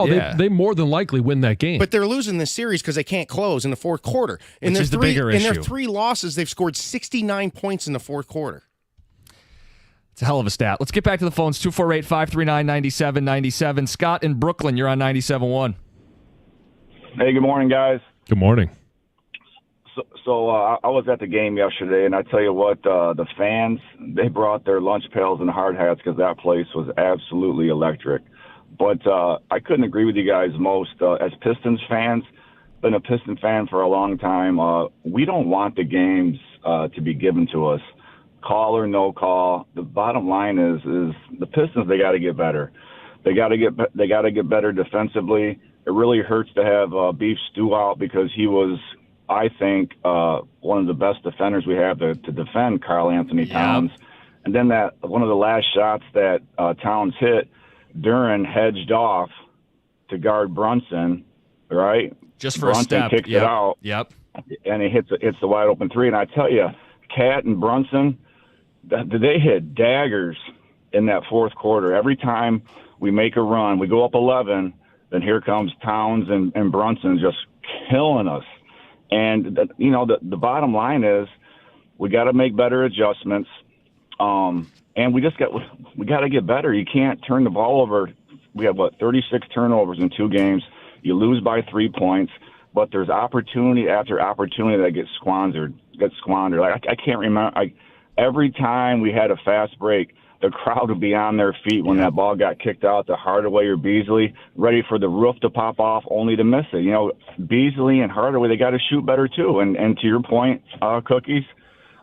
Oh, yeah. they more than likely win that game. But they're losing this series because they can't close in the fourth quarter. Which is the bigger issue. In their 3 losses, they've scored 69 points in the fourth quarter. It's a hell of a stat. Let's get back to the phones. 248-539-9797. Scott in Brooklyn, you're on 97.1. Hey, good morning, guys. Good morning. So I was at the game yesterday, and I tell you what, the fans, they brought their lunch pails and hard hats because that place was absolutely electric. But I couldn't agree with you guys most. As Pistons fans, been a Piston fan for a long time, we don't want the games to be given to us. Call or no call. The bottom line is the Pistons, they got to get better. They got to get better defensively. It really hurts to have Beef Stew out because he was, I think, one of the best defenders we have to defend Karl Anthony Towns. And then that one of the last shots that Towns hit, Duran hedged off to guard Brunson, right? Just for Brunson a step. kicks it out. Yep. And he hits the wide open three. And I tell you, Cat and Brunson, they hit daggers in that fourth quarter. Every time we make a run, we go up 11, then here comes Towns and Brunson just killing us. And, the bottom line is we got to make better adjustments. And we got to get better. You can't turn the ball over. We have, 36 turnovers in 2 games. You lose by 3 points, but there's opportunity after opportunity that gets squandered. Like, I can't remember. Every time we had a fast break, the crowd would be on their feet when that ball got kicked out to Hardaway or Beasley, ready for the roof to pop off, only to miss it. Beasley and Hardaway, they got to shoot better too. And to your point, Cookies,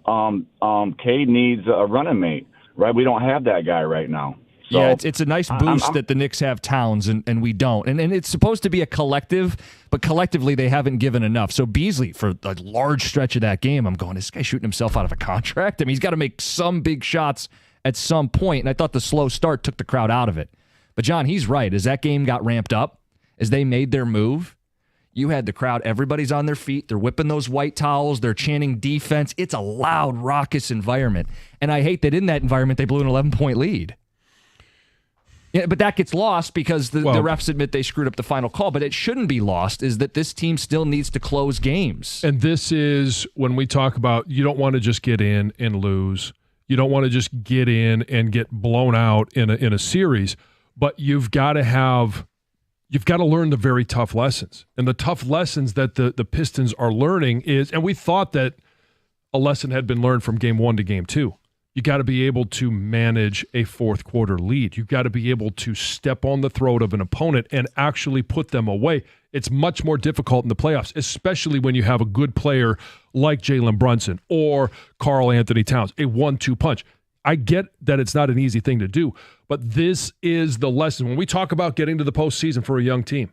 Cade needs a running mate, right? We don't have that guy right now. So, yeah, it's a nice boost that the Knicks have Towns and we don't. And it's supposed to be a collective, but collectively they haven't given enough. So Beasley, for a large stretch of that game, I'm going, this guy's shooting himself out of a contract. I mean, he's got to make some big shots at some point, and I thought the slow start took the crowd out of it. But, John, he's right. As that game got ramped up, as they made their move, you had the crowd, everybody's on their feet, they're whipping those white towels, they're chanting defense. It's a loud, raucous environment. And I hate that in that environment they blew an 11-point lead. Yeah, but that gets lost because the refs admit they screwed up the final call. But it shouldn't be lost is that this team still needs to close games. And this is when we talk about you don't want to just get in and lose. You don't want to just get in and get blown out in a series, but you've got to learn the very tough lessons. And the tough lessons that the Pistons are learning is, and we thought that a lesson had been learned from game 1 to game 2. You got to be able to manage a fourth quarter lead. You've got to be able to step on the throat of an opponent and actually put them away. It's much more difficult in the playoffs, especially when you have a good player like Jalen Brunson or Karl Anthony Towns, a 1-2 punch. I get that it's not an easy thing to do, but this is the lesson. When we talk about getting to the postseason for a young team,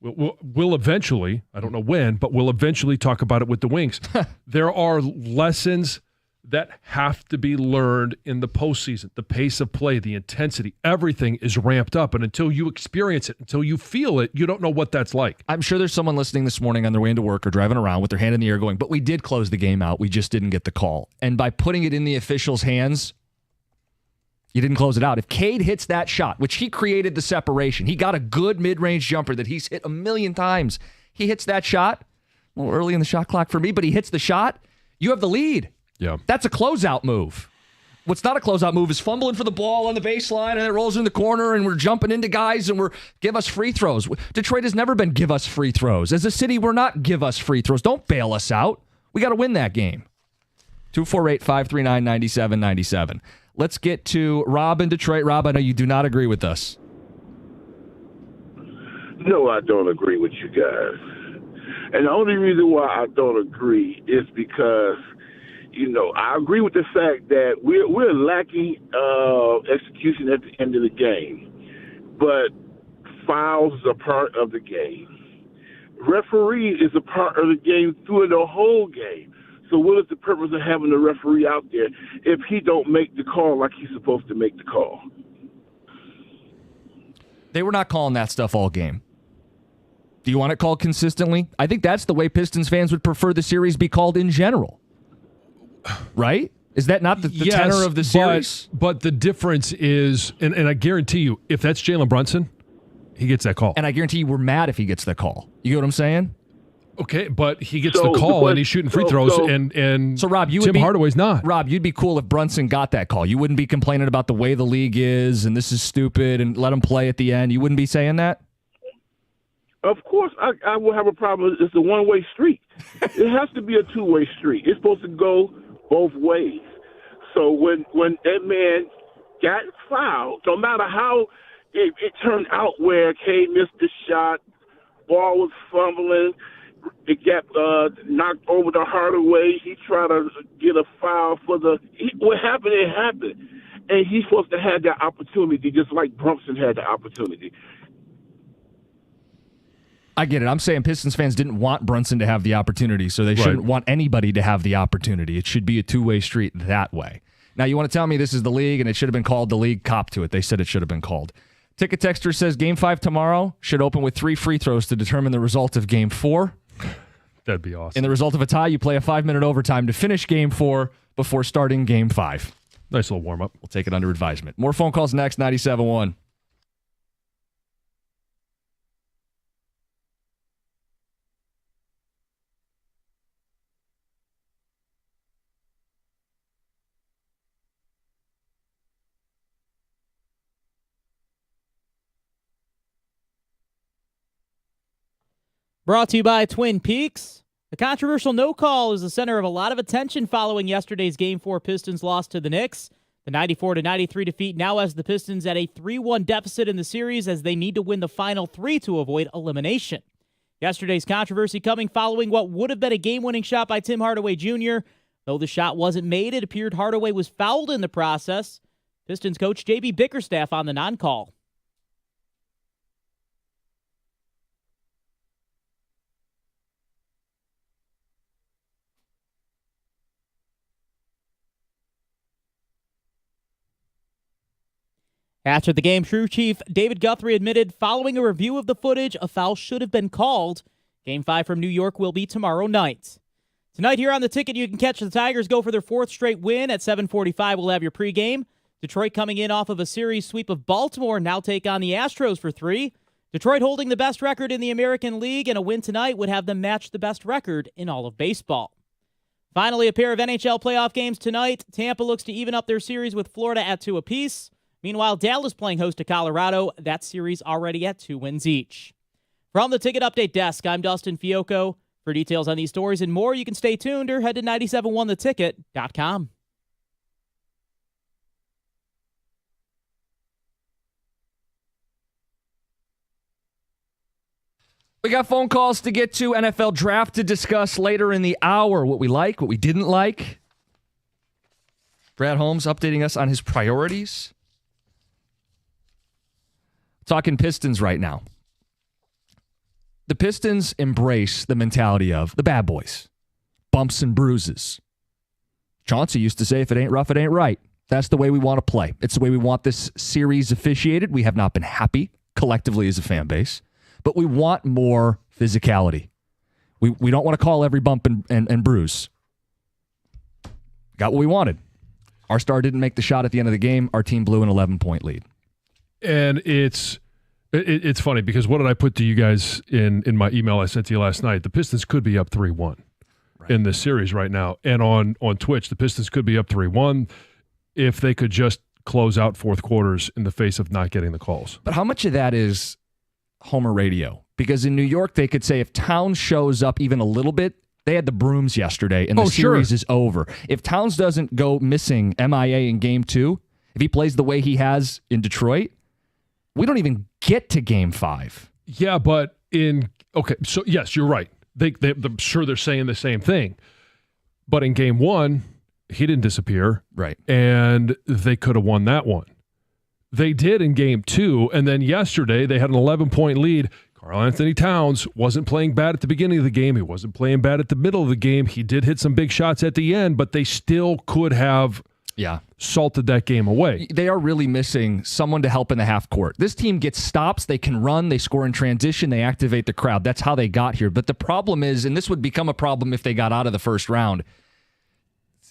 we'll eventually, I don't know when, but we'll eventually talk about it with the Wings. There are lessons that have to be learned in the postseason. The pace of play, the intensity, everything is ramped up. And until you experience it, until you feel it, you don't know what that's like. I'm sure there's someone listening this morning on their way into work or driving around with their hand in the air going, but we did close the game out. We just didn't get the call. And by putting it in the officials' hands, you didn't close it out. If Cade hits that shot, which he created the separation, he got a good mid-range jumper that he's hit a million times. He hits that shot, a little early in the shot clock for me, but he hits the shot, you have the lead. Yeah, that's a closeout move. What's not a closeout move is fumbling for the ball on the baseline and it rolls in the corner and we're jumping into guys and we're give us free throws. Detroit has never been give us free throws. As a city, we're not give us free throws. Don't bail us out. We got to win that game. 248-539-9797. Let's get to Rob in Detroit. Rob, I know you do not agree with us. No, I don't agree with you guys. And the only reason why I don't agree is because I agree with the fact that we're lacking execution at the end of the game, but fouls are part of the game. Referee is a part of the game through the whole game. So what is the purpose of having the referee out there if he don't make the call like he's supposed to make the call? They were not calling that stuff all game. Do you want it called consistently? I think that's the way Pistons fans would prefer the series be called in general. Right? Is that not the tenor of the series? But the difference is, and I guarantee you, if that's Jalen Brunson, he gets that call. And I guarantee you we're mad if he gets the call. You get what I'm saying? Okay, but he gets the call and he's shooting free throws, and so Rob, Tim Hardaway's not. Rob, you'd be cool if Brunson got that call. You wouldn't be complaining about the way the league is and this is stupid and let him play at the end. You wouldn't be saying that? Of course, I will have a problem. It's a one-way street. It has to be a two-way street. It's supposed to go both ways. So when that man got fouled, no matter how it turned out where K missed the shot, ball was fumbling, it got knocked over to Hardaway. He tried to get a foul for what happened, it happened. And he's supposed to have that opportunity just like Brunson had the opportunity. I get it. I'm saying Pistons fans didn't want Brunson to have the opportunity, so they shouldn't want anybody to have the opportunity. It should be a two-way street that way. Now, you want to tell me this is the league and it should have been called, the league cop to it. They said it should have been called. Ticket Texter says Game 5 tomorrow should open with 3 free throws to determine the result of Game 4. That'd be awesome. In the result of a tie, you play a 5-minute overtime to finish Game 4 before starting Game 5. Nice little warm-up. We'll take it under advisement. More phone calls next, 97.1. Brought to you by Twin Peaks. The controversial no call is the center of a lot of attention following yesterday's Game 4 Pistons loss to the Knicks. The 94-93 defeat now has the Pistons at a 3-1 deficit in the series as they need to win the final 3 to avoid elimination. Yesterday's controversy coming following what would have been a game-winning shot by Tim Hardaway Jr. Though the shot wasn't made, it appeared Hardaway was fouled in the process. Pistons coach J.B. Bickerstaff on the non-call. After the game, True Chief David Guthrie admitted following a review of the footage, a foul should have been called. Game 5 from New York will be tomorrow night. Tonight here on The Ticket, you can catch the Tigers go for their 4th straight win. At 7:45, we'll have your pregame. Detroit coming in off of a series sweep of Baltimore, now take on the Astros for 3. Detroit holding the best record in the American League, and a win tonight would have them match the best record in all of baseball. Finally, a pair of NHL playoff games tonight. Tampa looks to even up their series with Florida at 2 apiece. Meanwhile, Dallas playing host to Colorado. That series already at 2 wins each. From the Ticket Update Desk, I'm Dustin Fiocco. For details on these stories and more, you can stay tuned or head to 971theticket.com. We got phone calls to get to, NFL draft to discuss later in the hour. What we like, what we didn't like. Brad Holmes updating us on his priorities. Talking Pistons right now. The Pistons embrace the mentality of the bad boys. Bumps and bruises. Chauncey used to say, if it ain't rough, it ain't right. That's the way we want to play. It's the way we want this series officiated. We have not been happy collectively as a fan base, but we want more physicality. We don't want to call every bump and bruise. Got what we wanted. Our star didn't make the shot at the end of the game. Our team blew an 11-point lead. And it's funny because what did I put to you guys in my email I sent to you last night? The Pistons could be up 3-1 in this series right now. And on Twitch, the Pistons could be up 3-1 if they could just close out fourth quarters in the face of not getting the calls. But how much of that is Homer radio? Because in New York, they could say if Towns shows up even a little bit, they had the brooms yesterday, and the series is over. If Towns doesn't go missing MIA in Game 2, if he plays the way he has in Detroit, we don't even get to Game 5. Yeah, but so yes, you're right. I'm sure they're saying the same thing. But in Game 1, he didn't disappear. Right. And they could have won that one. They did in Game 2, and then yesterday they had an 11-point lead. Karl-Anthony Towns wasn't playing bad at the beginning of the game. He wasn't playing bad at the middle of the game. He did hit some big shots at the end, but they still could have salted that game away. They are really missing someone to help in the half court. This team gets stops, they can run, they score in transition, they activate the crowd. That's how they got here. But the problem is, and this would become a problem if they got out of the first round,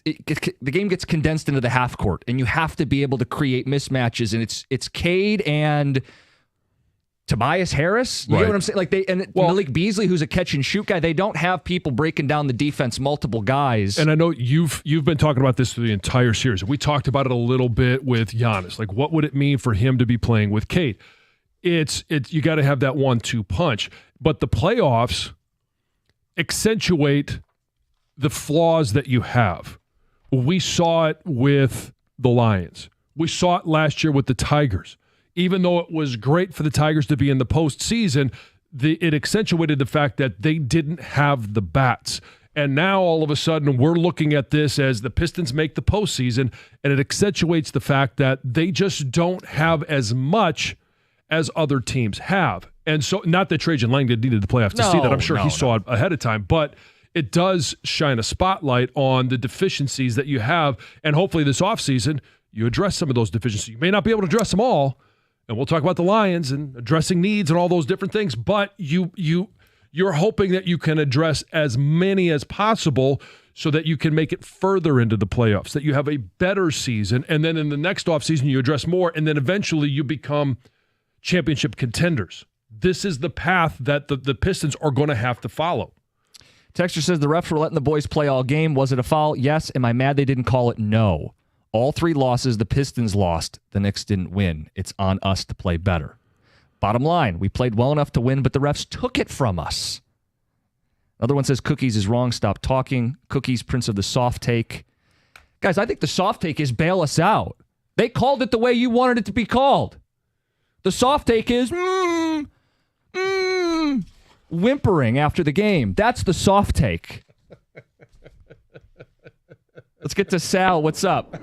the game gets condensed into the half court, and you have to be able to create mismatches. And it's Cade and Tobias Harris, you know what I'm saying? Like Malik Beasley, who's a catch and shoot guy, they don't have people breaking down the defense, multiple guys. And I know you've been talking about this through the entire series. We talked about it a little bit with Giannis. Like, what would it mean for him to be playing with Kate? It's you got to have that 1-2 punch. But the playoffs accentuate the flaws that you have. We saw it with the Lions. We saw it last year with the Tigers. Even though it was great for the Tigers to be in the postseason, it accentuated the fact that they didn't have the bats. And now all of a sudden we're looking at this as the Pistons make the postseason, and it accentuates the fact that they just don't have as much as other teams have. And so, not that Trajan Langdon needed the playoffs to see that. I'm sure he saw it ahead of time, but it does shine a spotlight on the deficiencies that you have. And hopefully this offseason, you address some of those deficiencies. You may not be able to address them all, and we'll talk about the Lions and addressing needs and all those different things, but you're hoping that you can address as many as possible so that you can make it further into the playoffs, that you have a better season, and then in the next offseason you address more, and then eventually you become championship contenders. This is the path that the Pistons are going to have to follow. Texter says the refs were letting the boys play all game. Was it a foul? Yes. Am I mad they didn't call it? No. All 3 losses, the Pistons lost. The Knicks didn't win. It's on us to play better. Bottom line, we played well enough to win, but the refs took it from us. Another one says Cookies is wrong. Stop talking. Cookies, Prince of the soft take. Guys, I think the soft take is bail us out. They called it the way you wanted it to be called. The soft take is whimpering after the game. That's the soft take. Let's get to Sal. What's up?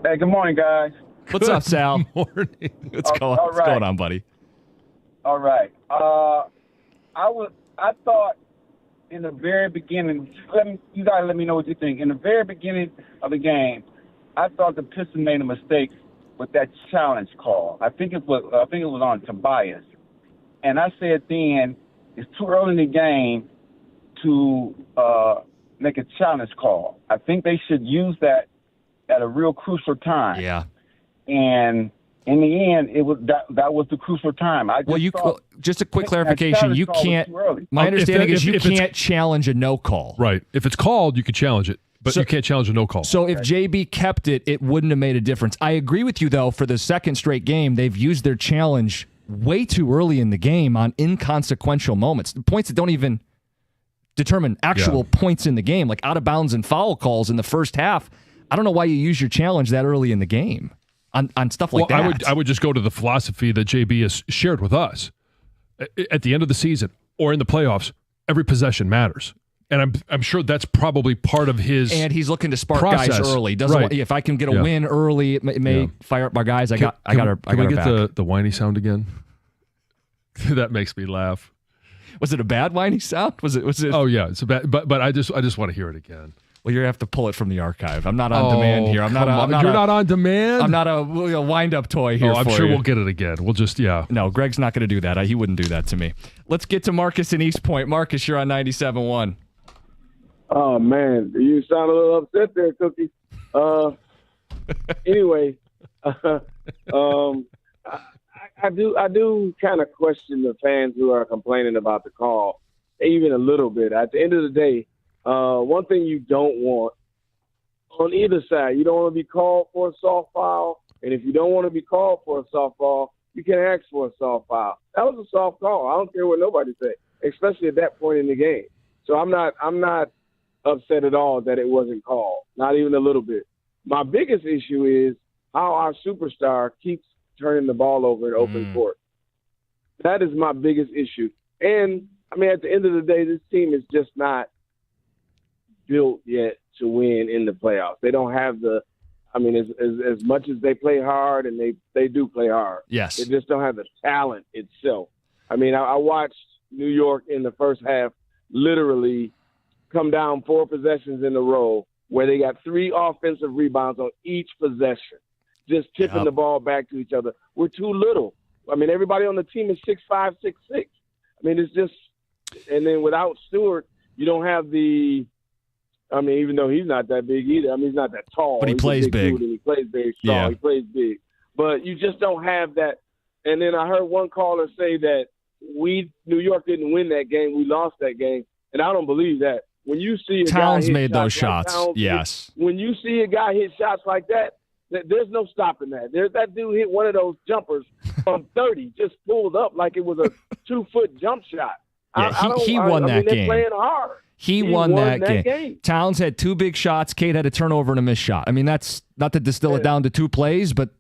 Hey, good morning, guys. What's up, Sal? Good morning. What's going on, buddy? All right. I thought in the very beginning, you guys let me know what you think. In the very beginning of the game, I thought the Pistons made a mistake with that challenge call. I think it was on Tobias. And I said then, it's too early in the game to make a challenge call. I think they should use that at a real crucial time. Yeah. And in the end, it was that was the crucial time. Just a quick clarification. You can't. My understanding is you can't challenge a no call. Right. If it's called, you can challenge it, but you can't challenge a no call. So if JB kept it, it wouldn't have made a difference. I agree with you though. For the second straight game, they've used their challenge way too early in the game on inconsequential moments, points that don't even determine actual points in the game, like out of bounds and foul calls in the first half. I don't know why you use your challenge that early in the game on stuff like that. I would just go to the philosophy that JB has shared with us. At the end of the season or in the playoffs, every possession matters. And I'm sure that's probably part of his And he's looking to spark process. guys early. Doesn't want, if I can get a win early, it may fire up my guys. I got our Can we back. get the whiny sound again? That makes me laugh. Was it a bad whiny sound? Was it? Oh yeah, it's a bad. But I just want to hear it again. Well, you're gonna have to pull it from the archive. I'm not on demand here. You're not on demand. I'm not a wind-up toy here. I'm sure we'll get it again. We'll just No, Greg's not going to do that. He wouldn't do that to me. Let's get to Marcus in East Point. Marcus, you're on 97.1. Oh man, you sound a little upset there, Cookie. Anyway, I do kind of question the fans who are complaining about the call, even a little bit. At the end of the day, one thing you don't want on either side, you don't want to be called for a soft foul, and if you don't want to be called for a soft foul, you can ask for a soft foul. That was a soft call. I don't care what nobody say, especially at that point in the game. So I'm not upset at all that it wasn't called, not even a little bit. My biggest issue is how our superstar keeps turning the ball over in open court. That is my biggest issue. And, I mean, at the end of the day, this team is just not built yet to win in the playoffs. They don't have as much as they play hard, and they do play hard. Yes. They just don't have the talent itself. I mean, I watched New York in the first half literally come down 4 possessions in a row where they got 3 offensive rebounds on each possession, just tipping the ball back to each other. We're too little. I mean, everybody on the team is 6'5", 6'6". I mean, it's just – and then without Stewart, you don't have the – I mean, even though he's not that big either. I mean, he's not that tall. But he plays big. Dude, and he plays very strong. Yeah. He plays big. But you just don't have that. And then I heard one caller say that New York didn't win that game. We lost that game. And I don't believe that. When you see a Towns guy made those shots. shots. Yes. When you see a guy hit shots like that, there's no stopping that. That dude hit one of those jumpers from 30, just pulled up like it was a 2-foot jump shot. Yeah, he won that game. They're playing hard. He won that game. Towns had 2 big shots. Cade had a turnover and a missed shot. I mean, that's not to distill it down to 2 plays, but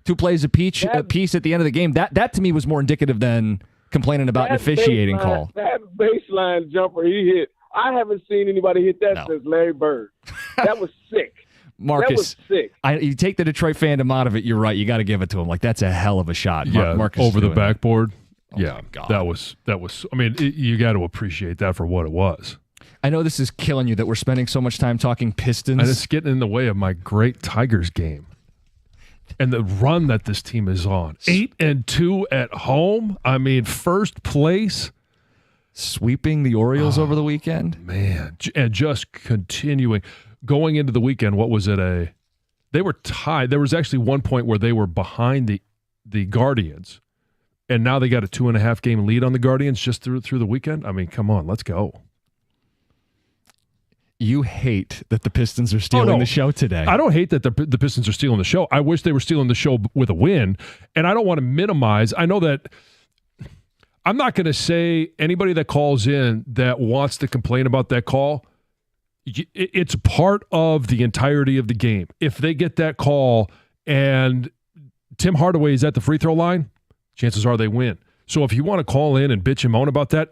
2 plays a piece at the end of the game. That to me was more indicative than complaining about an officiating call. That baseline jumper he hit, I haven't seen anybody hit that since Larry Bird. That was sick. Marcus, that was sick. You take the Detroit fandom out of it, you're right. You got to give it to him. Like, that's a hell of a shot. Yeah, Marcus over the backboard. Oh yeah, that was. I mean, you got to appreciate that for what it was. I know this is killing you that we're spending so much time talking Pistons. And it's getting in the way of my great Tigers game and the run that this team is on. 8-2 at home. I mean, first place. Sweeping the Orioles over the weekend. Man, and just continuing. Going into the weekend, what was it? They were tied. There was actually one point where they were behind the Guardians, and now they got a 2.5 game lead on the Guardians just through the weekend. I mean, come on, let's go. You hate that the Pistons are stealing the show today. I don't hate that the Pistons are stealing the show. I wish they were stealing the show with a win, and I don't want to minimize. I know that I'm not going to say anybody that calls in that wants to complain about that call, it's part of the entirety of the game. If they get that call and Tim Hardaway is at the free throw line, chances are they win. So if you want to call in and bitch and moan about that,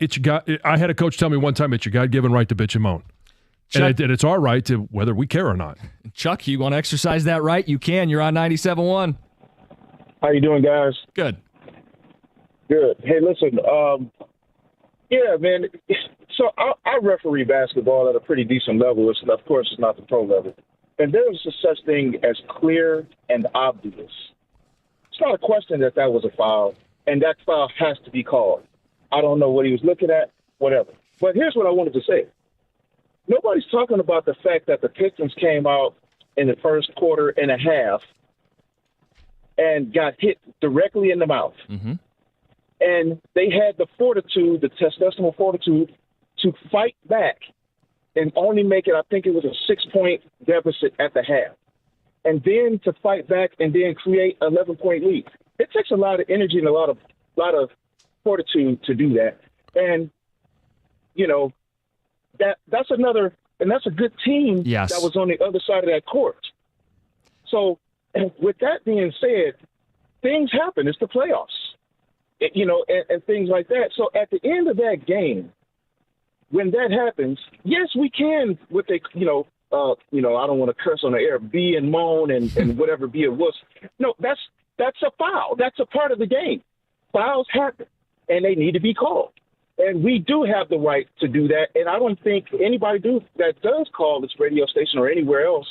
I had a coach tell me one time, it's your God-given right to bitch and moan. And it's our right to whether we care or not. Chuck, you want to exercise that right? You can. You're on 97.1. How you doing, guys? Good. Good. Hey, listen, yeah, man. So I referee basketball at a pretty decent level. Of course, it's not the pro level. And there is such thing as clear and obvious. It's not a question that was a foul, and that foul has to be called. I don't know what he was looking at, whatever. But here's what I wanted to say. Nobody's talking about the fact that the Pistons came out in the first quarter and a half and got hit directly in the mouth. Mm-hmm. And they had the fortitude, the testosterone fortitude, to fight back and only make it, I think it was a 6-point deficit at the half. And then to fight back and then create an 11-point lead. It takes a lot of energy and a lot of fortitude to do that. And, you know, that's another, and that's a good team that was on the other side of that court. So with that being said, things happen. It's the playoffs. And things like that. So at the end of that game, when that happens, yes, we can with I don't want to curse on the air, be and moan and whatever be it was. No, that's a foul. That's a part of the game. Fouls happen, and they need to be called. And we do have the right to do that. And I don't think anybody that does call this radio station or anywhere else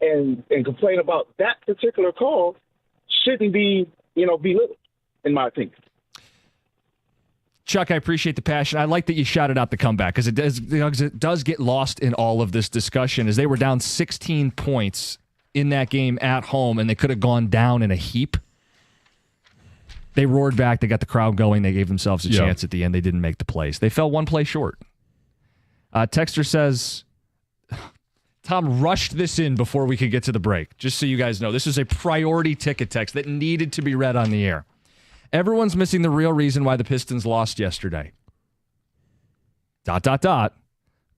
and complain about that particular call shouldn't be belittled, in my opinion. Chuck, I appreciate the passion. I like that you shouted out the comeback because it does get lost in all of this discussion as they were down 16 points in that game at home and they could have gone down in a heap. They roared back. They got the crowd going. They gave themselves a chance at the end. They didn't make the plays. They fell one play short. Texter says, Tom rushed this in before we could get to the break. Just so you guys know, this is a priority ticket text that needed to be read on the air. Everyone's missing the real reason why the Pistons lost yesterday. ...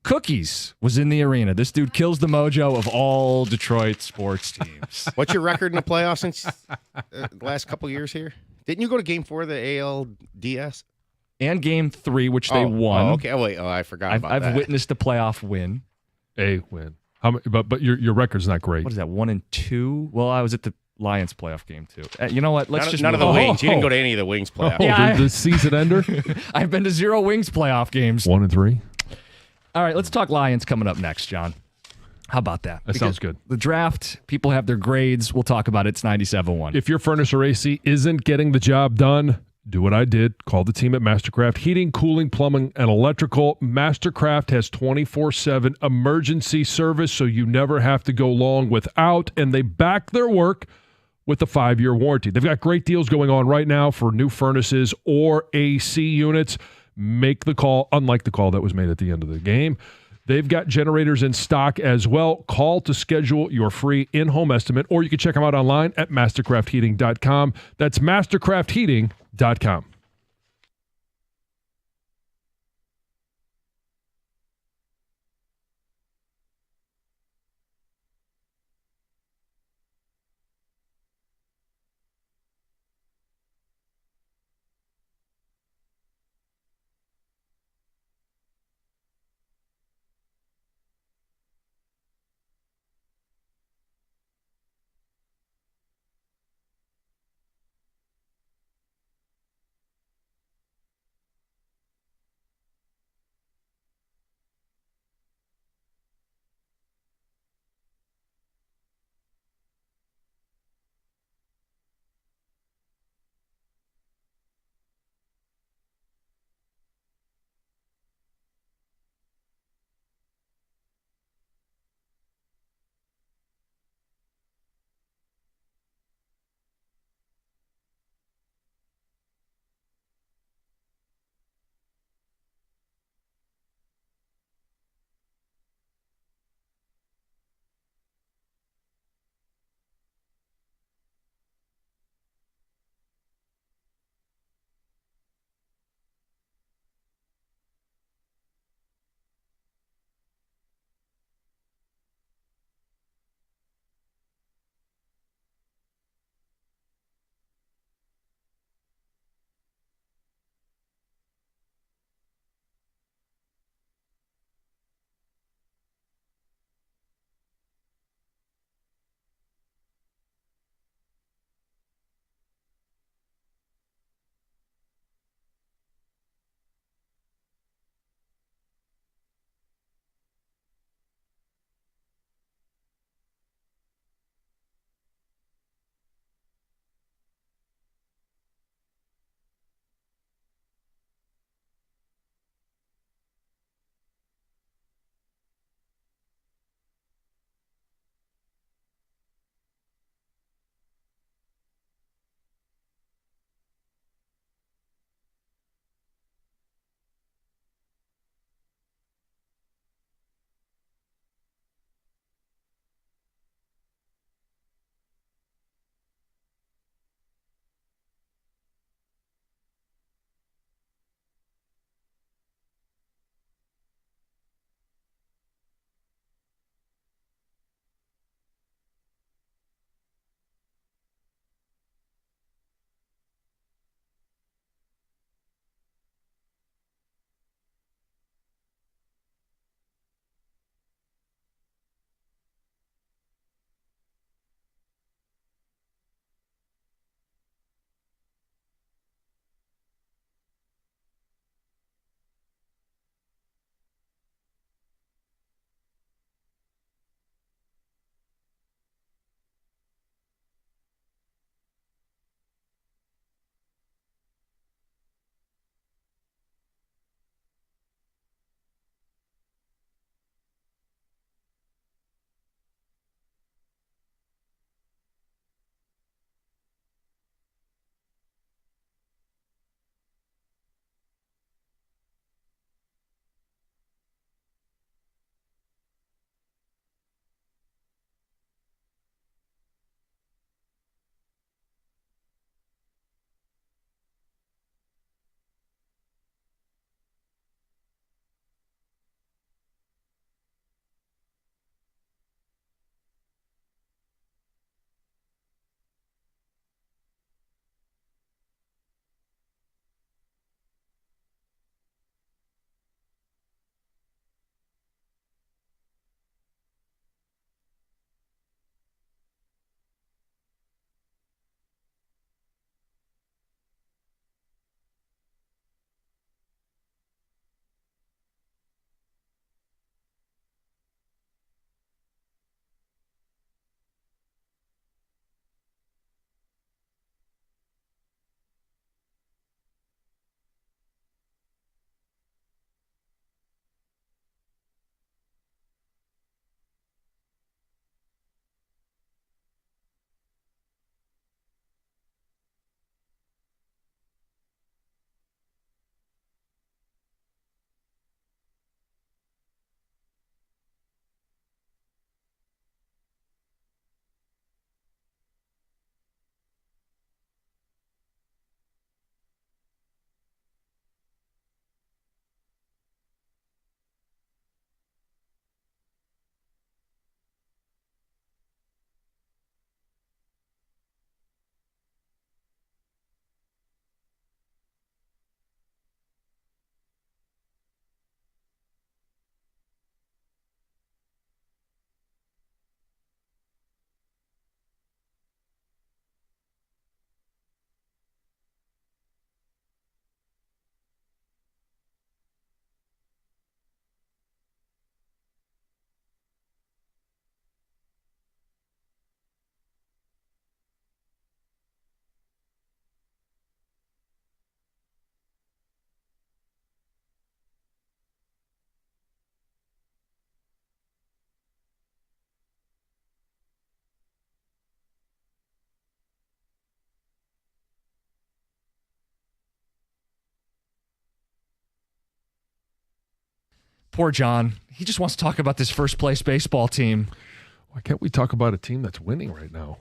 Cookies was in the arena. This dude kills the mojo of all Detroit sports teams. What's your record in the playoffs since the last couple of years here? Didn't you go to Game 4 of the ALDS? And Game 3, which they won. Oh, okay. Oh, wait. Oh, I forgot about that. I've witnessed a playoff win. A win. How many, but your record's not great. What is that, 1-2? Well, I was at the Lions playoff game, too. You know what? Let's none of the Wings. You didn't go to any of the Wings playoffs. The season ender? I've been to 0 Wings playoff games. 1-3. All right, let's talk Lions coming up next, John. How about that? That sounds good. The draft, people have their grades. We'll talk about it. It's 97.1. If your furnace or AC isn't getting the job done, do what I did. Call the team at Mastercraft. Heating, cooling, plumbing, and electrical. Mastercraft has 24/7 emergency service, so you never have to go long without, and they back their work with a 5-year warranty. They've got great deals going on right now for new furnaces or AC units. Make the call, unlike the call that was made at the end of the game. They've got generators in stock as well. Call to schedule your free in-home estimate, or you can check them out online at mastercraftheating.com. That's mastercraftheating.com. Poor John. He just wants to talk about this first-place baseball team. Why can't we talk about a team that's winning right now?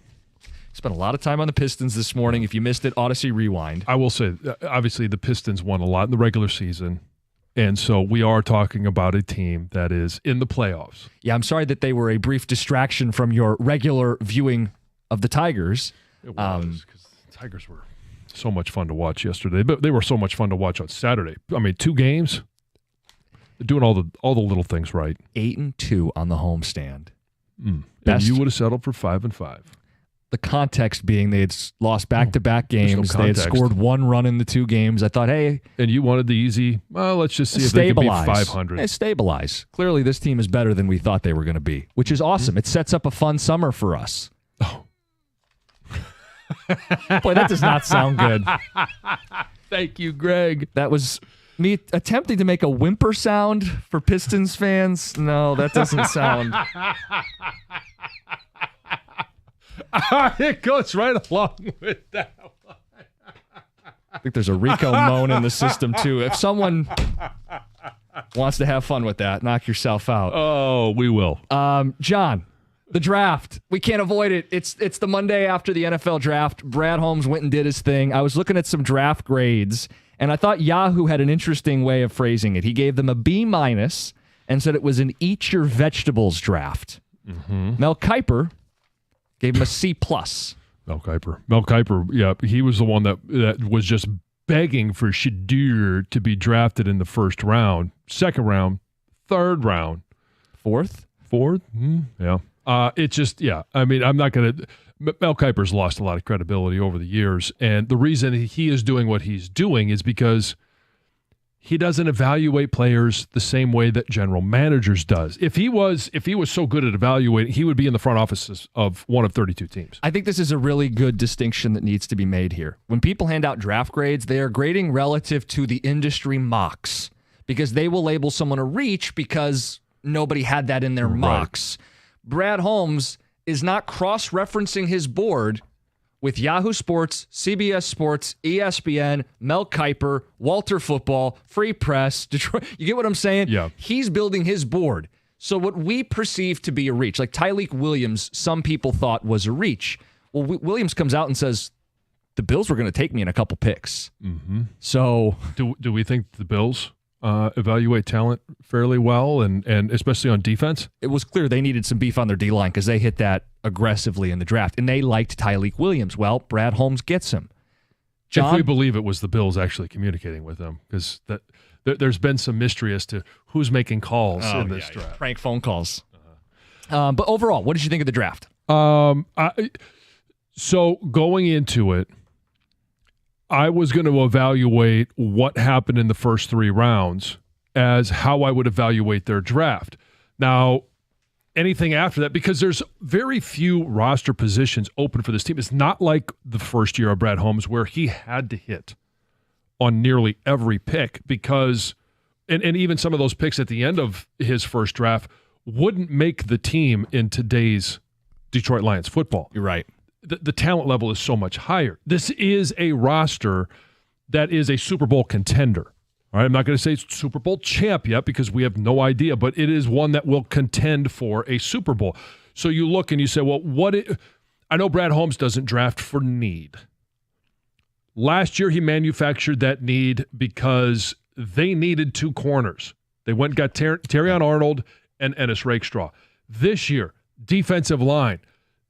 Spent a lot of time on the Pistons this morning. If you missed it, Odyssey Rewind. I will say, obviously, the Pistons won a lot in the regular season. And so we are talking about a team that is in the playoffs. Yeah, I'm sorry that they were a brief distraction from your regular viewing of the Tigers. It was, because the Tigers were so much fun to watch yesterday. But they were so much fun to watch on Saturday. I mean, 2 games. They're doing all the little things right. 8-2 on the homestand. And you would have settled for 5-5. The context being they had lost back-to-back games. No they had scored 1 run in the 2 games. I thought, hey. And you wanted the easy, well, let's just see if they can beat 500. Hey, stabilize. Clearly, this team is better than we thought they were going to be, which is awesome. It sets up a fun summer for us. Oh. Boy, that does not sound good. Thank you, Greg. That was me attempting to make a whimper sound for Pistons fans. No, that doesn't sound... It goes right along with that one. I think there's a Rico moan in the system, too. If someone wants to have fun with that, knock yourself out. Oh, we will. John, the draft. We can't avoid it. It's the Monday after the NFL draft. Brad Holmes went and did his thing. I was looking at some draft grades, and I thought Yahoo had an interesting way of phrasing it. He gave them a B- and said it was an eat your vegetables draft. Mm-hmm. Mel Kiper gave him a C+. Mel Kiper, yeah, he was the one that was just begging for Shedeur to be drafted in the first round, second round, third round. Fourth? Yeah. It's just, yeah. I mean, I'm not going to... Mel Kiper's lost a lot of credibility over the years, and the reason he is doing what he's doing is because he doesn't evaluate players the same way that general managers does. If he was so good at evaluating, he would be in the front offices of one of 32 teams. I think this is a really good distinction that needs to be made here. When people hand out draft grades, they are grading relative to the industry mocks because they will label someone a reach because nobody had that in their mocks. Brad Holmes is not cross-referencing his board with Yahoo Sports, CBS Sports, ESPN, Mel Kiper, Walter Football, Free Press, Detroit. You get what I'm saying? Yeah. He's building his board. So what we perceive to be a reach, like Tyleik Williams, some people thought was a reach. Well, Williams comes out and says, the Bills were going to take me in a couple picks. Mm-hmm. So do we think the Bills evaluate talent fairly well, and especially on defense? It was clear they needed some beef on their D-line because they hit that aggressively in the draft, and they liked Tyleik Williams. Well, Brad Holmes gets him. John, if we believe it was the Bills actually communicating with them, because there's been some mystery as to who's making calls in this draft. Prank phone calls. But overall, what did you think of the draft? So going into it, I was going to evaluate what happened in the first 3 rounds as how I would evaluate their draft. Now, anything after that, because there's very few roster positions open for this team. It's not like the first year of Brad Holmes where he had to hit on nearly every pick because, and even some of those picks at the end of his first draft wouldn't make the team in today's Detroit Lions football. You're right. The talent level is so much higher. This is a roster that is a Super Bowl contender. All right, I'm not going to say it's Super Bowl champ yet because we have no idea, but it is one that will contend for a Super Bowl. So you look and you say, well, I know Brad Holmes doesn't draft for need. Last year he manufactured that need because they needed 2 corners. They went and got Terrion Arnold and Ennis Rakestraw. This year, defensive line.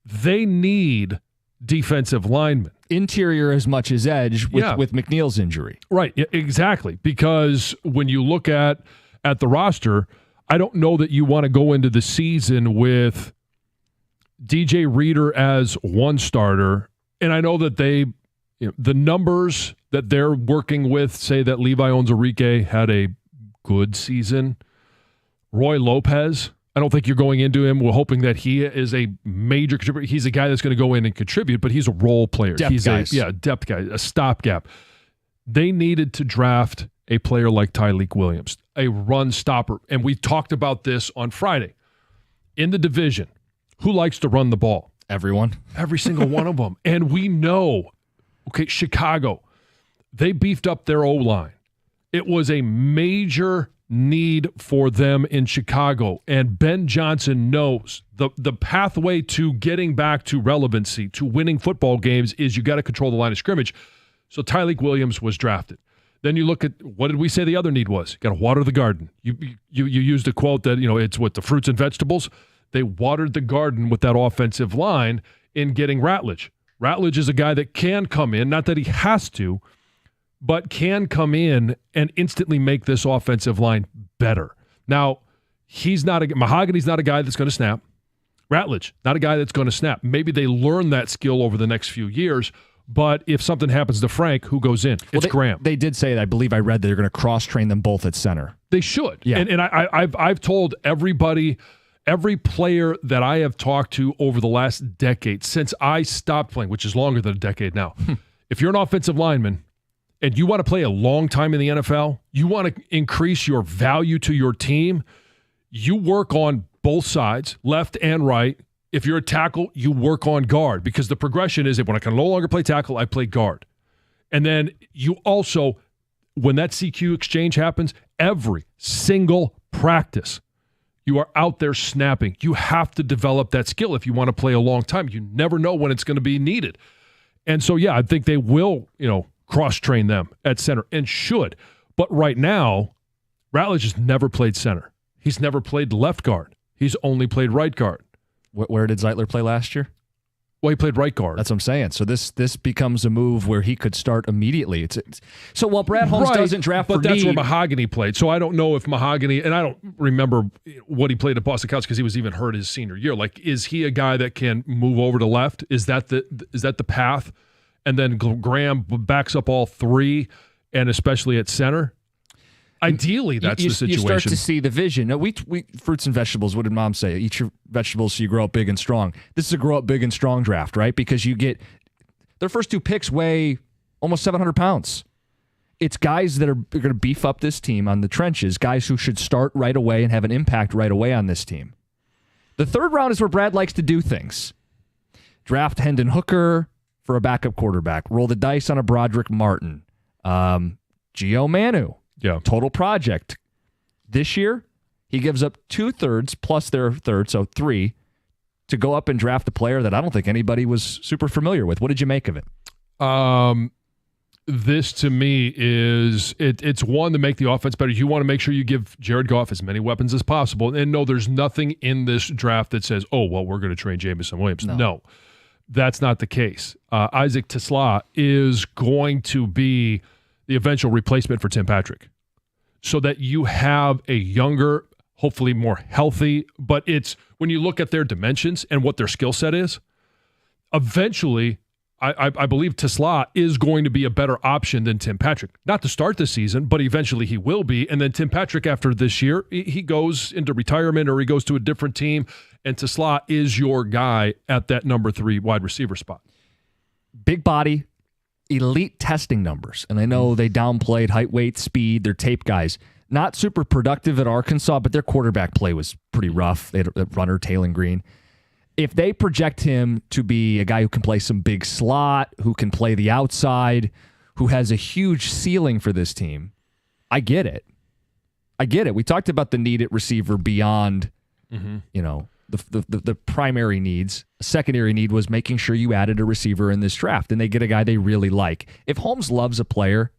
They need defensive linemen. Interior as much as edge with McNeil's injury. Right, exactly. Because when you look at the roster, I don't know that you want to go into the season with DJ Reader as one starter. And I know that the numbers that they're working with say that Levi Onwuzurike had a good season. Roy Lopez, I don't think you're going into him hoping that he is a major contributor. He's a guy that's going to go in and contribute, but he's a role player. He's a depth guy, a stopgap. They needed to draft a player like Tyleik Williams, a run stopper. And we talked about this on Friday. In the division, who likes to run the ball? Everyone. Every single one of them. And we know, Chicago, they beefed up their O-line. It was a major need for them in Chicago. And Ben Johnson knows the pathway to getting back to relevancy, to winning football games, is you got to control the line of scrimmage. So Tyreek Williams was drafted. Then you look at, what did we say the other need was? You got to water the garden. You used a quote that, it's what, the fruits and vegetables. They watered the garden with that offensive line in getting Ratledge. Ratledge is a guy that can come in, not that he has to, but can come in and instantly make this offensive line better. Now, Mahogany's not a guy that's going to snap. Ratledge, not a guy that's going to snap. Maybe they learn that skill over the next few years, but if something happens to Frank, who goes in? It's Graham. They did say, I believe I read, that they're going to cross-train them both at center. They should. Yeah. And I've told everybody, every player that I have talked to over the last decade, since I stopped playing, which is longer than a decade now, if you're an offensive lineman and you want to play a long time in the NFL, you want to increase your value to your team, you work on both sides, left and right. If you're a tackle, you work on guard, because the progression is that when I can no longer play tackle, I play guard. And then you also, when that CQ exchange happens, every single practice, you are out there snapping. You have to develop that skill if you want to play a long time. You never know when it's going to be needed. And so, yeah, I think they will, cross-train them at center, and should. But right now, Ratledge has never played center. He's never played left guard. He's only played right guard. Where did Zeitler play last year? Well, he played right guard. That's what I'm saying. So this becomes a move where he could start immediately. So while Brad Holmes doesn't draft, but that's where Mahogany played. So I don't know if Mahogany, and I don't remember what he played at Boston College because he was even hurt his senior year. Like, is he a guy that can move over to left? Is that the path? And then Graham backs up all three, and especially at center. Ideally, that's the situation. You start to see the vision. Now, we fruits and vegetables. What did Mom say? Eat your vegetables so you grow up big and strong. This is a grow up big and strong draft, right? Because you get their first two picks weigh almost 700 pounds. It's guys that are going to beef up this team on the trenches, guys who should start right away and have an impact right away on this team. The third round is where Brad likes to do things. Draft Hendon Hooker for a backup quarterback. Roll the dice on a Broderick Martin. Gio Manu. Yeah. Total project. This year, he gives up 2/3 plus their third, so 3, to go up and draft a player that I don't think anybody was super familiar with. What did you make of it? This to me is it's one to make the offense better. You want to make sure you give Jared Goff as many weapons as possible. And no, there's nothing in this draft that says, oh, well, we're going to train Jameson Williams. No, that's not the case. Isaac Tisla is going to be the eventual replacement for Tim Patrick, so that you have a younger, hopefully more healthy, but it's when you look at their dimensions and what their skill set is, eventually I believe Tisla is going to be a better option than Tim Patrick. Not to start the season, but eventually he will be. And then Tim Patrick, after this year, he goes into retirement or he goes to a different team, and Tisla is your guy at that number 3 wide receiver spot. Big body, elite testing numbers. And I know they downplayed height, weight, speed, their tape guys. Not super productive at Arkansas, but their quarterback play was pretty rough. They had a runner, Taylor Green. If they project him to be a guy who can play some big slot, who can play the outside, who has a huge ceiling for this team, I get it. We talked about the need at receiver beyond, the primary needs. A secondary need was making sure you added a receiver in this draft, and they get a guy they really like. If Holmes loves a player,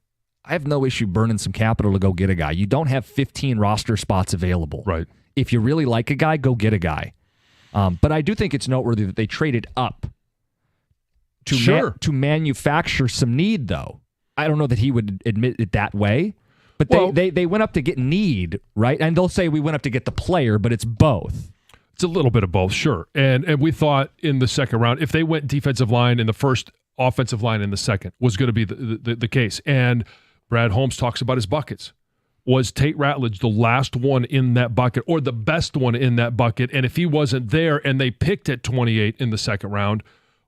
I have no issue burning some capital to go get a guy. You don't have 15 roster spots available. Right. If you really like a guy, go get a guy. But I do think it's noteworthy that they traded up to manufacture some need, though. I don't know that he would admit it that way, but they went up to get need, right? And they'll say we went up to get the player, but it's both. It's a little bit of both, sure. And we thought in the second round, if they went defensive line in the first, offensive line in the second, was going to be the case. And Brad Holmes talks about his buckets. Was Tate Ratledge the last one in that bucket or the best one in that bucket? And if he wasn't there and they picked at 28 in the second round,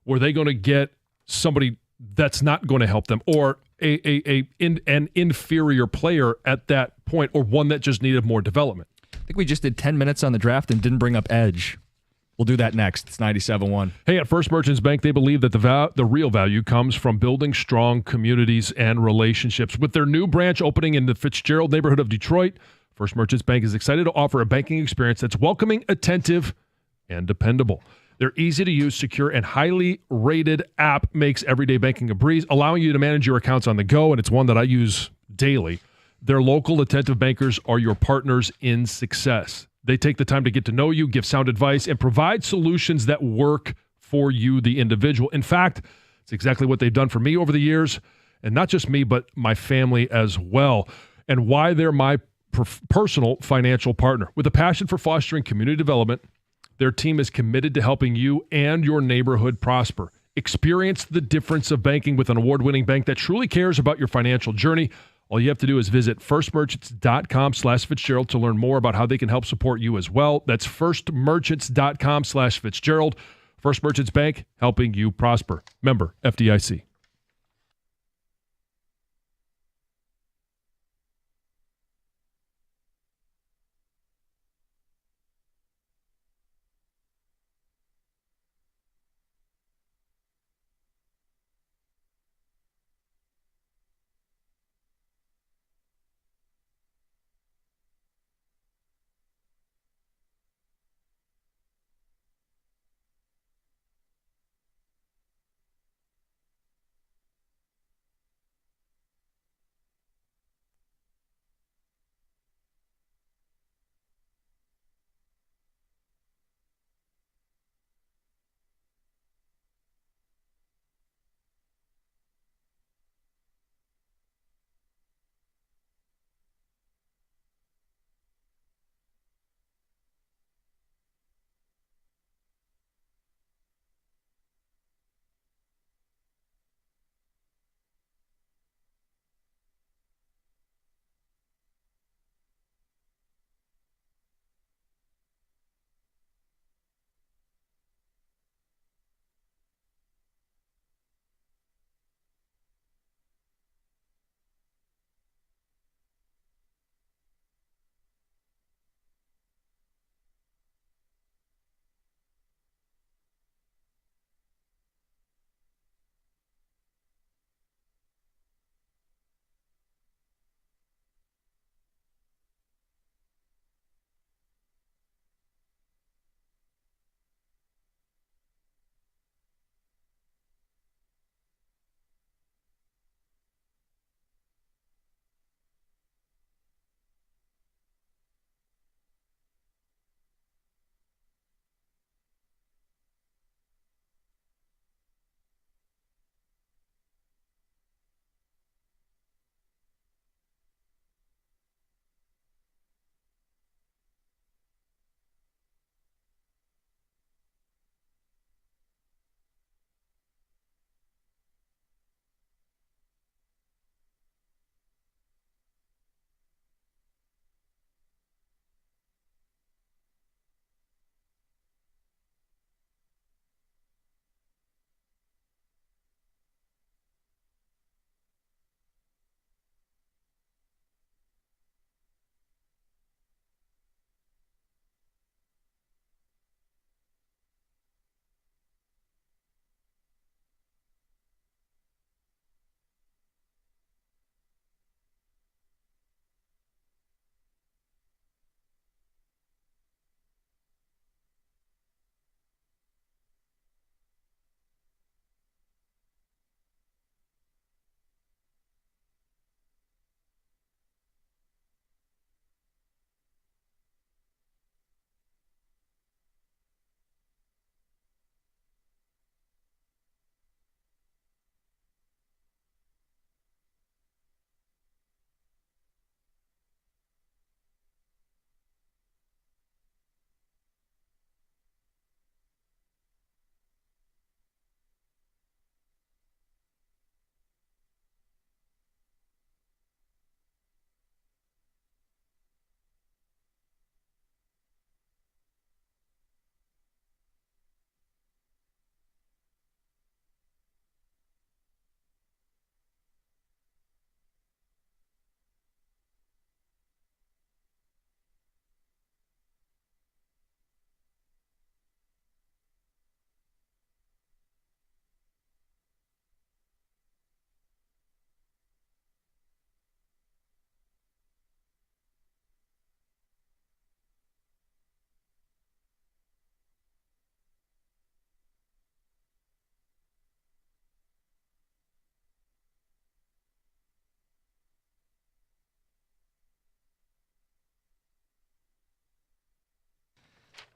were they going to get somebody that's not going to help them, or an inferior player at that point, or one that just needed more development? I think we just did 10 minutes on the draft and didn't bring up edge. We'll do that next. It's 97.1. Hey, at First Merchants Bank, they believe that the real value comes from building strong communities and relationships. With their new branch opening in the Fitzgerald neighborhood of Detroit, First Merchants Bank is excited to offer a banking experience that's welcoming, attentive, and dependable. Their easy-to-use, secure, and highly rated app makes everyday banking a breeze, allowing you to manage your accounts on the go, and it's one that I use daily. Their local, attentive bankers are your partners in success. They take the time to get to know you, give sound advice, and provide solutions that work for you, the individual. In fact, it's exactly what they've done for me over the years, and not just me, but my family as well, and why they're my personal financial partner. With a passion for fostering community development, their team is committed to helping you and your neighborhood prosper. Experience the difference of banking with an award-winning bank that truly cares about your financial journey. All you have to do is visit firstmerchants.com/Fitzgerald to learn more about how they can help support you as well. That's firstmerchants.com/Fitzgerald. First Merchants Bank, helping you prosper. Member FDIC.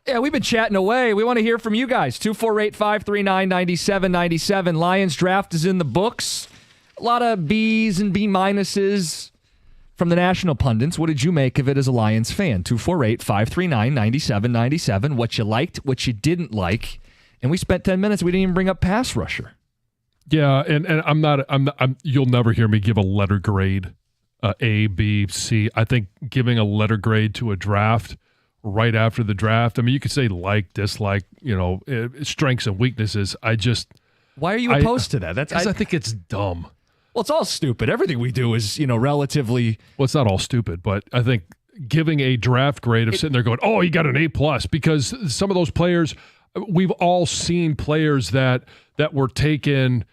Yeah, we've been chatting away. We want to hear from you guys. 248-539-9797. Lions draft is in the books. A lot of B's and B minuses from the national pundits. What did you make of it as a Lions fan? 248-539-9797. What you liked, what you didn't like. And we spent 10 minutes. We didn't even bring up pass rusher. Yeah, and I'm you'll never hear me give a letter grade, A, B, C. I think giving a letter grade to a draft right after the draft, I mean, you could say like, dislike, strengths and weaknesses. Why are you opposed to that? I think it's dumb. Well, it's all stupid. Everything we do is, relatively. Well, it's not all stupid, but I think giving a draft grade of sitting there going, oh, you got an A+, because some of those players, we've all seen players that were taken,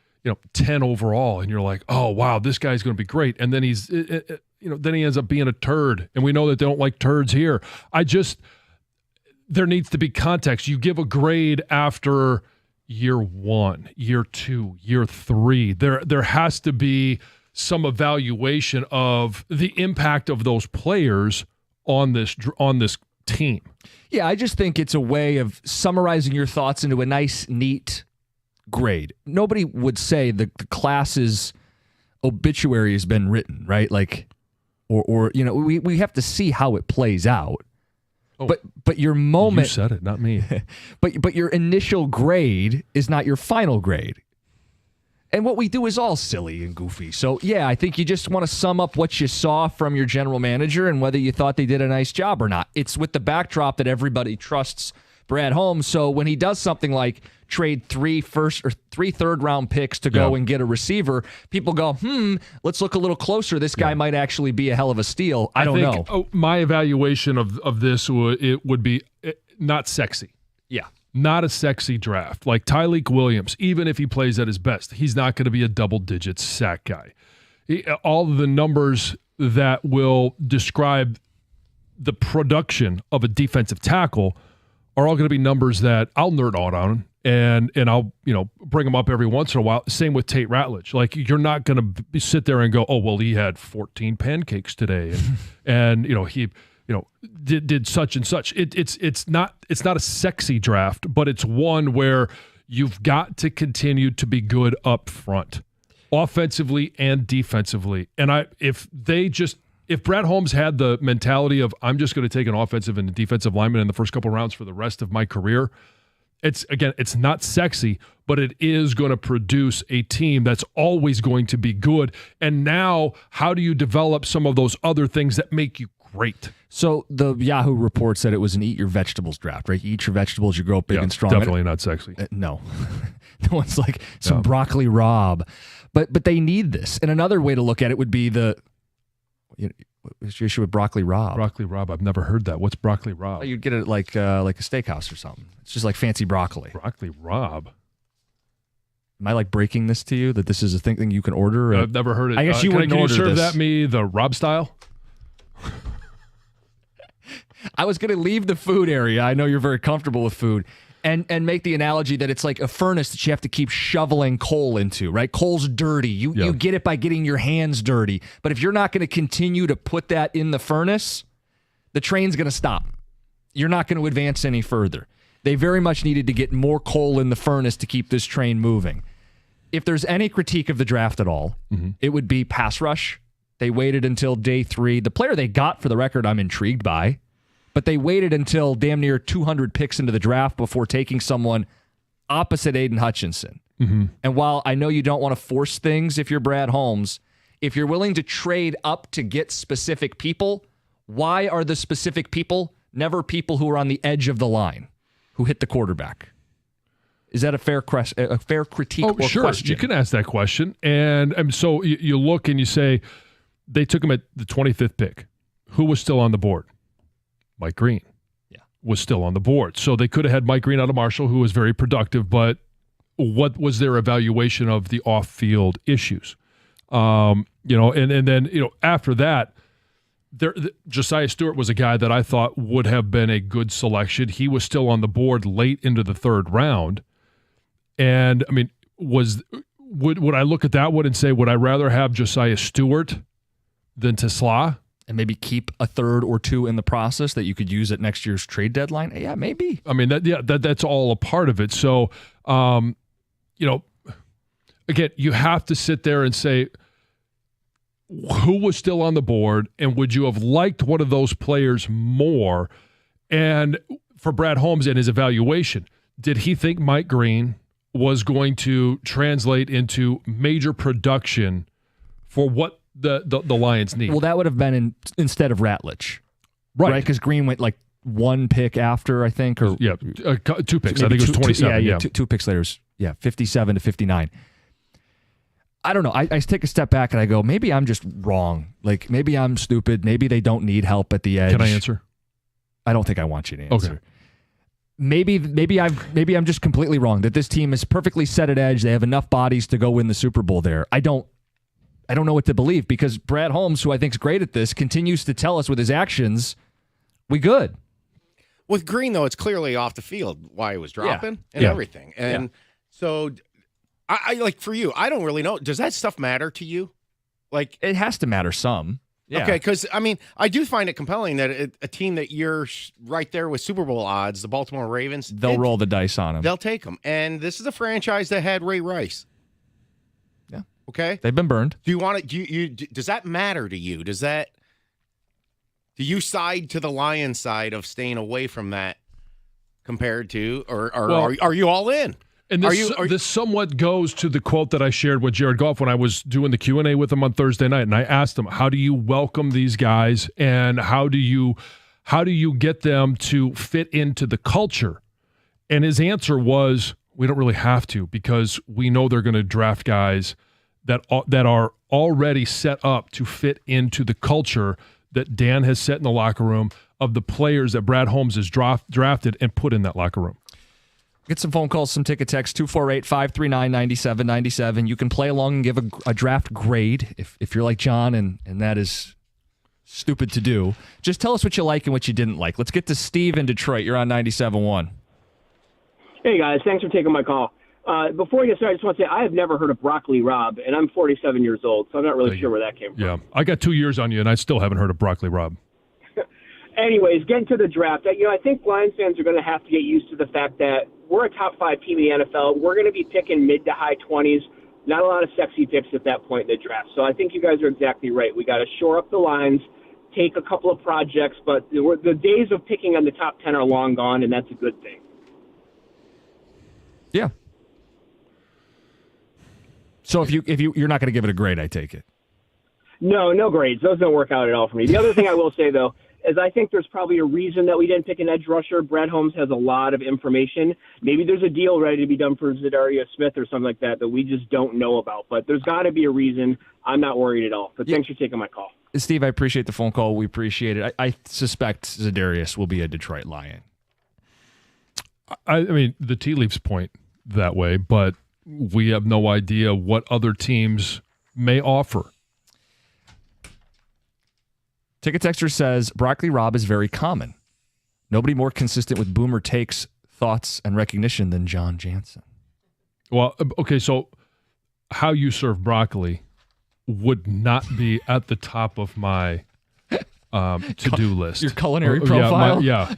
10 overall, and you're like, oh, wow, this guy's going to be great. And then then he ends up being a turd, and we know that they don't like turds here. There needs to be context. You give a grade after year 1, year 2, year 3. There has to be some evaluation of the impact of those players on this team. Yeah, I just think it's a way of summarizing your thoughts into a nice, neat grade. Nobody would say the class's obituary has been written, right? Like, or we have to see how it plays out. Oh, but your moment. You said it, not me. but your initial grade is not your final grade. And what we do is all silly and goofy. So, yeah, I think you just want to sum up what you saw from your general manager and whether you thought they did a nice job or not. It's with the backdrop that everybody trusts Brad Holmes. So when he does something like trade 3 first or 3 third-round picks to go and get a receiver, people go, let's look a little closer. This guy might actually be a hell of a steal. I don't know. My evaluation of this would be not sexy. Yeah. Not a sexy draft. Like Tyleik Williams, even if he plays at his best, he's not going to be a double-digit sack guy. All of the numbers that will describe the production of a defensive tackle are all going to be numbers that I'll nerd out on, and I'll bring them up every once in a while. Same with Tate Ratledge. Like, you're not going to sit there and go, oh, well, he had 14 pancakes today, and he did such and such. It's not a sexy draft, but it's one where you've got to continue to be good up front, offensively and defensively. And if Brad Holmes had the mentality of, I'm just going to take an offensive and a defensive lineman in the first couple rounds for the rest of my career, it's not sexy, but it is going to produce a team that's always going to be good. And now, how do you develop some of those other things that make you great? So the Yahoo report said it was an eat your vegetables draft, right? You eat your vegetables, you grow up big and strong. Definitely not sexy. No. No one's like some broccoli Rob. But they need this. And another way to look at it would be what's your issue with broccoli Rob? Broccoli Rob, I've never heard that. What's broccoli Rob? Well, you'd get it like a steakhouse or something. It's just like fancy broccoli. Broccoli Rob. Am I like breaking this to you that this is a thing you can order? I've never heard it. I guess you wouldn't order this. Can you serve that me the Rob style? I was going to leave the food area. I know you're very comfortable with food. And make the analogy that it's like a furnace that you have to keep shoveling coal into, right? Coal's dirty. You get it by getting your hands dirty. But if you're not going to continue to put that in the furnace, the train's going to stop. You're not going to advance any further. They very much needed to get more coal in the furnace to keep this train moving. If there's any critique of the draft at all, it would be pass rush. They waited until day 3. The player they got, for the record, I'm intrigued by. But they waited until damn near 200 picks into the draft before taking someone opposite Aiden Hutchinson. And while I know you don't want to force things if you're Brad Holmes, if you're willing to trade up to get specific people, why are the specific people never people who are on the edge of the line, who hit the quarterback? Is that a fair critique or sure. question? You can ask that question. And so you look and you say, they took him at the 25th pick. Who was still on the board? Mike Green was still on the board. So they could have had Mike Green out of Marshall, who was very productive, but what was their evaluation of the off-field issues? And then after that, Josiah Stewart was a guy that I thought would have been a good selection. He was still on the board late into the 3rd round. And, I mean, would I look at that one and say, would I rather have Josiah Stewart than Tesla? and maybe keep a third or two in the process that you could use at next year's trade deadline? Yeah, maybe. I mean, that's all a part of it. So, again, you have to sit there and say, who was still on the board, and would you have liked one of those players more? And for Brad Holmes and his evaluation, did he think Mike Green was going to translate into major production for what the Lions need? Well, that would have been instead of Ratledge. Right? Because Green went like one pick after, I think. Or 2 picks. I think it was 27. Two picks later. 57 to 59. I don't know. I take a step back and I go, maybe I'm just wrong. Like, maybe I'm stupid. Maybe they don't need help at the edge. Can I answer? I don't think I want you to answer. Okay. Maybe I'm just completely wrong, that this team is perfectly set at edge. They have enough bodies to go win the Super Bowl there. I don't know what to believe, because Brad Holmes, who I think is great at this, continues to tell us with his actions, we good. With Green, though, it's clearly off the field why he was dropping and everything. And so I like, for you, I don't really know. Does that stuff matter to you? Like, it has to matter some. Yeah. Okay, because, I mean, I do find it compelling that a team that you're right there with Super Bowl odds, the Baltimore Ravens, they'll roll the dice on them. They'll take them. And this is a franchise that had Ray Rice. Yeah. Okay? They've been burned. Do you want to, does that matter to you? Do you side to the Lions side of staying away from that compared to, or are you all in? And this somewhat goes to the quote that I shared with Jared Goff when I was doing the Q&A with him on Thursday night, and I asked him, how do you welcome these guys, and how do you get them to fit into the culture? And his answer was, we don't really have to, because we know they're going to draft guys that are already set up to fit into the culture that Dan has set in the locker room of the players that Brad Holmes has drafted and put in that locker room. Get some phone calls, some ticket text, 248-539-9797. You can play along and give a draft grade if you're like John, and that is stupid to do. Just tell us what you like and what you didn't like. Let's get to Steve in Detroit. You're on 97.1. Hey, guys. Thanks for taking my call. Before we get started, I just want to say I have never heard of Broccoli Rob, and I'm 47 years old, so I'm not really sure where that came from. Yeah, I got 2 years on you, and I still haven't heard of Broccoli Rob. Anyways, getting to the draft, I think Lions fans are going to have to get used to the fact that we're a top 5 team in the NFL. We're going to be picking mid to high 20s. Not a lot of sexy picks at that point in the draft. So I think you guys are exactly right. We got to shore up the lines, take a couple of projects, but the days of picking on the top 10 are long gone, and that's a good thing. Yeah. So if you're not going to give it a grade, I take it. No grades. Those don't work out at all for me. The other thing I will say, though, is I think there's probably a reason that we didn't pick an edge rusher. Brad Holmes has a lot of information. Maybe there's a deal ready to be done for Shedeur Smith or something like that we just don't know about. But there's got to be a reason. I'm not worried at all. But thanks for taking my call. Steve, I appreciate the phone call. We appreciate it. I suspect Shedeur will be a Detroit Lion. I mean, the tea leaves point that way, but we have no idea what other teams may offer. Ticket Texter says, Broccoli Rob is very common. Nobody more consistent with boomer takes, thoughts, and recognition than John Jansen. Well, okay, so how you serve broccoli would not be at the top of my to-do list. Your culinary profile? Yeah.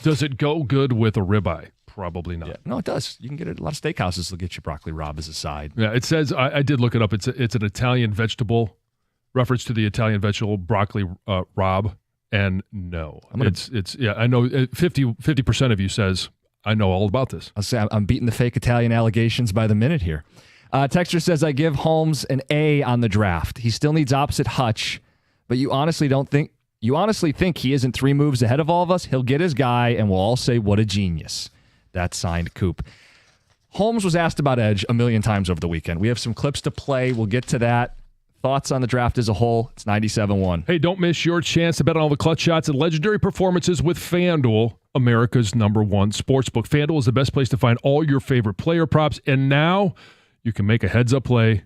Does it go good with a ribeye? Probably not. Yeah. No, it does. You can get it. A lot of steakhouses will get you Broccoli Rob as a side. Yeah, it says, I did look it up. It's an Italian vegetable, reference to the Italian vegetable broccoli Rob, and no. I know 50% of you says, I know all about this. I'll say I'm beating the fake Italian allegations by the minute here. Texter says, I give Holmes an A on the draft. He still needs opposite Hutch, but you honestly think he isn't 3 moves ahead of all of us? He'll get his guy, and we'll all say, what a genius. That's signed Coop. Holmes was asked about edge a million times over the weekend. We have some clips to play. We'll get to that. Thoughts on the draft as a whole? It's 97.1. Hey, don't miss your chance to bet on all the clutch shots and legendary performances with FanDuel, America's #1 sportsbook. FanDuel is the best place to find all your favorite player props, and now you can make a heads-up play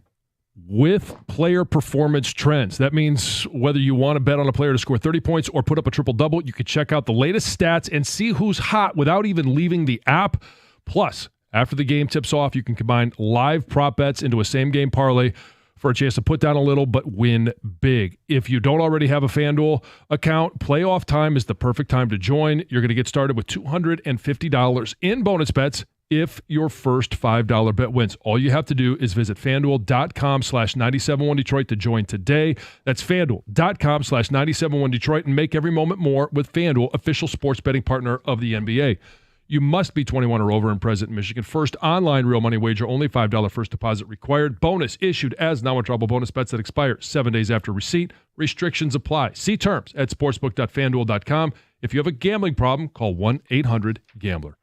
with player performance trends. That means whether you want to bet on a player to score 30 points or put up a triple-double, you can check out the latest stats and see who's hot without even leaving the app. Plus, after the game tips off, you can combine live prop bets into a same-game parlay for a chance to put down a little but win big. If you don't already have a FanDuel account, playoff time is the perfect time to join. You're going to get started with $250 in bonus bets if your first $5 bet wins. All you have to do is visit FanDuel.com/971Detroit to join today. That's FanDuel.com/971Detroit and make every moment more with FanDuel, official sports betting partner of the NBA. You must be 21 or over and present in Michigan. First online real money wager, only $5 first deposit required. Bonus issued as non-withdrawable bonus bets that expire 7 days after receipt. Restrictions apply. See terms at sportsbook.fanduel.com. If you have a gambling problem, call 1-800-GAMBLER.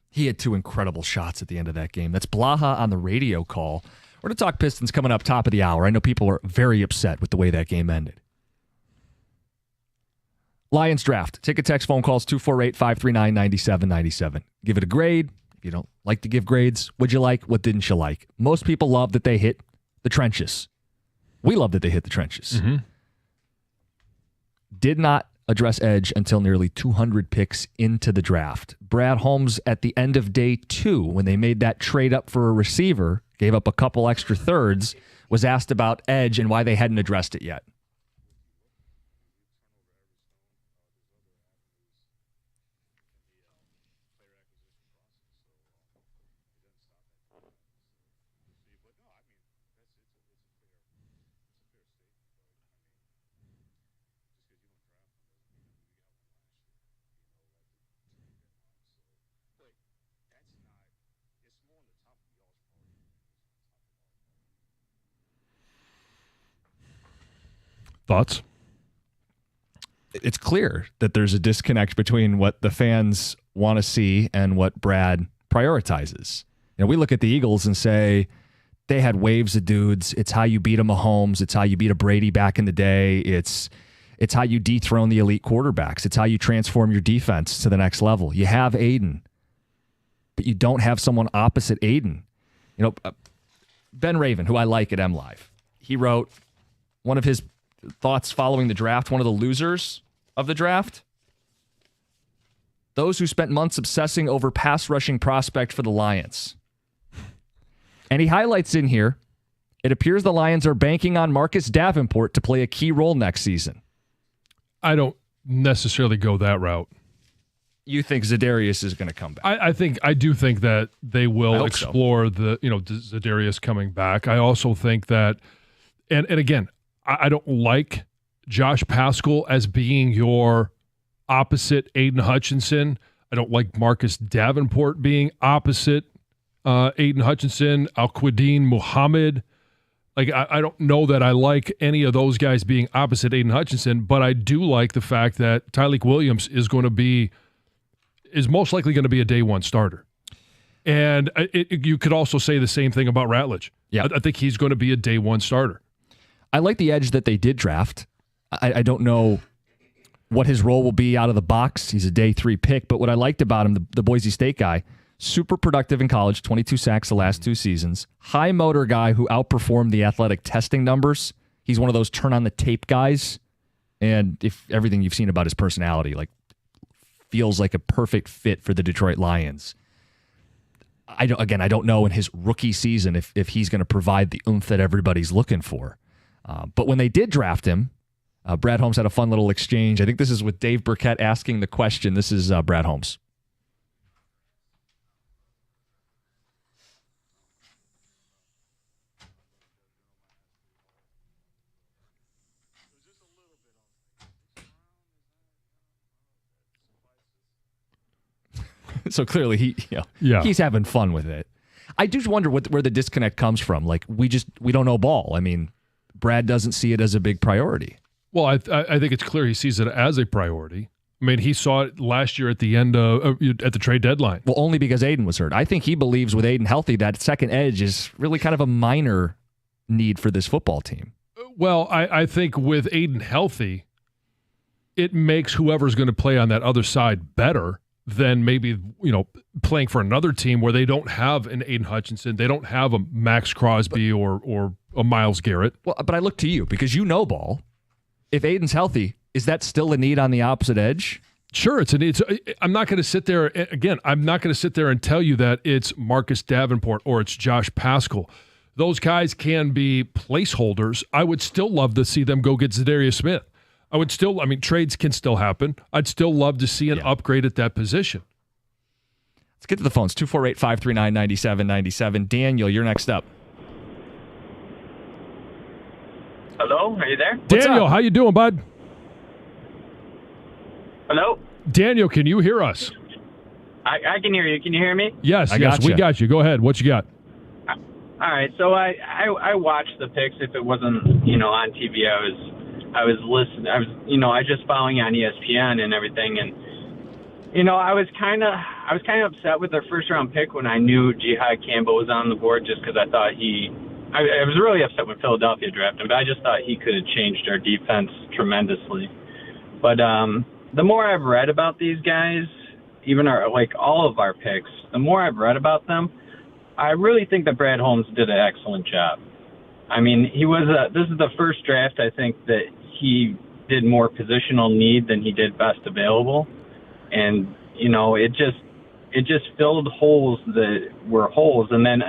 He had 2 incredible shots at the end of that game. That's Blaha on the radio call. We're going to talk Pistons coming up top of the hour. I know people are very upset with the way that game ended. Lions draft. Ticket, text, phone calls, 248-539-9797. Give it a grade. If you don't like to give grades, what'd you like? What didn't you like? Most people love that they hit the trenches. We love that they hit the trenches. Mm-hmm. Did not address edge until nearly 200 picks into the draft. Brad Holmes at the end of day 2, when they made that trade up for a receiver, gave up a couple extra thirds, was asked about edge and why they hadn't addressed it yet. Thoughts? It's clear that there's a disconnect between what the fans want to see and what Brad prioritizes. You know, we look at the Eagles and say they had waves of dudes. It's how you beat a Mahomes. It's how you beat a Brady back in the day. It's how you dethrone the elite quarterbacks. It's how you transform your defense to the next level. You have Aiden, but you don't have someone opposite Aiden. You know, Ben Raven, who I like at MLive, he wrote one of his thoughts following the draft, one of the losers of the draft. Those who spent months obsessing over pass rushing prospect for the Lions. And he highlights in here, it appears the Lions are banking on Marcus Davenport to play a key role next season. I don't necessarily go that route. You think Za'Darius is going to come back? I do think that they will explore Za'Darius coming back. I also think that, and again, I don't like Josh Paschal as being your opposite Aiden Hutchinson. I don't like Marcus Davenport being opposite Aiden Hutchinson, Al-Quadin Muhammad. Like, I don't know that I like any of those guys being opposite Aiden Hutchinson, but I do like the fact that Tyleik Williams is most likely going to be a day one starter. And you could also say the same thing about Ratledge. Yeah. I think he's going to be a day one starter. I like the edge that they did draft. I don't know what his role will be out of the box. He's a day 3 pick, but what I liked about him, the Boise State guy, super productive in college, 22 sacks the last 2 seasons, high motor guy who outperformed the athletic testing numbers. He's one of those turn on the tape guys. And if everything you've seen about his personality, like, feels like a perfect fit for the Detroit Lions. I don't know in his rookie season if he's going to provide the oomph that everybody's looking for. But when they did draft him, Brad Holmes had a fun little exchange. I think this is with Dave Burkett asking the question. This is Brad Holmes. So clearly he's having fun with it. I just wonder where the disconnect comes from. Like, we don't know ball. I mean, Brad doesn't see it as a big priority. Well, I think it's clear he sees it as a priority. I mean, he saw it last year at the end of at the trade deadline. Well, only because Aiden was hurt. I think he believes with Aiden healthy that second edge is really kind of a minor need for this football team. Well, I think with Aiden healthy, it makes whoever's going to play on that other side better than maybe, playing for another team where they don't have an Aiden Hutchinson, they don't have a Max Crosby or a Myles Garrett. Well, but I look to you because you know ball. If Aiden's healthy, is that still a need on the opposite edge? Sure, it's a need. I'm not going to sit there again. I'm not going to sit there and tell you that it's Marcus Davenport or it's Josh Paschal. Those guys can be placeholders. I would still love to see them go get Za'Darius Smith. Trades can still happen. I'd still love to see an upgrade at that position. Let's get to the phones. 248-539-9797. Daniel, you're next up. Hello, are you there? Daniel, how you doing, bud? Hello? Daniel, can you hear us? I can hear you. Can you hear me? Yes, we got you. Go ahead. What you got? All right, so I watched the picks. If it wasn't, on TV, I was listening. I was just following on ESPN and everything, and I I was kind of upset with their first-round pick when I knew Jihad Campbell was on the board, just because I thought I was really upset when Philadelphia drafted him, but I just thought he could have changed our defense tremendously. But the more I've read about these guys, even all of our picks, the more I've read about them, I really think that Brad Holmes did an excellent job. I mean, this is the first draft, I think, that he did more positional need than he did best available. And, it just filled holes that were holes. And then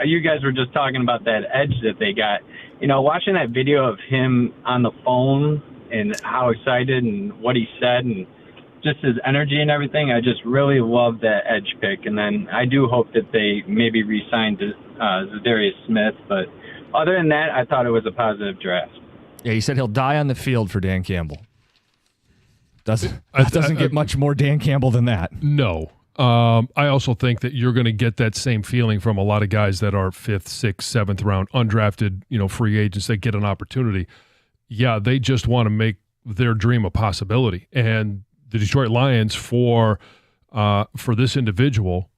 you guys were just talking about that edge that they got. Watching that video of him on the phone and how excited and what he said and just his energy and everything, I just really love that edge pick. And then I do hope that they maybe re-signed Zadarius Smith. But other than that, I thought it was a positive draft. Yeah, he said he'll die on the field for Dan Campbell. Doesn't get much more Dan Campbell than that. No. I also think that you're going to get that same feeling from a lot of guys that are 5th, 6th, 7th round undrafted, free agents that get an opportunity. Yeah, they just want to make their dream a possibility. And the Detroit Lions for this individual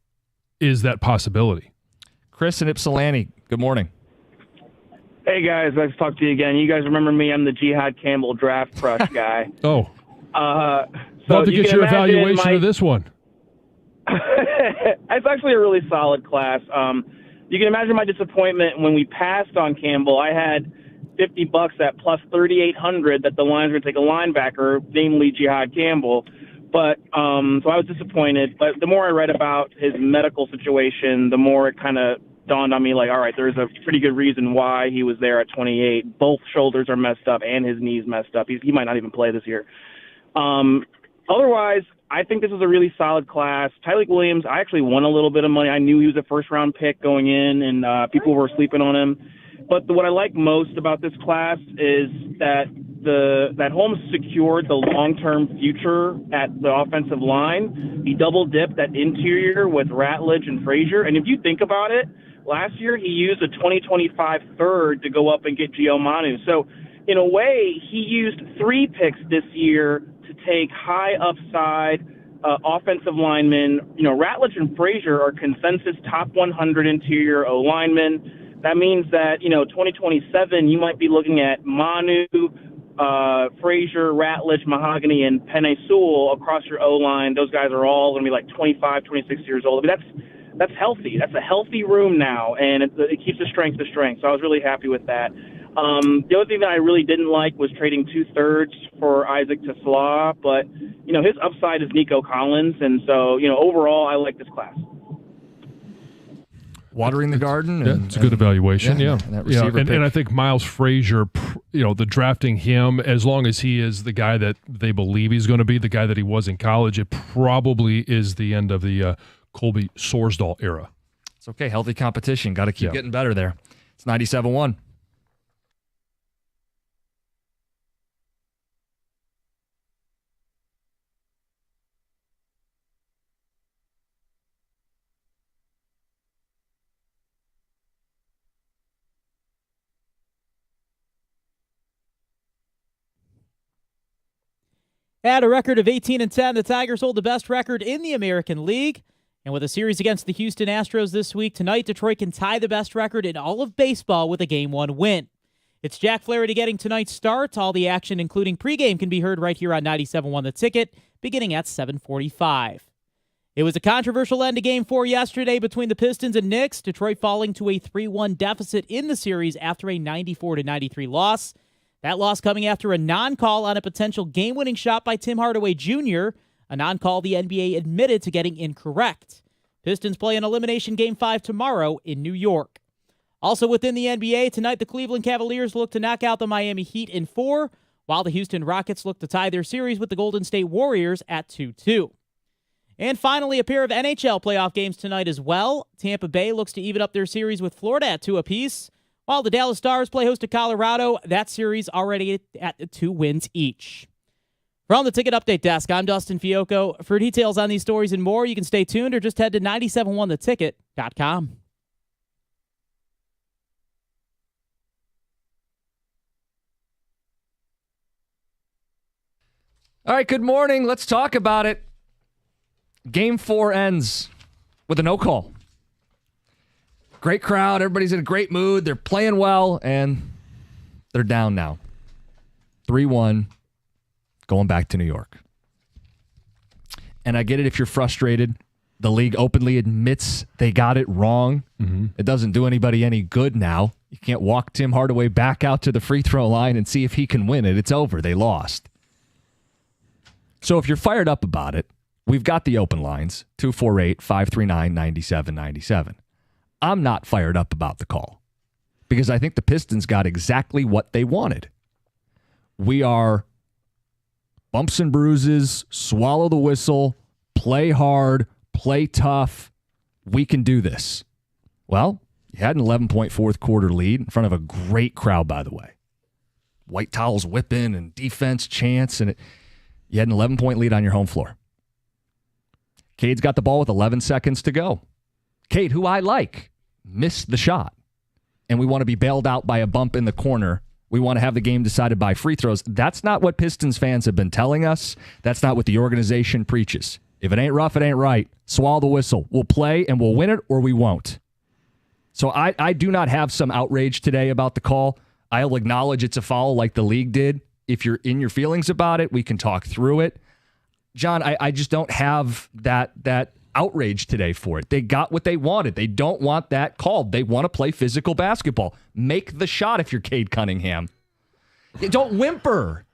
is that possibility. Chris and Ypsilanti, good morning. Hey guys, nice to talk to you again. You guys remember me? I'm the Jihad Campbell draft crush guy. Oh. So love to get your evaluation of this one. It's actually a really solid class. You can imagine my disappointment when we passed on Campbell. I had $50 at plus 3,800 that the Lions were going to take a linebacker, namely Jihad Campbell. But so I was disappointed. But the more I read about his medical situation, the more it kind of dawned on me, like, all right, there's a pretty good reason why he was there at 28. Both shoulders are messed up and his knees messed up. He might not even play this year. Otherwise, I think this is a really solid class. Tyreek Williams, I actually won a little bit of money. I knew he was a first-round pick going in, and people were sleeping on him. But what I like most about this class is that Holmes secured the long-term future at the offensive line. He double-dipped at interior with Ratledge and Frazier. And if you think about it, last year he used a 2025 third to go up and get Gio Manu. So in a way, he used 3 picks this year to take high upside offensive linemen. Ratledge and Frazier are consensus top 100 interior O linemen. That means that 2027 you might be looking at Manu, Frazier, Ratledge, Mahogany, and Penei Sewell across your O line. Those guys are all going to be like 25, 26 years old. I mean, that's healthy. That's a healthy room now, and it keeps the strength to strength. So I was really happy with that. The other thing that I really didn't like was trading 2/3 for Isaac Tesla, but his upside is Nico Collins, and so overall I like this class. Watering the garden. It's a good evaluation. Yeah. And I think Miles Frazier, the drafting him, as long as he is the guy that they believe he's going to be, the guy that he was in college, it probably is the end of the Colby Sorsdahl era. It's okay. Healthy competition. Got to keep getting better there. It's 97-1. At a record of 18-10, the Tigers hold the best record in the American League. And with a series against the Houston Astros this week, tonight Detroit can tie the best record in all of baseball with a Game 1 win. It's Jack Flaherty getting tonight's start. All the action, including pregame, can be heard right here on 97.1 The Ticket, beginning at 7:45. It was a controversial end to Game 4 yesterday between the Pistons and Knicks, Detroit falling to a 3-1 deficit in the series after a 94-93 loss. That loss coming after a non-call on a potential game-winning shot by Tim Hardaway Jr., a non-call the NBA admitted to getting incorrect. Pistons play an elimination Game 5 tomorrow in New York. Also within the NBA, tonight the Cleveland Cavaliers look to knock out the Miami Heat in 4, while the Houston Rockets look to tie their series with the Golden State Warriors at 2-2. And finally, a pair of NHL playoff games tonight as well. Tampa Bay looks to even up their series with Florida at 2 apiece, while the Dallas Stars play host to Colorado. That series already at 2 wins each. From the Ticket Update Desk, I'm Dustin Fiocco. For details on these stories and more, you can stay tuned or just head to 971theticket.com. All right, good morning. Let's talk about it. Game 4 ends with a no call. Great crowd. Everybody's in a great mood. They're playing well, and they're down now. 3-1, going back to New York. And I get it if you're frustrated. The league openly admits they got it wrong. Mm-hmm. It doesn't do anybody any good now. You can't walk Tim Hardaway back out to the free throw line and see if he can win it. It's over. They lost. So if you're fired up about it, we've got the open lines, 248-539-9797. I'm not fired up about the call because I think the Pistons got exactly what they wanted. We are bumps and bruises, swallow the whistle, play hard, play tough. We can do this. Well, you had an 11-point fourth quarter lead in front of a great crowd, by the way. White towels whipping and defense chants, and you had an 11-point lead on your home floor. Cade's got the ball with 11 seconds to go. Cade, who I like, missed the shot. And we want to be bailed out by a bump in the corner. We want to have the game decided by free throws. That's not what Pistons fans have been telling us. That's not what the organization preaches. If it ain't rough, it ain't right. Swallow the whistle. We'll play and we'll win it or we won't. So I do not have some outrage today about the call. I'll acknowledge it's a foul like the league did. If you're in your feelings about it, we can talk through it. John, I just don't have that outrage today for it. They got what they wanted. They don't want that called. They want to play physical basketball. Make the shot if you're Cade Cunningham. Don't whimper.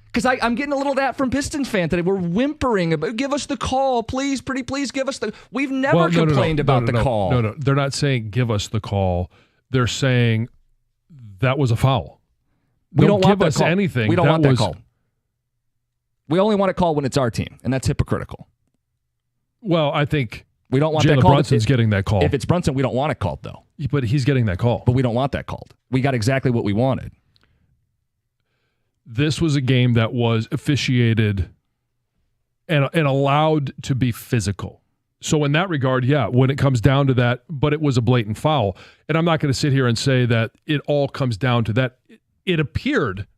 Because I'm getting a little of that from Pistons fans today. We're whimpering about, give us the call, please, pretty please, give us the... We've never complained about the call. No, they're not saying give us the call. They're saying that was a foul. We don't give want us anything. We don't want that call. We only want a call when it's our team, and that's hypocritical. Well, I think we don't want Jalen that called. Brunson's getting that call. If it's Brunson, we don't want it called, though. But he's getting that call. But we don't want that called. We got exactly what we wanted. This was a game that was officiated and allowed to be physical. So in that regard, yeah, when it comes down to that, but it was a blatant foul. And I'm not going to sit here and say that it all comes down to that. It appeared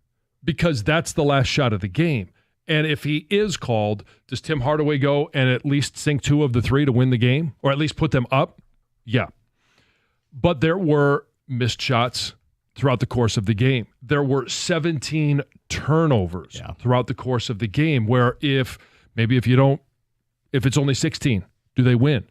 because that's the last shot of the game. And if he is called, does Tim Hardaway go and at least sink 2 of the 3 to win the game? Or at least put them up? Yeah. But there were missed shots throughout the course of the game. There were 17 turnovers throughout the course of the game where if it's only 16, do they win?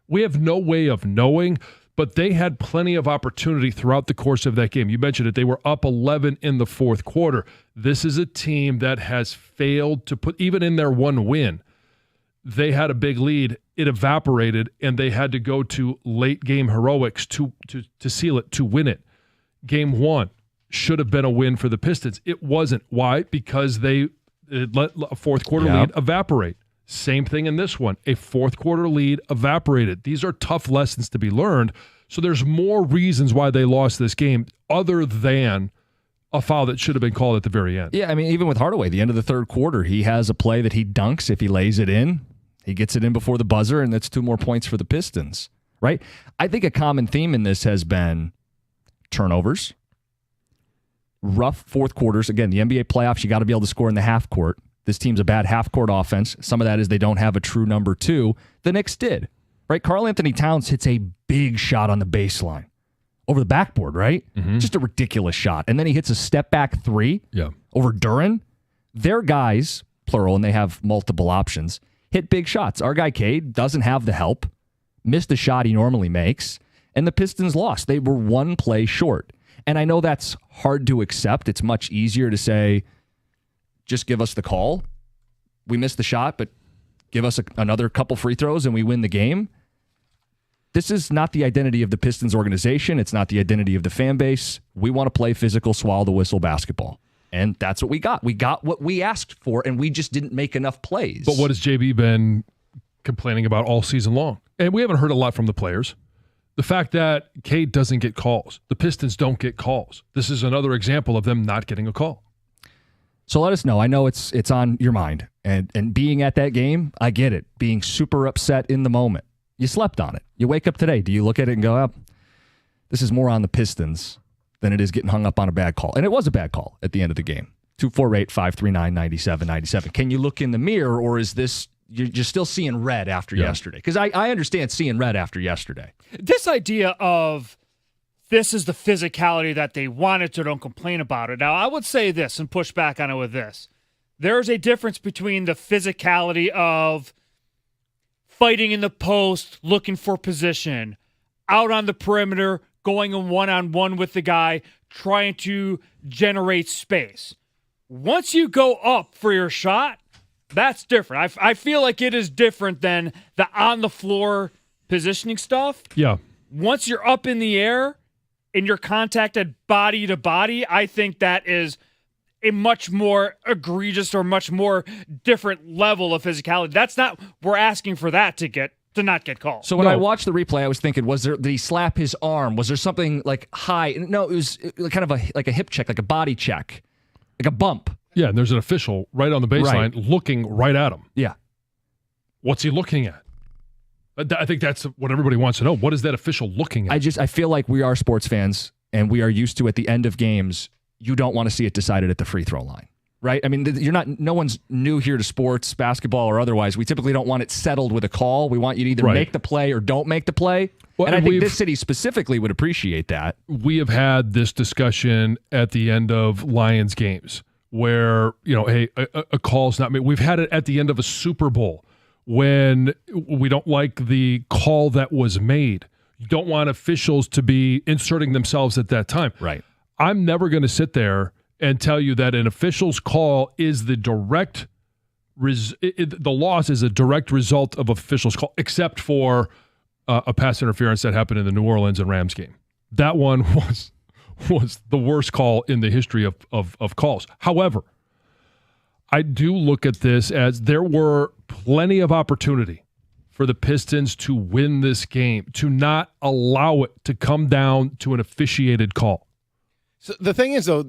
We have no way of knowing, but they had plenty of opportunity throughout the course of that game. You mentioned it. They were up 11 in the fourth quarter. This is a team that has failed to put, even in their one win, they had a big lead. It evaporated, and they had to go to late game heroics to seal it, to win it. Game 1 should have been a win for the Pistons. It wasn't. Why? Because they let a fourth quarter lead evaporate. Same thing in this one. A fourth quarter lead evaporated. These are tough lessons to be learned. So there's more reasons why they lost this game other than a foul that should have been called at the very end. Yeah, I mean, even with Hardaway, the end of the third quarter, he has a play that he dunks if he lays it in. He gets it in before the buzzer, and that's 2 more points for the Pistons, right? I think a common theme in this has been turnovers, rough fourth quarters. Again, the NBA playoffs, you got to be able to score in the half court. This team's a bad half-court offense. Some of that is they don't have a true number 2. The Knicks did, right? Karl Anthony Towns hits a big shot on the baseline over the backboard, right? Mm-hmm. Just a ridiculous shot. And then he hits a step-back 3 over Duren. Their guys, plural, and they have multiple options, hit big shots. Our guy Cade doesn't have the help, missed the shot he normally makes, and the Pistons lost. They were 1 play short. And I know that's hard to accept. It's much easier to say, just give us the call. We missed the shot, but give us another couple free throws and we win the game. This is not the identity of the Pistons organization. It's not the identity of the fan base. We want to play physical, swallow the whistle basketball. And that's what we got. We got what we asked for, and we just didn't make enough plays. But what has JB been complaining about all season long? And we haven't heard a lot from the players. The fact that Cade doesn't get calls. The Pistons don't get calls. This is another example of them not getting a call. So let us know. I know it's on your mind. And being at that game, I get it. Being super upset in the moment. You slept on it. You wake up today. Do you look at it and go, this is more on the Pistons than it is getting hung up on a bad call? And it was a bad call at the end of the game. 248-539-9797. Can you look in the mirror, or is this you're still seeing red after yesterday. Because I understand seeing red after yesterday. This idea of this is the physicality that they wanted, so don't complain about it. Now, I would say this and push back on it with this. There's a difference between the physicality of fighting in the post, looking for position, out on the perimeter, going in one-on-one with the guy, trying to generate space. Once you go up for your shot, that's different. I feel like it is different than the on-the-floor positioning stuff. Yeah. Once you're up in the air and you're contacted body to body, I think that is a much more egregious or much more different level of physicality. That's not, we're asking for that to not get called. So when I watched the replay, I was thinking, did he slap his arm? Was there something like high? No, it was kind of like a hip check, like a body check, like a bump. Yeah, and there's an official right on the baseline looking right at him. Yeah. What's he looking at? I think that's what everybody wants to know. What is that official looking at? I feel like we are sports fans, and we are used to at the end of games, you don't want to see it decided at the free throw line, right? I mean, no one's new here to sports, basketball or otherwise. We typically don't want it settled with a call. We want you to either make the play or don't make the play. Well, and I think this city specifically would appreciate that. We have had this discussion at the end of Lions games where, hey, a call's not made. We've had it at the end of a Super Bowl when we don't like the call that was made. You don't want officials to be inserting themselves at that time. Right. I'm never going to sit there and tell you that an official's call is the direct the loss is a direct result of official's call, except for a pass interference that happened in the New Orleans and Rams game. That one was the worst call in the history of calls. However, I do look at this as there were plenty of opportunity for the Pistons to win this game, to not allow it to come down to an officiated call. So the thing is, though,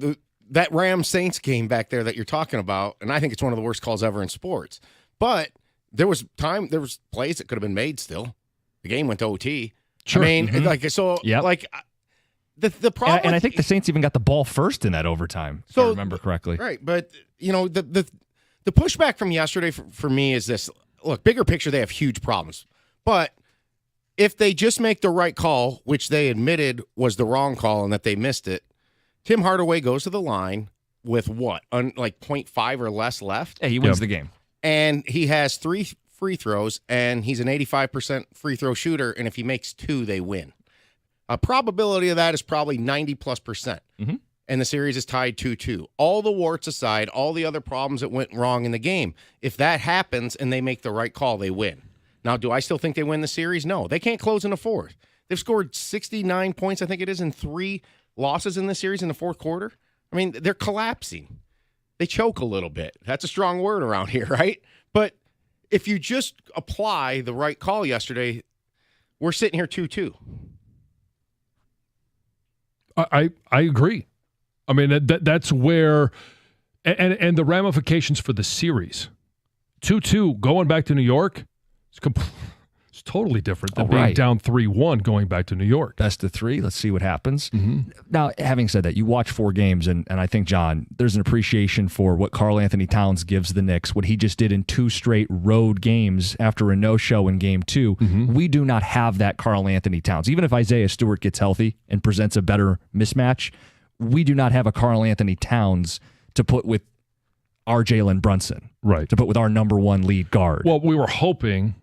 that Rams-Saints game back there that you're talking about, and I think it's one of the worst calls ever in sports, but there was plays that could have been made still. The game went to OT. Sure. I mean, the problem, and I think the Saints even got the ball first in that overtime, if I remember correctly. Right, but the pushback from yesterday for me is this. Look, bigger picture, they have huge problems. But if they just make the right call, which they admitted was the wrong call and that they missed it, Tim Hardaway goes to the line with what? Like 0.5 or less left? Yeah, he wins the game. And he has 3 free throws, and he's an 85% free throw shooter, and if he makes 2, they win. A probability of that is probably 90+%. Mm-hmm. And the series is tied 2-2. All the warts aside, all the other problems that went wrong in the game, if that happens and they make the right call, they win. Now, do I still think they win the series? No. They can't close in the fourth. They've scored 69 points, I think it is, in 3 losses in the series in the fourth quarter. I mean, they're collapsing. They choke a little bit. That's a strong word around here, right? But if you just apply the right call yesterday, we're sitting here 2-2. I agree. I mean, that's where, and the ramifications for the series. 2-2 going back to New York, it's totally different than being down 3-1 going back to New York. Best of 3. Let's see what happens. Mm-hmm. Now, having said that, you watch 4 games, and I think, John, there's an appreciation for what Karl Anthony Towns gives the Knicks, what he just did in 2 straight road games after a no-show in Game 2. Mm-hmm. We do not have that Karl Anthony Towns. Even if Isaiah Stewart gets healthy and presents a better mismatch, we do not have a Karl Anthony Towns to put with our Jalen Brunson. Right. To put with our number 1 lead guard. Well, we were hoping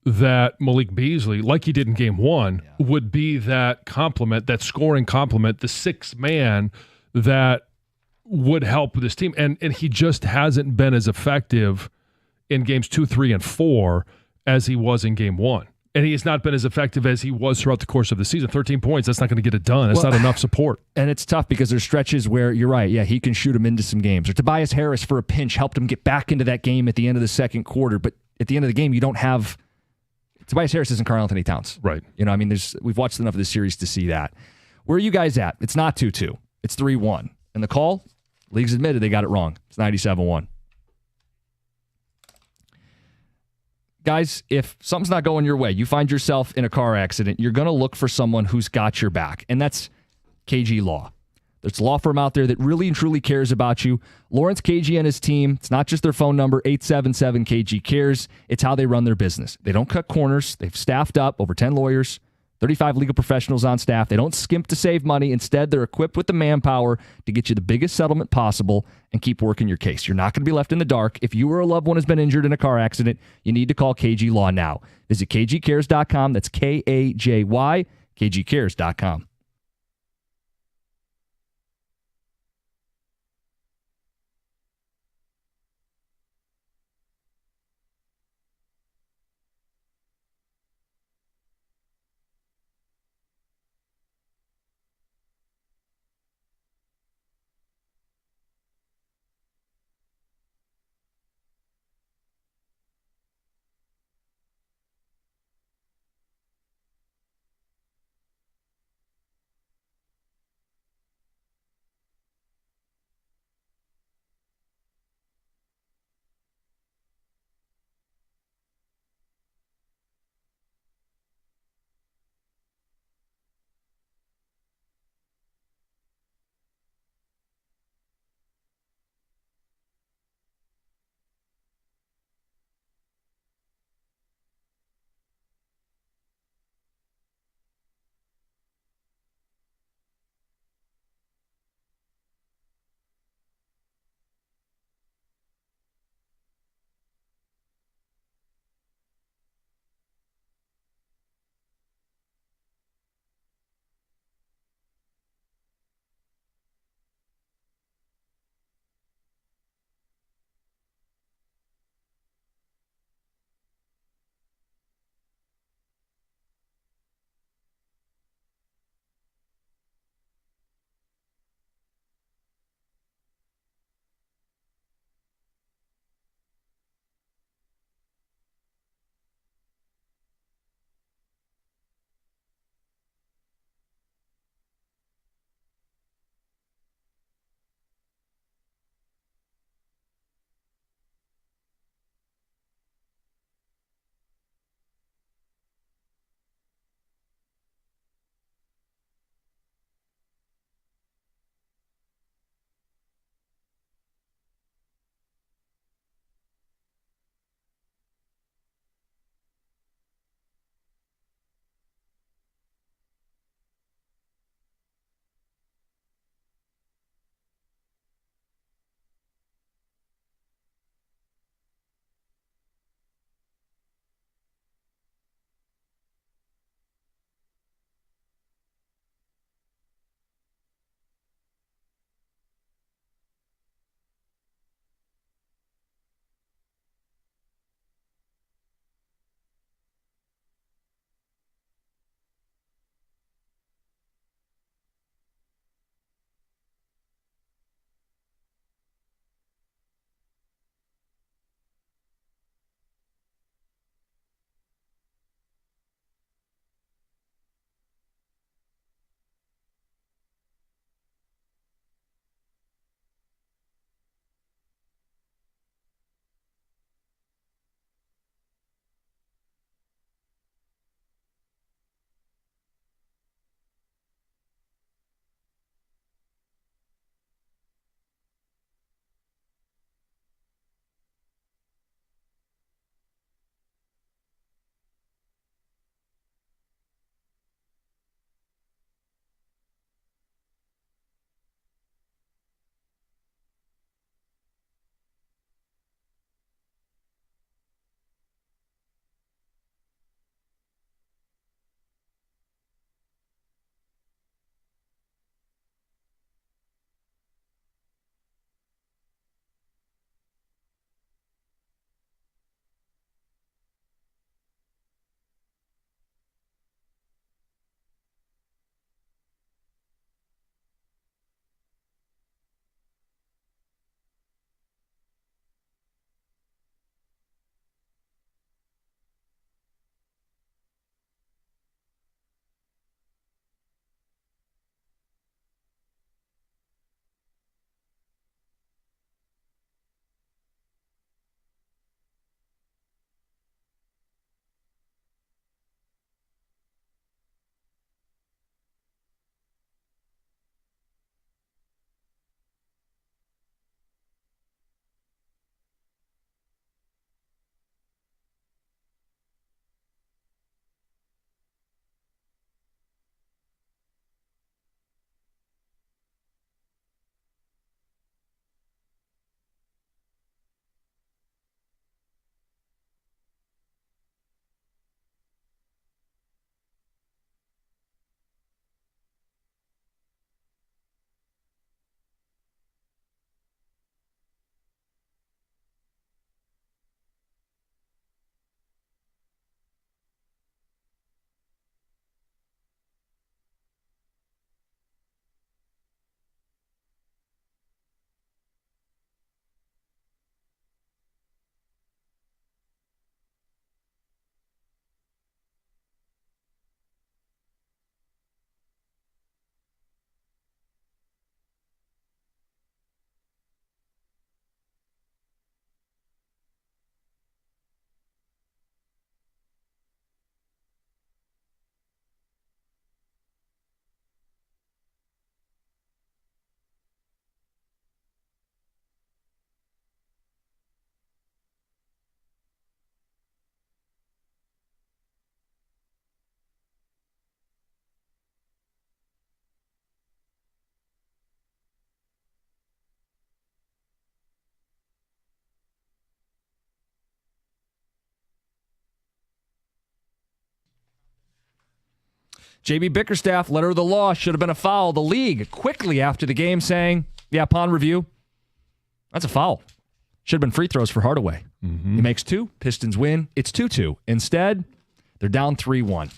that Malik Beasley, like he did in Game 1, would be that complement, that scoring complement, the 6th man that would help this team. And he just hasn't been as effective in Games 2, 3, and 4 as he was in Game 1. And he has not been as effective as he was throughout the course of the season. 13 points, that's not going to get it done. That's not enough support. And it's tough because there's stretches where, you're right, he can shoot him into some games. Or Tobias Harris for a pinch helped him get back into that game at the end of the second quarter. But at the end of the game, you don't have... Tobias Harris isn't Karl Anthony Towns. Right. We've watched enough of this series to see that. Where are you guys at? It's not 2-2. It's 3-1. And the call, league's admitted they got it wrong. It's 97-1. Guys, if something's not going your way, you find yourself in a car accident, you're going to look for someone who's got your back. And that's KG Law. There's a law firm out there that really and truly cares about you. Lawrence KG and his team, it's not just their phone number, 877-KG-CARES. It's how they run their business. They don't cut corners. They've staffed up over 10 lawyers, 35 legal professionals on staff. They don't skimp to save money. Instead, they're equipped with the manpower to get you the biggest settlement possible and keep working your case. You're not going to be left in the dark. If you or a loved one has been injured in a car accident, you need to call KG Law now. Visit kgcares.com. That's KAJY, kgcares.com. JB Bickerstaff, letter of the law, should have been a foul. The league quickly after the game saying, yeah, upon review, that's a foul. Should have been free throws for Hardaway. He makes 2. Pistons win. It's 2-2. Instead, they're down 3-1.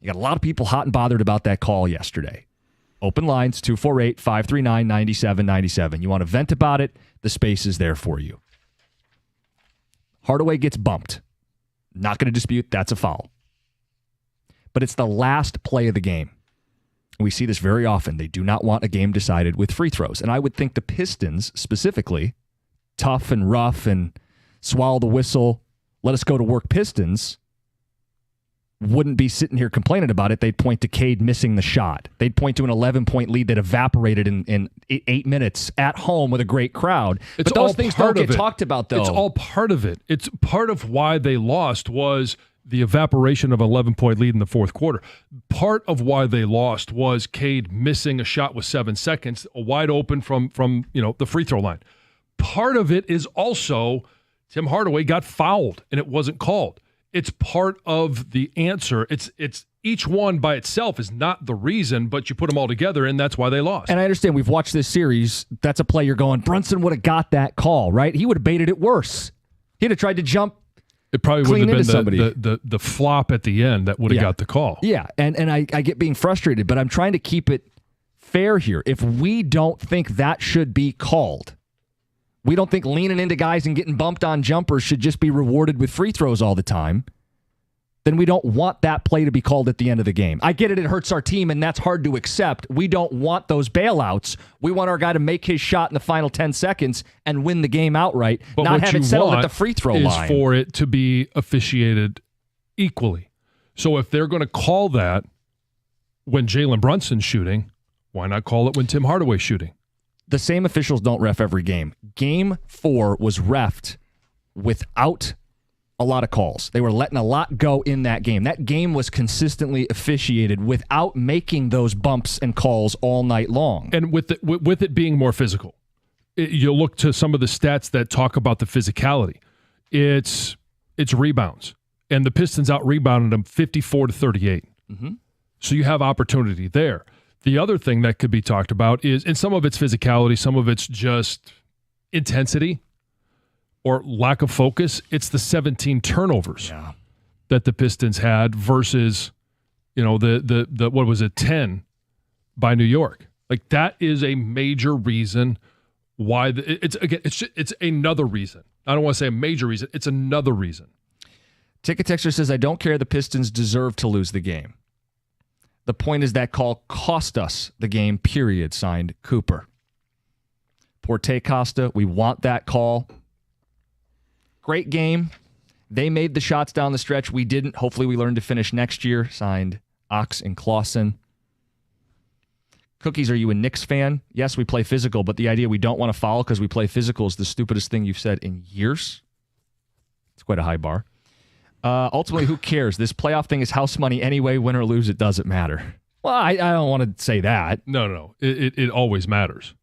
You got a lot of people hot and bothered about that call yesterday. Open lines, 248-539-9797. You want to vent about it, the space is there for you. Hardaway gets bumped. Not going to dispute that's a foul. But it's the last play of the game. We see this very often. They do not want a game decided with free throws. And I would think the Pistons, specifically, tough and rough and swallow the whistle, let us go to work Pistons, wouldn't be sitting here complaining about it. They'd point to Cade missing the shot. They'd point to an 11-point lead that evaporated in 8 minutes at home with a great crowd. But those things don't get talked about, though. It's all part of it. It's part of why they lost was the evaporation of an 11-point lead in the fourth quarter. Part of why they lost was Cade missing a shot with 7 seconds, wide open from the free throw line. Part of it is also Tim Hardaway got fouled and it wasn't called. It's part of the answer. It's each one by itself is not the reason, but you put them all together, and that's why they lost. And I understand we've watched this series. That's a play you're going, Brunson would have got that call, right? He would have baited it worse. He'd have tried to jump. It probably would have been the flop at the end that would have got the call. Yeah, and I get being frustrated, but I'm trying to keep it fair here. If we don't think that should be called, we don't think leaning into guys and getting bumped on jumpers should just be rewarded with free throws all the time, then we don't want that play to be called at the end of the game. I get it hurts our team, and that's hard to accept. We don't want those bailouts. We want our guy to make his shot in the final 10 seconds and win the game outright, but not have it settled at the free throw line. Is for it to be officiated equally. So if they're going to call that when Jalen Brunson's shooting, why not call it when Tim Hardaway's shooting? The same officials don't ref every game. Game 4 was reffed without a lot of calls. They were letting a lot go in that game. That game was consistently officiated without making those bumps and calls all night long. And with it being more physical, you look to some of the stats that talk about the physicality. It's rebounds. And the Pistons out-rebounded them 54-38. Mm-hmm. So you have opportunity there. The other thing that could be talked about is, and some of it's physicality, some of it's just intensity or lack of focus. It's the 17 turnovers that the Pistons had versus, the what was it, 10 by New York. Like that is a major reason why it's another reason. I don't want to say a major reason. It's another reason. Ticket Texter says, I don't care. The Pistons deserve to lose the game. The point is that call cost us the game, period, signed Cooper. Porte Costa, we want that call. Great game. They made the shots down the stretch. We didn't. Hopefully we learn to finish next year, signed Ox and Clausen. Cookies, are you a Knicks fan? Yes, we play physical, but the idea we don't want to foul because we play physical is the stupidest thing you've said in years. It's quite a high bar. Ultimately, who cares? This playoff thing is house money anyway. Win or lose, it doesn't matter. Well, I don't want to say that. No. It always matters.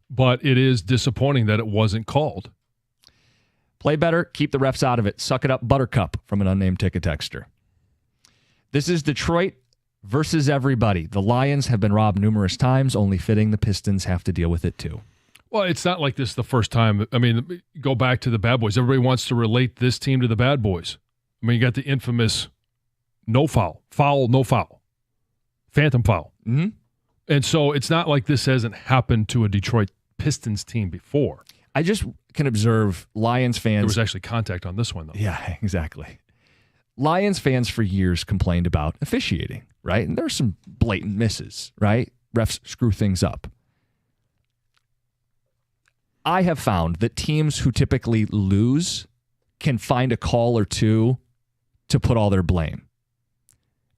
But it is disappointing that it wasn't called. Play better. Keep the refs out of it. Suck it up, Buttercup, from an unnamed Ticket Texter. This is Detroit versus everybody. The Lions have been robbed numerous times. Only fitting the Pistons have to deal with it too. Well, it's not like this is the first time. I mean, go back to the Bad Boys. Everybody wants to relate this team to the Bad Boys. I mean, you got the infamous no foul, no foul, phantom foul. Mm-hmm. And so it's not like this hasn't happened to a Detroit Pistons team before. I just can observe Lions fans. There was actually contact on this one, though. Yeah, exactly. Lions fans for years complained about officiating, right? And there are some blatant misses, right? Refs screw things up. I have found that teams who typically lose can find a call or two to put all their blame.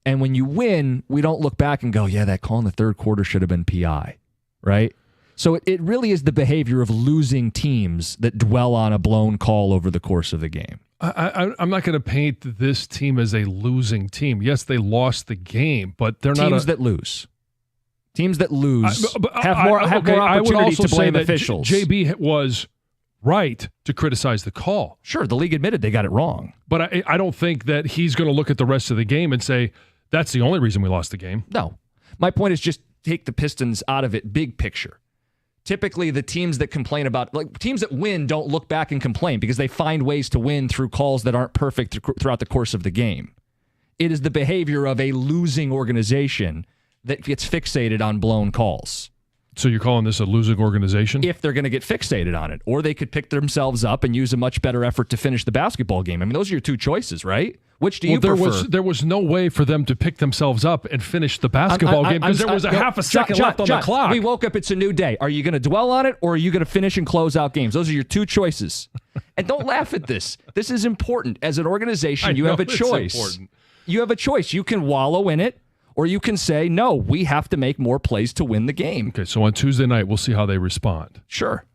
And when you win, we don't look back and go, yeah, that call in the third quarter should have been PI, right? So it really is the behavior of losing teams that dwell on a blown call over the course of the game. I'm not going to paint this team as a losing team. Yes, they lost the game, but they're not teams that lose. Teams that lose have more opportunity to blame officials. JB was right to criticize the call. Sure, the league admitted they got it wrong. But I don't think that he's going to look at the rest of the game and say, That's the only reason we lost the game. No. My point is just take the Pistons out of it, big picture. Typically, the teams that complain about, like teams that win don't look back and complain because they find ways to win through calls that aren't perfect throughout the course of the game. It is the behavior of a losing organization that gets fixated on blown calls. So you're calling this a losing organization? If they're going to get fixated on it. Or they could pick themselves up and use a much better effort to finish the basketball game. I mean, those are your two choices, right? Which do you prefer? There was no way for them to pick themselves up and finish the basketball game because there was a half a second left on the clock. We woke up, it's a new day. Are you going to dwell on it or are you going to finish and close out games? Those are your two choices. And don't laugh at this. This is important. As an organization, you have a choice. You have a choice. You can wallow in it, or you can say, no, we have to make more plays to win the game. Okay, so on Tuesday night, we'll see how they respond. Sure.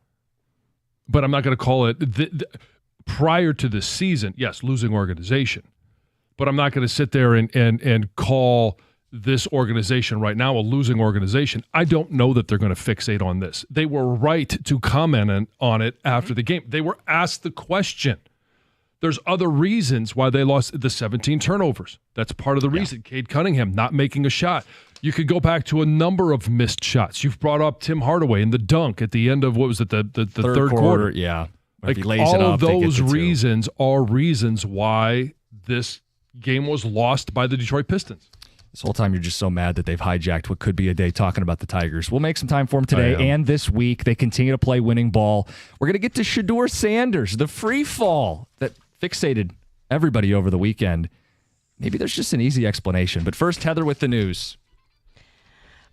But I'm not going to call it, prior to the season, yes, losing organization. But I'm not going to sit there and call this organization right now a losing organization. I don't know that they're going to fixate on this. They were right to comment on it after the game. They were asked the question. There's other reasons why they lost the 17 turnovers. That's part of the reason. Cade Cunningham not making a shot. You could go back to a number of missed shots. You've brought up Tim Hardaway in the dunk at the end of, what was it, the third quarter? Yeah. Like, all of those reasons are reasons why this game was lost by the Detroit Pistons. This whole time you're just so mad that they've hijacked what could be a day talking about the Tigers. We'll make some time for them today and this week. They continue to play winning ball. We're going to get to Shedeur Sanders, the free fall that fixated everybody over the weekend. Maybe there's just an easy explanation. But first, Heather with the news.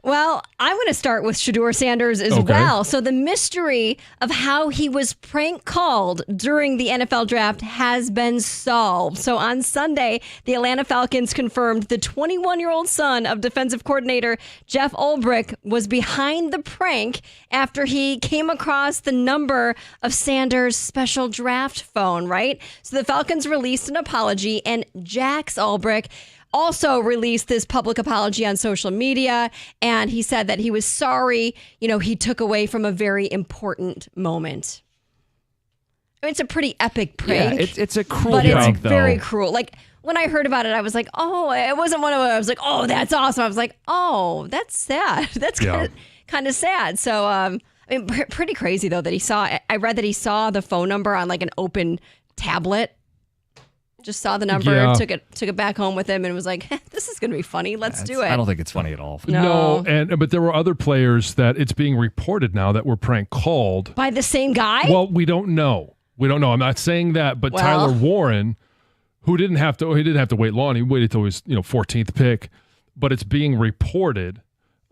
Well, I'm going to start with Shedeur Sanders as well. So the mystery of how he was prank called during the NFL draft has been solved. So on Sunday, the Atlanta Falcons confirmed the 21-year-old son of defensive coordinator Jeff Ulbrich was behind the prank after he came across the number of Sanders' special draft phone, right? So the Falcons released an apology, and Jax Ulbrich also released this public apology on social media, and he said that he was sorry, he took away from a very important moment. I mean, it's a pretty epic prank. Yeah, it's a cruel but prank, it's very cruel. Like, when I heard about it, I was like, oh, it wasn't one of them. I was like, oh, that's awesome. I was like, oh, that's sad. That's kind of sad. So, I mean, pretty crazy, though, that I read that he saw the phone number on like an open tablet. Just saw the number, took it back home with him, and was like, "This is going to be funny. Let's do it." I don't think it's funny at all. No, but there were other players that it's being reported now that were prank called by the same guy. Well, we don't know. I'm not saying that, but Tyler Warren, who didn't have to wait long. He waited till he was 14th pick, but it's being reported,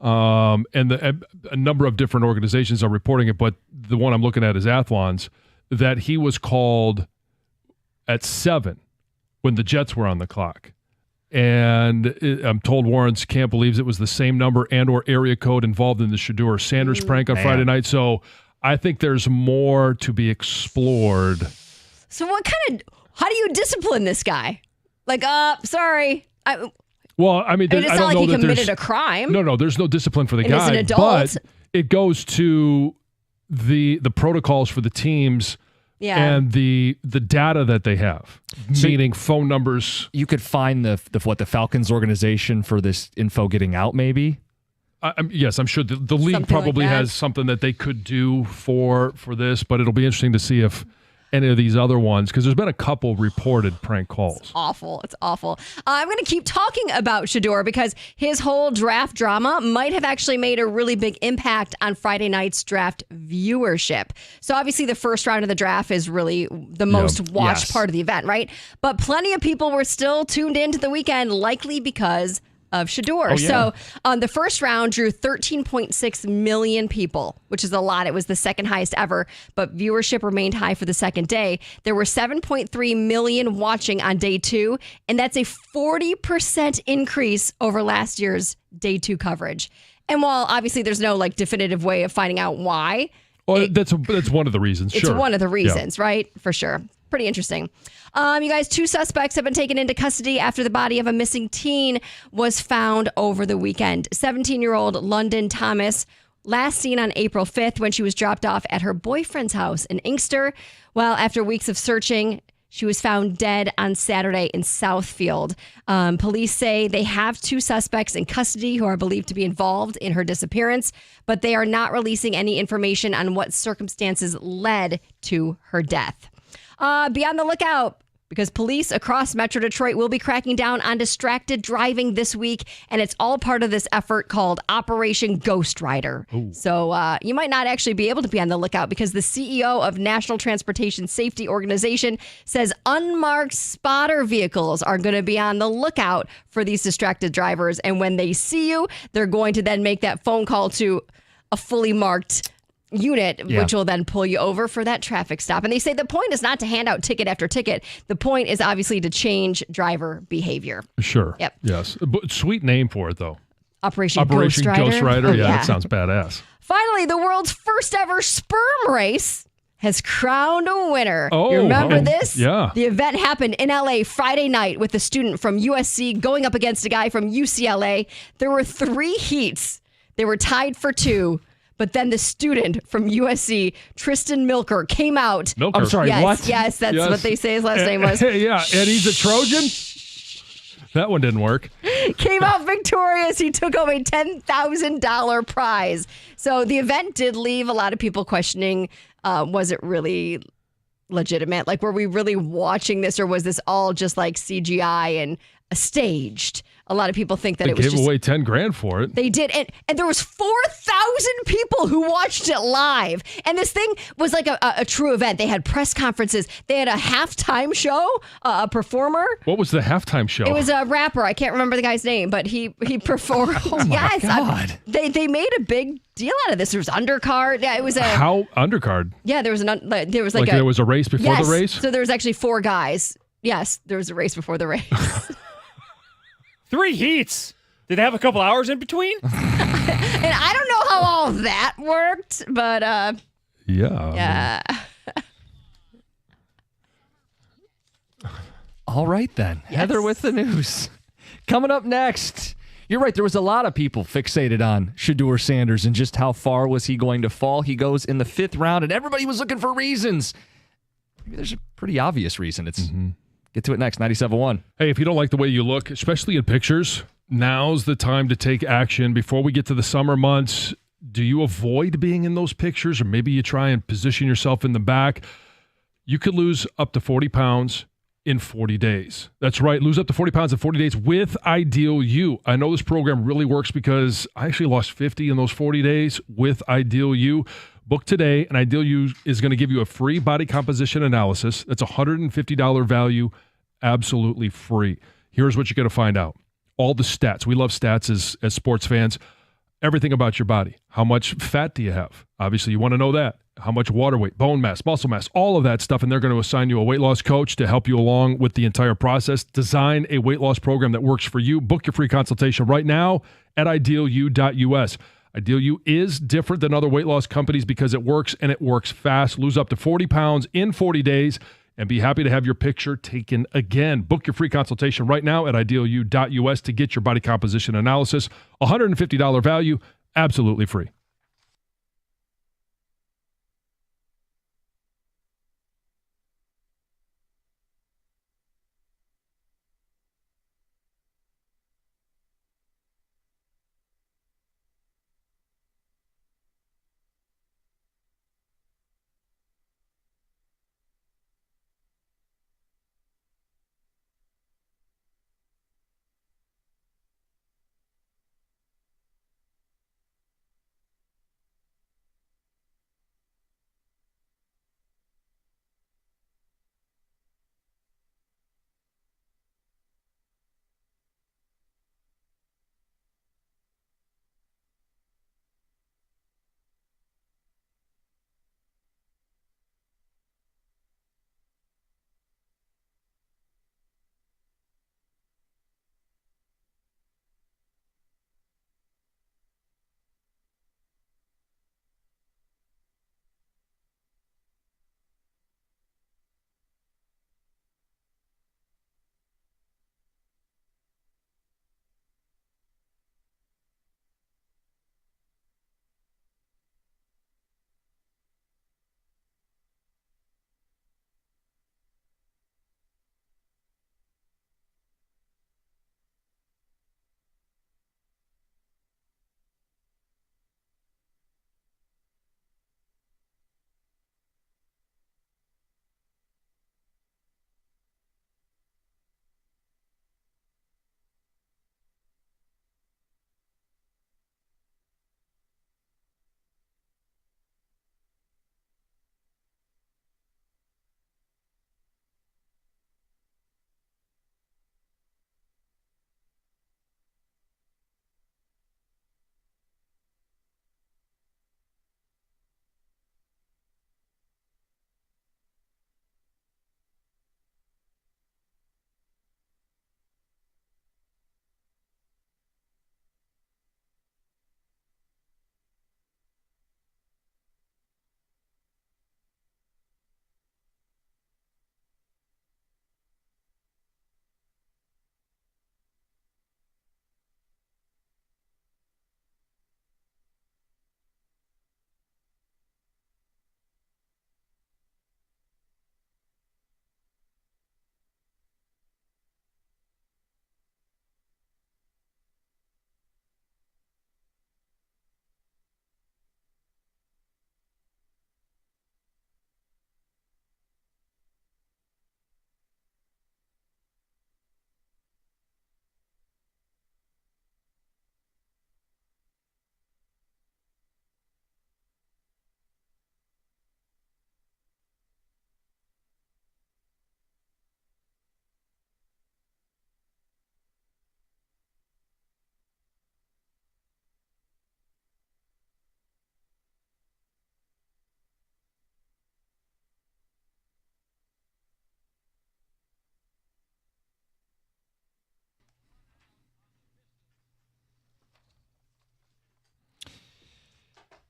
and a number of different organizations are reporting it. But the one I'm looking at is Athlon's, that he was called at 7. When the Jets were on the clock. And I'm told Warren's camp believes it was the same number and or area code involved in the Shedeur Sanders prank on Friday night. So I think there's more to be explored. So how do you discipline this guy? Like, sorry. It's not like he committed a crime. No, there's no discipline for the guy. As an adult. But it goes to the protocols for the teams. Yeah. And the data that they have, meaning phone numbers. You could find the Falcons organization for this info getting out, maybe? Yes, I'm sure the league probably has something that they could do for this, but it'll be interesting to see if any of these other ones, because there's been a couple reported prank calls. It's awful. I'm going to keep talking about Shedeur because his whole draft drama might have actually made a really big impact on Friday night's draft viewership. So obviously the first round of the draft is really the most watched part of the event, right? But plenty of people were still tuned into the weekend, likely because of Shedeur. So the first round drew 13.6 million people, which is a lot. It was the second highest ever, but viewership remained high for the second day. There were 7.3 million watching on day 2, and that's a 40% increase over last year's day 2 coverage. And while obviously there's no definitive way of finding out why. Well, that's one of the reasons. It's one of the reasons, right? For sure. Pretty interesting. You guys, 2 suspects have been taken into custody after the body of a missing teen was found over the weekend. 17-year-old London Thomas, last seen on April 5th when she was dropped off at her boyfriend's house in Inkster. Well, after weeks of searching, She was found dead on Saturday in Southfield. Police say they have 2 suspects in custody who are believed to be involved in her disappearance, but they are not releasing any information on what circumstances led to her death. Be on the lookout, because police across Metro Detroit will be cracking down on distracted driving this week, and it's all part of this effort called Operation Ghost Rider. Ooh. So you might not actually be able to be on the lookout, because the CEO of National Transportation Safety Organization says unmarked spotter vehicles are going to be on the lookout for these distracted drivers, and when they see you, they're going to then make that phone call to a fully marked unit, which will then pull you over for that traffic stop. And they say the point is not to hand out ticket after ticket. The point is obviously to change driver behavior. Sure. Yep. Yes. But sweet name for it, though. Operation Ghost Rider. Yeah, that sounds badass. Finally, the world's first ever sperm race has crowned a winner. Oh, you remember this? Yeah. The event happened in LA Friday night with a student from USC going up against a guy from UCLA. There were 3 heats. They were tied for 2. But then the student from USC, Tristan Milker, came out. Milker? I'm sorry, yes, what? Yes, that's what they say his last name was. Yeah, and he's a Trojan? That one didn't work. Came out victorious. He took home a $10,000 prize. So the event did leave a lot of people questioning, was it really legitimate? Like, were we really watching this, or was this all just like CGI and staged? A lot of people think that it was gave away $10,000 for it. They did. And there was 4,000 people who watched it live. And this thing was like a true event. They had press conferences. They had a halftime show, a performer. What was the halftime show? It was a rapper. I can't remember the guy's name, but he performed. Oh my God. They made a big deal out of this. There was undercard. Yeah, it was a how undercard? Yeah, there was there was a race before the race. So there was actually 4 guys. Yes, there was a race before the race. 3 heats. Did they have a couple hours in between? And I don't know how all that worked, but yeah. All right then. Yes. Heather with the news. Coming up next. You're right. There was a lot of people fixated on Shedeur Sanders and just how far was he going to fall. He goes in the 5th round, and everybody was looking for reasons. Maybe there's a pretty obvious reason. It's Get to it next, 97.1. Hey, if you don't like the way you look, especially in pictures, now's the time to take action. Before we get to the summer months, do you avoid being in those pictures, or maybe you try and position yourself in the back? You could lose up to 40 pounds in 40 days. That's right. Lose up to 40 pounds in 40 days with Ideal You. I know this program really works because I actually lost 50 in those 40 days with Ideal You. Book today, and Ideal You is going to give you a free body composition analysis. That's a $150 value, absolutely free. Here's what you're going to find out. All the stats. We love stats as sports fans. Everything about your body. How much fat do you have? Obviously, you want to know that. How much water weight, bone mass, muscle mass, all of that stuff. And they're going to assign you a weight loss coach to help you along with the entire process. Design a weight loss program that works for you. Book your free consultation right now at idealu.us. Ideal You is different than other weight loss companies because it works, and it works fast. Lose up to 40 pounds in 40 days and be happy to have your picture taken again. Book your free consultation right now at idealu.us to get your body composition analysis. $150 value, absolutely free.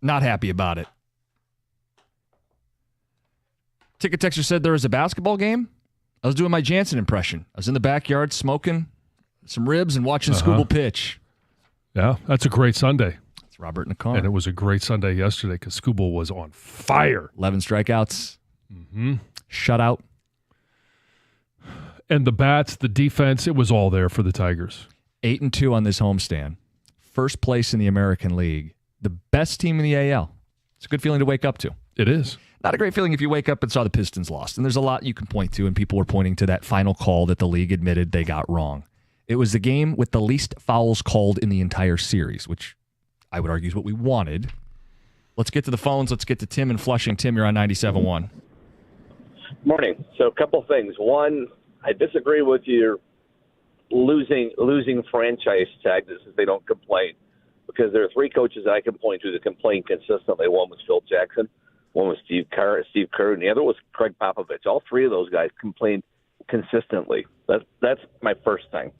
Not happy about it. Ticket Texter said there was a basketball game. I was doing my Jansen impression. I was in the backyard smoking some ribs and watching Scooble pitch. Yeah, that's a great Sunday. It's Robert in the car. And it was a great Sunday yesterday because Scooble was on fire. 11 strikeouts. Shutout. And the bats, the defense, it was all there for the Tigers. 8-2 on this homestand. First place in the American League. The best team in the AL. It's a good feeling to wake up to. It is. Not a great feeling if you wake up and saw the Pistons lost. And there's a lot you can point to, and people were pointing to that final call that the league admitted they got wrong. It was the game with the least fouls called in the entire series, which I would argue is what we wanted. Let's get to the phones. Let's get to Tim in Flushing. Tim, you're on 97.1. Morning. So a couple things. One, I disagree with your losing franchise tag that says they don't complain, because there are three coaches that I can point to that complain consistently. One was Phil Jackson, one was Steve Kerr, and the other was Craig Popovich. All three of those guys complained consistently. That's my first thing.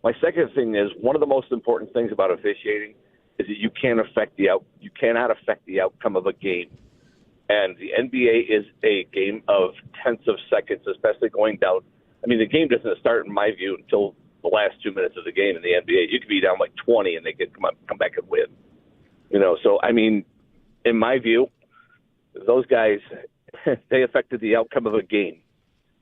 My second thing is, one of the most important things about officiating is that you cannot affect the outcome of a game. And the NBA is a game of tenths of seconds, especially going down. I mean, the game doesn't start, in my view, until the last 2 minutes of the game in the NBA. You could be down like 20 and they could come back and win. So, I mean, in my view, those guys, they affected the outcome of a game.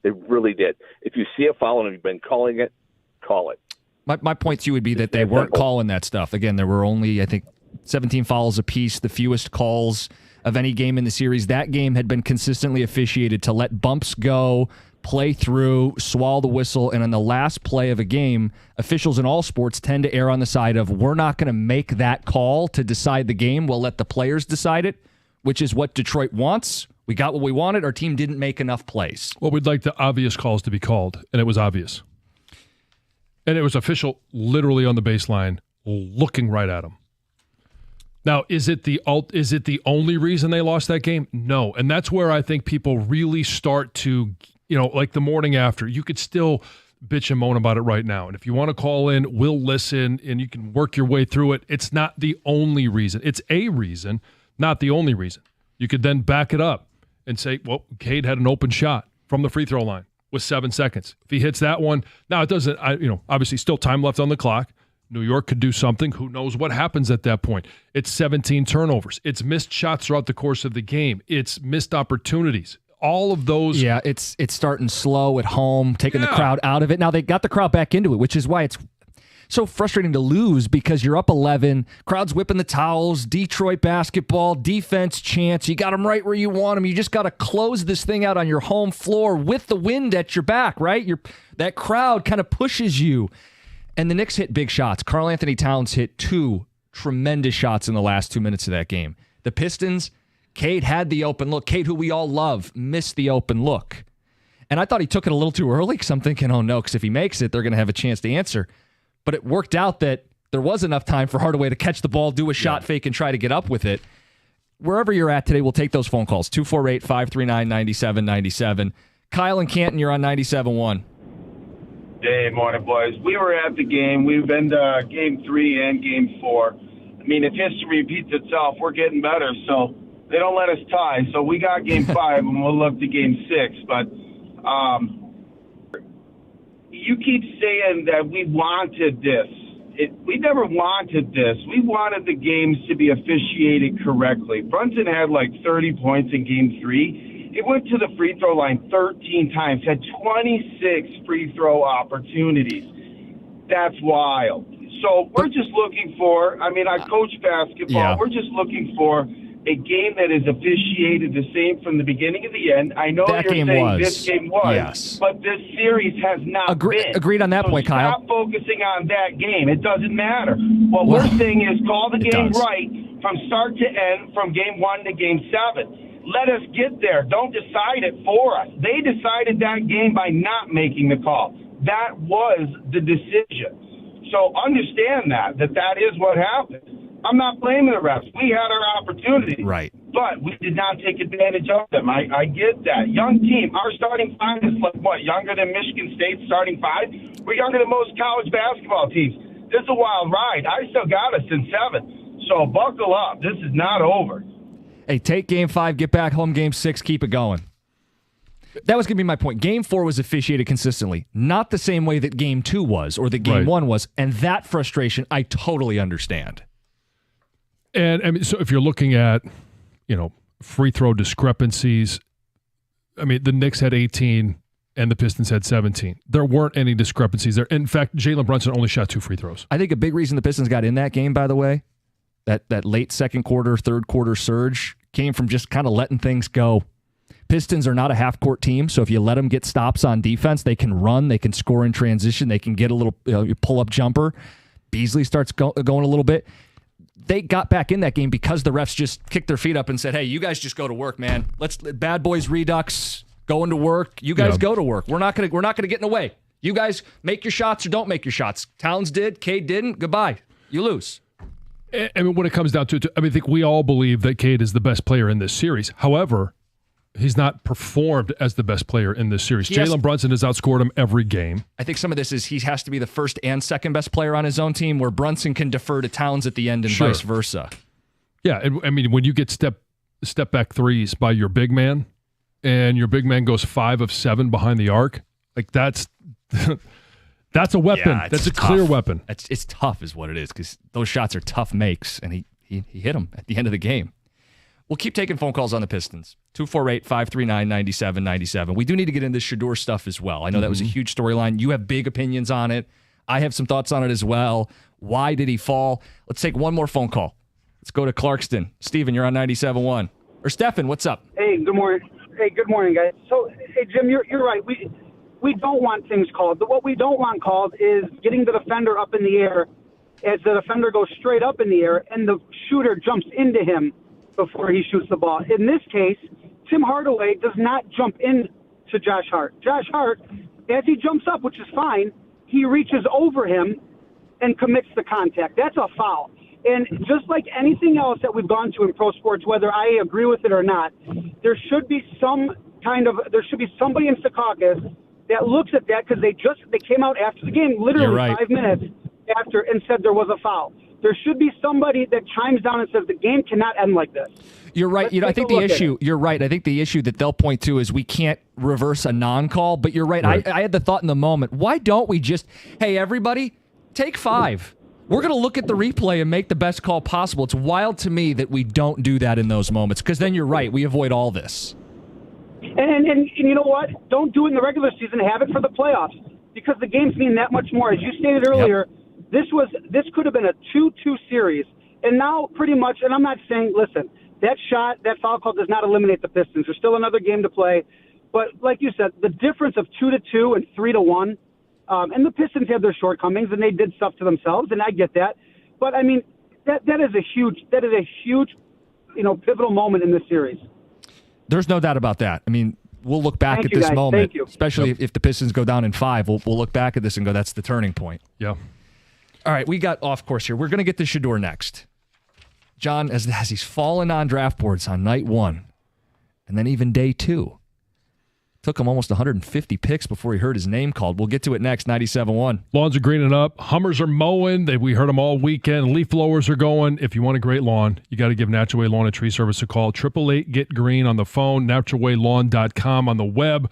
They really did. If you see a foul and you've been calling it, call it. My point to you would be that they weren't calling that stuff. Again, there were only, I think, 17 fouls apiece, the fewest calls of any game in the series. That game had been consistently officiated to let bumps go, play through, swallow the whistle, and on the last play of a game, officials in all sports tend to err on the side of, we're not going to make that call to decide the game. We'll let the players decide it, which is what Detroit wants. We got what we wanted. Our team didn't make enough plays. Well, we'd like the obvious calls to be called, and it was obvious. And it was official literally on the baseline, looking right at him. Now, is it the only reason they lost that game? No. And that's where I think people really start to, like the morning after, you could still bitch and moan about it right now. And if you want to call in, we'll listen, and you can work your way through it. It's not the only reason. It's a reason, not the only reason. You could then back it up and say, well, Cade had an open shot from the free throw line with 7 seconds. If he hits that one, now it doesn't, obviously still time left on the clock. New York could do something. Who knows what happens at that point? It's 17 turnovers. It's missed shots throughout the course of the game. It's missed opportunities. All of those. Yeah, it's starting slow at home, taking the crowd out of it. Now they got the crowd back into it, which is why it's so frustrating to lose, because you're up 11, crowd's whipping the towels, Detroit basketball, defense chants. You got them right where you want them. You just got to close this thing out on your home floor with the wind at your back, right? That crowd kind of pushes you. And the Knicks hit big shots. Karl Anthony Towns hit 2 tremendous shots in the last 2 minutes of that game. The Pistons, Cade had the open look. Cade, who we all love, missed the open look. And I thought he took it a little too early, because I'm thinking, oh no, because if he makes it, they're going to have a chance to answer. But it worked out that there was enough time for Hardaway to catch the ball, do a shot fake, and try to get up with it. Wherever you're at today, we'll take those phone calls. 248-539-9797. Kyle and Canton, you're on 97.1. Hey, morning, boys. We were at the game. We've been to Game 3 and Game 4. I mean, if history repeats itself, we're getting better, so they don't let us tie. So we got Game 5, and we'll look to Game 6. But you keep saying that we wanted this. We never wanted this. We wanted the games to be officiated correctly. Brunson had like 30 points in Game 3. He went to the free throw line 13 times, had 26 free throw opportunities. That's wild. So we're just looking for, I coach basketball. Yeah. We're just looking for a game that is officiated the same from the beginning to the end. I know you're saying this game was, yes, but this series has not been. Agreed on that point, Kyle. Stop focusing on that game. It doesn't matter. What we're saying is call the game right from start to end, from Game 1 to Game 7. Let us get there. Don't decide it for us. They decided that game by not making the call. That was the decision. So understand that is what happened. I'm not blaming the refs. We had our opportunity. Right. But we did not take advantage of them. I get that. Young team. Our starting 5 is younger than Michigan State's starting 5? We're younger than most college basketball teams. This is a wild ride. I still got us in 7. So buckle up. This is not over. Hey, take Game 5, get back home Game 6, keep it going. That was going to be my point. Game 4 was officiated consistently. Not the same way that Game 2 was or that Game 1 was. And that frustration, I totally understand. And I mean, so if you're looking at, free throw discrepancies, I mean, the Knicks had 18 and the Pistons had 17. There weren't any discrepancies there. In fact, Jalen Brunson only shot 2 free throws. I think a big reason the Pistons got in that game, by the way, that late second quarter, third quarter surge came from just kind of letting things go. Pistons are not a half-court team, so if you let them get stops on defense, they can run, they can score in transition, they can get a little pull-up jumper. Beasley starts going a little bit. They got back in that game because the refs just kicked their feet up and said, hey, you guys just go to work, man. Let's Bad Boys Redux, going to work. You guys go to work. We're not gonna get in the way. You guys make your shots or don't make your shots. Towns did, Cade didn't. Goodbye. You lose. I mean, when it comes down to it, I think we all believe that Cade is the best player in this series. However, he's not performed as the best player in this series. Jalen Brunson has outscored him every game. I think some of this is he has to be the first and second best player on his own team, where Brunson can defer to Towns at the end and vice versa. Yeah, I mean, when you get step back threes by your big man, and your big man goes 5 of 7 behind the arc, like that's that's a weapon. Yeah, that's a clear weapon. It's tough, is what it is, because those shots are tough makes, and he hit them at the end of the game. We'll keep taking phone calls on the Pistons. 248-539-9797. We do need to get into this Shedeur stuff as well. I know that was a huge storyline. You have big opinions on it. I have some thoughts on it as well. Why did he fall? Let's take one more phone call. Let's go to Clarkston. Steven, you're on 97.1. Or Stefan, what's up? Hey, good morning. Hey, good morning, guys. So, hey, Jim, you're right. We don't want things called. But what we don't want called is getting the defender up in the air as the defender goes straight up in the air and the shooter jumps into him before he shoots the ball. In this case, Tim Hardaway does not jump in to Josh Hart. Josh Hart, as he jumps up, which is fine, he reaches over him and commits the contact. That's a foul. And just like anything else that we've gone to in pro sports, whether I agree with it or not, there should be somebody in Secaucus that looks at that, because they came out after the game, literally 5 minutes after, and said there was a foul. There should be somebody that chimes down and says the game cannot end like this. You're right. I think the issue. You're right. I think the issue that they'll point to is we can't reverse a non-call. But you're right. I had the thought in the moment. Why don't we just, hey, everybody, take 5. We're going to look at the replay and make the best call possible. It's wild to me that we don't do that in those moments, because then you're right. We avoid all this. And you know what? Don't do it in the regular season. Have it for the playoffs, because the games mean that much more. As you stated earlier, this could have been a 2-2 series. And now pretty much, and I'm not saying, listen, that foul call does not eliminate the Pistons. There's still another game to play. But like you said, the difference of 2-2 and 3-1, and the Pistons have their shortcomings, and they did stuff to themselves, and I get that. But I mean, that is a huge, pivotal moment in this series. There's no doubt about that. I mean, we'll look back at this moment, especially if the Pistons go down in 5. We'll look back at this and go, that's the turning point. Yeah. All right, we got off course here. We're going to get to Shedeur next. John, as he's fallen on draft boards on night 1, and then even day 2, took him almost 150 picks before he heard his name called. We'll get to it next, 97.1. Lawns are greening up. Hummers are mowing. We heard them all weekend. Leaf blowers are going. If you want a great lawn, you got to give Natural Way Lawn and Tree Service a call. 888-GET-GREEN on the phone, naturalwaylawn.com on the web.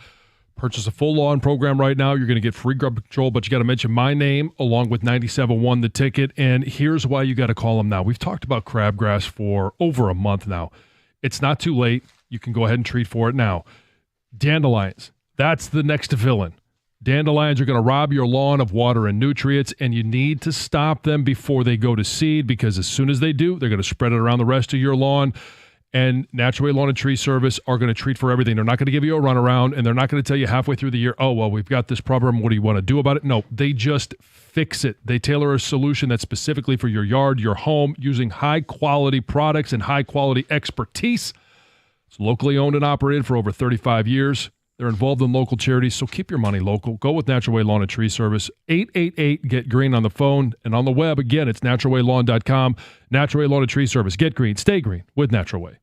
Purchase a full lawn program right now. You're going to get free grub control, but you got to mention my name along with 97.1 the ticket. And here's why you got to call them now. We've talked about crabgrass for over a month now. It's not too late. You can go ahead and treat for it now. Dandelions, that's the next villain. Dandelions are going to rob your lawn of water and nutrients, and you need to stop them before they go to seed, because as soon as they do, they're going to spread it around the rest of your lawn. And Natural Way Lawn and Tree Service are going to treat for everything. They're not going to give you a runaround, and they're not going to tell you halfway through the year, oh, well, we've got this problem. What do you want to do about it? No, they just fix it. They tailor a solution that's specifically for your yard, your home, using high-quality products and high-quality expertise. It's locally owned and operated for over 35 years. They're involved in local charities, so keep your money local. Go with Natural Way Lawn and Tree Service. 888-GET-GREEN on the phone and on the web. Again, it's naturalwaylawn.com. Natural Way Lawn and Tree Service. Get green, stay green with Natural Way.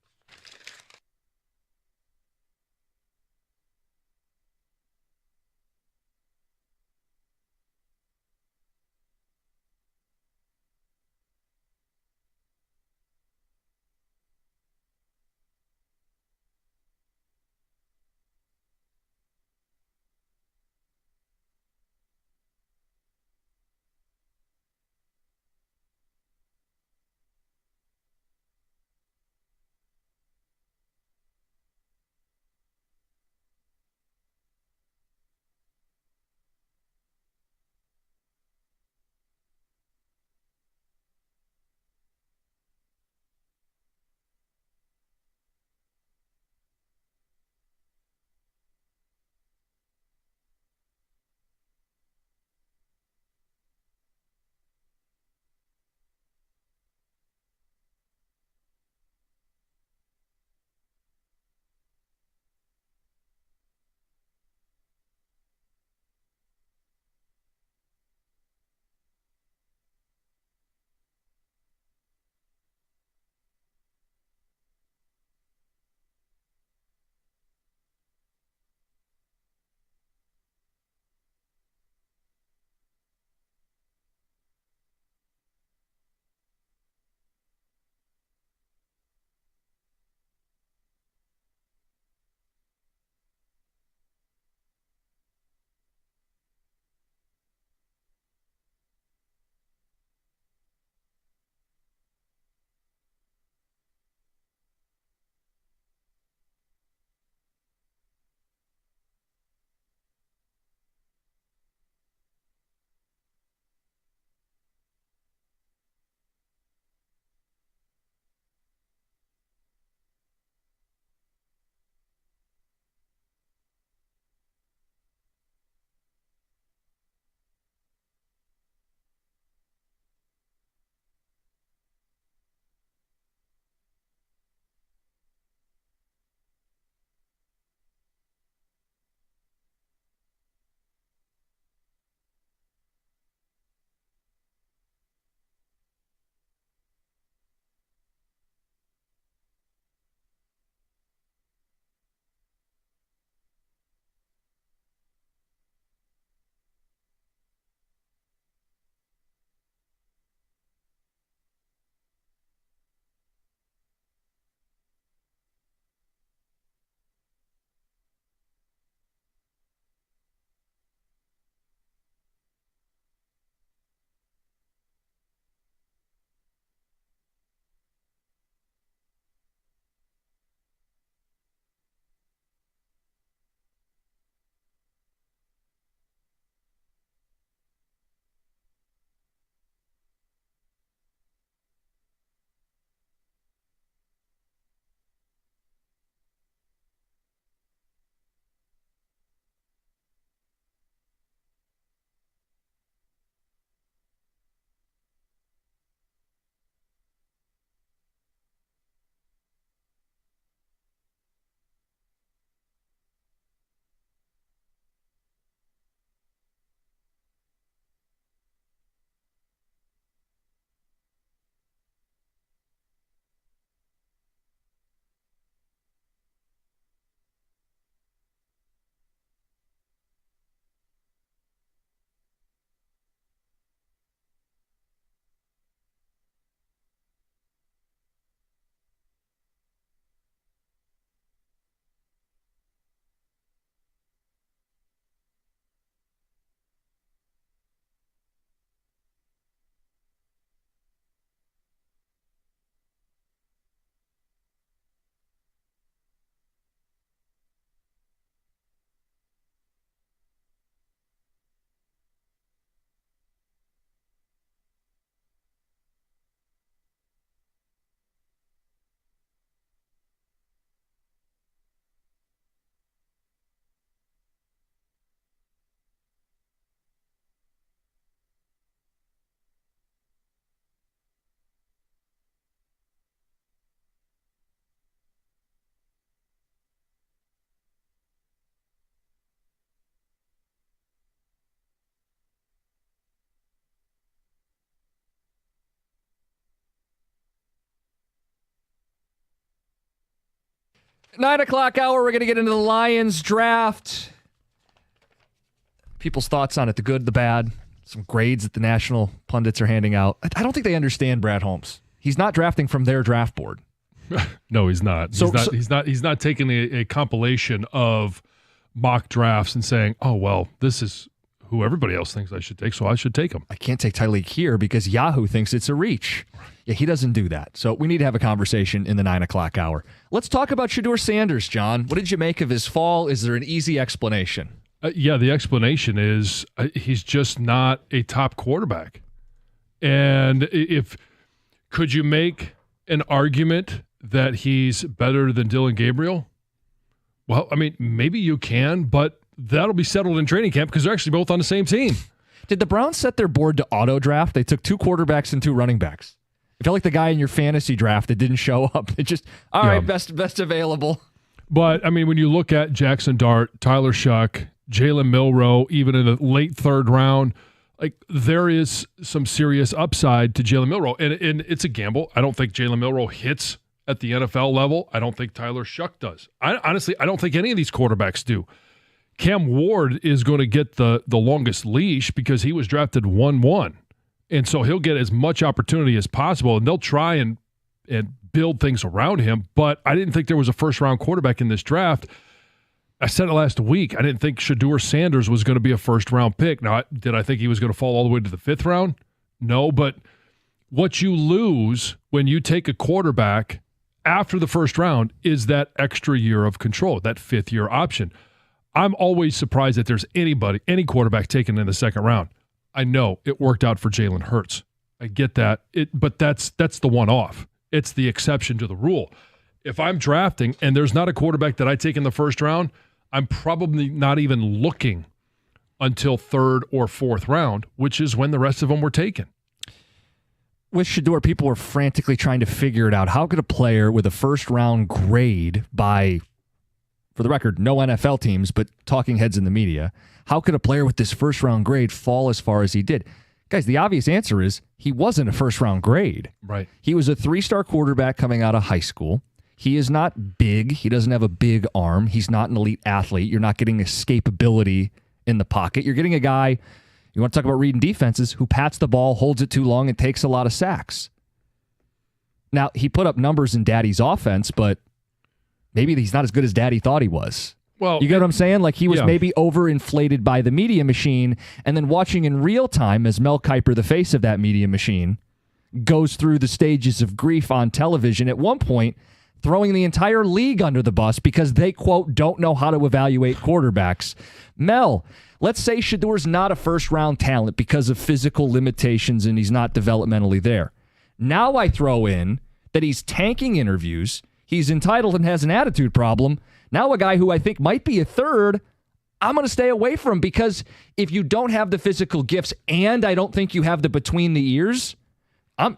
9 o'clock hour, we're going to get into the Lions draft. People's thoughts on it, the good, the bad, some grades that the national pundits are handing out. I don't think they understand Brad Holmes. He's not drafting from their draft board. No, he's not. He's not taking a compilation of mock drafts and saying, oh, well, this is who everybody else thinks I should take, so I should take him. I can't take Tyreek here because Yahoo thinks it's a reach. Yeah, he doesn't do that. So we need to have a conversation in the 9 o'clock hour. Let's talk about Shedeur Sanders, John. What did you make of his fall? Is there an easy explanation? Yeah, the explanation is he's just not a top quarterback. And could you make an argument that he's better than Dylan Gabriel? Well, I mean, maybe you can, but that'll be settled in training camp because they're actually both on the same team. Did the Browns set their board to auto draft? They took 2 quarterbacks and 2 running backs. It felt like the guy in your fantasy draft that didn't show up. It just, all right, best available. But, I mean, when you look at Jackson Dart, Tyler Shuck, Jalen Milroe, even in the late 3rd round, like there is some serious upside to Jalen Milroe. And it's a gamble. I don't think Jalen Milroe hits at the NFL level. I don't think Tyler Shuck does. Honestly, I don't think any of these quarterbacks do. Cam Ward is going to get the longest leash because he was drafted 1-1. And so he'll get as much opportunity as possible, and they'll try and build things around him. But I didn't think there was a first-round quarterback in this draft. I said it last week. I didn't think Shedeur Sanders was going to be a first-round pick. Now, did I think he was going to fall all the way to the 5th round? No, but what you lose when you take a quarterback after the first round is that extra year of control, that 5th-year option. I'm always surprised that there's any quarterback taken in the 2nd round. I know it worked out for Jalen Hurts. I get that. But that's the one-off. It's the exception to the rule. If I'm drafting and there's not a quarterback that I take in the 1st round, I'm probably not even looking until 3rd or 4th round, which is when the rest of them were taken. With Shedeur, people were frantically trying to figure it out. How could a player with a 1st-round grade by, for the record, no NFL teams, but talking heads in the media, how could a player with this 1st-round grade fall as far as he did? Guys, the obvious answer is he wasn't a 1st-round grade. Right. He was a 3-star quarterback coming out of high school. He is not big. He doesn't have a big arm. He's not an elite athlete. You're not getting escapability in the pocket. You're getting a guy, you want to talk about reading defenses, who pats the ball, holds it too long, and takes a lot of sacks. Now, he put up numbers in Daddy's offense, but maybe he's not as good as Daddy thought he was. Well, you get what I'm saying? Like he was maybe overinflated by the media machine, and then watching in real time as Mel Kiper, the face of that media machine, goes through the stages of grief on television, at one point throwing the entire league under the bus because they, quote, don't know how to evaluate quarterbacks. Mel, let's say Shedeur's not a 1st-round talent because of physical limitations and he's not developmentally there. Now I throw in that he's tanking interviews, he's entitled and has an attitude problem. Now a guy who I think might be a 3rd, I'm going to stay away from, because if you don't have the physical gifts and I don't think you have the between the ears,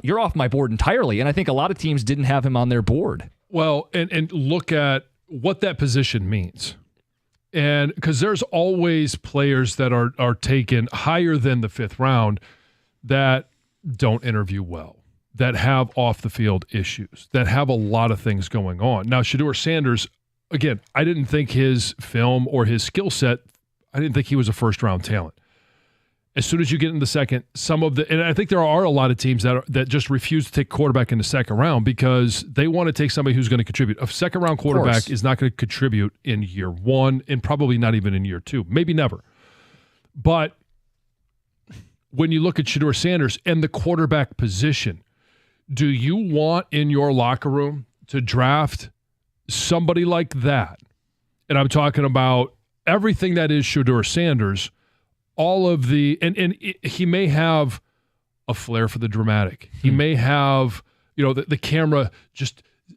you're off my board entirely. And I think a lot of teams didn't have him on their board. Well, and look at what that position means. And because there's always players that are taken higher than the 5th round that don't interview well, that have off-the-field issues, that have a lot of things going on. Now, Shedeur Sanders, again, I didn't think his film or his skill set, I didn't think he was a 1st-round talent. As soon as you get in the 2nd, and I think there are a lot of teams that just refuse to take quarterback in the 2nd round because they want to take somebody who's going to contribute. A 2nd-round quarterback is not going to contribute in year 1 and probably not even in year 2, maybe never. But when you look at Shedeur Sanders and the quarterback position, do you want in your locker room to draft somebody like that? And I'm talking about everything that is Shedeur Sanders. All of the, and he may have a flair for the dramatic. He may have, the camera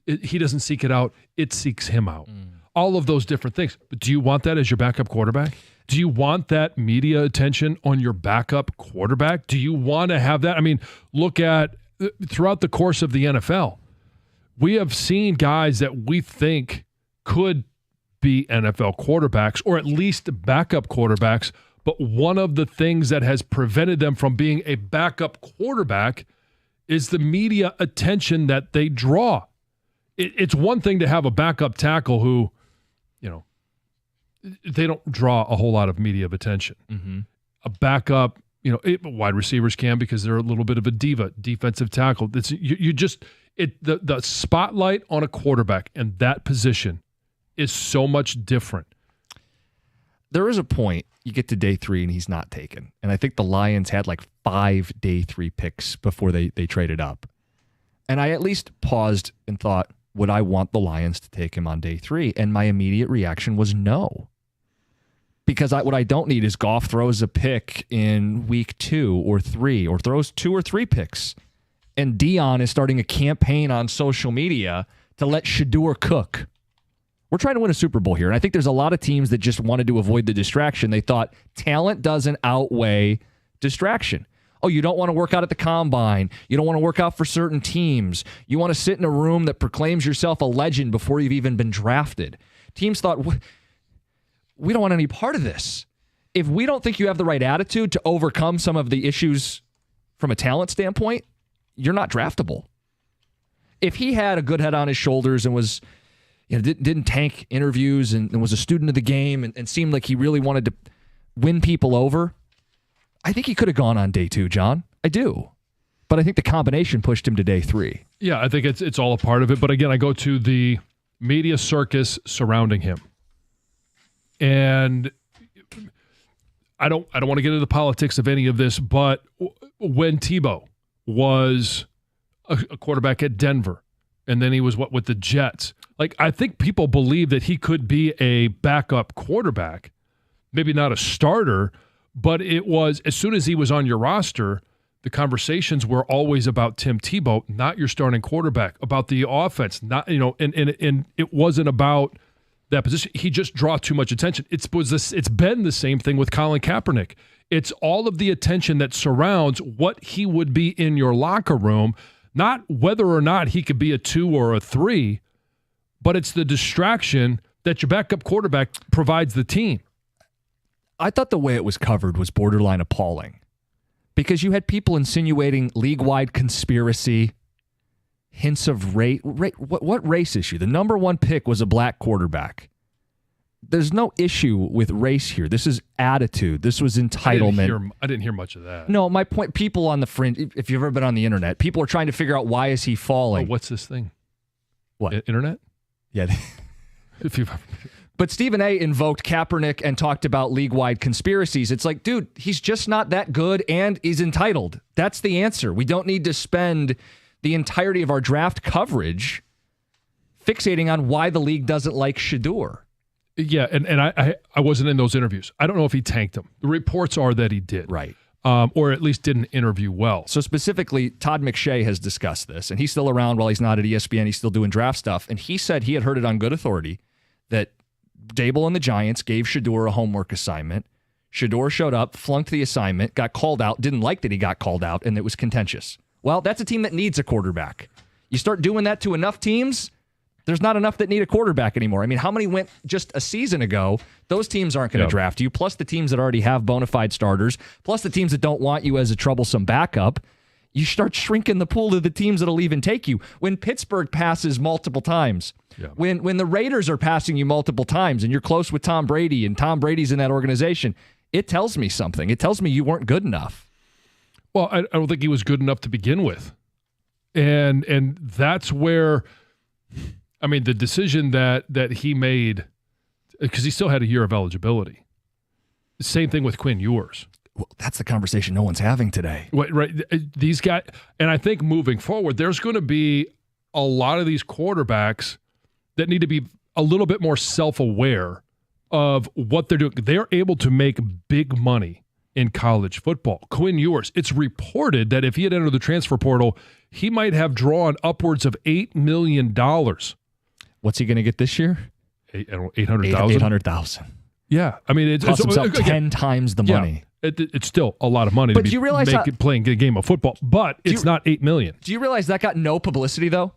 he doesn't seek it out. It seeks him out. All of those different things. But do you want that as your backup quarterback? Do you want that media attention on your backup quarterback? Do you want to have that? I mean, look at throughout the course of the NFL, we have seen guys that we think could be NFL quarterbacks or at least backup quarterbacks. But one of the things that has prevented them from being a backup quarterback is the media attention that they draw. it's one thing to have a backup tackle who, they don't draw a whole lot of media attention. Mm-hmm. A backup, wide receivers can because they're a little bit of a diva. Defensive tackle, the spotlight on a quarterback and that position is so much different. There is a point you get to day 3 and he's not taken. And I think the Lions had like 5 day 3 picks before they traded up. And I at least paused and thought, would I want the Lions to take him on day 3? And my immediate reaction was no. Because what I don't need is Goff throws a pick in week 2 or 3 or throws 2 or 3 picks. And Dion is starting a campaign on social media to let Shedeur cook. We're trying to win a Super Bowl here. And I think there's a lot of teams that just wanted to avoid the distraction. They thought talent doesn't outweigh distraction. Oh, you don't want to work out at the combine. You don't want to work out for certain teams. You want to sit in a room that proclaims yourself a legend before you've even been drafted. Teams thought, we don't want any part of this. If we don't think you have the right attitude to overcome some of the issues from a talent standpoint, you're not draftable. If he had a good head on his shoulders and was, didn't tank interviews and was a student of the game and seemed like he really wanted to win people over, I think he could have gone on day 2, John. I do. But I think the combination pushed him to day 3. Yeah, I think it's all a part of it. But again, I go to the media circus surrounding him. And I don't want to get into the politics of any of this, but when Tebow was a quarterback at Denver, and then he was with the Jets, I think people believe that he could be a backup quarterback, maybe not a starter, but it was, as soon as he was on your roster, the conversations were always about Tim Tebow, not your starting quarterback, about the offense, not, and it wasn't about that position. He just draw too much attention. It's been the same thing with Colin Kaepernick. It's all of the attention that surrounds what he would be in your locker room, not whether or not he could be a 2 or a 3, but it's the distraction that your backup quarterback provides the team. I thought the way it was covered was borderline appalling because you had people insinuating league-wide conspiracy, hints of race. What race issue? The number 1 pick was a black quarterback. There's no issue with race here. This is attitude. This was entitlement. I didn't hear much of that. No, my point, people on the fringe, if you've ever been on the internet, people are trying to figure out why is he falling. What's this thing? What? Internet? Yeah. If you've But Stephen A. invoked Kaepernick and talked about league-wide conspiracies. It's like, dude, he's just not that good and he's entitled. That's the answer. We don't need to spend the entirety of our draft coverage fixating on why the league doesn't like Shedeur. Yeah, and I wasn't in those interviews. I don't know if he tanked them. The reports are that he did. Right. Or at least didn't interview well. So specifically, Todd McShay has discussed this, and he's still around while he's not at ESPN. He's still doing draft stuff, and he said he had heard it on good authority that Dable and the Giants gave Shedeur a homework assignment. Shedeur showed up, flunked the assignment, got called out, didn't like that he got called out, and it was contentious. Well, that's a team that needs a quarterback. You start doing that to enough teams, there's not enough that need a quarterback anymore. I mean, how many went just a season ago? Those teams aren't going to draft you, plus the teams that already have bona fide starters, plus the teams that don't want you as a troublesome backup. You start shrinking the pool of the teams that'll even take you. When Pittsburgh passes multiple times, when the Raiders are passing you multiple times and you're close with Tom Brady and Tom Brady's in that organization, it tells me something. It tells me you weren't good enough. Well, I don't think he was good enough to begin with. And that's where, I mean, the decision that he made, because he still had a year of eligibility. Same thing with Quinn Ewers. Well, that's the conversation no one's having today. Right. These guys, and I think moving forward, there's going to be a lot of these quarterbacks that need to be a little bit more self-aware of what they're doing. They're able to make big money in college football. Quinn Ewers, it's reported that if he had entered the transfer portal, he might have drawn upwards of $8 million. What's he going to get this year? 800,000. 800,000. Yeah, I mean, it's himself 10 times the money. Yeah. It's still a lot of money to be playing a game of football, but it's not $8 million. Do you realize that got no publicity, though?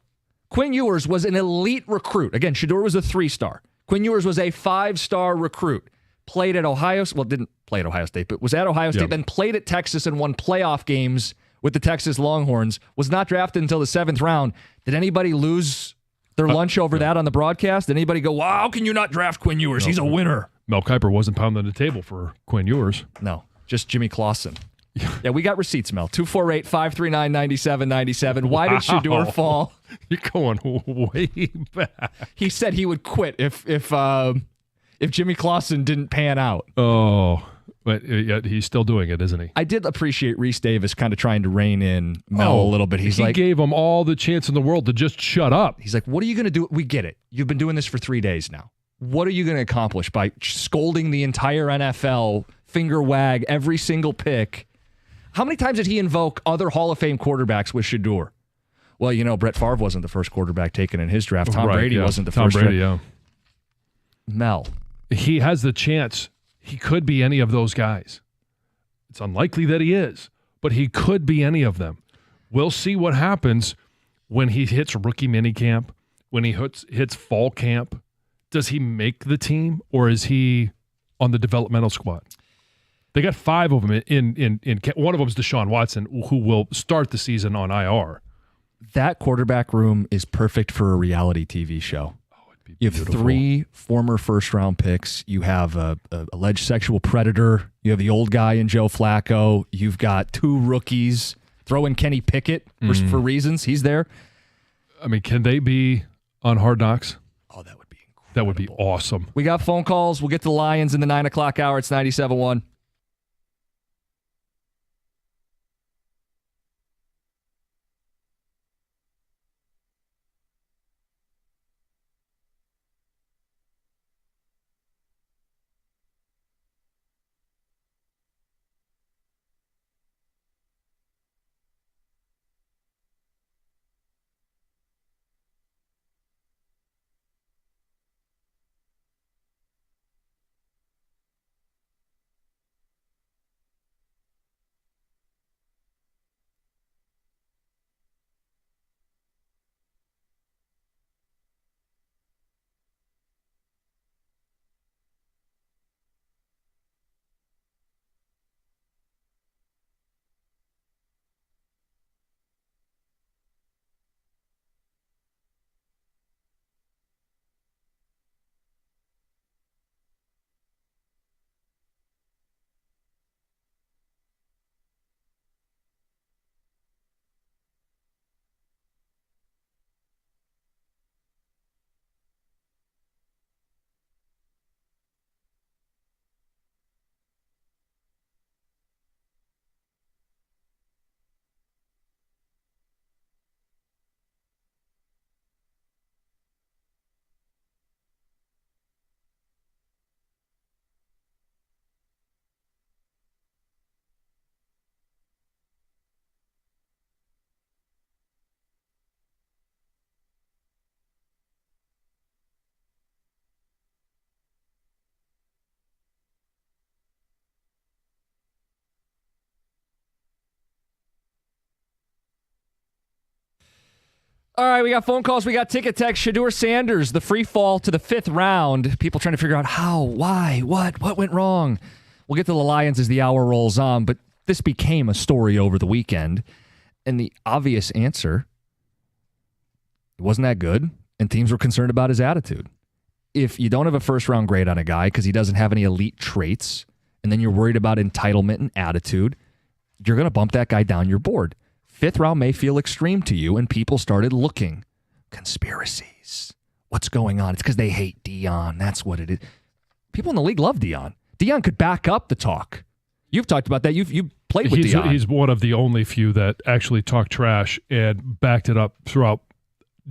Quinn Ewers was an elite recruit. Again, Shedeur was a 3-star. Quinn Ewers was a 5-star recruit. Played at didn't play at Ohio State, but was at Ohio State, then played at Texas and won playoff games with the Texas Longhorns. Was not drafted until the 7th round. Did anybody lose their lunch over that on the broadcast? Did anybody go, wow, how can you not draft Quinn Ewers? He's a winner. Mel Kiper wasn't pounding the table for Quinn Ewers. No, just Jimmy Clausen. Yeah, we got receipts, Mel. 248-539-9797. Why did Shedeur fall? You're going way back. He said he would quit if Jimmy Clausen didn't pan out. Oh, but yet he's still doing it, isn't he? I did appreciate Reese Davis kind of trying to rein in Mel a little bit. He gave him all the chance in the world to just shut up. He's like, what are you going to do? We get it. You've been doing this for 3 days now. What are you going to accomplish by scolding the entire NFL, finger wag every single pick? How many times did he invoke other Hall of Fame quarterbacks with Shedeur? Well, Brett Favre wasn't the first quarterback taken in his draft. Tom Brady wasn't the first. Tom Brady, yeah. Mel. He has the chance. He could be any of those guys. It's unlikely that he is, but he could be any of them. We'll see what happens when he hits rookie minicamp, when he hits fall camp. Does he make the team, or is he on the developmental squad? They got 5 of them in one of them is Deshaun Watson, who will start the season on IR. That quarterback room is perfect for a reality TV show. You have 3 former first-round picks. You have a alleged sexual predator. You have the old guy in Joe Flacco. You've got 2 rookies. Throw in Kenny Pickett for reasons. He's there. I mean, can they be on Hard Knocks? Oh, that would be incredible. That would be awesome. We got phone calls. We'll get to the Lions in the 9 o'clock hour. It's 97.1. All right, we got phone calls. We got ticket text. Shedeur Sanders, the free fall to the 5th round. People trying to figure out how, why, what went wrong. We'll get to the Lions as the hour rolls on, but this became a story over the weekend. And the obvious answer, it wasn't that good, and teams were concerned about his attitude. If you don't have a first-round grade on a guy because he doesn't have any elite traits, and then you're worried about entitlement and attitude, you're going to bump that guy down your board. 5th round may feel extreme to you, and people started looking. Conspiracies. What's going on? It's because they hate Deion. That's what it is. People in the league love Deion. Deion could back up the talk. You've talked about that. You've played with Deion. He's one of the only few that actually talked trash and backed it up throughout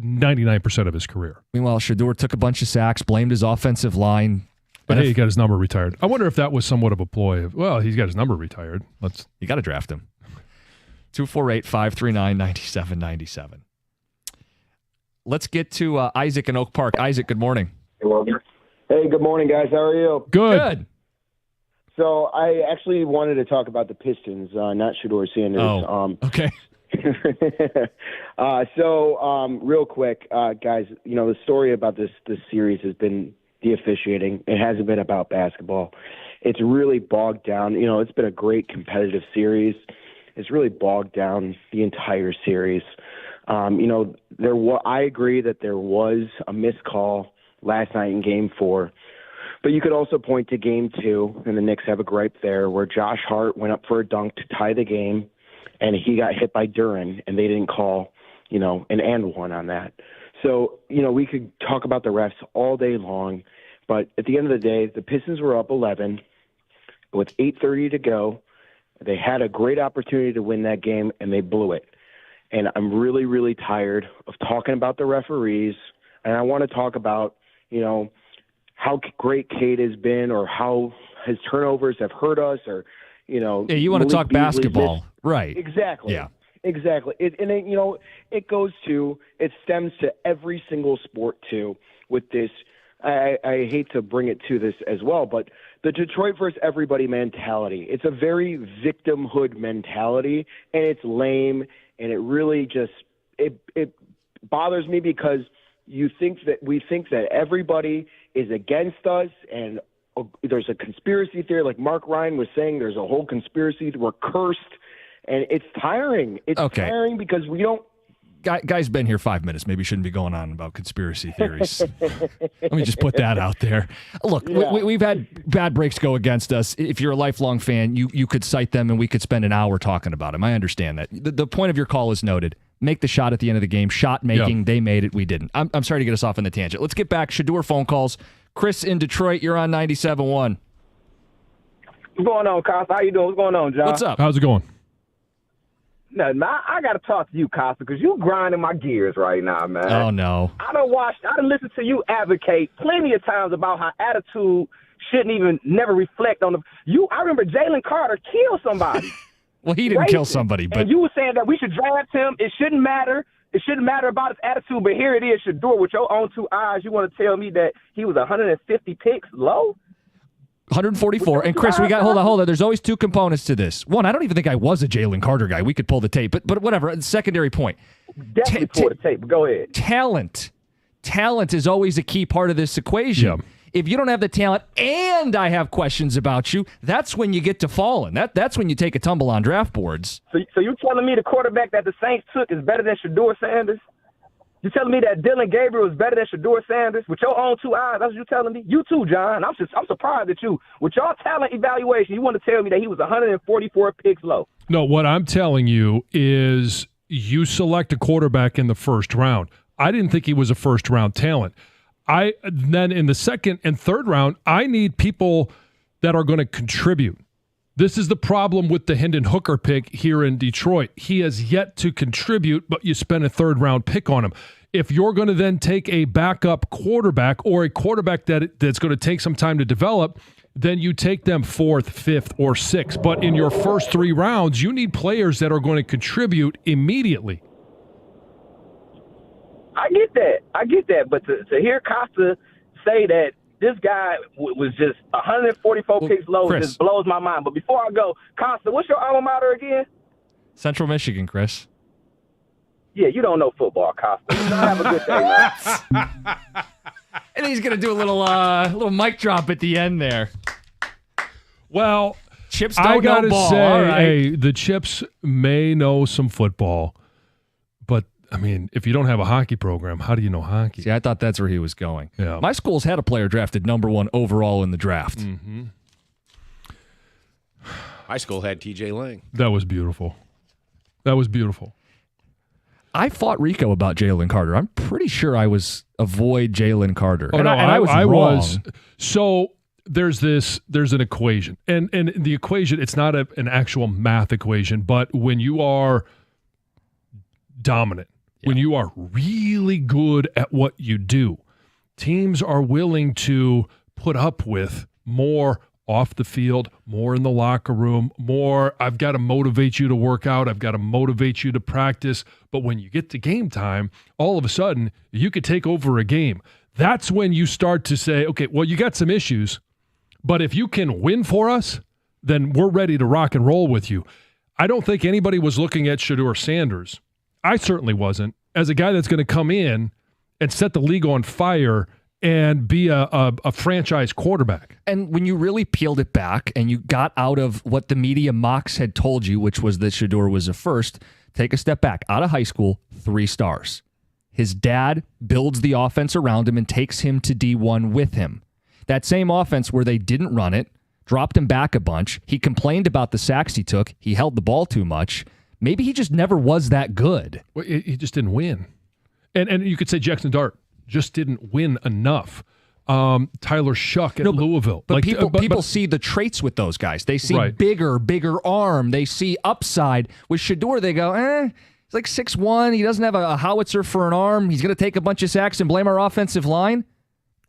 99% of his career. Meanwhile, Shedeur took a bunch of sacks, blamed his offensive line. But hey, he got his number retired. I wonder if that was somewhat of a ploy. Well, he's got his number retired. You got to draft him. 248-539-9797. Let's get to Isaac in Oak Park. Isaac, good morning. Hey, good morning, guys. How are you? Good. So I actually wanted to talk about the Pistons, not Shedeur Sanders. Oh, okay. Real quick, guys, the story about this series has been the officiating. It hasn't been about basketball. It's really bogged down. It's been a great competitive series. It's really bogged down the entire series. I agree that there was a missed call last night in Game 4. But you could also point to Game 2, and the Knicks have a gripe there, where Josh Hart went up for a dunk to tie the game, and he got hit by Duren, and they didn't call, an and one on that. So, we could talk about the refs all day long, but at the end of the day, the Pistons were up 11 with 8:30 to go. They had a great opportunity to win that game, and they blew it. And I'm really, really tired of talking about the referees, and I want to talk about, how great Cade has been or how his turnovers have hurt us or, Yeah, you want to talk basketball. Right. Exactly. Yeah. Exactly. It stems to every single sport, too, with this. I hate to bring it to this as well, but the Detroit versus everybody mentality. It's a very victimhood mentality, and it's lame, and it really just it bothers me because we think that everybody is against us, and there's a conspiracy theory, like Mark Ryan was saying. There's a whole conspiracy. We're cursed, and it's tiring. It's tiring because we don't. Guy's been here 5 minutes. Maybe shouldn't be going on about conspiracy theories. Let me just put that out there. Look, we've had bad breaks go against us. If you're a lifelong fan, you could cite them and we could spend an hour talking about them. I understand that. The point of your call is noted. Make the shot at the end of the game. Shot making. They made it. We didn't. I'm sorry to get us off on the tangent. Let's get back. Shedeur phone calls. Chris in Detroit, you're on 97.1. What's going on, Costa? How you doing? What's going on, John? What's up? How's it going? Nothing. I got to talk to you, Costa, because you grinding my gears right now, man. Oh, no. I done listened to you advocate plenty of times about how attitude shouldn't even never reflect on I remember Jalen Carter killed somebody. Well, he didn't kill somebody, but and you were saying that we should draft him. It shouldn't matter. It shouldn't matter about his attitude, but here it is, Shedeur, with your own two eyes. You want to tell me that he was 150 picks low? 144. And Chris, hold on. There's always two components to this. One, I don't even think I was a Jalen Carter guy. We could pull the tape, but whatever. Secondary point. Definitely pull the tape. Go ahead. Talent is always a key part of this equation. Yeah. If you don't have the talent and I have questions about you, that's when you get to falling. That's when you take a tumble on draft boards. So you're telling me the quarterback that the Saints took is better than Shedeur Sanders? You're telling me that Dylan Gabriel is better than Shedeur Sanders? With your own two eyes, that's what you're telling me? You too, John. I'm surprised at you. With your talent evaluation, you want to tell me that he was 144 picks low. No, what I'm telling you is you select a quarterback in the first round. I didn't think he was a first-round talent. Then in the second and third round, I need people that are going to contribute. This is the problem with the Hendon Hooker pick here in Detroit. He has yet to contribute, but you spend a third-round pick on him. If you're going to then take a backup quarterback or a quarterback that's going to take some time to develop, then you take them fourth, fifth, or sixth. But in your first three rounds, you need players that are going to contribute immediately. I get that. But to hear Costa say that this guy was just 144 picks low, Chris, just blows my mind. But before I go, Costa, what's your alma mater again? Central Michigan, Chris. Yeah, you don't know football, Costa. Have a good day, man. And he's going to do a little mic drop at the end there. Well, Chips I don't gotta know ball. say, All right. hey, the Chips may know some football, but I mean, if you don't have a hockey program, how do you know hockey? See, I thought that's where he was going. Yeah. My school's had a player drafted number 1 overall in the draft. Mm-hmm. My school had TJ Lang. That was beautiful. I fought Rico about Jalen Carter. I'm pretty sure I was avoid Jalen Carter. Oh, and no, I was wrong. So there's an equation. And the equation, it's not an actual math equation, but when you are dominant, when you are really good at what you do, teams are willing to put up with more off the field, more in the locker room, more I've got to motivate you to work out, I've got to motivate you to practice. But when you get to game time, all of a sudden, you could take over a game. That's when you start to say, okay, well, you got some issues, but if you can win for us, then we're ready to rock and roll with you. I don't think anybody was looking at Shedeur Sanders. I certainly wasn't, as a guy that's going to come in and set the league on fire and be a franchise quarterback. And when you really peeled it back and you got out of what the media mocks had told you, which was that Shedeur was a first, take a step back. Out of high school, 3 stars. His dad builds the offense around him and takes him to D1 with him. That same offense where they didn't run it, dropped him back a bunch. He complained about the sacks he took. He held the ball too much. Maybe he just never was that good. Well, he just didn't win. And you could say Jackson Dart just didn't win enough. Tyler Shuck at Louisville. But people see the traits with those guys. They see bigger arm. They see upside. With Shedeur, they go, he's like 6'1". He doesn't have a howitzer for an arm. He's going to take a bunch of sacks and blame our offensive line.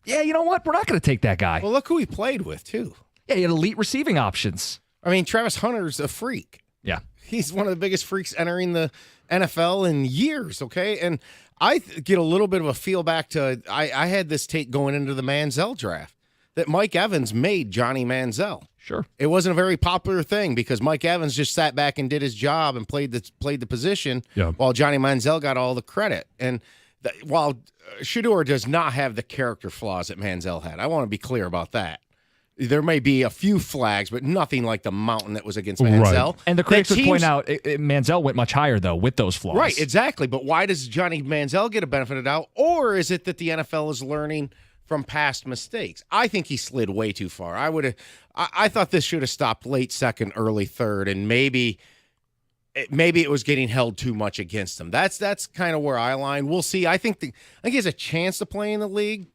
Yeah, you know what? We're not going to take that guy. Well, look who he played with, too. Yeah, he had elite receiving options. I mean, Travis Hunter's a freak. Yeah. He's one of the biggest freaks entering the NFL in years, okay? And I get a little bit of a feel back to, I had this take going into the Manziel draft, that Mike Evans made Johnny Manziel. Sure. It wasn't a very popular thing because Mike Evans just sat back and did his job and played the position while Johnny Manziel got all the credit. And while Shedeur does not have the character flaws that Manziel had, I want to be clear about that. There may be a few flags, but nothing like the mountain that was against Manziel. Right. And the critics would point out Manziel went much higher, though, with those flaws. Right, exactly. But why does Johnny Manziel get a benefit of the doubt? Or is it that the NFL is learning from past mistakes? I think he slid way too far. I thought this should have stopped late second, early third, and maybe it was getting held too much against him. That's kind of where I line. We'll see. I think he has a chance to play in the league,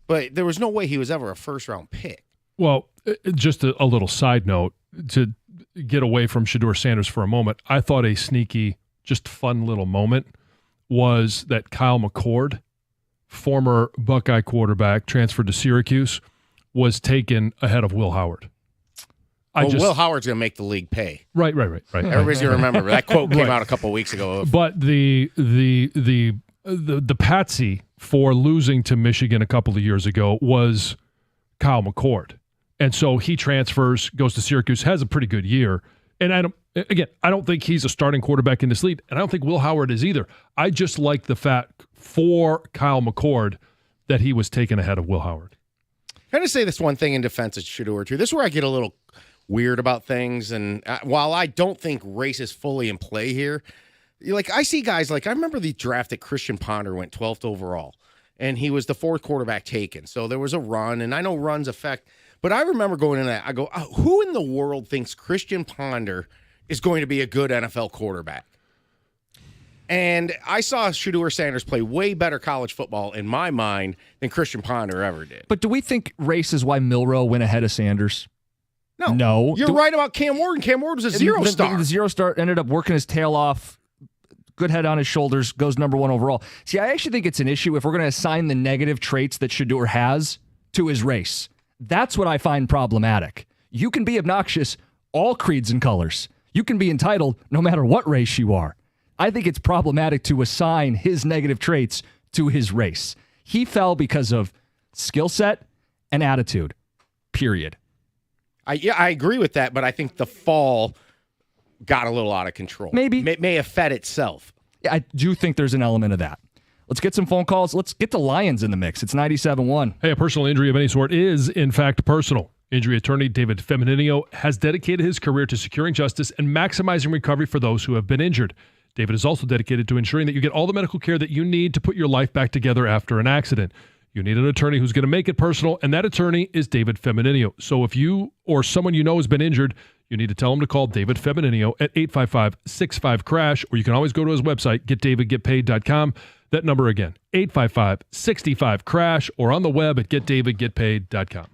but there was no way he was ever a first-round pick. Well, just a little side note to get away from Shedeur Sanders for a moment. I thought a sneaky, just fun little moment was that Kyle McCord, former Buckeye quarterback, transferred to Syracuse, was taken ahead of Will Howard. Will Howard's going to make the league pay. Right. Everybody's going to remember. That quote came out a couple of weeks ago. But the patsy for losing to Michigan a couple of years ago was Kyle McCord. And so he transfers, goes to Syracuse, has a pretty good year. And I don't think he's a starting quarterback in this league, and I don't think Will Howard is either. I just like the fact for Kyle McCord that he was taken ahead of Will Howard. Can I say this one thing in defense of Shedeur, too? This is where I get a little weird about things. And while I don't think race is fully in play here, I see guys I remember the draft that Christian Ponder went 12th overall, and he was the 4th quarterback taken. So there was a run, and I know runs affect. But I remember going in that, I go, who in the world thinks Christian Ponder is going to be a good NFL quarterback? And I saw Shedeur Sanders play way better college football in my mind than Christian Ponder ever did. But do we think race is why Milroe went ahead of Sanders? No. You're right about Cam Ward. Cam Ward was a zero-star. The zero-star ended up working his tail off. Good head on his shoulders, goes number 1 overall. See, I actually think it's an issue if we're going to assign the negative traits that Shedeur has to his race. That's what I find problematic. You can be obnoxious, all creeds and colors. You can be entitled no matter what race you are. I think it's problematic to assign his negative traits to his race. He fell because of skill set and attitude, period. I agree with that, but I think the fall got a little out of control. Maybe. May have fed itself. I do think there's an element of that. Let's get some phone calls. Let's get the Lions in the mix. It's 97.1. Hey, a personal injury of any sort is, in fact, personal. Injury attorney David Femininio has dedicated his career to securing justice and maximizing recovery for those who have been injured. David is also dedicated to ensuring that you get all the medical care that you need to put your life back together after an accident. You need an attorney who's going to make it personal, and that attorney is David Femininio. So if you or someone you know has been injured, you need to tell him to call David Femininio at 855-65-CRASH, or you can always go to his website, getdavidgetpaid.com. That number again, 855-65-CRASH, or on the web at getdavidgetpaid.com.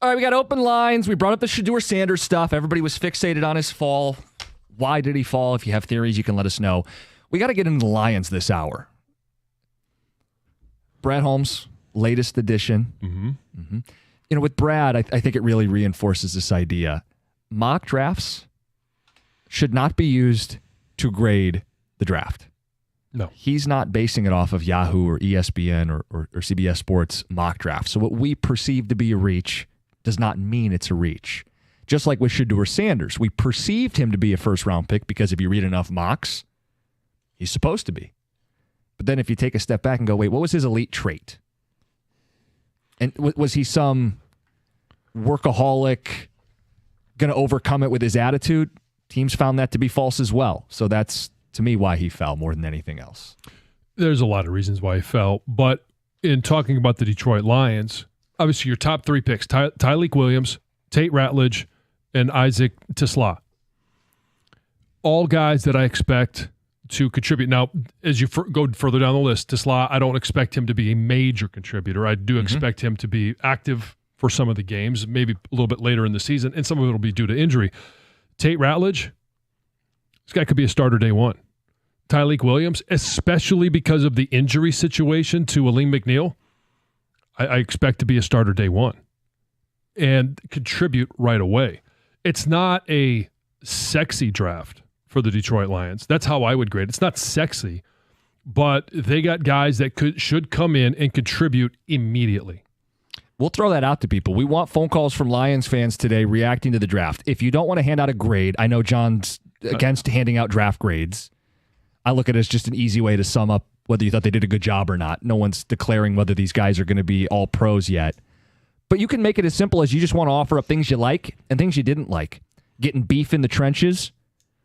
All right, we got open lines. We brought up the Shedeur Sanders stuff. Everybody was fixated on his fall. Why did he fall? If you have theories, you can let us know. We got to get into the Lions this hour. Brad Holmes, latest edition. Mm-hmm. With Brad, I think it really reinforces this idea. Mock drafts should not be used to grade the draft. No. He's not basing it off of Yahoo or ESPN or CBS Sports mock draft. So what we perceive to be a reach does not mean it's a reach. Just like with Shedeur Sanders, we perceived him to be a first-round pick because if you read enough mocks, he's supposed to be. But then if you take a step back and go, wait, what was his elite trait? And was he some workaholic, going to overcome it with his attitude? Teams found that to be false as well. So that's, to me, why he fell more than anything else. There's a lot of reasons why he fell. But in talking about the Detroit Lions, obviously your top three picks, Tyleik Williams, Tate Ratledge, and Isaac Tisla. All guys that I expect to contribute. Now, as you go further down the list, Tisla, I don't expect him to be a major contributor. I do expect him to be active for some of the games, maybe a little bit later in the season, and some of it will be due to injury. Tate Ratledge, this guy could be a starter day one. Tyleik Williams, especially because of the injury situation to Aleem McNeil, I expect to be a starter day one and contribute right away. It's not a sexy draft for the Detroit Lions. That's how I would grade it. It's not sexy, but they got guys that should come in and contribute immediately. We'll throw that out to people. We want phone calls from Lions fans today reacting to the draft. If you don't want to hand out a grade, I know John's against handing out draft grades. I look at it as just an easy way to sum up whether you thought they did a good job or not. No one's declaring whether these guys are going to be all pros yet. But you can make it as simple as you just want to offer up things you like and things you didn't like. Getting beef in the trenches,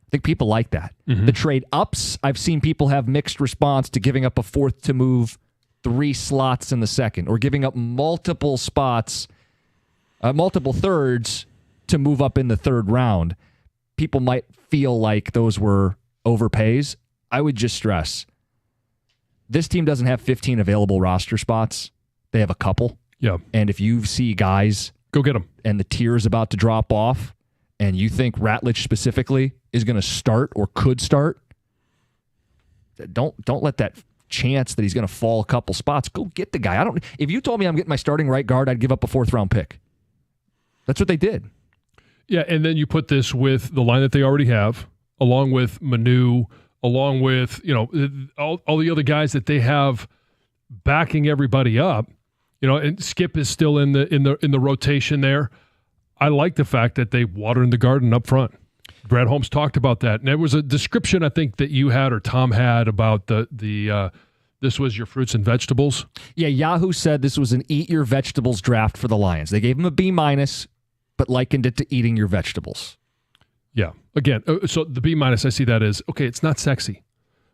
I think people like that. The trade ups, I've seen people have mixed response to giving up a fourth to move 3 slots in the second, or giving up multiple spots, multiple thirds to move up in the third round. People might feel like those were overpays. I would just stress, this team doesn't have 15 available roster spots. They have a couple. Yeah. And if you see guys, go get them, and the tier's about to drop off, and you think Ratledge specifically is going to start or could start, don't let that chance that he's going to fall a couple spots. Go get the guy. If you told me I'm getting my starting right guard, I'd give up a 4th round pick. That's what they did. Yeah, and then you put this with the line that they already have, along with Manu, along with all the other guys that they have backing everybody up. And Skip is still in the rotation there. I like the fact that they watered the garden up front. Brad Holmes talked about that. And there was a description I think that you had or Tom had about the this was your fruits and vegetables. Yeah, Yahoo said this was an eat your vegetables draft for the Lions. They gave him a B-, but likened it to eating your vegetables. Yeah. Again, so the B-, I see that as, okay, it's not sexy,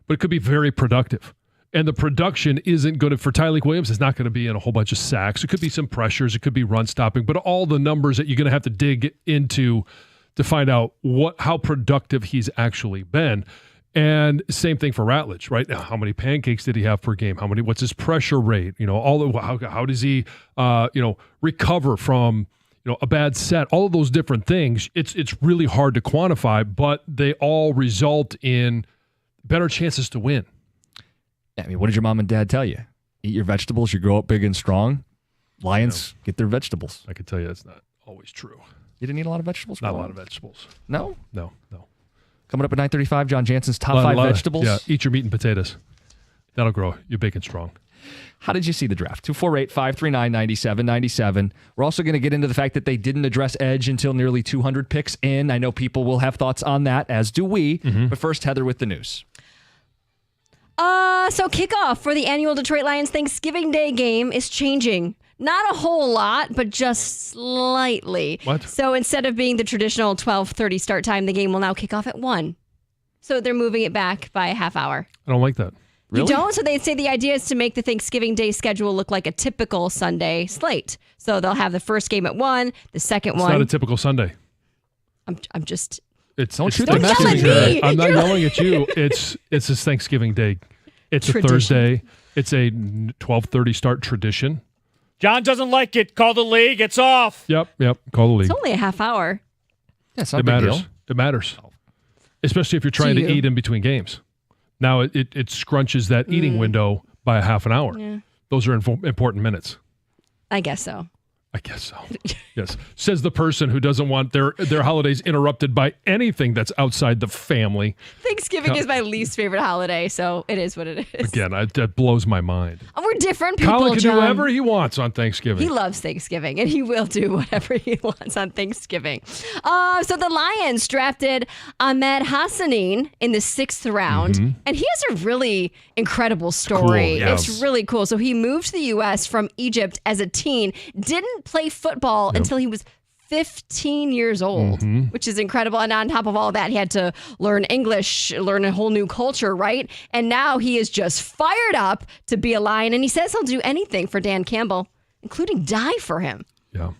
but it could be very productive. And the production isn't going to, for Tyleik Williams, it's not going to be in a whole bunch of sacks. It could be some pressures. It could be run stopping, but all the numbers that you're going to have to dig into to find out how productive he's actually been. And same thing for Ratledge, right? Now, how many pancakes did he have per game? What's his pressure rate? How does he, recover from, a bad set? All of those different things. It's really hard to quantify, but they all result in better chances to win. I mean, what did your mom and dad tell you? Eat your vegetables, you grow up big and strong. Lions get their vegetables. I can tell you that's not always true. You didn't eat a lot of vegetables? Not a lot of vegetables. No? No. Coming up at 9:35, John Jansen's top 5 vegetables. Yeah, eat your meat and potatoes. That'll grow you big and strong. How did you see the draft? 248-539-9797. We're also going to get into the fact that they didn't address edge until nearly 200 picks in. I know people will have thoughts on that, as do we. But first, Heather with the news. So kickoff for the annual Detroit Lions Thanksgiving Day game is changing. Not a whole lot, but just slightly. What? So instead of being the traditional 12:30 start time, the game will now kick off at 1. So they're moving it back by a half hour. I don't like that. Really? You don't? So they say the idea is to make the Thanksgiving Day schedule look like a typical Sunday slate. So they'll have the first game at 1, the second one. It's not a typical Sunday. I'm just... Don't shoot the messenger. yell at me. I'm not yelling at you. It's this Thanksgiving Day. It's a Thursday. It's a 12:30 start tradition. John doesn't like it. Call the league. It's off. Yep. Call the league. It's only a half hour. Yeah, it's not It a big matters. deal. It matters. Especially if you're trying to eat in between games. Now it scrunches that eating window by a half an hour. Yeah. Those are important minutes. I guess so. I guess so. Yes. Says the person who doesn't want their holidays interrupted by anything that's outside the family. Thanksgiving is my least favorite holiday, so it is what it is. Again, that blows my mind. We're different people, Colin can John. do whatever he wants on Thanksgiving. He loves Thanksgiving, and he will do whatever he wants on Thanksgiving. So the Lions drafted Ahmed Hassanin in the 6th round, and he has a really incredible story. Cool, yes. It's really cool. So he moved to the U.S. from Egypt as a teen, didn't play football until he was 15 years old, which is incredible. And on top of all that, he had to learn English, learn a whole new culture, right? And now he is just fired up to be a Lion. And he says he'll do anything for Dan Campbell, including die for him. Yeah.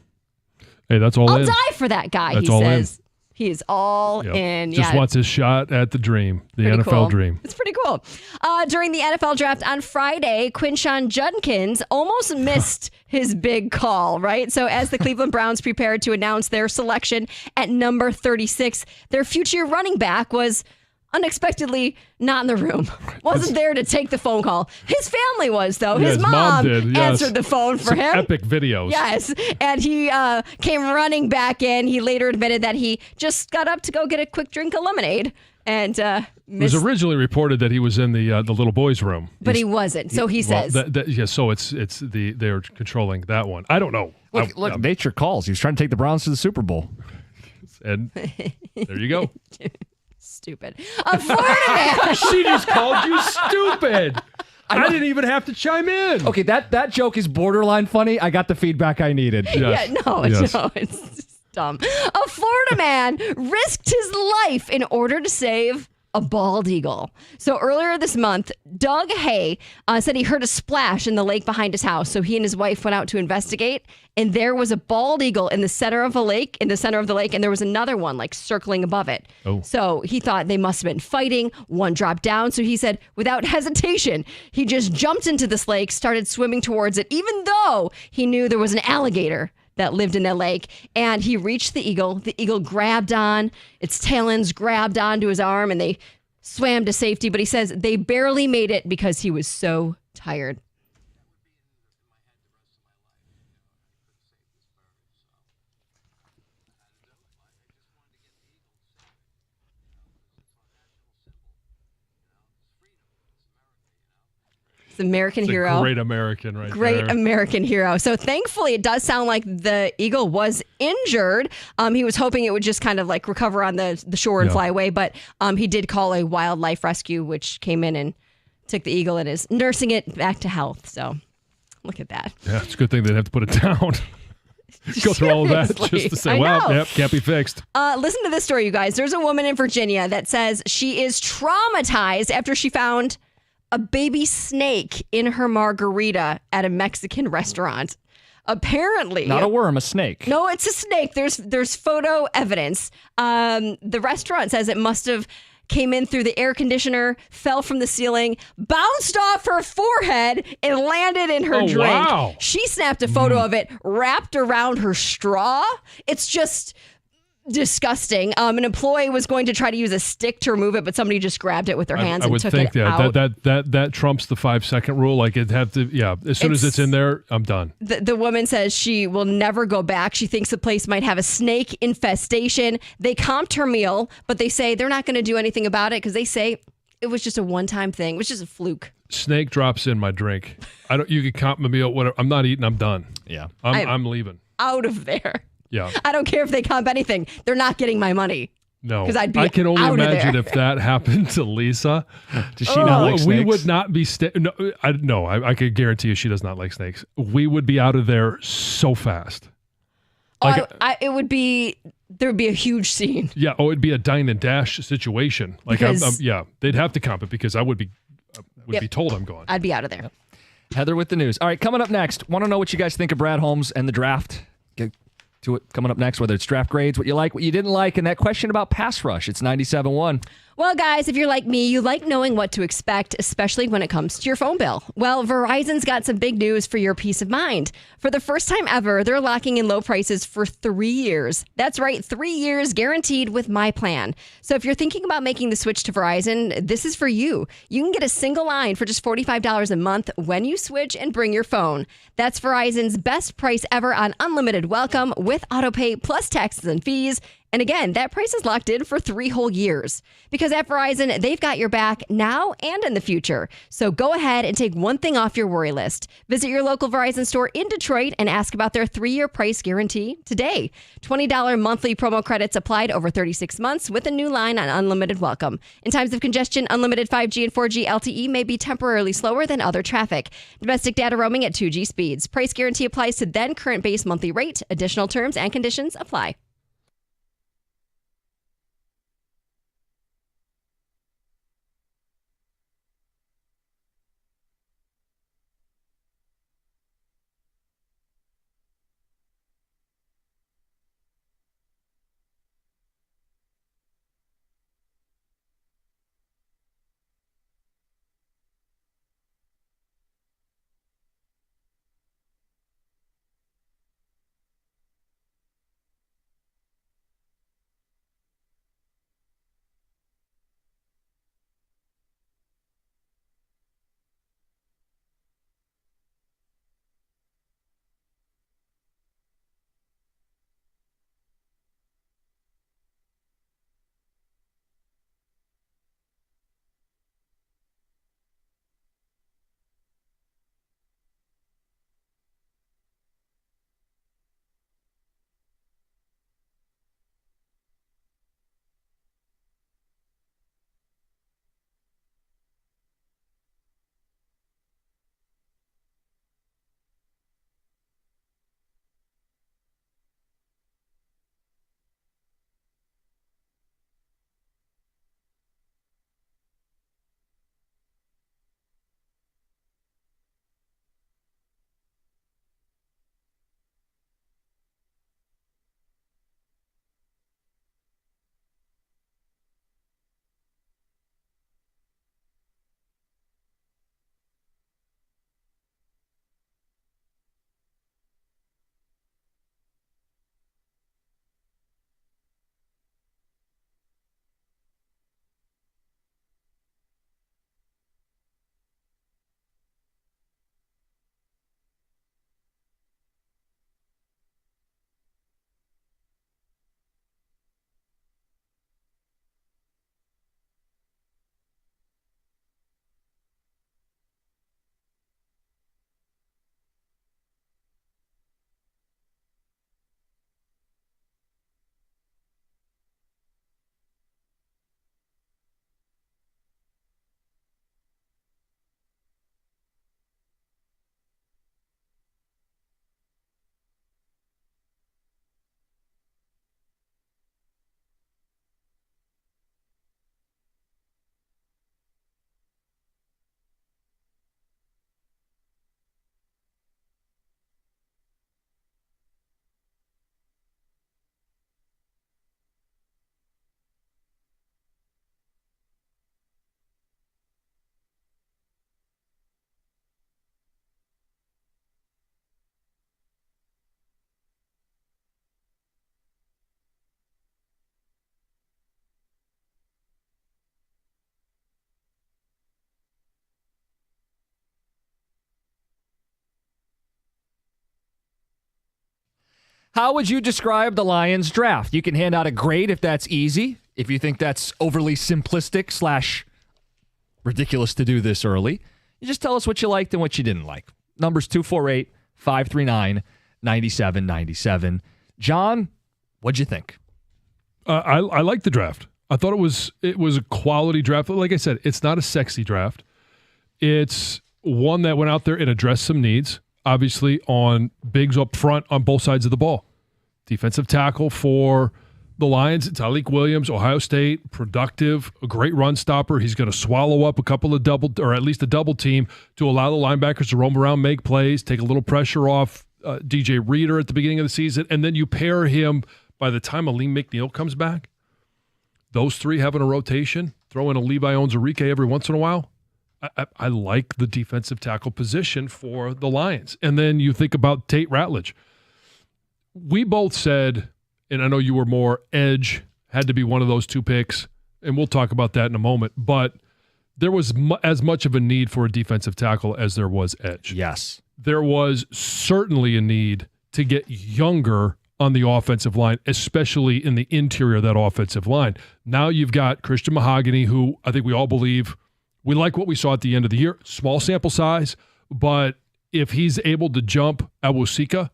Hey, that's all I'll in. die for that guy, That's he all says. in. He is all in. Just wants his shot at the dream, the Pretty NFL cool. dream. It's pretty cool. During the NFL draft on Friday, Quinshon Judkins almost missed his big call, right? So as the Cleveland Browns prepared to announce their selection at number 36, their future running back was unexpectedly not in the room. Wasn't there to take the phone call. His family was, though. Yeah, His mom did, yes. answered the phone for Some him. Epic videos. Yes, and he came running back in. He later admitted that he just got up to go get a quick drink of lemonade and It was missed, originally reported that he was in the little boys' room. but he wasn't. So he says. So it's they're controlling that one. I don't know. Look, nature calls. He was trying to take the Browns to the Super Bowl. And there you go. Stupid. A Florida man. She just called you stupid. I didn't even have to chime in. Okay, that joke is borderline funny. I got the feedback I needed. Yeah, no, it's just dumb. A Florida man risked his life in order to save a bald eagle. So earlier this month, Doug Hay said he heard a splash in the lake behind his house. So he and his wife went out to investigate, and there was a bald eagle in the center of the lake, and there was another one like circling above it. Oh. So he thought they must have been fighting. One dropped down. So he said, without hesitation, he just jumped into this lake, started swimming towards it, even though he knew there was an alligator that lived in that lake, and he reached the eagle. The eagle grabbed on, its tail ends grabbed onto his arm, and they swam to safety. But he says they barely made it because he was so tired. American It's hero. A great American, right? Great there. American hero. So thankfully, it does sound like the eagle was injured. He was hoping it would just kind of like recover on the shore and fly away, but he did call a wildlife rescue, which came in and took the eagle and is nursing it back to health. So look at that. Yeah, it's a good thing they didn't have to put it down. Go through all of that Seriously, just to say, I well, know. yep, can't be fixed. Listen to this story, you guys. There's a woman in Virginia that says she is traumatized after she found a baby snake in her margarita at a Mexican restaurant. Apparently, Not a worm, a snake. no, it's a snake. There's photo evidence. The restaurant says it must have came in through the air conditioner, fell from the ceiling, bounced off her forehead, and landed in her Oh, drink. wow. She snapped a photo of it wrapped around her straw. It's just disgusting. An employee was going to try to use a stick to remove it, but somebody just grabbed it with their hands I and would took think it out. that trumps the 5-second rule. Like it'd have to, yeah. As soon as it's in there, I'm done. The woman says she will never go back. She thinks the place might have a snake infestation. They comped her meal, but they say they're not going to do anything about it because they say it was just a one-time thing, which is a fluke. Snake drops in my drink. You can comp my meal, whatever. I'm not eating. I'm done. Yeah, I'm leaving. Out of there. Yeah. I don't care if they comp anything. They're not getting my money. No, 'Cause I'd be I can only out of imagine there. if that happened to Lisa. Does she not like We snakes? would not be. I could guarantee you she does not like snakes. We would be out of there so fast. It would be. There would be a huge scene. Yeah. Oh, it'd be a dine and dash situation. Like, Because- yeah, they'd have to comp it because I would be Yep. be told I'm going. I'd be out of there. Heather with the news. All right, coming up next, want to know what you guys think of Brad Holmes and the draft? Get to it coming up next, whether it's draft grades, what you like, what you didn't like, and that question about pass rush. It's 97.1. Well, guys, if you're like me, you like knowing what to expect, especially when it comes to your phone bill. Well, Verizon's got some big news for your peace of mind. For the first time ever, they're locking in low prices for 3 years. That's right, 3 years guaranteed with my plan. So if you're thinking about making the switch to Verizon, this is for you. You can get a single line for just $45 a month when you switch and bring your phone. That's Verizon's best price ever on unlimited welcome with autopay plus taxes and fees. And again, that price is locked in for 3 whole years. Because at Verizon, they've got your back now and in the future. So go ahead and take one thing off your worry list. Visit your local Verizon store in Detroit and ask about their 3-year price guarantee today. $20 monthly promo credits applied over 36 months with a new line on unlimited welcome. In times of congestion, unlimited 5G and 4G LTE may be temporarily slower than other traffic. Domestic data roaming at 2G speeds. Price guarantee applies to then current base monthly rate. Additional terms and conditions apply. How would you describe the Lions draft? You can hand out a grade if that's easy. If you think that's overly simplistic / ridiculous to do this early, you just tell us what you liked and what you didn't like. Numbers 248-539-9797. John, what'd you think? I like the draft. I thought it was a quality draft. Like I said, it's not a sexy draft. It's one that went out there and addressed some needs, obviously, on bigs up front on both sides of the ball. Defensive tackle for the Lions, Tyleik Williams, Ohio State, productive, a great run stopper. He's going to swallow up a couple of at least a double team to allow the linebackers to roam around, make plays, take a little pressure off DJ Reader at the beginning of the season. And then you pair him by the time Aleem McNeil comes back. Those three having a rotation throw in a Levi Onwuzurike every once in a while. I like the defensive tackle position for the Lions. And then you think about Tate Ratledge. We both said, and I know you were more edge, had to be one of those two picks, and we'll talk about that in a moment, but there was as much of a need for a defensive tackle as there was edge. Yes. There was certainly a need to get younger on the offensive line, especially in the interior of that offensive line. Now you've got Christian Mahogany, who I think we all believe we like what we saw at the end of the year. Small sample size, but if he's able to jump Awosika,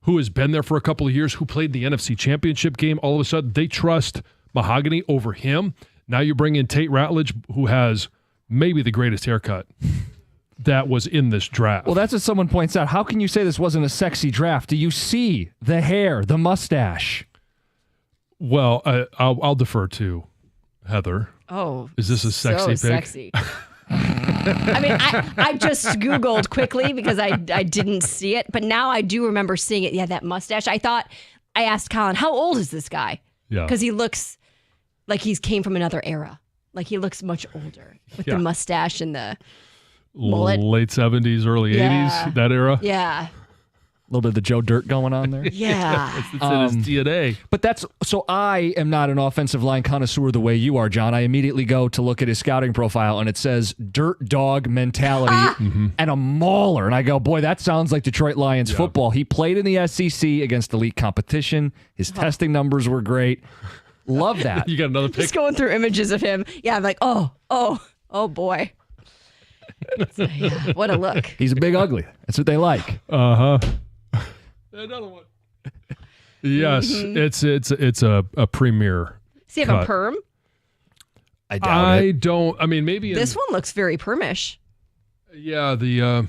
who has been there for a couple of years, who played the NFC Championship game, all of a sudden they trust Mahogany over him. Now you bring in Tate Ratledge, who has maybe the greatest haircut that was in this draft. Well, that's what someone points out. How can you say this wasn't a sexy draft? Do you see the hair, the mustache? Well, I'll defer to Heather. Oh, is this a sexy pick? Sexy. I mean, I just Googled quickly because I didn't see it, but now I do remember seeing it. Yeah, that mustache. I asked Colin, how old is this guy? Yeah. Because he looks like he's came from another era. Like he looks much older with the mustache and the mullet. Late 70s, early 80s, that era. Yeah. A little bit of the Joe Dirt going on there. Yeah. It's in his DNA. But so I am not an offensive line connoisseur the way you are, John. I immediately go to look at his scouting profile, and it says dirt dog mentality and a mauler. And I go, boy, that sounds like Detroit Lions football. He played in the SEC against elite competition. His testing numbers were great. Love that. You got another pick? Just going through images of him. Yeah, I'm like, oh boy. So, yeah, what a look. He's a big ugly. That's what they like. Uh-huh. Another one. Yes, it's a premier. Does he have a perm? I doubt it. Don't. I mean, maybe this one looks very permish. Yeah, the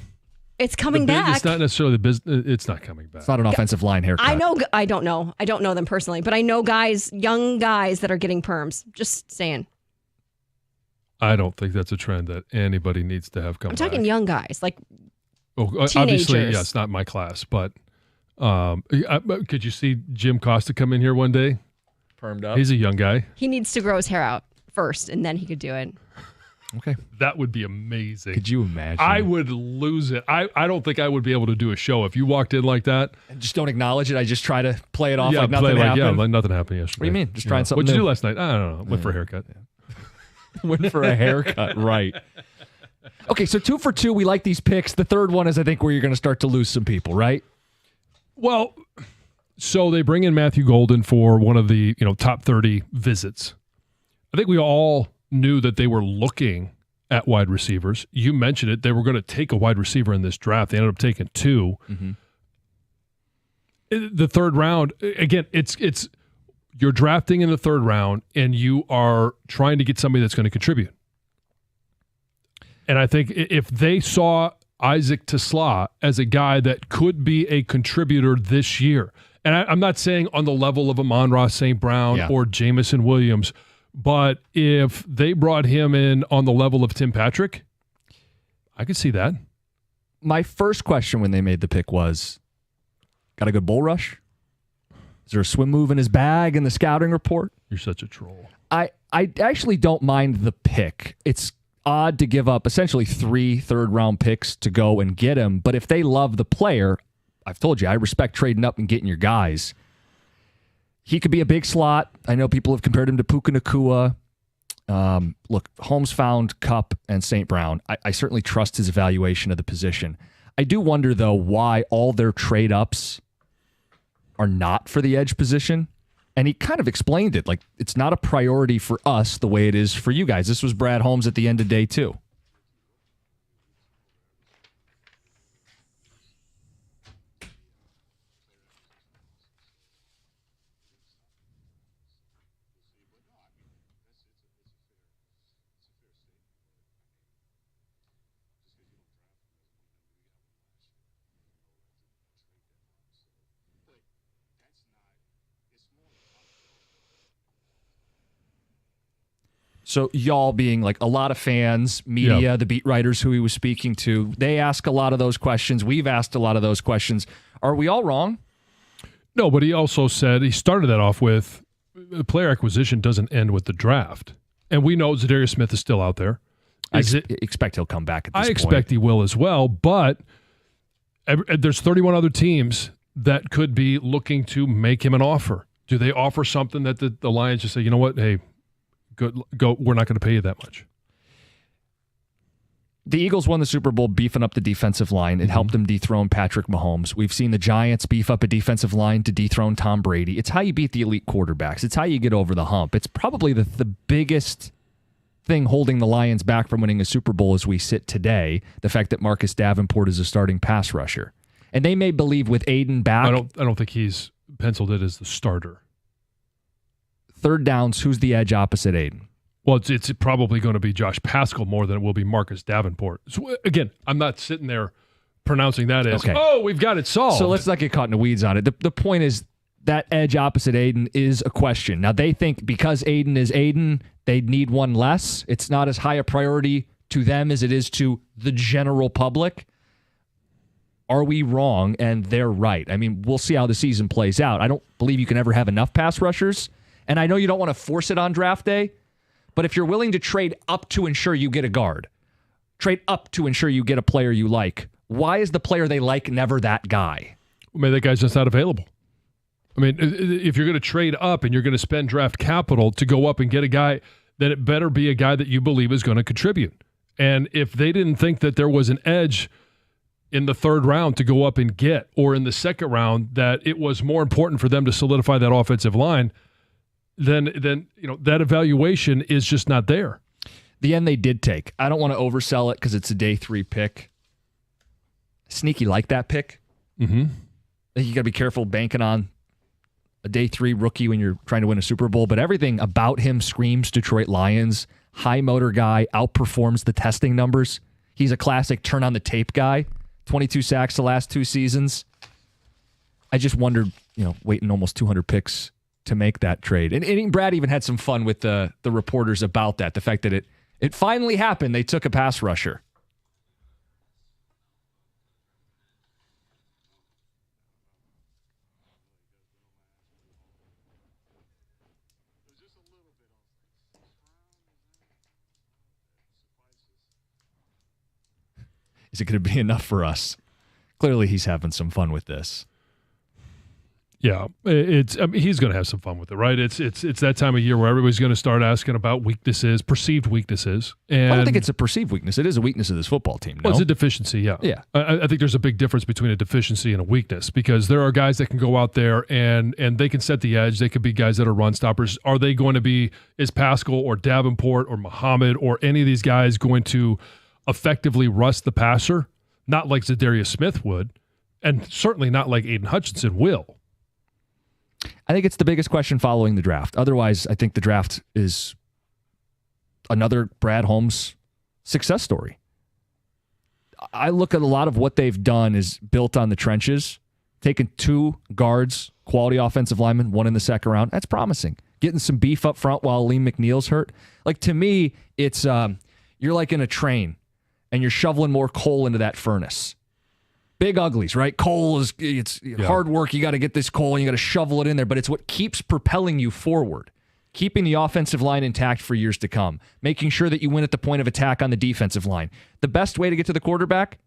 it's coming back. It's not necessarily the business. It's not coming back. It's not an offensive line haircut. I know. I don't know them personally, but I know young guys that are getting perms. Just saying. I don't think that's a trend that anybody needs to have come back. I'm talking young guys, like teenagers. Obviously, it's not my class, but could you see Jim Costa come in here one day? Permed up. He's a young guy. He needs to grow his hair out first, and then he could do it. Okay. That would be amazing. Could you imagine? I would lose it. I don't think I would be able to do a show if you walked in like that. And just don't acknowledge it. I just try to play it off like nothing happened. Yeah, like nothing happened yesterday. What do you mean? Just trying something What'd you new. do last night? I don't know. Went for a haircut. Went for a haircut, right. Okay, so 2 for 2. We like these picks. The third one is, I think, where you're going to start to lose some people, right? Well, so they bring in Matthew Golden for one of the top 30 visits. I think we all knew that they were looking at wide receivers. You mentioned it. They were going to take a wide receiver in this draft. They ended up taking 2. Mm-hmm. The third round, again, it's you're drafting in the third round, and you are trying to get somebody that's going to contribute. And I think if they saw Isaac Tesla as a guy that could be a contributor this year, and I'm not saying on the level of Amon-Ra St. Brown or Jamison Williams, but if they brought him in on the level of Tim Patrick, I could see that. My first question when they made the pick was, got a good bull rush? Is there a swim move in his bag in the scouting report? You're such a troll. I actually don't mind the pick. It's odd to give up essentially 3 third-round picks to go and get him, but if they love the player, I've told you, I respect trading up and getting your guys. He could be a big slot. I know people have compared him to Puka Nacua. Look, Holmes found Kupp and St. Brown. I certainly trust his evaluation of the position. I do wonder, though, why all their trade-ups are not for the edge position. And he kind of explained it. Like, it's not a priority for us the way it is for you guys. This was Brad Holmes at the end of day 2. So y'all being like a lot of fans, media, the beat writers who he was speaking to, they ask a lot of those questions. We've asked a lot of those questions. Are we all wrong? No, but he also said, he started that off with, player acquisition doesn't end with the draft. And we know Shedeur Smith is still out there. I expect he'll come back at this point. I expect he will as well, but there's 31 other teams that could be looking to make him an offer. Do they offer something that the Lions just say, you know what, hey, go, we're not going to pay you that much? The Eagles won the Super Bowl beefing up the defensive line. It helped them dethrone Patrick Mahomes. We've seen the Giants beef up a defensive line to dethrone Tom Brady. It's how you beat the elite quarterbacks. It's how you get over the hump. It's probably the biggest thing holding the Lions back from winning a Super Bowl as we sit today, the fact that Marcus Davenport is a starting pass rusher. And they may believe with Aiden back. I don't think he's penciled it as the starter. Third downs, who's the edge opposite Aiden? Well, it's probably going to be Josh Pascal more than it will be Marcus Davenport. So, again, I'm not sitting there pronouncing that as, we've got it solved. So let's not get caught in the weeds on it. The point is that edge opposite Aiden is a question. Now, they think because Aiden is Aiden, they need one less. It's not as high a priority to them as it is to the general public. Are we wrong? And they're right. I mean, we'll see how the season plays out. I don't believe you can ever have enough pass rushers. And I know you don't want to force it on draft day, but if you're willing to trade up to ensure you get a guard, trade up to ensure you get a player you like, why is the player they like never that guy? Maybe that guy's just not available. I mean, if you're going to trade up and you're going to spend draft capital to go up and get a guy, then it better be a guy that you believe is going to contribute. And if they didn't think that there was an edge in the third round to go up and get, or in the second round, that it was more important for them to solidify that offensive line, then that evaluation is just not there. The end they did take. I don't want to oversell it because it's a day 3 pick. Sneaky like that pick. Mm-hmm. I think you got to be careful banking on a day 3 rookie when you're trying to win a Super Bowl, but everything about him screams Detroit Lions. High motor guy, outperforms the testing numbers. He's a classic turn on the tape guy. 22 sacks the last 2 seasons. I just wondered, waiting almost 200 picks to make that trade. And Brad even had some fun with the reporters about that. The fact that it finally happened. They took a pass rusher. Is it going to be enough for us? Clearly, he's having some fun with this. Yeah, he's going to have some fun with it, right? It's that time of year where everybody's going to start asking about weaknesses, perceived weaknesses. And I don't think it's a perceived weakness. It is a weakness of this football team. No? Well, it's a deficiency, yeah. Yeah. I think there's a big difference between a deficiency and a weakness, because there are guys that can go out there and they can set the edge. They could be guys that are run stoppers. Are they going to be, is Pascal or Davenport or Muhammad or any of these guys going to effectively rust the passer? Not like Shedeur Smith would, and certainly not like Aiden Hutchinson will. I think it's the biggest question following the draft. Otherwise, I think the draft is another Brad Holmes success story. I look at a lot of what they've done is built on the trenches, taking 2 guards, quality offensive linemen, 1 in the second round. That's promising. Getting some beef up front while Lee McNeil's hurt. Like, to me, it's you're like in a train and you're shoveling more coal into that furnace. Big uglies, right? Coal it's hard work. You got to get this coal and you got to shovel it in there, but it's what keeps propelling you forward, keeping the offensive line intact for years to come, making sure that you win at the point of attack on the defensive line. The best way to get to the quarterback,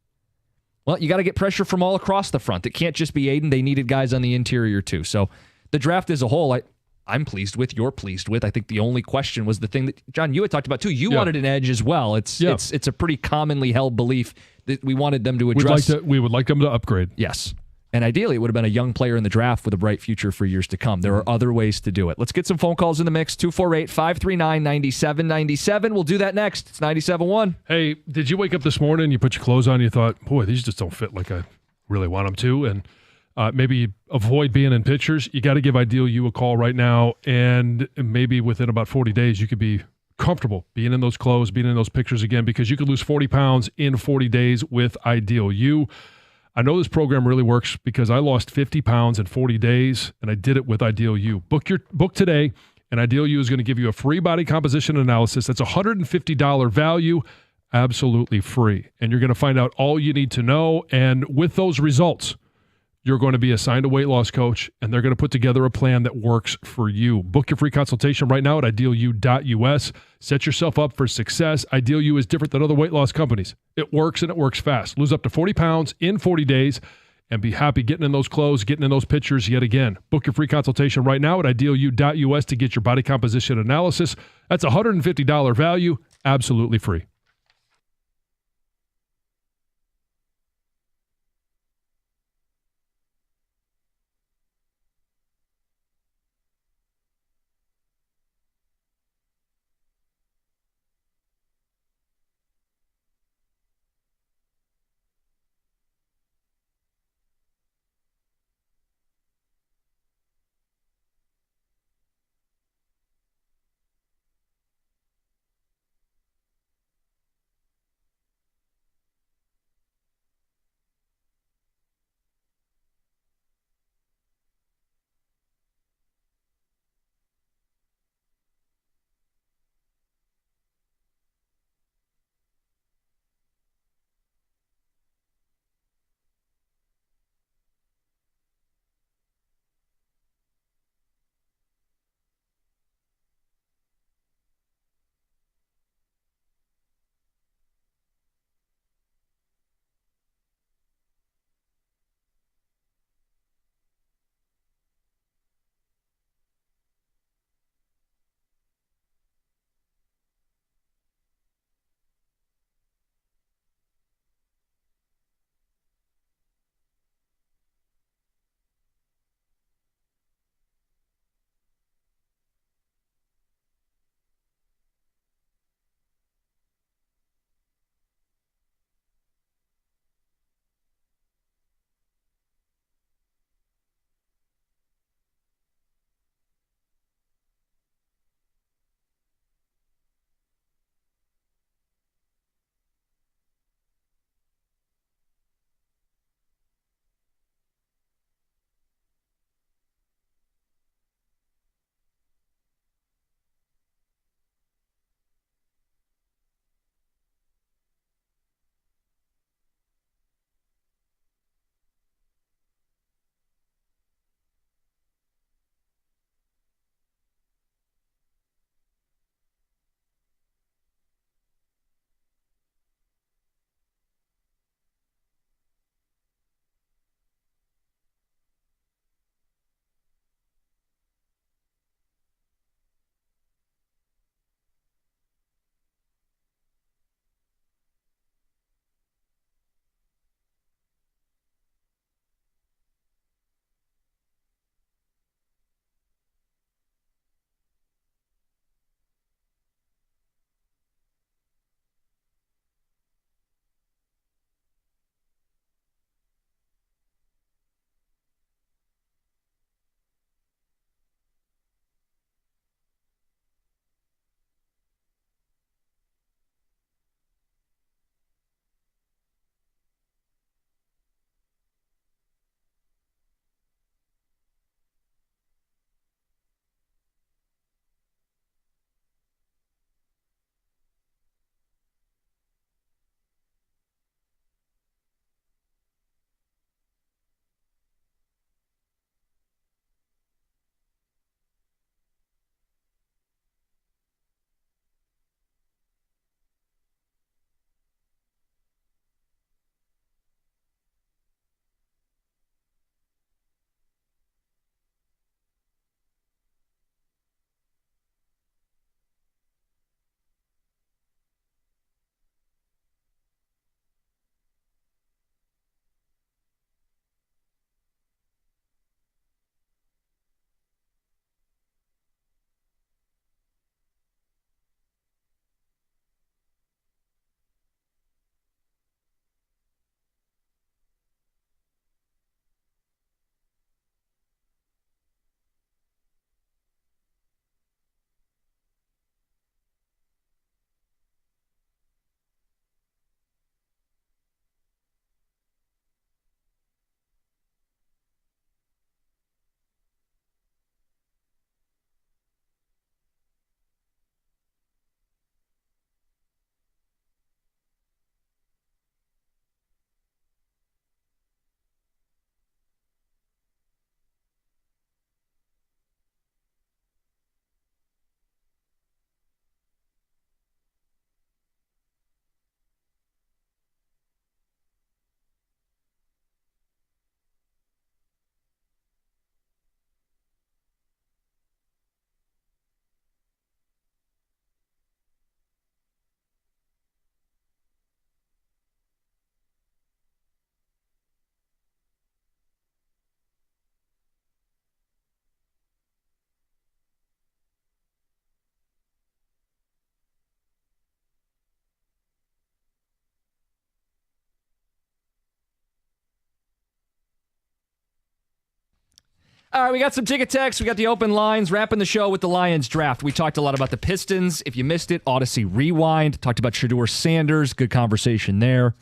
well, you got to get pressure from all across the front. It can't just be Aiden. They needed guys on the interior too. So the draft as a whole, I'm pleased with, you're pleased with. I think the only question was the thing that, John, you had talked about too. You wanted an edge as well. It's a pretty commonly held belief that we wanted them to address. We would like them to upgrade. Yes. And ideally, it would have been a young player in the draft with a bright future for years to come. There are other ways to do it. Let's get some phone calls in the mix. 248-539-9797. We'll do that next. It's 97.1. Hey, did you wake up this morning, you put your clothes on, and you thought, boy, these just don't fit like I really want them to, and maybe avoid being in pictures? You got to give Ideal You a call right now, and maybe within about 40 days, you could be comfortable being in those clothes, being in those pictures again, because you could lose 40 pounds in 40 days with Ideal You. I know this program really works because I lost 50 pounds in 40 days, and I did it with Ideal You. Book today, and Ideal You is going to give you a free body composition analysis. That's a $150 value, absolutely free. And you're going to find out all you need to know. And with those results, you're going to be assigned a weight loss coach, and they're going to put together a plan that works for you. Book your free consultation right now at idealu.us. Set yourself up for success. Ideal U is different than other weight loss companies. It works, and it works fast. Lose up to 40 pounds in 40 days and be happy getting in those clothes, getting in those pictures yet again. Book your free consultation right now at idealu.us to get your body composition analysis. That's a $150 value, absolutely free. All right, we got some ticket texts. We got the open lines. Wrapping the show with the Lions draft. We talked a lot about the Pistons. If you missed it, Odyssey Rewind. Talked about Shedeur Sanders. Good conversation there.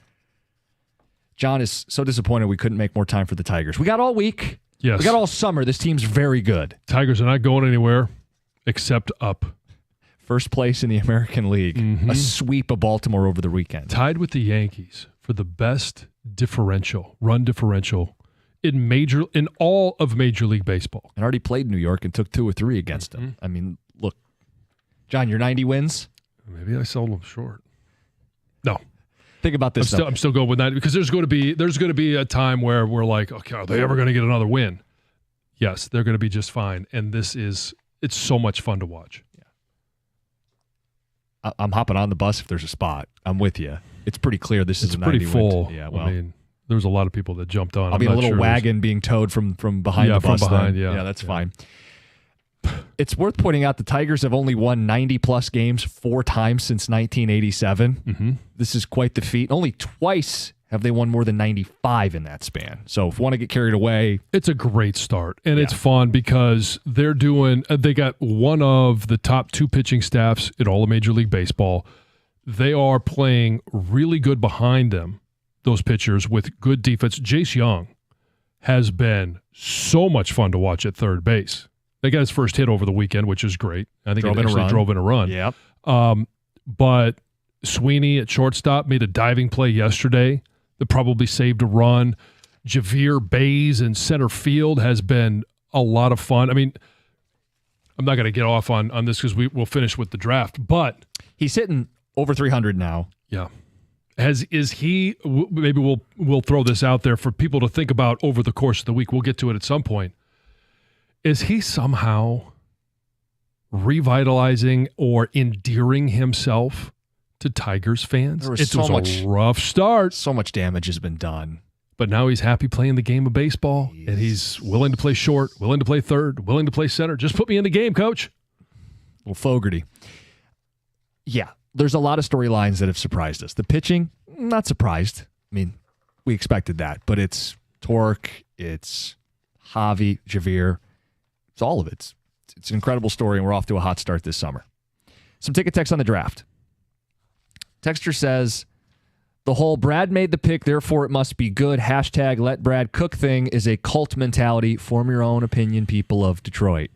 John is so disappointed we couldn't make more time for the Tigers. We got all week. Yes. We got all summer. This team's very good. Tigers are not going anywhere except up. First place in the American League. Mm-hmm. A sweep of Baltimore over the weekend. Tied with the Yankees for the best run differential in all of Major League Baseball. And already played New York and took 2 or 3 against them. I mean, look, John, your 90 wins? Maybe I sold them short. No. Think about this. I'm still going with that because there's going to be a time where we're like, okay, are they ever going to get another win? Yes, they're going to be just fine. And it's so much fun to watch. Yeah. I'm hopping on the bus if there's a spot. I'm with you. It's pretty clear this is a 90 pretty full. Win. Yeah, well, I mean, there was a lot of people that jumped on. I'll be a little wagon being towed from behind the bus. From behind, then. Yeah, that's fine. It's worth pointing out the Tigers have only won 90-plus games 4 times since 1987. Mm-hmm. This is quite the feat. Only twice have they won more than 95 in that span. So if you want to get carried away. It's a great start, and it's fun because they got one of the top 2 pitching staffs in all of Major League Baseball. They are playing really good behind them, those pitchers, with good defense. Jace Young has been so much fun to watch at third base. They got his first hit over the weekend, which is great. I think it actually drove in a run. Yep. But Sweeney at shortstop made a diving play yesterday that probably saved a run. Javier Bays in center field has been a lot of fun. I mean, I'm not going to get off on this because we'll finish with the draft, but he's hitting over 300 now. Yeah. Maybe we'll throw this out there for people to think about over the course of the week. We'll get to it at some point. Is he somehow revitalizing or endearing himself to Tigers fans? It was a rough start. So much damage has been done. But now he's happy playing the game of baseball, and he's willing to play short, willing to play third, willing to play center. Just put me in the game, coach. Well, Fogarty. Yeah, there's a lot of storylines that have surprised us. The pitching, not surprised. I mean, we expected that. But it's Torque, it's Javi, Javier. It's all of it. It's an incredible story, and we're off to a hot start this summer. Some ticket text on the draft. Texter says, the whole Brad made the pick, therefore it must be good. # let Brad cook thing is a cult mentality. Form your own opinion, people of Detroit.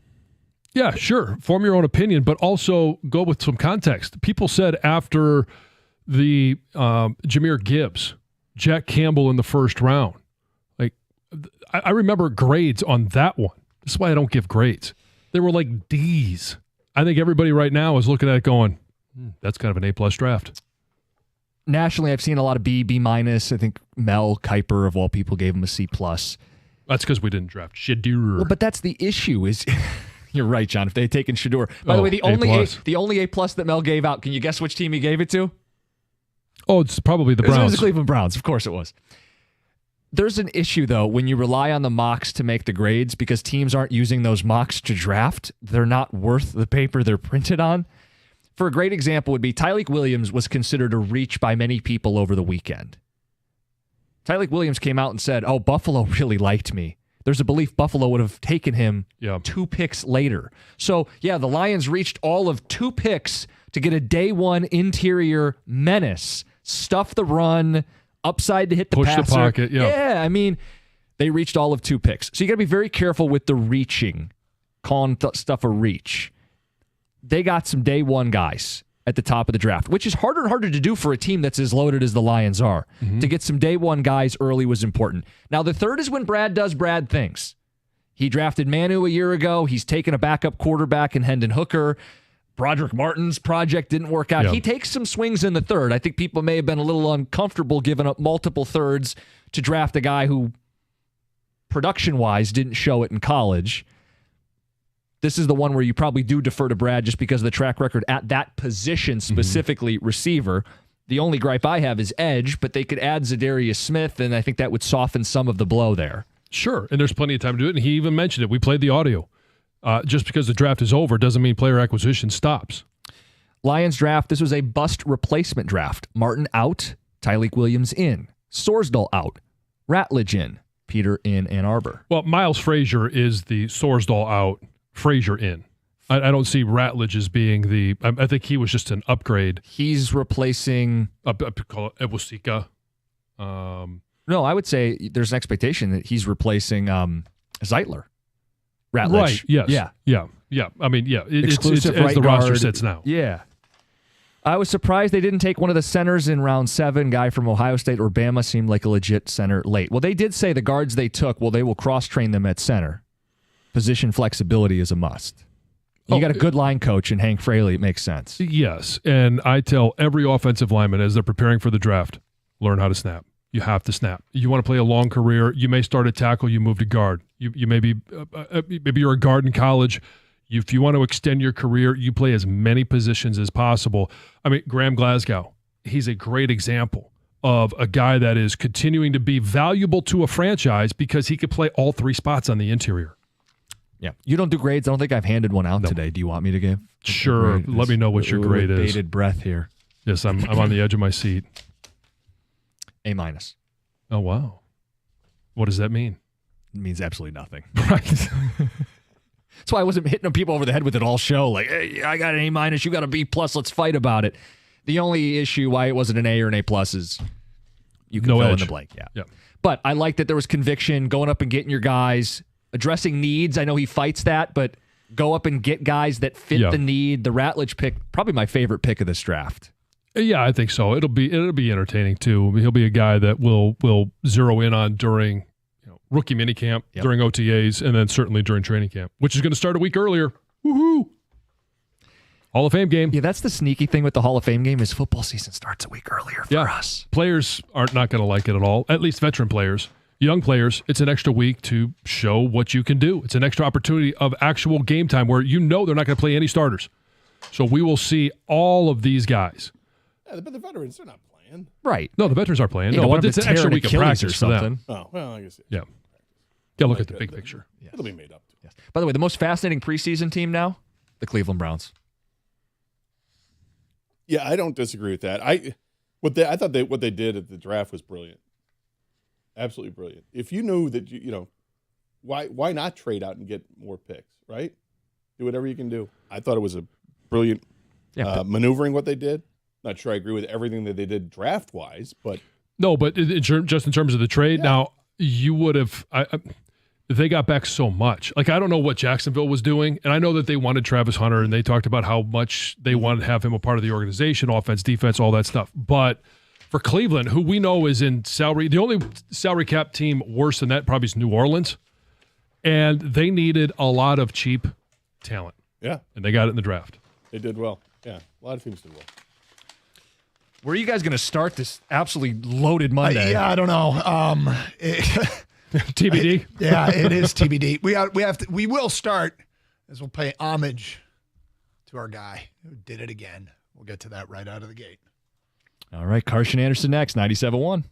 Yeah, sure. Form your own opinion, but also go with some context. People said after the Jahmyr Gibbs, Jack Campbell in the first round. Like, I remember grades on that one. This is why I don't give grades. They were like D's. I think everybody right now is looking at it going, that's kind of an A+ draft. Nationally, I've seen a lot of B-. I think Mel Kiper, of all people, gave him a C+. That's because we didn't draft Shedeur. Well, but that's the issue is... You're right, John. If they had taken Shedeur. By the way, the only A+ that Mel gave out, can you guess which team he gave it to? Oh, it's probably the Browns. It was the Cleveland Browns. Of course it was. There's an issue, though, when you rely on the mocks to make the grades because teams aren't using those mocks to draft. They're not worth the paper they're printed on. For a great example would be Tyleik Williams was considered a reach by many people over the weekend. Tyleik Williams came out and said, Buffalo really liked me. There's a belief Buffalo would have taken him 2 picks later. So, the Lions reached all of 2 picks to get a day 1 interior menace. Stuff the run, upside to hit the passer. Push the pocket, Yeah, I mean, they reached all of 2 picks. So you got to be very careful with the reaching, calling stuff a reach. They got some day 1 guys at the top of the draft, which is harder and harder to do for a team that's as loaded as the Lions are. Mm-hmm. To get some day 1 guys early was important. Now, the third is when Brad does Brad things. He drafted Manu a year ago. He's taken a backup quarterback in Hendon Hooker. Broderick Martin's project didn't work out. He takes some swings in the third. I think people may have been a little uncomfortable giving up multiple thirds to draft a guy who, production-wise, didn't show it in college. This is the one where you probably do defer to Brad just because of the track record at that position, specifically receiver. The only gripe I have is edge, but they could add Zadarius Smith, and I think that would soften some of the blow there. Sure, and there's plenty of time to do it, and he even mentioned it. We played the audio. Just because the draft is over doesn't mean player acquisition stops. Lions draft, this was a bust replacement draft. Martin out, Tyleik Williams in, Sorsdal out, Ratledge in, Peter in Ann Arbor. Well, Miles Frazier is the Sorsdahl out, Frazier in. I don't see Ratledge as being the. I think he was just an upgrade. He's replacing. Call it Ewusika. No, I would say there's an expectation that he's replacing Zeitler. Ratledge. Right. Yes. Yeah. Yeah. I mean, yeah. Exclusive it's right as the guard. roster sits now. Yeah. I was surprised they didn't take one of the centers in round 7. Guy from Ohio State or Bama seemed like a legit center late. Well, they did say the guards they took, they will cross-train them at center. Position flexibility is a must. You got a good line coach in Hank Fraley. It makes sense. Yes. And I tell every offensive lineman as they're preparing for the draft, learn how to snap. You have to snap. You want to play a long career, you may start at tackle, you move to guard. You may be, maybe you're a guard in college. If you want to extend your career, you play as many positions as possible. I mean, Graham Glasgow, he's a great example of a guy that is continuing to be valuable to a franchise because he could play all 3 spots on the interior. Yeah. You don't do grades. I don't think I've handed one out today. Do you want me to give? Sure. Let me know what your grade is. Bated breath here. Yes, I'm on the edge of my seat. A minus. Oh, wow. What does that mean? It means absolutely nothing. Right. That's why I wasn't hitting people over the head with it all show. Like, hey, I got an A minus, you got a B plus, let's fight about it. The only issue why it wasn't an A or an A plus is you can fill in the blank. Yeah. But I like that there was conviction, going up and getting your guys, addressing needs. I know he fights that, but go up and get guys that fit the need. The Ratledge pick, probably my favorite pick of this draft. Yeah, I think so. It'll be entertaining too. He'll be a guy that will zero in on during rookie minicamp, during OTAs, and then certainly during training camp, which is going to start a week earlier. Woohoo! Hall of Fame game. Yeah, that's the sneaky thing with the Hall of Fame game is football season starts a week earlier for us. Players are not going to like it at all, at least veteran players. Young players, it's an extra week to show what you can do. It's an extra opportunity of actual game time where they're not going to play any starters. So we will see all of these guys. Yeah, but the veterans, they're not playing. Right. No, the veterans are playing. No, but it's an extra week of practice or something. Oh, well, I guess. Yeah. Yeah, look at the big picture. It'll be made up. Yes. By the way, the most fascinating preseason team now, the Cleveland Browns. Yeah, I don't disagree with that. I thought what they did at the draft was brilliant. Absolutely brilliant. If you knew that why not trade out and get more picks, right? Do whatever you can do. I thought it was a brilliant maneuvering what they did. Not sure I agree with everything that they did draft wise, but no, but just in terms of the trade, now you would have. They got back so much. Like, I don't know what Jacksonville was doing, and I know that they wanted Travis Hunter, and they talked about how much they wanted to have him a part of the organization, offense, defense, all that stuff. But for Cleveland, who we know is in salary, the only salary cap team worse than that probably is New Orleans, and they needed a lot of cheap talent. Yeah. And they got it in the draft. They did well. Yeah, a lot of teams did well. Where are you guys going to start this absolutely loaded Monday? I don't know. TBD. It is TBD. We will start as we'll pay homage to our guy who did it again. We'll get to that right out of the gate. All right, Carson Anderson next, 97.1.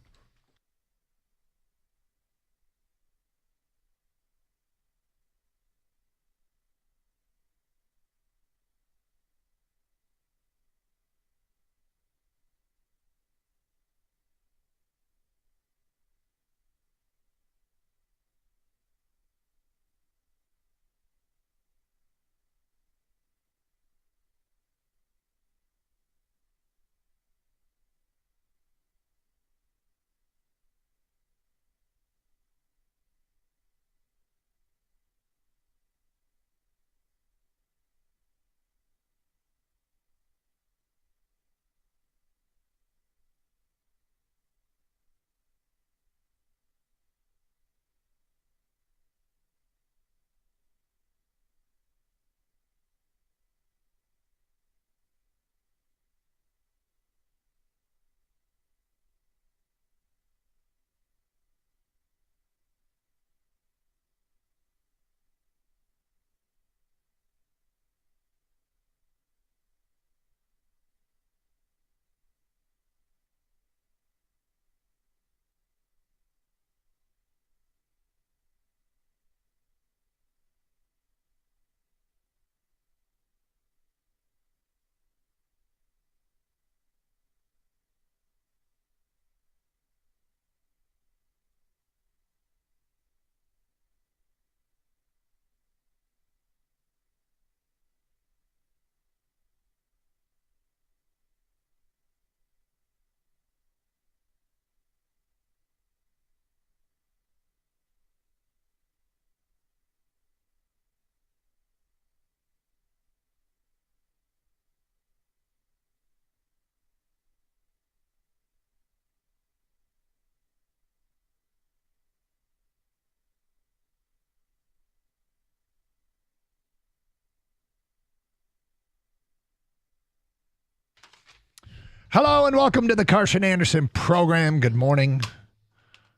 Hello and welcome to the Carson Anderson program. Good morning.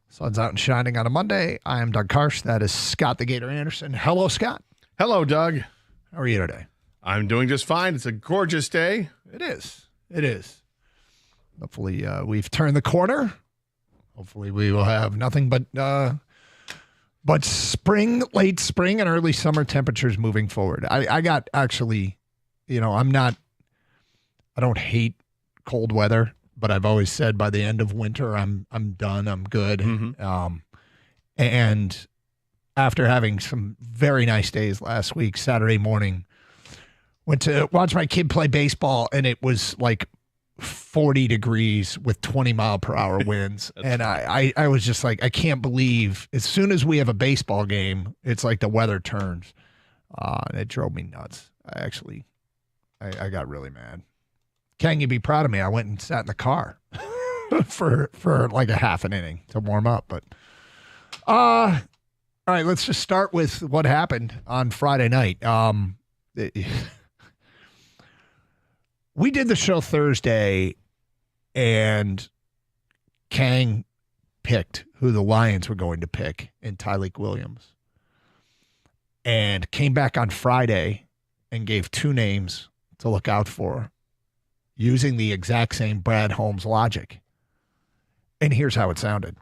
Sun's out and shining on a Monday. I am Doug Karsh. That is Scott the Gator Anderson. Hello, Scott. Hello, Doug. How are you today? I'm doing just fine. It's a gorgeous day. It is. It is. Hopefully we've turned the corner. Hopefully we will have nothing but spring, late spring, and early summer temperatures moving forward. I got actually, I don't hate cold weather, but I've always said by the end of winter, I'm done. I'm good. Mm-hmm. And after having some very nice days last week, Saturday morning, went to watch my kid play baseball, and it was like 40 degrees with 20-mile-per-hour winds. And I was just like, I can't believe as soon as we have a baseball game, it's like the weather turns. And it drove me nuts. I got really mad. Can you be proud of me? I went and sat in the car for like a half an inning to warm up. But all right, let's just start with what happened on Friday night. We did the show Thursday, and Kang picked who the Lions were going to pick in Tyleik Williams, and came back on Friday and gave two names to look out for, using the exact same Brad Holmes logic. And here's how it sounded.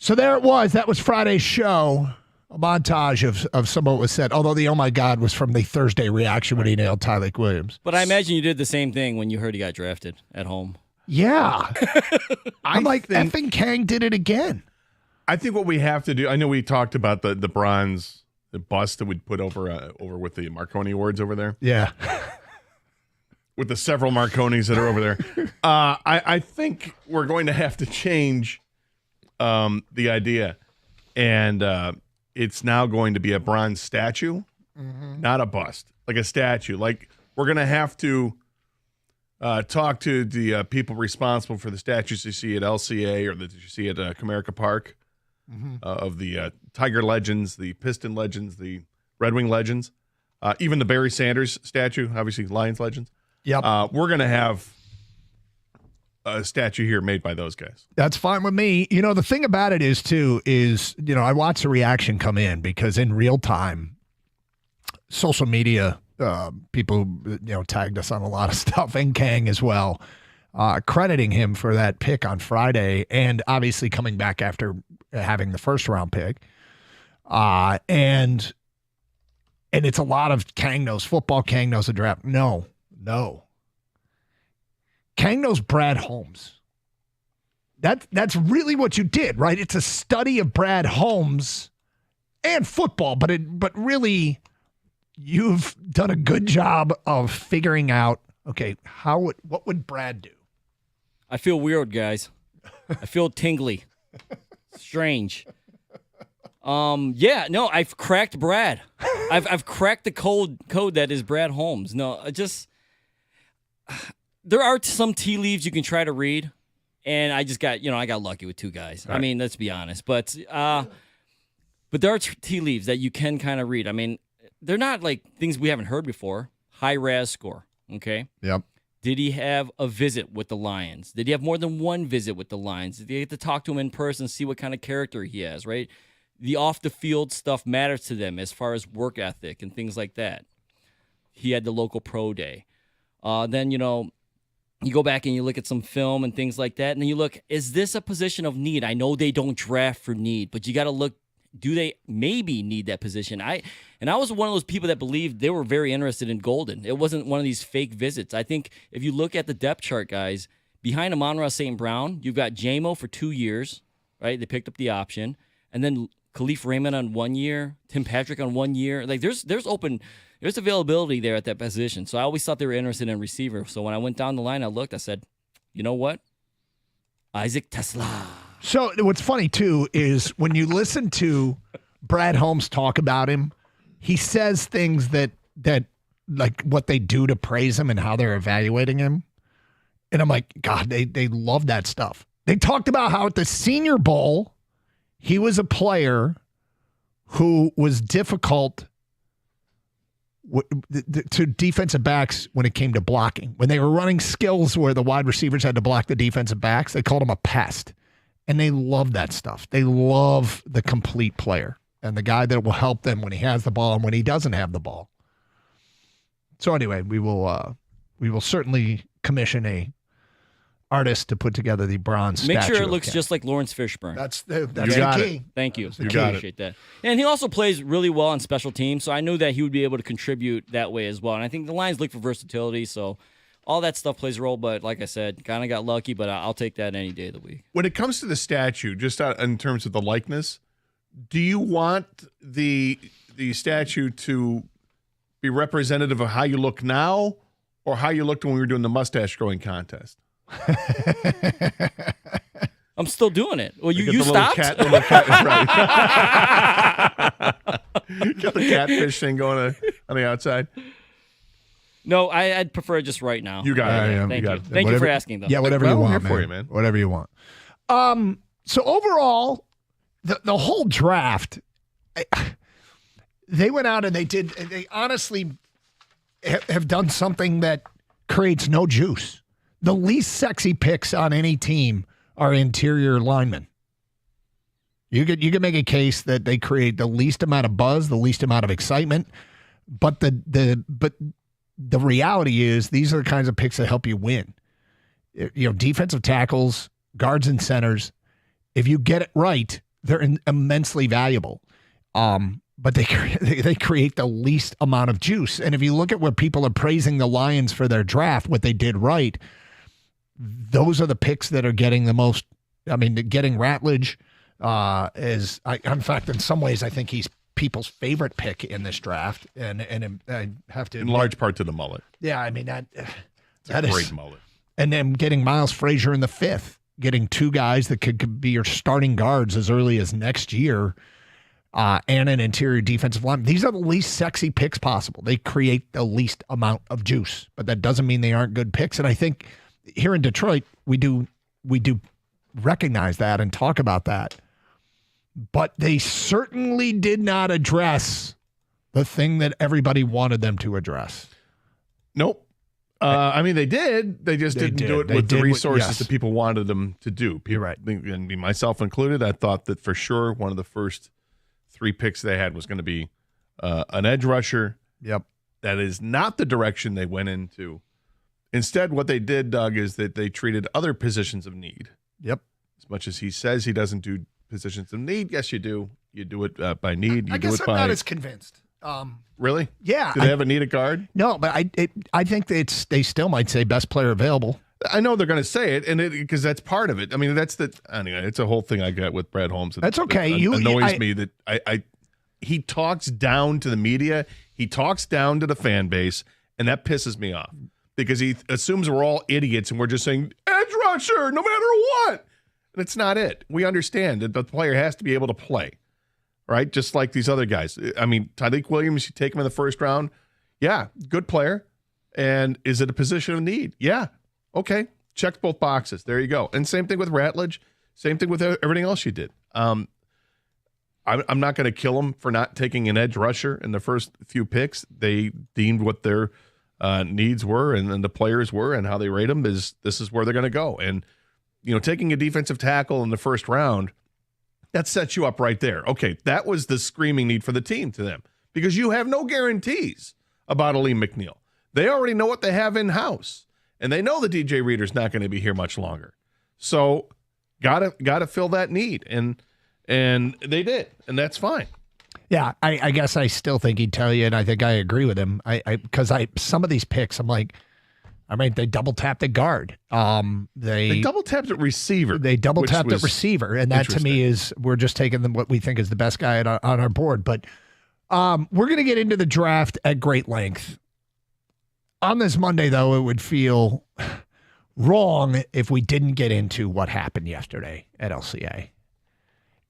So there it was. That was Friday's show. A montage of some of what was said, although the oh my God was from the Thursday reaction when he nailed Tyleik Williams. But I imagine you did the same thing when you heard he got drafted at home. Yeah. I'm like, effing Kang did it again. I think what we have to do, I know we talked about the bronze, the bust that we'd put over with the Marconi Awards over there. Yeah. With the several Marconis that are over there. I think we're going to have to change the idea. And it's now going to be a bronze statue, not a bust, like a statue. Like, we're going to have to talk to the people responsible for the statues you see at LCA or that you see at Comerica Park of the Tiger legends, the Piston legends, the Red Wing legends, even the Barry Sanders statue, obviously Lions legends. Yep. We're going to have a statue here made by those guys. That's fine with me. The thing about it is, I watch the reaction come in because in real time, social media people, tagged us on a lot of stuff, and Kang as well, crediting him for that pick on Friday and obviously coming back after having the first round pick. And it's a lot of Kang knows football, Kang knows the draft. No. Kang knows Brad Holmes. That's really what you did, right? It's a study of Brad Holmes and football, but really you've done a good job of figuring out, okay, what would Brad do? I feel weird, guys. I feel tingly. Strange. I've cracked Brad. I've cracked the code that is Brad Holmes. There are some tea leaves you can try to read, and I just got, I got lucky with two guys. Right. I mean, let's be honest. But there are tea leaves that you can kind of read. I mean, they're not like things we haven't heard before. High RAS score, okay? Yep. Did he have a visit with the Lions? Did he have more than one visit with the Lions? Did he get to talk to him in person, see what kind of character he has, right? The off-the-field stuff matters to them as far as work ethic and things like that. He had the local pro day. Then, you go back and you look at some film and things like that, and then you look, is this a position of need? I know they don't draft for need, but you got to look do they maybe need that position? I was one of those people that believed they were very interested in Golden. It wasn't one of these fake visits. I think if you look at the depth chart, guys, behind Amon-Ra St. Brown, you've got JMO for 2 years, right? They picked up the option. And then Khalif Raymond on 1 year, Tim Patrick on 1 year. Like there's availability there at that position. So I always thought they were interested in receiver. So when I went down the line, I looked, I said, you know what? Isaac Tesla. So what's funny, too, is when you listen to Brad Holmes talk about him, he says things that like what they do to praise him and how they're evaluating him. And I'm like, God, they love that stuff. They talked about how at the Senior Bowl, he was a player who was difficult to defensive backs when it came to blocking. When they were running skills where the wide receivers had to block the defensive backs, they called him a pest. And they love that stuff. They love the complete player and the guy that will help them when he has the ball and when he doesn't have the ball. So anyway, we will certainly commission a artist to put together the bronze statue. Make sure it looks just like Lawrence Fishburne. That's the key. Thank you. You Appreciate that. And he also plays really well on special teams, so I knew that he would be able to contribute that way as well. And I think the Lions look for versatility, so all that stuff plays a role. But like I said, kind of got lucky, but I'll take that any day of the week. When it comes to the statue, just in terms of the likeness, do you want the statue to be representative of how you look now or how you looked when we were doing the mustache growing contest? I'm still doing it. Well, you the stopped? The little cat is right. Got the catfish thing going on the outside. No, I'd prefer just right now. You got it. Thank you. Thank you for asking, though. Yeah, whatever you want, I'm here for you, man. Whatever you want. So overall, the whole draft, they went out and they honestly have done something that creates no juice. The least sexy picks on any team are interior linemen. You could make a case that they create the least amount of buzz, the least amount of excitement, but the reality is these are the kinds of picks that help you win. Defensive tackles, guards, and centers. If you get it right, they're immensely valuable. But they create the least amount of juice. And if you look at where people are praising the Lions for their draft, what they did right, those are the picks that are getting the most. I mean, getting Ratledge in fact, in some ways, I think he's people's favorite pick in this draft. And I have to in large part to the mullet. Yeah, I mean that it's a great mullet. And then getting Miles Frazier in the 5th, getting 2 guys that could be your starting guards as early as next year. And an interior defensive line. These are the least sexy picks possible. They create the least amount of juice, but that doesn't mean they aren't good picks. And I think here in Detroit, we do recognize that and talk about that. But they certainly did not address the thing that everybody wanted them to address. Nope. I mean, they did. They just didn't do it with the resources that people wanted them to do. You're right. And myself included, I thought that for sure one of the first 3 picks they had was going to be an edge rusher. Yep. That is not the direction they went into. Instead, what they did, Doug, is that they treated other positions of need. Yep. As much as he says he doesn't do positions of need, yes, you do. You do it by need. I guess I'm not as convinced. Really? Yeah. Do they have a need at guard? No, but I think they still might say best player available. I know they're going to say it, and because that's part of it. I mean, anyway. It's a whole thing I got with Brad Holmes. That's okay. It annoys me that he talks down to the media, he talks down to the fan base, and that pisses me off because he assumes we're all idiots and we're just saying edge rusher no matter what, and it's not it. We understand that the player has to be able to play, right? Just like these other guys. I mean, Tyreek Williams, you take him in the first round, yeah, good player, and is it a position of need? Yeah. Okay, checked both boxes. There you go. And same thing with Ratledge. Same thing with everything else you did. I'm not going to kill them for not taking an edge rusher in the first few picks. They deemed what their needs were and the players were and how they rate them this is where they're going to go. And taking a defensive tackle in the first round, that sets you up right there. Okay, that was the screaming need for the team to them because you have no guarantees about Aleem McNeil. They already know what they have in house. And they know the DJ Reader's not going to be here much longer. So gotta fill that need. And And they did, and that's fine. Yeah, I guess I still think he'd tell you, and I think I agree with him. Because some of these picks, I'm like, I mean, they double tapped at guard. They double tapped at receiver. They double tapped at receiver, and that to me is we're just taking what we think is the best guy on our board. But we're going to get into the draft at great length. On this Monday, though, it would feel wrong if we didn't get into what happened yesterday at LCA.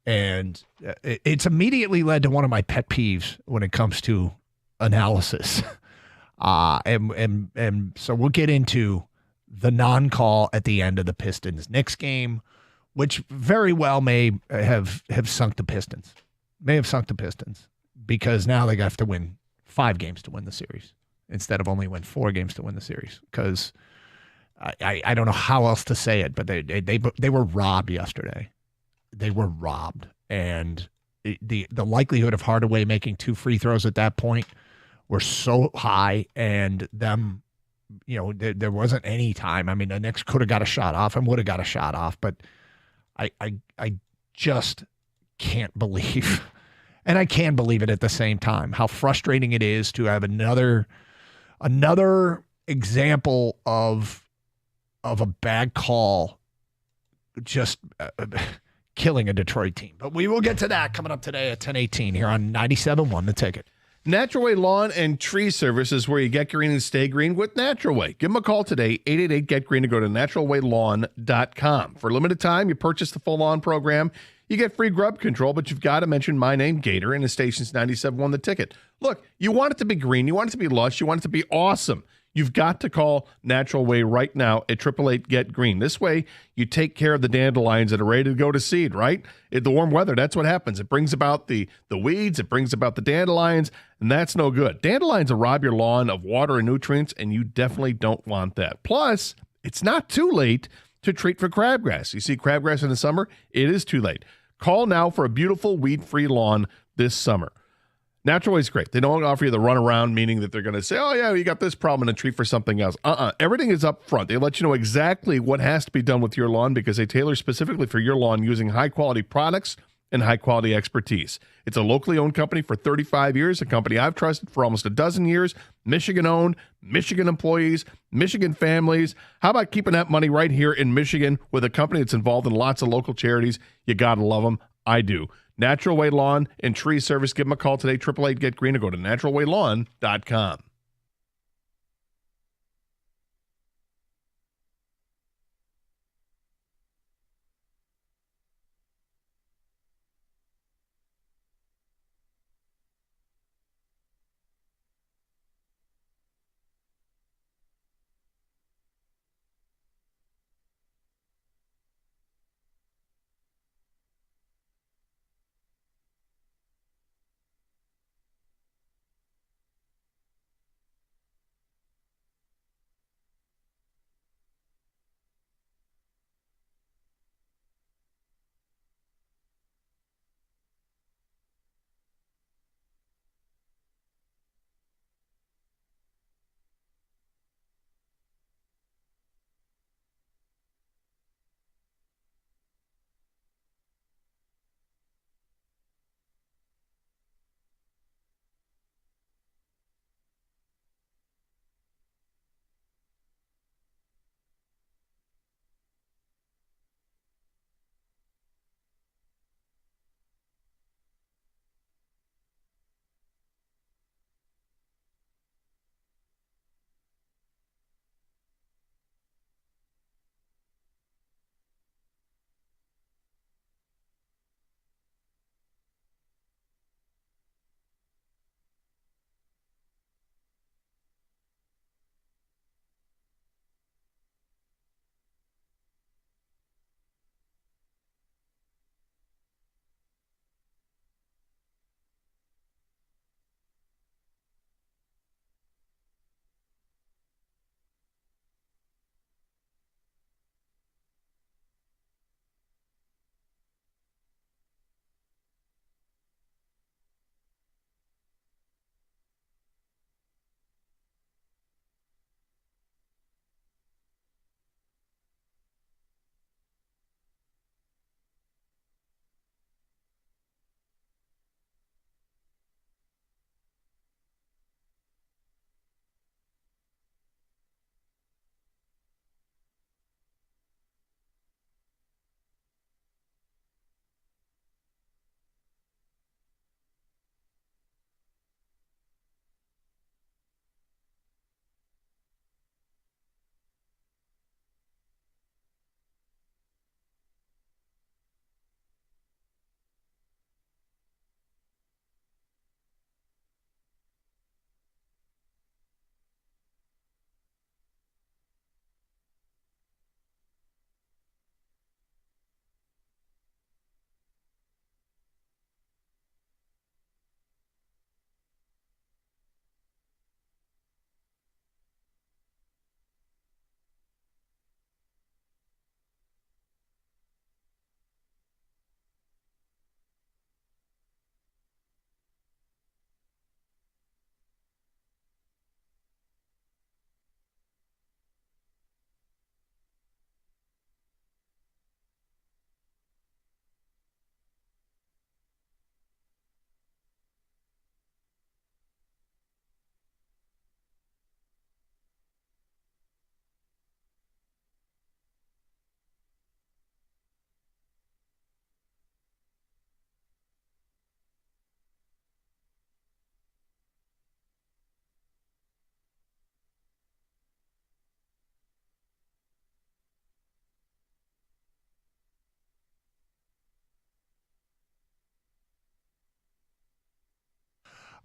And it's immediately led to one of my pet peeves when it comes to analysis. And so we'll get into the non-call at the end of the Pistons-Knicks game, which very well may have sunk the Pistons. May have sunk the Pistons because now they have to win 5 games to win the series instead of only win 4 games to win the series. Because I don't know how else to say it, but they were robbed yesterday. They were robbed, and the likelihood of Hardaway making 2 free throws at that point were so high, and them, there wasn't any time. I mean, the Knicks could have got a shot off and would have got a shot off, but I just can't believe, and I can believe it at the same time, how frustrating it is to have another example of a bad call just killing a Detroit team. But we will get to that coming up today at 10:18 here on 97.1 The Ticket. Natural Way Lawn and Tree Service is where you get green and stay green with Natural Way. Give them a call today, 888-GET-GREEN, to go to naturalwaylawn.com. For a limited time, you purchase the full lawn program. You get free grub control, but you've got to mention my name, Gator, and the station's 97.1 The Ticket. Look, you want it to be green. You want it to be lush. You want it to be awesome. You've got to call Natural Way right now at 888-GET-GREEN. This way, you take care of the dandelions that are ready to go to seed, right? In the warm weather, that's what happens. It brings about the weeds. It brings about the dandelions, and that's no good. Dandelions will rob your lawn of water and nutrients, and you definitely don't want that. Plus, it's not too late to treat for crabgrass. You see crabgrass in the summer? It is too late. Call now for a beautiful weed-free lawn this summer. Natural Way is great. They don't offer you the runaround, meaning that they're going to say, oh, yeah, you got this problem and treat for something else. Everything is up front. They let you know exactly what has to be done with your lawn because they tailor specifically for your lawn using high-quality products and high-quality expertise. It's a locally owned company for 35 years, a company I've trusted for almost a dozen years, Michigan-owned, Michigan employees, Michigan families. How about keeping that money right here in Michigan with a company that's involved in lots of local charities? You got to love them. I do. Natural Way Lawn and Tree Service. Give them a call today, 888-GET-GREEN, or go to naturalwaylawn.com.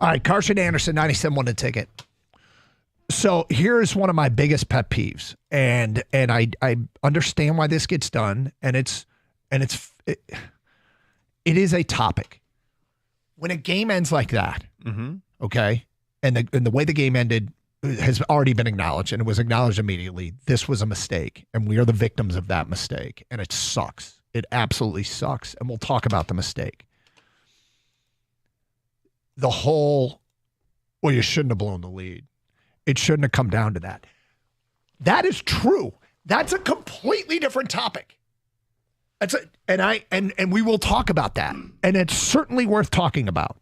All right, Carson Anderson, 97 the ticket. So here's one of my biggest pet peeves, and I understand why this gets done, and it is a topic. When a game ends like that, okay, and the way the game ended has already been acknowledged, and it was acknowledged immediately. This was a mistake, and we are the victims of that mistake, and it sucks. It absolutely sucks, and we'll talk about the mistake. The whole, well, you shouldn't have blown the lead. It shouldn't have come down to that. That is true. That's a completely different topic. And we will talk about that. And it's certainly worth talking about.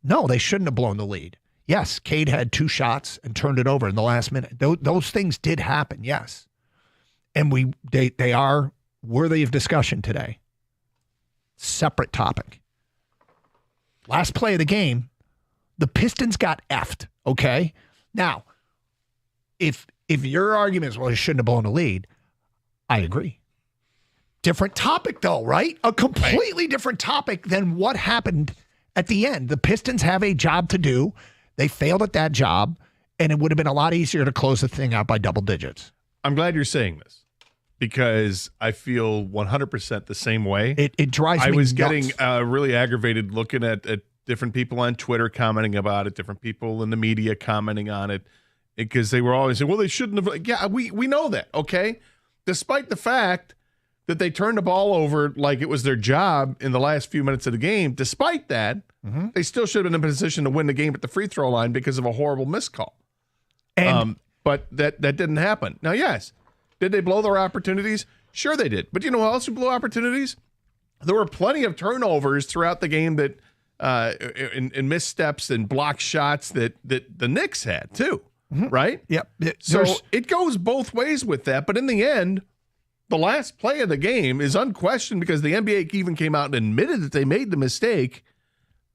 No, they shouldn't have blown the lead. Yes, Cade had 2 shots and turned it over in the last minute. Those things did happen, yes. And they are worthy of discussion today. Separate topic. Last play of the game, the Pistons got effed, okay? Now, if your argument is, well, you shouldn't have blown the lead, I agree. Different topic, though, right? A completely different topic than what happened at the end. The Pistons have a job to do. They failed at that job, and it would have been a lot easier to close the thing out by double digits. I'm glad you're saying this because I feel 100% the same way. It drives me I was nuts. getting really aggravated looking at different people on Twitter commenting about it, different people in the media commenting on it, because they were always saying, well, they shouldn't have. Yeah, we know that, okay? Despite the fact that they turned the ball over like it was their job in the last few minutes of the game, despite that, they still should have been in a position to win the game at the free throw line because of a horrible missed call. But that didn't happen. Now, yes, did they blow their opportunities? Sure they did. But you know who else who blew opportunities? There were plenty of turnovers throughout the game that in missteps and block shots that the Knicks had too, right? Yep. So it goes both ways with that. But in the end, the last play of the game is unquestioned because the NBA even came out and admitted that they made the mistake.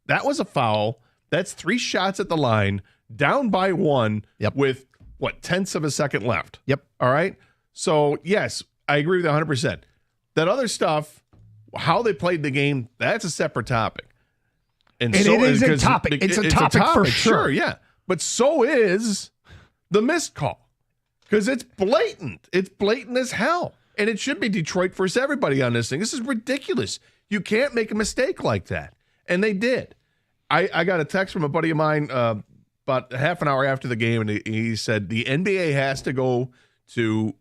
That was a foul. That's 3 shots at the line, down by 1 with, 10ths of a second left. Yep. All right? So, yes, I agree with you 100%. That other stuff, how they played the game, that's a separate topic. And it is a topic. It's a topic for sure. Yeah. But so is the missed call because it's blatant. It's blatant as hell. And it should be Detroit versus everybody on this thing. This is ridiculous. You can't make a mistake like that. And they did. I got a text from a buddy of mine about half an hour after the game, and he said the NBA has to go to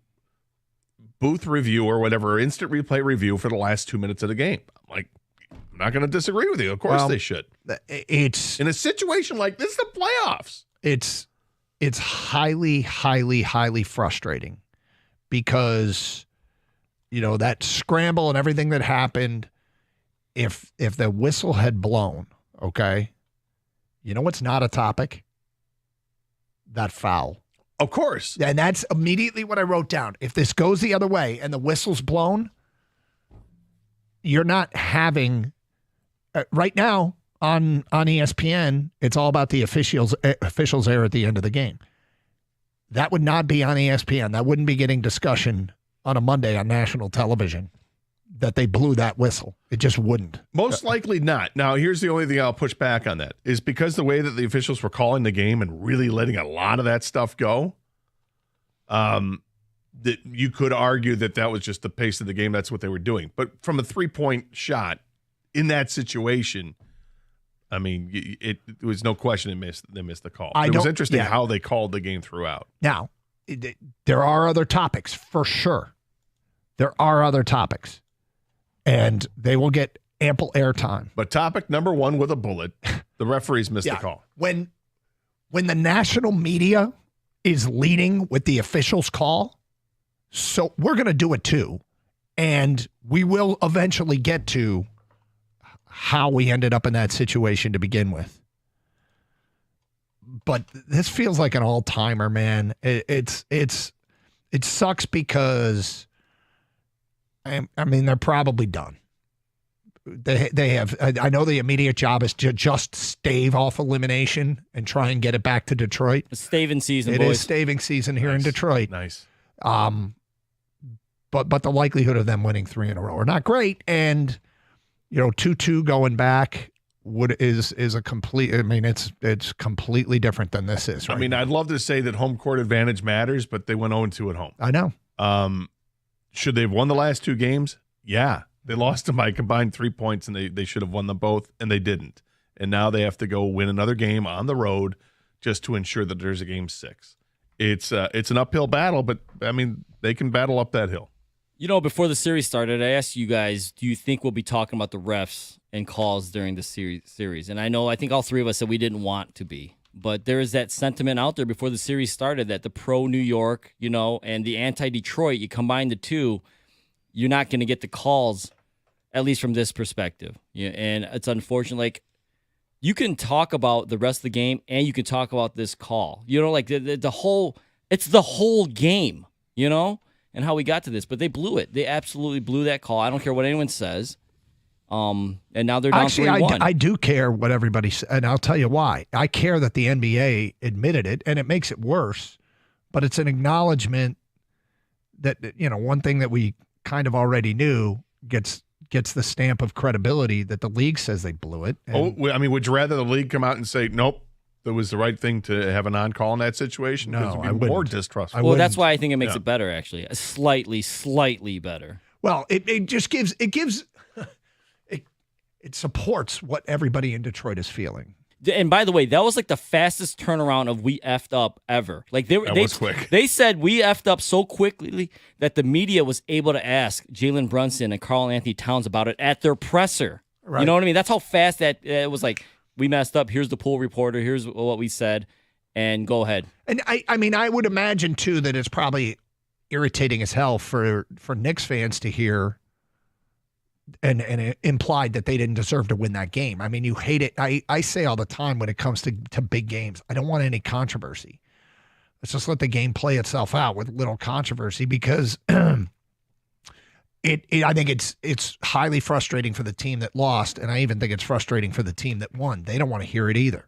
booth review or whatever, instant replay review for the last 2 minutes of the game. I'm like, I'm not going to disagree with you. Of course they should. It's in a situation like this, the playoffs. It's highly, highly, highly frustrating because, that scramble and everything that happened, if the whistle had blown, okay, what's not a topic? That foul. Of course. And that's immediately what I wrote down. If this goes the other way and the whistle's blown, you're not having right now on ESPN, it's all about the officials there at the end of the game. That would not be on ESPN. That wouldn't be getting discussion on a Monday on national television that they blew that whistle. It just wouldn't. Most likely not. Now, here's the only thing I'll push back on that is because the way that the officials were calling the game and really letting a lot of that stuff go, that you could argue that was just the pace of the game. That's what they were doing. But from a 3-point shot in that situation, I mean, it was no question they missed the call. It was interesting how they called the game throughout. Now, there are other topics for sure. There are other topics, and they will get ample airtime. But topic number 1 with a bullet, the referees missed the call. When the national media is leading with the officials' call, so we're going to do it too, and we will eventually get to how we ended up in that situation to begin with. But this feels like an all-timer, man. It sucks because I mean they're probably done. They have. I know the immediate job is to just stave off elimination and try and get it back to Detroit. It's staving season, boys. It is staving season here in Detroit. Nice. But the likelihood of them winning 3 in a row are not great, and 2-2 going back is a complete. I mean, it's completely different than this is. I Right mean, now. I'd love to say that home court advantage matters, but they went 0-2 at home. I know. Should they have won the last 2 games? Yeah. They lost them by combined 3 points, and they should have won them both, and they didn't. And now they have to go win another game on the road just to ensure that there's a game 6. It's an uphill battle, but, I mean, they can battle up that hill. You know, before the series started, I asked you guys, do you think we'll be talking about the refs and calls during the series? And I think all three of us said we didn't want to be. But there is that sentiment out there before the series started that the pro-New York, and the anti-Detroit, you combine the two, you're not going to get the calls, at least from this perspective. Yeah, and it's unfortunate. Like, you can talk about the rest of the game and you can talk about this call. Like the whole game, and how we got to this. But they blew it. They absolutely blew that call. I don't care what anyone says. And now they're down 3-1. I do care what everybody says, and I'll tell you why. I care that the NBA admitted it, and it makes it worse. But it's an acknowledgement that one thing that we kind of already knew gets the stamp of credibility that the league says they blew it. And would you rather the league come out and say, nope, that was the right thing to have an on-call in that situation? No, I wouldn't. More distrustful. Well, that's why I think it makes it better, actually. Slightly better. Well, it just gives it supports what everybody in Detroit is feeling. And by the way, that was like the fastest turnaround of we effed up ever. Like they was quick. They said we effed up so quickly that the media was able to ask Jalen Brunson and Karl Anthony Towns about it at their presser. Right. You know what I mean? That's how fast that it was. Like, we messed up. Here's the pool reporter. Here's what we said, and go ahead. And I would imagine too that it's probably irritating as hell for Knicks fans to hear. And it implied that they didn't deserve to win that game. I mean, you hate it. I say all the time when it comes to big games, I don't want any controversy. Let's just let the game play itself out with little controversy because I think it's highly frustrating for the team that lost, and I even think it's frustrating for the team that won. They don't want to hear it either.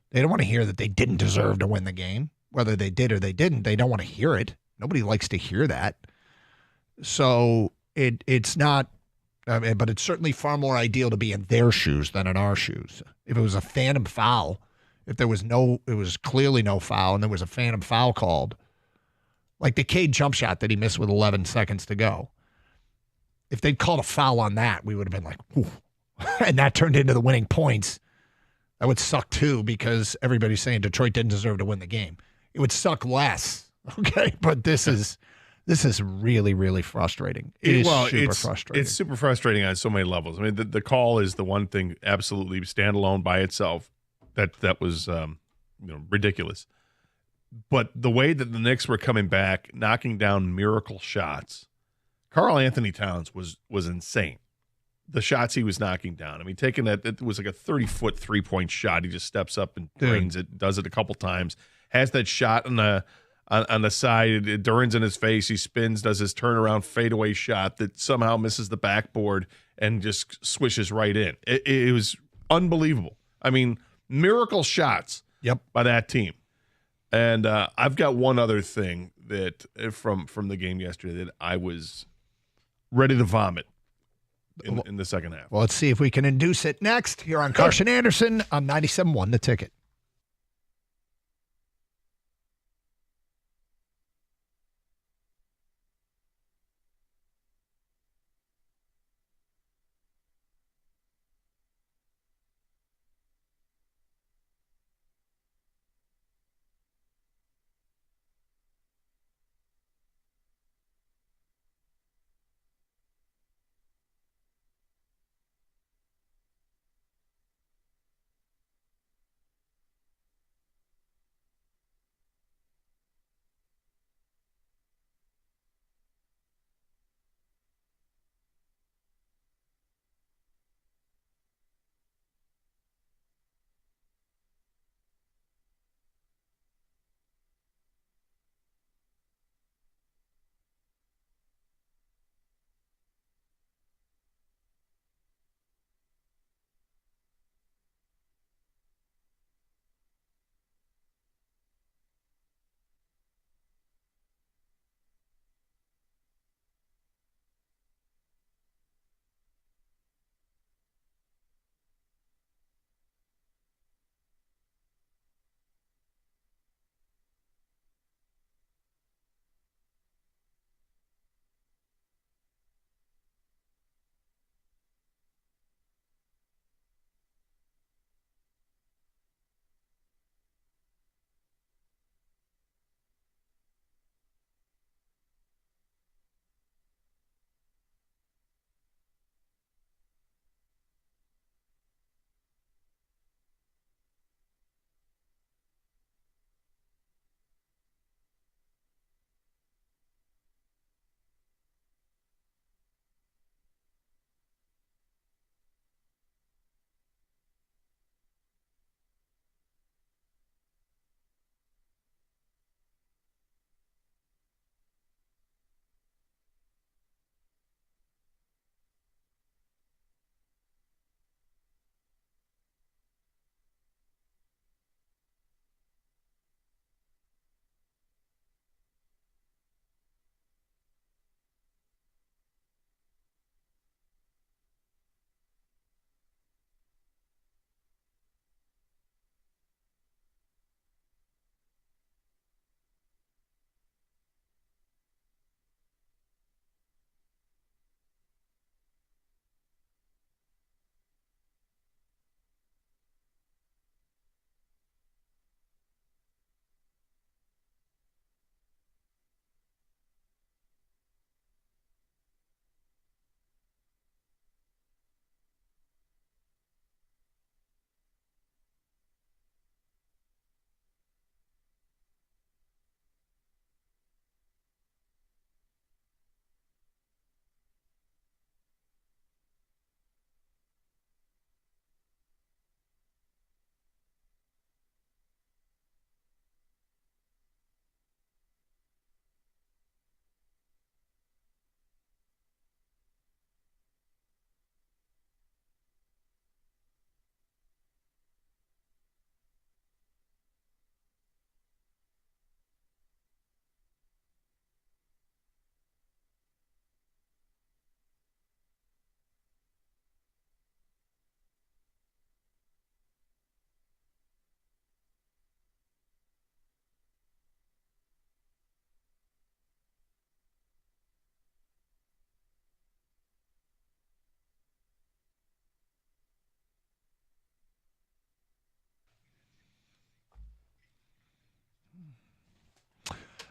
They don't want to hear that they didn't deserve to win the game, whether they did or they didn't. They don't want to hear it. Nobody likes to hear that. So it's not. But it's certainly far more ideal to be in their shoes than in our shoes. If it was a phantom foul, it was clearly no foul, and there was a phantom foul called, like the Cade jump shot that he missed with 11 seconds to go. If they'd called a foul on that, we would have been like, whew. And that turned into the winning points. That would suck too, because everybody's saying Detroit didn't deserve to win the game. It would suck less, okay? But this is really, really frustrating. It's super frustrating. It's super frustrating on so many levels. I mean, the call is the one thing absolutely standalone by itself that was ridiculous. But the way that the Knicks were coming back, knocking down miracle shots, Karl Anthony Towns was insane. The shots he was knocking down. I mean, taking that, it was like a 30-foot 3-point shot. He just steps up and drains it, does it a couple times, has that shot on the side, Duran's in his face, he spins, does his turnaround fadeaway shot that somehow misses the backboard and just swishes right in. It was unbelievable. I mean, miracle shots by that team. And I've got one other thing that from the game yesterday that I was ready to vomit in the second half. Well, let's see if we can induce it next here on Carson Anderson on 97.1 The Ticket.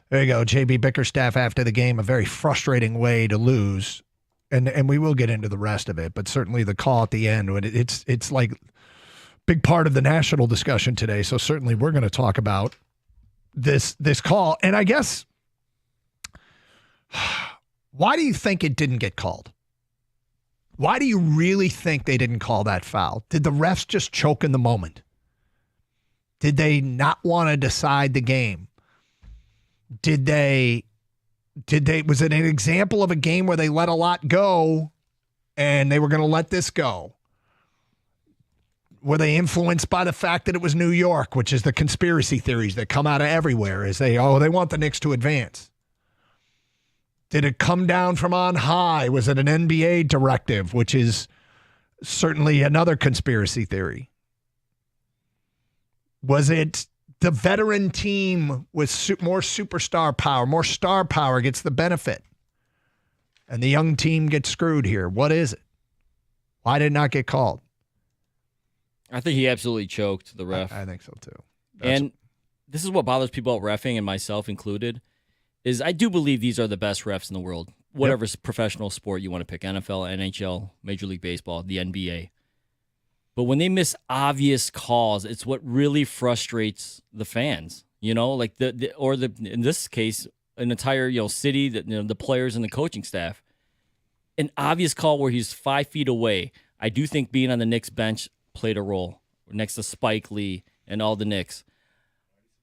There you go, JB Bickerstaff after the game, a very frustrating way to lose. And we will get into the rest of it, but certainly the call at the end, when it's like big part of the national discussion today. So certainly we're going to talk about this call. And I guess, why do you think it didn't get called? Why do you really think they didn't call that foul? Did the refs just choke in the moment? Did they not want to decide the game? Was it an example of a game where they let a lot go and they were going to let this go? Were they influenced by the fact that it was New York, which is the conspiracy theories that come out of everywhere, is they want the Knicks to advance? Did it come down from on high? Was it an NBA directive, which is certainly another conspiracy theory? Was it the veteran team with more superstar power, more star power gets the benefit, and the young team gets screwed here? What is it? Why did it not get called? I think he absolutely choked the ref. I think so too. And this is what bothers people about reffing, and myself included, is I do believe these are the best refs in the world. Whatever professional sport you want to pick, NFL, NHL, Major League Baseball, the NBA. But when they miss obvious calls, it's what really frustrates the fans. You know, like in this case, an entire city, the players and the coaching staff. An obvious call where he's 5 feet away. I do think being on the Knicks bench played a role next to Spike Lee and all the Knicks.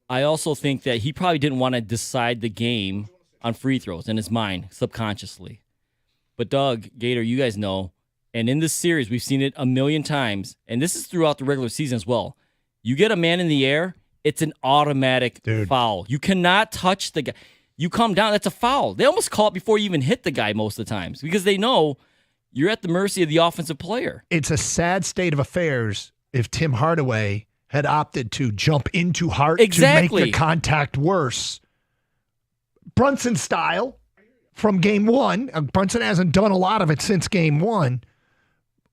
I also think that he probably didn't want to decide the game on free throws in his mind subconsciously. But Doug, Gator, you guys know. And in this series, we've seen it a million times, and this is throughout the regular season as well. You get a man in the air, it's an automatic foul. You cannot touch the guy. You come down, that's a foul. They almost call it before you even hit the guy most of the times because they know you're at the mercy of the offensive player. It's a sad state of affairs if Tim Hardaway had opted to jump into Hart to make the contact worse. Brunson style from game one. Brunson hasn't done a lot of it since game one.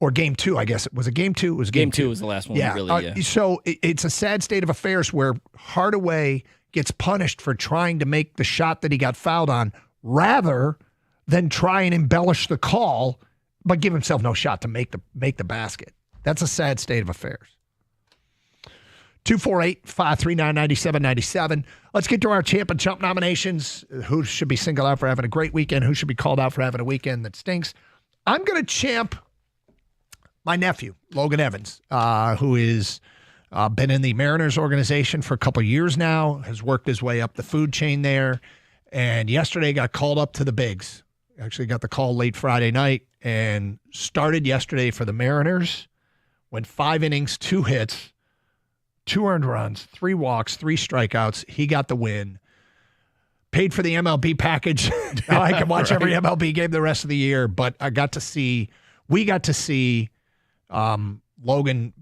Or game two, I guess. Was it game two? It was game two. Was the last one. Yeah. So it's a sad state of affairs where Hardaway gets punished for trying to make the shot that he got fouled on rather than try and embellish the call but give himself no shot to make the basket. That's a sad state of affairs. 248-539-9797. Let's get to our Champ and Chump nominations. Who should be singled out for having a great weekend? Who should be called out for having a weekend that stinks? I'm going to champ my nephew, Logan Evans, who is been in the Mariners organization for a couple of years now, has worked his way up the food chain there, and yesterday got called up to the bigs. Actually got the call late Friday night and started yesterday for the Mariners, went 5 innings, 2 hits, 2 earned runs, 3 walks, 3 strikeouts. He got the win. Paid for the MLB package. Now I can watch every MLB game the rest of the year, but we got to see Logan,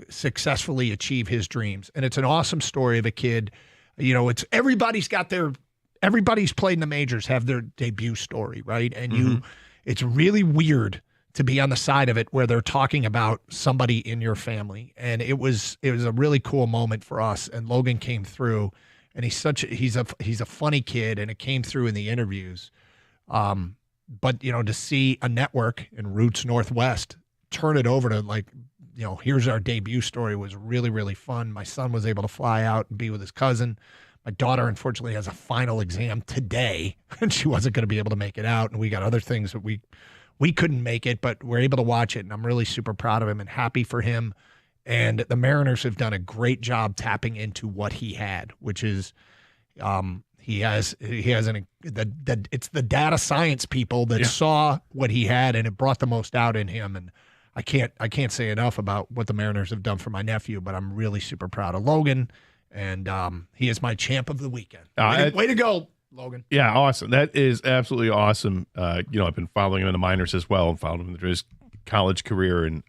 successfully achieve his dreams. And it's an awesome story of a kid. It's everybody's played in the majors, have their debut story, right? And it's really weird to be on the side of it where they're talking about somebody in your family. And it was a really cool moment for us. And Logan came through, and he's a funny kid, and it came through in the interviews. But to see a network in Roots Northwest turn it over to here's our debut story was really, really fun. My son was able to fly out and be with his cousin. My daughter, unfortunately, has a final exam today, and she wasn't going to be able to make it out. And we got other things that we couldn't make it, but we're able to watch it. And I'm really super proud of him and happy for him. And the Mariners have done a great job tapping into what he had, which is it's the data science people that saw what he had, and it brought the most out in him. And I can't say enough about what the Mariners have done for my nephew, but I'm really super proud of Logan, and he is my champ of the weekend. Way to go, Logan. Yeah, awesome. That is absolutely awesome. I've been following him in the minors as well, and followed him through his college career, and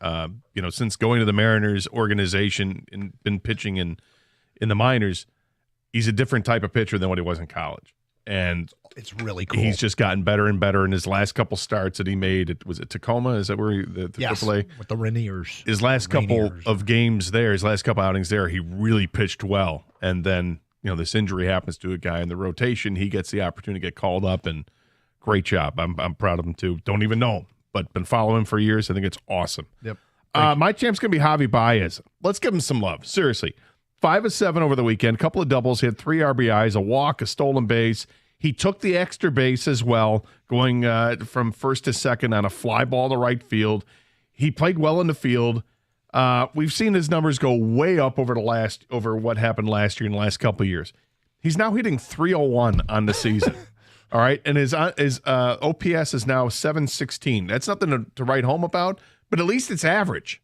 since going to the Mariners organization and been pitching in the minors, he's a different type of pitcher than what he was in college. And it's really cool. He's just gotten better and better in his last couple starts that he made. Was it Tacoma? Is that where the AAA? With the Rainiers. His last couple of games there, his last couple outings there, he really pitched well, and then this injury happens to a guy in the rotation, he gets the opportunity to get called up, and great job. I'm proud of him too. Don't even know him, but been following him for years. I think it's awesome. Yep. My champ's going to be Javi Baez. Let's give him some love. Seriously. 5 of 7 over the weekend, couple of doubles, he had 3 RBIs, a walk, a stolen base. He took the extra base as well, going from first to second on a fly ball to right field. He played well in the field. We've seen his numbers go way up over what happened last year in the last couple of years. He's now hitting 301 on the season. All right, and his OPS is now 716. That's nothing to write home about, but at least it's average.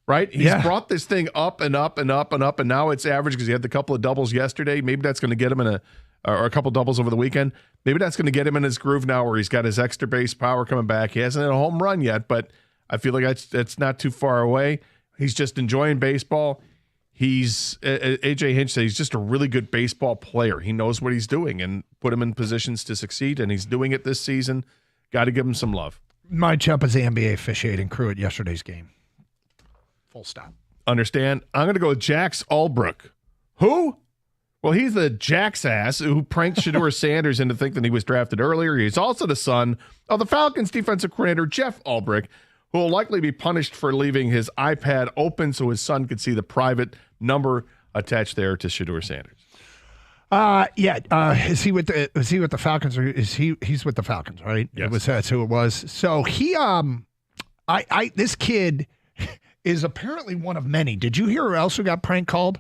Right? He's brought this thing up and up and up and up, and now it's average because he had the couple of doubles yesterday. Maybe that's going to get him or a couple doubles over the weekend. Maybe that's going to get him in his groove now where he's got his extra base power coming back. He hasn't hit a home run yet, but I feel like that's not too far away. He's just enjoying baseball. He's, AJ Hinch said, he's just a really good baseball player. He knows what he's doing and put him in positions to succeed, and he's doing it this season. Got to give him some love. My chump is the NBA officiating crew at yesterday's game. Full stop. Understand? I'm going to go with Jax Albrook. Who? Well, he's the jackass who pranked Shedeur Sanders into thinking he was drafted earlier. He's also the son of the Falcons defensive coordinator, Jeff Albrook, who will likely be punished for leaving his iPad open so his son could see the private number attached there to Shedeur Sanders. Is he with the Falcons, or he's with the Falcons, right? Yes. That's who it was. So he this kid is apparently one of many. Did you hear who else who got prank called?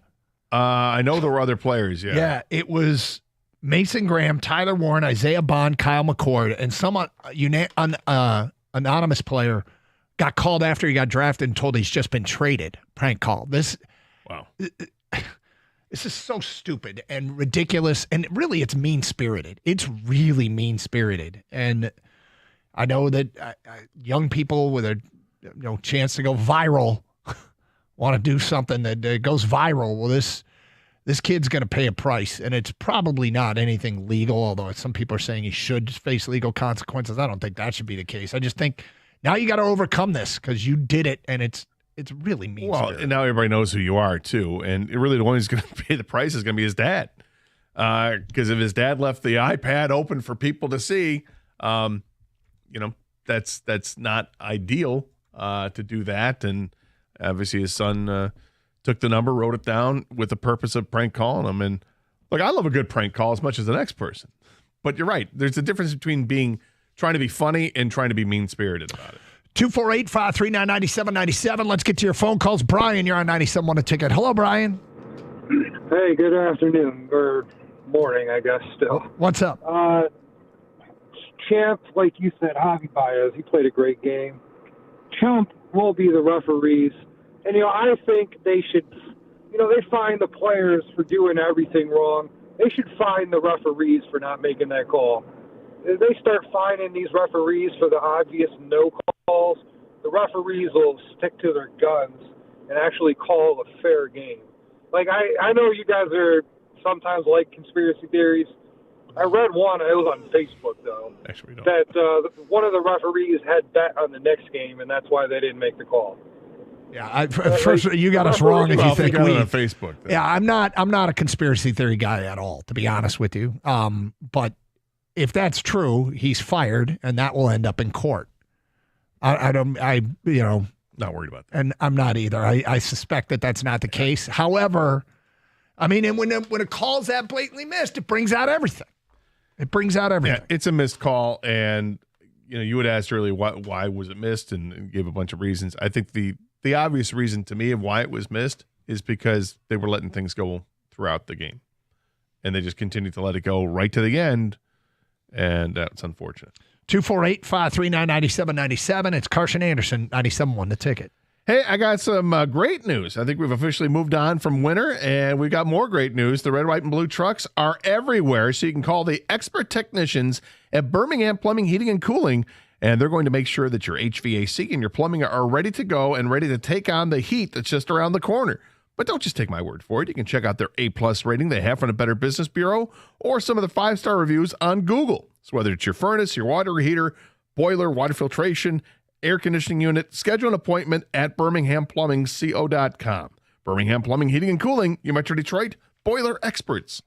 I know there were other players, yeah. Yeah, it was Mason Graham, Tyler Warren, Isaiah Bond, Kyle McCord, and some anonymous player got called after he got drafted and told he's just been traded. Prank call. This is so stupid and ridiculous, and really it's mean-spirited. It's really mean-spirited. And I know that young people with a chance to go viral want to do something that goes viral. Well, this kid's going to pay a price, and it's probably not anything legal, although some people are saying he should face legal consequences. I don't think that should be the case. I just think now you got to overcome this because you did it, and it's really mean. Well, and now everybody knows who you are, too. And really the one who's going to pay the price is going to be his dad. Because if his dad left the iPad open for people to see, that's not ideal. To do that, and obviously his son took the number, wrote it down with the purpose of prank calling him. And look, I love a good prank call as much as the next person, but you're right. There's a difference between trying to be funny and trying to be mean-spirited about it. 248-539-9797. Let's get to your phone calls. Brian, you're on 97.1 A Ticket. Hello, Brian. Hey, good afternoon or morning, I guess. Still, what's up? Champ, like you said, Javi Baez, he played a great game. Chump will be the referees. And, I think they should, they fine the players for doing everything wrong. They should fine the referees for not making that call. If they start fining these referees for the obvious no calls, the referees will stick to their guns and actually call a fair game. Like, I know you guys are sometimes like conspiracy theories. I read one, it was on Facebook, though, actually, that one of the referees had bet on the Knicks game, and that's why they didn't make the call. Yeah, first you got us wrong if you think we on Facebook. Then. Yeah, I'm not a conspiracy theory guy at all, to be honest with you. But if that's true, he's fired, and that will end up in court. Not worried about that, and I'm not either. I suspect that that's not the case. However, I mean, and when a call's that blatantly missed, it brings out everything. It brings out everything. Yeah, it's a missed call, and you had asked earlier why was it missed, and gave a bunch of reasons. I think the obvious reason to me of why it was missed is because they were letting things go throughout the game, and they just continued to let it go right to the end, and that's unfortunate. 248-539-9797. It's Carson Anderson, 97.1 The Ticket. Hey, I got some great news. I think we've officially moved on from winter, and we've got more great news. The red, white, and blue trucks are everywhere, so you can call the expert technicians at Birmingham Plumbing, Heating, and Cooling, and they're going to make sure that your HVAC and your plumbing are ready to go and ready to take on the heat that's just around the corner. But don't just take my word for it. You can check out their A-plus rating they have from the Better Business Bureau or some of the 5-star reviews on Google. So whether it's your furnace, your water heater, boiler, water filtration, air conditioning unit, schedule an appointment at BirminghamPlumbingCO.com. Birmingham Plumbing, Heating, and Cooling, your Metro Detroit spoiler experts.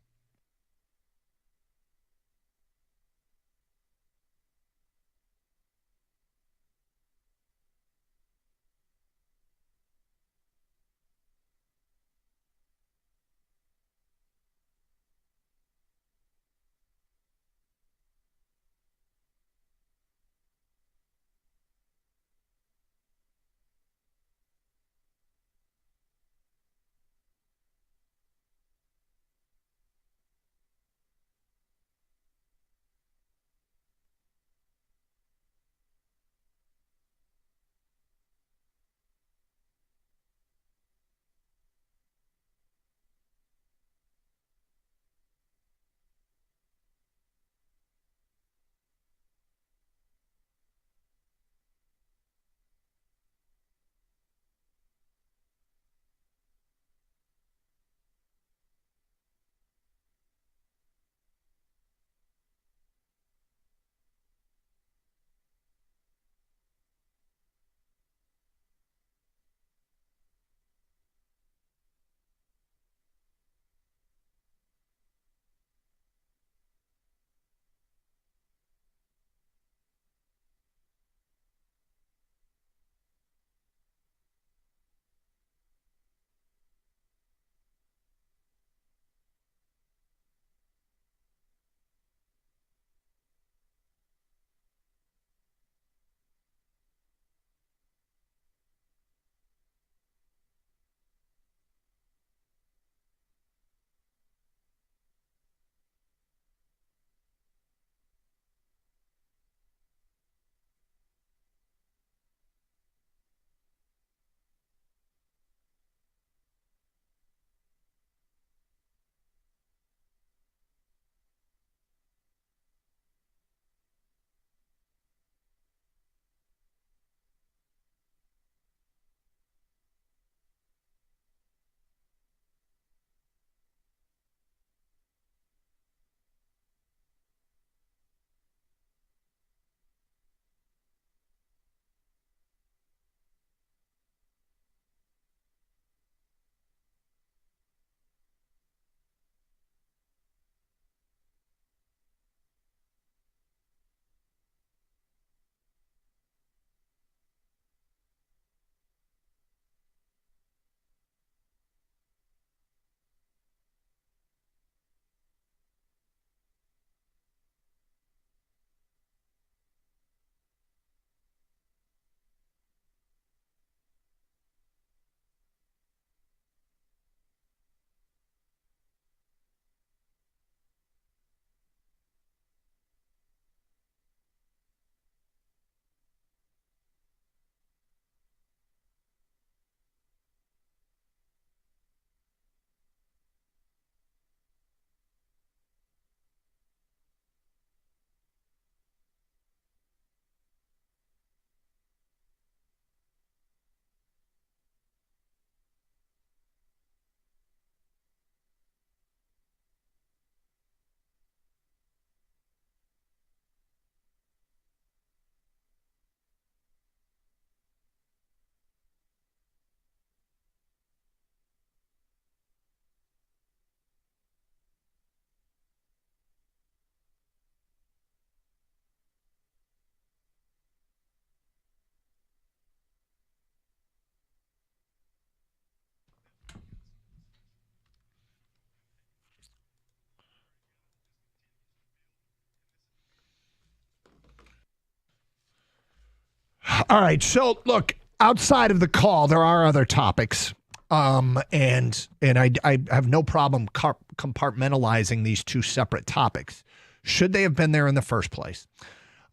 All right. So, look, outside of the call, there are other topics. And I have no problem compartmentalizing these two separate topics. Should they have been there in the first place?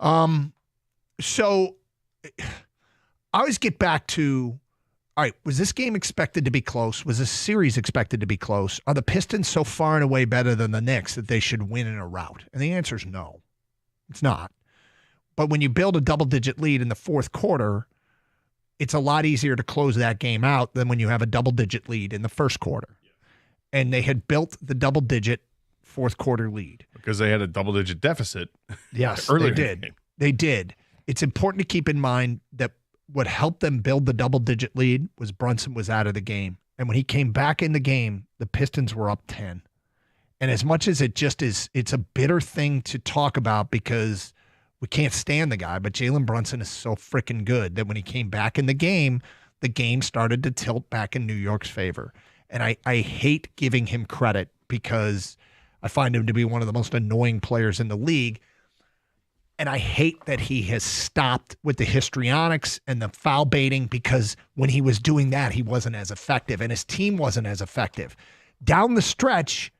So I always get back to, all right, was this game expected to be close? Was this series expected to be close? Are the Pistons so far and away better than the Knicks that they should win in a rout? And the answer is no, it's not. But when you build a double-digit lead in the fourth quarter, it's a lot easier to close that game out than when you have a double-digit lead in the first quarter. And they had built the double-digit fourth quarter lead. Because they had a double-digit deficit. Yes, earlier they did. They did. It's important to keep in mind that what helped them build the double-digit lead was Brunson was out of the game. And when he came back in the game, the Pistons were up 10. And as much as it just is, it's a bitter thing to talk about because we can't stand the guy, but Jalen Brunson is so freaking good that when he came back in the game started to tilt back in New York's favor. And I hate giving him credit because I find him to be one of the most annoying players in the league. And I hate that he has stopped with the histrionics and the foul baiting because when he was doing that, he wasn't as effective and his team wasn't as effective. Down the stretch,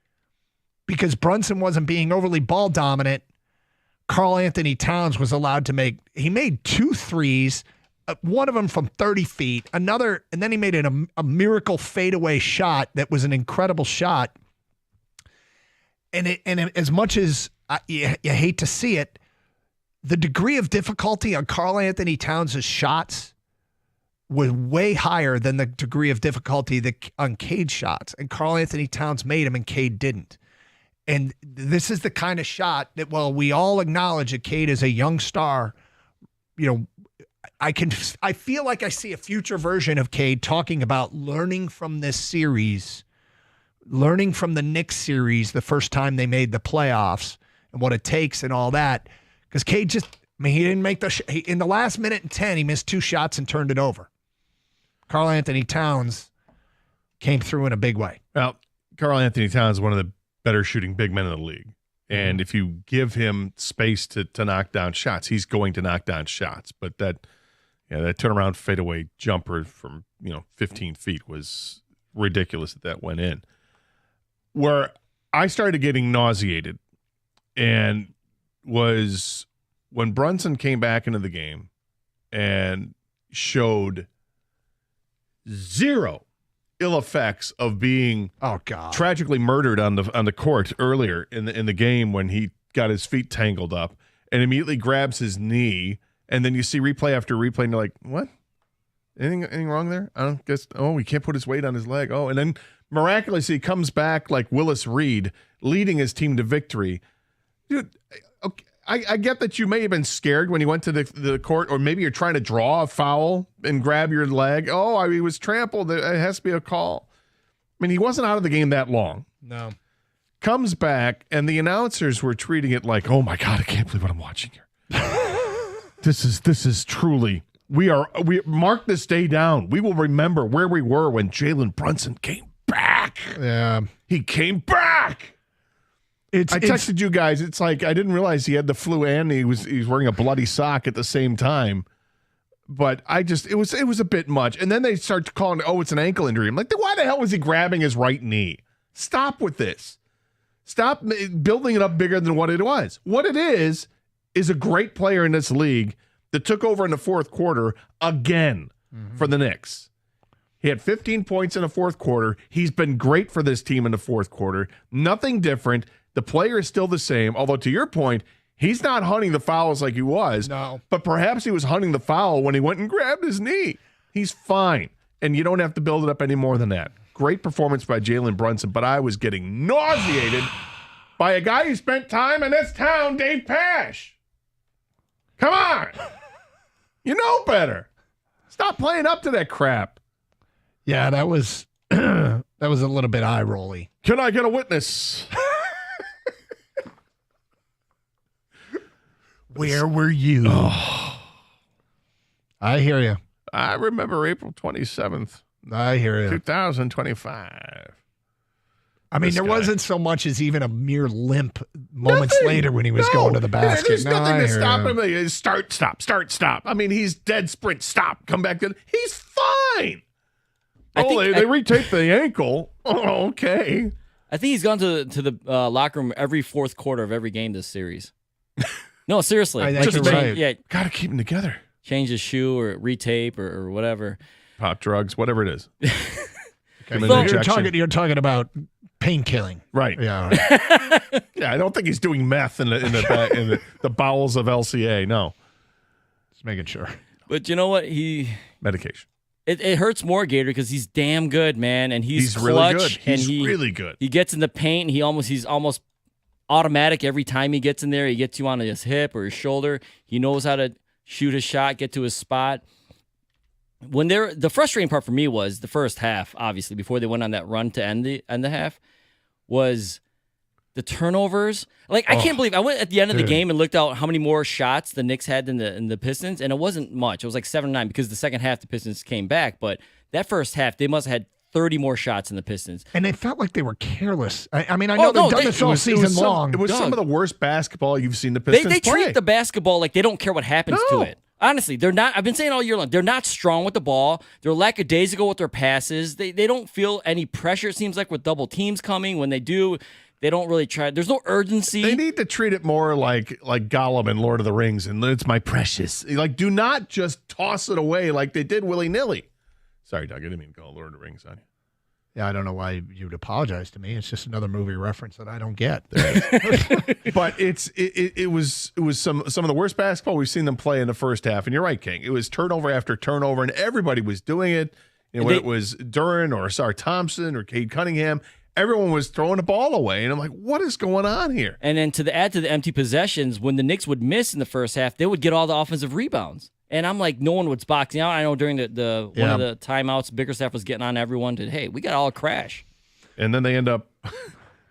because Brunson wasn't being overly ball dominant, Karl Anthony Towns was allowed to he made 2 threes, one of them from 30 feet, another, and then he made a miracle fadeaway shot that was an incredible shot. And as much as you hate to see it, the degree of difficulty on Karl Anthony Towns' shots was way higher than the degree of difficulty on Cade's shots. And Karl Anthony Towns made them and Cade didn't. And this is the kind of shot that, while we all acknowledge that Cade is a young star, I feel like I see a future version of Cade talking about learning from this series, learning from the Knicks series the first time they made the playoffs and what it takes and all that. Because Cade he didn't make in the last minute and 10, he missed 2 shots and turned it over. Karl Anthony Towns came through in a big way. Well, Karl Anthony Towns is one of the better shooting big men in the league. And if you give him space to knock down shots, he's going to knock down shots. But that turnaround fadeaway jumper from 15 feet was ridiculous that went in. Where I started getting nauseated and was when Brunson came back into the game and showed zero ill effects of being tragically murdered on the court earlier in the game when he got his feet tangled up and immediately grabs his knee, and then you see replay after replay and you're like, what? Anything wrong there? I don't guess. Oh, he can't put his weight on his leg. Oh, and then miraculously he comes back like Willis Reed, leading his team to victory. Dude, okay, I get that you may have been scared when you went to the court, or maybe you're trying to draw a foul and grab your leg. Oh, he was trampled. It has to be a call. I mean, he wasn't out of the game that long. No. Comes back, and the announcers were treating it like, oh my God, I can't believe what I'm watching here. This is truly, we mark this day down. We will remember where we were when Jalen Brunson came back. Yeah. He came back. I texted you guys. It's like I didn't realize he had the flu and he was wearing a bloody sock at the same time. But it was a bit much. And then they start calling, it's an ankle injury. I'm like, then why the hell was he grabbing his right knee? Stop with this. Stop building it up bigger than what it was. What it is a great player in this league that took over in the fourth quarter again for the Knicks. He had 15 points in the fourth quarter. He's been great for this team in the fourth quarter. Nothing different. The player is still the same, although to your point, he's not hunting the fouls like he was. No. But perhaps he was hunting the foul when he went and grabbed his knee. He's fine, and you don't have to build it up any more than that. Great performance by Jalen Brunson, but I was getting nauseated by a guy who spent time in this town, Dave Pash. Come on. You know better. Stop playing up to that crap. Yeah, that was a little bit eye-rolly. Can I get a witness? Where were you? Oh. I hear you. I remember April 27th. I hear you. 2025. I mean, there wasn't so much as even a mere limp moments later when he was going to the basket. There's nothing to stop him. Start. I mean, he's dead sprint. Stop. Come back. He's fine. They retaped the ankle. Oh, okay. I think he's gone to the locker room every fourth quarter of every game this series. No, seriously. Got to keep them together. Change his shoe or retape or whatever. Pop drugs, whatever it is. You're talking about pain killing, right? Yeah. Yeah, I don't think he's doing meth in the bowels of LCA. No, just making sure. But you know what? Medication. It hurts more, Gator, because he's damn good, man, and he's clutch, really good. He's really good. He gets in the paint. And he's almost automatic every time he gets in there. He gets you on his hip or his shoulder. He knows how to shoot a shot, get to his spot. the frustrating part for me was the first half, obviously, before they went on that run to end the half, was the turnovers. Like, I can't believe I went at the end of the game and looked out how many more shots the Knicks had than the Pistons, and it wasn't much. It was like 7-9 because the second half the Pistons came back, but that first half they must have had 30 more shots than the Pistons. And they felt like they were careless. I mean, I know they've done this all season long. It was some of the worst basketball you've seen the Pistons They play. treat the basketball like they don't care what happens to it. Honestly, they're not. I've been saying all year long, they're not strong with the ball. They're lackadaisical with their passes. They don't feel any pressure, it seems like, with double teams coming. When they do, they don't really try. There's no urgency. They need to treat it more like Gollum in Lord of the Rings, and it's my precious. Like, do not just toss it away like they did willy-nilly. Sorry, Doug, I didn't mean to call Lord of the Rings on you. Yeah, I don't know why you'd apologize to me. It's just another movie reference that I don't get. But it was some of the worst basketball we've seen them play in the first half. And you're right, King. It was turnover after turnover, and everybody was doing it. You know, whether it was Duran or Sar Thompson or Cade Cunningham, everyone was throwing the ball away. And I'm like, what is going on here? And then add to the empty possessions, when the Knicks would miss in the first half, they would get all the offensive rebounds. And I'm like, no one was boxing out. I know during one of the timeouts, Bickerstaff was getting on everyone to, hey, we got all a crash. And then they end up,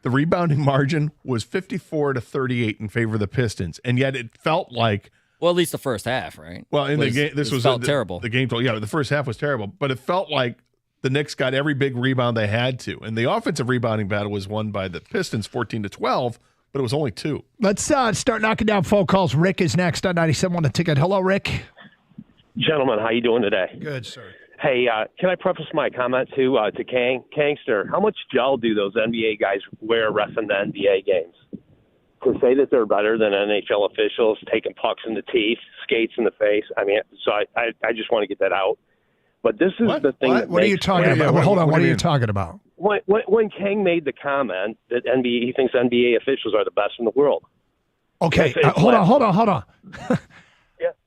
the rebounding margin was 54-38 in favor of the Pistons. And yet it felt like. Well, at least the first half, right? Well, in the game, this was terrible. The game total. Yeah, the first half was terrible. But it felt like the Knicks got every big rebound they had to. And the offensive rebounding battle was won by the Pistons 14-12, but it was only 2. Let's start knocking down phone calls. Rick is next on 97 on the ticket. Hello, Rick. Gentlemen, how you doing today? Good, sir. Hey, can I preface my comment to Kangster? How much gel do those NBA guys wear reffing the NBA games? To say that they're better than NHL officials, taking pucks in the teeth, skates in the face. I mean, so I just want to get that out. But this is the thing. What are you talking about? Hold on. What are you talking about? When Kang made the comment that he thinks NBA officials are the best in the world. Okay, hold on.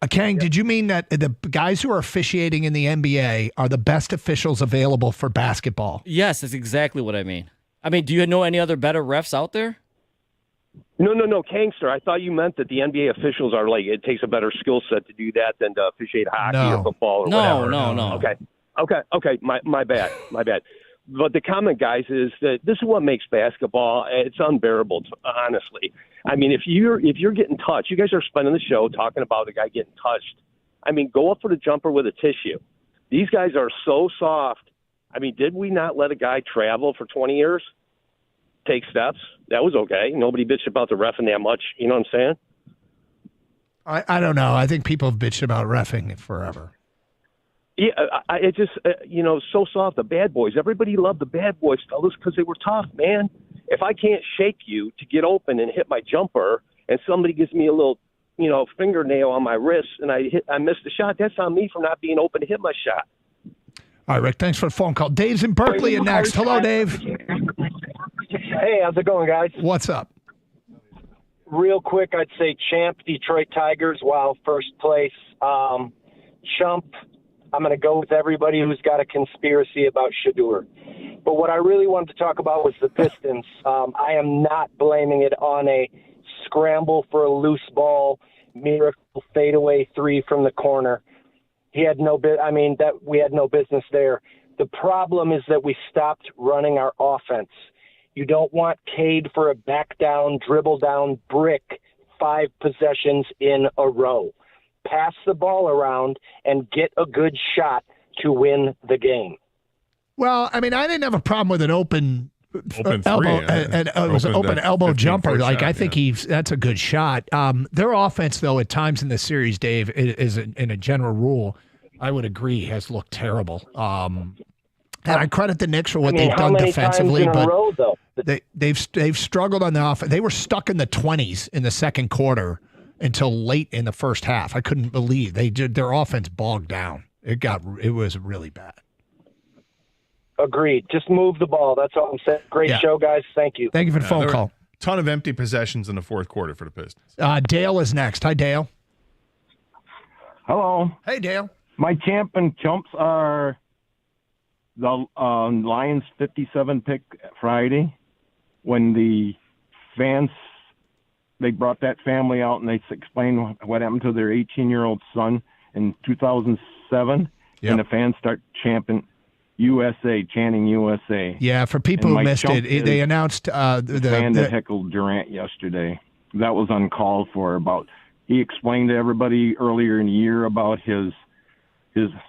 Kang, did you mean that the guys who are officiating in the NBA are the best officials available for basketball? Yes, that's exactly what I mean. I mean, do you know any other better refs out there? No, Kangster. I thought you meant that the NBA officials are like, it takes a better skill set to do that than to officiate hockey or football or whatever. No. Okay. My bad. But the comment, guys, is that this is what makes basketball. It's unbearable, honestly. I mean, if you're getting touched, you guys are spending the show talking about a guy getting touched. I mean, go up for the jumper with a tissue. These guys are so soft. I mean, did we not let a guy travel for 20 years? Take steps? That was okay. Nobody bitched about the reffing that much. You know what I'm saying? I don't know. I think people have bitched about reffing forever. Yeah, it just, so soft. The bad boys. Everybody loved the bad boys, fellas, because they were tough, man. If I can't shake you to get open and hit my jumper, and somebody gives me a little, fingernail on my wrist, and I missed the shot, that's on me for not being open to hit my shot. All right, Rick, thanks for the phone call. Dave's in Berkeley and next. Hello, Dave. Hey, how's it going, guys? What's up? Real quick, I'd say champ, Detroit Tigers, while first place. Chump, I'm going to go with everybody who's got a conspiracy about Shedeur. But what I really wanted to talk about was the Pistons. I am not blaming it on a scramble for a loose ball, miracle fadeaway 3 from the corner. We had no business there. The problem is that we stopped running our offense. You don't want Cade for a back down, dribble down brick 5 possessions in a row. Pass the ball around and get a good shot to win the game. Well, I mean, I didn't have a problem with an open elbow, and it was an open elbow jumper. Like, I think that's a good shot. Their offense, though, at times in the series, Dave, is in a general rule, I would agree, has looked terrible. And I credit the Knicks for what they've done defensively, but they've struggled on the offense. They were stuck in the 20s in the second quarter until late in the first half. I couldn't believe their offense bogged down. It was really bad. Agreed. Just move the ball. That's all I'm saying. Great show, guys. Thank you. Thank you for the phone call. Ton of empty possessions in the fourth quarter for the Pistons. Dale is next. Hi, Dale. Hello. Hey, Dale. My champ and chumps are the Lions 57 pick Friday when the fans, they brought that family out and they explained what happened to their 18-year-old son in 2007. and the fans start chanting USA. Yeah, for people who missed it, they announced the fan that heckled Durant yesterday. That was uncalled for. He explained to everybody earlier in the year about his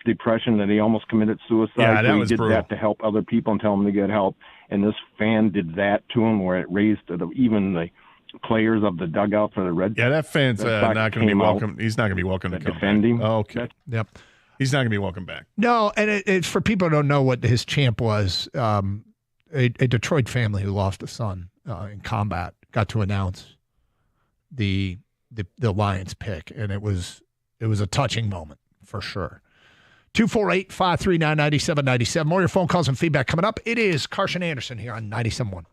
depression, that he almost committed suicide. Yeah, that so he was did brutal. that to help other people and tell them to get help. And this fan did that to him, where it raised even the players of the dugout for the Red. Yeah, that fan's not going to be welcome. He's not going to be welcome to come defend back. him. Oh, okay. Yep. He's not going to be welcome back. No, and it, for people who don't know what his champ was, a Detroit family who lost a son in combat got to announce the Lions pick, and it was a touching moment for sure. 248-539-9797. More of your phone calls and feedback coming up. It is Carson Anderson here on 97.1.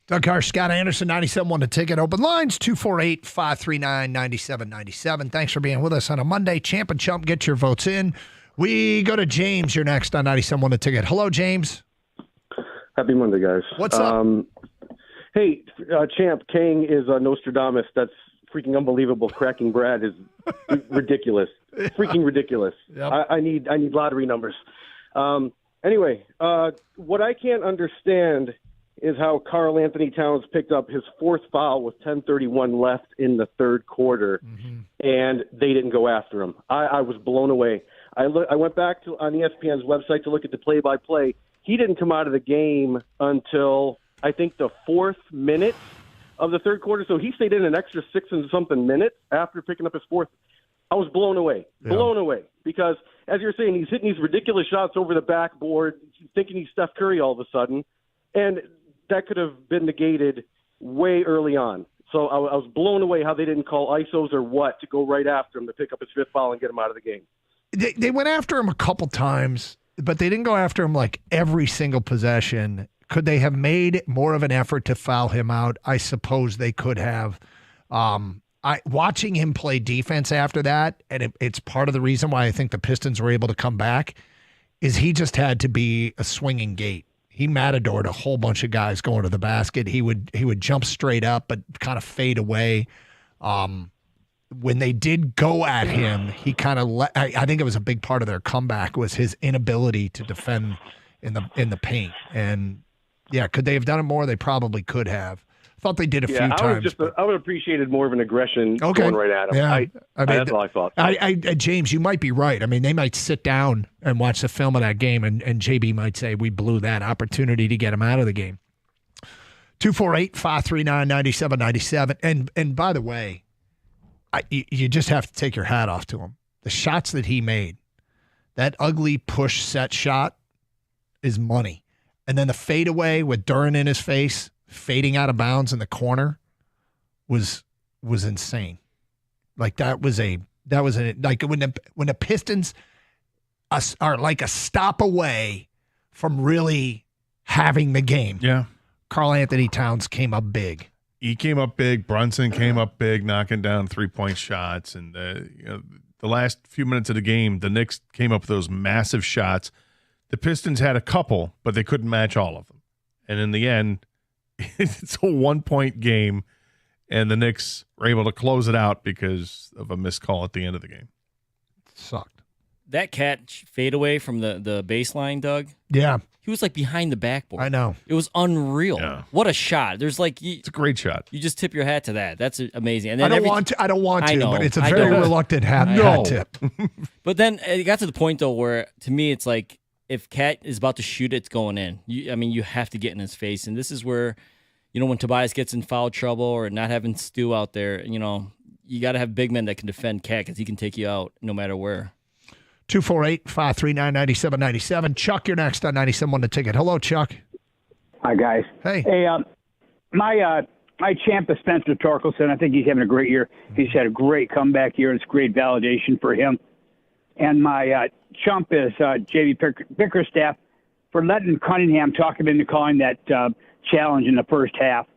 Doug Harsh, Scott Anderson, 97.1 The Ticket. Open lines, 248-539-9797. Thanks for being with us on a Monday. Champ and Chump, get your votes in. We go to James. You're next on 97.1 The Ticket. Hello, James. Happy Monday, guys. What's up? Hey, Champ, Kang is Nostradamus. That's freaking unbelievable. Cracking Brad is ridiculous. Freaking ridiculous. Yep. I need lottery numbers. Anyway, what I can't understand is how Karl Anthony Towns picked up his fourth foul with 10:31 left in the third quarter, and they didn't go after him. I was blown away. I went back on ESPN's website to look at the play-by-play. He didn't come out of the game until, I think, the fourth minute of the third quarter, so he stayed in an extra 6 and something minutes after picking up his fourth. I was blown away, because, as you're saying, he's hitting these ridiculous shots over the backboard, thinking he's Steph Curry all of a sudden, and that could have been negated way early on. So I was blown away how they didn't call ISOs or what to go right after him to pick up his fifth foul and get him out of the game. They went after him a couple times, but they didn't go after him like every single possession. Could they have made more of an effort to foul him out? I suppose they could have. Watching him play defense after that, and it's part of the reason why I think the Pistons were able to come back, is he just had to be a swinging gate. He matadored a whole bunch of guys going to the basket. He would jump straight up, but kind of fade away. When they did go at him, he kind of I think it was a big part of their comeback was his inability to defend in the paint. And yeah, could they have done it more? They probably could have. Thought they did a few times. I would have appreciated more of an aggression going right at him. Yeah. That's all I thought. James, you might be right. I mean, they might sit down and watch the film of that game, and JB might say, we blew that opportunity to get him out of the game. 248-539-9797. And by the way, you just have to take your hat off to him. The shots that he made, that ugly push set shot is money. And then the fadeaway with Duran in his face, fading out of bounds in the corner was insane. Like that was like when the Pistons are like a stop away from really having the game. Yeah. Karl Anthony Towns came up big. He came up big. Brunson came up big, knocking down 3-point shots. And the last few minutes of the game, the Knicks came up with those massive shots. The Pistons had a couple, but they couldn't match all of them. And in the end, it's a 1-point game, and the Knicks were able to close it out because of a missed call at the end of the game. Sucked. That catch fadeaway from the baseline, Doug. Yeah. He was like behind the backboard. I know. It was unreal. Yeah. What a shot. There's like it's a great shot. You just tip your hat to that. That's amazing. And then I don't want to, but it's a very reluctant hat tip. But then it got to the point though where to me it's like if Cat is about to shoot, it's going in. You have to get in his face. And this is where, when Tobias gets in foul trouble or not having Stu out there, you got to have big men that can defend Cat because he can take you out no matter where. 248-539-9797. Chuck, you're next on 97.1 The Ticket. Hello, Chuck. Hi, guys. Hey. Hey, my champ is Spencer Torkelson. I think he's having a great year. He's had a great comeback year. It's great validation for him. And my chump is J.B. Bickerstaff for letting Cunningham talk him into calling that challenge in the first half.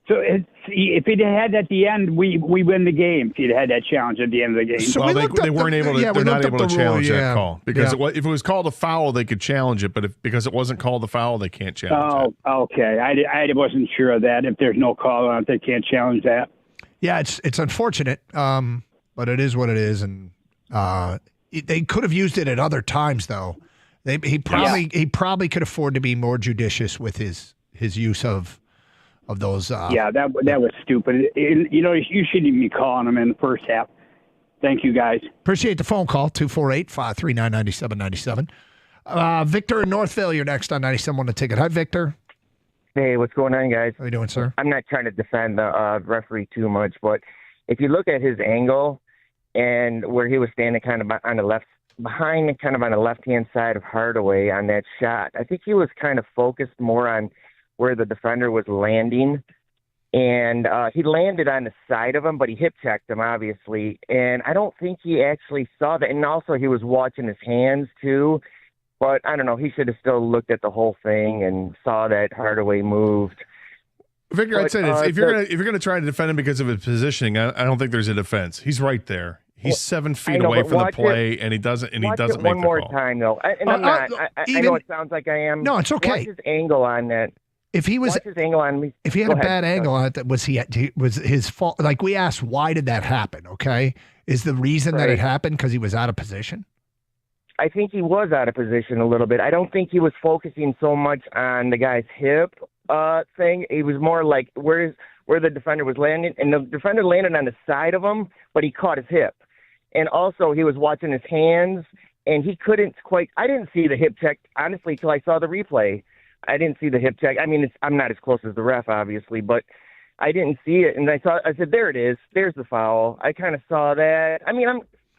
So if he'd had that at the end, we win the game. If he'd had that challenge at the end of the game. So they weren't able to. They're not able to challenge that call because if it was called a foul, they could challenge it. But because it wasn't called a foul, they can't challenge it. Oh, okay. I wasn't sure of that. If there's no call on it, they can't challenge that. Yeah, it's unfortunate, but it is what it is, and they could have used it at other times though. He probably could afford to be more judicious with his use of those. That was stupid. You shouldn't even be calling them in the first half. Thank you, guys. Appreciate the phone call, 248-539-9797. Victor in Northville, you're next on 97.1 The Ticket. Hi, Victor. Hey, what's going on, guys? How you doing, sir? I'm not trying to defend the referee too much, but if you look at his angle and where he was standing kind of on the left, behind kind of on the left-hand side of Hardaway on that shot, I think he was kind of focused more on where the defender was landing, and he landed on the side of him, but he hip-checked him, obviously, and I don't think he actually saw that, and also he was watching his hands, too, but I don't know, he should have still looked at the whole thing and saw that Hardaway moved. Victor, I'd But, say this: if you're gonna try to defend him because of his positioning, I don't think there's a defense. He's right there. He's 7 feet know, away but from the watch play, and he doesn't. And he watch doesn't it make one the more call. time, though. I know it sounds like I am. No, it's okay. Watch his angle on that. If he was, Watch his angle on me. if he had Go a ahead. bad angle on it, that was his fault. Like we asked, why did that happen? Okay, is the reason that it Right. happened because he was out of position? I think he was out of position a little bit. I don't think he was focusing so much on the guy's hip thing. He was more like where the defender was landing, and the defender landed on the side of him, but he caught his hip. And also he was watching his hands, and he couldn't quite – I didn't see the hip check, honestly, till I saw the replay. I didn't see the hip check. I mean, I'm not as close as the ref, obviously, but I didn't see it. And I said, there it is. There's the foul. I kind of saw that. I mean,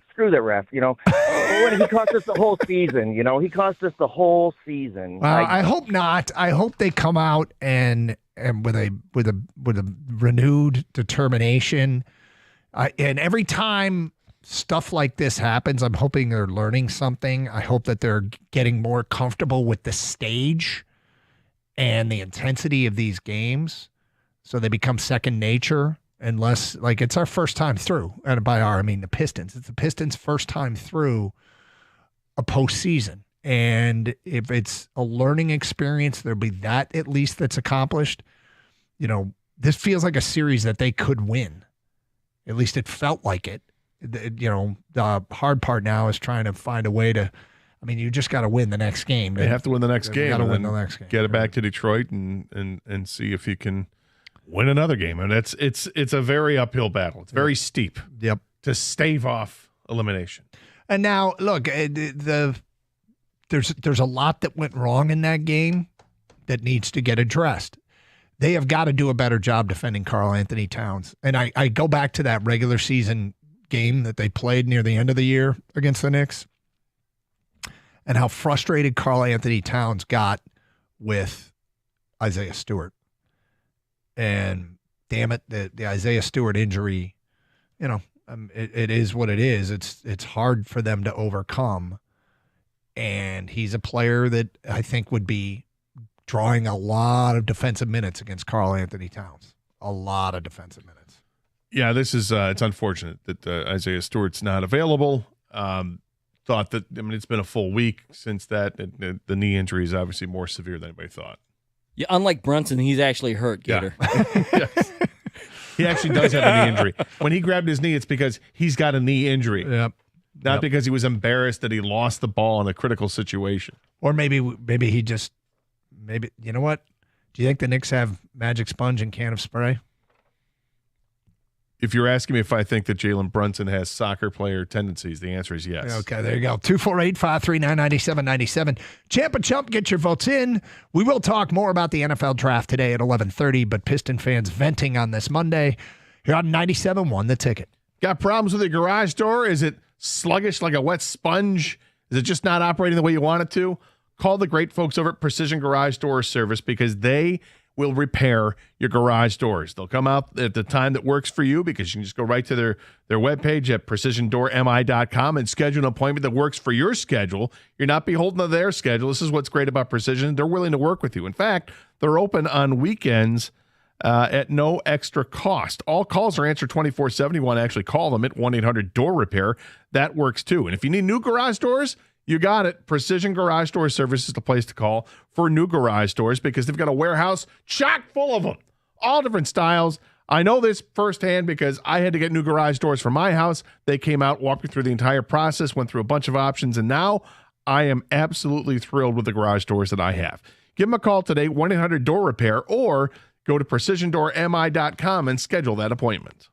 screw the ref, you know. He cost us the whole season, you know. He cost us the whole season. Well, I hope not. I hope they come out and with a renewed determination. And every time stuff like this happens, I'm hoping they're learning something. I hope that they're getting more comfortable with the stage and the intensity of these games, so they become second nature. Unless, like, it's our first time through, and by our, I mean the Pistons. It's the Pistons' first time through a postseason. And if it's a learning experience, there'll be that at least that's accomplished. You know, this feels like a series that they could win. At least it felt like it. You know, the hard part now is trying to find a way to, I mean, you just got to win the next game. They have to win the next game. Got to and win then the next game. Get it back to Detroit and see if you can win another game. And it's a very uphill battle. It's very steep. Yep. To stave off elimination. And now, look, there's a lot that went wrong in that game that needs to get addressed. They have got to do a better job defending Karl Anthony Towns. And I go back to that regular season game that they played near the end of the year against the Knicks and how frustrated Karl Anthony Towns got with Isaiah Stewart. And damn it, the Isaiah Stewart injury, you know, it is what it is. It's hard for them to overcome. And he's a player that I think would be drawing a lot of defensive minutes against Karl Anthony Towns. A lot of defensive minutes. Yeah, this is it's unfortunate that Isaiah Stewart's not available. Thought that, I mean, it's been a full week since that. The knee injury is obviously more severe than anybody thought. Yeah, unlike Brunson, he's actually hurt, Gator. Yeah. Yes. He actually does have a knee injury. When he grabbed his knee, it's because he's got a knee injury. Yep. Not because he was embarrassed that he lost the ball in a critical situation. Or maybe he just, you know what? Do you think the Knicks have Magic Sponge and can of spray? If you're asking me if I think that Jalen Brunson has soccer player tendencies, the answer is yes. Okay, there you go. 248-539-9797. Champ and Chump, get your votes in. We will talk more about the NFL draft today at 11:30, but Piston fans venting on this Monday. Here on 97.1 The Ticket. Got problems with your garage door? Is it sluggish like a wet sponge? Is it just not operating the way you want it to? Call the great folks over at Precision Garage Door Service because they will repair your garage doors. They'll come out at the time that works for you because you can just go right to their webpage at precisiondoormi.com and schedule an appointment that works for your schedule. You're not beholden to their schedule. This is what's great about Precision. They're willing to work with you. In fact, they're open on weekends at no extra cost. All calls are answered 24/7. You want to actually call them at 1-800-DOOR-REPAIR. That works too. And if you need new garage doors, you got it. Precision Garage Door Service is the place to call for new garage doors because they've got a warehouse chock full of them, all different styles. I know this firsthand because I had to get new garage doors for my house. They came out, walked me through the entire process, went through a bunch of options, and now I am absolutely thrilled with the garage doors that I have. Give them a call today, 1-800-DOOR-REPAIR, or go to precisiondoormi.com and schedule that appointment.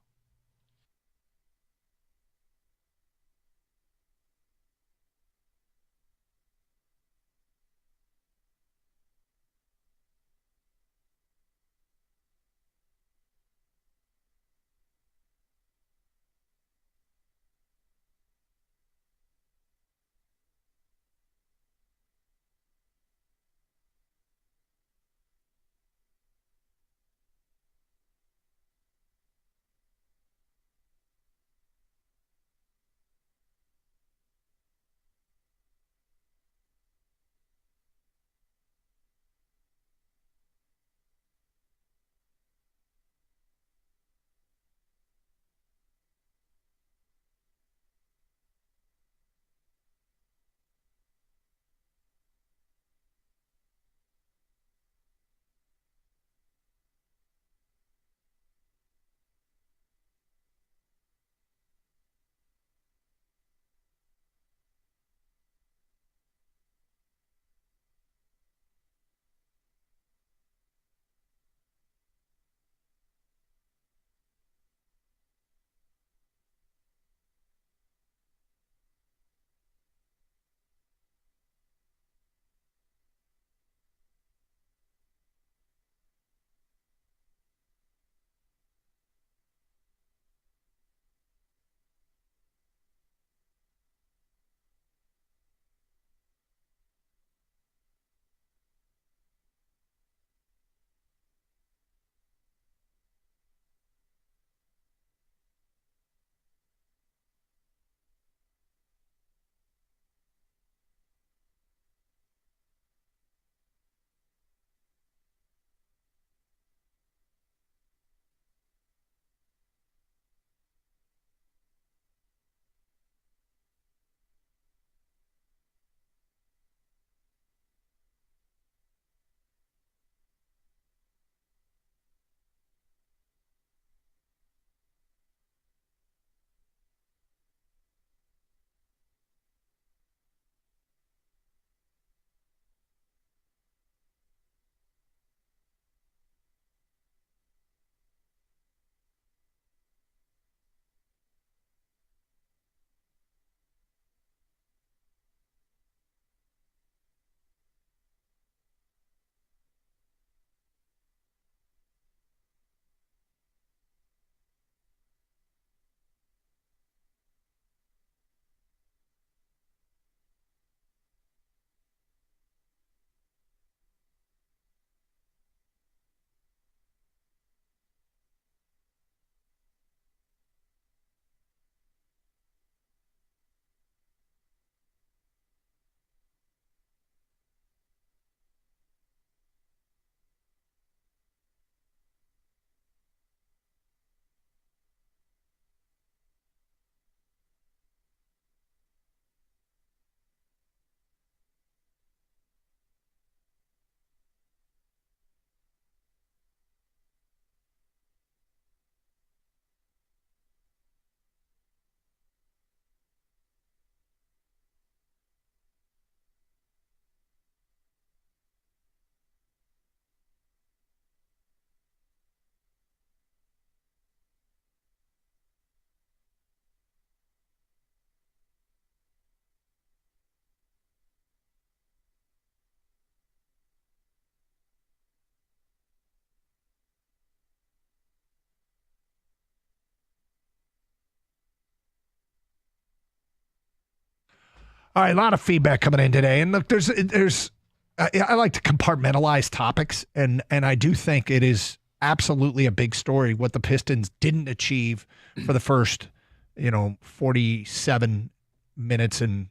All right, a lot of feedback coming in today. And look, I like to compartmentalize topics, and I do think it is absolutely a big story what the Pistons didn't achieve for the first, 47 minutes and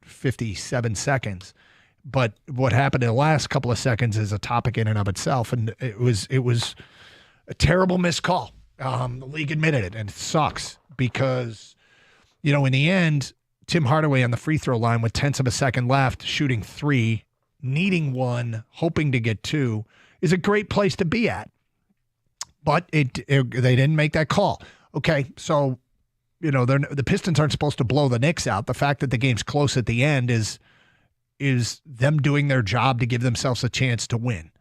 57 seconds. But what happened in the last couple of seconds is a topic in and of itself, and it was a terrible missed call. The league admitted it, and it sucks because, in the end, Tim Hardaway on the free throw line with tenths of a second left, shooting 3, needing 1, hoping to get 2, is a great place to be at. But they didn't make that call. Okay, so the Pistons aren't supposed to blow the Knicks out. The fact that the game's close at the end is them doing their job to give themselves a chance to win.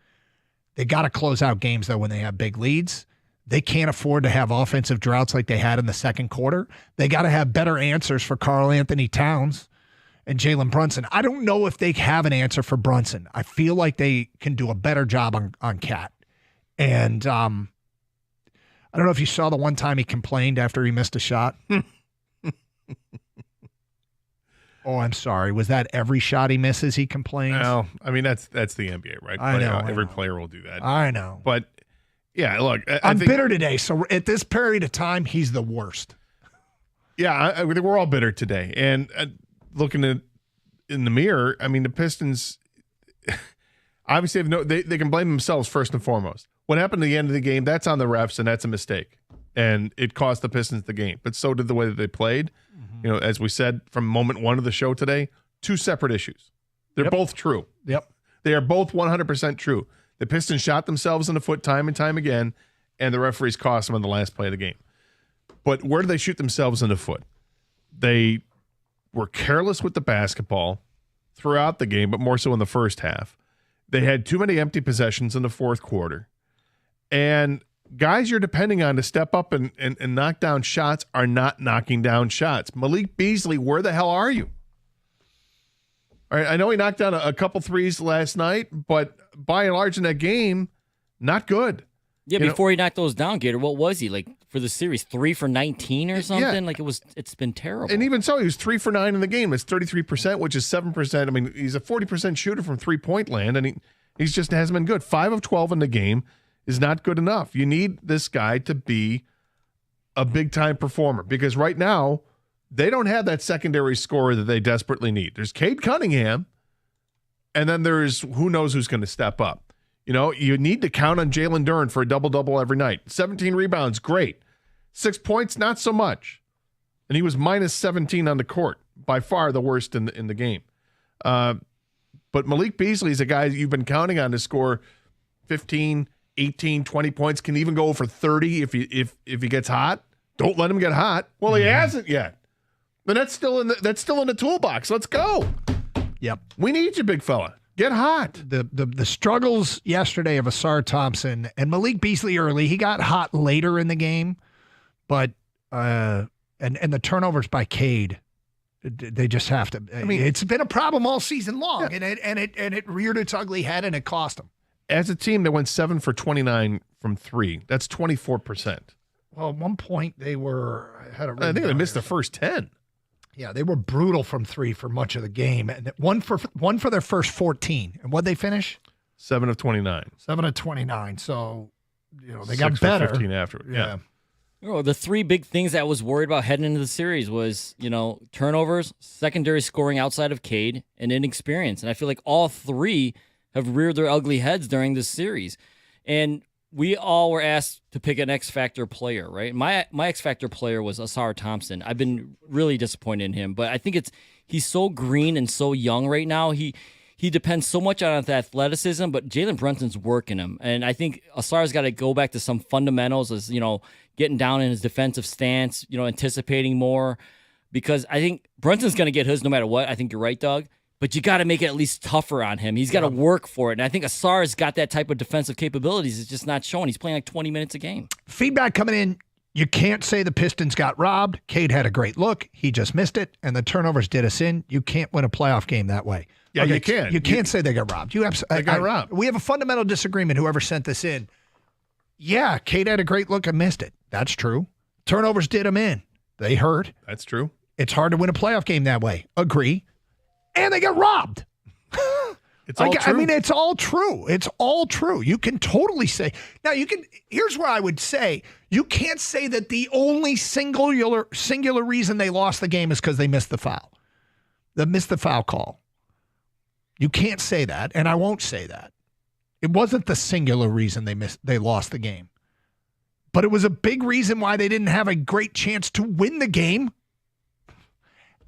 They got to close out games, though, when they have big leads. They can't afford to have offensive droughts like they had in the second quarter. They got to have better answers for Karl Anthony Towns and Jalen Brunson. I don't know if they have an answer for Brunson. I feel like they can do a better job on Cat. And I don't know if you saw the one time he complained after he missed a shot. Oh, I'm sorry. Was that every shot he misses he complains? No, I mean that's the NBA, right? I know. Every player will do that. I know. But yeah, look, I'm bitter today. So at this period of time, he's the worst. Yeah, we're all bitter today. And looking in the mirror, I mean, the Pistons obviously they can blame themselves first and foremost. What happened at the end of the game, that's on the refs, and that's a mistake. And it cost the Pistons the game. But so did the way that they played. Mm-hmm. As we said from moment one of the show today, 2 separate issues. They're both true. Yep. They are both 100% true. The Pistons shot themselves in the foot time and time again, and the referees cost them on the last play of the game. But where did they shoot themselves in the foot? They were careless with the basketball throughout the game, but more so in the first half. They had too many empty possessions in the fourth quarter. And guys you're depending on to step up and knock down shots are not knocking down shots. Malik Beasley, where the hell are you? All right, I know he knocked down a couple threes last night, but by and large in that game, not good. Yeah, before he knocked those down, Gator, what was he like for the series? 3 for 19 or something? Yeah. It's been terrible. And even so, he was 3 for 9 in the game. It's 33%, which is 7%. I mean, he's a 40% shooter from 3-point land, and he's just hasn't been good. 5 of 12 in the game is not good enough. You need this guy to be a big-time performer because right now they don't have that secondary scorer that they desperately need. There's Cade Cunningham, and then there's who knows who's going to step up. You need to count on Jalen Duren for a double-double every night. 17 rebounds, great. 6 points, not so much. And he was minus 17 on the court, by far the worst in the game. But Malik Beasley is a guy you've been counting on to score 15, 18, 20 points, can even go for 30 if he gets hot. Don't let him get hot. Well, he hasn't yet. But that's still in the toolbox. Let's go. Yep. We need you, big fella. Get hot. The struggles yesterday of Asar Thompson and Malik Beasley early. He got hot later in the game, but and the turnovers by Cade, they just have to. I mean, it's been a problem all season long, yeah. and it reared its ugly head, and it cost them. As a team, they went 7 for 29 from 3. That's 24%. Well, at one point they had I think they missed the first 10. Yeah, they were brutal from 3 for much of the game, and one for their first 14. And what'd they finish? 7 of 29. 7 of 29. So, they got better. 15 afterward. Yeah. The 3 big things I was worried about heading into the series was, turnovers, secondary scoring outside of Cade, and inexperience. And I feel like all 3 have reared their ugly heads during this series. And we all were asked to pick an X Factor player, right? My X Factor player was Asar Thompson. I've been really disappointed in him, but I think he's so green and so young right now. He depends so much on the athleticism, but Jalen Brunson's working him. And I think Asar's got to go back to some fundamentals as, getting down in his defensive stance, anticipating more, because I think Brunson's going to get his no matter what. I think you're right, Doug. But you got to make it at least tougher on him. He's got to work for it. And I think Asar's got that type of defensive capabilities. It's just not showing. He's playing like 20 minutes a game. Feedback coming in. You can't say the Pistons got robbed. Cade had a great look. He just missed it. And the turnovers did us in. You can't win a playoff game that way. Yeah, okay, you can. You can't say they got robbed. They got robbed. We have a fundamental disagreement, whoever sent this in. Yeah, Cade had a great look and missed it. That's true. Turnovers did him in. They hurt. That's true. It's hard to win a playoff game that way. Agree. and they get robbed. It's all true. I mean, it's all true. It's all true. You can totally say. Now, here's where I would say, you can't say that the only singular reason they lost the game is because they missed the foul. They missed the foul call. You can't say that, and I won't say that. It wasn't the singular reason they lost the game. But it was a big reason why they didn't have a great chance to win the game.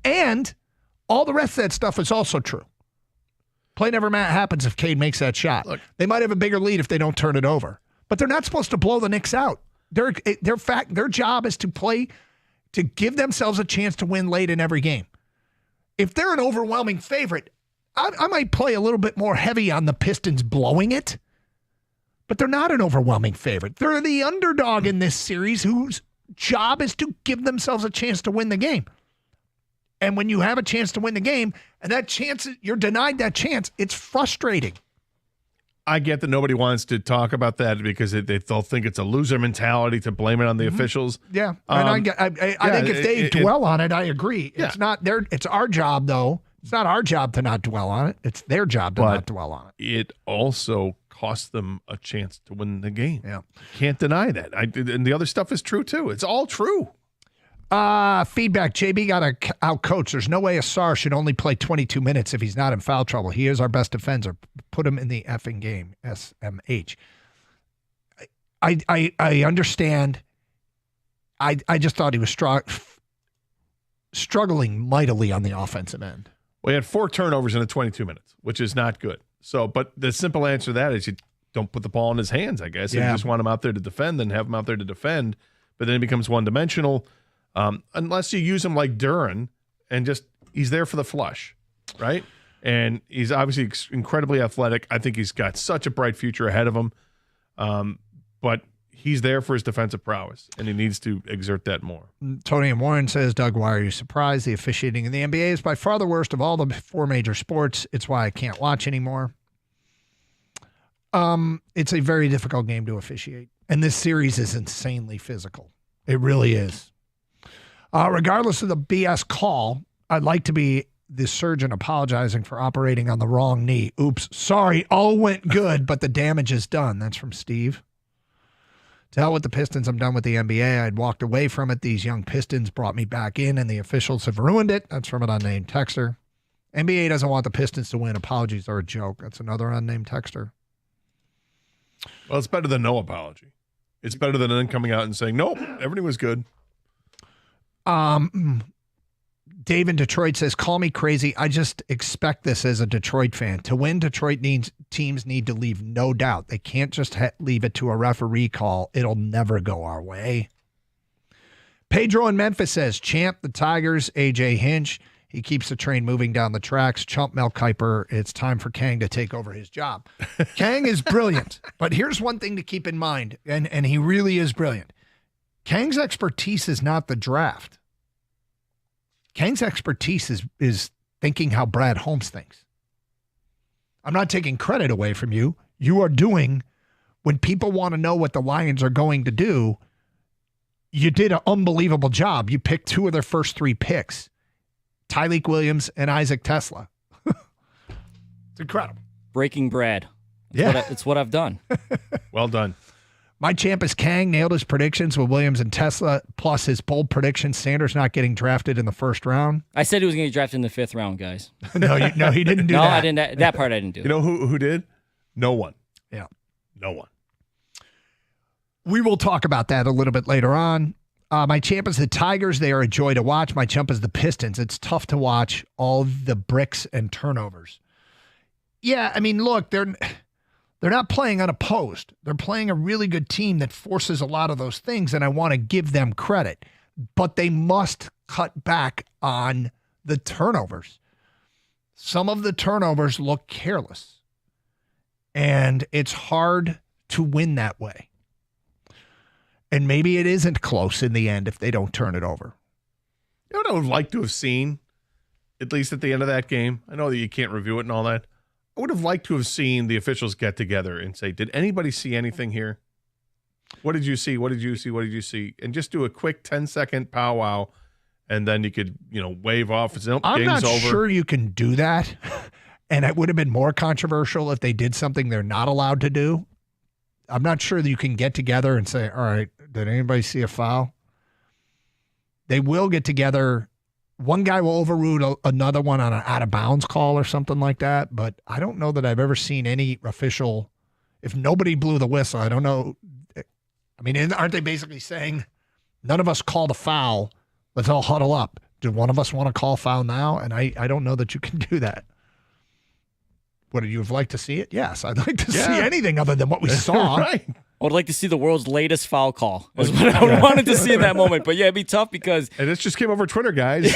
And all the rest of that stuff is also true. Play never happens if Cade makes that shot. Look, they might have a bigger lead if they don't turn it over. But they're not supposed to blow the Knicks out. Their job is to play, to give themselves a chance to win late in every game. If they're an overwhelming favorite, I might play a little bit more heavy on the Pistons blowing it. But they're not an overwhelming favorite. They're the underdog in this series whose job is to give themselves a chance to win the game. And when you have a chance to win the game, and that chance, you're denied that chance, it's frustrating. I get that nobody wants to talk about that because they'll think it's a loser mentality to blame it on the officials. Yeah, and I think if they dwell on it, I agree. Yeah. It's not their. It's our job, though. It's not our job to not dwell on it. It's their job to not dwell on it. It also cost them a chance to win the game. Yeah, can't deny that. And the other stuff is true too. It's all true. Feedback. JB got out coach. There's no way Asar should only play 22 minutes if he's not in foul trouble. He is our best defender. Put him in the effing game. SMH. I understand. I just thought he was struggling mightily on the offensive end. Well, he had 4 turnovers in the 22 minutes, which is not good. So, but the simple answer to that is you don't put the ball in his hands, I guess. Yeah. You just want him out there to defend, then have him out there to defend. But then it becomes one-dimensional. Unless you use him like Duran and just he's there for the flush, right? And he's obviously incredibly athletic. I think he's got such a bright future ahead of him. But he's there for his defensive prowess, and he needs to exert that more. Tony and Warren says, Doug, why are you surprised? The officiating in the NBA is by far the worst of all the 4 major sports. It's why I can't watch anymore. It's a very difficult game to officiate, and this series is insanely physical. It really is. Regardless of the BS call, I'd like to be the surgeon apologizing for operating on the wrong knee. Oops, sorry, all went good, but the damage is done. That's from Steve. To hell with the Pistons, I'm done with the NBA. I'd walked away from it. These young Pistons brought me back in, and the officials have ruined it. That's from an unnamed texter. NBA doesn't want the Pistons to win. Apologies are a joke. That's another unnamed texter. Well, it's better than no apology. It's better than them coming out and saying, nope, everything was good. Dave in Detroit says, call me crazy. I just expect this as a Detroit fan. To win, Detroit teams need to leave no doubt. They can't just leave it to a referee call. It'll never go our way. Pedro in Memphis says, champ, the Tigers, AJ Hinch. He keeps the train moving down the tracks. Chump Mel Kiper. It's time for Kang to take over his job. Kang is brilliant. But here's one thing to keep in mind, and he really is brilliant. Kang's expertise is not the draft. Kang's expertise is thinking how Brad Holmes thinks. I'm not taking credit away from you. You are doing, when people want to know what the Lions are going to do, you did an unbelievable job. You picked 2 of their first 3 picks, Tyreek Williams and Isaac Tesla. It's incredible. Breaking Brad. It's what I've done. Well done. My champ is Kang. Nailed his predictions with Williams and Tesla, plus his bold prediction, Sanders not getting drafted in the first round. I said he was going to get drafted in the 5th round, guys. No, he didn't do that. No, I didn't. That part I didn't do. You know who did? No one. Yeah. No one. We will talk about that a little bit later on. My champ is the Tigers. They are a joy to watch. My chump is the Pistons. It's tough to watch all the bricks and turnovers. Yeah, I mean, look, they're not playing unopposed. They're playing a really good team that forces a lot of those things, and I want to give them credit. But they must cut back on the turnovers. Some of the turnovers look careless, and it's hard to win that way. And maybe it isn't close in the end if they don't turn it over. You know what I would like to have seen, at least at the end of that game? I know that you can't review it and all that. I would have liked to have seen the officials get together and say, did anybody see anything here? What did you see? What did you see? What did you see? And just do a quick 10-second powwow and then you could wave off. Nope, I'm game's not over. sure you can do that, and it would have been more controversial if they did something they're not allowed to do. I'm not sure that you can get together and say, all right, did anybody see a foul? They will get together. One guy will overrule another one on an out-of-bounds call or something like that, but I don't know that I've ever seen any official, if nobody blew the whistle, I don't know. I mean, aren't they basically saying, none of us called a foul, let's all huddle up? Do one of us want to call foul now? And I don't know that you can do that. Would you have liked to see it? Yes, I'd like to see anything other than what we saw. Right. I would like to see the world's latest foul call. Is what I wanted to see in that moment. But yeah, it'd be tough because and this just came over Twitter, guys.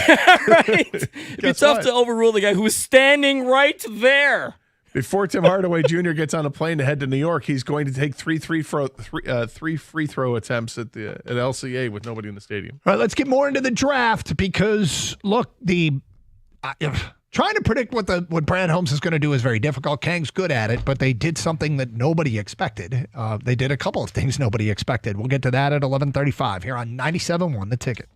right. It'd be tough to overrule the guy who was standing right there. Before Tim Hardaway Jr. gets on a plane to head to New York, he's going to take three free throw attempts at LCA with nobody in the stadium. All right, let's get more into the draft because look, trying to predict what Brad Holmes is going to do is very difficult. Kang's good at it, but they did something that nobody expected. They did a couple of things nobody expected. We'll get to that at 11:35 here on 97.1 The Ticket.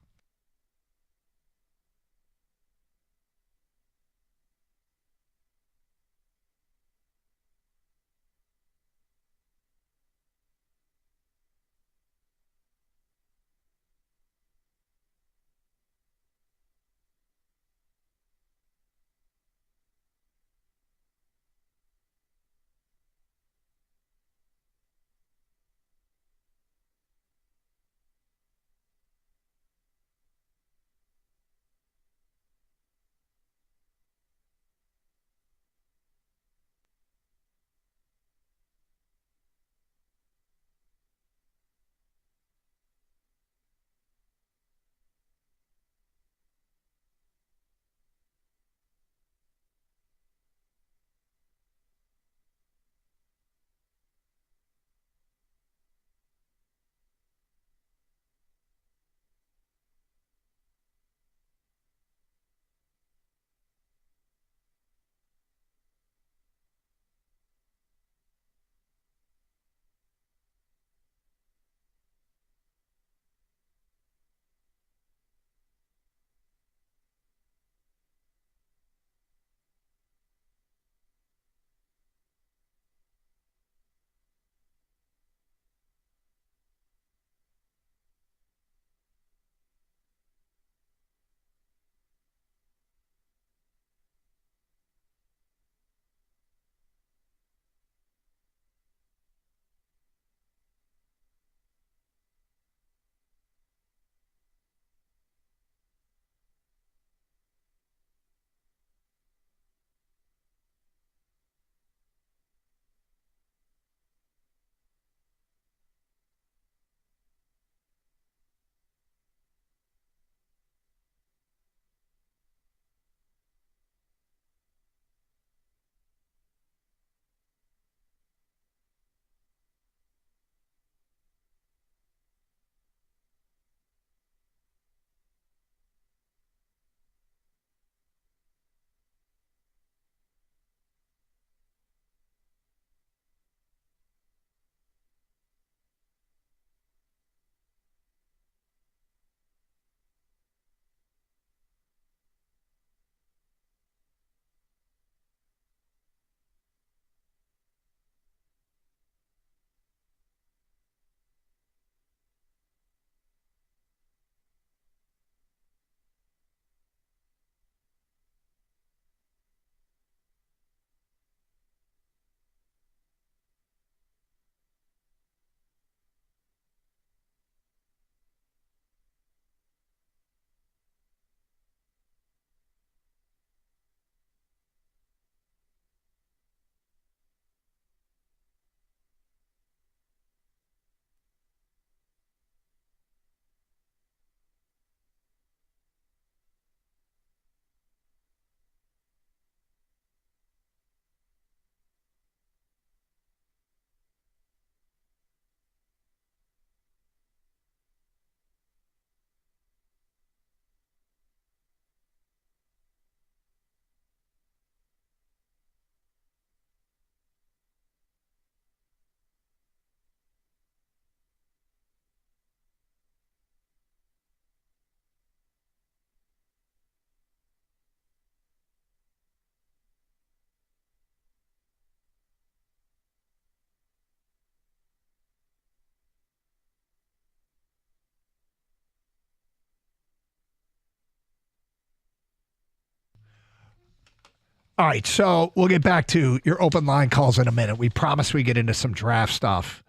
All right, so we'll get back to your open line calls in a minute. We promise we get into some draft stuff.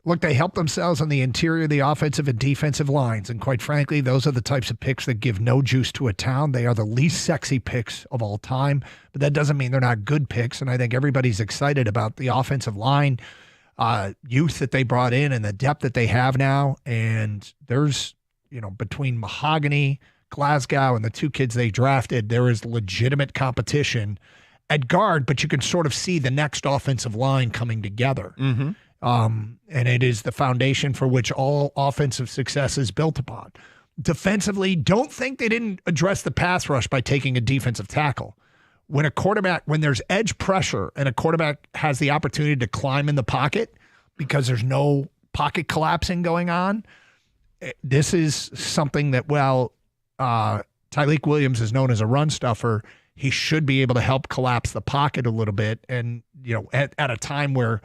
Look, they helped themselves on the interior of the offensive and defensive lines, and quite frankly, those are the types of picks that give no juice to a town. They are the least sexy picks of all time, but that doesn't mean they're not good picks, and I think everybody's excited about the offensive line youth that they brought in and the depth that they have now, and there's, between Mahogany, Glasgow, and the two kids they drafted, there is legitimate competition at guard, but you can sort of see the next offensive line coming together. Mm-hmm. And it is the foundation for which all offensive success is built upon. Defensively, don't think they didn't address the pass rush by taking a defensive tackle. When there's edge pressure and a quarterback has the opportunity to climb in the pocket because there's no pocket collapsing going on, this is something that, Tyleik Williams is known as a run stuffer. He should be able to help collapse the pocket a little bit. And, at a time where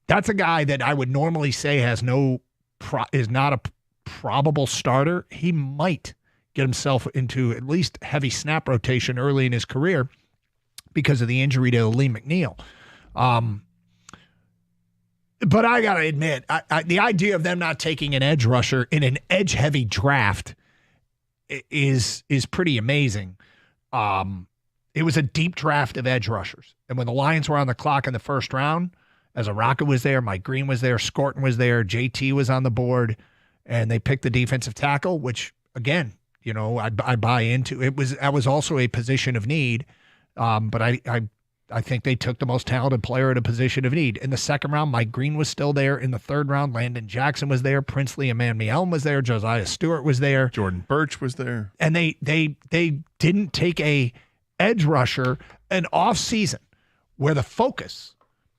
that's a guy that I would normally say is not a probable starter, he might get himself into at least heavy snap rotation early in his career because of the injury to Lee McNeil. But I got to admit, the idea of them not taking an edge rusher in an edge-heavy draft is pretty amazing. It was a deep draft of edge rushers. And when the Lions were on the clock in the first round, Azaraka was there, Mike Green was there, Scorton was there, JT was on the board, and they picked the defensive tackle, which, again, I buy into. That was also a position of need, but I think they took the most talented player at a position of need. In the second round, Mike Green was still there. In the third round, Landon Jackson was there. Princely Emmanuel was there. Josiah Stewart was there. Jordan Birch was there. And they didn't take a edge rusher an off season where the focus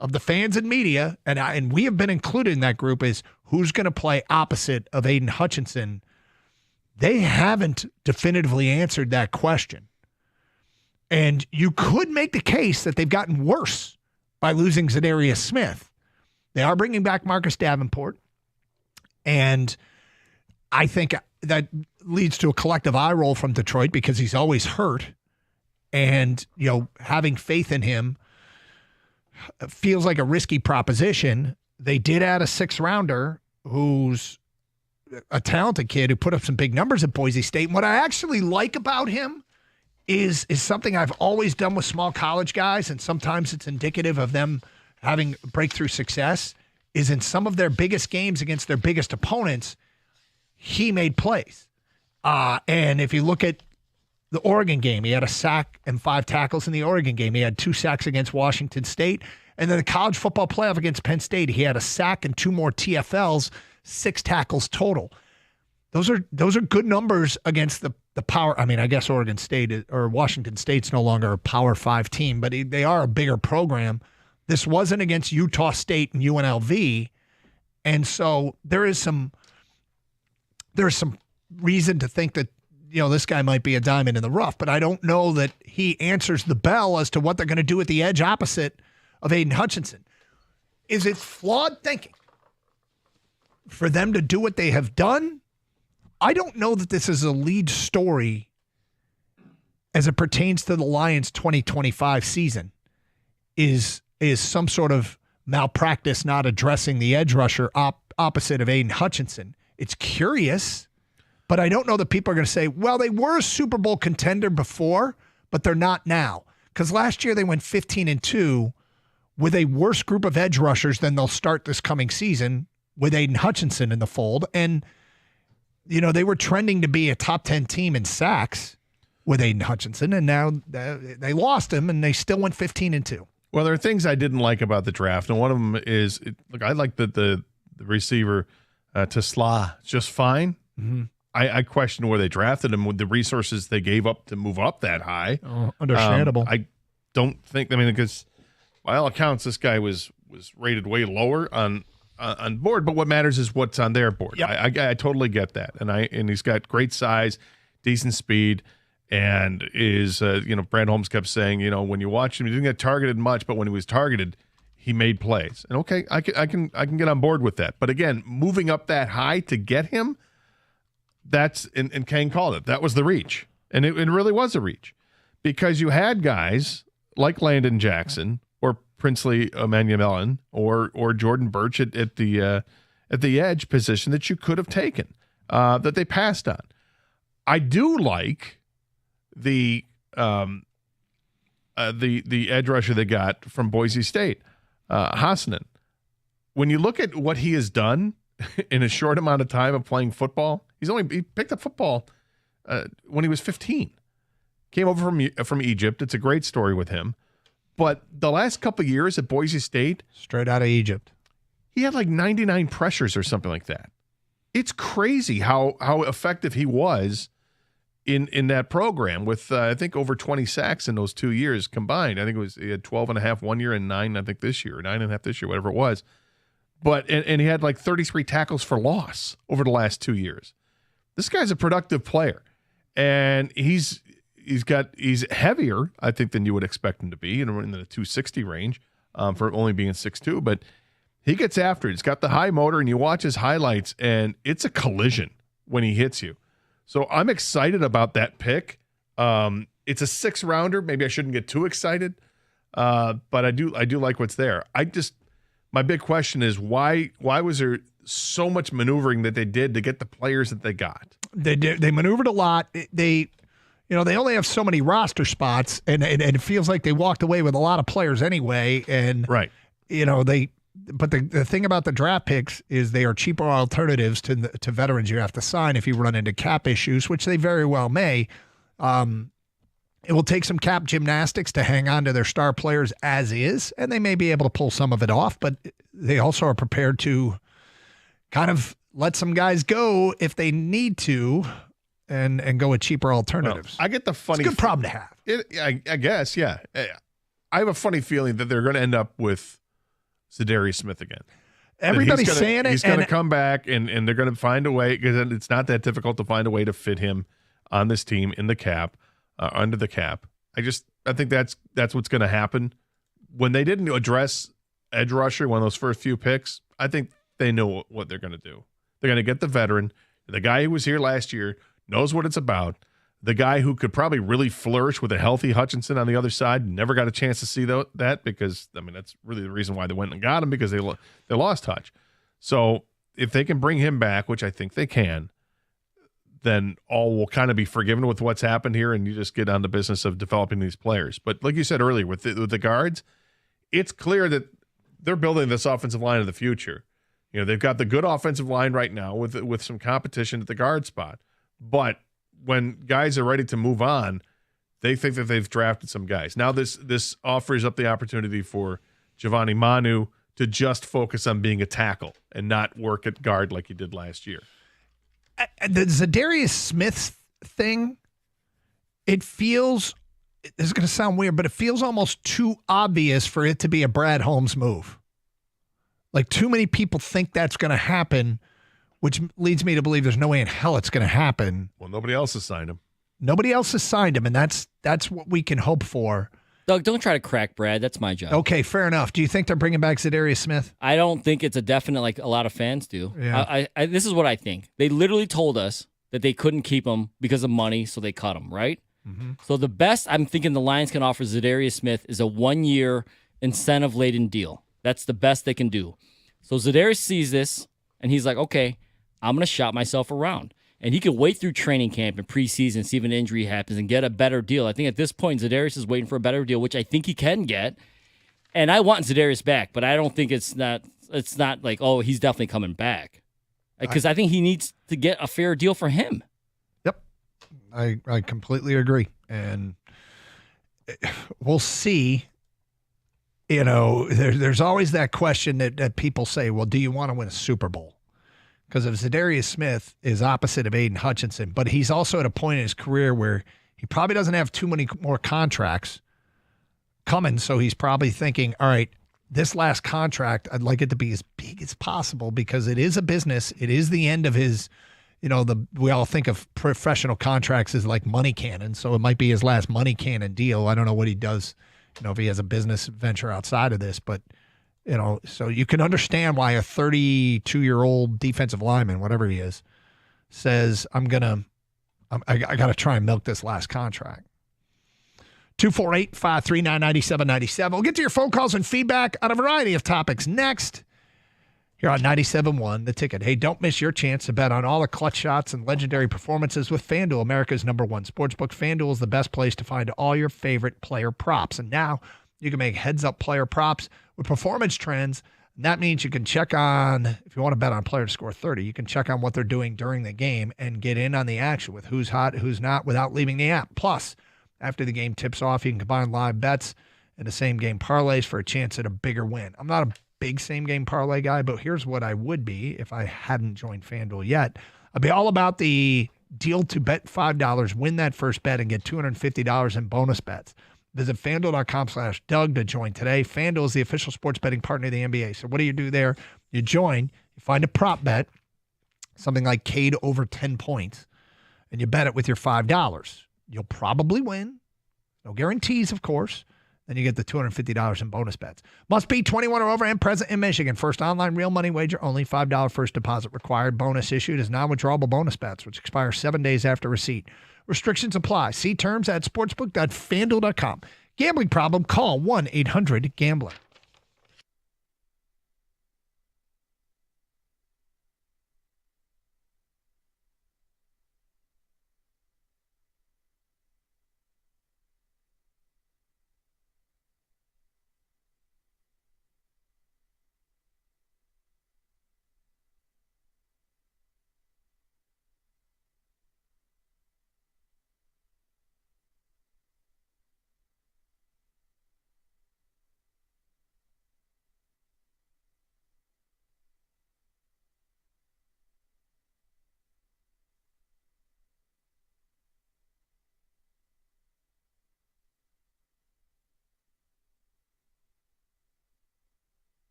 of the fans and media, and we have been included in that group, is who's going to play opposite of Aiden Hutchinson. They haven't definitively answered that question. And you could make the case that they've gotten worse by losing Zadarius Smith. They are bringing back Marcus Davenport. And I think that leads to a collective eye roll from Detroit because he's always hurt. And, having faith in him feels like a risky proposition. They did add a 6th-rounder who's a talented kid who put up some big numbers at Boise State. And what I actually like about him is something I've always done with small college guys, and sometimes it's indicative of them having breakthrough success, is in some of their biggest games against their biggest opponents, he made plays. And if you look at the Oregon game, he had a sack and 5 tackles in the Oregon game. He had 2 sacks against Washington State. And then the college football playoff against Penn State, he had a sack and 2 more TFLs, 6 tackles total. Those are good numbers against the power. I mean, I guess Oregon State or Washington State's no longer a Power 5 team, but they are a bigger program. This wasn't against Utah State and UNLV. And so there's some reason to think that, this guy might be a diamond in the rough, but I don't know that he answers the bell as to what they're going to do at the edge opposite of Aiden Hutchinson. Is it flawed thinking for them to do what they have done? I don't know that this is a lead story as it pertains to the Lions 2025 season is some sort of malpractice not addressing the edge rusher opposite of Aiden Hutchinson. It's curious, but I don't know that people are going to say, well, they were a Super Bowl contender before, but they're not now. Because last year they went 15-2 with a worse group of edge rushers than they'll start this coming season with Aiden Hutchinson in the fold. And, they were trending to be a top 10 team in sacks with Aiden Hutchinson, and now they lost him, and they still went 15-2. Well, there are things I didn't like about the draft, and one of them is, I like the receiver Tesla just fine. Mm-hmm. I question where they drafted him with the resources they gave up to move up that high. Understandable. I don't think. Because by all accounts, this guy was rated way lower on board. But what matters is what's on their board. Yep. I totally get that, and he's got great size, decent speed, and is Brad Holmes kept saying, when you watch him, he didn't get targeted much, but when he was targeted, he made plays. And okay, I can get on board with that. But again, moving up that high to get him. That's and Kane called it. That was the reach, and it really was a reach, because you had guys like Landon Jackson or Princely Emmanuel or Jordan Birch at the edge position that you could have taken that they passed on. I do like the edge rusher they got from Boise State, Hassanen. When you look at what he has done in a short amount of time of playing football, he picked up football when he was 15. Came over from Egypt. It's a great story with him. But the last couple of years at Boise State, straight out of Egypt, he had like 99 pressures or something like that. It's crazy how effective he was in that program with, I think, over 20 sacks in those 2 years combined. I think he had 12 and a half 1 year and 9, I think, this year, 9.5 this year, whatever it was. But and he had like 33 tackles for loss over the last 2 years. This guy's a productive player, and he's heavier, I think, than you would expect him to be in the 260 range for only being 6'2", but he gets after it. He's got the high motor, and you watch his highlights, and it's a collision when he hits you. So I'm excited about that pick. It's a 6th rounder. Maybe I shouldn't get too excited, but I do like what's there. My big question is why was there so much maneuvering that they did to get the players that they got? They maneuvered a lot. They only have so many roster spots, and it feels like they walked away with a lot of players anyway. And right, But the thing about the draft picks is they are cheaper alternatives to veterans you have to sign if you run into cap issues, which they very well may. It will take some cap gymnastics to hang on to their star players as is, and they may be able to pull some of it off, but they also are prepared to kind of let some guys go if they need to and go with cheaper alternatives. Well, I get the funny... It's a good problem to have. I guess, yeah. I have a funny feeling that they're going to end up with Shedeur Smith again. Everybody's saying it. He's going to come back, and they're going to find a way, because it's not that difficult to find a way to fit him on this team in the cap, under the cap. I think that's what's going to happen. When they didn't address edge rusher, one of those first few picks, I think they know what they're going to do. They're going to get the veteran, the guy who was here last year, knows what it's about, the guy who could probably really flourish with a healthy Hutchinson on the other side. Never got a chance to see that because, that's really the reason why they went and got him, because they lost Hutch. So if they can bring him back, which I think they can, then all will kind of be forgiven with what's happened here, and you just get on the business of developing these players. But like you said earlier, with the guards, it's clear that they're building this offensive line of the future. They've got the good offensive line right now with some competition at the guard spot. But when guys are ready to move on, they think that they've drafted some guys. Now this offers up the opportunity for Giovanni Manu to just focus on being a tackle and not work at guard like he did last year. The Shedeur Smith thing, it feels, this is going to sound weird, but it feels almost too obvious for it to be a Brad Holmes move. Like, too many people think that's going to happen, which leads me to believe there's no way in hell it's going to happen. Well, nobody else has signed him. Nobody else has signed him, and that's what we can hope for. Doug, don't try to crack Brad. That's my job. Okay, fair enough. Do you think they're bringing back Shedeur Smith? I don't think it's a definite like a lot of fans do. Yeah. I this is what I think. They literally told us that they couldn't keep him because of money, so they cut him, right? Mm-hmm. So the best I'm thinking the Lions can offer Shedeur Smith is a 1-year incentive-laden deal. That's the best they can do. So Shedeur sees this, and he's like, okay, I'm going to shop myself around. And he could wait through training camp and preseason, see if an injury happens, and get a better deal. I think at this point, Shedeur is waiting for a better deal, which I think he can get. And I want Shedeur back, but I don't think it's not like, oh, he's definitely coming back. Because I think he needs to get a fair deal for him. Yep. I completely agree. And we'll see. There's always that question that people say, well, do you want to win a Super Bowl? Because if Shedeur Smith is opposite of Aiden Hutchinson, but he's also at a point in his career where he probably doesn't have too many more contracts coming, so he's probably thinking, all right, this last contract, I'd like it to be as big as possible because it is a business. It is the end of his, we all think of professional contracts as like money cannon, so it might be his last money cannon deal. I don't know what he does, if he has a business venture outside of this, but so you can understand why a 32-year-old defensive lineman, whatever he is, says, I got to try and milk this last contract. 248-539-9797. We'll get to your phone calls and feedback on a variety of topics next here on 97.1 The Ticket. Hey, don't miss your chance to bet on all the clutch shots and legendary performances with FanDuel, America's #1 sportsbook. FanDuel is the best place to find all your favorite player props. And now you can make heads-up player props with performance trends. And that means you can check on, if you want to bet on a player to score 30, you can check on what they're doing during the game and get in on the action with who's hot, who's not, without leaving the app. Plus, after the game tips off, you can combine live bets and the same-game parlays for a chance at a bigger win. I'm not a big same-game parlay guy, but here's what I would be if I hadn't joined FanDuel yet. I'd be all about the deal to bet $5, win that first bet, and get $250 in bonus bets. Visit FanDuel.com/Doug to join today. FanDuel is the official sports betting partner of the NBA. So what do you do there? You join, you find a prop bet, something like Cade over 10 points, and you bet it with your $5. You'll probably win. No guarantees, of course. Then you get the $250 in bonus bets. Must be 21 or over and present in Michigan. First online real money wager, only $5 first deposit required. Bonus issued is non-withdrawable bonus bets, which expire 7 days after receipt. Restrictions apply. See terms at sportsbook.fanduel.com. Gambling problem? Call 1-800-GAMBLER.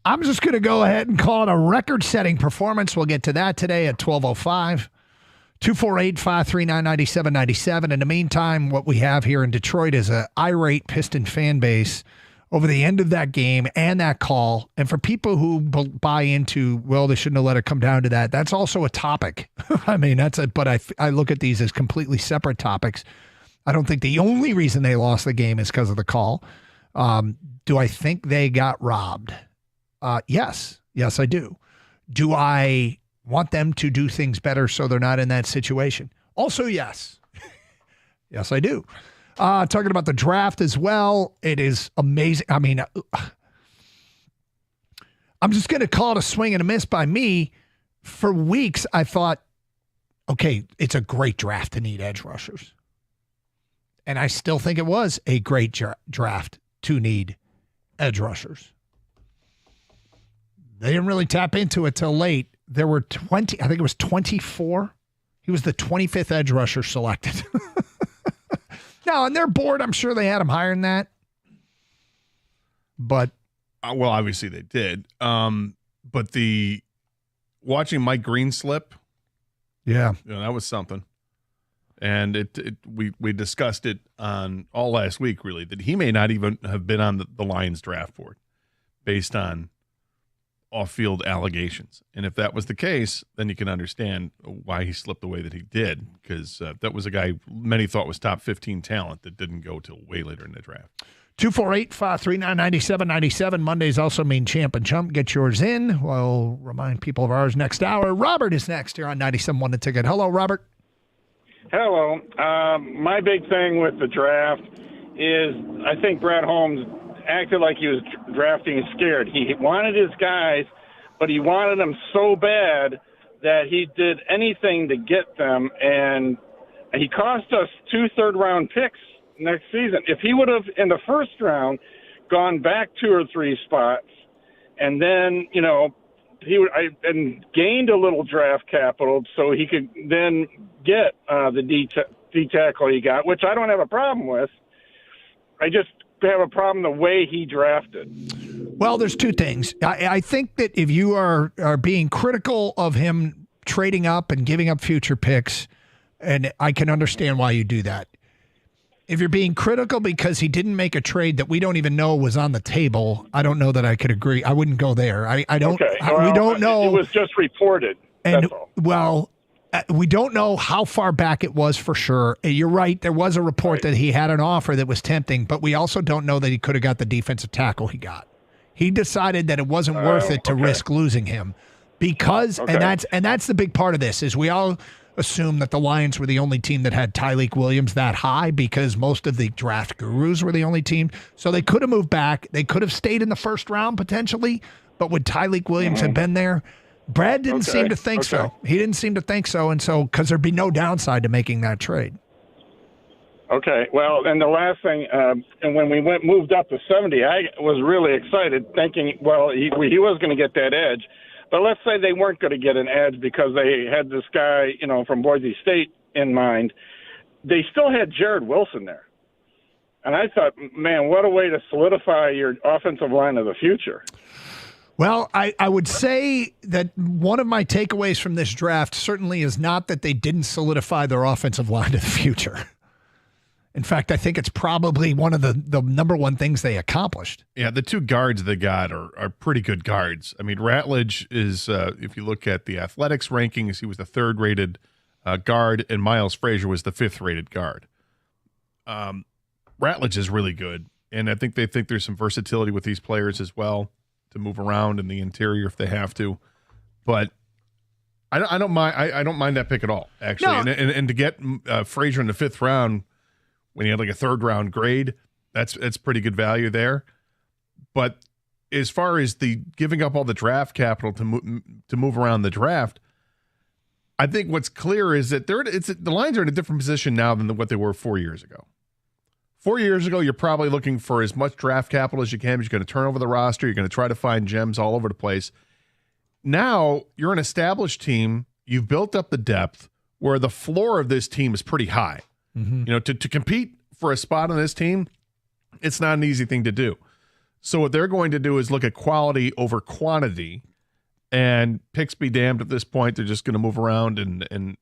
I'm just going to go ahead and call it a record-setting performance. We'll get to that today at 12:05. 248-539-9797. In the meantime, what we have here in Detroit is an irate Piston fan base over the end of that game and that call. And for people who buy into, well, they shouldn't have let it come down to that, that's also a topic. I mean, but I look at these as completely separate topics. I don't think the only reason they lost the game is because of the call. Do I think they got robbed? Yes. Yes, I do. Do I want them to do things better so they're not in that situation? Also, yes. Yes, I do. Talking about the draft as well, it is amazing. I mean, I'm just going to call it a swing and a miss by me. For weeks, I thought, okay, it's a great draft to need edge rushers. And I still think it was a great draft to need edge rushers. They didn't really tap into it till late. There were 20, I think it was 24. He was the 25th edge rusher selected. Now, on their board, I'm sure they had him higher than that. But. Well, obviously they did. But watching Mike Green slip. Yeah. That was something. And we discussed it on all last week, really, that he may not even have been on the Lions draft board based on off-field allegations. And if that was the case, then you can understand why he slipped the way that he did, because that was a guy many thought was top 15 talent that didn't go till way later in the draft. 248-539-9797. Mondays also mean champ and chump. Get yours in. We'll remind people of ours next hour. Robert is next here on 97.1 The Ticket. Hello, Robert. Hello. My big thing with the draft is I think Brad Holmes acted like he was drafting scared. He wanted his guys, but he wanted them so bad that he did anything to get them, and he cost us 2 third-round picks next season. If he would have, in the first round, gone back 2 or 3 spots, and then, and gained a little draft capital so he could then get the D tackle he got, which I don't have a problem with. I just have a problem the way he drafted. Well, there's 2 things. I think that if you are being critical of him trading up and giving up future picks, and I can understand why you do that. If you're being critical because he didn't make a trade that we don't even know was on the table, I don't know that I could agree. I wouldn't go there. I don't. Okay. We don't know. It was just reported. And we don't know how far back it was for sure. You're right. There was a report that he had an offer that was tempting, but we also don't know that he could have got the defensive tackle he got. He decided that it wasn't worth it to risk losing him because, and that's the big part of this is we all assume that the Lions were the only team that had Tyleik Williams that high because most of the draft gurus were the only team. So they could have moved back. They could have stayed in the first round potentially, but would Tyleik Williams have been there? Brad didn't seem to think so. He didn't seem to think so, and so because there'd be no downside to making that trade. Okay, well, and the last thing, and when we moved up to 70, I was really excited, thinking, well, he was going to get that edge. But let's say they weren't going to get an edge because they had this guy, from Boise State in mind. They still had Jared Wilson there. And I thought, man, what a way to solidify your offensive line of the future. Well, I would say that one of my takeaways from this draft certainly is not that they didn't solidify their offensive line of the future. In fact, I think it's probably one of the number one things they accomplished. Yeah, the 2 guards they got are pretty good guards. I mean, Ratledge is, if you look at the athletics rankings, he was the 3rd rated guard, and Miles Frazier was the 5th rated guard. Ratledge is really good, and I think they think there's some versatility with these players as well to move around in the interior if they have to. But I don't mind. I don't mind that pick at all, actually. No. And to get Frazier in the 5th round when he had like a 3rd round grade, that's pretty good value there. But as far as the giving up all the draft capital to move around the draft, I think what's clear is that the Lions are in a different position now than what they were 4 years ago. 4 years ago, you're probably looking for as much draft capital as you can. You're going to turn over the roster. You're going to try to find gems all over the place. Now you're an established team. You've built up the depth where the floor of this team is pretty high. Mm-hmm. To compete for a spot on this team, it's not an easy thing to do. So what they're going to do is look at quality over quantity, and picks be damned at this point. They're just going to move around and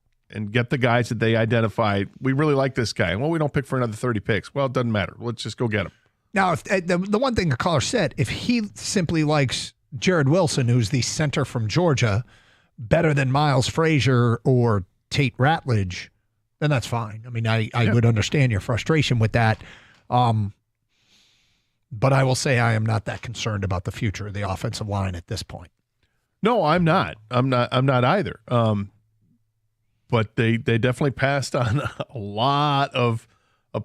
get the guys that they identify. We really like this guy. Well, we don't pick for another 30 picks. Well, it doesn't matter. Let's just go get him. Now, if, the one thing the caller said, if he simply likes Jared Wilson, who's the center from Georgia, better than Miles Frazier or Tate Ratledge, then that's fine. I mean, I would understand your frustration with that. But I will say I am not that concerned about the future of the offensive line at this point. No, I'm not. I'm not either. But they definitely passed on a lot of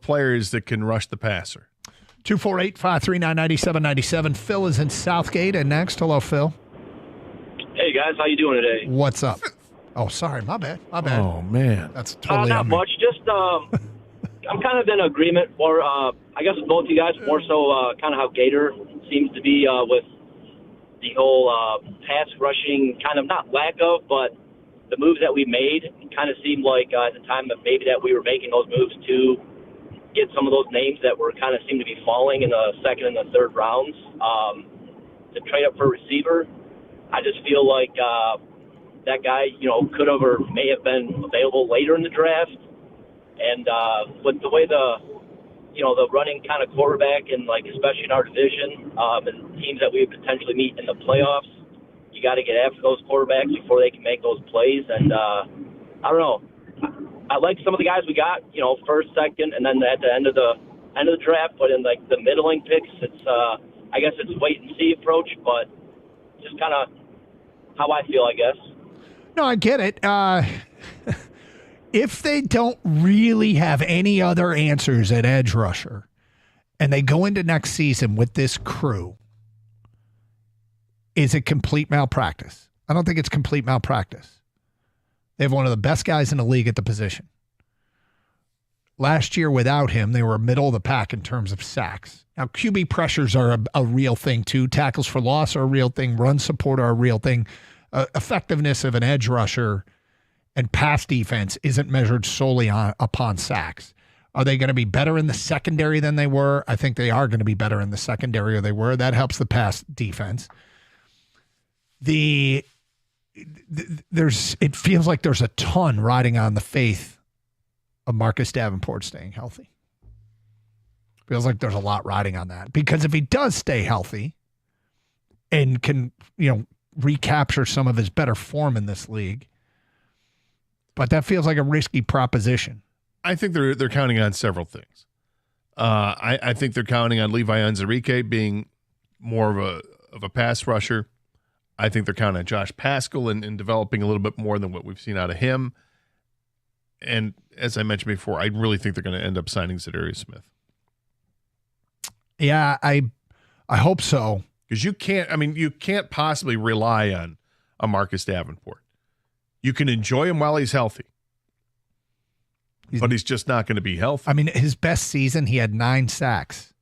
players that can rush the passer. 248-539-9797. Phil is in Southgate, and next, hello, Phil. Hey guys, how you doing today? What's up? Oh, sorry, my bad. Oh man, that's totally not on me. much. Just I'm kind of in agreement, or I guess with both you guys, more so kind of how Gator seems to be with the whole pass rushing, kind of not lack of, but the moves that we made kind of seemed like at the time that maybe that we were making those moves to get some of those names that were kind of seemed to be falling in the second and the third rounds to trade up for a receiver. I just feel like that guy, could have or may have been available later in the draft. And with the way the running kind of quarterback and like especially in our division and teams that we would potentially meet in the playoffs, you got to get after those quarterbacks before they can make those plays. And I don't know. I like some of the guys we got, first, second, and then at the end of the draft. But in like the middling picks, it's I guess it's wait and see approach, but just kind of how I feel, I guess. No, I get it. If they don't really have any other answers at edge rusher, and they go into next season with this crew, is it complete malpractice? I don't think it's complete malpractice. They have one of the best guys in the league at the position. Last year, without him, they were middle of the pack in terms of sacks. Now, QB pressures are a real thing, too. Tackles for loss are a real thing. Run support are a real thing. Effectiveness of an edge rusher and pass defense isn't measured solely upon sacks. Are they going to be better in the secondary than they were? I think they are going to be better in the secondary than they were. That helps the pass defense. It feels like there's a ton riding on the faith of Marcus Davenport staying healthy. Feels like there's a lot riding on that, because if he does stay healthy and can, recapture some of his better form in this league, but that feels like a risky proposition. I think they're counting on several things. I think they're counting on Levi Onwuzurike being more of a pass rusher. I think they're counting on Josh Paschal and developing a little bit more than what we've seen out of him. And as I mentioned before, I really think they're going to end up signing Shedeur Smith. Yeah, I hope so. Because you can't possibly rely on a Marcus Davenport. You can enjoy him while he's healthy, but he's just not going to be healthy. I mean, his best season, he had 9 sacks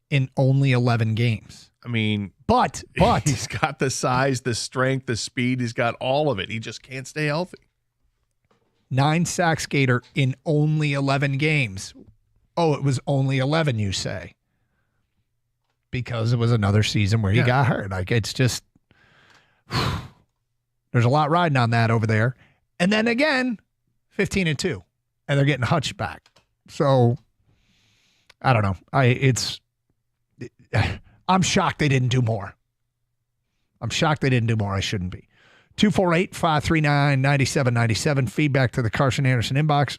in only 11 games. I mean, but he's got the size, the strength, the speed. He's got all of it. He just can't stay healthy. 9 sacks, Gator, in only 11 games. Oh, it was only 11, you say? Because it was another season where he got hurt. Like, it's just, there's a lot riding on that over there. And then again, 15-2, and they're getting Hutch back. So I don't know. I'm shocked they didn't do more. I shouldn't be. 248-539-9797. Feedback to the Carson Anderson inbox.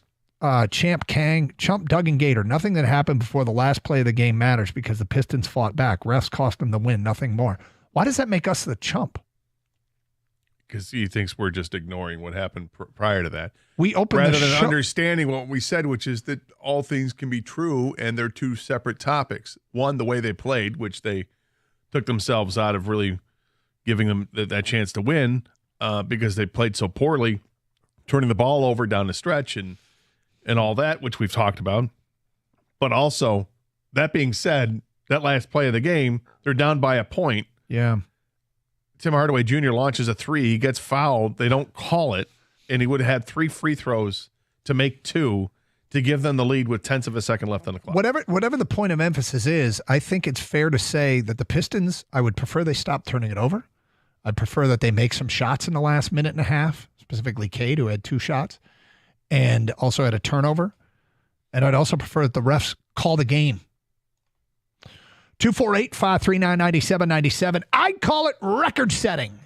Champ Kang, Chump, Doug, and Gator. Nothing that happened before the last play of the game matters because the Pistons fought back. Refs cost them the win, nothing more. Why does that make us the chump? Because he thinks we're just ignoring what happened prior to that. We opened rather the than show. Understanding what we said, which is that all things can be true, and they're two separate topics. One, the way they played, which they took themselves out of really giving them that chance to win because they played so poorly, turning the ball over down the stretch and all that, which we've talked about. But also, that being said, that last play of the game, they're down by a point. Yeah. Tim Hardaway Jr. launches a 3. He gets fouled. They don't call it. And he would have had 3 free throws to make 2 to give them the lead with tenths of a second left on the clock. Whatever the point of emphasis is, I think it's fair to say that the Pistons, I would prefer they stop turning it over. I'd prefer that they make some shots in the last minute and a half, specifically Cade, who had 2 shots, and also had a turnover. And I'd also prefer that the refs call the game. 248-539-9797. I'd call it record-setting.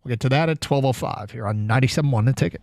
We'll get to that at 12:05 here on 97.1 The Ticket.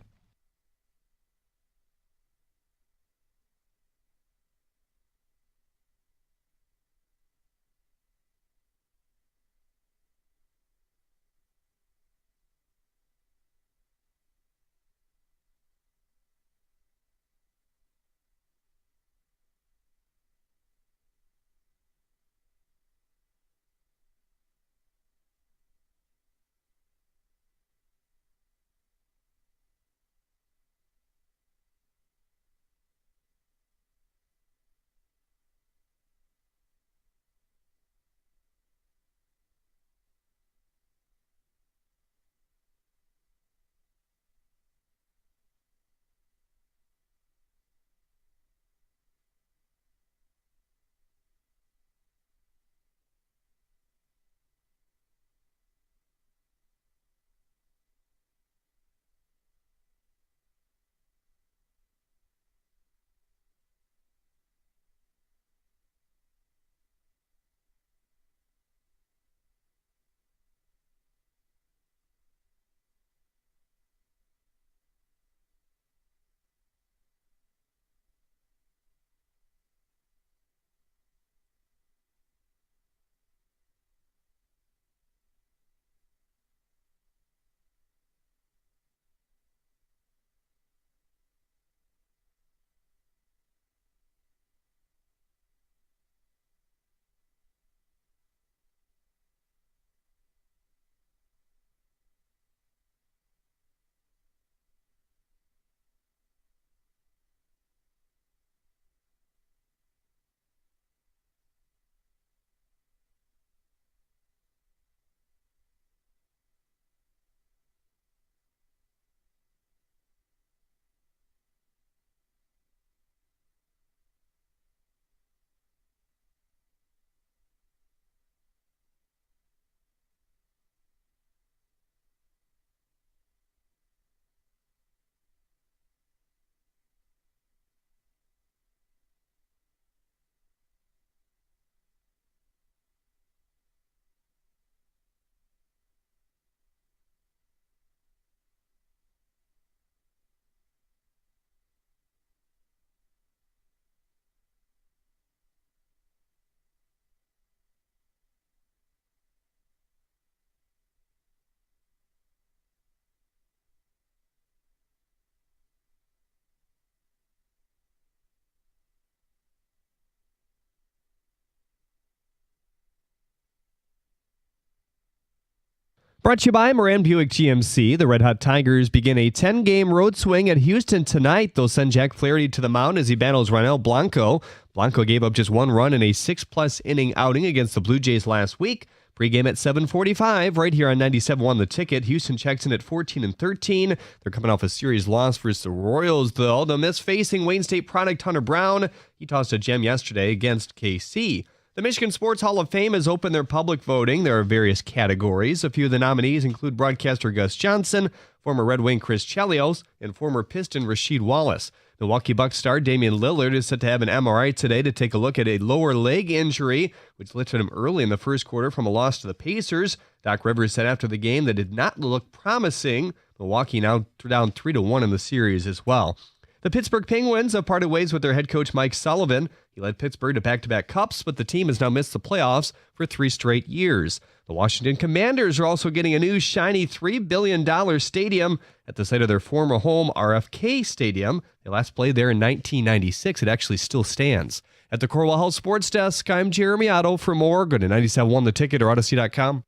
Brought to you by Moran Buick GMC. The Red Hot Tigers begin a 10-game road swing at Houston tonight. They'll send Jack Flaherty to the mound as he battles Ronel Blanco. Blanco gave up just 1 run in a 6+ inning outing against the Blue Jays last week. Pre-game at 7:45 right here on 97.1 The Ticket. Houston checks in at 14-13. They're coming off a series loss versus the Royals, though. The miss facing Wayne State product Hunter Brown. He tossed a gem yesterday against KC. The Michigan Sports Hall of Fame has opened their public voting. There are various categories. A few of the nominees include broadcaster Gus Johnson, former Red Wing Chris Chelios, and former Piston Rasheed Wallace. Milwaukee Bucks star Damian Lillard is set to have an MRI today to take a look at a lower leg injury, which lifted him early in the first quarter from a loss to the Pacers. Doc Rivers said after the game that did not look promising. Milwaukee now down 3-1 in the series as well. The Pittsburgh Penguins have parted ways with their head coach Mike Sullivan. He led Pittsburgh to back-to-back cups, but the team has now missed the playoffs for 3 straight years. The Washington Commanders are also getting a new shiny $3 billion stadium at the site of their former home, RFK Stadium. They last played there in 1996. It actually still stands. At the Corwell Health Sports Desk, I'm Jeremy Otto. For more, go to 97.1 The Ticket or Odyssey.com.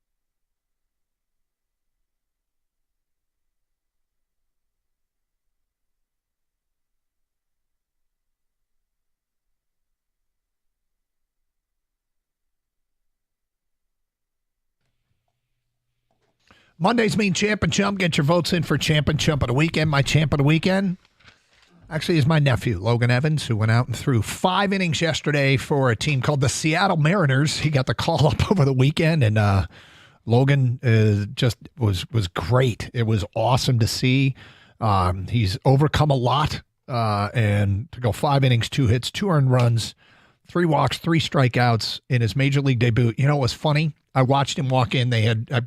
Mondays mean Champ and Chump. Get your votes in for Champ and Chump of the Weekend. My Champ of the Weekend. Actually, is my nephew, Logan Evans, who went out and threw 5 innings yesterday for a team called the Seattle Mariners. He got the call up over the weekend, and Logan just was great. It was awesome to see. He's overcome a lot, and to go 5 innings, 2 hits, 2 earned runs, 3 walks, 3 strikeouts in his major league debut. You know, it was funny. I watched him walk in. They had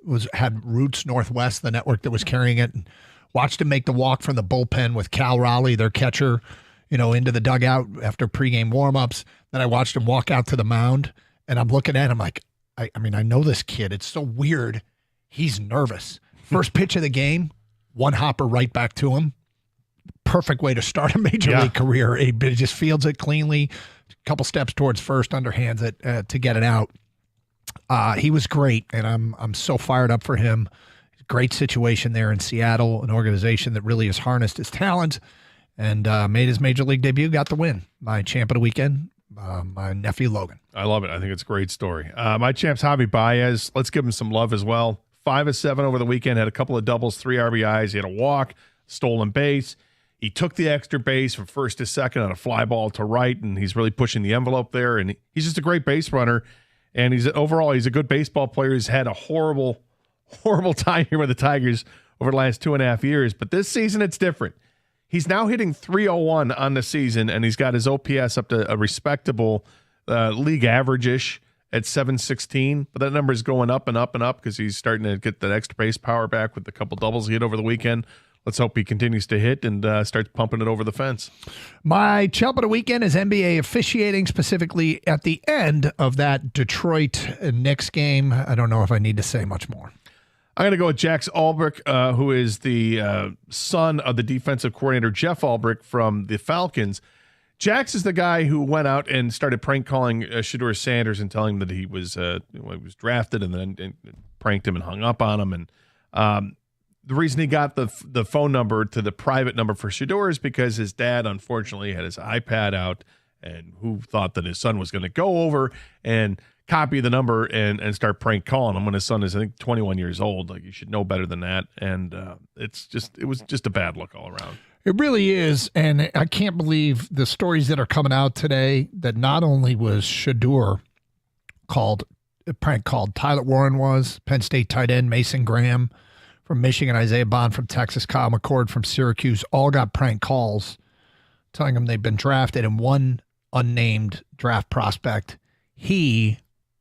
Roots Northwest, the network that was carrying it, and watched him make the walk from the bullpen with Cal Raleigh, their catcher, into the dugout after pregame warmups. Then I watched him walk out to the mound, and I'm looking at him like, I know this kid. It's so weird. He's nervous. First pitch of the game, 1 hopper right back to him. Perfect way to start a major league career. He just fields it cleanly, a couple steps towards first, underhands it to get it out. He was great, and I'm so fired up for him. Great situation there in Seattle, an organization that really has harnessed his talent and made his major league debut, got the win. My champ of the weekend, my nephew Logan. I love it. I think it's a great story. My champ's Javi Baez. Let's give him some love as well. 5 of 7 over the weekend, had a couple of doubles, 3 RBIs. He had a walk, stolen base. He took the extra base from first to second on a fly ball to right, and he's really pushing the envelope there. And he's just a great base runner. And he's a good baseball player. He's had a horrible time here with the Tigers over the last 2.5 years. But this season, it's different. He's now hitting .301 on the season, and he's got his OPS up to a respectable league average-ish at .716. But that number is going up and up and up because he's starting to get that extra base power back with the couple doubles he hit over the weekend. Let's hope he continues to hit and starts pumping it over the fence. My chump of the weekend is NBA officiating, specifically at the end of that Detroit Knicks game. I don't know if I need to say much more. I'm going to go with Jax Ulbrich, who is the son of the defensive coordinator, Jeff Ulbrich, from the Falcons. Jax is the guy who went out and started prank calling Shedeur Sanders and telling him that he was drafted, and then pranked him and hung up on him. And the reason he got the phone number to the private number for Shedeur is because his dad, unfortunately, had his iPad out, and who thought that his son was going to go over and copy the number and start prank calling him when his son is, I think, 21 years old. Like, you should know better than that. And it was just a bad look all around. It really is, and I can't believe the stories that are coming out today that not only was Shedeur prank called, Tyler Warren was, Penn State tight end, Mason Graham from Michigan, Isaiah Bond from Texas, Kyle McCord from Syracuse, all got prank calls telling them they've been drafted, and one unnamed draft prospect, he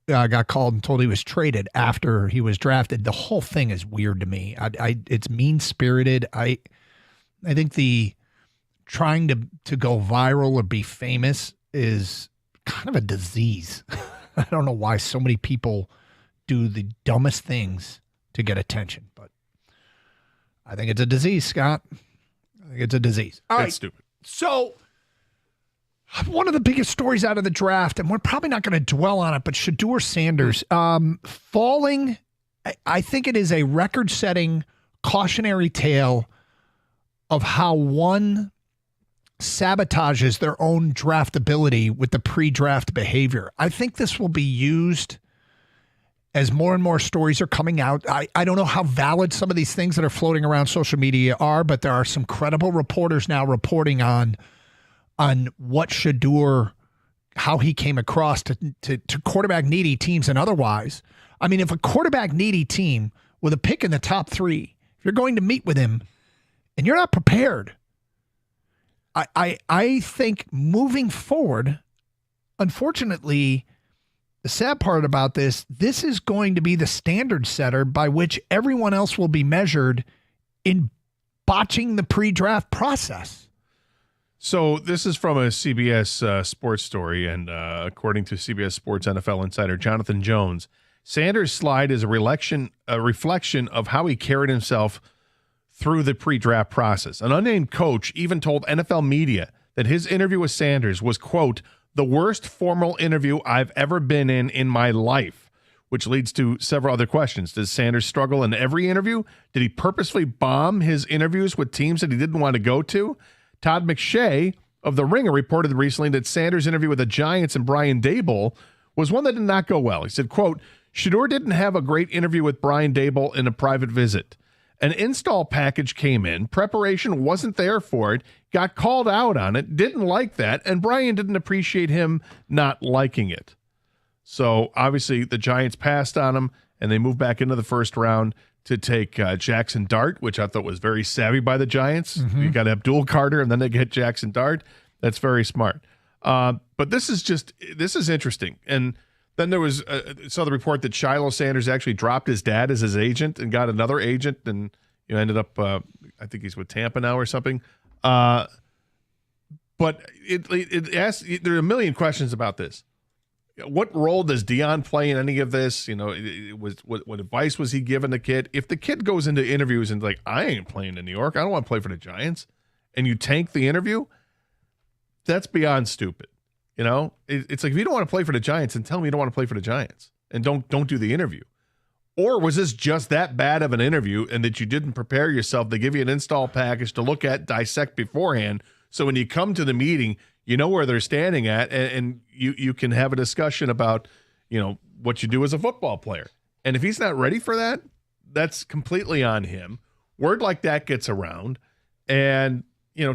got called and told he was traded after he was drafted. The whole thing is weird to me. It's mean-spirited. I think the trying to go viral or be famous is kind of a disease. I don't know why so many people do the dumbest things to get attention, but I think it's a disease, Scott. I think it's a disease. All right. It's stupid. So one of the biggest stories out of the draft, and we're probably not going to dwell on it, but Shedeur Sanders falling, I think it is a record-setting cautionary tale of how one sabotages their own draftability with the pre-draft behavior. I think this will be used as more and more stories are coming out. I don't know how valid some of these things that are floating around social media are, but there are some credible reporters now reporting on what Shedeur, how he came across to quarterback needy teams and otherwise. I mean, if a quarterback needy team with a pick in the top 3, if you're going to meet with him and you're not prepared, I think moving forward, unfortunately, the sad part about this is going to be the standard setter by which everyone else will be measured in botching the pre-draft process. So this is from a CBS sports story, and according to CBS Sports NFL insider Jonathan Jones, Sanders' slide is a reflection of how he carried himself through the pre-draft process. An unnamed coach even told NFL media that his interview with Sanders was, quote, the worst formal interview I've ever been in my life, which leads to several other questions. Does Sanders struggle in every interview? Did he purposely bomb his interviews with teams that he didn't want to go to? Todd McShay of The Ringer reported recently that Sanders' interview with the Giants and Brian Daboll was one that did not go well. He said, quote, Shedeur didn't have a great interview with Brian Daboll in a private visit. An install package came in, preparation wasn't there for it, got called out on it, didn't like that, and Brian didn't appreciate him not liking it. So obviously the Giants passed on him, and they moved back into the first round to take Jackson Dart, which I thought was very savvy by the Giants. Mm-hmm. You got Abdul Carter, and then they get Jackson Dart. That's very smart. But this is interesting. And then there was saw the report that Shedeur Sanders actually dropped his dad as his agent and got another agent, and ended up I think he's with Tampa now or something. But it asks, there are a million questions about this. What role does Dion play in any of this? What advice was he giving the kid? If the kid goes into interviews and like, I ain't playing in New York, I don't want to play for the Giants, and you tank the interview, that's beyond stupid. It's like, if you don't want to play for the Giants, then tell me you don't want to play for the Giants, and don't do the interview. Or was this just that bad of an interview and that you didn't prepare yourself? They give you an install package to look at, dissect beforehand, so when you come to the meeting, you know where they're standing at, and you can have a discussion about, what you do as a football player. And if he's not ready for that, that's completely on him. Word like that gets around, and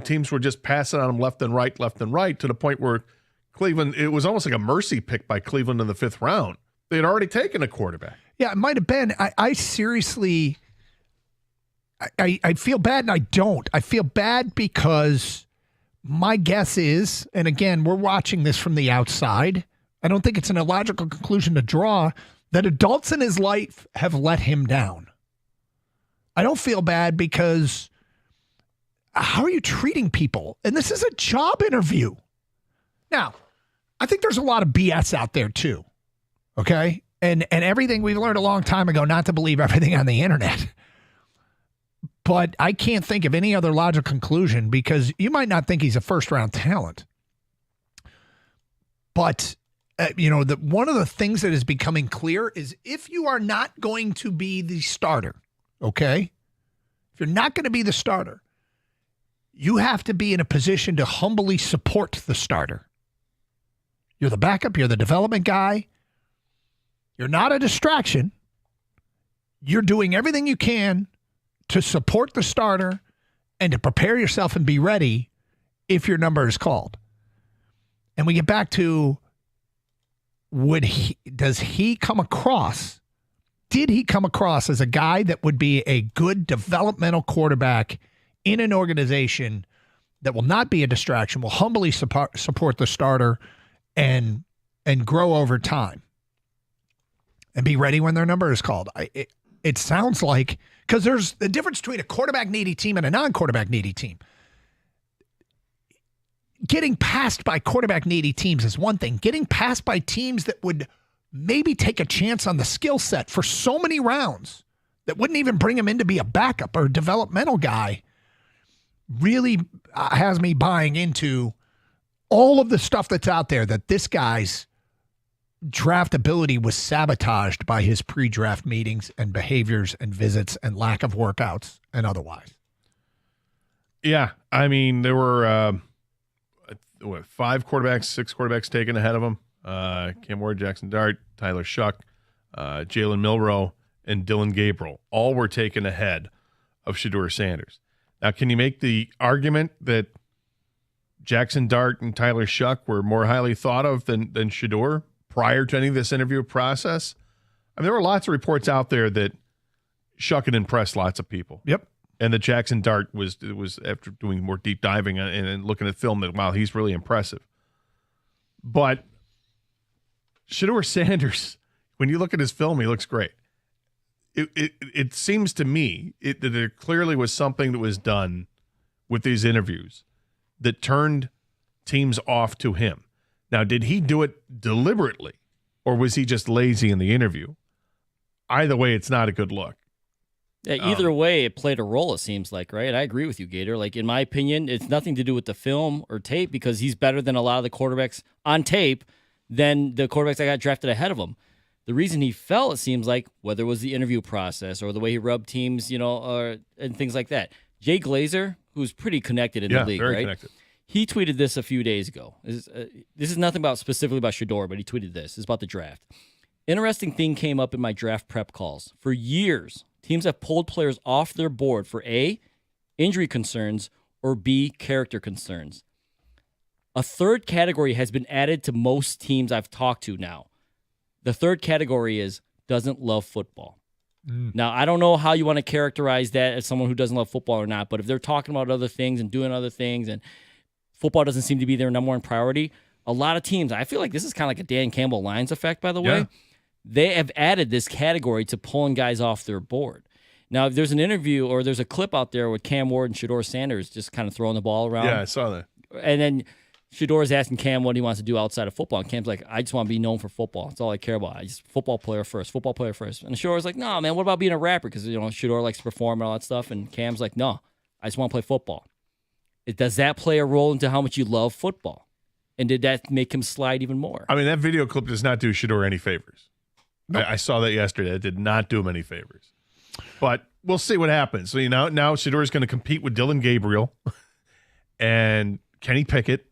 teams were just passing on him left and right, to the point where Cleveland, it was almost like a mercy pick by Cleveland in the 5th round. They had already taken a quarterback. Yeah, it might have been. I seriously, I feel bad, and I don't. I feel bad because my guess is, and again, we're watching this from the outside, I don't think it's an illogical conclusion to draw, that adults in his life have let him down. I don't feel bad because how are you treating people? And this is a job interview. Now, I think there's a lot of BS out there too, okay? And everything we've learned a long time ago, not to believe everything on the internet. But I can't think of any other logical conclusion, because you might not think he's a first-round talent. But, one of the things that is becoming clear is if you are not going to be the starter, okay? If you're not going to be the starter, you have to be in a position to humbly support the starter. You're the backup. You're the development guy. You're not a distraction. You're doing everything you can to support the starter and to prepare yourself and be ready if your number is called. And we get back to, did he come across as a guy that would be a good developmental quarterback in an organization that will not be a distraction, will humbly support the starter and grow over time and be ready when their number is called? It sounds like, because there's the difference between a quarterback needy team and a non-quarterback needy team. Getting passed by quarterback needy teams is one thing. Getting passed by teams that would maybe take a chance on the skill set for so many rounds that wouldn't even bring him in to be a backup or a developmental guy really has me buying into all of the stuff that's out there, that this guy's draftability was sabotaged by his pre-draft meetings and behaviors and visits and lack of workouts and otherwise. Yeah, I mean, there were 6 quarterbacks taken ahead of him. Cam Ward, Jackson Dart, Tyler Shuck, Jalen Milroe, and Dylan Gabriel all were taken ahead of Shedeur Sanders. Now, can you make the argument that Jackson Dart and Tyler Shuck were more highly thought of than Shedeur prior to any of this interview process? I mean, there were lots of reports out there that Shuck had impressed lots of people. Yep. And that Jackson Dart was after doing more deep diving and looking at film, that, wow, he's really impressive. But Shedeur Sanders, when you look at his film, he looks great. It seems to me that there clearly was something that was done with these interviews that turned teams off to him. Now, did he do it deliberately, or was he just lazy in the interview? Either way, it's not a good look. Yeah, either way, it played a role, it seems like, right? I agree with you, Gator. Like, in my opinion, it's nothing to do with the film or tape, because he's better than a lot of the quarterbacks on tape than the quarterbacks that got drafted ahead of him. The reason he fell, it seems like, whether it was the interview process or the way he rubbed teams, and things like that. Jay Glazer, who's pretty connected in the league, very right? Connected. He tweeted this a few days ago. This is nothing specifically about Shedeur, but he tweeted this. It's about the draft. Interesting thing came up in my draft prep calls. For years, Teams have pulled players off their board for A, injury concerns, or B, character concerns. A third category has been added to most teams I've talked to now. The third category is doesn't love football. Now, I don't know how you want to characterize that as someone who doesn't love football or not, but if they're talking about other things and doing other things and football doesn't seem to be their number one priority, a lot of teams, I feel like this is kind of like a Dan Campbell Lions effect, by the way. They have added this category to pulling guys off their board. Now, if there's an interview or there's a clip out there with Cam Ward and Shedeur Sanders just kind of throwing the ball around. Yeah, I saw that. And then Shedeur is asking Cam what he wants to do outside of football. And Cam's like, I just want to be known for football. That's all I care about. I just football player first. And Shedeur's like, no, man, what about being a rapper? Because, Shedeur likes to perform and all that stuff. And Cam's like, no, I just want to play football. Does that play a role into how much you love football? And did that make him slide even more? I mean, that video clip does not do Shedeur any favors. Nope. I saw that yesterday. It did not do him any favors. But we'll see what happens. So, now Shedeur is going to compete with Dylan Gabriel and Kenny Pickett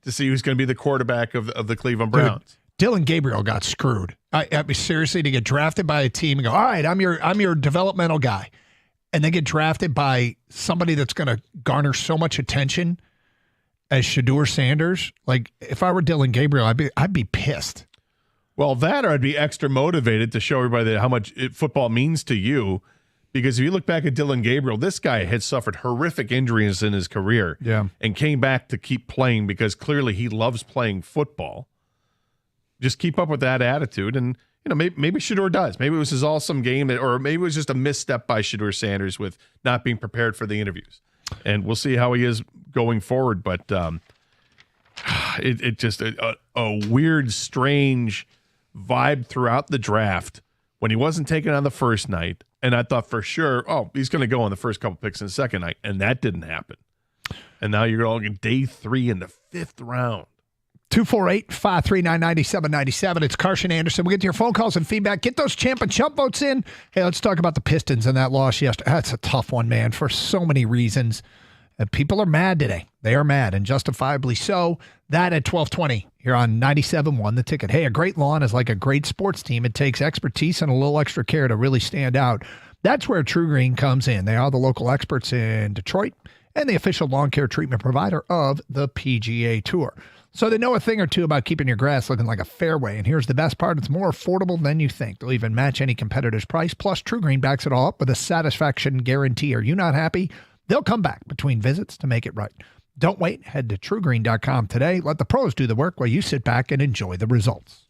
to see who's going to be the quarterback of the Cleveland Browns. Dude, Dylan Gabriel got screwed. I mean, seriously, to get drafted by a team and go, all right, I'm your developmental guy, and then get drafted by somebody that's going to garner so much attention as Shedeur Sanders. Like, if I were Dylan Gabriel, I'd be pissed. Well, that or I'd be extra motivated to show everybody how much football means to you. Because if you look back at Dylan Gabriel, this guy had suffered horrific injuries in his career and came back to keep playing because clearly he loves playing football. Just keep up with that attitude. And, maybe Shedeur does. Maybe it was his awesome game, or maybe it was just a misstep by Shedeur Sanders with not being prepared for the interviews. And we'll see how he is going forward. But it just a weird, strange vibe throughout the draft when he wasn't taken on the first night. And I thought for sure, he's going to go on the first couple picks in the second night. And that didn't happen. And now you're all in day 3 in the 5th round. 248-539-9797. It's Carson Anderson. We'll get to your phone calls and feedback. Get those champ and chump votes in. Hey, let's talk about the Pistons and that loss yesterday. That's a tough one, man, for so many reasons. People are mad today. They are mad, and justifiably so. That at 12:20 here on 97.1 The Ticket. Hey, a great lawn is like a great sports team. It takes expertise and a little extra care to really stand out. That's where True Green comes in. They are the local experts in Detroit and the official lawn care treatment provider of the PGA Tour. So they know a thing or two about keeping your grass looking like a fairway. And here's the best part. It's more affordable than you think. They'll even match any competitor's price. Plus, True Green backs it all up with a satisfaction guarantee. Are you not happy? They'll come back between visits to make it right. Don't wait. Head to truegreen.com today. Let the pros do the work while you sit back and enjoy the results.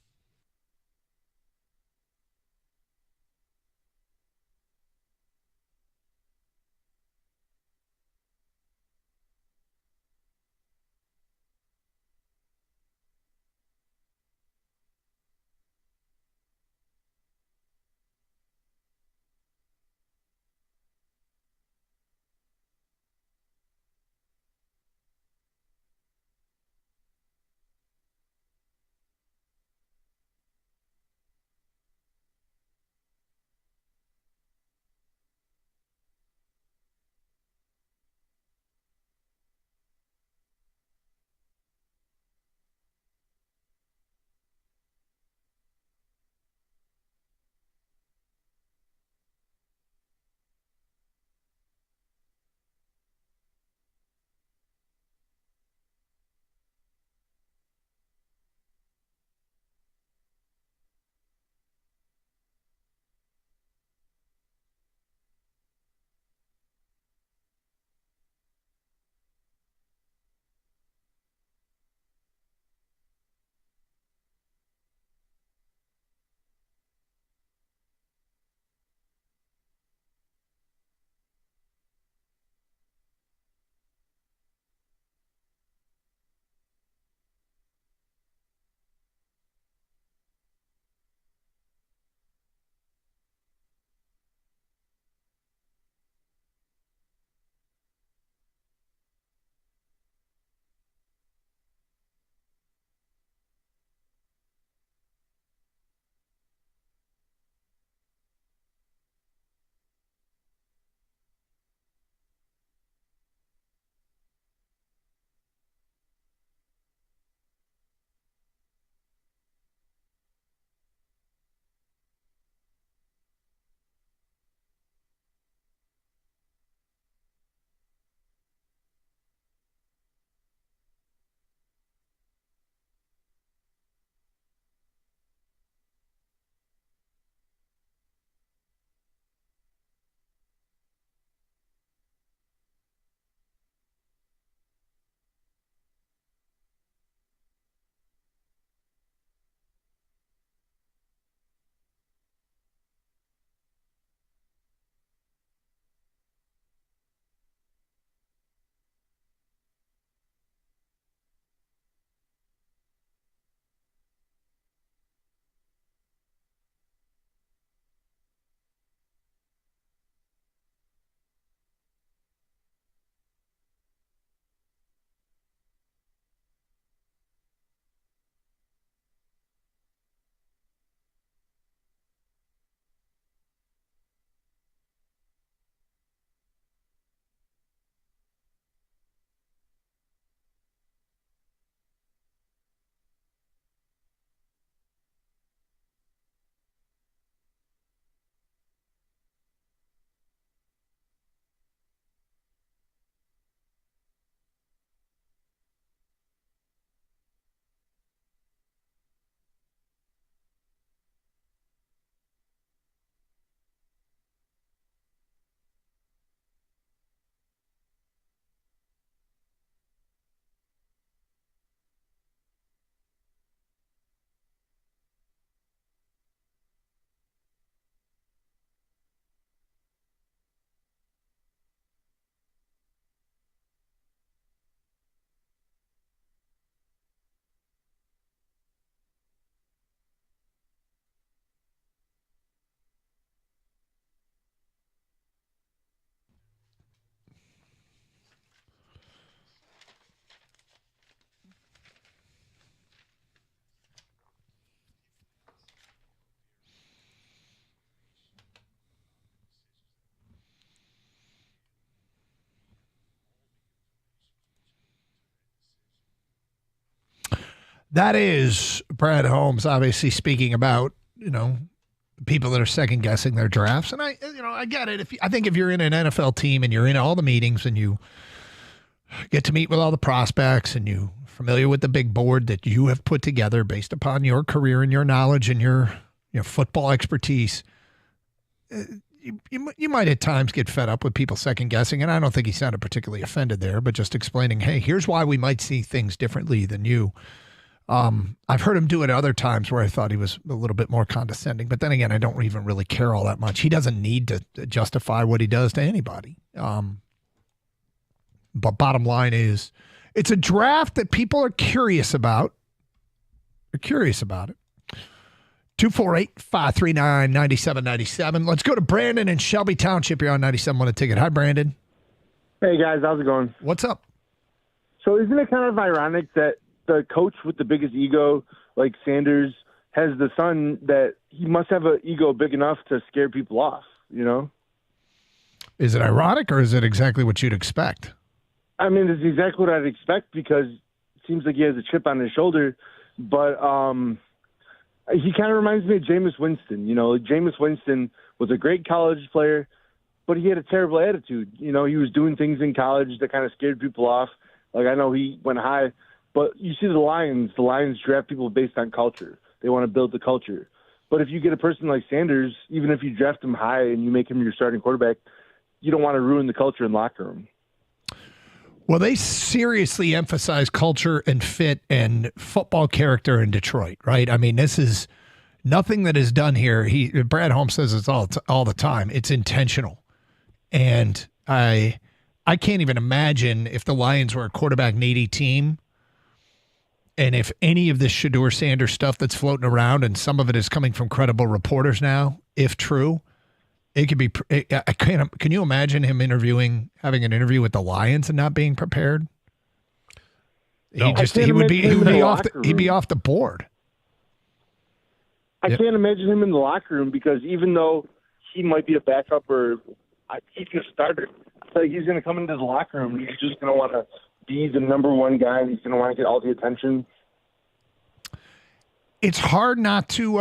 That is Brad Holmes, obviously speaking about, people that are second guessing their drafts. And I get it. I think if you're in an NFL team and you're in all the meetings and you get to meet with all the prospects and you're familiar with the big board that you have put together based upon your career and your knowledge and your football expertise, you might at times get fed up with people second guessing. And I don't think he sounded particularly offended there, but just explaining, hey, here's why we might see things differently than you. I've heard him do it other times where I thought he was a little bit more condescending, but then again, I don't even really care all that much. He doesn't need to justify what he does to anybody. But bottom line is, it's a draft that people are curious about. They're curious about it. 248-539-9797. Let's go to Brandon in Shelby Township. You're on 97 on a ticket. Hi, Brandon. Hey, guys. How's it going? What's up? So isn't it kind of ironic that the coach with the biggest ego, like Sanders, has the son that he must have an ego big enough to scare people off, Is it ironic or is it exactly what you'd expect? I mean, it's exactly what I'd expect because it seems like he has a chip on his shoulder. But he kind of reminds me of Jameis Winston. Jameis Winston was a great college player, but he had a terrible attitude. He was doing things in college that kind of scared people off. Like, I know he went high. But you see the Lions draft people based on culture. They want to build the culture. But if you get a person like Sanders, even if you draft him high and you make him your starting quarterback, you don't want to ruin the culture in the locker room. Well, they seriously emphasize culture and fit and football character in Detroit, right? I mean, this is nothing that is done here. Brad Holmes says it's all the time. It's intentional. And I can't even imagine if the Lions were a quarterback-needy team. And if any of this Shedeur Sanders stuff that's floating around, and some of it is coming from credible reporters now, if true, it could be. Can you imagine him having an interview with the Lions and not being prepared? No. He'd be off the board. I can't imagine him in the locker room because even though he might be a backup or he's a starter, I feel like he's going to come into the locker room. He's just going to want to be the number one guy. He's going to want to get all the attention. It's hard not to,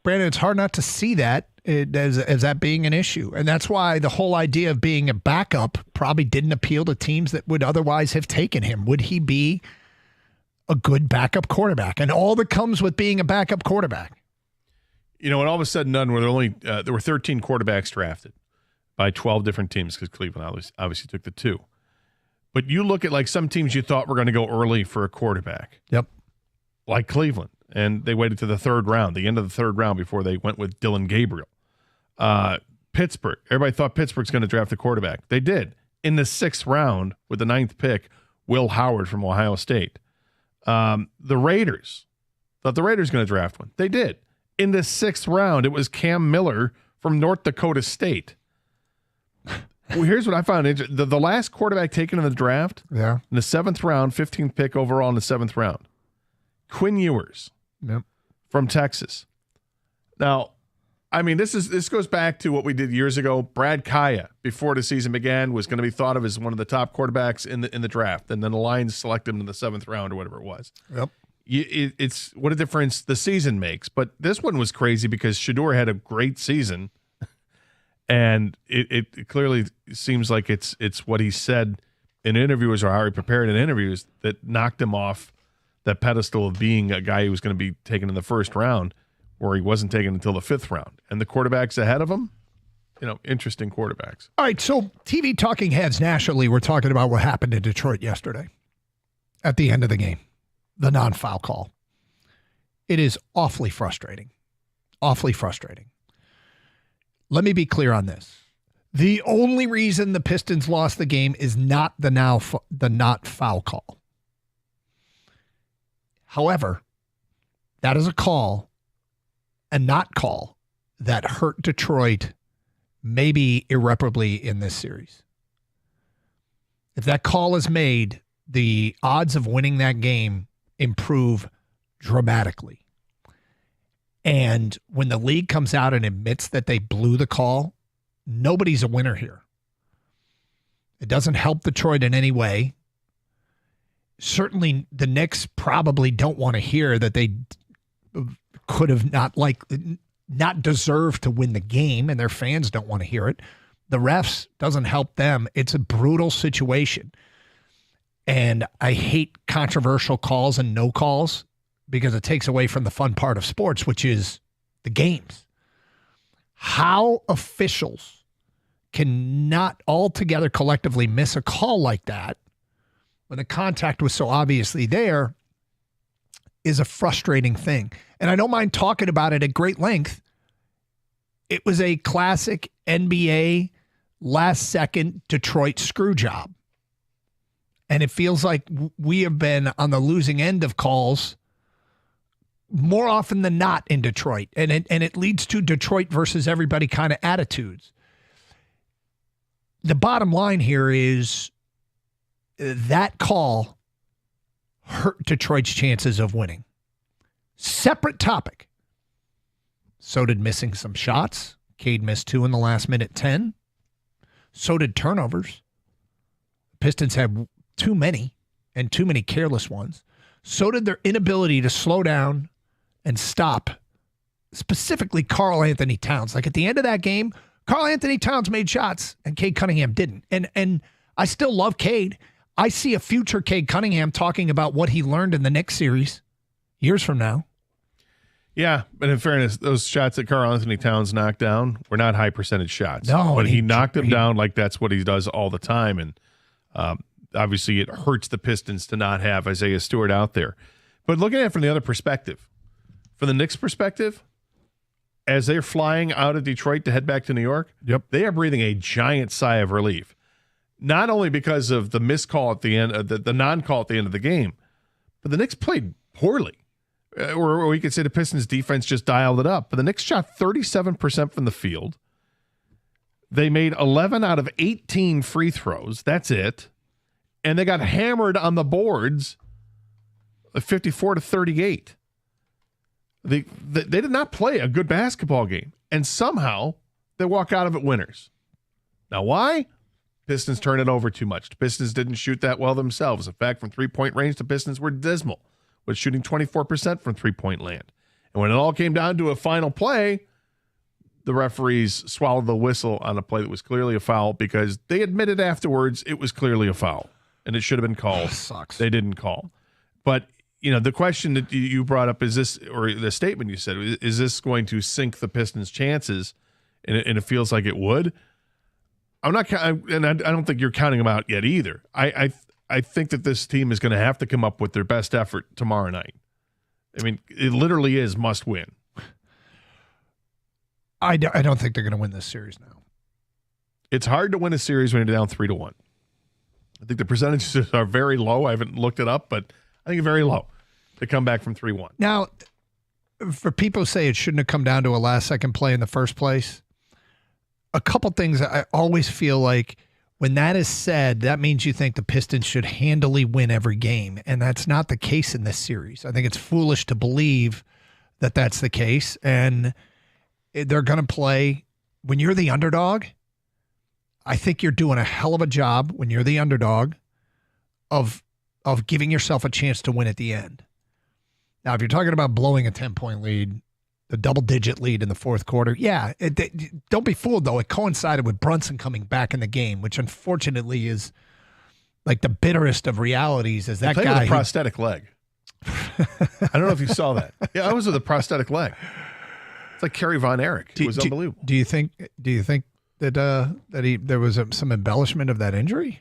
Brandon, it's hard not to see that as that being an issue. And that's why the whole idea of being a backup probably didn't appeal to teams that would otherwise have taken him. Would he be a good backup quarterback? And all that comes with being a backup quarterback. When all of a sudden done, there were 13 quarterbacks drafted by 12 different teams because Cleveland obviously took the 2. But you look at like some teams you thought were going to go early for a quarterback. Yep. Like Cleveland. And they waited to the third round, the end of the third round, before they went with Dylan Gabriel. Pittsburgh. Everybody thought Pittsburgh's going to draft a quarterback. They did. In the 6th round, with the 9th pick, Will Howard from Ohio State. The Raiders. Thought the Raiders going to draft one. They did. In the 6th round, it was Cam Miller from North Dakota State. Well, here's what I found interesting. The last quarterback taken in the draft, in the 7th round, 15th pick overall in the 7th round, Quinn Ewers from Texas. Now, I mean, this goes back to what we did years ago. Brad Kaya, before the season began, was going to be thought of as one of the top quarterbacks in the draft, and then the Lions selected him in the 7th round or whatever it was. Yep. It's what a difference the season makes. But this one was crazy because Shedeur had a great season. And it clearly seems like it's what he said in interviews or how he prepared in interviews that knocked him off that pedestal of being a guy who was going to be taken in the 1st round, where he wasn't taken until the 5th round. And the quarterbacks ahead of him, interesting quarterbacks. All right, so TV talking heads nationally were talking about what happened in Detroit yesterday at the end of the game, the non-foul call. It is awfully frustrating. Awfully frustrating. Let me be clear on this. The only reason the Pistons lost the game is not the not foul call. However, that is a call, a not call, that hurt Detroit maybe irreparably in this series. If that call is made, the odds of winning that game improve dramatically. And when the league comes out and admits that they blew the call, nobody's a winner here. It doesn't help Detroit in any way. certainly the Knicks probably don't want to hear that they could have not deserved to win the game, and their fans don't want to hear it. The refs doesn't help them. It's a brutal situation. And I hate controversial calls and no calls because it takes away from the fun part of sports, which is the games. How officials can not altogether collectively miss a call like that when the contact was so obviously there is a frustrating thing. And I don't mind talking about it at great length. It was a classic NBA last-second Detroit screw job. And it feels like we have been on the losing end of calls more often than not in Detroit. And it leads to Detroit versus everybody kind of attitudes. The bottom line here is that call hurt Detroit's chances of winning. Separate topic. So did missing some shots. Cade missed 2 in the last minute 10. So did turnovers. Pistons had too many and too many careless ones. So did their inability to slow down and stop, specifically Karl Anthony Towns. Like at the end of that game, Karl Anthony Towns made shots and Cade Cunningham didn't. And I still love Cade. I see a future Cade Cunningham talking about what he learned in the Knicks series years from now. Yeah, but in fairness, those shots that Karl Anthony Towns knocked down were not high percentage shots. No, but he knocked them down like that's what he does all the time. And obviously it hurts the Pistons to not have Isaiah Stewart out there. But looking at it from the other perspective, from the Knicks' perspective, as they're flying out of Detroit to head back to New York, they are breathing a giant sigh of relief. Not only because of the missed call at the end, the non-call at the end of the game, but the Knicks played poorly. Or we could say the Pistons defense just dialed it up. But the Knicks shot 37% from the field. They made 11 out of 18 free throws. That's it. And they got hammered on the boards 54-38. They did not play a good basketball game. And somehow they walk out of it winners. Now why? Pistons turn it over too much. The Pistons didn't shoot that well themselves. In fact, from three-point range, the Pistons were dismal, with shooting 24% from three-point land. And when it all came down to a final play, the referees swallowed the whistle on a play that was clearly a foul because they admitted afterwards it was clearly a foul, and it should have been called. Sucks. They didn't call. But, the question that you brought up is this, or the statement you said, is this going to sink the Pistons' chances? And it feels like it would. I'm not, and I don't think you're counting them out yet either. I think that this team is going to have to come up with their best effort tomorrow night. I mean, it literally is must win. I don't think they're going to win this series now. It's hard to win a series when you're down 3-1. I think the percentages are very low. I haven't looked it up, but I think very low to come back from 3-1. Now, for people who say it shouldn't have come down to a last-second play in the first place, a couple things I always feel like when that is said, that means you think the Pistons should handily win every game, and that's not the case in this series. I think it's foolish to believe that that's the case, and they're going to play. When you're the underdog, I think you're doing a hell of a job when you're the underdog of giving yourself a chance to win at the end. Now, if you're talking about blowing a 10-point lead, the double-digit lead in the fourth quarter. Yeah, don't be fooled, though. It coincided with Brunson coming back in the game, which unfortunately is like the bitterest of realities. Is that guy with a prosthetic leg? I don't know if you saw that. Yeah, I was with a prosthetic leg. It's like Kerry Von Erich. It was unbelievable. Do you think that there was some embellishment of that injury?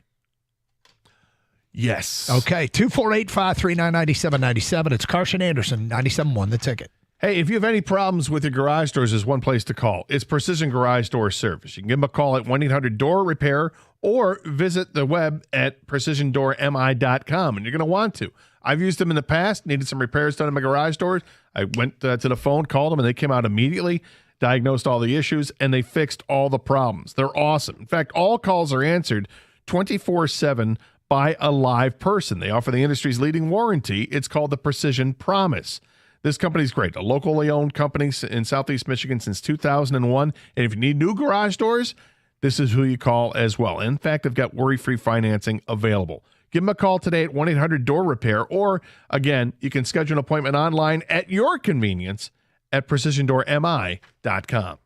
Yes. Okay, 248-539-9797. It's Carson Anderson, 97.1 The Ticket. Hey, if you have any problems with your garage doors, there's one place to call. It's Precision Garage Door Service. You can give them a call at 1-800-DOOR-REPAIR or visit the web at precisiondoormi.com, and you're going to want to. I've used them in the past, needed some repairs done in my garage doors. I went to the phone, called them, and they came out immediately, diagnosed all the issues, and they fixed all the problems. They're awesome. In fact, all calls are answered 24/7 by a live person. They offer the industry's leading warranty. It's called the Precision Promise. This company's great, a locally owned company in Southeast Michigan since 2001. And if you need new garage doors, this is who you call as well. In fact, they've got worry-free financing available. Give them a call today at 1-800-DOOR-REPAIR, or again, you can schedule an appointment online at your convenience at precisiondoormi.com.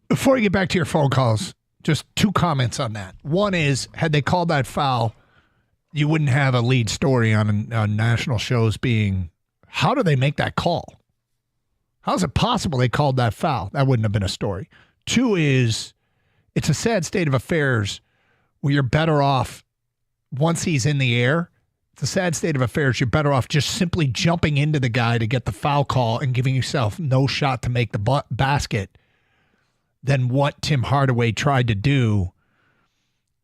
Before you get back to your phone calls, just two comments on that. One is, had they called that foul, you wouldn't have a lead story on national shows being, how do they make that call? How is it possible they called that foul? That wouldn't have been a story. Two is, it's a sad state of affairs where you're better off, once he's in the air, it's a sad state of affairs. You're better off just simply jumping into the guy to get the foul call and giving yourself no shot to make the basket than what Tim Hardaway tried to do,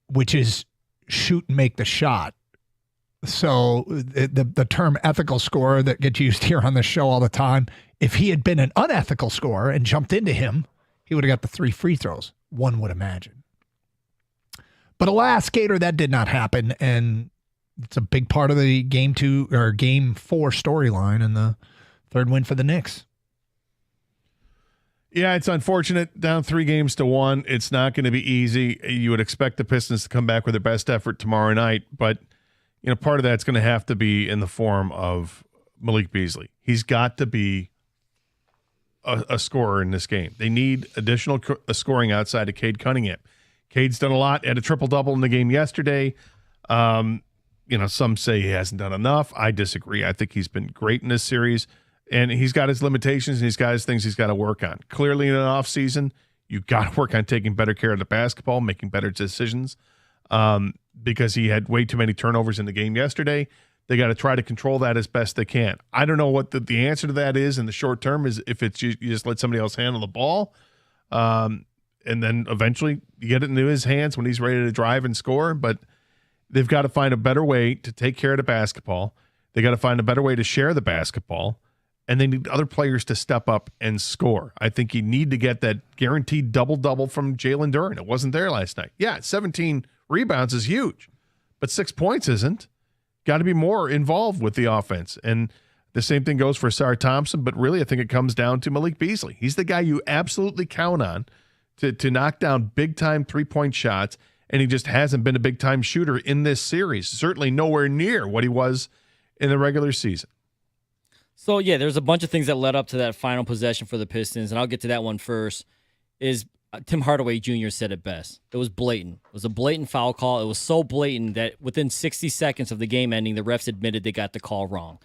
which is shoot and make the shot. So the term ethical scorer that gets used here on the show all the time, if he had been an unethical scorer and jumped into him, he would have got the 3 free throws, one would imagine. But alas, Gator, that did not happen, and it's a big part of the game 4 storyline and the third win for the Knicks. Yeah, it's unfortunate. Down 3-1. It's not going to be easy. You would expect the Pistons to come back with their best effort tomorrow night, but part of that's going to have to be in the form of Malik Beasley. He's got to be a scorer in this game. They need additional scoring outside of Cade Cunningham. Cade's done a lot. Had a triple-double in the game yesterday. Some say he hasn't done enough. I disagree. I think he's been great in this series, and he's got his limitations and he's got his things he's got to work on. Clearly in an offseason, you've got to work on taking better care of the basketball, making better decisions, because he had way too many turnovers in the game yesterday. They got to try to control that as best they can. I don't know what the answer to that is in the short term, is if it's you just let somebody else handle the ball, and then eventually you get it into his hands when he's ready to drive and score. But they've got to find a better way to take care of the basketball. They got to find a better way to share the basketball, and they need other players to step up and score. I think you need to get that guaranteed double-double from Jalen Duren. It wasn't there last night. Yeah, 17 rebounds is huge, but 6 points isn't. Got to be more involved with the offense. And the same thing goes for Sarr Thompson, but really I think it comes down to Malik Beasley. He's the guy you absolutely count on to knock down big-time three-point shots, and he just hasn't been a big-time shooter in this series. Certainly nowhere near what he was in the regular season. So, yeah, there's a bunch of things that led up to that final possession for the Pistons, and I'll get to that one first. Tim Hardaway Jr. said it best. It was blatant. It was a blatant foul call. It was so blatant that within 60 seconds of the game ending, the refs admitted they got the call wrong.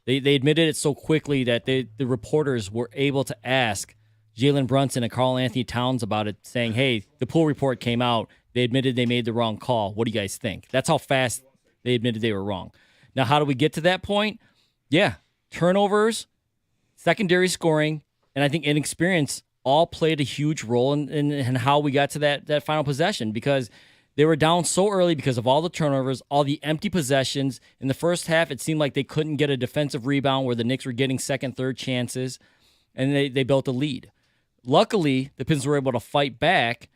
They admitted it so quickly that the reporters were able to ask Jalen Brunson and Karl Anthony Towns about it, saying, hey, the pool report came out. They admitted they made the wrong call. What do you guys think? That's how fast they admitted they were wrong. Now, how do we get to that point? Yeah, turnovers, secondary scoring, and I think inexperience all played a huge role in how we got to that final possession, because they were down so early because of all the turnovers, all the empty possessions. In the first half, it seemed like they couldn't get a defensive rebound where the Knicks were getting second, third chances, and they built a lead. Luckily, the Pistons were able to fight back,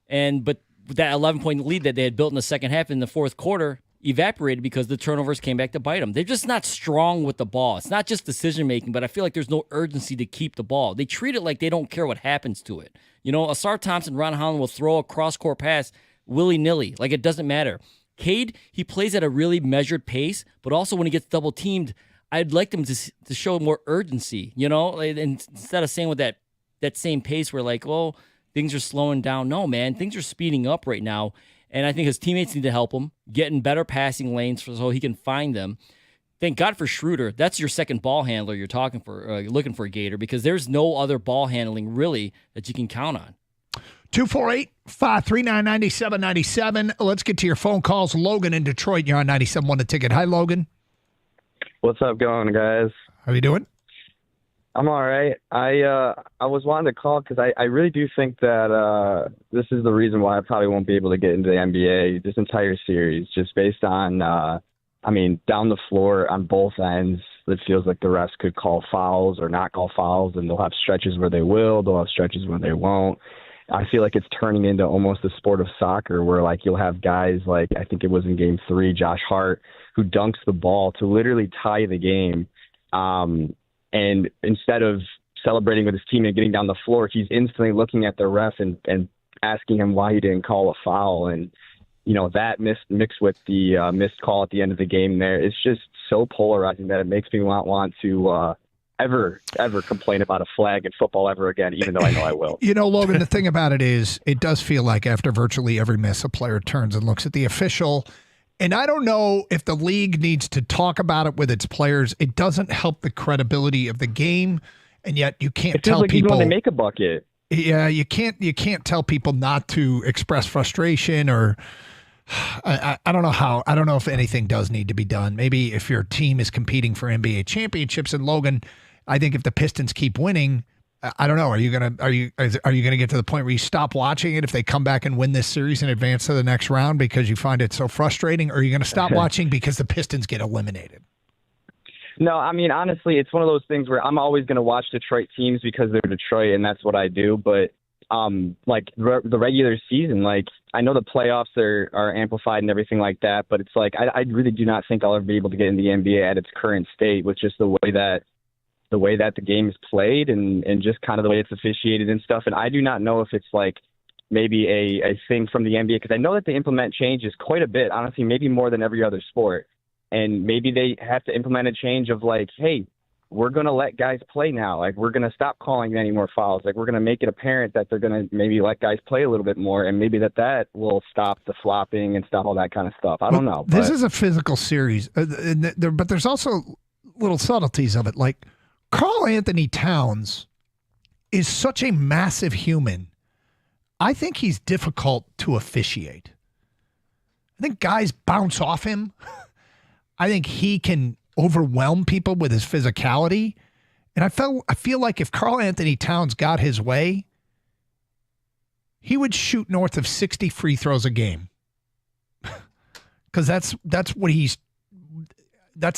but that 11-point lead that they had built in the second half in the fourth quarter evaporated because the turnovers came back to bite them. They're just not strong with the ball. It's not just decision-making, but I feel like there's no urgency to keep the ball. They treat it like they don't care what happens to it. Sarr Thompson, Ron Holland will throw a cross-court pass willy-nilly, like it doesn't matter. Cade, he plays at a really measured pace, but also when he gets double-teamed, I'd like them to show more urgency, instead of saying with that same pace where things are slowing down. No, man, things are speeding up right now. And I think his teammates need to help him get in better passing lanes so he can find them. Thank God for Schroeder. That's your second ball handler you're looking for, Gator, because there's no other ball handling really that you can count on. 248-539-9797. Let's get to your phone calls. Logan in Detroit, you're on 97.1 The Ticket. Hi, Logan. What's up going, guys? How you doing? I'm all right. I was wanting to call because I really do think that this is the reason why I probably won't be able to get into the NBA this entire series, just based on, down the floor on both ends, it feels like the refs could call fouls or not call fouls, and they'll have stretches where they will, they'll have stretches where they won't. I feel like it's turning into almost a sport of soccer where, you'll have guys like, I think it was in Game 3, Josh Hart, who dunks the ball to literally tie the game. And instead of celebrating with his team and getting down the floor, he's instantly looking at the ref and asking him why he didn't call a foul. And, that mixed with the missed call at the end of the game there, it's just so polarizing that it makes me want to ever complain about a flag in football ever again, even though I know I will. You know, Logan, the thing about it is it does feel like after virtually every miss, a player turns and looks at the official. And I don't know if the league needs to talk about it with its players. It doesn't help the credibility of the game, and yet you can't tell like people even when they make a bucket. Yeah, you can't tell people not to express frustration or I don't know how. I don't know if anything does need to be done. Maybe if your team is competing for NBA championships, and Logan, I think if the Pistons keep winning, I don't know. Are you gonna get to the point where you stop watching it if they come back and win this series and advance to the next round because you find it so frustrating? Or are you gonna stop watching because the Pistons get eliminated? No, I mean, honestly, it's one of those things where I'm always going to watch Detroit teams because they're Detroit and that's what I do. But like the regular season, like I know the playoffs are amplified and everything like that, but it's like I really do not think I'll ever be able to get in the NBA at its current state with just the way that the game is played and just kind of the way it's officiated and stuff. And I do not know if it's like maybe a thing from the NBA because I know that they implement changes quite a bit, honestly, maybe more than every other sport. And maybe they have to implement a change of like, hey, we're going to let guys play now. Like, we're going to stop calling any more fouls. Like, we're going to make it apparent that they're going to maybe let guys play a little bit more. And maybe that will stop the flopping and stop all that kind of stuff. I don't know. This is a physical series. But there's also little subtleties of it. Like, Karl Anthony Towns is such a massive human. I think he's difficult to officiate. I think guys bounce off him. I think he can overwhelm people with his physicality. And I feel like if Karl Anthony Towns got his way, he would shoot north of 60 free throws a game. Because that's the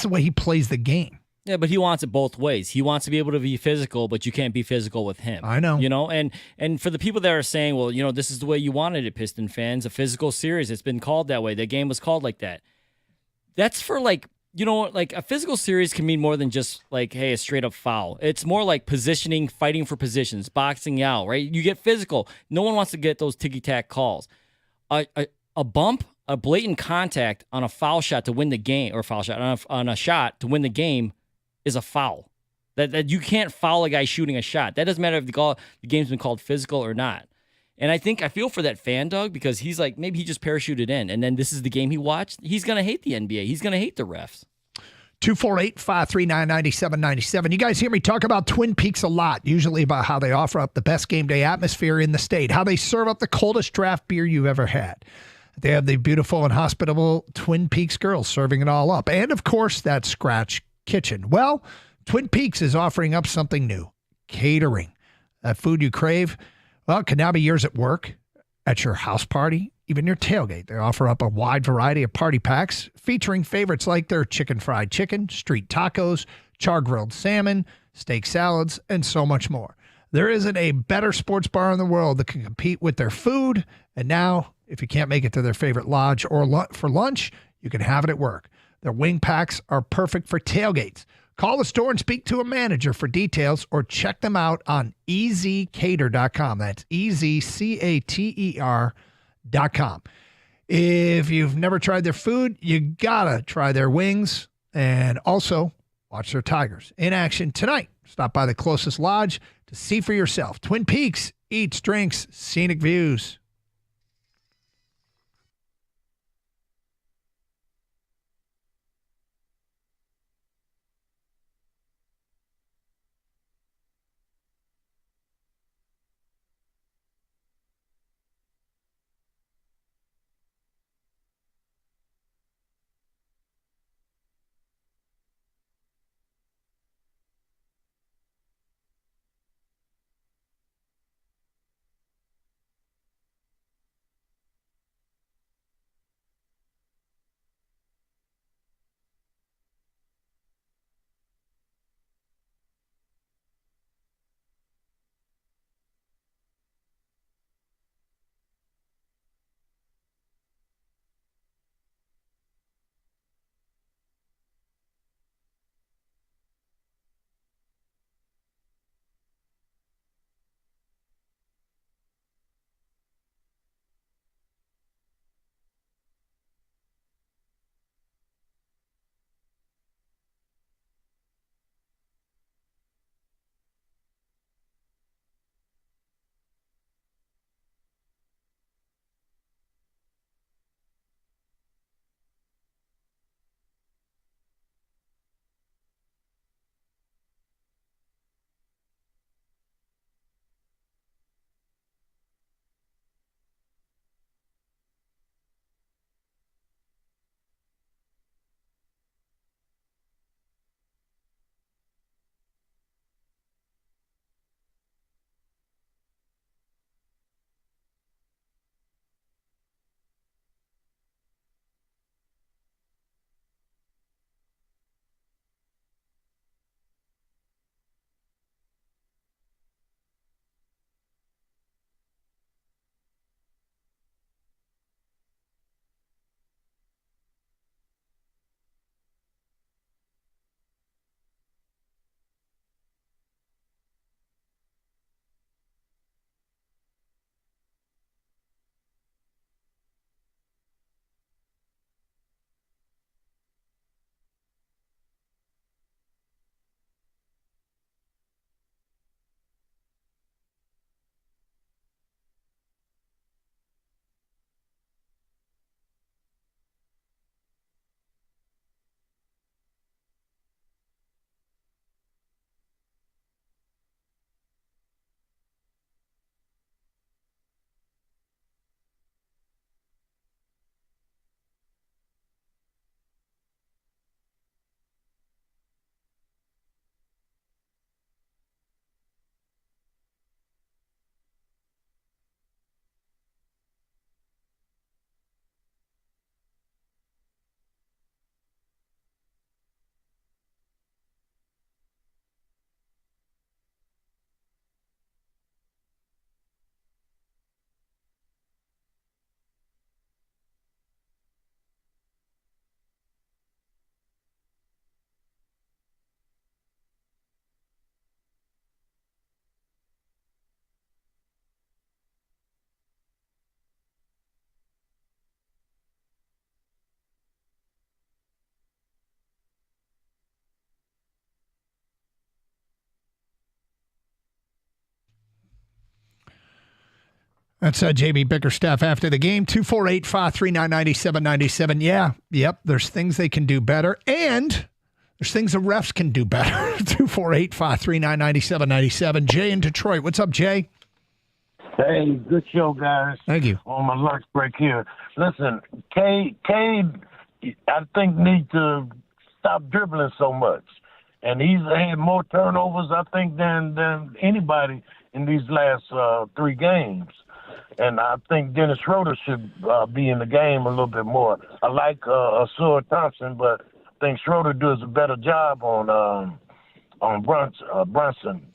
way he plays the game. Yeah, but he wants it both ways. He wants to be able to be physical, but you can't be physical with him. I know. You know, and for the people that are saying, well, you know, this is the way you wanted it, Piston fans, a physical series. It's been called that way. The game was called like that. That's for like, you know, like a physical series can mean more than just like, hey, a straight up foul. It's more like positioning, fighting for positions, boxing out, right? You get physical. No one wants to get those ticky-tack calls. A bump, a blatant contact on a foul shot to win the game, or foul shot on a shot to win the game is a foul. That you can't foul a guy shooting a shot. That doesn't matter if the game's been called physical or not. And I feel for that fan, Doug, because he's like, maybe he just parachuted in, and then this is the game he watched. He's going to hate the NBA. He's going to hate the refs. 248-539-9797. You guys hear me talk about Twin Peaks a lot, usually about how they offer up the best game day atmosphere in the state, how they serve up the coldest draft beer you've ever had. They have the beautiful and hospitable Twin Peaks girls serving it all up. And, of course, that Scratch Kitchen. Well, Twin Peaks is offering up something new, catering. That food you crave, well, it can now be yours at work, at your house party, even your tailgate. They offer up a wide variety of party packs featuring favorites like their chicken fried chicken, street tacos, char-grilled salmon, steak salads, and so much more. There isn't a better sports bar in the world that can compete with their food. And now, if you can't make it to their favorite lodge or for lunch, you can have it at work. Their wing packs are perfect for tailgates. Call the store and speak to a manager for details or check them out on ezcater.com. That's ezcater.com. If you've never tried their food, you gotta try their wings and also watch their Tigers in action tonight. Stop by the closest lodge to see for yourself. Twin Peaks, eats, drinks, scenic views. That's Jamie Bickerstaff after the game. 248-539-9797. Yeah, yep, there's things they can do better, and there's things the refs can do better. 248-539-9797. Jay in Detroit. What's up, Jay? Hey, good show, guys. Thank you. On my lunch break here. Listen, Cade, I think, needs to stop dribbling so much. And he's had more turnovers, I think, than anybody in these last 3 games. And I think Dennis Schroeder should be in the game a little bit more. I like Asur Thompson, but I think Schroeder does a better job on Brunson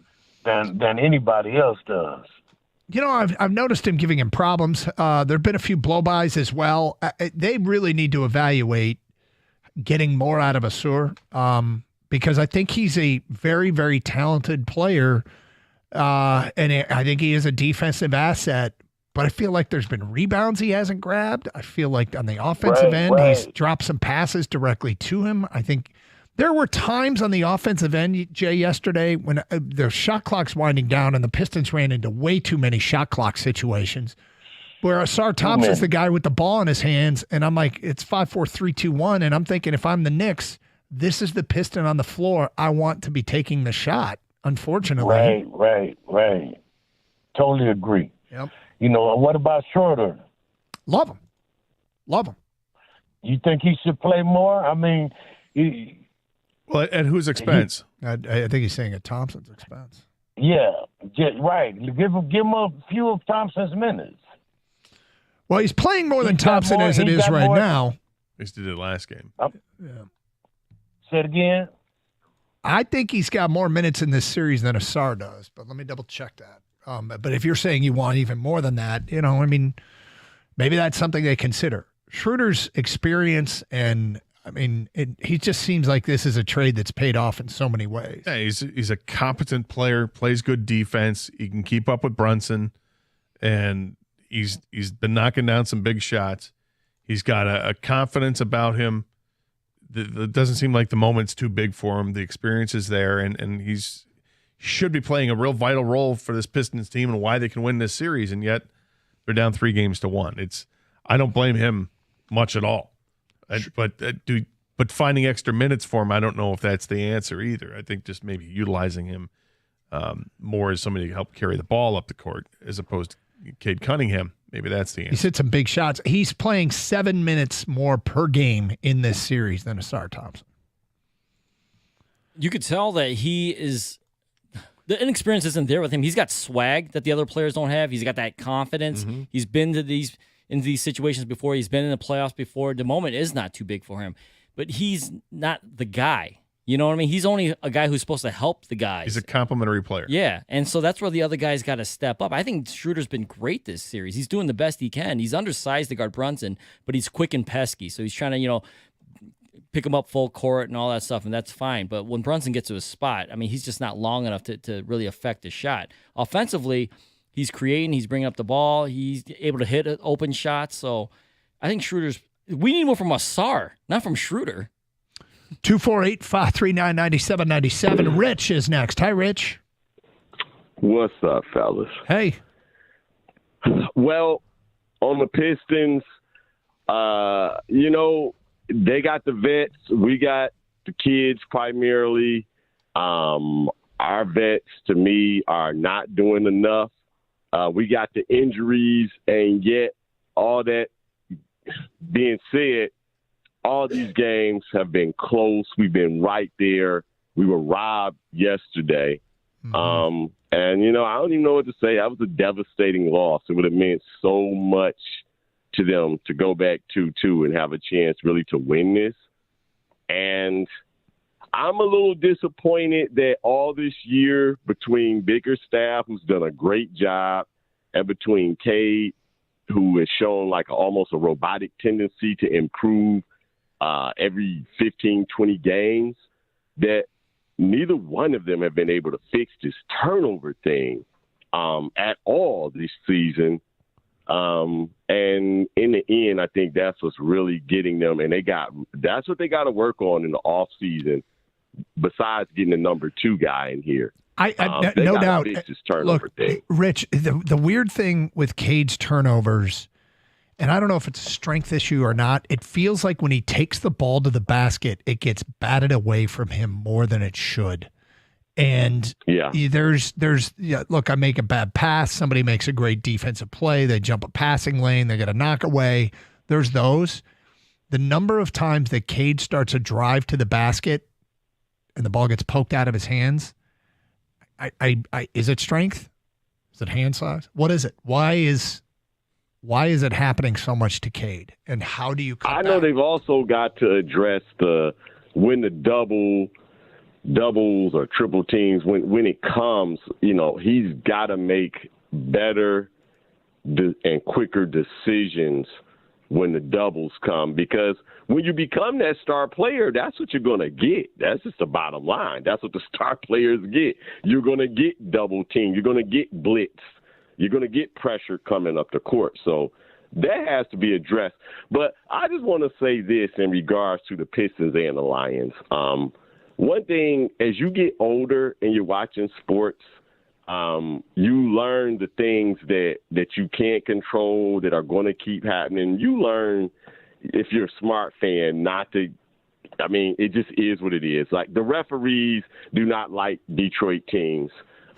than anybody else does. You know, I've noticed him giving him problems. There have been a few blow-bys as well. They really need to evaluate getting more out of Asur because I think he's a very, very talented player, and I think he is a defensive asset. But I feel like there's been rebounds he hasn't grabbed. I feel like on the offensive end, he's dropped some passes directly to him. I think there were times on the offensive end, Jay, yesterday when the shot clock's winding down and the Pistons ran into way too many shot clock situations where Asar Thompson's the guy with the ball in his hands, and I'm like, it's 5-4-3-2-1, and I'm thinking if I'm the Knicks, this is the Piston on the floor. I want to be taking the shot, unfortunately. Right. Totally agree. Yep. You know, what about Schroeder? Love him. You think he should play more? I mean, well, at whose expense? I think he's saying at Thompson's expense. Yeah, right. Give him a few of Thompson's minutes. Well, he's playing more than Thompson as it is right now. He did it last game. Say it again. I think he's got more minutes in this series than Asar does, but let me double check that. But if you're saying you want even more than that, you know, I mean, maybe that's something they consider. Schroeder's experience and, I mean, he just seems like this is a trade that's paid off in so many ways. Yeah, he's a competent player, plays good defense. He can keep up with Brunson, and he's been knocking down some big shots. He's got a confidence about him. It doesn't seem like the moment's too big for him. The experience is there, and he's should be playing a real vital role for this Pistons team and why they can win this series, and yet they're down 3-1. I don't blame him much at all. But finding extra minutes for him, I don't know if that's the answer either. I think just maybe utilizing him more as somebody to help carry the ball up the court as opposed to Cade Cunningham. Maybe that's the answer. He's hit some big shots. He's playing 7 minutes more per game in this series than Asar Thompson. You could tell that the inexperience isn't there with him. He's got swag that the other players don't have. He's got that confidence. Mm-hmm. He's been in these situations before. He's been in the playoffs before. The moment is not too big for him. But he's not the guy. You know what I mean? He's only a guy who's supposed to help the guys. He's a complimentary player. Yeah, and so that's where the other guys got to step up. I think Schroeder's been great this series. He's doing the best he can. He's undersized to guard Brunson, but he's quick and pesky. So he's trying to, pick him up full court and all that stuff, and that's fine. But when Brunson gets to his spot, I mean, he's just not long enough to really affect his shot. Offensively, he's creating, he's bringing up the ball, he's able to hit open shots. So I think we need more from Asar, not from Schroeder. 248-539-9797. Rich is next. Hi, Rich. What's up, fellas? Hey. Well, on the Pistons, they got the vets. We got the kids primarily. Our vets, to me, are not doing enough. We got the injuries, and yet all that being said, all these games have been close. We've been right there. We were robbed yesterday. Mm-hmm. And, I don't even know what to say. That was a devastating loss. It would have meant so much to them to go back 2-2 and have a chance really to win this. And I'm a little disappointed that all this year between Bickerstaff, who's done a great job, and between Cade, who has shown like almost a robotic tendency to improve every 15, 20 games, that neither one of them have been able to fix this turnover thing at all this season. And in the end, I think that's what's really getting them. And that's what they got to work on in the off season, besides getting a number 2 guy in here. They no got doubt. to fix this turnover thing. Rich, the weird thing with Cade's turnovers, and I don't know if it's a strength issue or not, it feels like when he takes the ball to the basket, it gets batted away from him more than it should. And there's look, I make a bad pass, somebody makes a great defensive play, they jump a passing lane, they get a knockaway. There's those. The number of times that Cade starts a drive to the basket and the ball gets poked out of his hands, is it strength? Is it hand size? What is it? Why is it happening so much to Cade? And how do you cut I know back? they've also got to address when the doubles or triple teams, when it comes, he's got to make better and quicker decisions when the doubles come, because when you become that star player, that's what you're going to get. That's just the bottom line. That's what the star players get. You're going to get double team. You're going to get blitz. You're going to get pressure coming up the court. So that has to be addressed. But I just want to say this in regards to the Pistons and the Lions. One thing, as you get older and you're watching sports, you learn the things that you can't control that are going to keep happening. You learn, if you're a smart fan, not to – it just is what it is. Like, the referees do not like Detroit teams.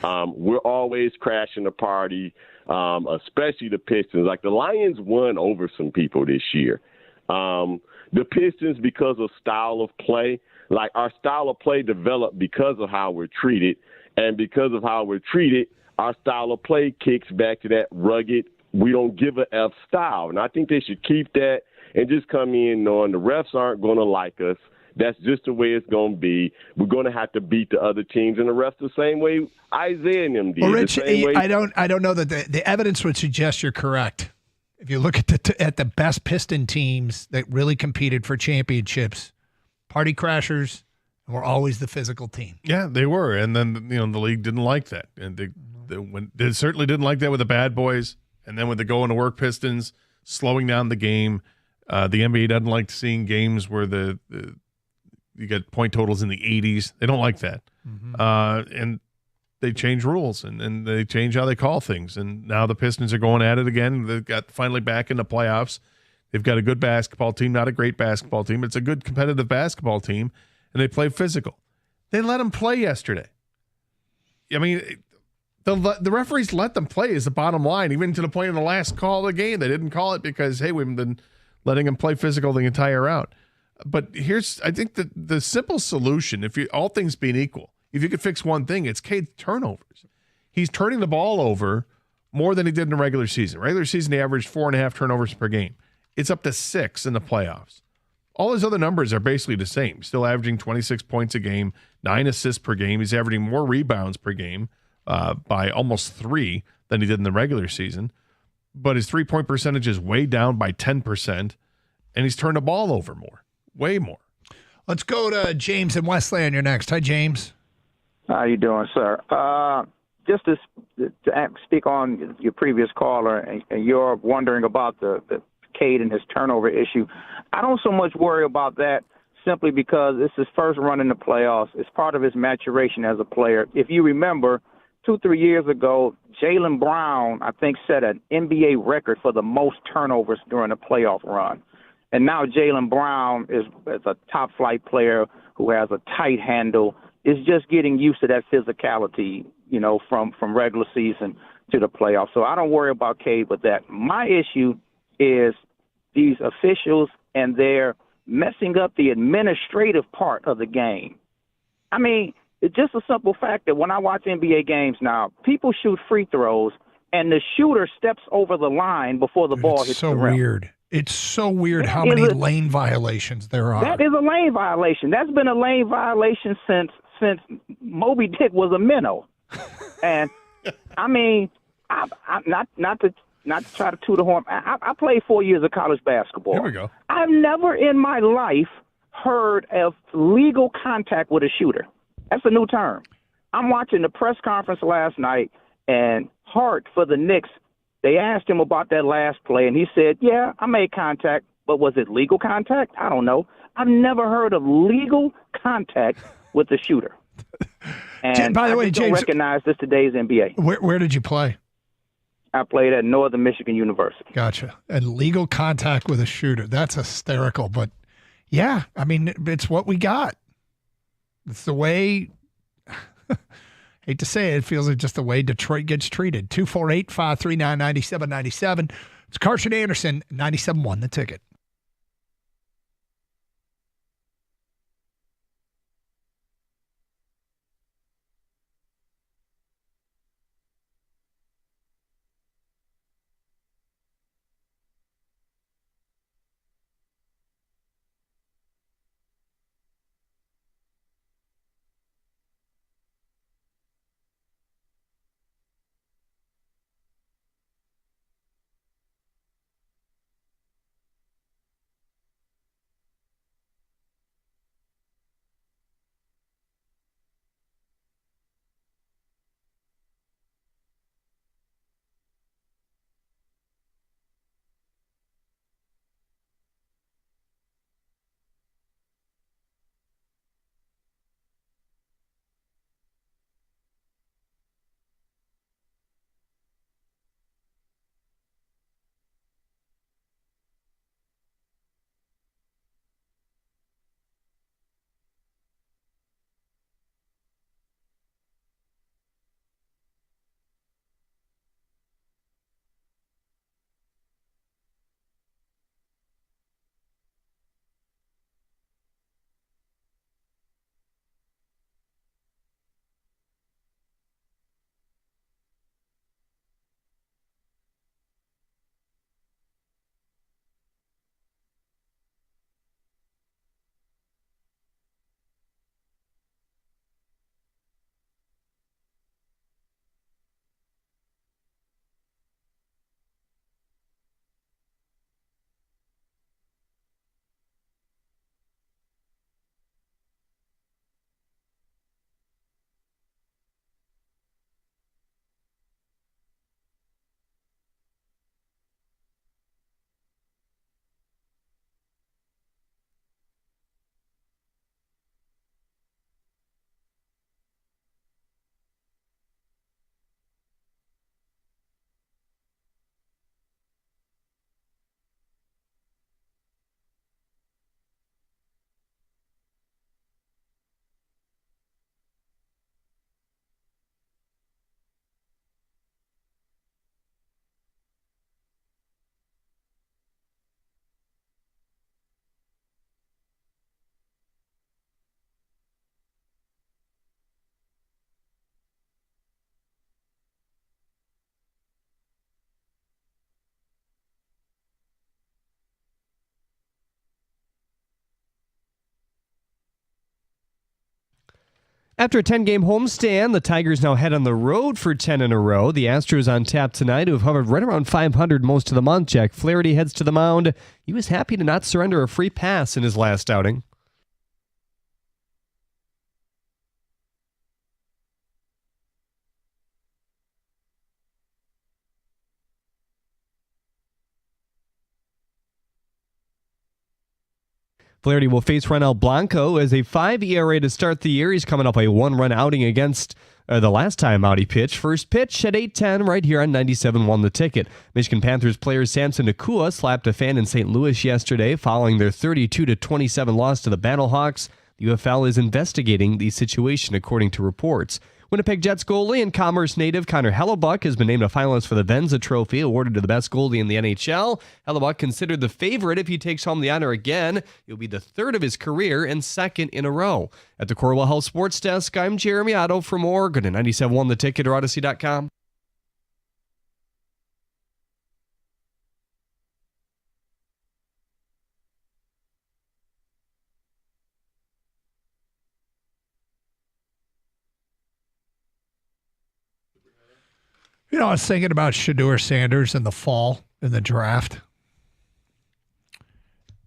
We're always crashing the party, especially the Pistons. Like, the Lions won over some people this year. The Pistons, because of style of play, like, our style of play developed because of how we're treated. And because of how we're treated, our style of play kicks back to that rugged, we don't give a F style. And I think they should keep that and just come in knowing the refs aren't going to like us. That's just the way it's going to be. We're going to have to beat the other teams and the refs the same way Isaiah and them did. Well, Rich, the same way. I don't know that the evidence would suggest you're correct. If you look at the best Piston teams that really competed for championships, party crashers, and were always the physical team. Yeah, they were, and then the league didn't like that, and they certainly didn't like that with the bad boys, and then with the going to work Pistons slowing down the game. The NBA doesn't like seeing games where you get point totals in the 80s. They don't like that, and they change rules and they change how they call things. And now the Pistons are going at it again. They've got finally back in the playoffs. They've got a good basketball team, not a great basketball team. It's a good competitive basketball team. And they play physical. They let them play yesterday. I mean, the referees let them play is the bottom line, even to the point of the last call of the game. They didn't call it because, hey, we've been letting them play physical the entire round. But I think the simple solution, all things being equal, if you could fix one thing, it's Cade's turnovers. He's turning the ball over more than he did in the regular season. Regular season, he averaged 4.5 turnovers per game. It's up to 6 in the playoffs. All his other numbers are basically the same. Still averaging 26 points a game, 9 assists per game. He's averaging more rebounds per game by almost 3 than he did in the regular season. But his three-point percentage is way down by 10%, and he's turned the ball over more, way more. Let's go to James in Westland. You're next. Hi, James. How you doing, sir? Just to speak on your previous caller, and you're wondering about the Cade and his turnover issue. I don't so much worry about that simply because it's his first run in the playoffs. It's part of his maturation as a player. If you remember, 2-3 years ago, Jaylen Brown, I think, set an NBA record for the most turnovers during a playoff run. And now Jaylen Brown is a top-flight player who has a tight handle, is just getting used to that physicality, from regular season to the playoffs. So I don't worry about Cade with that. My issue is these officials and they're messing up the administrative part of the game. I mean, it's just a simple fact that when I watch NBA games now, people shoot free throws and the shooter steps over the line before the ball hits the rim. Weird. It's so weird how many lane violations there are. That is a lane violation. That's been a lane violation since Moby Dick was a minnow. And I mean, I'm not to try to toot a horn. I played 4 years of college basketball. Here we go. I've never in my life heard of legal contact with a shooter. That's a new term. I'm watching the press conference last night, and Hart for the Knicks, they asked him about that last play, and he said, yeah, I made contact, but was it legal contact? I don't know. I've never heard of legal contact with the shooter. And by the way, I just don't James, recognize this today's NBA. Where did you play? I played at Northern Michigan University. Gotcha. And legal contact with a shooter. That's hysterical. But yeah, I mean, it's what we got. It's the way, hate to say it, it feels like just the way Detroit gets treated. 248-539-9797. It's Carson Anderson, 97.1 The Ticket. After a 10-game homestand, the Tigers now head on the road for 10 in a row. The Astros on tap tonight, who have hovered right around 500 most of the month. Jack Flaherty heads to the mound. He was happy to not surrender a free pass in his last outing. Flaherty will face Ronel Blanco as a 5 ERA to start the year. He's coming up a 1-run outing against the last time out he pitched. First pitch at 8:10 right here on 97.1 The Ticket. Michigan Panthers player Samson Nakua slapped a fan in St. Louis yesterday following their 32-27 loss to the Battlehawks. The UFL is investigating the situation according to reports. Winnipeg Jets goalie and Commerce native Connor Hellebuck has been named a finalist for the Venza Trophy, awarded to the best goalie in the NHL. Hellebuck considered the favorite if he takes home the honor again. He'll be the third of his career and second in a row. At the Corwell Health Sports Desk, I'm Jeremy Otto. For more, go to 97.1 The Ticket or Odyssey.com. You know, I was thinking about Shedeur Sanders in the fall in the draft.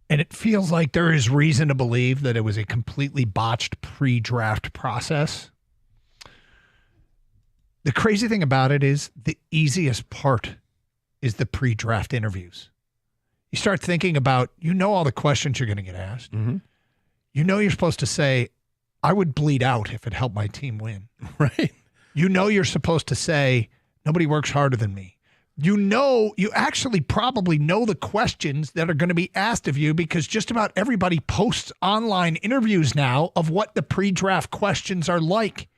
And it feels like there is reason to believe that it was a completely botched pre-draft process. The crazy thing about it is the easiest part is the pre-draft interviews. You start thinking about, all the questions you're going to get asked. Mm-hmm. You're supposed to say, I would bleed out if it helped my team win. Right. You know you're supposed to say, nobody works harder than me. You actually probably know the questions that are going to be asked of you because just about everybody posts online interviews now of what the pre-draft questions are like.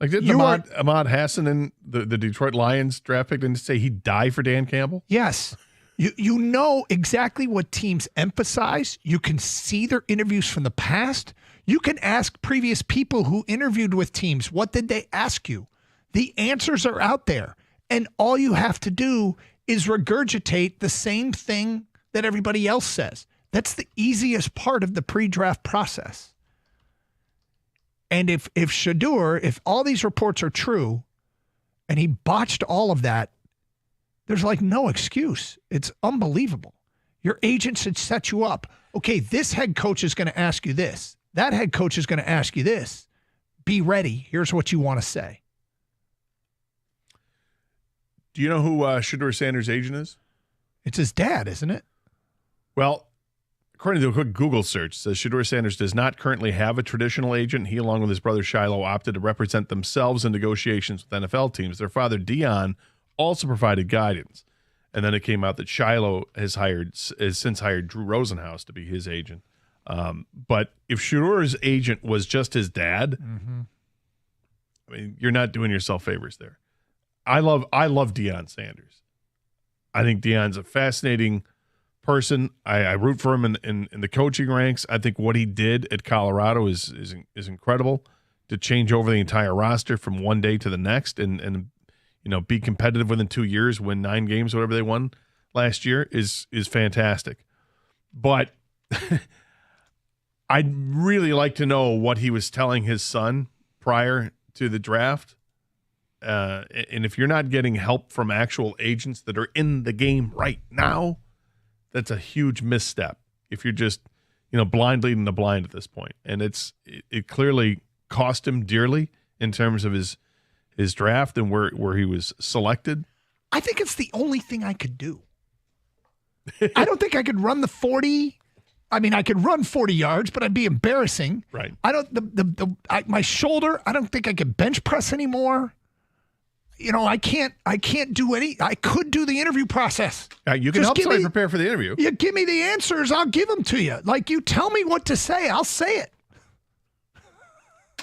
Like, didn't Ahmad Hassan and the Detroit Lions draft pick didn't say he'd die for Dan Campbell? Yes. You know exactly what teams emphasize. You can see their interviews from the past. You can ask previous people who interviewed with teams, what did they ask you? The answers are out there. And all you have to do is regurgitate the same thing that everybody else says. That's the easiest part of the pre-draft process. And if all these reports are true, and he botched all of that, there's like no excuse. It's unbelievable. Your agent should set you up. Okay, this head coach is going to ask you this. That head coach is going to ask you this. Be ready. Here's what you want to say. Do you know who Shedeur Sanders' agent is? It's his dad, isn't it? Well, according to a quick Google search, it says Shedeur Sanders does not currently have a traditional agent. He, along with his brother Shiloh, opted to represent themselves in negotiations with NFL teams. Their father, Dion, also provided guidance. And then it came out that Shiloh has since hired Drew Rosenhaus to be his agent. But if Shedeur's agent was just his dad, I mean, you're not doing yourself favors there. I love Deion Sanders. I think Deion's a fascinating person. I root for him in the coaching ranks. I think what he did at Colorado is incredible, to change over the entire roster from one day to the next and be competitive within 2 years, win 9 games, whatever they won last year is fantastic. But I'd really like to know what he was telling his son prior to the draft. And if you're not getting help from actual agents that are in the game right now, that's a huge misstep. If you're just, blind leading the blind at this point. And it clearly cost him dearly in terms of his draft and where he was selected. I think it's the only thing I could do. I don't think I could run the 40. I mean, I could run 40 yards, but I'd be embarrassing. Right. I don't. My shoulder. I don't think I could bench press anymore. I can't do any. I could do the interview process. You can help somebody prepare for the interview. You give me the answers, I'll give them to you. Like, you tell me what to say, I'll say it.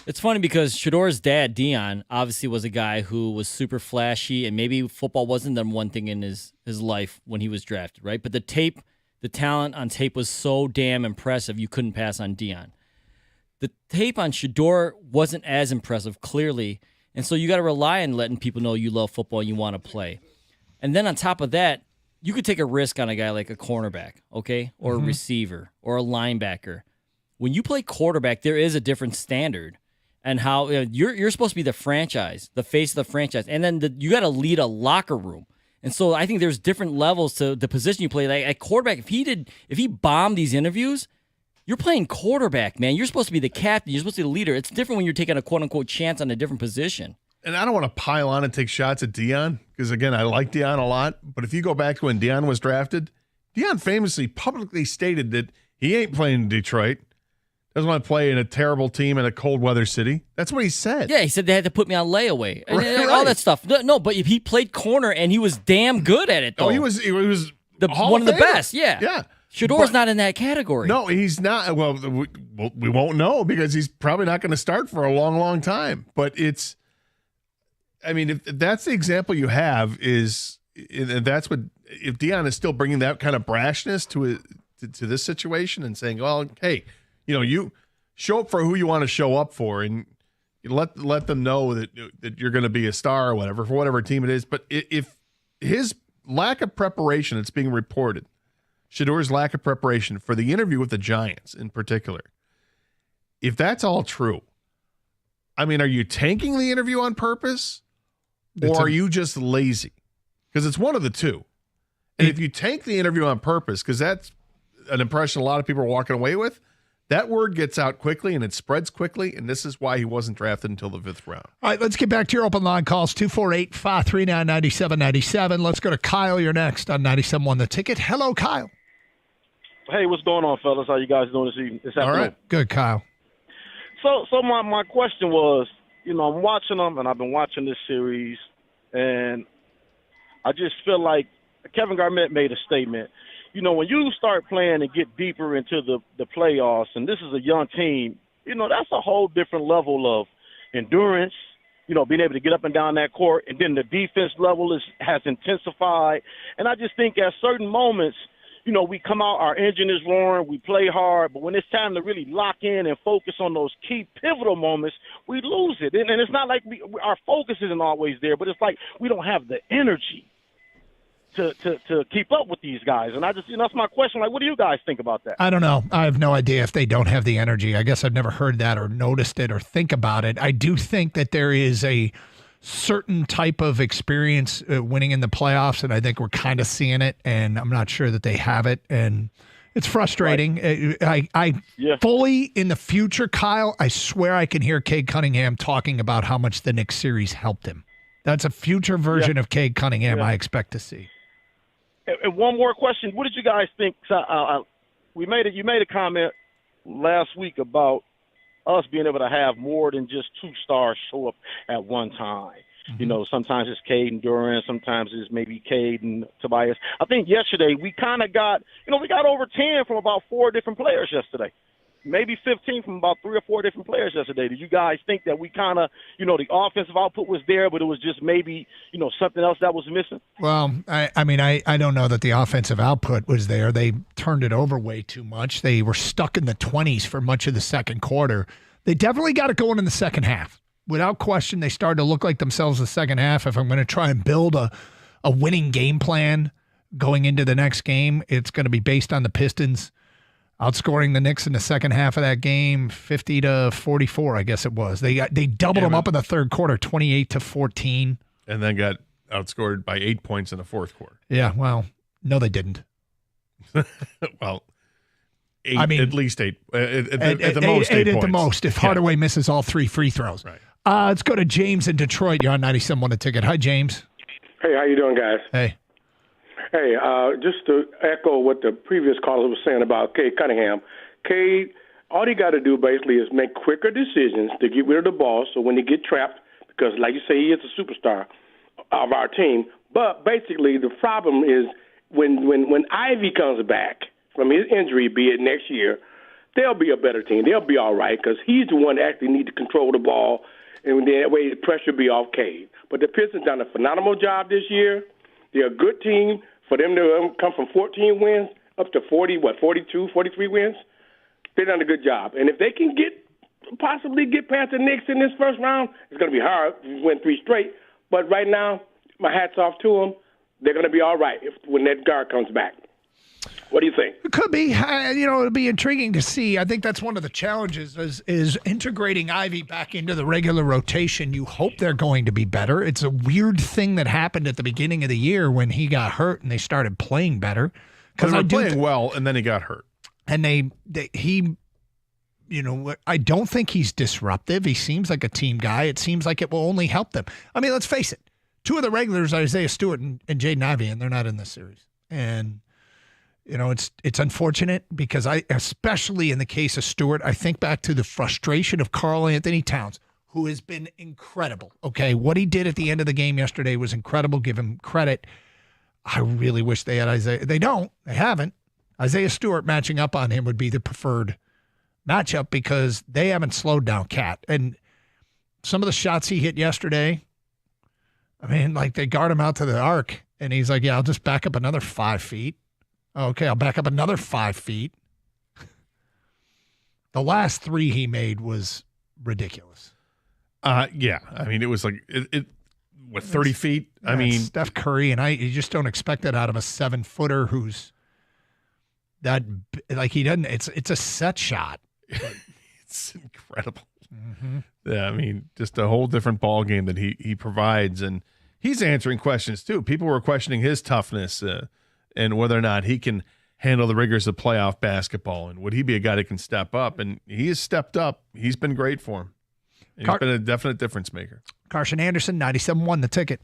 It's funny because Shedeur's dad, Dion, obviously was a guy who was super flashy, and maybe football wasn't the one thing in his life when he was drafted, right? But the talent on tape was so damn impressive, you couldn't pass on Dion. The tape on Shedeur wasn't as impressive, clearly. And so you got to rely on letting people know you love football and you want to play. And then on top of that, you could take a risk on a guy like a cornerback, okay, or a receiver or a linebacker. When you play quarterback, there is a different standard, and how you're supposed to be the franchise, the face of the franchise, and then you got to lead a locker room. And so I think there's different levels to the position you play. Like at quarterback, if he bombed these interviews, you're playing quarterback, man. You're supposed to be the captain. You're supposed to be the leader. It's different when you're taking a quote-unquote chance on a different position. And I don't want to pile on and take shots at Dion because, again, I like Dion a lot. But if you go back to when Dion was drafted, Dion famously publicly stated that he ain't playing in Detroit, doesn't want to play in a terrible team in a cold weather city. That's what he said. Yeah, he said they had to put me on layaway. And all that stuff. No, but if he played corner and he was damn good at it, though. Oh, he was one of the best, yeah. Yeah. Shedeur's not in that category. No, he's not. Well, we won't know because he's probably not going to start for a long, long time. But if that's the example you have if Dion is still bringing that kind of brashness to this situation and saying, well, hey, you show up for who you want to show up for, and you let them know that you're going to be a star or whatever for whatever team it is. But if his lack of preparation, it's being reported, Shedeur's lack of preparation for the interview with the Giants in particular, if that's all true, I mean, are you tanking the interview on purpose or are you just lazy? Because it's one of the two. And if you tank the interview on purpose, because that's an impression a lot of people are walking away with, that word gets out quickly and it spreads quickly, and this is why he wasn't drafted until the 5th round. All right, let's get back to your open line calls, 248-539-9797. Let's go to Kyle. You're next on 97.1 The Ticket. Hello, Kyle. Hey, what's going on, fellas? How you guys doing this afternoon? All right. Good, Kyle. So my question was, I'm watching them, and I've been watching this series, and I just feel like Kevin Garnett made a statement. When you start playing and get deeper into the playoffs, and this is a young team, that's a whole different level of endurance, being able to get up and down that court, and then the defense level has intensified. And I just think at certain moments, we come out, our engine is roaring, we play hard, but when it's time to really lock in and focus on those key pivotal moments, we lose it. And it's not like our focus isn't always there, but it's like we don't have the energy to keep up with these guys. And I just, that's my question. Like, what do you guys think about that? I don't know. I have no idea if they don't have the energy. I guess I've never heard that or noticed it or think about it. I do think that there is a certain type of experience winning in the playoffs, and I think we're kind of seeing it, and I'm not sure that they have it, and it's frustrating. Right. I fully, in the future, Kyle, I swear I can hear Cade Cunningham talking about how much the Knicks series helped him. That's a future version of Cade Cunningham I expect to see. And one more question. What did you guys think? You made a comment last week about us being able to have more than just two stars show up at one time. Mm-hmm. Sometimes it's Cade and Durant, sometimes it's maybe Cade and Tobias. I think yesterday we kind of got, we got over 10 from about 4 different players yesterday. Maybe 15 from about 3 or 4 different players yesterday. Did you guys think that we kind of, the offensive output was there, but it was just maybe, something else that was missing? Well, I don't know that the offensive output was there. They turned it over way too much. They were stuck in the 20s for much of the second quarter. They definitely got it going in the second half. Without question, they started to look like themselves the second half. If I'm going to try and build a winning game plan going into the next game, it's going to be based on the Pistons outscoring the Knicks in the second half of that game, 50-44, I guess it was. They doubled them up in the third quarter, 28-14. And then got outscored by 8 points in the fourth quarter. Yeah, well, no, they didn't. Well, at least 8. At the most, 8 points. At the most, if Hardaway misses all 3 free throws. Right. Let's go to James in Detroit. You're on 97.1 The Ticket. Hi, James. Hey, how you doing, guys? Hey. Hey, just to echo what the previous caller was saying about Cade Cunningham. Cade, all he got to do basically is make quicker decisions to get rid of the ball so when he get trapped, because like you say, he is a superstar of our team. But basically the problem is when Ivy comes back from his injury, be it next year, they'll be a better team. They'll be all right because he's the one that actually need to control the ball, and that way the pressure be off Cade. But the Pistons done a phenomenal job this year. They're a good team. For them to come from 14 wins up to 42, 43 wins, they've done a good job. And if they can possibly get past the Knicks in this first round, it's going to be hard to win 3 straight. But right now, my hat's off to them. They're going to be all right when that guard comes back. What do you think? It could be. It'll be intriguing to see. I think that's one of the challenges is integrating Ivy back into the regular rotation. You hope they're going to be better. It's a weird thing that happened at the beginning of the year when he got hurt and they started playing better. Because they were playing well, and then he got hurt. And I don't think he's disruptive. He seems like a team guy. It seems like it will only help them. I mean, let's face it. 2 of the regulars are Isaiah Stewart and Jaden Ivey, and they're not in this series. And it's unfortunate because especially in the case of Stewart, I think back to the frustration of Karl Anthony Towns, who has been incredible. Okay, what he did at the end of the game yesterday was incredible. Give him credit. I really wish they had Isaiah. They don't. They haven't. Isaiah Stewart matching up on him would be the preferred matchup because they haven't slowed down Cat. And some of the shots he hit yesterday, I mean, like they guard him out to the arc, and he's like, yeah, I'll just back up another 5 feet. Okay, I'll back up another 5 feet. The last 3 he made was ridiculous. Yeah. I mean, it was like, 30 feet? I mean, Steph Curry, and you just don't expect that out of a 7-footer who's that, like he doesn't, it's a set shot. It's incredible. Mm-hmm. Yeah, I mean, just a whole different ball game that he provides. And he's answering questions, too. People were questioning his toughness and whether or not he can handle the rigors of playoff basketball, and would he be a guy that can step up? And he has stepped up. He's been great for him. He's been a definite difference maker. Carson Anderson, 97.1 The Ticket.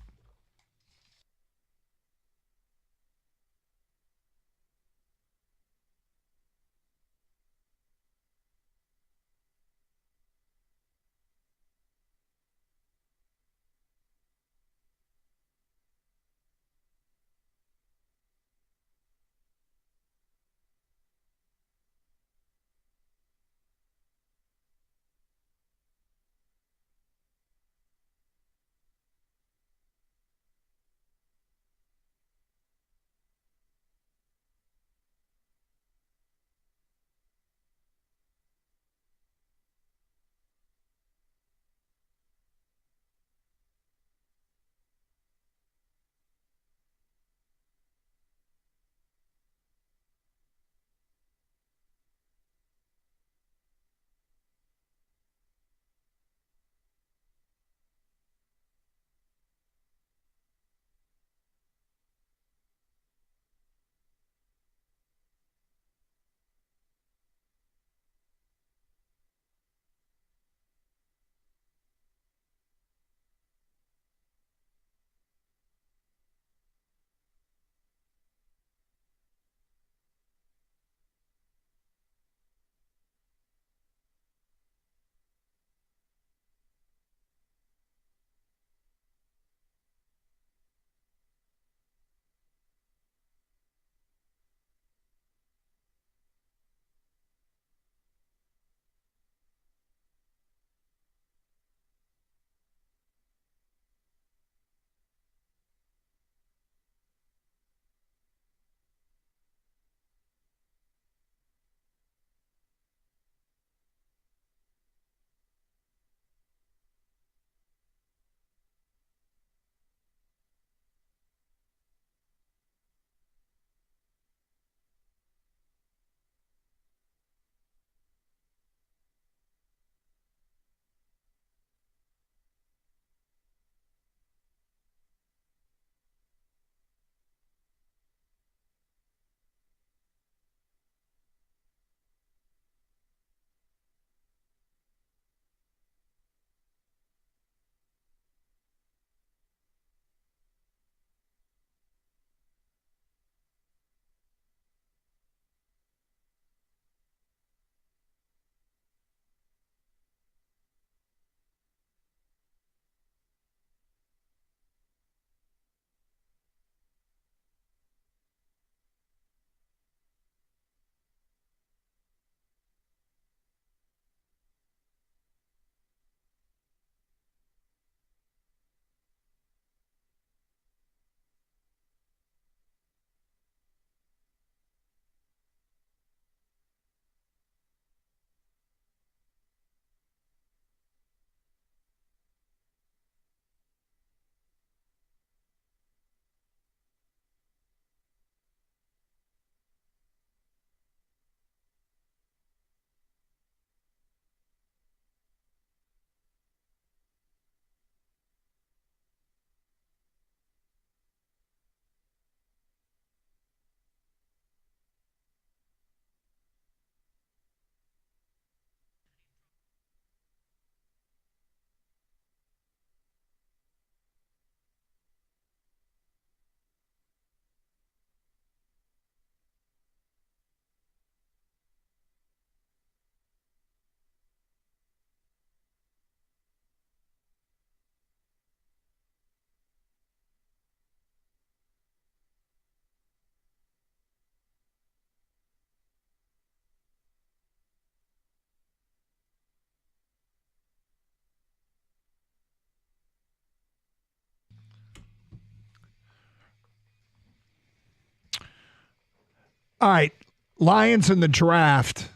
All right. Lions in the draft.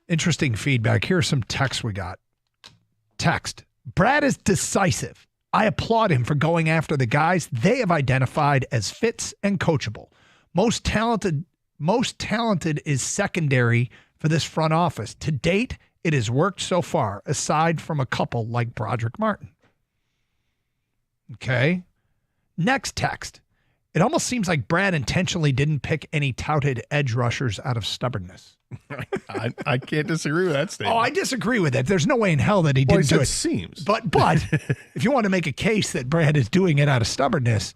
Interesting feedback. Here's some text we got. Text. Brad is decisive. I applaud him for going after the guys they have identified as fits and coachable. Most talented is secondary for this front office. To date, it has worked so far, aside from a couple like Broderick Martin. Okay. Next text. It almost seems like Brad intentionally didn't pick any touted edge rushers out of stubbornness. I can't disagree with that statement. Oh, I disagree with it. There's no way in hell that he didn't do it. Seems. But if you want to make a case that Brad is doing it out of stubbornness,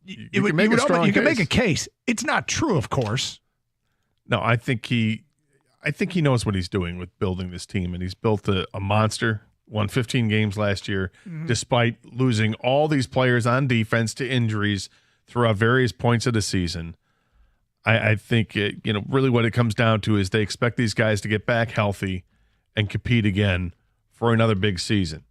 you can make a case. It's not true, of course. No, I think he knows what he's doing with building this team, and he's built a monster. Won 15 games last year, despite losing all these players on defense to injuries throughout various points of the season. I think really what it comes down to is they expect these guys to get back healthy and compete again for another big season.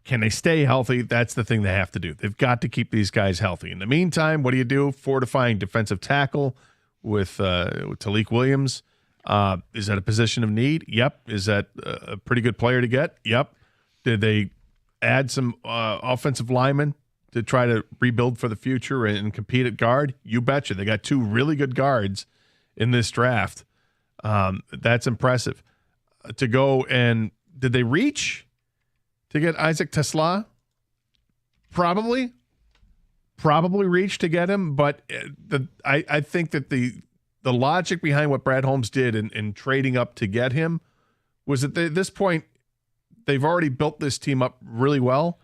Can they stay healthy? That's the thing they have to do. They've got to keep these guys healthy. In the meantime, what do? Fortifying defensive tackle with Talik Williams. Is that a position of need? Yep. Is that a pretty good player to get? Yep. Did they add some offensive linemen to try to rebuild for the future and compete at guard? You betcha. They got 2 really good guards in this draft. That's impressive. To go and did they reach to get Isaac Tesla? Probably reach to get him, but I think that the logic behind what Brad Holmes did in trading up to get him was that at this point they've already built this team up really well.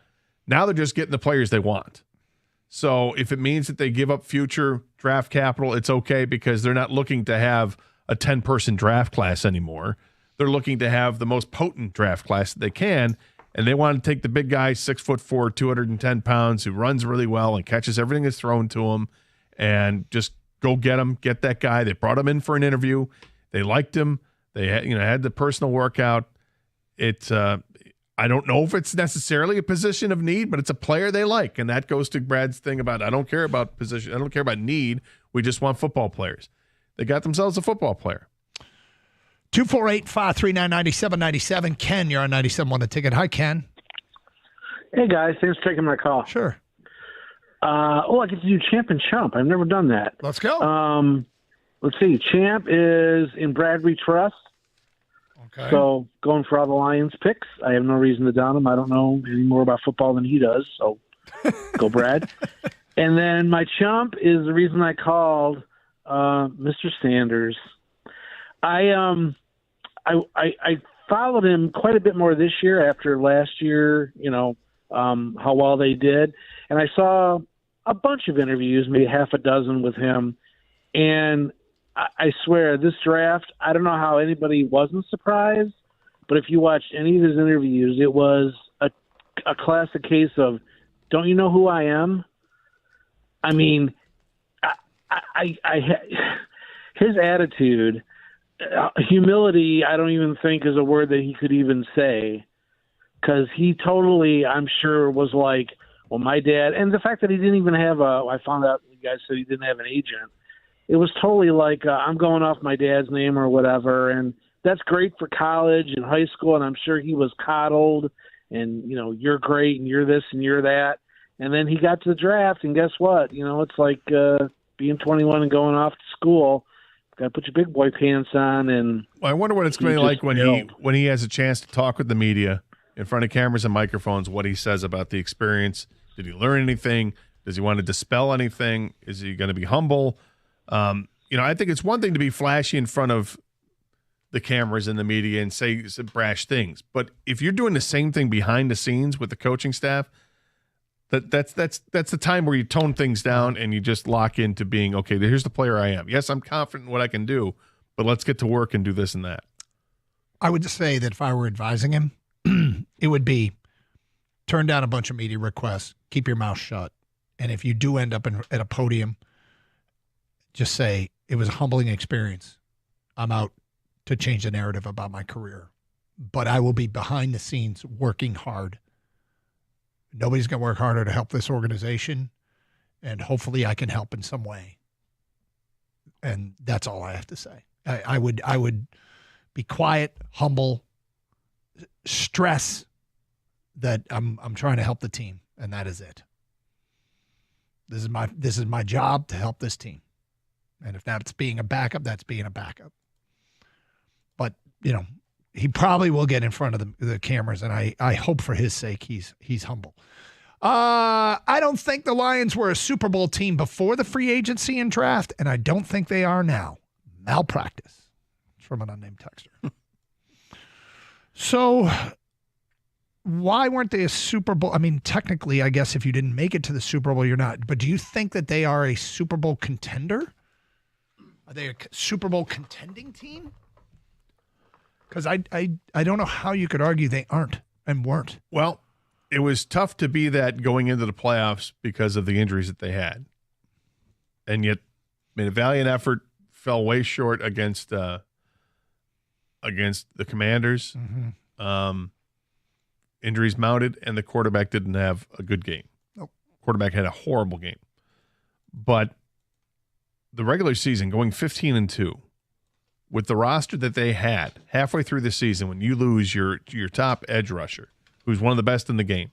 Now they're just getting the players they want. So if it means that they give up future draft capital, it's okay, because they're not looking to have a 10-person draft class anymore. They're looking to have the most potent draft class that they can, and they want to take the big guy, 6'4", 210 pounds, who runs really well and catches everything that's thrown to him, and just go get him, get that guy. They brought him in for an interview. They liked him. They had the personal workout. I don't know if it's necessarily a position of need, but it's a player they like. And that goes to Brad's thing about, I don't care about position. I don't care about need. We just want football players. They got themselves a football player. 248-539-9797. Ken, you're on 97.1 The Ticket. Hi, Ken. Hey, guys. Thanks for taking my call. Sure. I get to do Champ and Chump. I've never done that. Let's go. Let's see. Champ is in Brad We Trust. Okay. So going for all the Lions picks. I have no reason to down him. I don't know any more about football than he does. So go Brad. And then my chump is the reason I called Mr. Sanders. I followed him quite a bit more this year after last year, how well they did. And I saw a bunch of interviews, maybe half a dozen with him. And I swear, this draft, I don't know how anybody wasn't surprised, but if you watched any of his interviews, it was a classic case of, don't you know who I am? I mean, his attitude, humility, I don't even think is a word that he could even say, because he totally, I'm sure, was like, well, my dad, and the fact that he didn't even have I found out you guys said he didn't have an agent. It was totally like, I'm going off my dad's name or whatever, and that's great for college and high school, and I'm sure he was coddled, and, you're great, and you're this, and you're that. And then he got to the draft, and guess what? It's like being 21 and going off to school. Got to put your big boy pants on. And I wonder what it's going to be like when he has a chance to talk with the media in front of cameras and microphones, what he says about the experience. Did he learn anything? Does he want to dispel anything? Is he going to be humble? I think it's one thing to be flashy in front of the cameras and the media and say some brash things, but if you're doing the same thing behind the scenes with the coaching staff, that's the time where you tone things down and you just lock into being, okay, here's the player I am. Yes, I'm confident in what I can do, but let's get to work and do this and that. I would just say that if I were advising him, it would be turn down a bunch of media requests, keep your mouth shut, and if you do end up at a podium, just say, it was a humbling experience. I'm out to change the narrative about my career, but I will be behind the scenes working hard. Nobody's going to work harder to help this organization, and hopefully I can help in some way. And that's all I have to say. I would be quiet, humble, stress that I'm trying to help the team, and that is it. This is my job to help this team. And if that's being a backup, that's being a backup. But, he probably will get in front of the cameras, and I hope for his sake he's humble. I don't think the Lions were a Super Bowl team before the free agency and draft, and I don't think they are now. Malpractice. It's from an unnamed texter. So why weren't they a Super Bowl? I mean, technically, I guess if you didn't make it to the Super Bowl, you're not. But do you think that they are a Super Bowl contender? Are they a Super Bowl contending team? Because I don't know how you could argue they aren't and weren't. Well, it was tough to be that going into the playoffs because of the injuries that they had. And yet made a valiant effort, fell way short against the Commanders. Mm-hmm. Injuries mounted, and the quarterback didn't have a good game. Nope. Quarterback had a horrible game. But the regular season, going 15-2, with the roster that they had halfway through the season, when you lose your top edge rusher, who's one of the best in the game,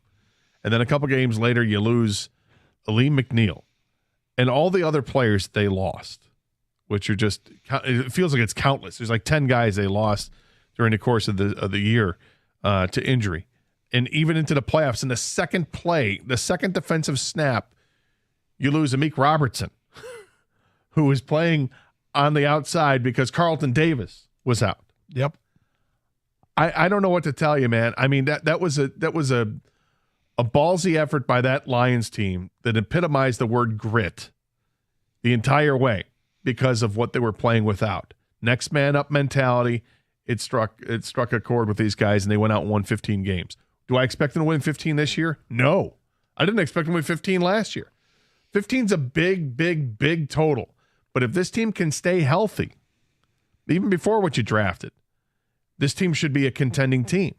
and then a couple games later you lose Aleem McNeil and all the other players they lost, which are just, it feels like it's countless. There's like 10 guys they lost during the course of the year to injury. And even into the playoffs, in the second play, the second defensive snap, you lose Amik Robertson, who was playing on the outside because Carlton Davis was out. Yep. I don't know what to tell you, man. I mean, that was a ballsy effort by that Lions team that epitomized the word grit the entire way because of what they were playing without. Next man up mentality. It struck a chord with these guys, and they went out and won 15 games. Do I expect them to win 15 this year? No. I didn't expect them to win 15 last year. 15's a big, big, big total. But if this team can stay healthy, even before what you drafted, this team should be a contending team.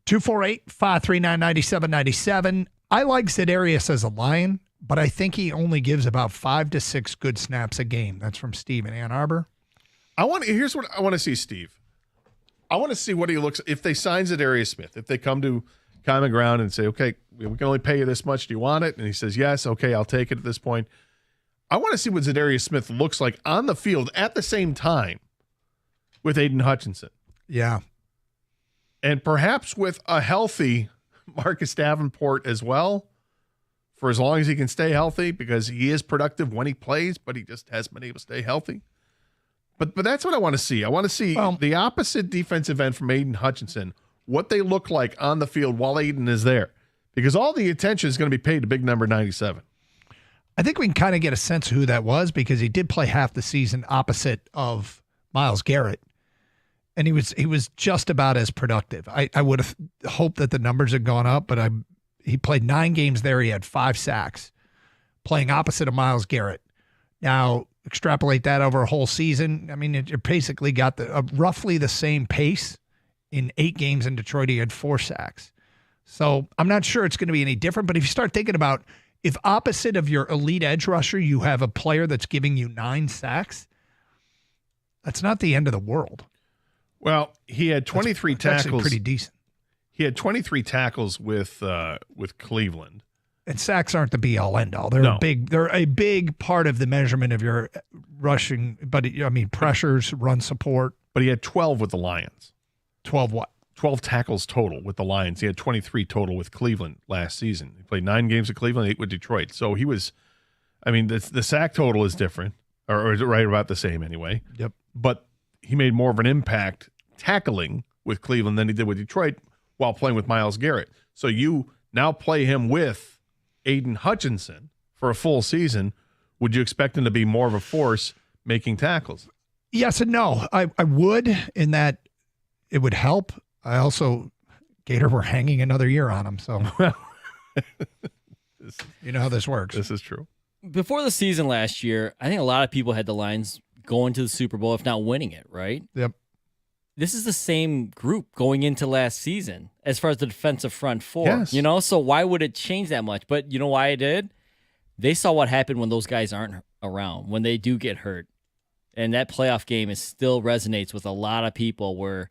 248-539-9797. I like Zedarius as a Lion, but I think he only gives about 5 to 6 good snaps a game. That's from Steve in Ann Arbor. Here's what I want to see, Steve. I want to see what he looks, if they sign Zedarius Smith, if they come to common ground and say, okay, we can only pay you this much. Do you want it? And he says, yes. Okay, I'll take it at this point. I want to see what Zedarius Smith looks like on the field at the same time with Aiden Hutchinson. Yeah. And perhaps with a healthy Marcus Davenport as well, for as long as he can stay healthy, because he is productive when he plays, but he just hasn't been able to stay healthy. But that's what I want to see. I want to see the opposite defensive end from Aiden Hutchinson, what they look like on the field while Aiden is there. Because all the attention is going to be paid to big number 97. I think we can kind of get a sense of who that was because he did play half the season opposite of Myles Garrett. And he was just about as productive. I would have hoped that the numbers had gone up, but he played 9 games there. He had 5 sacks playing opposite of Myles Garrett. Now, extrapolate that over a whole season. I mean, it basically got roughly the same pace. In 8 games in Detroit, he had 4 sacks. So I'm not sure it's going to be any different, but if you start thinking about if opposite of your elite edge rusher, you have a player that's giving you 9 sacks, that's not the end of the world. Well, he had 23 tackles. Actually pretty decent. He had 23 tackles with Cleveland. And sacks aren't the be-all, end-all. They're a big part of the measurement of your rushing, but pressures, run support. But he had 12 with the Lions. 12 what? 12 tackles total with the Lions. He had 23 total with Cleveland last season. He played 9 games with Cleveland, 8 with Detroit. So he was, the sack total is different, or is it right about the same anyway? Yep. But he made more of an impact tackling with Cleveland than he did with Detroit while playing with Myles Garrett. So you now play him with Aiden Hutchinson for a full season. Would you expect him to be more of a force making tackles? Yes and no. I would, in that it would help. I also, Gator, we're hanging another year on him. So you know how this works. This is true. Before the season last year, I think a lot of people had the Lions going to the Super Bowl, if not winning it, right? Yep. This is the same group going into last season as far as the defensive front four. Yes. So why would it change that much? But you know why it did? They saw what happened when those guys aren't around when they do get hurt. And that playoff game still resonates with a lot of people where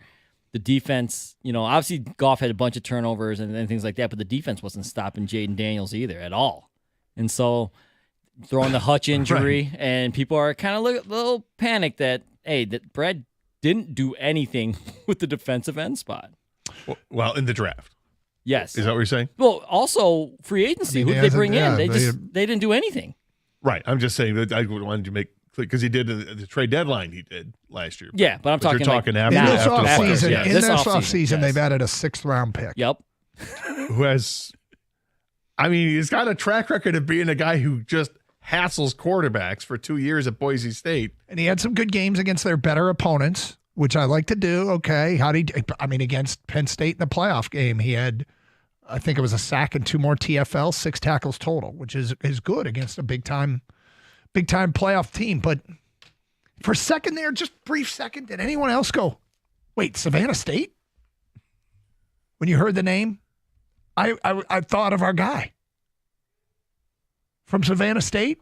the defense, obviously Goff had a bunch of turnovers and things like that, but the defense wasn't stopping Jaden Daniels either at all. And so throwing the Hutch injury, and people are kind of a little panicked that Brad didn't do anything with the defensive end spot. Well, in the draft. Yes. Is that what you're saying? Well, also free agency. Who did they bring in? They didn't do anything. Right. I'm just saying that I wanted to make clear because he did the trade deadline. He did last year. Yeah, but you're talking after in this after the playoffs. offseason. Yeah. In This this offseason, offseason, they've added a 6th-round pick. Yep. Who has? I mean, he's got a track record of being a guy who just hassles quarterbacks for 2 years at Boise State, and he had some good games against their better opponents, which I like to do. Okay, against Penn State in the playoff game, he had, I think it was a sack and 2 more TFL, 6 tackles total, which is good against a big time playoff team. But for a second there, just brief second, did anyone else go, wait, Savannah State? When you heard the name, I thought of our guy from Savannah State.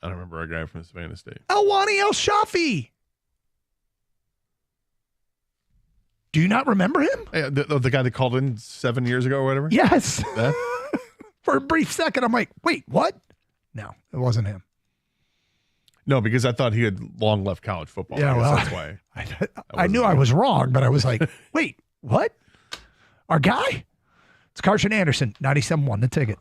I don't remember a guy from Savannah State. Elwani El Shafi. Do you not remember him? Yeah, the guy that called in 7 years ago or whatever? Yes. That? For a brief second, I'm like, wait, what? No, it wasn't him. No, because I thought he had long left college football. Yeah, well, that's why. I knew I was wrong, but I was like, wait, what? Our guy? It's Carson Anderson, 97.1 The Ticket.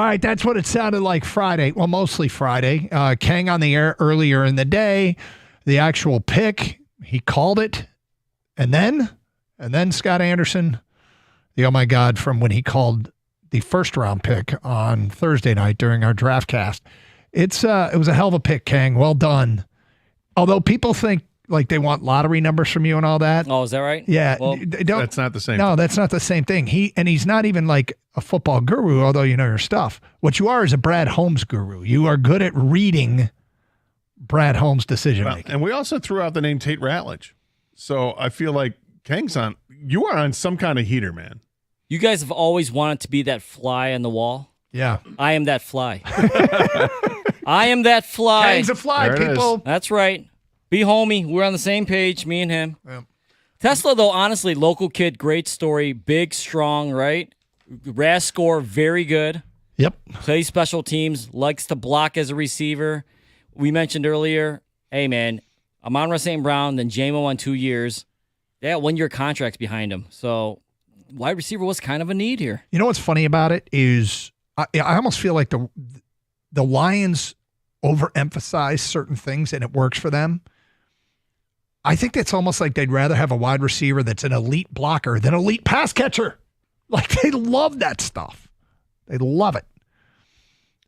All right, that's what it sounded like Friday. Well, mostly Friday. Kang on the air earlier in the day. The actual pick, he called it. And then Scott Anderson, the oh my God, from when he called the first round pick on Thursday night during our draft cast. It was a hell of a pick, Kang. Well done. Although people think like they want lottery numbers from you and all that. Oh, is that right? Yeah. Well, that's not the same. No, that's not the same thing. He's not even like a football guru, although you know your stuff. What you are is a Brad Holmes guru. You are good at reading Brad Holmes' decision making. And we also threw out the name Tate Ratledge. So I feel like you are on some kind of heater, man. You guys have always wanted to be that fly on the wall. Yeah. I am that fly. I am that fly. Kang's a fly, There it people. is. That's right. Be homie. We're on the same page, me and him. Yeah. Tesla, though, honestly, local kid, great story. Big, strong, right? RAS score, very good. Yep. Plays special teams, likes to block as a receiver. We mentioned earlier, hey, man, Amon-Ra St. Brown, then JMO on 2 years. They got 1 year contracts behind him. So wide receiver was kind of a need here. You know what's funny about it is I almost feel like the Lions overemphasize certain things and it works for them. I think it's almost like they'd rather have a wide receiver that's an elite blocker than an elite pass catcher. Like they love that stuff. They love it.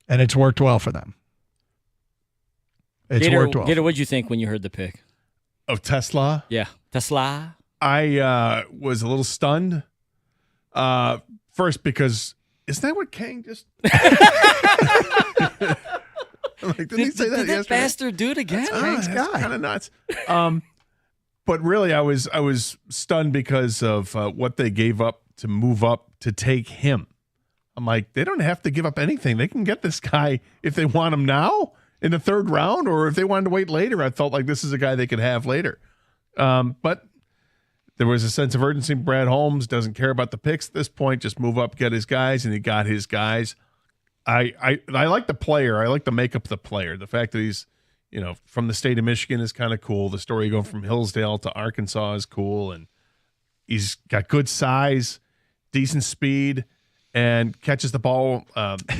And it's worked well for them. It's worked well. Gator, what'd you think when you heard the pick? Of Tesla? Yeah, Tesla. I was a little stunned. First, because isn't that what Kang just... Like, didn't he say that Did that yesterday? bastard do it again? That's kind of nuts. But really, I was stunned because of what they gave up to move up to take him. I'm like, they don't have to give up anything. They can get this guy if they want him now in the third round, or if they wanted to wait later. I felt like this is a guy they could have later. But there was a sense of urgency. Brad Holmes doesn't care about the picks at this point. Just move up, get his guys, and he got his guys. I like the player. I like the makeup of the player. The fact that he's, from the state of Michigan is kind of cool. The story going from Hillsdale to Arkansas is cool, and he's got good size, decent speed, and catches the ball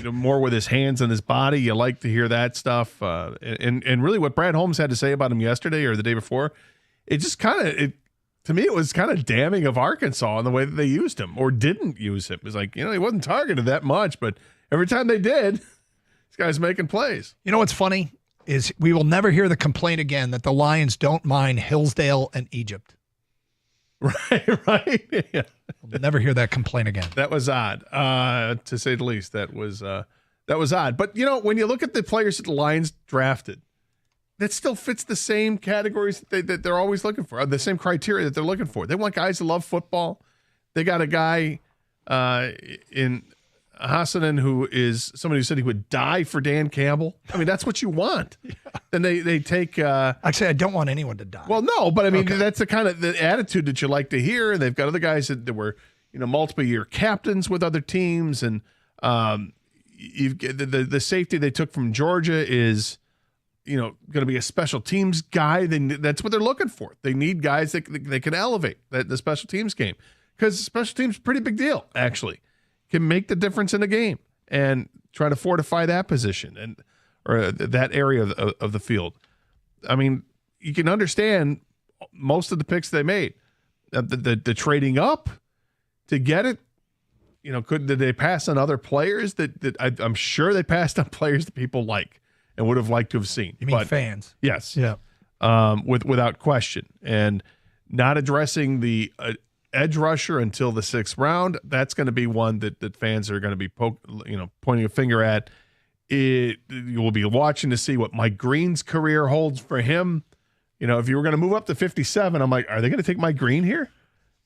more with his hands than his body. You like to hear that stuff. And really, what Brad Holmes had to say about him yesterday or the day before, it just to me, it was kind of damning of Arkansas in the way that they used him or didn't use him. It was like, he wasn't targeted that much, but every time they did, this guy's making plays. You know what's funny is we will never hear the complaint again that the Lions don't mind Hillsdale and Egypt. Right. Yeah. We'll never hear that complaint again. That was odd, to say the least. That was odd. But, when you look at the players that the Lions drafted, that still fits the same categories that they're always looking for, the same criteria that they're looking for. They want guys that love football. They got a guy in Hassanen who is somebody who said he would die for Dan Campbell. I mean, that's what you want. Yeah. Then they take... Actually, I don't want anyone to die. Well, no, but I mean, That's the kind of the attitude that you like to hear. They've got other guys that were, multiple year captains with other teams. And you've the safety they took from Georgia is... going to be a special teams guy. That's what they're looking for. They need guys that they can elevate the special teams game, because special teams is a pretty big deal, actually. Can make the difference in a game and try to fortify that position or that area of the field. I mean, you can understand most of the picks they made. The trading up to get it, did they pass on other players that I'm sure they passed on players that people like and would have liked to have seen. You mean fans? Yes. Yeah. Without question. And not addressing the edge rusher until the 6th round, that's going to be one that fans are going to be pointing a finger at. You will be watching to see what Mike Green's career holds for him. If you were going to move up to 57, I'm like, are they going to take Mike Green here?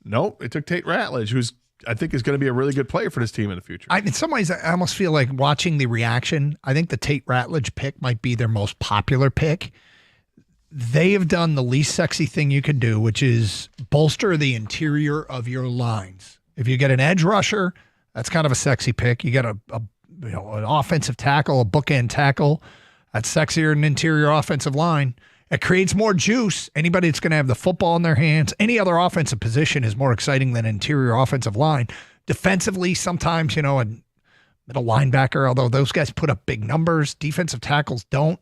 Nope. It took Tate Ratledge, who's I think is going to be a really good player for this team in the future. In some ways, I almost feel like watching the reaction. I think the Tate Ratledge pick might be their most popular pick. They have done the least sexy thing you could do, which is bolster the interior of your lines. If you get an edge rusher, that's kind of a sexy pick. You get an offensive tackle, a bookend tackle, that's sexier than an interior offensive line. It creates more juice. Anybody that's going to have the football in their hands, any other offensive position is more exciting than interior offensive line. Defensively, sometimes, a middle linebacker, although those guys put up big numbers. Defensive tackles don't.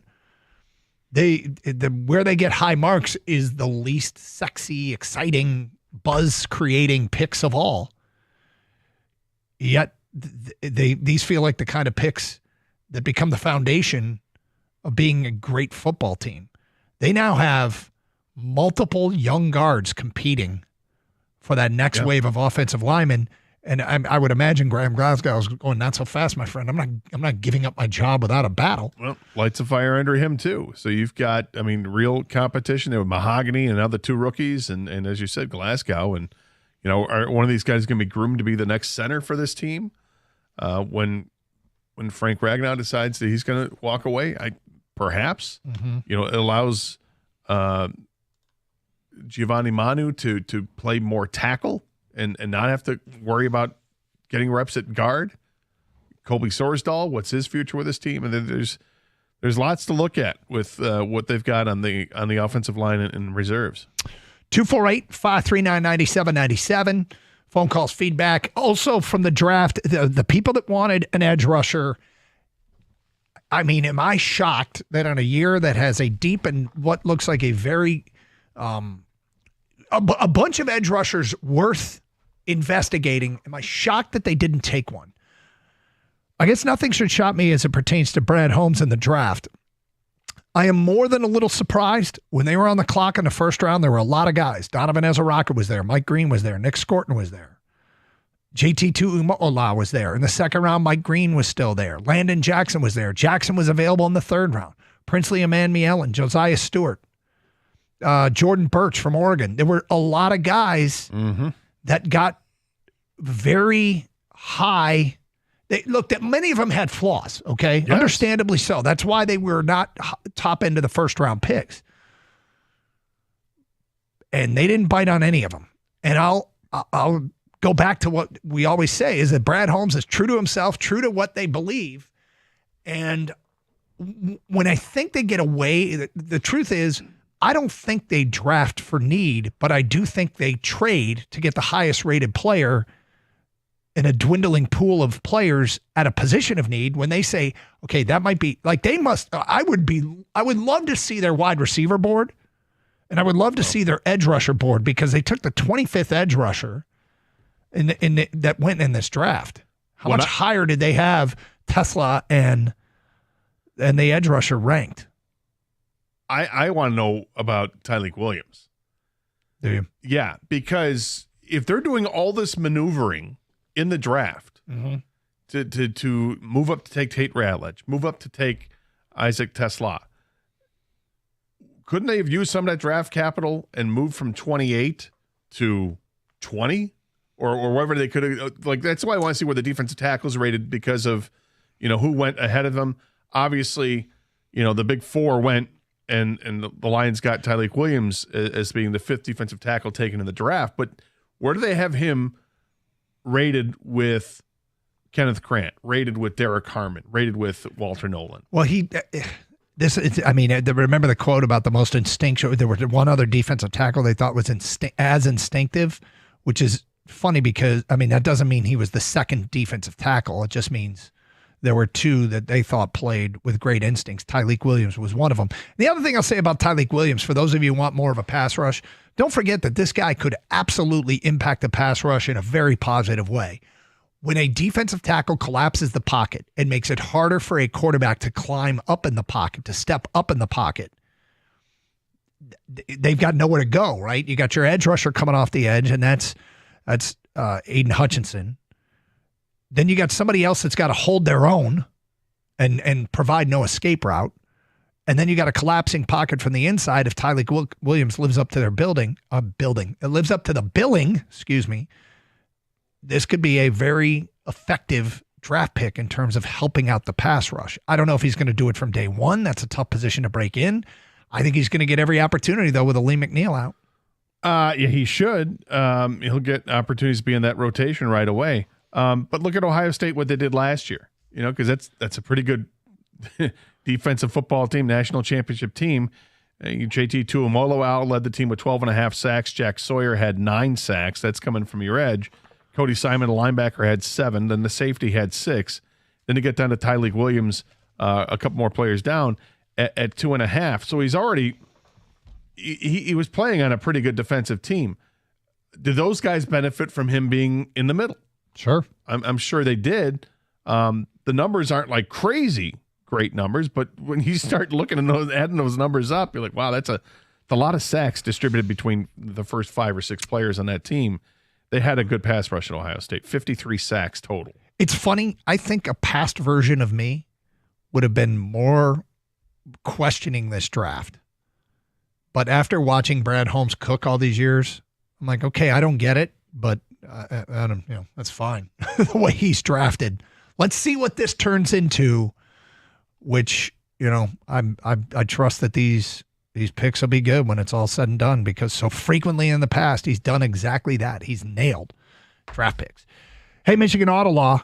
Where they get high marks is the least sexy, exciting, buzz-creating picks of all. Yet these feel like the kind of picks that become the foundation of being a great football team. They now have multiple young guards competing for that next wave of offensive linemen. And I would imagine Graham Glasgow is going, not so fast, my friend. I'm not giving up my job without a battle. Well, lights of fire under him too. So you've got, real competition there with Mahogany and other two rookies, and as you said, Glasgow, and are one of these guys going to be groomed to be the next center for this team when Frank Ragnow decides that he's going to walk away? Perhaps. It allows Giovanni Manu to play more tackle and not have to worry about getting reps at guard. Colby Sorsdahl, what's his future with this team? And then there's lots to look at with what they've got on the offensive line and reserves. 248-539-9797. Phone calls, feedback. Also from the draft, the people that wanted an edge rusher. Am I shocked that on a year that has a deep and what looks like a very a bunch of edge rushers worth investigating, am I shocked that they didn't take one? I guess nothing should shock me as it pertains to Brad Holmes in the draft. I am more than a little surprised. When they were on the clock in the first round, there were a lot of guys. Donovan Ezeraka was there. Mike Green was there. Nick Scorton was there. JT Tuimaola was there. In the second round, Mike Green was still there. Landon Jackson was there. Jackson was available in the third round. Princely Aman-Mielen, Josiah Stewart, Jordan Birch from Oregon. There were a lot of guys that got very high. Many of them had flaws, okay? Yes. Understandably so. That's why they were not top end of the first round picks. And they didn't bite on any of them. And I'll go back to what we always say is that Brad Holmes is true to himself, true to what they believe. And when I think they get away, the truth is, I don't think they draft for need, but I do think they trade to get the highest rated player in a dwindling pool of players at a position of need. When they say, okay, that might be like I would love to see their wide receiver board, and I would love to see their edge rusher board, because they took the 25th edge rusher that went in this draft. How much higher did they have Tesla and the edge rusher ranked? I want to know about Tyleik Williams. Do you? Yeah, because if they're doing all this maneuvering in the draft to move up to take Tate Ratledge, move up to take Isaac Tesla, couldn't they have used some of that draft capital and moved from 28 to 20 or wherever they could have? Like, that's why I want to see where the defensive tackles rated, because of who went ahead of them. Obviously, the big four went, and the Lions got Tyleik Williams as being the fifth defensive tackle taken in the draft. But where do they have him rated with Kenneth Grant, rated with Derek Harmon, rated with Walter Nolan? Well, remember the quote about the most instinctual? There was one other defensive tackle they thought was as instinctive, which is funny because, that doesn't mean he was the second defensive tackle. It just means there were two that they thought played with great instincts. Tyleik Williams was one of them. The other thing I'll say about Tyleik Williams, for those of you who want more of a pass rush, don't forget that this guy could absolutely impact the pass rush in a very positive way. When a defensive tackle collapses the pocket and makes it harder for a quarterback to climb up in the pocket, to step up in the pocket, they've got nowhere to go, right? You got your edge rusher coming off the edge, and that's Aiden Hutchinson. Then you got somebody else that's got to hold their own and provide no escape route. And then you got a collapsing pocket from the inside if Tyleik Williams lives up to their billing. It lives up to the billing, excuse me. This could be a very effective draft pick in terms of helping out the pass rush. I don't know if he's going to do it from day one. That's a tough position to break in. I think he's going to get every opportunity, though, with a Lee McNeil out. Yeah, he should. He'll get opportunities to be in that rotation right away. But look at Ohio State, what they did last year, because that's a pretty good defensive football team, national championship team. JT Tuimaola led the team with 12.5 sacks. Jack Sawyer had 9 sacks. That's coming from your edge. Cody Simon, the linebacker, had 7. Then the safety had 6. Then to get down to Tyleek Williams, a couple more players down at 2.5. So he's already he was playing on a pretty good defensive team. Do those guys benefit from him being in the middle? Sure. I'm sure they did. The numbers aren't like crazy great numbers, but when you start looking at those, adding those numbers up, you're like, wow, that's a lot of sacks distributed between the first 5 or 6 players on that team. They had a good pass rush at Ohio State, 53 sacks total. It's funny. I think a past version of me would have been more questioning this draft. But after watching Brad Holmes cook all these years, I'm like, okay, I don't get it, but I don't, that's fine. The way he's drafted. Let's see what this turns into, which, I trust that these picks will be good when it's all said and done, because so frequently in the past, he's done exactly that. He's nailed draft picks. Hey, Michigan Auto Law,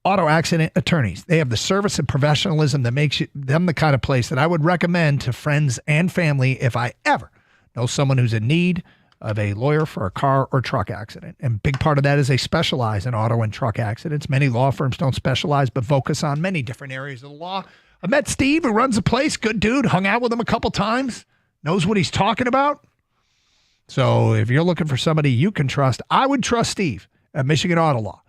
auto accident attorneys. They have the service and professionalism that makes them the kind of place that I would recommend to friends and family if I ever know someone who's in need of a lawyer for a car or truck accident. And big part of that is they specialize in auto and truck accidents. Many law firms don't specialize, but focus on many different areas of the law. I met Steve, who runs the place. Good dude. Hung out with him a couple times. Knows what he's talking about. So if you're looking for somebody you can trust, I would trust Steve at Michigan Auto Law,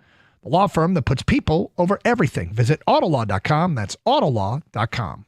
the law firm that puts people over everything. Visit autolaw.com. That's autolaw.com.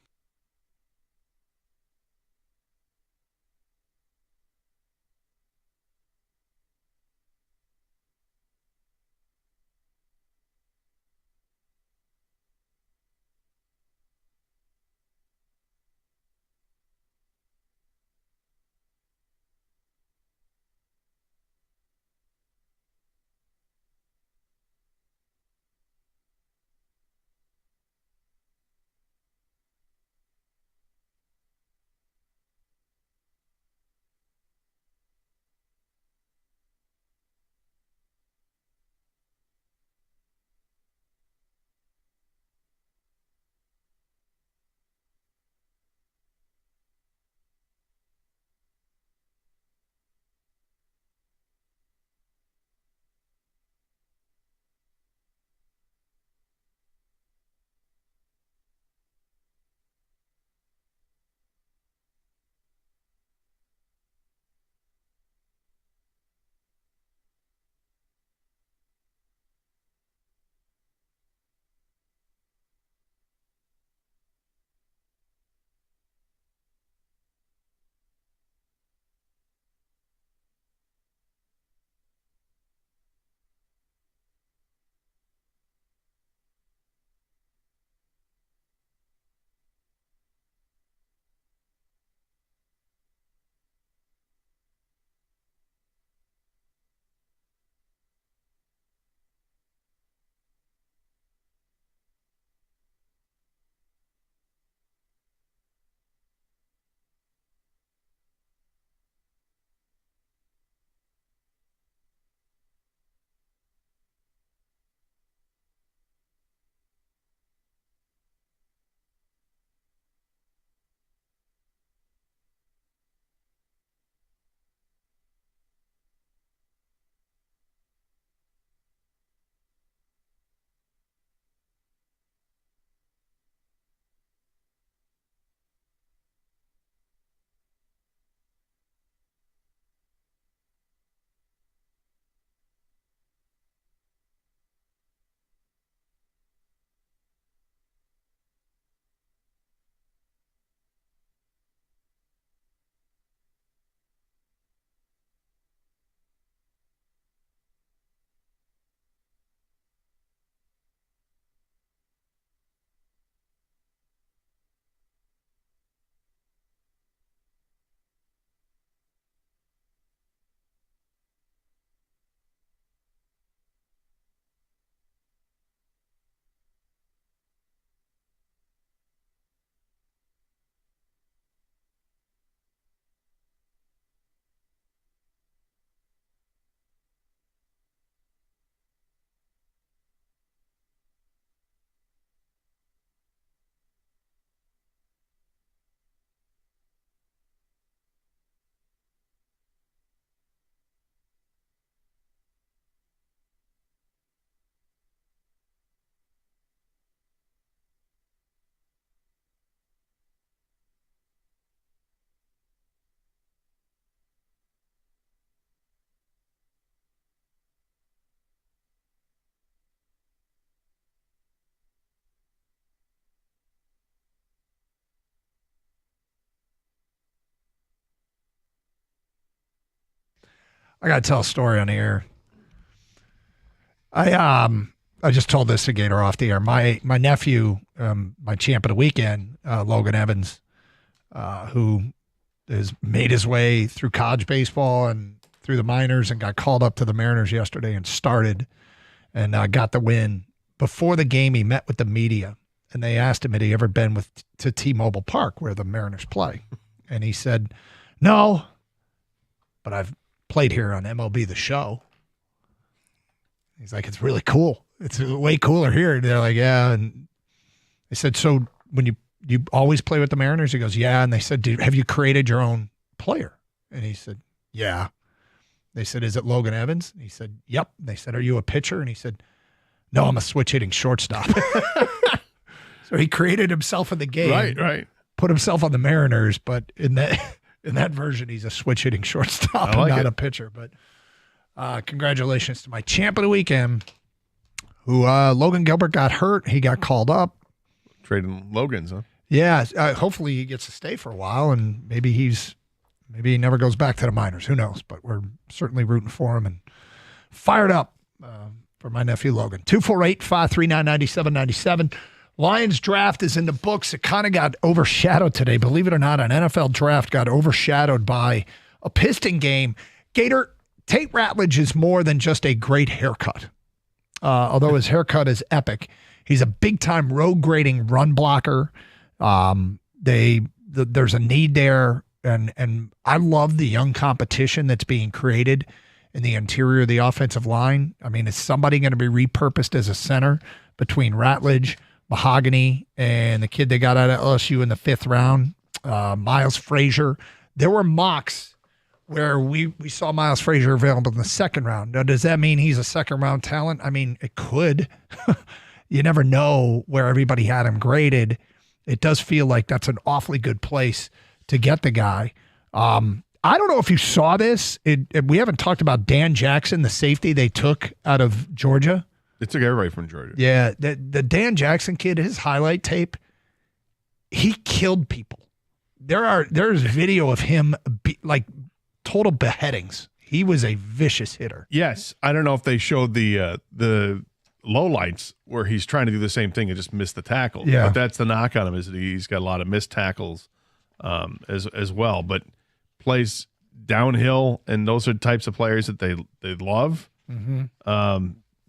I got to tell a story on the air. I just told this to Gator off the air. My nephew, my champ of the weekend, Logan Evans, who has made his way through college baseball and through the minors and got called up to the Mariners yesterday and started and got the win. Before the game, he met with the media, and they asked him, had he ever been to T-Mobile Park where the Mariners play? And he said, no, but I've played here on MLB The Show. He's like, it's really cool. It's way cooler here. And they're like, yeah. And they said, so when you always play with the Mariners? He goes, yeah. And they said, have you created your own player? And he said, yeah. They said, is it Logan Evans? And he said, yep. And they said, are you a pitcher? And he said, no, I'm a switch hitting shortstop. So he created himself in the game. Right. Put himself on the Mariners, but in that version, he's a switch hitting shortstop, not a pitcher. But congratulations to my champ of the weekend, who Logan Gilbert got hurt. He got called up. Trading Logan's, huh? Yeah. Hopefully he gets to stay for a while, and maybe he never goes back to the minors. Who knows? But we're certainly rooting for him and fired up for my nephew Logan. 248-539-9797. Lions draft is in the books. It kind of got overshadowed today. Believe it or not, an NFL draft got overshadowed by a Piston game. Gator, Tate Ratledge is more than just a great haircut. Although his haircut is epic, he's a big-time road grading run blocker. There's a need there, and I love the young competition that's being created in the interior of the offensive line. I mean, is somebody going to be repurposed as a center between Ratledge, Mahogany, and the kid they got out of LSU in the 5th round, Miles Frazier? There were mocks where we saw Miles Frazier available in the 2nd round. Now, does that mean he's a 2nd round talent? I mean, it could. You never know where everybody had him graded. It does feel like that's an awfully good place to get the guy. I don't know if you saw this. We haven't talked about Dan Jackson, the safety they took out of Georgia. They took everybody from Georgia. Yeah, the Dan Jackson kid, his highlight tape, he killed people. There's video of him like total beheadings. He was a vicious hitter. Yes, I don't know if they showed the lowlights where he's trying to do the same thing and just miss the tackle. Yeah, but that's the knock on him, is that he's got a lot of missed tackles as well. But plays downhill, and those are the types of players that they love. Mm-hmm.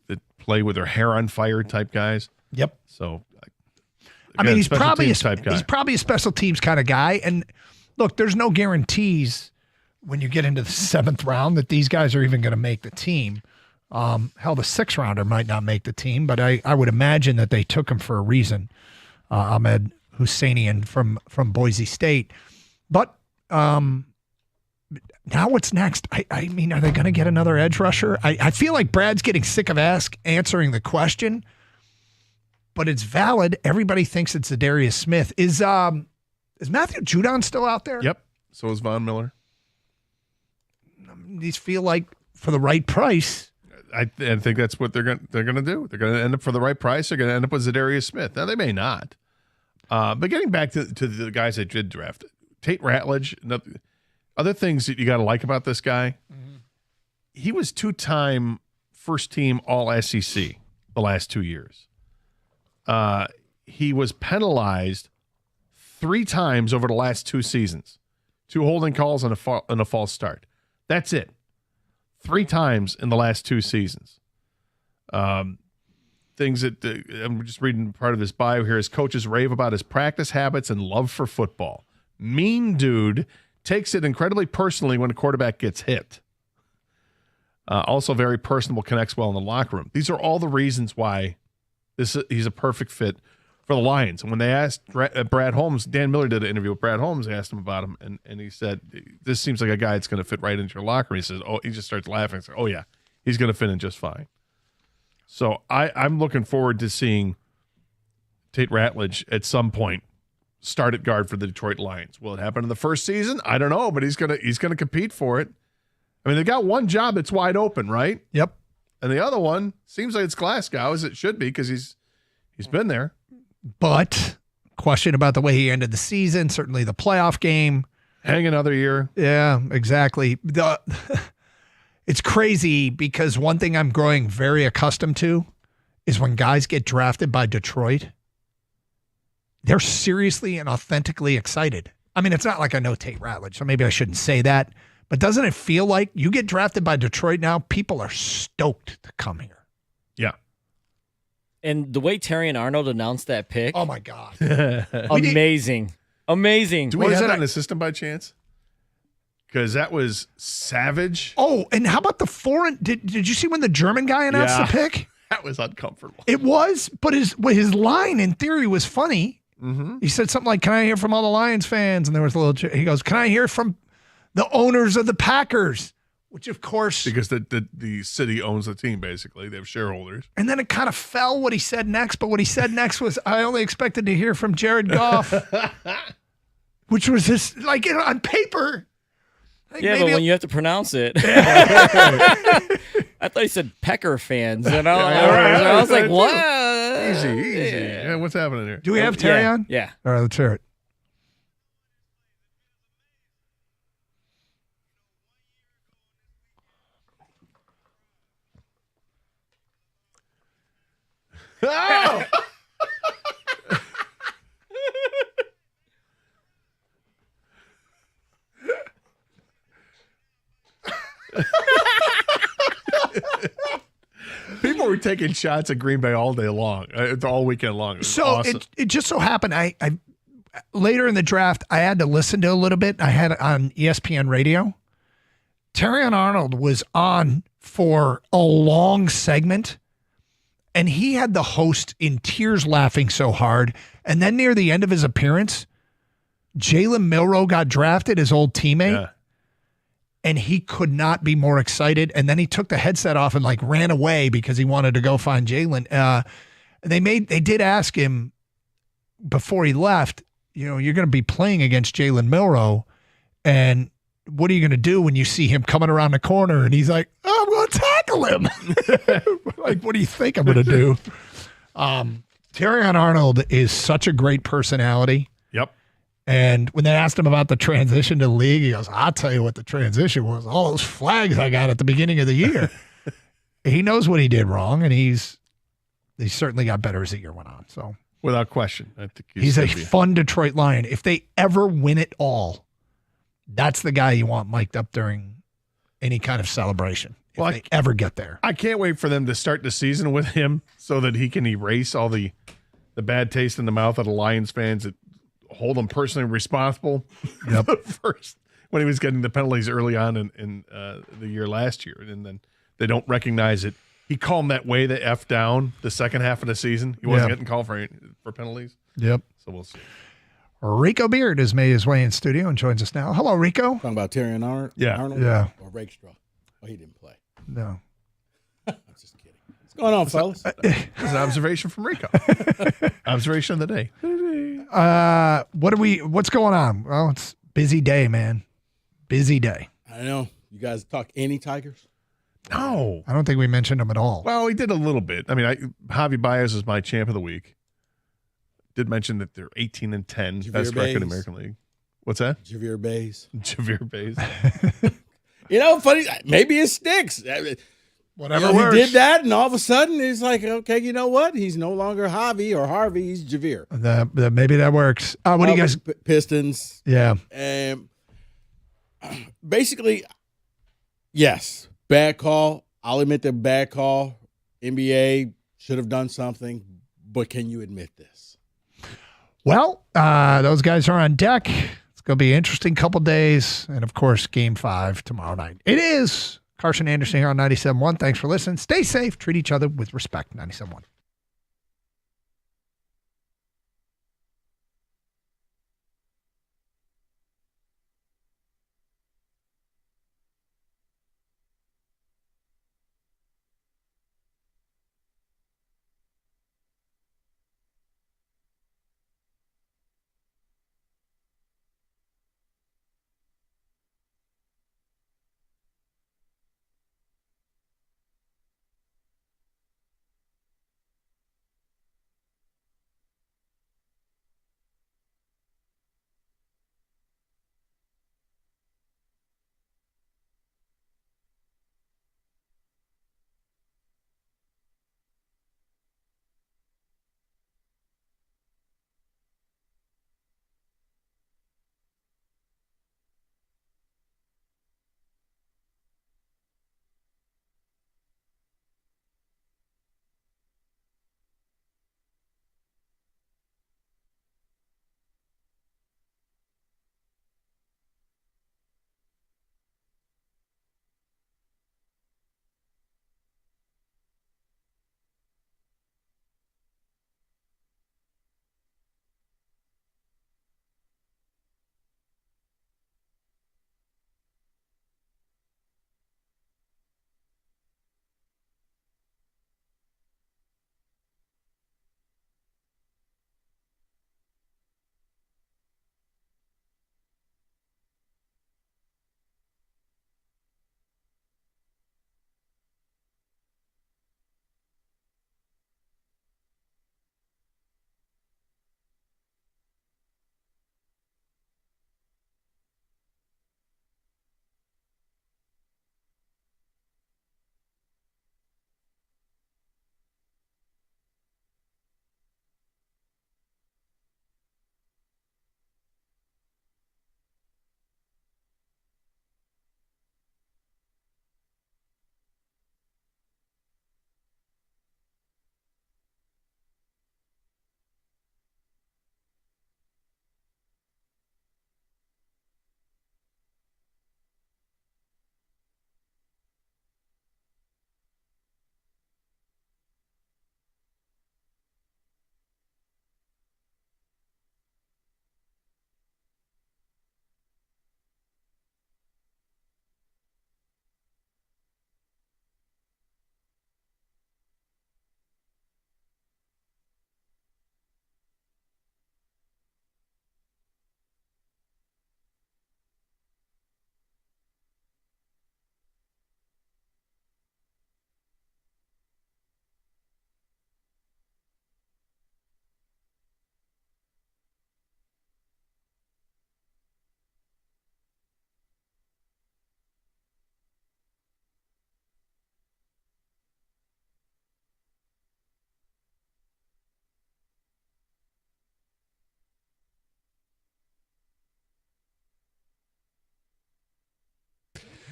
That play with their hair on fire type guys. Yep. So, I mean, he's probably a special teams kind of guy. And look, there's no guarantees when you get into the 7th round that these guys are even going to make the team. Hell, the 6th rounder might not make the team, but I would imagine that they took him for a reason. Ahmed Husseinian from Boise State. But now what's next? I mean, are they going to get another edge rusher? I feel like Brad's getting sick of answering the question, but it's valid. Everybody thinks it's Zadarius Smith. Is Matthew Judon still out there? Yep. So is Von Miller. These feel like for the right price. I think that's what they're going to do. They're going to end up for the right price. They're going to end up with Zadarius Smith. Now they may not. But getting back to the guys they did draft, Tate Ratledge. Other things that you got to like about this guy, he was 2-time first-team All-SEC the last 2 years. He was penalized 3 times over the last 2 seasons. 2 holding calls and a false start. That's it. 3 times in the last 2 seasons. Things that I'm just reading part of his bio here. His coaches rave about his practice habits and love for football. Mean dude. Takes it incredibly personally when a quarterback gets hit. Also very personable, connects well in the locker room. These are all the reasons why he's a perfect fit for the Lions. And when they asked Brad Holmes, Dan Miller did an interview with Brad Holmes, they asked him about him, and he said, this seems like a guy that's going to fit right into your locker room. He says, he just starts laughing. He's like, oh yeah, he's going to fit in just fine. So I'm looking forward to seeing Tate Ratledge at some point start at guard for the Detroit Lions. Will it happen in the first season? I don't know, but he's gonna compete for it. I mean, they got one job that's wide open, right? Yep. And the other one seems like it's Glasgow, as it should be, because he's been there. But question about the way he ended the season, certainly the playoff game. Hang another year. Yeah, exactly. It's crazy because one thing I'm growing very accustomed to is when guys get drafted by Detroit, they're seriously and authentically excited. I mean, it's not like I know Tate Ratledge, so maybe I shouldn't say that. But doesn't it feel like you get drafted by Detroit now, people are stoked to come here? Yeah. And the way Terry and Arnold announced that pick. Oh, my God. Amazing. Amazing. Do we have that in the system by chance? Because that was savage. Oh, and how about the foreign? Did you see when the German guy announced the pick? That was uncomfortable. It was, but his line in theory was funny. Mm-hmm. He said something like, "Can I hear from all the Lions fans?" And there was a little. He goes, "Can I hear from the owners of the Packers?" Which, of course, because the city owns the team, basically. They have shareholders. And then it kind of fell what he said next. But what he said next was, "I only expected to hear from Jared Goff," which was just like on paper. Yeah, but when you have to pronounce it. I thought he said Pecker fans. And I was like, what? Easy. Yeah, what's happening here? Do we have Terry on? Yeah. All right, let's hear it. Oh! People were taking shots at Green Bay all day long, all weekend long. It was So awesome. it just so happened, I later in the draft, I had to listen to a little bit. I had it on ESPN radio. Terrion Arnold was on for a long segment, and he had the host in tears laughing so hard. And then near the end of his appearance, Jalen Milroe got drafted, his old teammate. And he could not be more excited. And then he took the headset off and like ran away because he wanted to go find Jalen. They did ask him before he left, you're going to be playing against Jalen Milroe. And what are you going to do when you see him coming around the corner? And he's like, oh, I'm going to tackle him. Like, what do you think I'm going to do? Terrion Arnold is such a great personality. Yep. And when they asked him about the transition to the league, he goes, I'll tell you what the transition was. All those flags I got at the beginning of the year. He knows what he did wrong, and he certainly got better as the year went on. So without question, I think he's a fun Detroit Lion. If they ever win it all, that's the guy you want mic'd up during any kind of celebration. If they ever get there. I can't wait for them to start the season with him so that he can erase all the bad taste in the mouth of the Lions fans that hold him personally responsible. Yep. First, when he was getting the penalties early on in the year last year, and then they don't recognize it. He calmed that way the F down the second half of the season. He wasn't getting called for penalties. Yep. So we'll see. Rico Beard has made his way in studio and joins us now. Hello, Rico. Talking about Terry and Arnold? Yeah. Yeah. Or Rakestraw? Oh, he didn't play. No. I'm just kidding. What's going on, fellas? It's an observation from Rico. Observation of the day. What's going on? Well, it's busy day, man. Busy day. I know. You guys talk any Tigers? No. I don't think we mentioned them at all. Well, we did a little bit. I mean, Javi Baez is my champ of the week. Did mention that they're 18-10, best record in the American League. What's that? Javier Bays. Javier Bays. Funny. Maybe it sticks. Whatever he works. did that, and all of a sudden, it's like, okay, you know what? He's no longer Javi or Harvey. He's Javier. Maybe that works. What do you guys? Pistons. Yeah. Basically, yes, bad call. I'll admit that bad call. NBA should have done something, but can you admit this? Well, those guys are on deck. It's going to be an interesting couple days. And, of course, Game 5 tomorrow night. It is Carson Anderson here on 97.1. Thanks for listening. Stay safe. Treat each other with respect. 97.1.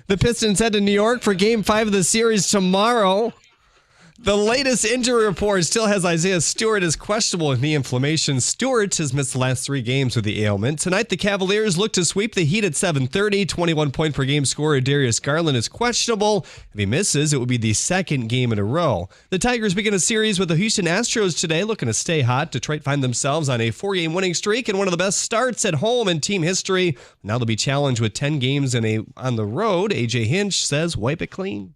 The Pistons head to New York for Game 5 of the series tomorrow. The latest injury report still has Isaiah Stewart as questionable with knee inflammation. Stewart has missed the last 3 games with the ailment. Tonight, the Cavaliers look to sweep the Heat at 7:30. 21-point-per-game scorer Darius Garland is questionable. If he misses, it will be the second game in a row. The Tigers begin a series with the Houston Astros today, looking to stay hot. Detroit find themselves on a 4-game winning streak and one of the best starts at home in team history. Now they'll be challenged with 10 games on the road. AJ Hinch says, wipe it clean.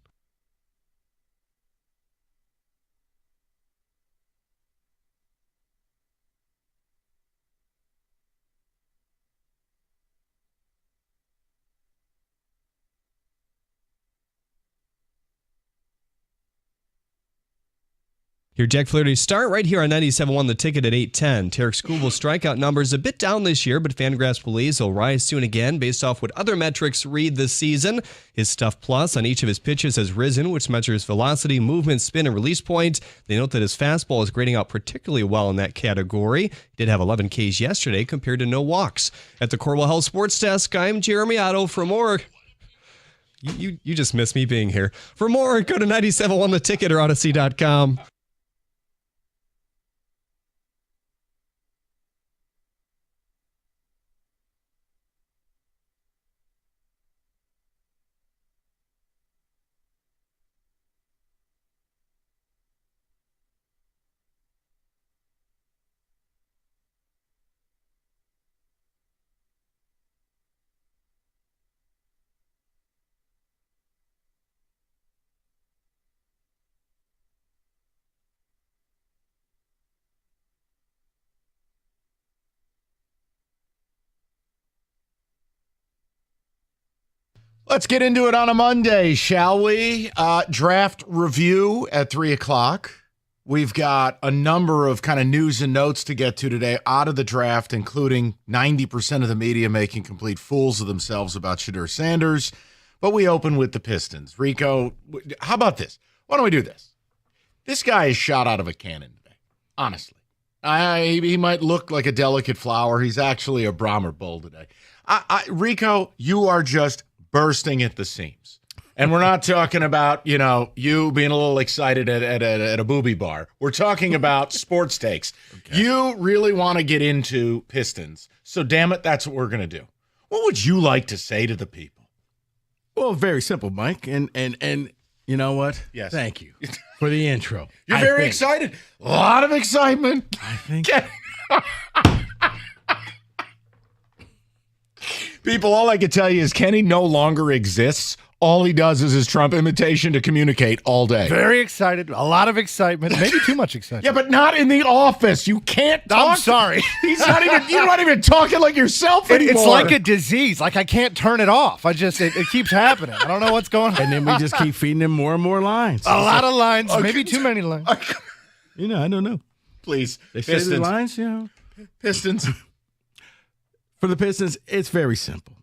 Your Jack Flaherty start right here on 97.1 The Ticket at 8:10. Tarek Skubal's strikeout numbers a bit down this year, but Fangraphs believes he'll rise soon again based off what other metrics read this season. His Stuff Plus on each of his pitches has risen, which measures velocity, movement, spin, and release point. They note that his fastball is grading out particularly well in that category. He did have 11 Ks yesterday compared to no walks. At the Corwell Health Sports Desk, I'm Jeremy Otto. For more... You just missed me being here. For more, go to 97.1 The Ticket or Odyssey.com. Let's get into it on a Monday, shall we? Draft review at 3 o'clock. We've got a number of kind of news and notes to get to today out of the draft, including 90% of the media making complete fools of themselves about Shedeur Sanders. But we open with the Pistons. Rico, how about this? Why don't we do this? This guy is shot out of a cannon today, honestly. He might look like a delicate flower. He's actually a Brahmer bull today. Rico, you are just bursting at the seams. And we're not talking about, you being a little excited at a booby bar. We're talking about sports takes. Okay. You really want to get into Pistons. So damn it, that's what we're going to do. What would you like to say to the people? Well, very simple, Mike. And you know what? Yes. Thank you for the intro. You're very excited. A lot of excitement. I think. People, all I can tell you is Kenny no longer exists. All he does is his Trump imitation to communicate all day. Very excited. A lot of excitement. Maybe too much excitement. Yeah, but not in the office. You can't talk. I'm sorry. You're not even talking like yourself anymore. It's like a disease. Like I can't turn it off. It keeps happening. I don't know what's going on. And then we just keep feeding him more and more lines. A lot of lines. Okay. Maybe too many lines. I don't know. Please. They say the lines, Pistons. For the Pistons, it's very simple.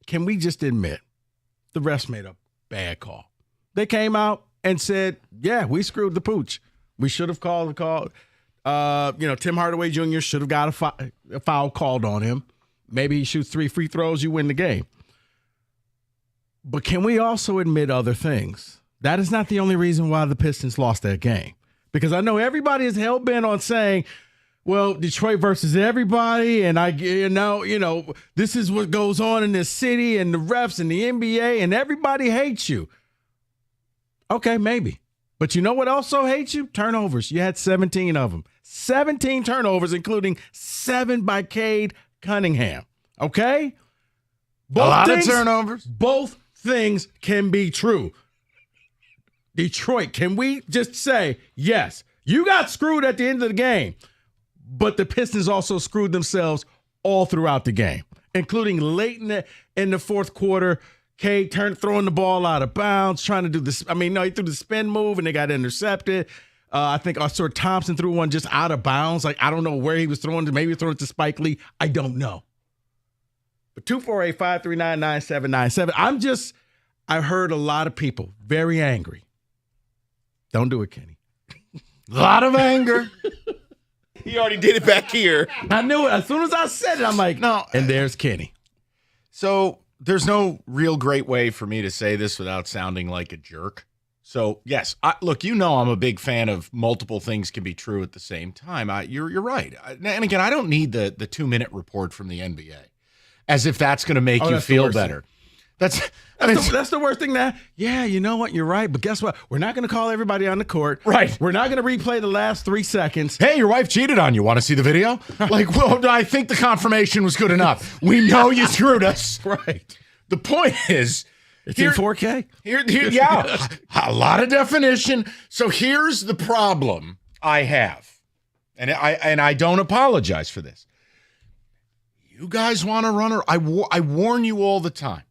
Can we just admit the refs made a bad call? They came out and said, yeah, we screwed the pooch. We should have called the call. Tim Hardaway Jr. should have got a foul called on him. Maybe he shoots 3 free throws, you win the game. But can we also admit other things? That is not the only reason why the Pistons lost that game. Because I know everybody is hell-bent on saying, well, Detroit versus everybody, and this is what goes on in this city, and the refs and the NBA, and everybody hates you. Okay, maybe. But you know what also hates you? Turnovers. You had 17 of them. 17 turnovers, including 7 by Cade Cunningham. Okay? A lot of turnovers. Both things can be true. Detroit, can we just say, yes, you got screwed at the end of the game, but the Pistons also screwed themselves all throughout the game, including late in the fourth quarter. Cade throwing the ball out of bounds, trying to do this. He threw the spin move and they got intercepted. I think Arthur Thompson threw one just out of bounds. Like, I don't know where he was throwing to. Maybe he threw it to Spike Lee. I don't know. But 248-539-9797. I've heard a lot of people very angry. Don't do it, Kenny. A lot of anger. He already did it back here. I knew it. As soon as I said it, I'm like, no. And there's Kenny. So there's no real great way for me to say this without sounding like a jerk. So, yes, look, I'm a big fan of multiple things can be true at the same time. You're right. And again, I don't need the 2-minute report from the NBA as if that's going to make you feel better. That's the worst thing. Yeah, you know what? You're right. But guess what? We're not going to call everybody on the court. Right. We're not going to replay the last 3 seconds. Hey, your wife cheated on you. Want to see the video? Well, I think the confirmation was good enough. We know you screwed us. Right. The point is, it's in 4K. Yeah, a lot of definition. So here's the problem I have, and I don't apologize for this. You guys want to run I warn you all the time.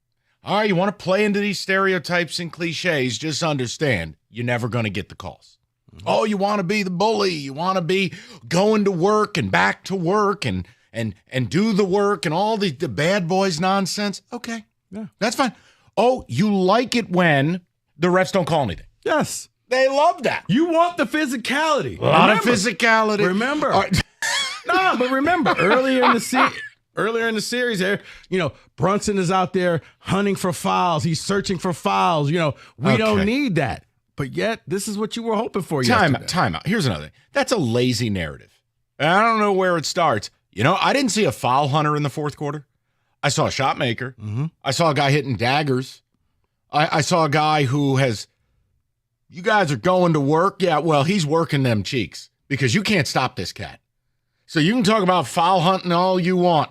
All right, you want to play into these stereotypes and cliches, just understand you're never going to get the calls. Mm-hmm. Oh, you want to be the bully. You want to be going to work and back to work and do the work and all the bad boys nonsense. Okay, yeah, that's fine. Oh, you like it when the refs don't call anything. Yes. They love that. You want the physicality. A lot of physicality. Remember. No, but remember, earlier in the series there, Brunson is out there hunting for fouls. He's searching for fouls. We don't need that. But yet, this is what you were hoping for yesterday. Time out. Here's another thing. That's a lazy narrative. And I don't know where it starts. I didn't see a foul hunter in the fourth quarter. I saw a shot maker. Mm-hmm. I saw a guy hitting daggers. I saw a guy who you guys are going to work. Yeah, well, he's working them cheeks because you can't stop this cat. So you can talk about foul hunting all you want.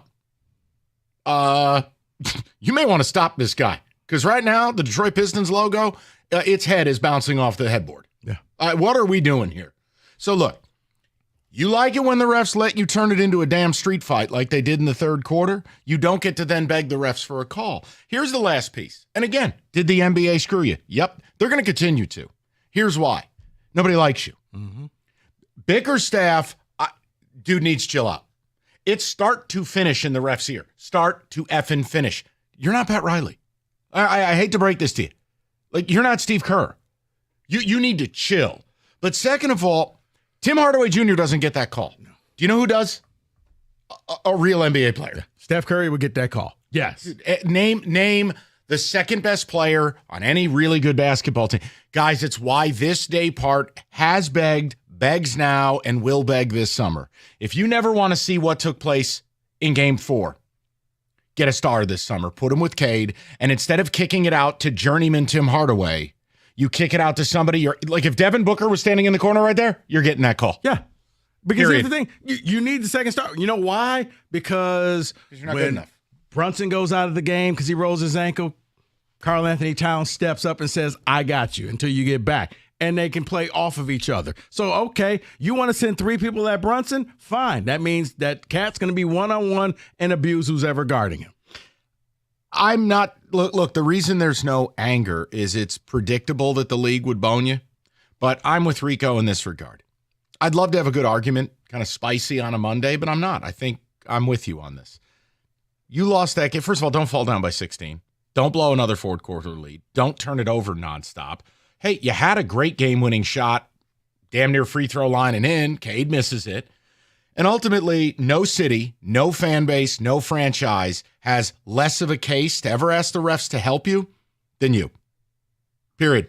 You may want to stop this guy because right now the Detroit Pistons logo, its head is bouncing off the headboard. Yeah. What are we doing here? So look. You like it when the refs let you turn it into a damn street fight like they did in the third quarter. You don't get to then beg the refs for a call. Here's the last piece. And again, did the NBA screw you? Yep. They're going to continue to. Here's why. Nobody likes you. Mm-hmm. Bickerstaff, dude needs to chill out. It's start to finish in the ref's ear. Start to effing finish. You're not Pat Riley. I hate to break this to you. You're not Steve Kerr. You need to chill. But second of all, Tim Hardaway Jr. doesn't get that call. No. Do you know who does? A real NBA player. Steph Curry would get that call. Yes. Name the second best player on any really good basketball team. Guys, it's why this day part has begged, begs now, and will beg this summer. If you never want to see what took place in Game 4, get a star this summer. Put him with Cade, and instead of kicking it out to journeyman Tim Hardaway, you kick it out to somebody. If Devin Booker was standing in the corner right there, you're getting that call. Yeah. Because here's the thing. You need the second star. You know why? Because you're not good enough. Brunson goes out of the game because he rolls his ankle, Karl Anthony Towns steps up and says, I got you until you get back. And they can play off of each other. So, okay, you want to send 3 people at Brunson? Fine. That means that Cat's going to be one-on-one and abuse who's ever guarding him. I'm not – look, the reason there's no anger is it's predictable that the league would bone you. But I'm with Rico in this regard. I'd love to have a good argument, kind of spicy on a Monday, but I'm not. I think I'm with you on this. You lost that game. First of all, don't fall down by 16. Don't blow another fourth quarter lead. Don't turn it over nonstop. Hey, you had a great game-winning shot, damn near free throw line and in. Cade misses it. And ultimately, no city, no fan base, no franchise has less of a case to ever ask the refs to help you than you. Period.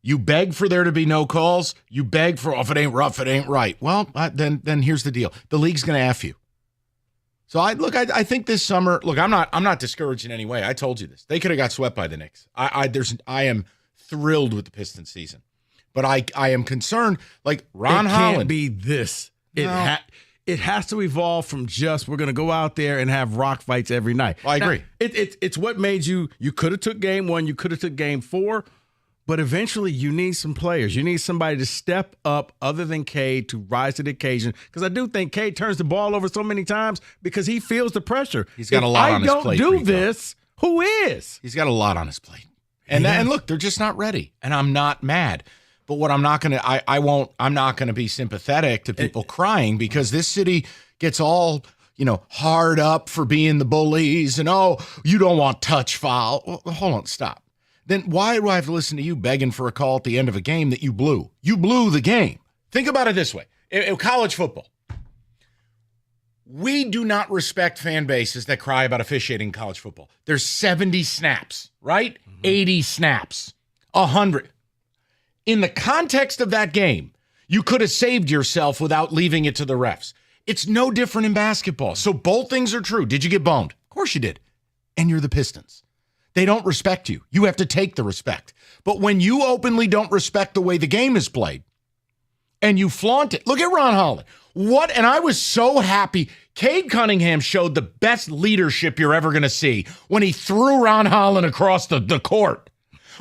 You beg for there to be no calls. You beg for, if it ain't rough, it ain't right. Well, then here's the deal. The league's going to F you. So I think this summer, look, I'm not discouraged in any way. I told you this. They could have got swept by the Knicks. I am thrilled with the Pistons season. But I am concerned, like Ron Holland. It can't be this. No. It has to evolve from just we're going to go out there and have rock fights every night. I agree. Now, it's what made you could have took game 1, you could have took game 4, but eventually you need some players. You need somebody to step up other than Cade to rise to the occasion. Because I do think Cade turns the ball over so many times because he feels the pressure. He's got a lot on his plate. If I don't do this, who is? He's got a lot on his plate. And look, they're just not ready. And I'm not mad. But what I'm not going to, I'm not going to be sympathetic to people crying because this city gets all, hard up for being the bullies and, oh, you don't want touch foul. Well, hold on, stop. Then why do I have to listen to you begging for a call at the end of a game that you blew? You blew the game. Think about it this way. In college football, We do not respect fan bases that cry about officiating in college football. There's 70 snaps, right? 80 snaps, 100. In the context of that game, you could have saved yourself without leaving it to the refs. It's no different in basketball. So both things are true. Did you get boned? Of course you did. And you're the Pistons. They don't respect you. You have to take the respect. But when you openly don't respect the way the game is played and you flaunt it, look at Ron Holland. What? And I was so happy. Cade Cunningham showed the best leadership you're ever going to see when he threw Ron Holland across the court.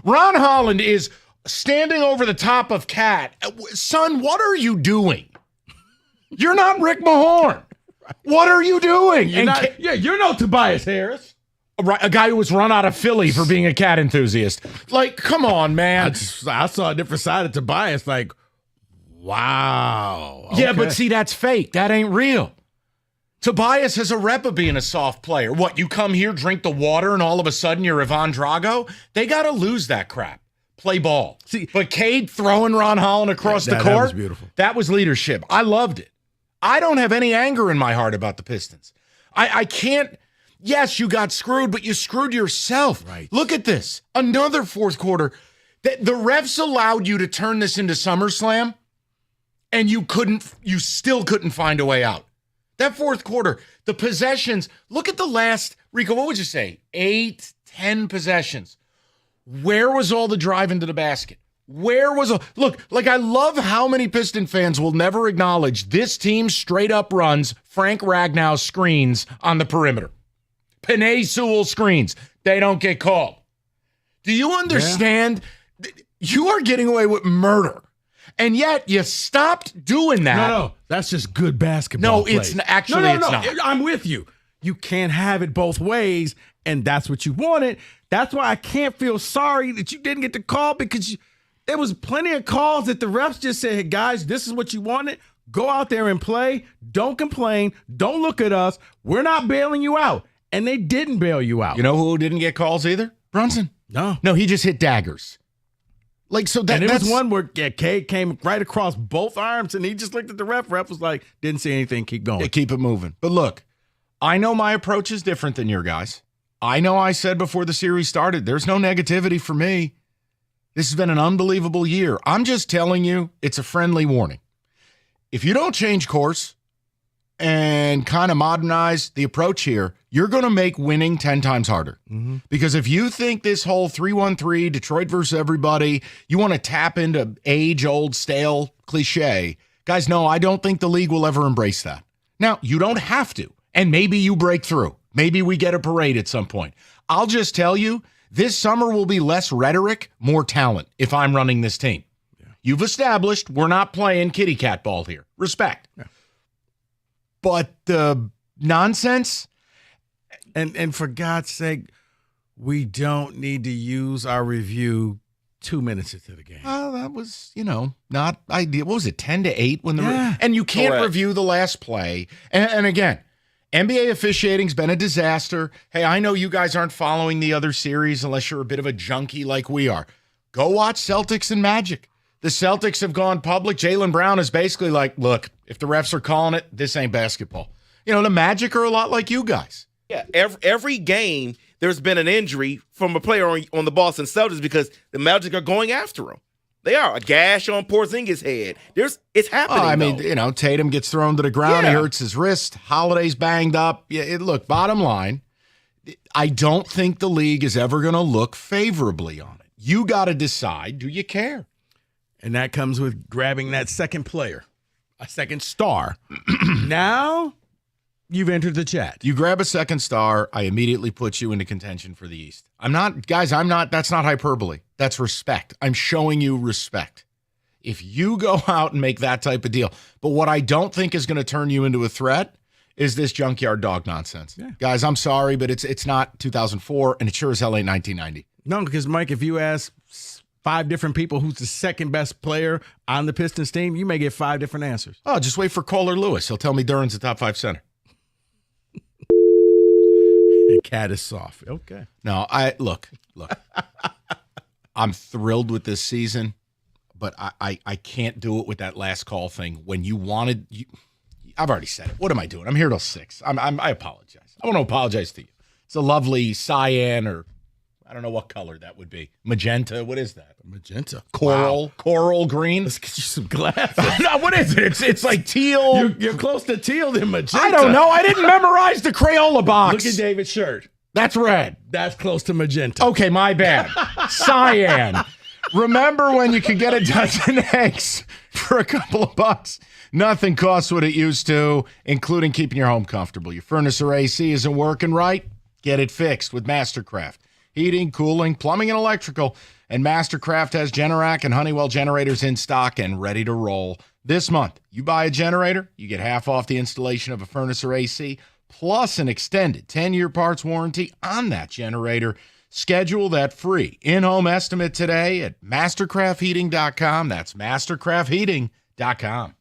Ron Holland is standing over the top of Cat. Son, what are you doing? You're not Rick Mahorn. What are you doing? You're no Tobias Harris. Right, a guy who was run out of Philly for being a Cat enthusiast. Like, come on, man. I saw a different side of Tobias. Like, wow. Yeah, but see, that's fake. That ain't real. Tobias has a rep of being a soft player. What, you come here, drink the water, and all of a sudden you're Ivan Drago? They got to lose that crap. Play ball. See, but Cade throwing Ron Holland across the court, that was beautiful. That was leadership. I loved it. I don't have any anger in my heart about the Pistons. I can't. Yes, you got screwed, but you screwed yourself. Right. Look at this. Another fourth quarter. The refs allowed you to turn this into SummerSlam, and you still couldn't find a way out. That fourth quarter, the possessions, look at the last, Rico, what would you say? 8, 10 possessions. Where was all the drive into the basket? Look, like I love how many Piston fans will never acknowledge this team straight up runs Frank Ragnow screens on the perimeter. Penei Sewell screens. They don't get called. Do you understand? Yeah. You are getting away with murder. And yet you stopped doing that. No. That's just good basketball. No, it's actually no. It's not. I'm with you. You can't have it both ways, and that's what you wanted. That's why I can't feel sorry that you didn't get the call, because there was plenty of calls that the refs just said, hey, guys, this is what you wanted. Go out there and play. Don't complain. Don't look at us. We're not bailing you out. And they didn't bail you out. You know who didn't get calls either? Brunson. No, he just hit daggers. Like, so that, and there was one where Cade came right across both arms, and he just looked at the ref. Ref was like, didn't say anything, keep going. Yeah, keep it moving. But look, I know my approach is different than your guys. I know I said before the series started, there's no negativity for me. This has been an unbelievable year. I'm just telling you, it's a friendly warning. If you don't change course and kind of modernize the approach here, you're going to make winning 10 times harder. Mm-hmm. Because if you think this whole 3-1-3, Detroit versus everybody, you want to tap into age-old, stale cliche, guys, no, I don't think the league will ever embrace that. Now, you don't have to, and maybe you break through. Maybe we get a parade at some point. I'll just tell you, this summer will be less rhetoric, more talent if I'm running this team. Yeah. You've established we're not playing kitty cat ball here. Respect. Yeah. But the nonsense, and for God's sake, we don't need to use our review 2 minutes into the game. Well, that was, not ideal. What was it, 10-8 when and you can't review the last play. And again, NBA officiating's been a disaster. Hey, I know you guys aren't following the other series unless you're a bit of a junkie like we are. Go watch Celtics and Magic. The Celtics have gone public. Jaylen Brown is basically like, look, if the refs are calling it, this ain't basketball. The Magic are a lot like you guys. Yeah, every game there's been an injury from a player on the Boston Celtics because the Magic are going after him. They are. A gash on Porzingis' head. It's happening. Tatum gets thrown to the ground. Yeah. He hurts his wrist. Holiday's banged up. Yeah, look, bottom line, I don't think the league is ever going to look favorably on it. You got to decide, do you care? And that comes with grabbing that second player, a second star. Now you've entered the chat. You grab a second star, I immediately put you into contention for the East. That's not hyperbole. That's respect. I'm showing you respect. If you go out and make that type of deal. But what I don't think is going to turn you into a threat is this junkyard dog nonsense. Yeah. Guys, I'm sorry, but it's not 2004, and it sure as hell ain't 1990. No, because, Mike, if you ask 5 different people who's the second best player on the Pistons team, you may get 5 different answers. Oh, just wait for Kohler Lewis. He'll tell me Duran's the top 5 center. And Cat is soft. Okay. No, look. I'm thrilled with this season, but I can't do it with that last call thing. When you wanted, I've already said it. What am I doing? I'm here till 6. I apologize. I want to apologize to you. It's a lovely cyan, or I don't know what color that would be. Magenta. What is that? Magenta. Coral. Wow. Coral green. Let's get you some glasses. No, what is it? It's like teal. You're close to teal than magenta. I don't know. I didn't memorize the Crayola box. Look at David's shirt. That's red. That's close to magenta. Okay, my bad. Cyan. Remember when you could get a dozen eggs for a couple of bucks? Nothing costs what it used to, including keeping your home comfortable. Your furnace or AC isn't working right? Get it fixed with Mastercraft. Heating, cooling, plumbing, and electrical. And Mastercraft has Generac and Honeywell generators in stock and ready to roll. This month, you buy a generator, you get half off the installation of a furnace or AC, plus an extended 10-year parts warranty on that generator. Schedule that free in-home estimate today at mastercraftheating.com. That's mastercraftheating.com.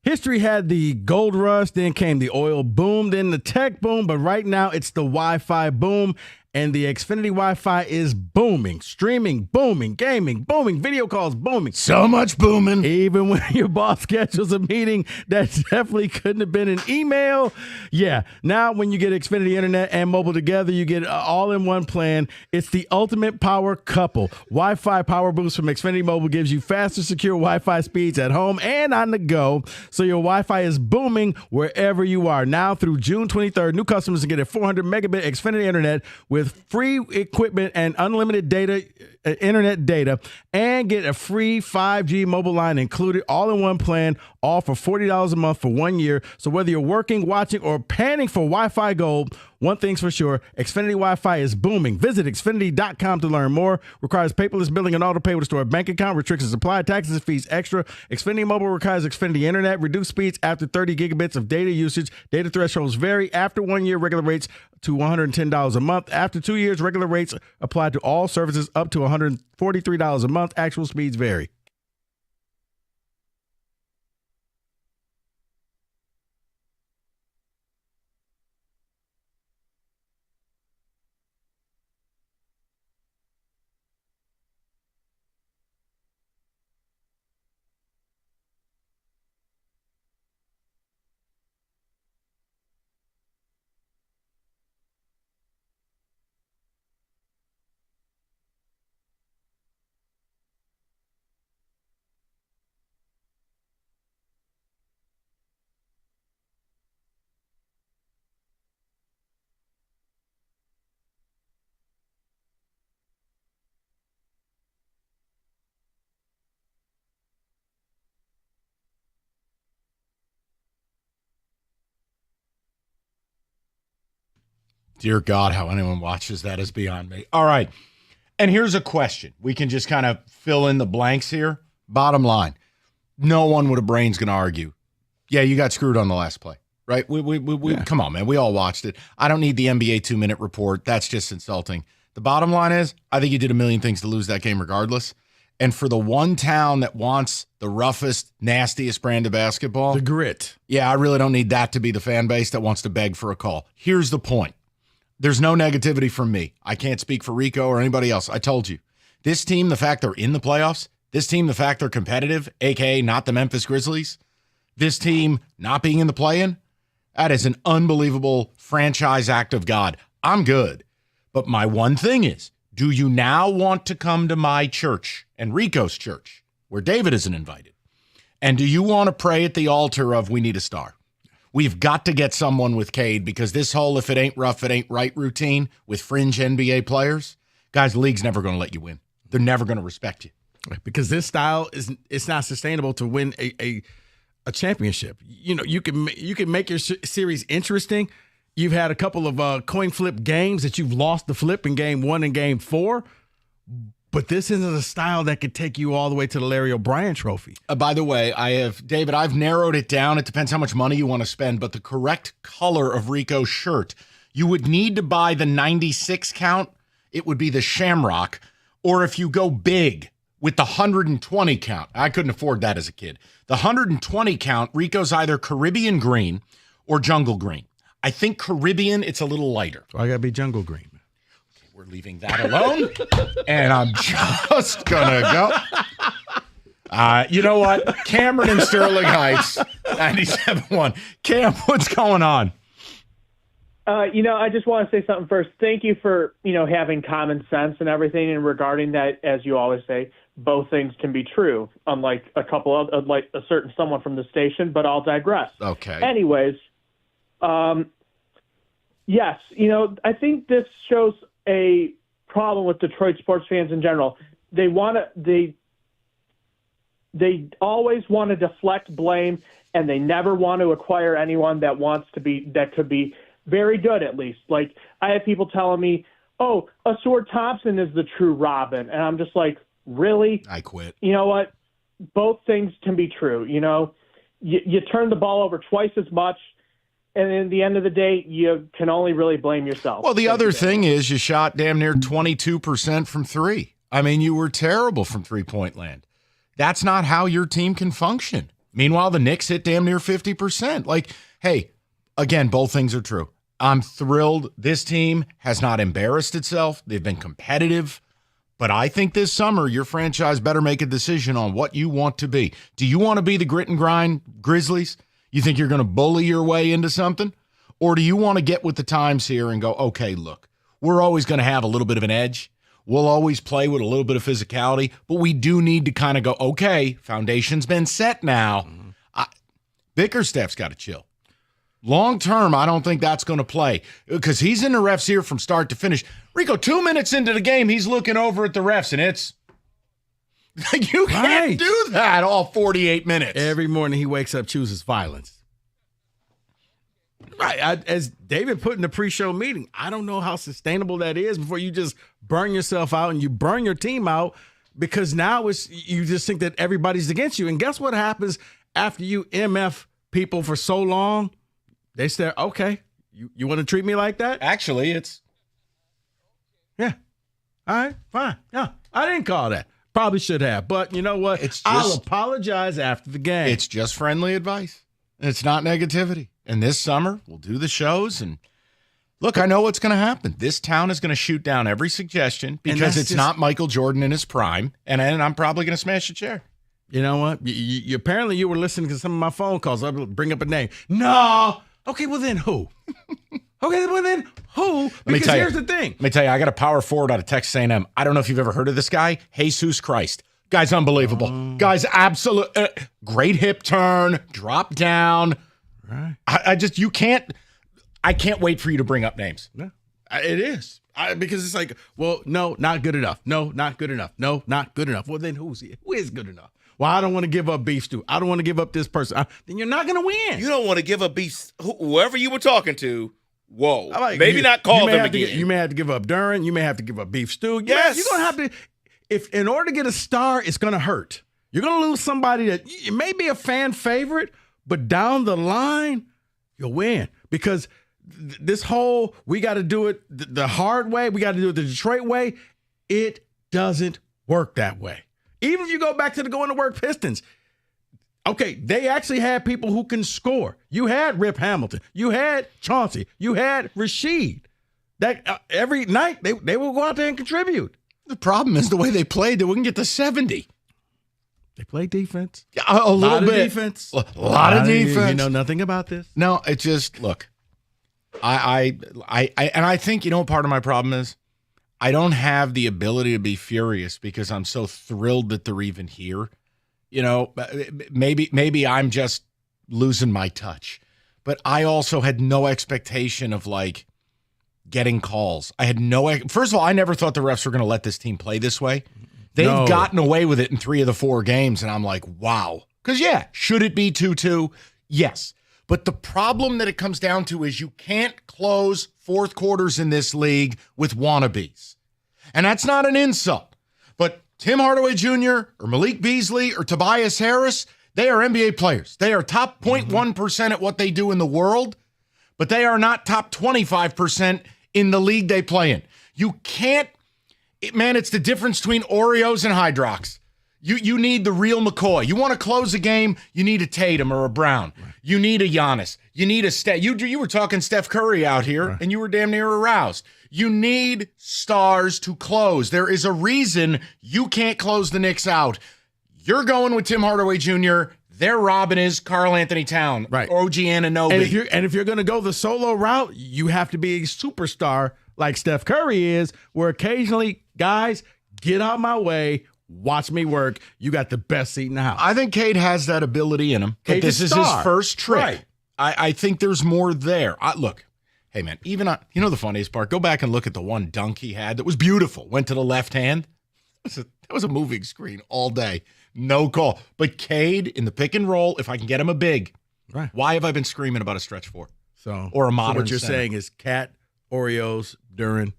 History had the gold rush, then came the oil boom, then the tech boom, but right now it's the Wi-Fi boom, and the Xfinity Wi-Fi is booming. Streaming, booming. Gaming, booming. Video calls, booming. So much booming. Even when your boss schedules a meeting, that definitely couldn't have been an email. Yeah, now when you get Xfinity Internet and mobile together, you get all-in-one plan. It's the ultimate power couple. Wi-Fi Power Boost from Xfinity Mobile gives you faster, secure Wi-Fi speeds at home and on the go, so your Wi-Fi is booming wherever you are. Now through June 23rd, new customers can get a 400 megabit Xfinity Internet with with free equipment and unlimited data, internet data, and get a free 5G mobile line included, all in one plan, all for $40 a month for 1 year. So whether you're working, watching, or panning for Wi-Fi gold, one thing's for sure, Xfinity Wi-Fi is booming. Visit Xfinity.com to learn more. Requires paperless billing and auto pay with a stored bank account. Restrictions apply. Taxes and fees extra. Xfinity Mobile requires Xfinity Internet. Reduced speeds after 30 gigabits of data usage. Data thresholds vary. After 1 year, regular rates to $110 a month. After 2 years, regular rates apply to all services up to $143 a month. Actual speeds vary. Dear God, how anyone watches that is beyond me. All right. And here's a question. We can just kind of fill in the blanks here. Bottom line, no one with a brain's going to argue. Yeah, you got screwed on the last play, right? We Come on, man. We all watched it. I don't need the NBA 2-minute report. That's just insulting. The bottom line is, I think you did a million things to lose that game regardless. And for the one town that wants the roughest, nastiest brand of basketball, the grit. Yeah, I really don't need that to be the fan base that wants to beg for a call. Here's the point. There's no negativity from me. I can't speak for Rico or anybody else. I told you. This team, the fact they're in the playoffs, this team, the fact they're competitive, a.k.a. not the Memphis Grizzlies, this team not being in the play-in, that is an unbelievable franchise act of God. I'm good. But my one thing is, do you now want to come to my church and Rico's church, where David isn't invited? And do you want to pray at the altar of we need a star? We've got to get someone with Cade because this whole if it ain't rough, it ain't right routine with fringe NBA players, guys, the league's never going to let you win. They're never going to respect you. Because this style it's not sustainable to win a championship. You know, you can make your series interesting. You've had a couple of coin flip games that you've lost the flip in game 1 and game 4. But this isn't a style that could take you all the way to the Larry O'Brien trophy. By the way, David, I've narrowed it down. It depends how much money you want to spend, but the correct color of Rico's shirt, you would need to buy the 96 count. It would be the Shamrock. Or if you go big with the 120 count, I couldn't afford that as a kid. The 120 count, Rico's either Caribbean green or jungle green. I think Caribbean, it's a little lighter. I got to be jungle green. We're leaving that alone, and I'm just going to go. You know what? Cameron in Sterling Heights, 97.1. Cam, what's going on? I just want to say something first. Thank you for, having common sense and everything. And regarding that, as you always say, both things can be true, unlike like a certain someone from the station, but I'll digress. Okay. Anyways, yes, I think this shows a problem with Detroit sports fans in general. They always want to deflect blame, and they never want to acquire anyone that could be very good, at least. Like, I have people telling me, oh, Asur Thompson is the true Robin. And I'm just like, really? I quit. You know what? Both things can be true. You turn the ball over twice as much, and in the end of the day, you can only really blame yourself. Well, the other thing is you shot damn near 22% from three. I mean, you were terrible from three-point land. That's not how your team can function. Meanwhile, the Knicks hit damn near 50%. Like, hey, again, both things are true. I'm thrilled. This team has not embarrassed itself. They've been competitive. But I think this summer, your franchise better make a decision on what you want to be. Do you want to be the grit and grind Grizzlies? You think you're going to bully your way into something? Or do you want to get with the times here and go, okay, look, we're always going to have a little bit of an edge. We'll always play with a little bit of physicality, but we do need to kind of go, okay, foundation's been set now. Bickerstaff's got to chill. Long term, I don't think that's going to play because he's in the ref's ear from start to finish. Rico, 2 minutes into the game, he's looking over at the refs, and it's like you can't do that all 48 minutes. Every morning he wakes up, chooses violence. Right. As David put in the pre-show meeting, I don't know how sustainable that is before you just burn yourself out and you burn your team out because now you just think that everybody's against you. And guess what happens after you MF people for so long? They say, okay, you want to treat me like that? Actually, yeah. All right, fine. Yeah, I didn't call that. Probably should have. But you know what? I'll apologize after the game. It's just friendly advice. It's not negativity. And this summer, we'll do the shows. And look, I know what's going to happen. This town is going to shoot down every suggestion because it's not Michael Jordan in his prime. And I'm probably going to smash a chair. You know what? You apparently you were listening to some of my phone calls. I'll bring up a name. No. Okay, well then who? Okay, well then who? Because here's the thing. Let me tell you, I got a power forward out of Texas A&M. I don't know if you've ever heard of this guy, Jesus Christ. Guy's unbelievable. Guy's absolute great hip turn, drop down. Right. I can't wait for you to bring up names. No, it is. Because it's like, well, no, not good enough. No, not good enough. No, not good enough. Well, then who is good enough? Well, I don't want to give up beef stew. I don't want to give up this person. Then you're not going to win. You don't want to give up beef. Whoever you were talking to, whoa. Maybe not call them again. You may have to give up Duran. You may have to give up beef stew. Yes. You're going to have to. If in order to get a star, it's going to hurt. You're going to lose somebody that it may be a fan favorite, but down the line, you'll win. Because this whole, we got to do it the hard way, we got to do it the Detroit way, it doesn't work that way. Even if you go back to the going to work Pistons, okay, they actually had people who can score. You had Rip Hamilton. You had Chauncey. You had Rasheed. That every night they will go out there and contribute. The problem is the way they played, they wouldn't get to 70. They play defense. A little bit. Defense. A lot of defense. You know nothing about this. No, it just, look, I think, you know what part of my problem is? I don't have the ability to be furious because I'm so thrilled that they're even here. You know, maybe I'm just losing my touch. But I also had no expectation of, like, getting calls. I had first of all, I never thought the refs were going to let this team play this way. They've gotten away with it in 3 of the 4 games, and I'm like, wow. Because, yeah, should it be 2-2? Yes. But the problem that it comes down to is you can't close fourth quarters in this league with wannabes. And that's not an insult. But Tim Hardaway Jr. or Malik Beasley or Tobias Harris, they are NBA players. They are top 0.1% at what they do in the world, but they are not top 25% in the league they play in. You can't, it's the difference between Oreos and Hydrox. You need the real McCoy. You want to close a game, you need a Tatum or a Brown. Right. You need a Giannis. You need a Steph. You were talking Steph Curry out here, and you were damn near aroused. You need stars to close. There is a reason you can't close the Knicks out. You're going with Tim Hardaway Jr., their Robin is Karl Anthony Towns, right? OG Anunoby. And if you're going to go the solo route, you have to be a superstar like Steph Curry is, where occasionally, guys, get out my way, watch me work. You got the best seat in the house. I think Cade has that ability in him. But this is his first trip. Right. I think there's more there. Look, hey, man, you know the funniest part? Go back and look at the one dunk he had that was beautiful. Went to the left hand. That was a moving screen all day. No call. But Cade in the pick and roll, if I can get him a big, right? Why have I been screaming about a stretch 4? Or a modern what you're center? saying is Cat, Oreos, Duran,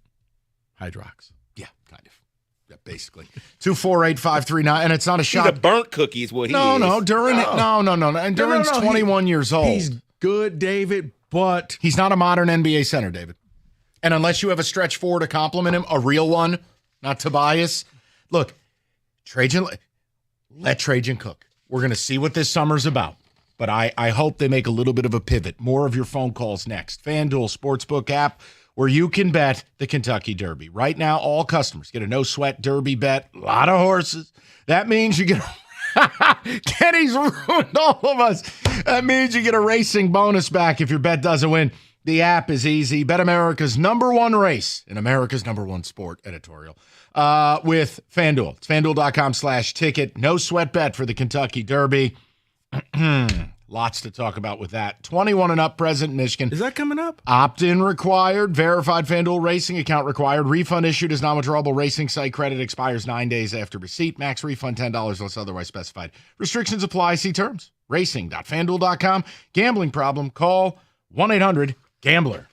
Hydrox. Yeah, kind of. Yeah, basically. 248-539, and it's not a shot. He's a burnt cookie is what he is. No, Duran. No. And Duran's 21 years old. He's good, David, but he's not a modern NBA center, David. And unless you have a stretch 4 to compliment him, a real one, not Tobias. Look, Trajan, let Trajan cook. We're going to see what this summer's about. But I hope they make a little bit of a pivot. More of your phone calls next. FanDuel Sportsbook app where you can bet the Kentucky Derby. Right now, all customers get a no-sweat Derby bet. A lot of horses. That means you get Kenny's ruined all of us. That means you get a racing bonus back if your bet doesn't win. The app is easy. Bet America's #1 race in America's #1 sport editorial with FanDuel. It's FanDuel.com/ticket. No sweat bet for the Kentucky Derby. Lots to talk about with that. 21 and up, present in Michigan. Is that coming up? Opt-in required. Verified FanDuel racing account required. Refund issued as non-withdrawable racing site credit expires 9 days after receipt. Max refund $10 unless otherwise specified. Restrictions apply. See terms. Racing.fanduel.com. Gambling problem? Call 1-800-GAMBLER.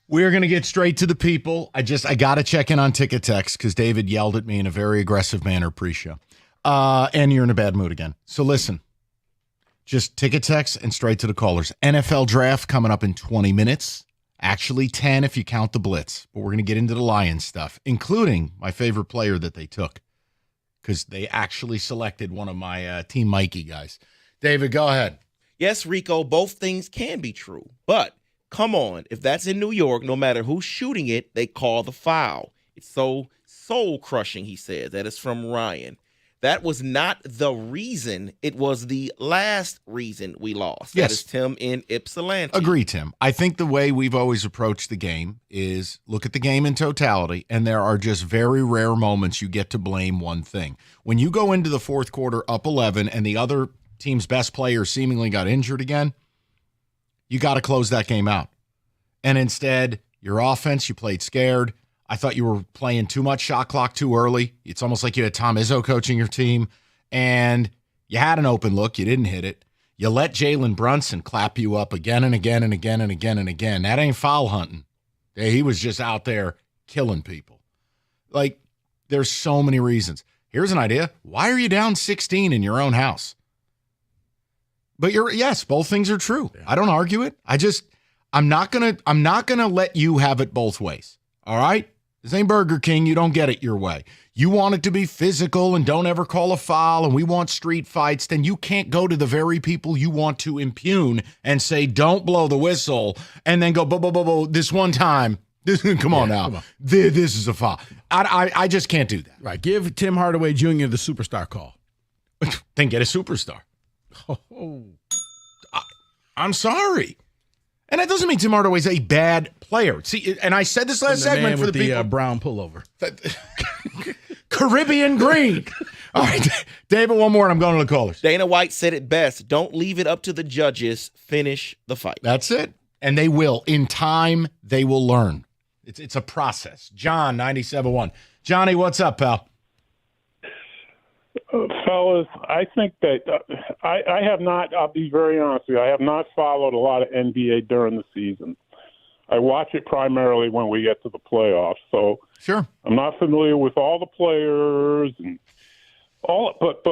We're going to get straight to the people. I got to check in on Ticket Text because David yelled at me in a very aggressive manner pre-show. And you're in a bad mood again. So listen, just Ticket Text and straight to the callers. NFL draft coming up in 20 minutes. Actually 10 if you count the blitz. But we're going to get into the Lions stuff, including my favorite player that they took because they actually selected one of my Team Mikey guys. David, go ahead. Yes, Rico, both things can be true, but come on, if that's in New York, no matter who's shooting it, they call the foul. It's so soul-crushing, he said. That is from Ryan. That was not the reason. It was the last reason we lost. Yes. That is Tim in Ypsilanti. Agree, Tim. I think the way we've always approached the game is look at the game in totality, and there are just very rare moments you get to blame one thing. When you go into the fourth quarter up 11 and the other team's best player seemingly got injured again, you got to close that game out. And instead, your offense, you played scared. I thought you were playing too much shot clock too early. It's almost like you had Tom Izzo coaching your team, and you had an open look. You didn't hit it. You let Jalen Brunson clap you up again and again and again and again and again. That ain't foul hunting. He was just out there killing people. Like, there's so many reasons. Here's an idea. Why are you down 16 in your own house? But yes, both things are true. I don't argue it. I'm not gonna let you have it both ways. All right? This ain't Burger King. You don't get it your way. You want it to be physical and don't ever call a foul, and we want street fights, then you can't go to the very people you want to impugn and say, don't blow the whistle, and then go, this one time. Come on now. This is a foul. I just can't do that. Right. Give Tim Hardaway Jr. the superstar call. Then get a superstar. Oh. I'm sorry. And that doesn't mean Tim Hardaway's a bad player. See, and I said this last segment for the people. Brown pullover. Caribbean green. All right, David, one more, and I'm going to the callers. Dana White said it best. Don't leave it up to the judges. Finish the fight. That's it. And they will. In time, they will learn. It's a process. John, 97.1. Johnny, what's up, pal? Fellas, I think that I have not, I'll be very honest with you, I have not followed a lot of NBA during the season. I watch it primarily when we get to the playoffs. So sure, I'm not familiar with all the players and all, but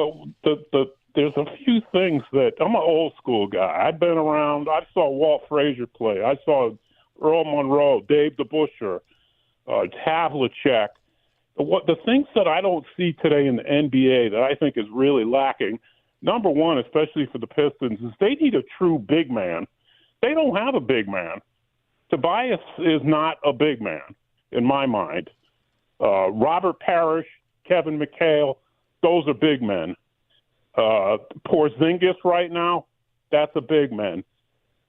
there's a few things that I'm an old school guy. I've been around. I saw Walt Frazier play. I saw Earl Monroe, Dave DeBusschere, Havlicek. The things that I don't see today in the NBA that I think is really lacking, number one, especially for the Pistons, is they need a true big man. They don't have a big man. Tobias is not a big man, in my mind. Robert Parrish, Kevin McHale, those are big men. Porzingis right now, that's a big man.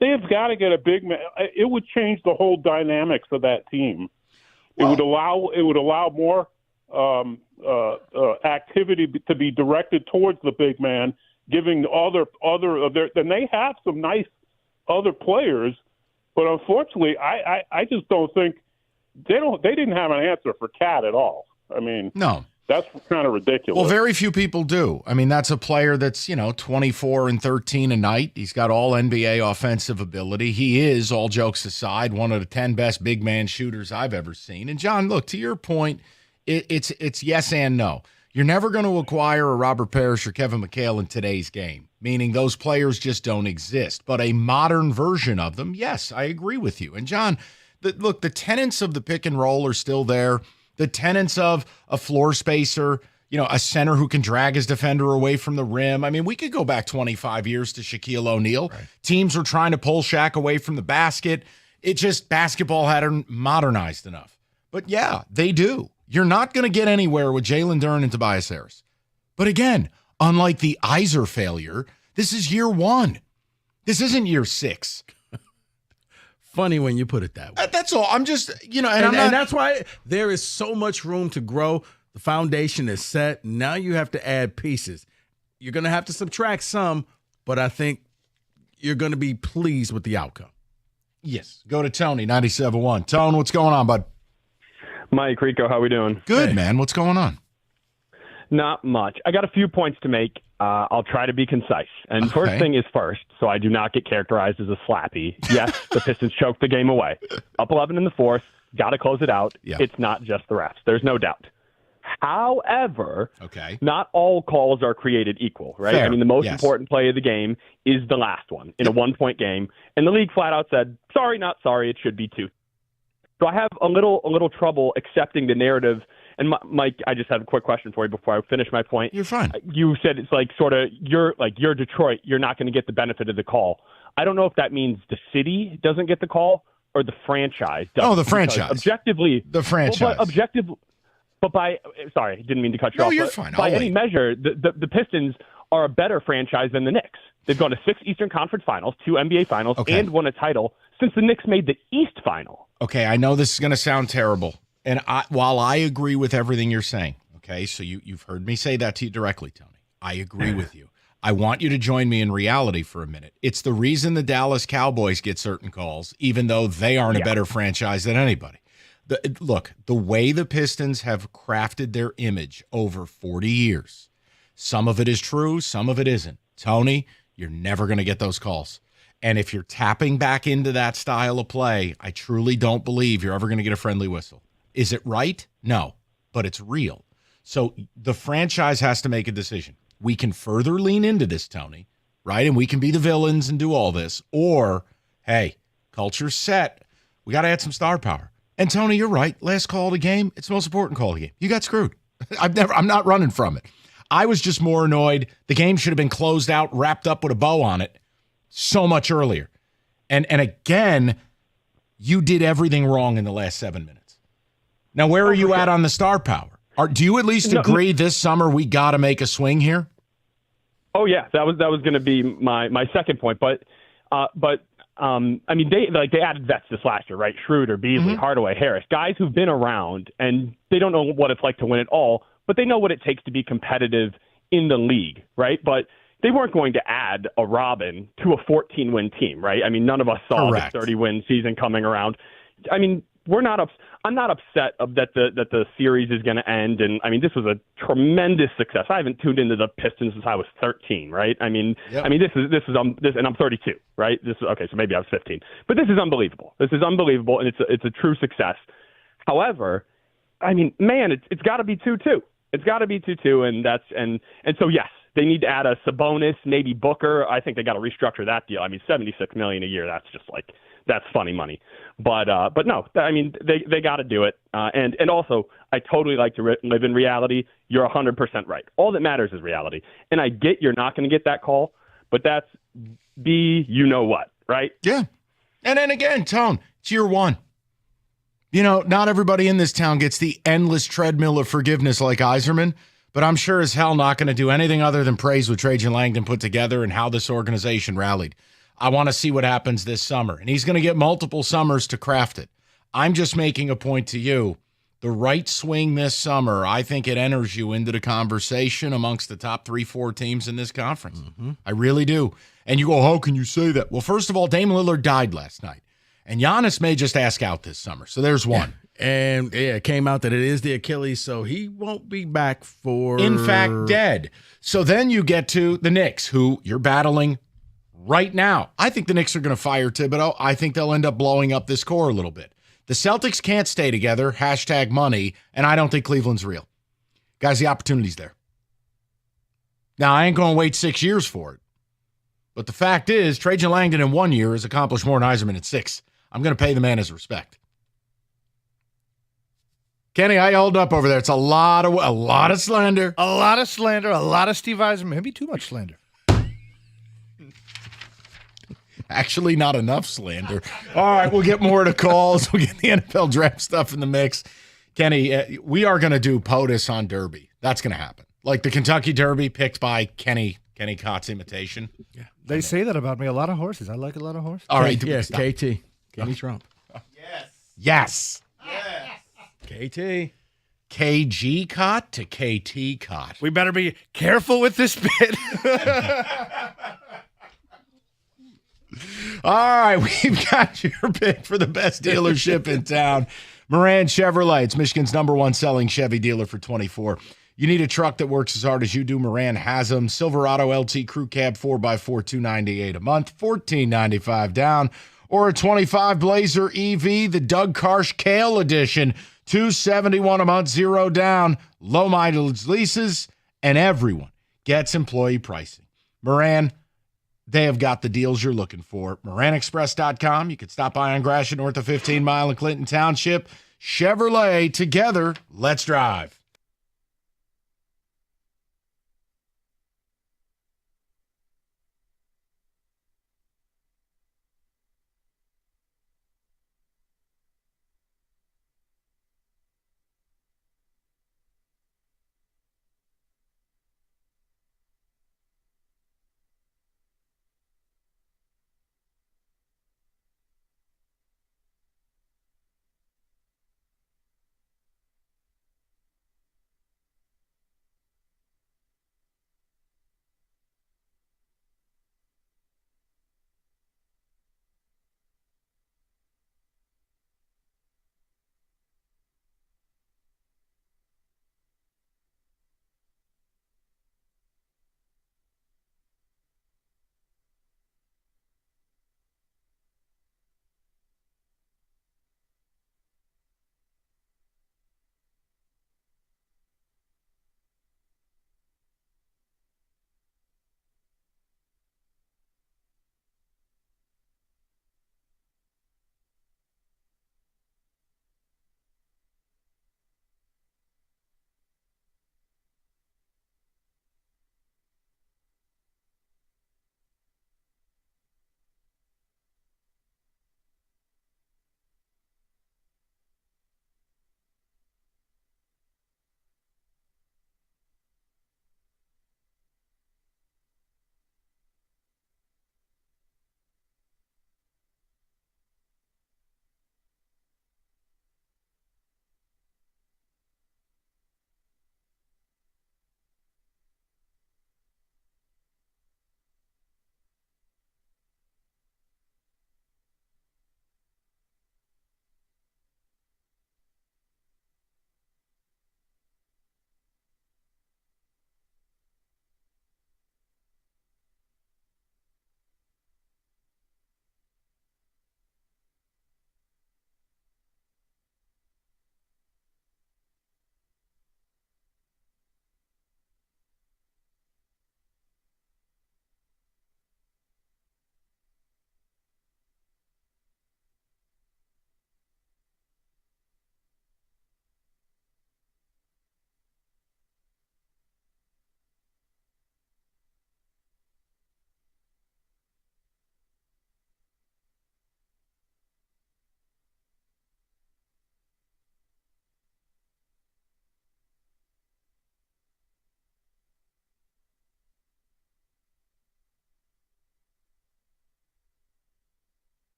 They've got to get a big man. It would change the whole dynamics of that team. It would allow more activity to be directed towards the big man, giving other of their. And they have some nice other players, but unfortunately, I just don't think they didn't have an answer for Cat at all. I mean, no. That's kind of ridiculous. Well, very few people do. I mean, that's a player that's, 24 and 13 a night. He's got all NBA offensive ability. He is, all jokes aside, one of the 10 best big man shooters I've ever seen. And John, look, to your point, it's yes and no. You're never going to acquire a Robert Parrish or Kevin McHale in today's game, meaning those players just don't exist. But a modern version of them, yes, I agree with you. And John, look, the tenets of the pick and roll are still there. The tenets of a floor spacer, a center who can drag his defender away from the rim. I mean, we could go back 25 years to Shaquille O'Neal. Right. Teams were trying to pull Shaq away from the basket. It just, basketball hadn't modernized enough. But yeah, they do. You're not going to get anywhere with Jalen Duren and Tobias Harris. But again, unlike the Iser failure, this is year one. This isn't year 6. Funny when you put it that way. That's all. I'm just, and that's why there is so much room to grow. The foundation is set. Now you have to add pieces. You're going to have to subtract some, but I think you're going to be pleased with the outcome. Yes. Go to Tony, 97.1. Tone, what's going on, bud? Mike Rico, how we doing? Good, man. What's going on? Not much. I got a few points to make. I'll try to be concise. And First thing is first, so I do not get characterized as a slappy. Yes, the Pistons choked the game away. Up 11 in the fourth, got to close it out. Yeah. It's not just the refs. There's no doubt. However, not all calls are created equal, right? Fair. I mean, the most important play of the game is the last one in a one-point game. And the league flat out said, sorry, not sorry, it should be 2. So I have a little trouble accepting the narrative. And Mike, I just have a quick question for you before I finish my point. You're fine. You said it's like sort of you're Detroit. You're not going to get the benefit of the call. I don't know if that means the city doesn't get the call or the franchise does. Oh, the franchise. Objectively, the franchise. Sorry, didn't mean to cut you off. No, you're fine. By any measure, the Pistons are a better franchise than the Knicks. They've gone to 6 Eastern Conference Finals, 2 NBA Finals, and won a title since the Knicks made the East Final. Okay, I know this is going to sound terrible. And while I agree with everything you're saying, okay, so you've heard me say that to you directly, Tony. I agree with you. I want you to join me in reality for a minute. It's the reason the Dallas Cowboys get certain calls, even though they aren't a better franchise than anybody. Look, the way the Pistons have crafted their image over 40 years, some of it is true, some of it isn't. Tony, you're never going to get those calls. And if you're tapping back into that style of play, I truly don't believe you're ever going to get a friendly whistle. Is it right? No, but it's real. So the franchise has to make a decision. We can further lean into this, Tony, right? And we can be the villains and do all this. Or, hey, culture's set. We got to add some star power. And Tony, you're right. Last call of the game, it's the most important call of the game. You got screwed. I'm not running from it. I was just more annoyed. The game should have been closed out, wrapped up with a bow on it so much earlier. And again, you did everything wrong in the last 7 minutes. Now, where are you at on the star power? Do you at least agree this summer we got to make a swing here? Oh yeah, that was going to be my second point, but I mean, they added vets this last year, right? Schroeder, Beasley, Hardaway, Harris, guys who've been around, and they don't know what it's like to win it all, but they know what it takes to be competitive in the league, right? But they weren't going to add a Robin to a 14-win team, right? I mean, none of us saw the 30-win season coming around. I mean, I'm not upset that the series is going to end, and I mean, this was a tremendous success. I haven't tuned into the Pistons since I was 13, right? I mean, this is and I'm 32, right? So maybe I was 15, but this is unbelievable. This is unbelievable, and it's a true success. However, I mean, man, it's got to be 2-2. It's got to be 2-2, and so yes, they need to add a Sabonis, maybe Booker. I think they got to restructure that deal. I mean, $76 million a year. That's just that's funny money. But no, I mean, they got to do it. And also, I totally like to live in reality. You're 100% right. All that matters is reality. And I get you're not going to get that call, but that's you know what, right? Yeah. And then again, Tone, it's year one. You know, not everybody in this town gets the endless treadmill of forgiveness like Iserman, but I'm sure as hell not going to do anything other than praise what Trajan Langdon put together and how this organization rallied. I want to see what happens this summer. And he's going to get multiple summers to craft it. I'm just making a point to you. The right swing this summer, I think it enters you into the conversation amongst the top 3-4 teams in this conference. I really do. And you go, how can you say that? Well, first of all, Dame Lillard died last night. And Giannis may just ask out this summer. So there's one. And it came out that it is the Achilles, so he won't be back for... In fact, dead. So then you get to the Knicks, who you're battling right now. I think the Knicks are going to fire Thibodeau. I think they'll end up blowing up this core a little bit. The Celtics can't stay together, #money, and I don't think Cleveland's real. Guys, the opportunity's there. Now, I ain't going to wait 6 years for it. But the fact is, Trajan Langdon in 1 year has accomplished more than Iserman in 6. I'm going to pay the man his respect. Kenny, I hold up over there. It's a lot of slander. A lot of slander, a lot of Steve Eiserman. Maybe too much slander. Actually, not enough slander. All right, we'll get more to calls. We'll get the NFL draft stuff in the mix. Kenny, we are going to do POTUS on Derby. That's going to happen. Like the Kentucky Derby picked by Kenny Cott's imitation. Yeah, they say that about me. A lot of horses. I like a lot of horses. All right. Yes, KT. Kenny Trump. Yes. KT. KG Cott to KT Cott. We better be careful with this bit. All right, we've got your pick for the best dealership in town. Moran Chevrolet. It's Michigan's #1 selling Chevy dealer for 24. You need a truck that works as hard as you do. Moran has them. Silverado LT Crew Cab 4x4, $298 a month, $14.95 down. Or a 25 Blazer EV, the Doug Karsh Kale Edition, $271 a month, 0 down, low mileage leases, and everyone gets employee pricing. Moran, they have got the deals you're looking for. MoranExpress.com. You can stop by on Gratiot north of 15 Mile in Clinton Township. Chevrolet, together, let's drive.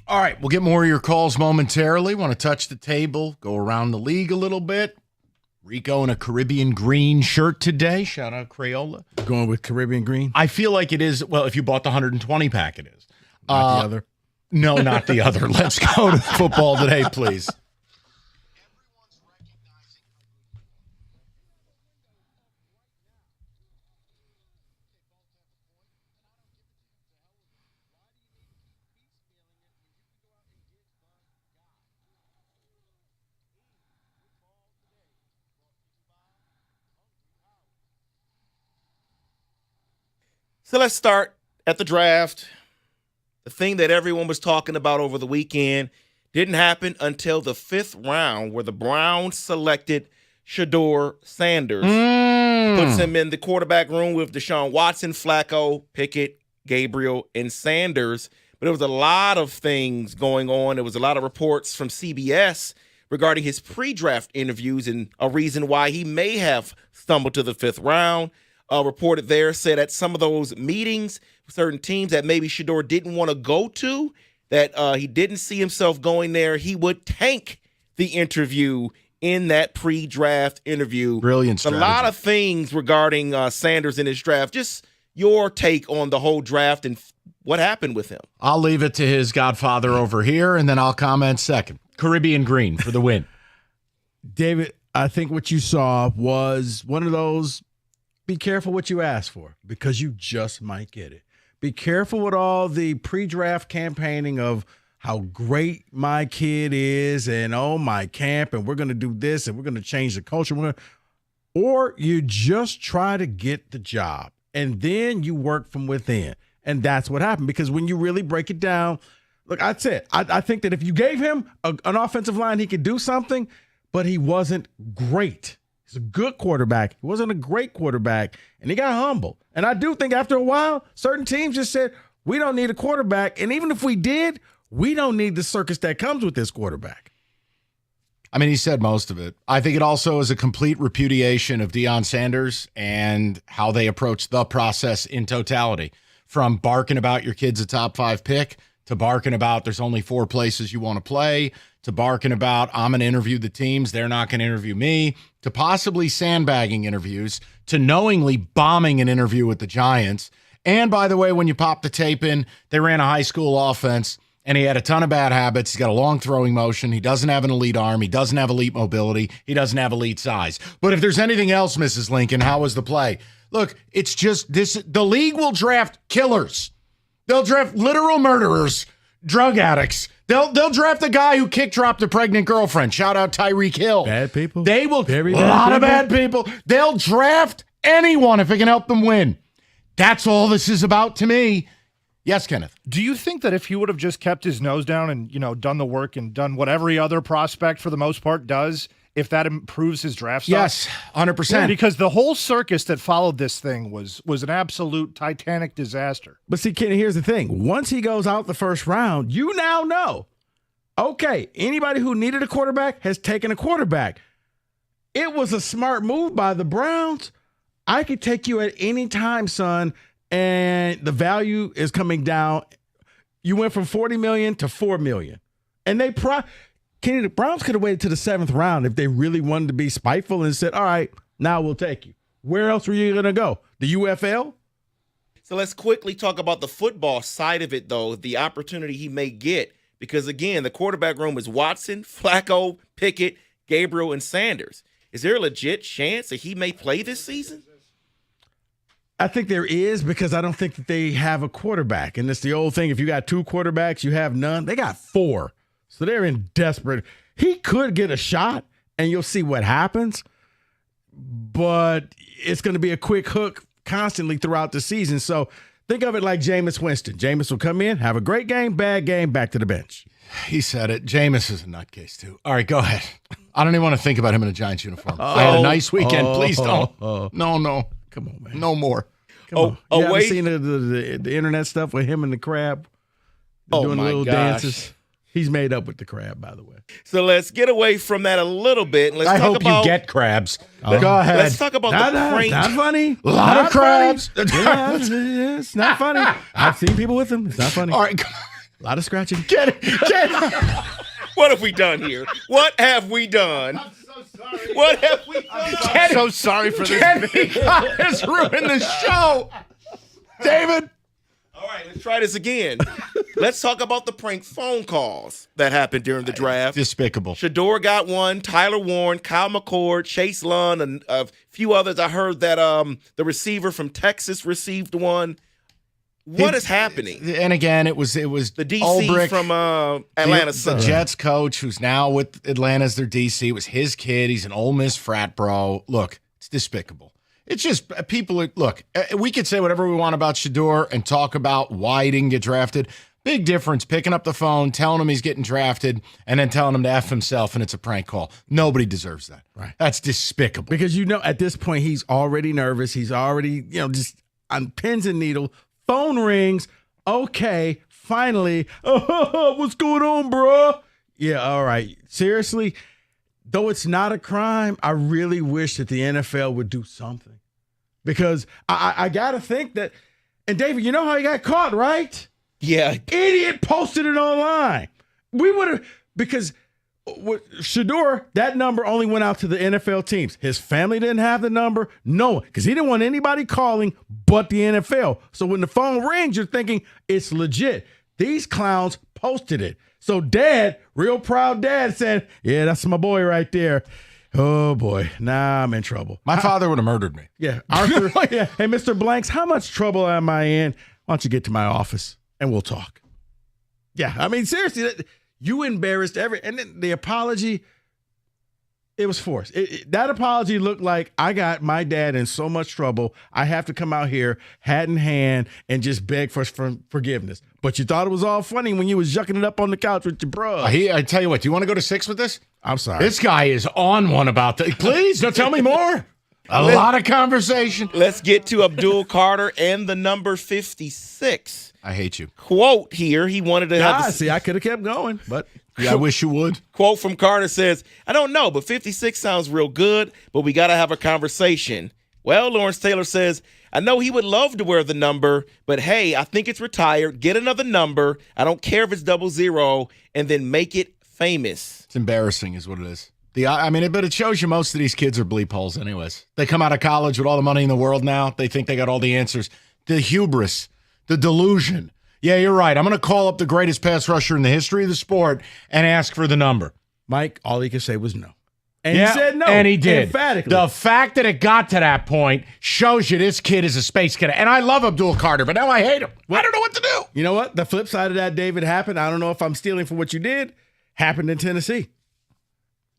All right, we'll get more of your calls momentarily. Want to touch the table, go around the league a little bit. Rico in a Caribbean green shirt today. Shout out Crayola. Going with Caribbean green? I feel like it is, well, if you bought the 120 pack, it is. Not the other? No, not the other. Let's go to football today, please. So let's start at the draft. The thing that everyone was talking about over the weekend didn't happen until the 5th round, where the Browns selected Shedeur Sanders. Puts him in the quarterback room with Deshaun Watson, Flacco, Pickett, Gabriel, and Sanders. But there was a lot of things going on. There was a lot of reports from CBS regarding his pre-draft interviews and a reason why he may have stumbled to the 5th round. Reported there said at some of those meetings, certain teams that maybe Shedeur didn't want to go to, that he didn't see himself going there, he would tank the interview in that pre-draft interview. Brilliant strategy. A lot of things regarding Sanders in his draft. Just your take on the whole draft and what happened with him. I'll leave it to his godfather over here, and then I'll comment second. Caribbean green for the win. David, I think what you saw was one of those, be careful what you ask for because you just might get it. Be careful with all the pre-draft campaigning of how great my kid is and, oh, my camp, and we're going to do this, and we're going to change the culture. Or you just try to get the job, and then you work from within. And that's what happened, because when you really break it down, look, I think that if you gave him an offensive line, he could do something, but he wasn't great. He's a good quarterback. He wasn't a great quarterback, and he got humble. And I do think after a while, certain teams just said, we don't need a quarterback. And even if we did, we don't need the circus that comes with this quarterback. I mean, he said most of it. I think it also is a complete repudiation of Deion Sanders and how they approach the process in totality. From barking about your kid's a top 5 pick, to barking about there's only 4 places you want to play, to barking about I'm going to interview the teams, they're not going to interview me, to possibly sandbagging interviews, to knowingly bombing an interview with the Giants. And by the way, when you pop the tape in, they ran a high school offense, and he had a ton of bad habits. He's got a long throwing motion. He doesn't have an elite arm. He doesn't have elite mobility. He doesn't have elite size. But if there's anything else, Mrs. Lincoln, how was the play? Look, it's just this. The league will draft killers. They'll draft literal murderers, drug addicts. They'll draft a guy who kick dropped a pregnant girlfriend. Shout out Tyreek Hill. Bad people. They will. Very a bad lot people. of bad people. They'll draft anyone if it can help them win. That's all this is about to me. Yes, Kenneth. Do you think that if he would have just kept his nose down and, done the work and done what every other prospect for the most part does, if that improves his draft stock? Yes, 100%. Yeah, because the whole circus that followed this thing was an absolute Titanic disaster. But see, Kenny, here's the thing. Once he goes out the first round, you now know, okay, anybody who needed a quarterback has taken a quarterback. It was a smart move by the Browns. I could take you at any time, son, and the value is coming down. You went from $40 million to $4 million. And Kenny, the Browns could have waited to the 7th round if they really wanted to be spiteful and said, all right, now we'll take you. Where else were you going to go? The UFL? So let's quickly talk about the football side of it, though, the opportunity he may get. Because, again, the quarterback room is Watson, Flacco, Pickett, Gabriel, and Sanders. Is there a legit chance that he may play this season? I think there is, because I don't think that they have a quarterback. And it's the old thing. If you got 2 quarterbacks, you have none. They got 4. So they're in desperate. He could get a shot, and you'll see what happens. But it's going to be a quick hook constantly throughout the season. So think of it like Jameis Winston. Jameis will come in, have a great game, bad game, back to the bench. He said it. Jameis is a nutcase, too. All right, go ahead. I don't even want to think about him in a Giants uniform. I had a nice weekend. Please don't. No. Come on, man. No more. Come on. You haven't seen the internet stuff with him and the crab? They're doing little dances. He's made up with the crab, by the way. So let's get away from that a little bit. I hope you get crabs. Go ahead. Let's talk about the prank. Not funny. A lot of crabs. Yeah, it's not funny. I've seen people with them. It's not funny. All right. A lot of scratching. Get it. What have we done here? What have we done? I'm so sorry. What have we done? I'm so sorry for this. Kenny has ruined the show. David. All right, let's try this again. Let's talk about the prank phone calls that happened during the draft. Despicable. Shedeur got one, Tyler Warren, Kyle McCord, Chase Lunn, and a few others. I heard that the receiver from Texas received one. What is happening? And again, it was the DC Ulbrich, from Atlanta. the Jets coach, who's now with Atlanta as their DC. It was his kid. He's an Ole Miss frat bro. Look, it's despicable. It's just people are, look, we could say whatever we want about Shedeur and talk about why he didn't get drafted. Big difference picking up the phone, telling him he's getting drafted, and then telling him to F himself, and it's a prank call. Nobody deserves that. Right. That's despicable. Because, at this point, he's already nervous. He's already, just on pins and needles. Phone rings. Okay, finally. Oh, what's going on, bro? Yeah, all right. Seriously, though it's not a crime, I really wish that the NFL would do something. Because I got to think that, and David, you know how he got caught, right? Yeah. Idiot posted it online. We would have, because with Shedeur, that number only went out to the NFL teams. His family didn't have the number. No one, because he didn't want anybody calling but the NFL. So when the phone rings, you're thinking it's legit. These clowns posted it. So dad, real proud dad, said, yeah, that's my boy right there. Oh, boy. Nah, I'm in trouble. My father would have murdered me. Yeah. Arthur, yeah. Hey, Mr. Blanks, how much trouble am I in? Why don't you get to my office and we'll talk? Yeah. I mean, seriously, you embarrassed and then the apology, it was forced. That apology looked like I got my dad in so much trouble, I have to come out here, hat in hand, and just beg for forgiveness. But you thought it was all funny when you was yucking it up on the couch with your bro. I tell you what, do you want to go to 6 with this? I'm sorry. This guy is on one about that. Please, don't tell me more. A lot of conversation. Let's get to Abdul Carter and the number 56. I hate you. Quote here, he wanted to have see, I could have kept going, but yeah, I wish you would. Quote from Carter says, I don't know, but 56 sounds real good, but we got to have a conversation. Well, Lawrence Taylor says, I know he would love to wear the number, but hey, I think it's retired. Get another number. I don't care if it's 00, and then make it famous. It's embarrassing is what it is. But it shows you most of these kids are bleep holes anyways. They come out of college with all the money in the world now. They think they got all the answers. The hubris, the delusion. Yeah, you're right. I'm going to call up the greatest pass rusher in the history of the sport and ask for the number. Mike, all he could say was no. And he said no. And he did. Emphatically. The fact that it got to that point shows you this kid is a space cadet. And I love Abdul Carter, but now I hate him. I don't know what to do. You know what? The flip side of that, David, happened. I don't know if I'm stealing from what you did. Happened in Tennessee.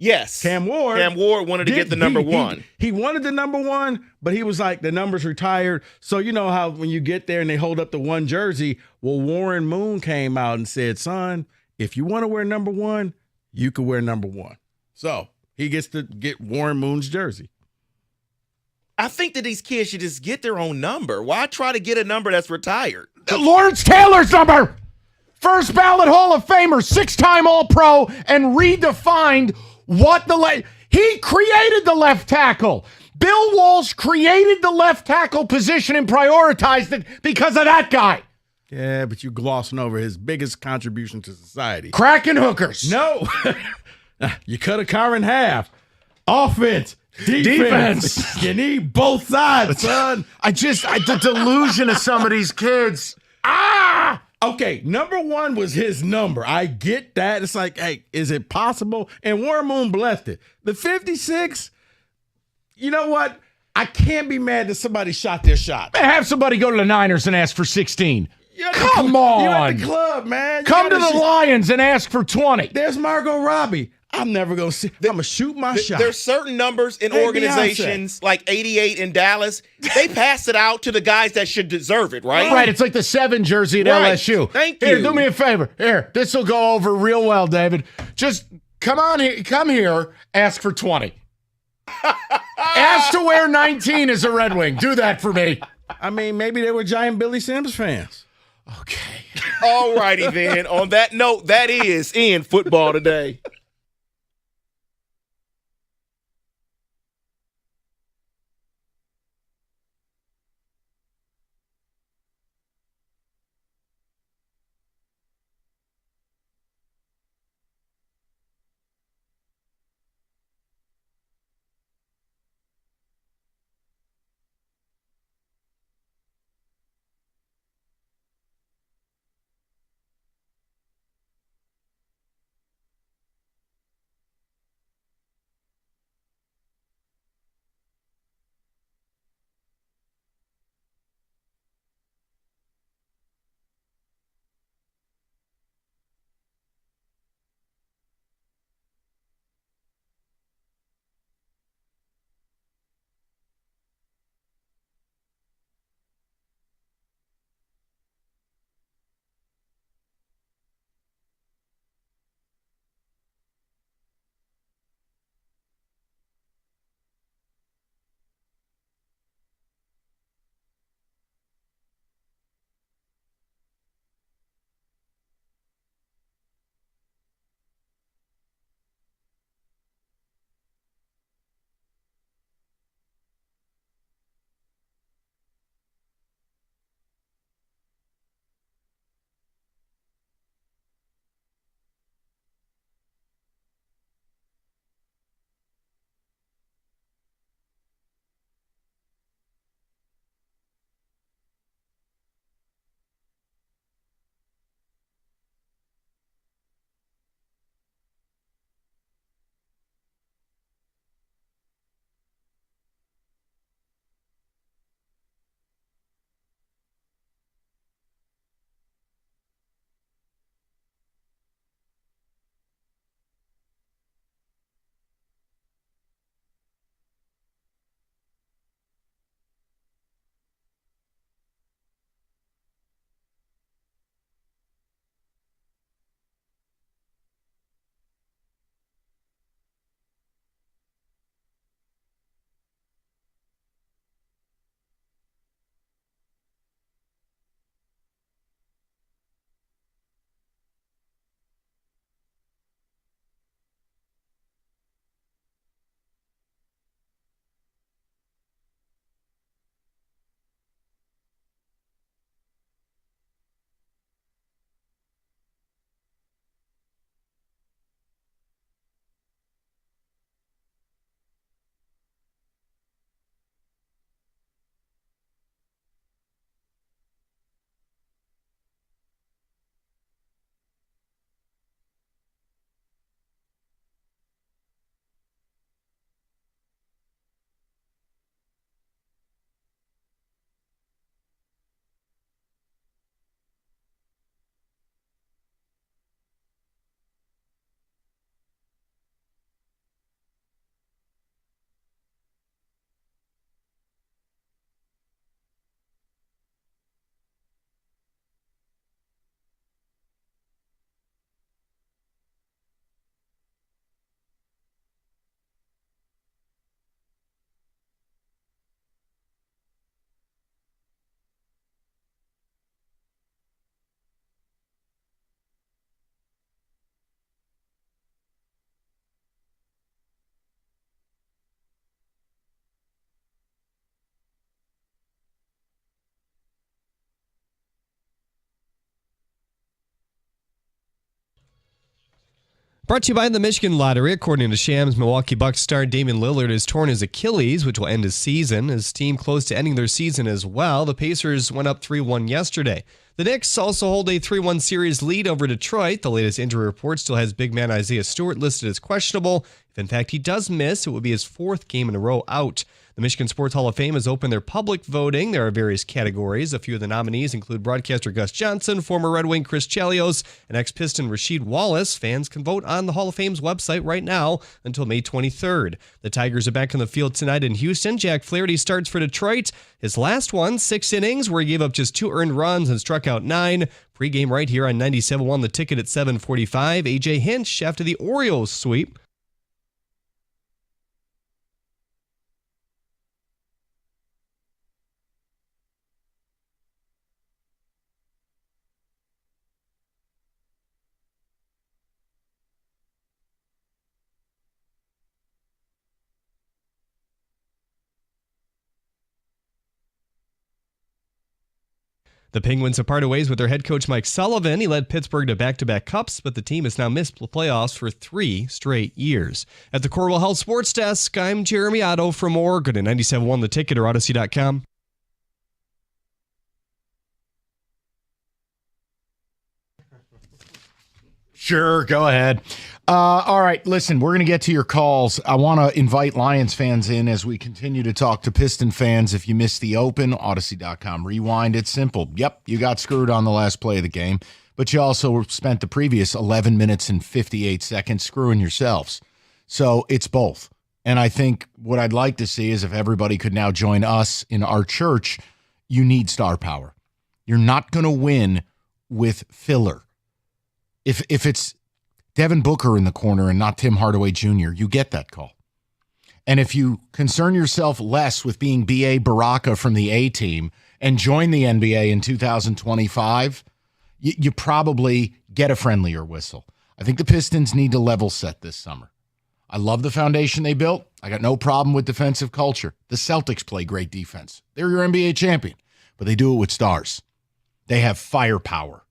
Yes. Cam Ward wanted to get the number 1. He wanted the number 1, but he was like, the number's retired. So you know how when you get there and they hold up the 1 jersey, well, Warren Moon came out and said, son, if you want to wear number 1, you can wear number 1. So he gets to get Warren Moon's jersey. I think that these kids should just get their own number. Why try to get a number that's retired? Lawrence Taylor's number! First ballot Hall of Famer, 6-time All-Pro, and redefined what he created the left tackle. Bill Walsh created the left tackle position and prioritized it because of that guy. Yeah, but you glossing over his biggest contribution to society. Cracking hookers. No. You cut a car in half. Offense. Defense. You need both sides, son. The delusion of some of these kids. Okay, number 1 was his number. I get that. It's like, hey, is it possible? And Warren Moon blessed it. The 56, you know what? I can't be mad that somebody shot their shot. Have somebody go to the Niners and ask for 16. Come on. You're at the club, man. Come to the Lions and ask for 20. There's Margot Robbie. I'm never going to see. I'm going to shoot my shot. There's certain numbers in organizations, like 88 in Dallas. They pass it out to the guys that should deserve it, right? Right. It's like the 7 jersey at LSU. Thank you. Here, do me a favor. Here, this will go over real well, David. Just come here, ask for 20. Ask to wear 19 as a Red Wing. Do that for me. I mean, maybe they were giant Billy Sims fans. Okay. All righty, then. On that note, that is in football today. Brought to you by the Michigan Lottery. According to Shams, Milwaukee Bucks star Damian Lillard has torn his Achilles, which will end his season. His team close to ending their season as well. The Pacers went up 3-1 yesterday. The Knicks also hold a 3-1 series lead over Detroit. The latest injury report still has big man Isaiah Stewart listed as questionable. If in fact he does miss, it will be his 4th game in a row out. The Michigan Sports Hall of Fame has opened their public voting. There are various categories. A few of the nominees include broadcaster Gus Johnson, former Red Wing Chris Chelios, and ex-Piston Rasheed Wallace. Fans can vote on the Hall of Fame's website right now until May 23rd. The Tigers are back on the field tonight in Houston. Jack Flaherty starts for Detroit. His last one, 6 innings, where he gave up just 2 earned runs and struck out 9. Pre-game right here on 97.1 The Ticket at 7:45. A.J. Hinch after the Orioles sweep. The Penguins have parted ways with their head coach Mike Sullivan. He led Pittsburgh to back-to-back cups, but the team has now missed the playoffs for 3 straight years. At the Corwell Health Sports Desk, I'm Jeremy Otto for more. Go to 97.1 The Ticket or Odyssey.com. Sure, go ahead. All right, listen, we're going to get to your calls. I want to invite Lions fans in as we continue to talk to Piston fans. If you missed the open, Odyssey.com rewind. It's simple. Yep, you got screwed on the last play of the game, but you also spent the previous 11 minutes and 58 seconds screwing yourselves. So it's both. And I think what I'd like to see is if everybody could now join us in our church, you need star power. You're not going to win with filler. If it's Devin Booker in the corner and not Tim Hardaway Jr., you get that call. And if you concern yourself less with being B.A. Baraka from the A team and join the NBA in 2025, you probably get a friendlier whistle. I think the Pistons need to level set this summer. I love the foundation they built. I got no problem with defensive culture. The Celtics play great defense. They're your NBA champion, but they do it with stars. They have firepower.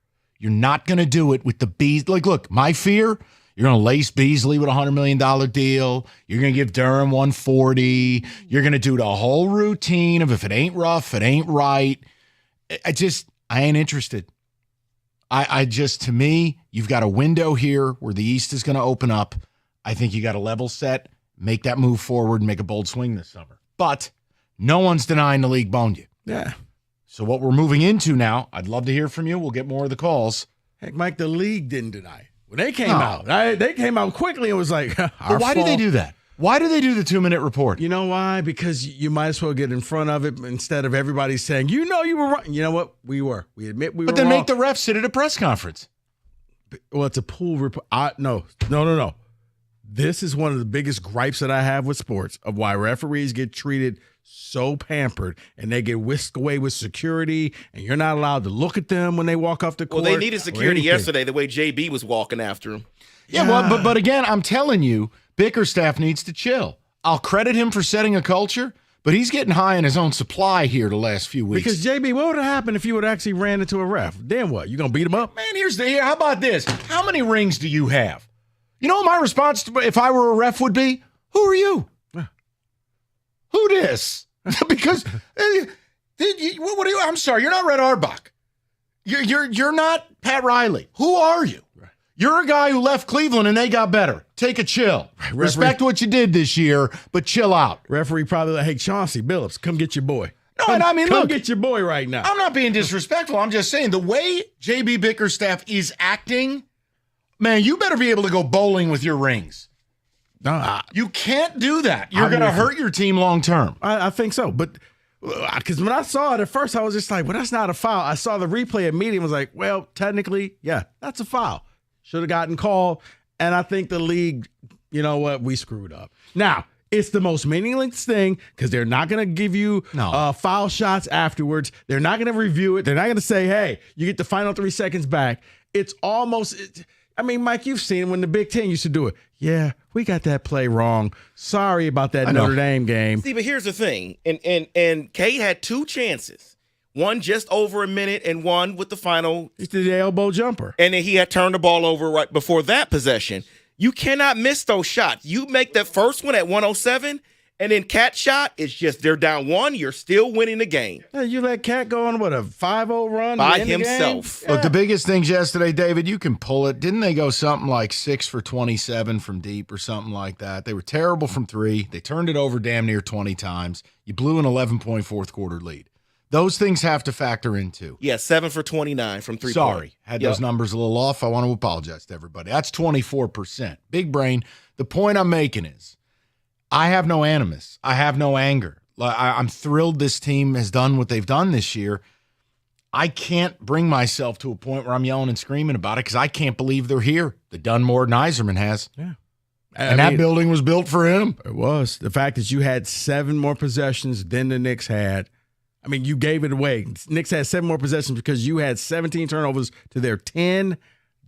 You're not going to do it with the Bees. Like, look, my fear, you're going to lace Beasley with a $100 million deal. You're going to give Durham 140. You're going to do the whole routine of if it ain't rough, it ain't right. I ain't interested. I just, to me, you've got a window here where the East is going to open up. I think you got a level set, make that move forward, and make a bold swing this summer. But no one's denying the league boned you. Yeah. So what we're moving into now, I'd love to hear from you. We'll get more of the calls. Heck, Mike, the league didn't deny. When they came out, they came out quickly and was like, but why do they do that? Why do they do the 2-minute report? You know why? Because you might as well get in front of it instead of everybody saying, you know you were wrong. You know what? We were. We admit we were wrong. But then make the refs sit at a press conference. Well, it's a pool report. No. This is one of the biggest gripes that I have with sports of why referees get treated so pampered and they get whisked away with security and you're not allowed to look at them when they walk off the court. Well, they needed security yesterday the way JB was walking after him. Yeah, well, but again, I'm telling you, Bickerstaff needs to chill. I'll credit him for setting a culture, but he's getting high in his own supply here the last few weeks. Because, JB, what would have happened if you would actually ran into a ref? Then what? You going to beat him up? Man, how about this? How many rings do you have? You know what my response to, if I were a ref would be? Who are you? Who this? Because what are you? I'm sorry, you're not Red Auerbach. You're not Pat Riley. Who are you? You're a guy who left Cleveland and they got better. Take a chill. Respect what you did this year, but chill out. Referee probably like, hey, Chauncey Billups, come get your boy. No, and I mean, look, get your boy right now. I'm not being disrespectful. I'm just saying the way JB Bickerstaff is acting, man, you better be able to go bowling with your rings. No, you can't do that. You're going to hurt your team long term. I think so. But because when I saw it at first, I was just like, well, that's not a foul. I saw the replay immediately and was like, well, technically, yeah, that's a foul. Should have gotten called. And I think the league, you know what, we screwed up. Now, it's the most meaningless thing because they're not going to give you foul shots afterwards. They're not going to review it. They're not going to say, hey, you get the final 3 seconds back. It's almost... I mean, Mike, you've seen when the Big Ten used to do it. Yeah, we got that play wrong. Sorry about that Notre Dame game. See, but here's the thing. And Cade had 2 chances. One just over a minute and one with the final. It's the elbow jumper. And then he had turned the ball over right before that possession. You cannot miss those shots. You make that first one at 107, and then Cat shot, it's just they're down 1. You're still winning the game. Yeah, you let Cat go on, what, a 5-0 run? By himself. Look, the biggest things yesterday, David, you can pull it. Didn't they go something like 6 for 27 from deep or something like that? They were terrible from 3. They turned it over damn near 20 times. You blew an 11-point fourth quarter lead. Those things have to factor in, too. Yeah, 7 for 29 from 3 Sorry, had those numbers a little off. I want to apologize to everybody. That's 24%. Big brain. The point I'm making is I have no animus. I have no anger. I'm thrilled this team has done what they've done this year. I can't bring myself to a point where I'm yelling and screaming about it because I can't believe they're here. The done more than Iserman has. Yeah. And that building was built for him. It was. The fact that you had 7 more possessions than the Knicks had. I mean, you gave it away. Knicks had 7 more possessions because you had 17 turnovers to their 10.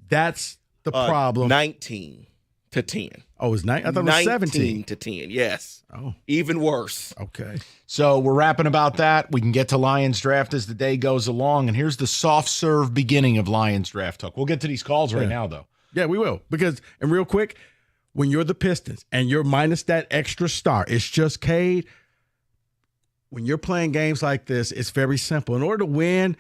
That's the problem. 19 to 10. Oh, it was 9? I thought it was 17. 19 to 10, yes. Oh. Even worse. Okay. So we're rapping about that. We can get to Lions draft as the day goes along. And here's the soft serve beginning of Lions draft talk. We'll get to these calls right now, though. Yeah, we will. Because, and real quick, when you're the Pistons and you're minus that extra star, it's just Cade. When you're playing games like this, it's very simple. In order to win,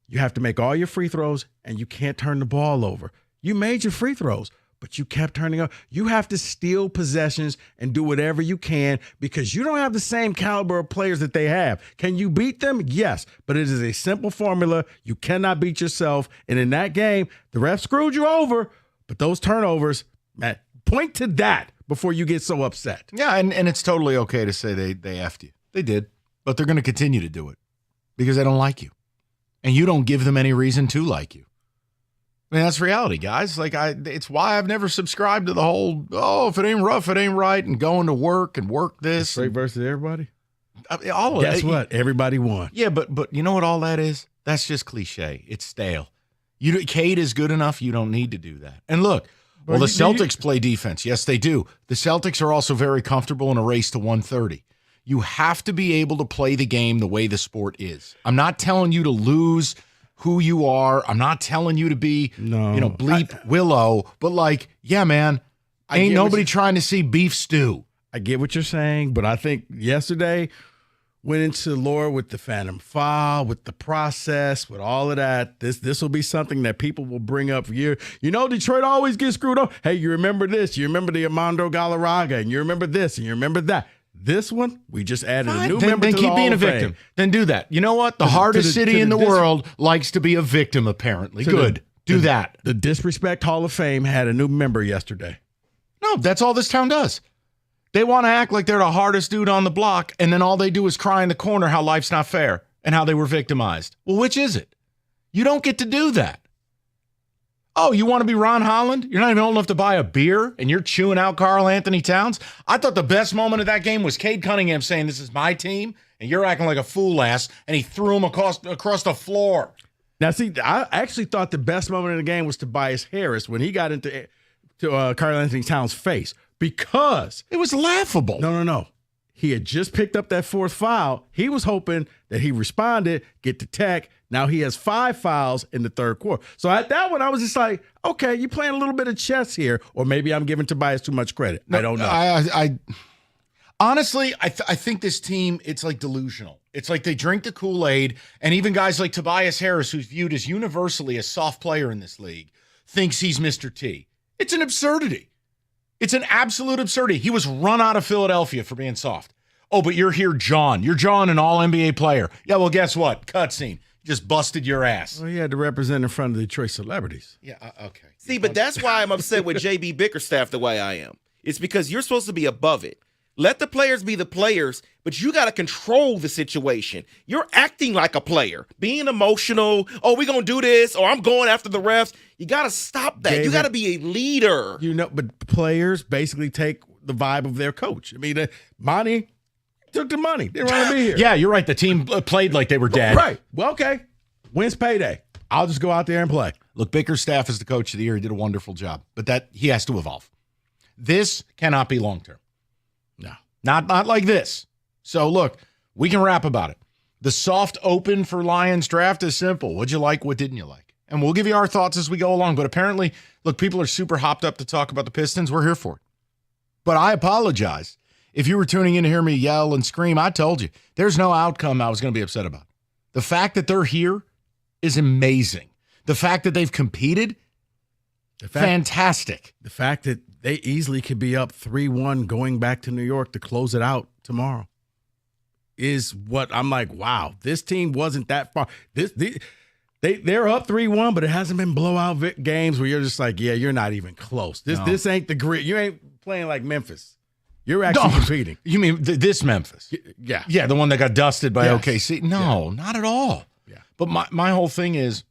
you have to make all your free throws, and you can't turn the ball over. You made your free throws, but you kept turning up. You have to steal possessions and do whatever you can because you don't have the same caliber of players that they have. Can you beat them? Yes, but it is a simple formula. You cannot beat yourself. And in that game, the ref screwed you over, but those turnovers, man, point to that before you get so upset. Yeah, and it's totally okay to say they effed you. They did. But they're going to continue to do it because they don't like you. And you don't give them any reason to like you. I mean, that's reality, guys. It's why I've never subscribed to the whole, if it ain't rough, it ain't right, and going to work and work this. Straight versus everybody? All of Guess what? Everybody won. Yeah, but you know what all that is? That's just cliche. It's stale. Cade is good enough. You don't need to do that. And look, the Celtics play defense. Yes, they do. The Celtics are also very comfortable in a race to 130. You have to be able to play the game the way the sport is. I'm not telling you to lose who you are. I'm not telling you to be, bleep Willow. But yeah, man, ain't nobody trying to see beef stew. I get what you're saying, but I think yesterday went into lore with the Phantom Foul, with the process, with all of that. This will be something that people will bring up for years. Detroit always gets screwed up. Hey, you remember this? You remember the Armando Galarraga, and you remember this, and you remember that. This one, we just added a new member to the keep Hall being a of Fame. victim. Then do that. You know what? The hardest city in the world likes to be a victim, apparently. Good. Do that. The Disrespect Hall of Fame had a new member yesterday. No, that's all this town does. They want to act like they're the hardest dude on the block, and then all they do is cry in the corner how life's not fair and how they were victimized. Well, which is it? You don't get to do that. Oh, you want to be Ron Holland? You're not even old enough to buy a beer, and you're chewing out Karl Anthony Towns? I thought the best moment of that game was Cade Cunningham saying, "This is my team," and you're acting like a fool ass, and he threw him across the floor. Now, see, I actually thought the best moment in the game was Tobias Harris when he got into Karl Anthony Towns' face because it was laughable. No. He had just picked up that 4th foul. He was hoping that he responded, get to tech. Now he has 5 fouls in the 3rd quarter. So at that one, I was just like, okay, you're playing a little bit of chess here, or maybe I'm giving Tobias too much credit. I don't know. I honestly, I think this team, it's like delusional. It's like they drink the Kool-Aid, and even guys like Tobias Harris, who's viewed as universally a soft player in this league, thinks he's Mr. T. It's an absurdity. It's an absolute absurdity. He was run out of Philadelphia for being soft. Oh, but you're here, John. You're John, an all-NBA player. Yeah, well, guess what? Cutscene. Just busted your ass. Well, he had to represent in front of the Detroit celebrities. Yeah, okay. See, but that's why I'm upset with JB Bickerstaff the way I am. It's because you're supposed to be above it. Let the players be the players, but you got to control the situation. You're acting like a player, being emotional. Oh, we're going to do this, or I'm going after the refs. You got to stop that. You got to be a leader. But players basically take the vibe of their coach. I mean, Monty took the money. They didn't want to be here. Yeah, you're right. The team played like they were dead. Right. Well, okay. When's payday? I'll just go out there and play. Look, Bickerstaff is the coach of the year. He did a wonderful job, but that he has to evolve. This cannot be long-term. No. Not like this. So, look, we can rap about it. The soft open for Lions draft is simple. What'd you like? What didn't you like? And we'll give you our thoughts as we go along. But apparently, look, people are super hopped up to talk about the Pistons. We're here for it. But I apologize. If you were tuning in to hear me yell and scream, I told you, there's no outcome I was going to be upset about. The fact that they're here is amazing. The fact that they've competed, fantastic. The fact that they easily could be up 3-1 going back to New York to close it out tomorrow is what I'm like, wow, this team wasn't that far. They're up 3-1, but it hasn't been blowout games where you're just like, yeah, you're not even close. This ain't the grit. You ain't playing like Memphis. You're actually competing. You mean this Memphis? Yeah. Yeah, the one that got dusted by Yes. OKC? No, not at all. Yeah. But my whole thing is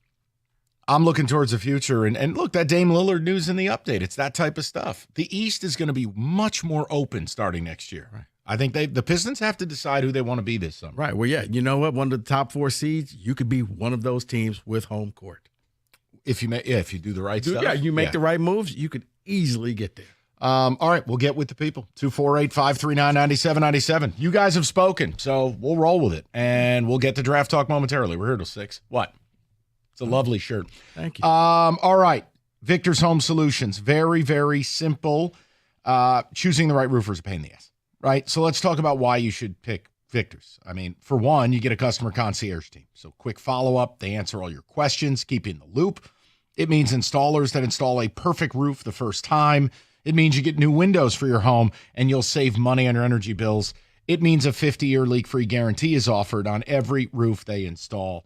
I'm looking towards the future. And look, that Dame Lillard news in the update, it's that type of stuff. The East is going to be much more open starting next year. Right. I think the Pistons have to decide who they want to be this summer. Right. Well, yeah, you know what? One of the top 4 seeds, you could be one of those teams with home court. If you do the right stuff. Yeah, you make the right moves, you could easily get there. All right, we'll get with the people. 248-539-9797. You guys have spoken, so we'll roll with it. And we'll get to Draft Talk momentarily. We're here till 6. What? It's a lovely shirt. Thank you. All right. Victor's Home Solutions. Very, very simple. Choosing the right roofer is a pain in the ass, right? So let's talk about why you should pick Victor's. I mean, for one, you get a customer concierge team. So quick follow-up. They answer all your questions, keep you in the loop. It means installers that install a perfect roof the first time. It means you get new windows for your home and you'll save money on your energy bills. It means a 50-year leak-free guarantee is offered on every roof they install.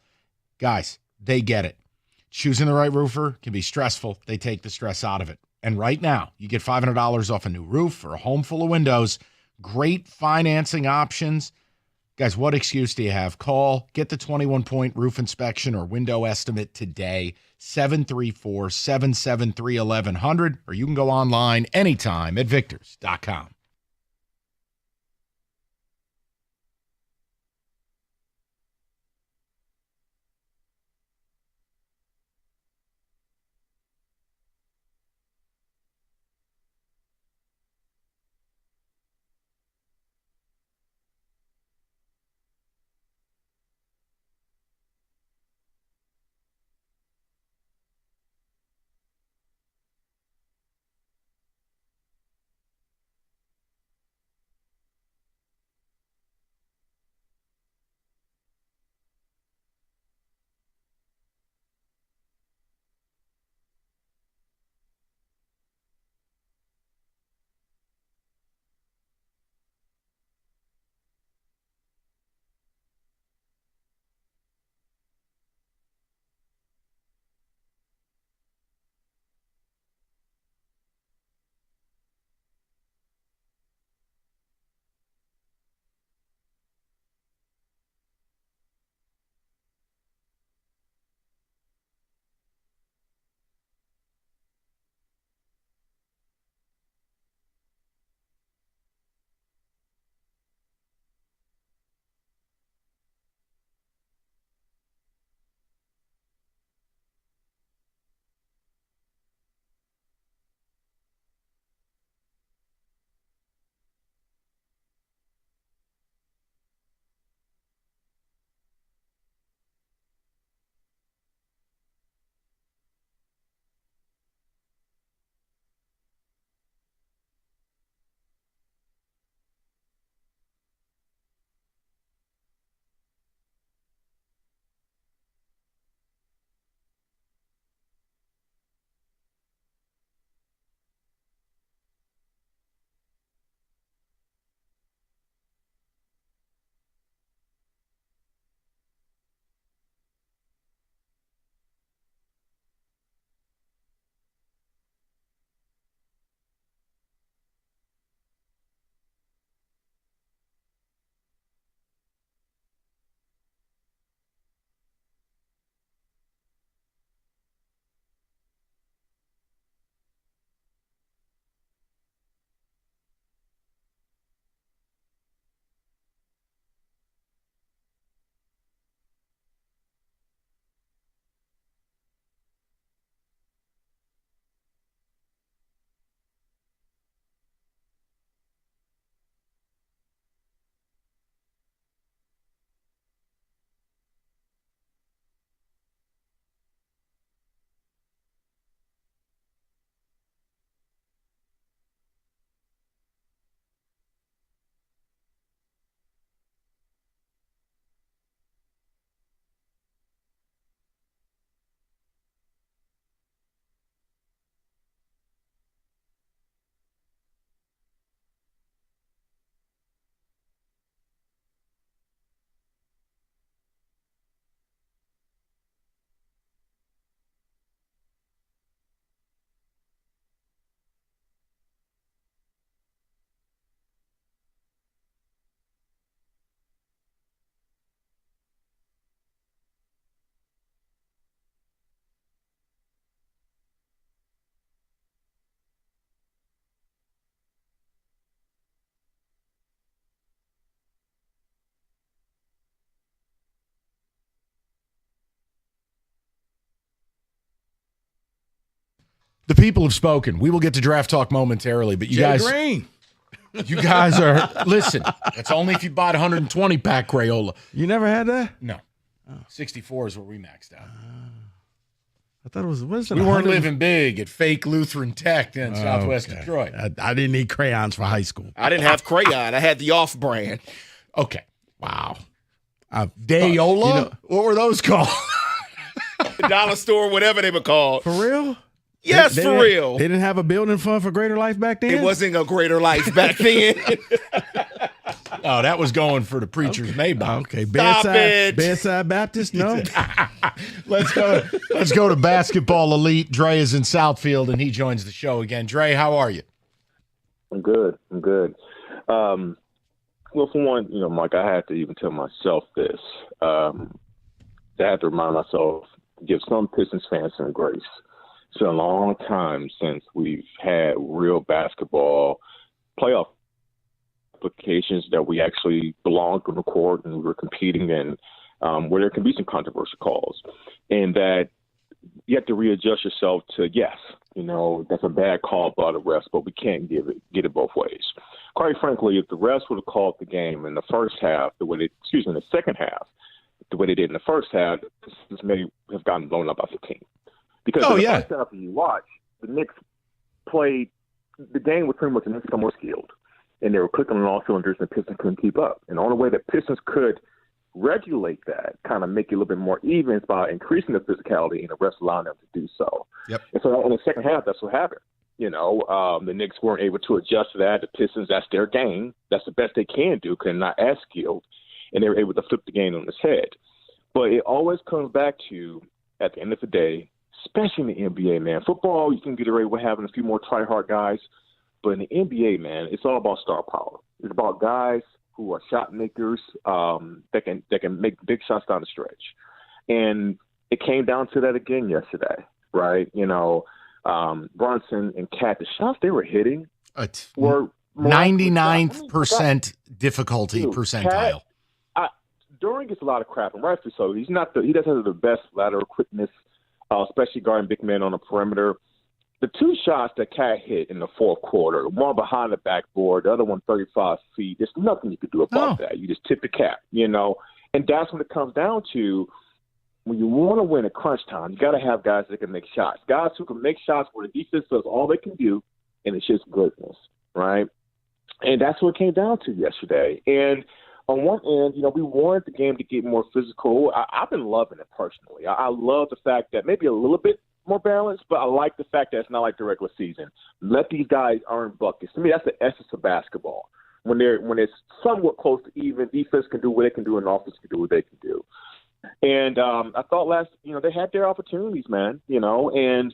Guys, they get it. Choosing the right roofer can be stressful. They take the stress out of it. And right now, you get $500 off a new roof or a home full of windows. Great financing options. Guys, what excuse do you have? Call, get the 21-point roof inspection or window estimate today, 734-773-1100, or you can go online anytime at victors.com. The people have spoken. We will get to draft talk momentarily, but you guys are listen. That's only if you bought 120 pack Crayola. You never had that? No. 64 is where we maxed out. I thought it was. What is it? We weren't living big at fake Lutheran Tech in Southwest Detroit. I didn't need crayons for high school. I didn't have crayon. I had the off-brand. Okay. Wow. Dayola? What were those called? The dollar store, whatever they were called. For real? Yes, for real. They didn't have a building fund for Greater Life back then? It wasn't a Greater Life back then. Oh, that was going for the preacher's Maybach. Okay, Stop it. Bedside Baptist? No. Let's go to Basketball Elite. Dre is in Southfield, and he joins the show again. Dre, how are you? I'm good. Well, for one, Mike, I had to even tell myself this. I had to remind myself, give some Pistons fans some grace. It's been a long time since we've had real basketball playoff applications that we actually belonged on the court and we were competing in, where there can be some controversial calls. And that you have to readjust yourself to, yes, that's a bad call by the refs, but we can't get it both ways. Quite frankly, if the refs would have called the game in the first half, in the second half, the way they did in the first half, this may have gotten blown up by 15. Because in the first half, you watch, the Knicks played, the game was pretty much the Knicks got more skilled. And they were clicking on all cylinders, and the Pistons couldn't keep up. And the only way that Pistons could regulate that, kind of make it a little bit more even, is by increasing the physicality and the refs allowing them to do so. Yep. And so in the second half, that's what happened. The Knicks weren't able to adjust to that. The Pistons, that's their game. That's the best they can do because they're not as skilled. And they were able to flip the game on its head. But it always comes back to, at the end of the day, especially in the NBA, man, football, you can get away with having a few more try-hard guys. But in the NBA, man, it's all about star power. It's about guys who are shot makers that can make big shots down the stretch. And it came down to that again yesterday, right? Brunson and Cat, the shots they were hitting were 99% difficulty percentile. Duran gets a lot of crap, and rightfully so. He doesn't have the best lateral quickness, especially guarding big men on the perimeter. The two shots that Cat hit in the fourth quarter, one behind the backboard, the other one 35 feet, there's nothing you could do about that. You just tip the cap, And that's what it comes down to. When you want to win at crunch time, you got to have guys that can make shots. Guys who can make shots where the defense does all they can do, and it's just goodness, right? And that's what it came down to yesterday. And on one end, we wanted the game to get more physical. I've been loving it personally. I love the fact that maybe a little bit more balanced, but I like the fact that it's not like the regular season. Let these guys earn buckets. To me, that's the essence of basketball. When it's somewhat close to even, defense can do what they can do and offense can do what they can do. And I thought they had their opportunities, man, and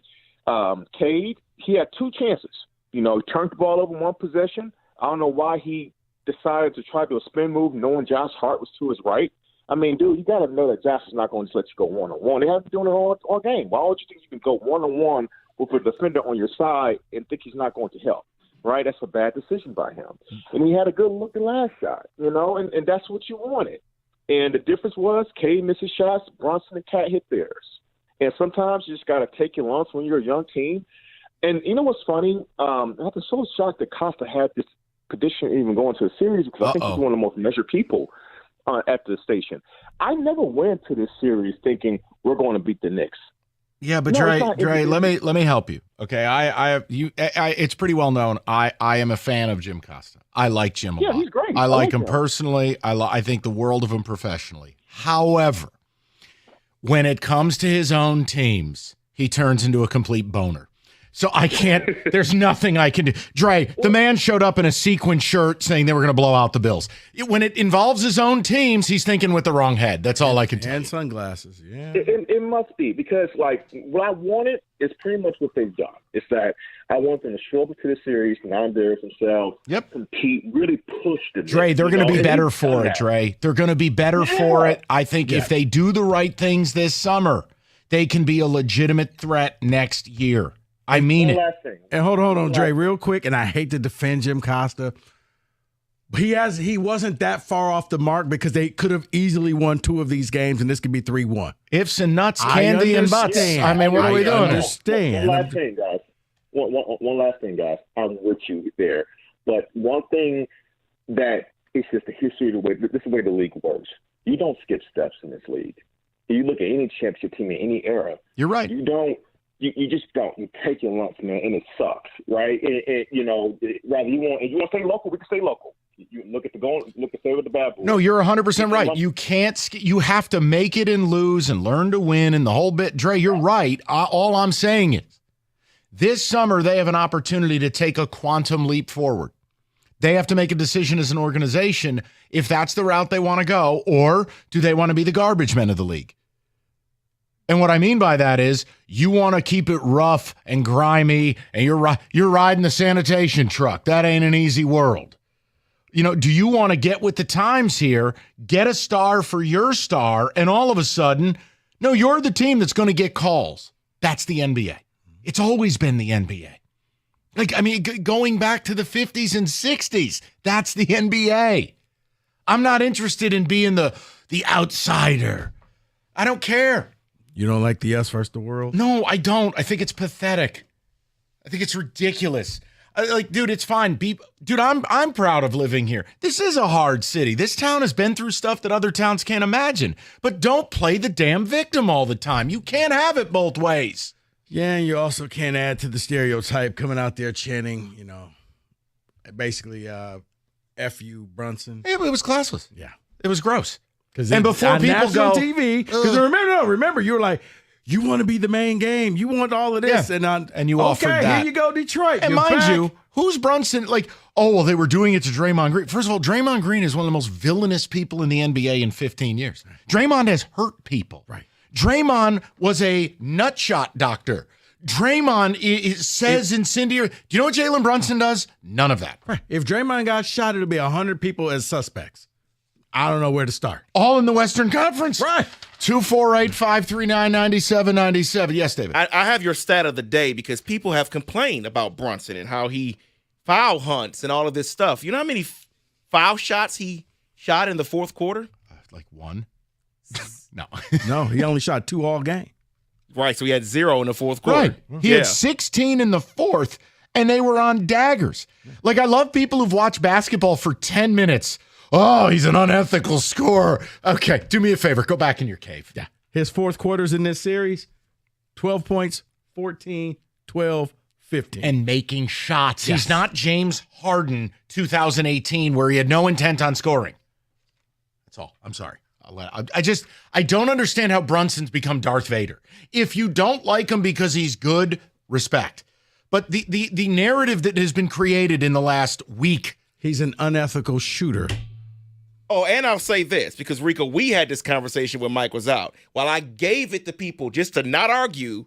Cade, he had two chances. He turned the ball over one possession. I don't know why he decided to try to do a spin move knowing Josh Hart was to his right. I mean, dude, you got to know that Josh is not going to just let you go one-on-one. They have been doing it all game. Why would you think you can go one-on-one with a defender on your side and think he's not going to help, right? That's a bad decision by him. And he had a good-looking last shot, and that's what you wanted. And the difference was Cade missed his shots, Brunson and Cat hit theirs. And sometimes you just got to take your lumps when you're a young team. And you know what's funny? I've been so shocked that Costa had this prediction even going to the series because I think he's one of the most measured people at the station. I never went to this series thinking we're going to beat the Knicks. Yeah, but Dre, let me help you. Okay, it's pretty well known. I am a fan of Jim Costa. I like Jim a lot. He's great. I like him personally. I think the world of him professionally. However, when it comes to his own teams, he turns into a complete boner. So I can't, there's nothing I can do. Dre, the man showed up in a sequin shirt saying they were going to blow out the Bills. When it involves his own teams, he's thinking with the wrong head. That's all I can tell you. And sunglasses, yeah. It must be because, what I wanted is pretty much what they've done. It's that I want them to show up to the series, not embarrass themselves, compete, really push them. Dre, they're going to be better for it, Dre. They're going to be better for it. I think if they do the right things this summer, they can be a legitimate threat next year. I mean it. And hold on, Dre, real quick. And I hate to defend Jim Costa. He wasn't that far off the mark because they could have easily won two of these games, and this could be 3-1. Ifs and nuts, candy and butts. I mean, what are we doing? Understand. Last thing, guys. one last thing, guys. I'm with you there. But one thing that it's just the history of the way this is the way the league works. You don't skip steps in this league. You look at any championship team in any era. You're right. You don't. You just don't. You take your lumps, man, and it sucks, right? Rather you want to stay local, we can stay local. You look at stay with the bad boys. No, you're 100% right. You can't. You have to make it and lose and learn to win and the whole bit. Dre, you're right. All I'm saying is, this summer they have an opportunity to take a quantum leap forward. They have to make a decision as an organization if that's the route they want to go, or do they want to be the garbage men of the league? And what I mean by that is you want to keep it rough and grimy, and you're riding the sanitation truck. That ain't an easy world. Do you want to get with the times here, get a star for your star, and all of a sudden, no, you're the team that's going to get calls. That's the NBA. It's always been the NBA. Going back to the 50s and 60s, that's the NBA. I'm not interested in being the outsider. I don't care. You don't like the us versus the world? No, I don't. I think it's pathetic. I think it's ridiculous. Dude, it's fine. Dude, I'm proud of living here. This is a hard city. This town has been through stuff that other towns can't imagine. But don't play the damn victim all the time. You can't have it both ways. Yeah, and you also can't add to the stereotype coming out there chanting, basically, F you, Brunson. It was classless. Yeah. It was gross. And before people go TV, because remember, you were like, you want to be the main game. You want all of this. Yeah. And you offered that. Here you go, Detroit. And You're mind back. you, who's Brunson? They were doing it to Draymond Green. First of all, Draymond Green is one of the most villainous people in the NBA in 15 years. Draymond has hurt people. Right. Draymond was a nutshot doctor. Draymond says incendiary. Do you know what Jalen Brunson does? None of that. Right. If Draymond got shot, it'll be 100 people as suspects. I don't know where to start. All in the Western Conference. Right. 248-539-9797. Yes, David. I have your stat of the day because people have complained about Brunson and how he foul hunts and all of this stuff. You know how many foul shots he shot in the fourth quarter? One. No. No, he only shot 2 all game. Right, so he had 0 in the fourth quarter. Right. He had 16 in the fourth, and they were on daggers. I love people who've watched basketball for 10 minutes. Oh, he's an unethical scorer. Okay, do me a favor. Go back in your cave. Yeah. His fourth quarters in this series, 12 points, 14, 12, 15. And making shots. Yes. He's not James Harden 2018 where he had no intent on scoring. That's all. I'm sorry. I don't understand how Brunson's become Darth Vader. If you don't like him because he's good, respect. But the narrative that has been created in the last week. He's an unethical shooter. Oh, and I'll say this, because, Rico, we had this conversation when Mike was out. While I gave it to people just to not argue,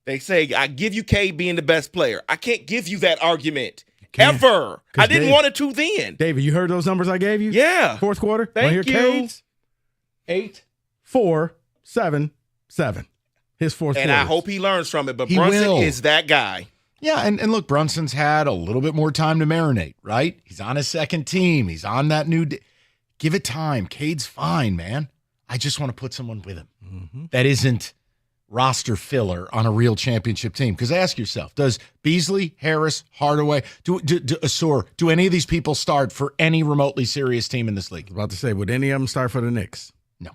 they say, I give you K being the best player. I can't give you that argument. Ever. I didn't want it to then. David, you heard those numbers I gave you? Yeah. Fourth quarter? Thank you. Cades? 8, 4, 7, 7. His fourth And quarters. I hope he learns from it, but He Brunson will. is that guy. Yeah, and look, Brunson's had a little bit more time to marinate, right? He's on his second team. He's on that new give it time. Cade's fine, man. I just want to put someone with him that isn't roster filler on a real championship team. Because ask yourself, does Beasley, Harris, Hardaway, do any of these people start for any remotely serious team in this league? I was about to say, would any of them start for the Knicks? No.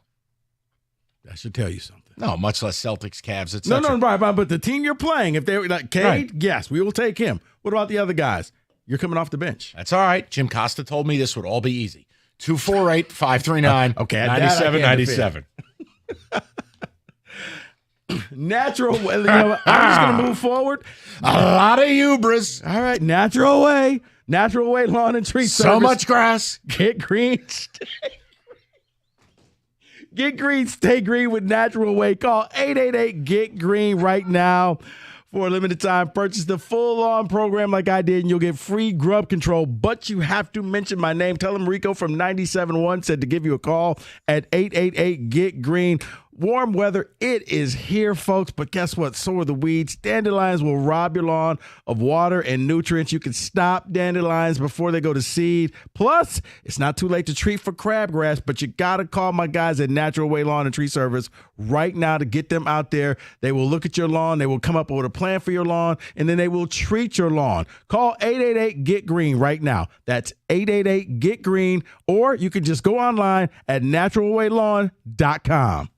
That should tell you something. No, much less Celtics, Cavs, etc. No, right, but the team you're playing, if they're like Cade, Right. yes, we will take him. What about the other guys? You're coming off the bench. That's all right. Jim Costa told me this would all be easy. 248-539. Okay, 9797. Natural way. I'm just going to move forward. A lot of hubris. All right, natural way. Natural way lawn and tree So service. much grass. Get green. Get green, stay green with Natural Way. Call 888-GET-GREEN right now for a limited time. Purchase the full lawn program like I did, and you'll get free grub control. But you have to mention my name. Tell them Rico from 97.1 said to give you a call at 888-GET-GREEN. Warm weather, it is here, folks, but guess what? So are the weeds. Dandelions will rob your lawn of water and nutrients. You can stop dandelions before they go to seed. Plus, it's not too late to treat for crabgrass, but you got to call my guys at Natural Way Lawn and Tree Service right now to get them out there. They will look at your lawn. They will come up with a plan for your lawn, and then they will treat your lawn. Call 888-GET-GREEN right now. That's 888-GET-GREEN, or you can just go online at naturalwaylawn.com.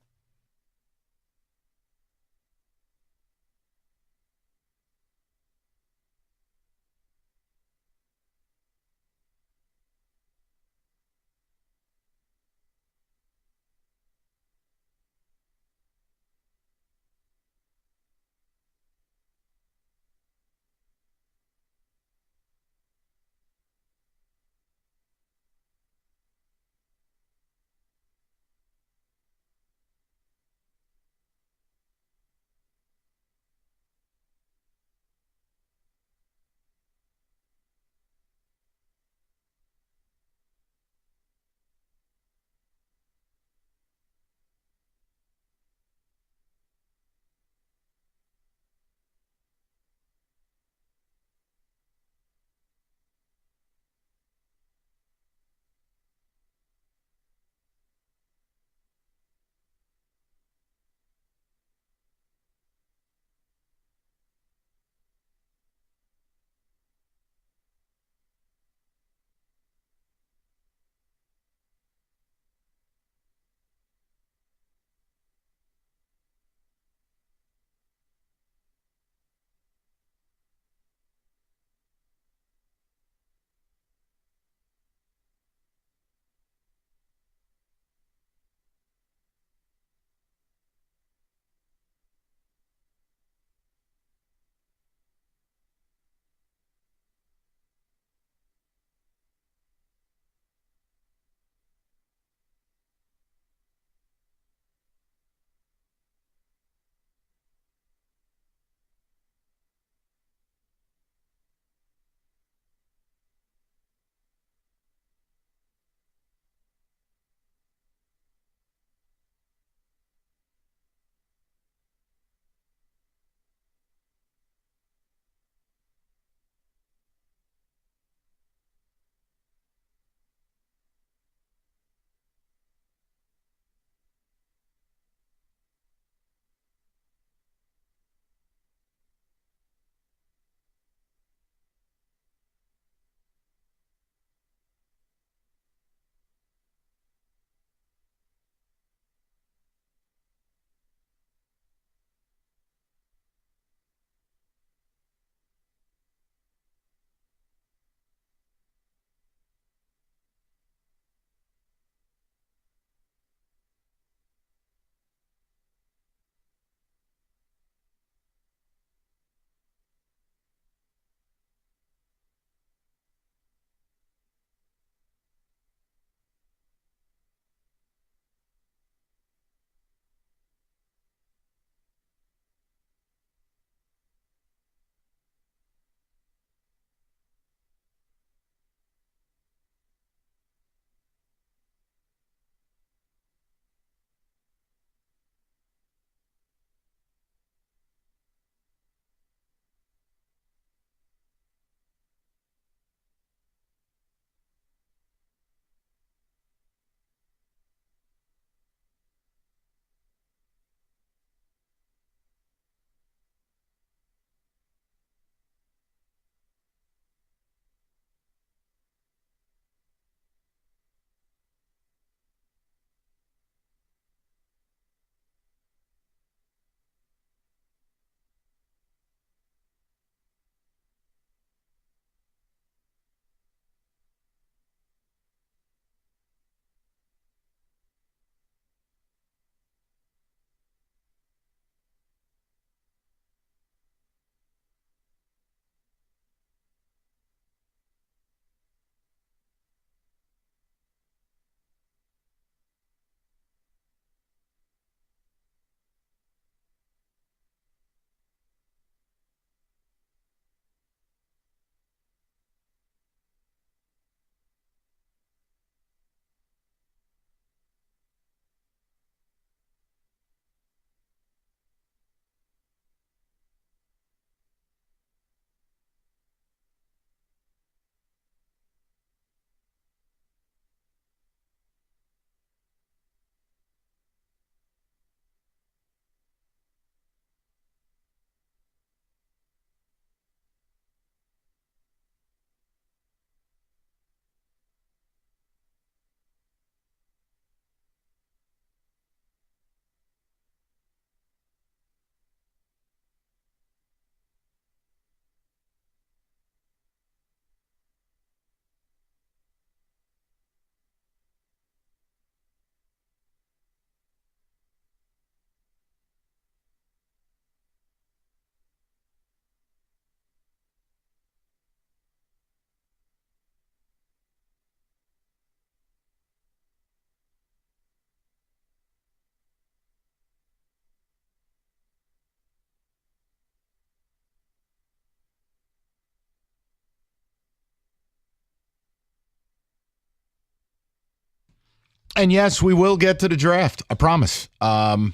And yes, we will get to the draft. I promise. But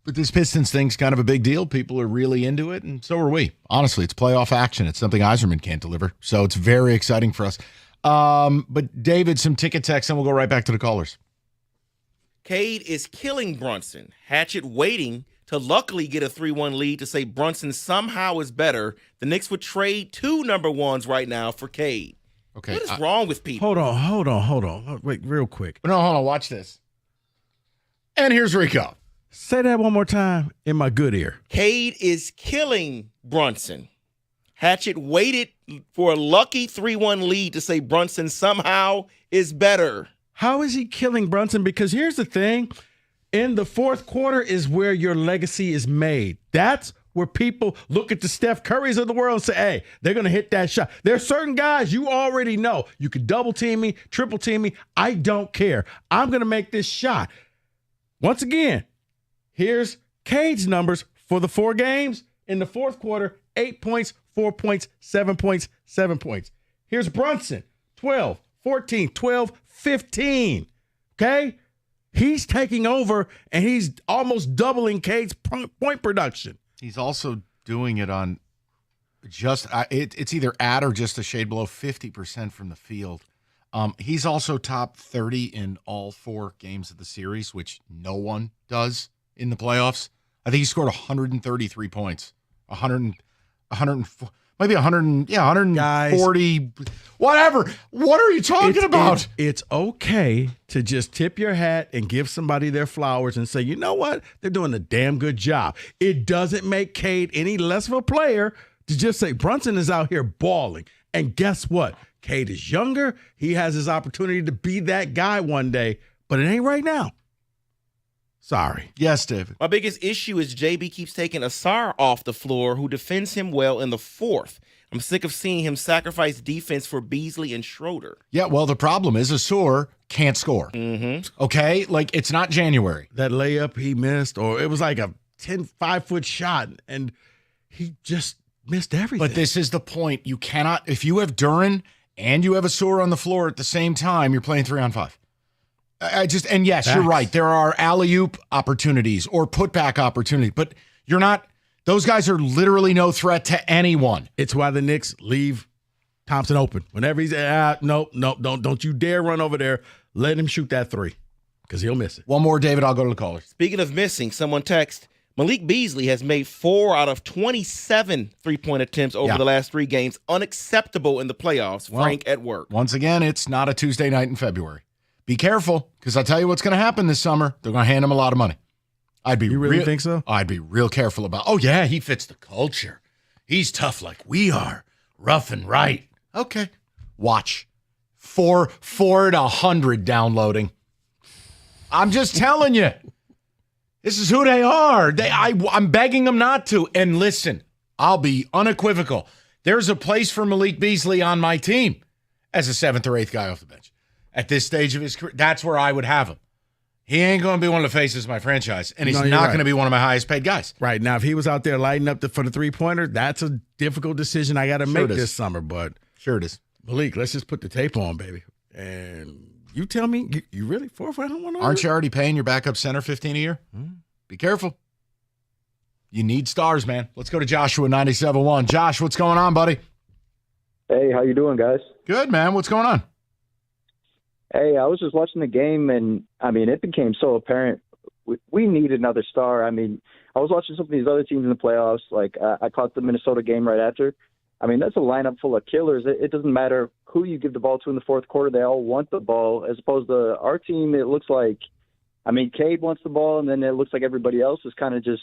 this Pistons thing's kind of a big deal. People are really into it, and so are we. Honestly, it's playoff action. It's something Yzerman can't deliver, so it's very exciting for us. But David, some ticket text, and we'll go right back to the callers. Cade is killing Brunson. Hatchet waiting to luckily get a 3-1 lead to say Brunson somehow is better. The Knicks would trade 2 number ones right now for Cade. Okay, what is wrong with people? Hold on. Wait, real quick. No, hold on. Watch this. And here's Rico. Say that one more time in my good ear. Cade is killing Brunson. Hatchet waited for a lucky 3-1 lead to say Brunson somehow is better. How is he killing Brunson? Because here's the thing. In the fourth quarter is where your legacy is made. That's where people look at the Steph Currys of the world and say, hey, they're going to hit that shot. There are certain guys you already know. You could double team me, triple team me. I don't care. I'm going to make this shot. Once again, here's Cade's numbers for the 4 games. In the fourth quarter, 8 points, 4 points, 7 points, 7 points. Here's Brunson, 12, 14, 12, 15. Okay? He's taking over, and he's almost doubling Cade's point production. He's also doing it on it's either at or just a shade below 50% from the field. He's also top 30 in all 4 games of the series, which no one does in the playoffs. I think he scored 133 points. 140, whatever. What are you talking about? It's okay to just tip your hat and give somebody their flowers and say, you know what? They're doing a damn good job. It doesn't make Cade any less of a player to just say Brunson is out here balling. And guess what? Cade is younger. He has his opportunity to be that guy one day, but it ain't right now. Sorry. Yes, David. My biggest issue is JB keeps taking Asar off the floor, who defends him well in the fourth. I'm sick of seeing him sacrifice defense for Beasley and Schroeder. Yeah, well, the problem is Asar can't score. Mm-hmm. Okay? Like, it's not January. That layup he missed, or it was like a 5-foot shot, and he just missed everything. But this is the point. You cannot, if you have Duren and you have Asar on the floor at the same time, you're playing 3-on-5. And yes, Facts. You're right. There are alley-oop opportunities or putback opportunities, but you're not, those guys are literally no threat to anyone. It's why the Knicks leave Thompson open. Whenever he's nope, don't you dare run over there. Let him shoot that 3 because he'll miss it. One more, David. I'll go to the callers. Speaking of missing, someone text, Malik Beasley has made 4 out of 27 3-point attempts over the last 3 games. Unacceptable in the playoffs. Well, Frank at work. Once again, it's not a Tuesday night in February. Be careful, because I'll tell you what's going to happen this summer. They're going to hand him a lot of money. You really think so? I'd be real careful about. Oh, yeah, he fits the culture. He's tough like we are. Rough and right. Okay. Watch. 4 to 100 downloading. I'm just telling you. This is who they are. I'm begging them not to. And listen, I'll be unequivocal. There's a place for Malik Beasley on my team as a 7th or 8th guy off the bench. At this stage of his career, that's where I would have him. He ain't going to be one of the faces of my franchise, and he's not going to be one of my highest paid guys. Right. Now, if he was out there lighting up for the 3-pointer, that's a difficult decision I got to make this summer. But sure it is. Malik, let's just put the tape on, baby. And you tell me, you really 4 for 1? Aren't you already paying your backup center $15 a year? Be careful. You need stars, man. Let's go to Joshua 97.1. Josh, what's going on, buddy? Hey, how you doing, guys? Good, man. What's going on? Hey, I was just watching the game, and, I mean, it became so apparent we need another star. I mean, I was watching some of these other teams in the playoffs. Like, I caught the Minnesota game right after. I mean, that's a lineup full of killers. It doesn't matter who you give the ball to in the fourth quarter. They all want the ball, as opposed to our team. It looks like, I mean, Cade wants the ball, and then it looks like everybody else is kind of just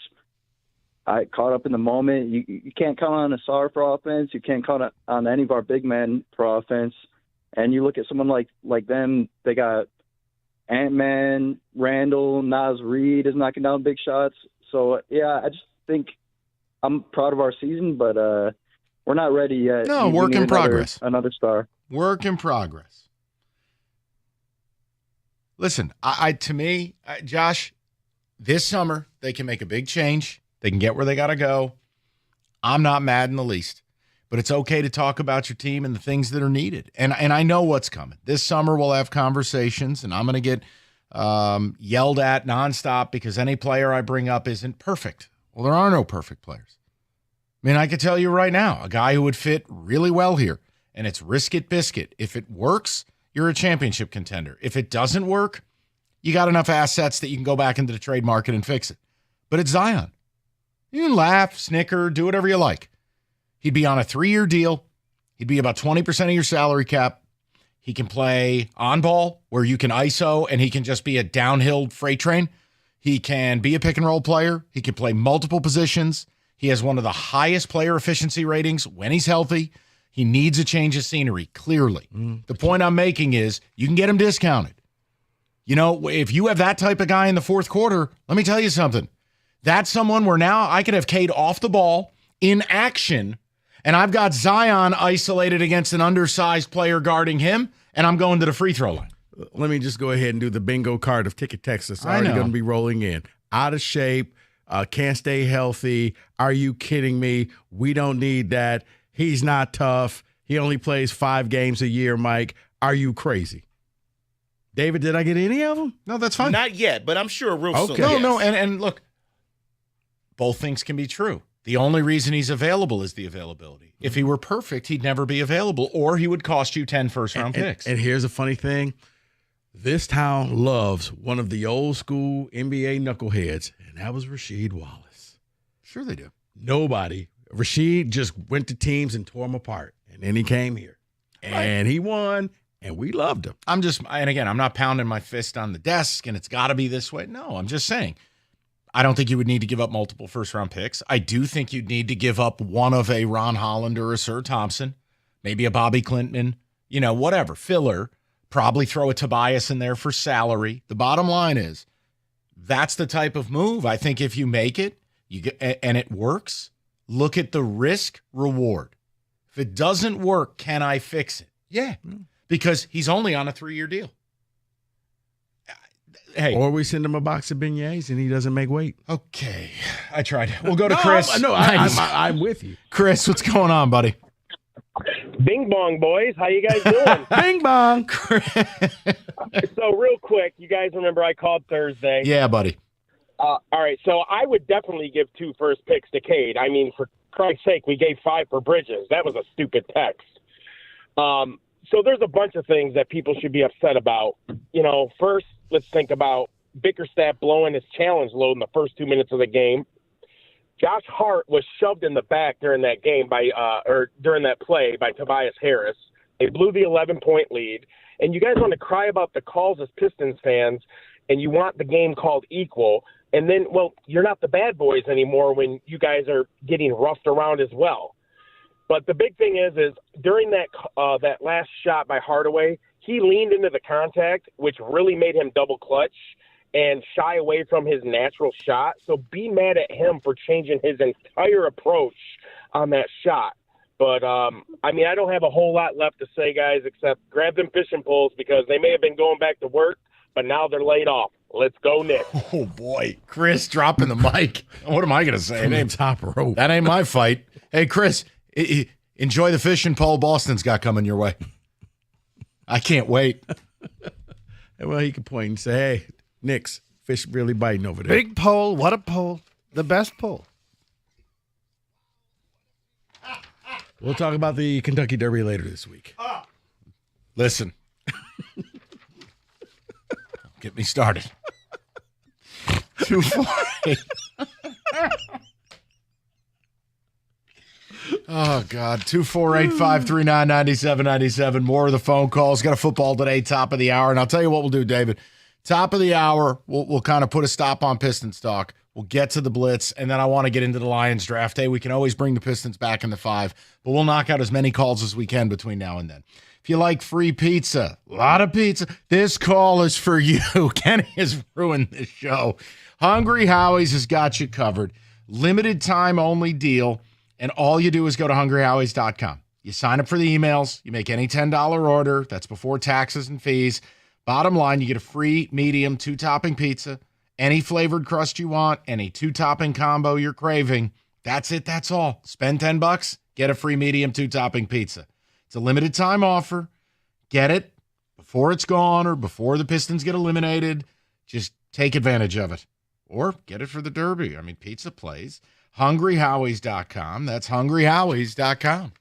caught up in the moment. You can't count on Asar for offense. You can't count on any of our big men for offense. And you look at someone like them, they got Ant-Man, Randall, Naz Reid is knocking down big shots. So, yeah, I just think I'm proud of our season, but we're not ready yet. No, work in progress. Another star. Work in progress. Listen, to me, Josh, this summer they can make a big change. They can get where they got to go. I'm not mad in the least. But it's okay to talk about your team and the things that are needed. And I know what's coming. This summer we'll have conversations, and I'm going to get yelled at nonstop because any player I bring up isn't perfect. Well, there are no perfect players. I mean, I could tell you right now, a guy who would fit really well here, and it's risk it biscuit. If it works, you're a championship contender. If it doesn't work, you got enough assets that you can go back into the trade market and fix it. But it's Zion. You can laugh, snicker, do whatever you like. He'd be on a 3-year deal. He'd be about 20% of your salary cap. He can play on ball where you can ISO and he can just be a downhill freight train. He can be a pick and roll player. He can play multiple positions. He has one of the highest player efficiency ratings when he's healthy. He needs a change of scenery, clearly. The point I'm making is you can get him discounted. You know, if you have that type of guy in the fourth quarter, let me tell you something. That's someone where now I could have Cade off the ball in action, and I've got Zion isolated against an undersized player guarding him, and I'm going to the free throw line. Let me just go ahead and do the bingo card of Ticket Texas. Already going to be rolling in. Out of shape, can't stay healthy. Are you kidding me? We don't need that. He's not tough. He only plays 5 games a year, Mike. Are you crazy? David, did I get any of them? No, that's fine. Not yet, but I'm sure real soon. No, and look, both things can be true. The only reason he's available is the availability. If he were perfect, he'd never be available, or he would cost you 10 first-round picks. And here's a funny thing. This town loves one of the old school NBA knuckleheads, and that was Rasheed Wallace. Sure they do. Nobody. Rasheed just went to teams and tore them apart, and then he came here. And he won, and we loved him. And again, I'm not pounding my fist on the desk, and it's got to be this way. No, I'm just saying. I don't think you would need to give up multiple first-round picks. I do think you'd need to give up one of a Ron Holland or a Sir Thompson, maybe a Bobby Clinton, whatever, filler. Probably throw a Tobias in there for salary. The bottom line is that's the type of move. I think if you make it, and it works, look at the risk reward. If it doesn't work, can I fix it? Yeah, because he's only on a 3-year deal. Hey, or we send him a box of beignets and he doesn't make weight. Okay, I tried. We'll go to Chris. I'm with you. Chris, what's going on, buddy? Bing bong, boys. How you guys doing? Bing bong. So real quick, you guys remember I called Thursday? Yeah, buddy. All right, so I would definitely give 2 first picks to Cade. I mean, for Christ's sake, we gave 5 for Bridges. That was a stupid text. So there's a bunch of things that people should be upset about. First, let's think about Bickerstaff blowing his challenge load in the first 2 minutes of the game. Josh Hart was shoved in the back during that game during that play by Tobias Harris. They blew the 11-point lead. And you guys want to cry about the calls as Pistons fans, and you want the game called equal. And then, you're not the bad boys anymore when you guys are getting roughed around as well. But the big thing is during that last shot by Hardaway, he leaned into the contact, which really made him double clutch and shy away from his natural shot. So be mad at him for changing his entire approach on that shot. But, I don't have a whole lot left to say, guys, except grab them fishing poles because they may have been going back to work, but now they're laid off. Let's go, Knicks. Oh, boy. Chris dropping the mic. What am I going to say? From the top rope. That ain't my fight. Hey, Chris, enjoy the fishing pole Boston's got coming your way. I can't wait. Well, he can point and say, hey, Knicks, fish really biting over there. Big pole. What a pole. The best pole. We'll talk about the Kentucky Derby later this week. Listen. Get me started. 248. Oh, God. 248-539-9797. More of the phone calls. Got a football today, top of the hour. And I'll tell you what we'll do, David. Top of the hour, we'll kind of put a stop on Pistons talk. We'll get to the Blitz, and then I want to get into the Lions draft day. We can always bring the Pistons back in the 5, but we'll knock out as many calls as we can between now and then. If you like free pizza, a lot of pizza, this call is for you. Kenny has ruined this show. Hungry Howie's has got you covered. Limited time only deal, and all you do is go to hungryhowies.com. You sign up for the emails. You make any $10 order. That's before taxes and fees. Bottom line, you get a free medium 2-topping pizza, any flavored crust you want, any 2-topping combo you're craving. That's it. That's all. Spend $10, get a free medium 2-topping pizza. It's a limited time offer. Get it before it's gone or before the Pistons get eliminated. Just take advantage of it. Or get it for the Derby. I mean, pizza plays. HungryHowies.com. That's HungryHowies.com.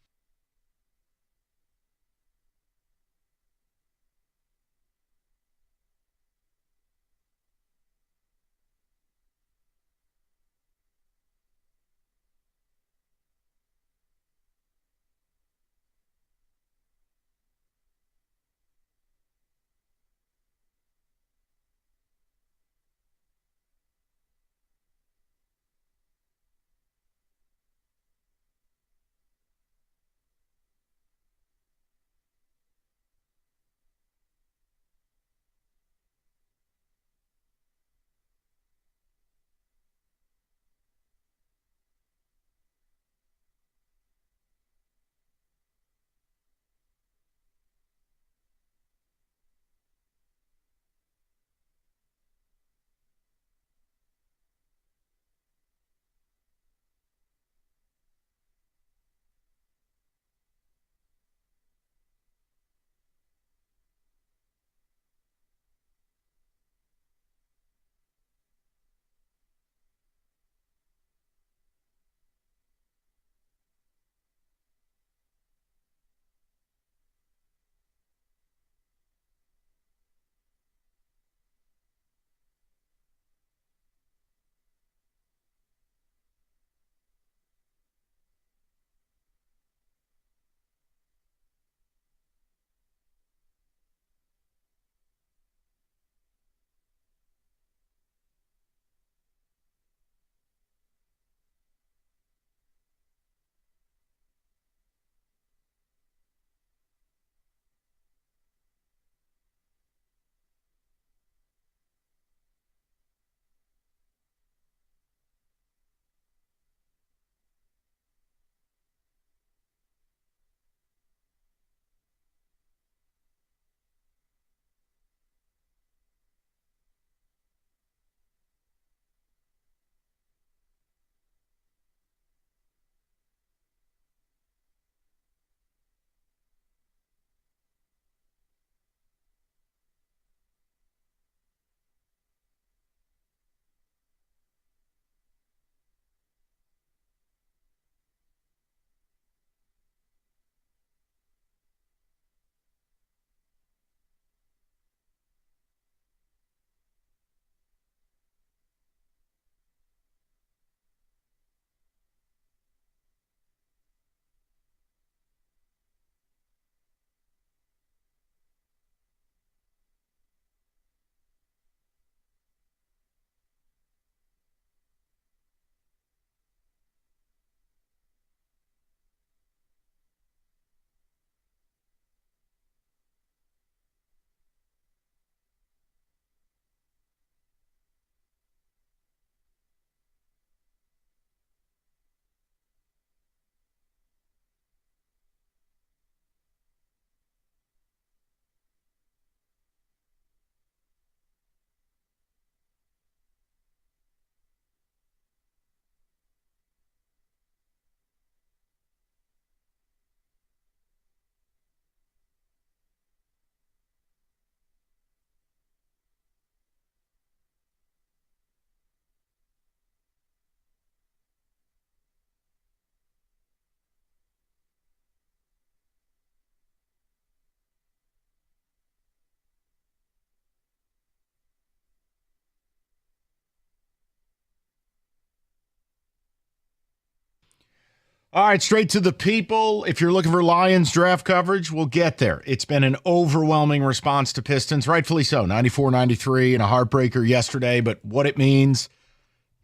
All right, straight to the people. If you're looking for Lions draft coverage, we'll get there. It's been an overwhelming response to Pistons, rightfully so. 94-93 and a heartbreaker yesterday, but what it means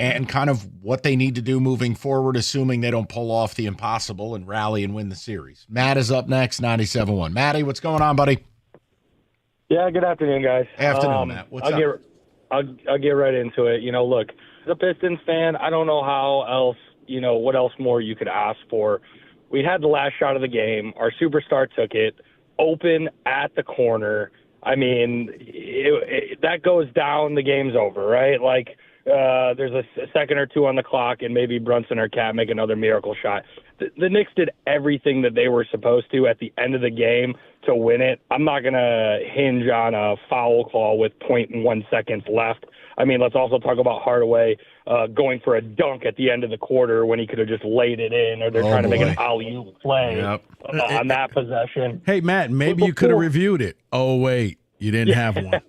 and kind of what they need to do moving forward, assuming they don't pull off the impossible and rally and win the series. Matt is up next, 97.1. Matty, what's going on, buddy? Yeah, good afternoon, guys. Afternoon, Matt. What's up? I'll get right into it. Look, as a Pistons fan, I don't know how else, what else more you could ask for. We had the last shot of the game. Our superstar took it, open at the corner. I mean, that goes down, the game's over, right? Like, there's a second or two on the clock, and maybe Brunson or Cat make another miracle shot. the Knicks did everything that they were supposed to at the end of the game to win it. I'm not going to hinge on a foul call with 0.1 seconds left. I mean, let's also talk about Hardaway going for a dunk at the end of the quarter when he could have just laid it in, or they're trying to make an alley-oop play on that possession. Hey, Matt, maybe you could have reviewed it. Oh, wait, you didn't have one.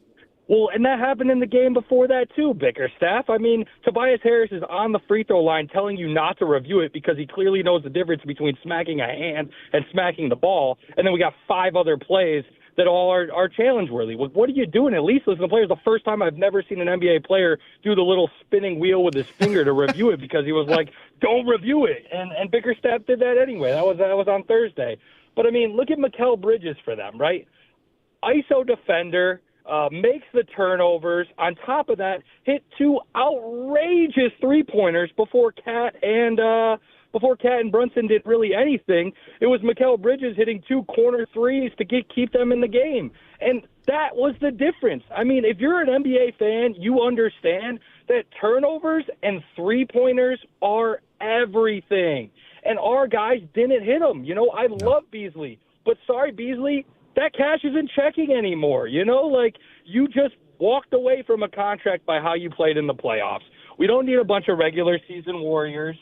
Well, and that happened in the game before that too, Bickerstaff. I mean, Tobias Harris is on the free throw line telling you not to review it because he clearly knows the difference between smacking a hand and smacking the ball. And then we got 5 other plays that all are challenge-worthy. What are you doing? At least listen to the players. The first time I've never seen an NBA player do the little spinning wheel with his finger to review it because he was like, don't review it. And Bickerstaff did that anyway. That was on Thursday. But, I mean, look at Mikal Bridges for them, right? ISO defender. Makes the turnovers. On top of that, hit 2 outrageous three-pointers before Cat and Brunson did really anything. It was Mikal Bridges hitting 2 corner threes to keep them in the game. And that was the difference. I mean, if you're an NBA fan, you understand that turnovers and three-pointers are everything. And our guys didn't hit them. You know, I love Beasley. But sorry, Beasley, that cash isn't checking anymore. You know, like, you just walked away from a contract by how you played in the playoffs. We don't need a bunch of regular season warriors.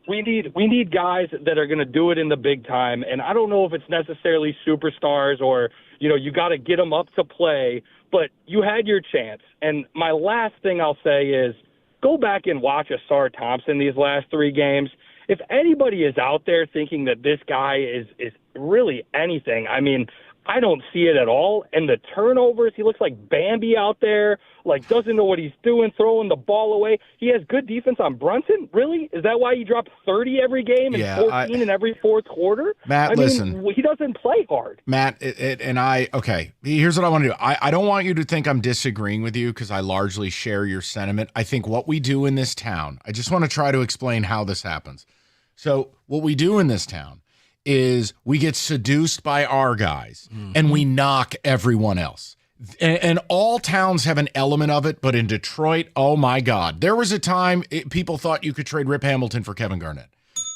We need guys that are going to do it in the big time. And I don't know if it's necessarily superstars or, you know, you got to get them up to play, but you had your chance. And my last thing I'll say is go back and watch Asar Thompson these last 3 games. If anybody is out there thinking that this guy is really anything, I mean, I don't see it at all. And the turnovers, he looks like Bambi out there, like doesn't know what he's doing, throwing the ball away. He has good defense on Brunson? Really? Is that why he dropped 30 every game and 14 in every fourth quarter? Matt, listen. He doesn't play hard. Matt, okay, here's what I want to do. I don't want you to think I'm disagreeing with you because I largely share your sentiment. I think what we do in this town, I just want to try to explain how this happens. So what we do in this town is we get seduced by our guys and we knock everyone else. And all towns have an element of it, but in Detroit, oh my God. There was a time people thought you could trade Rip Hamilton for Kevin Garnett.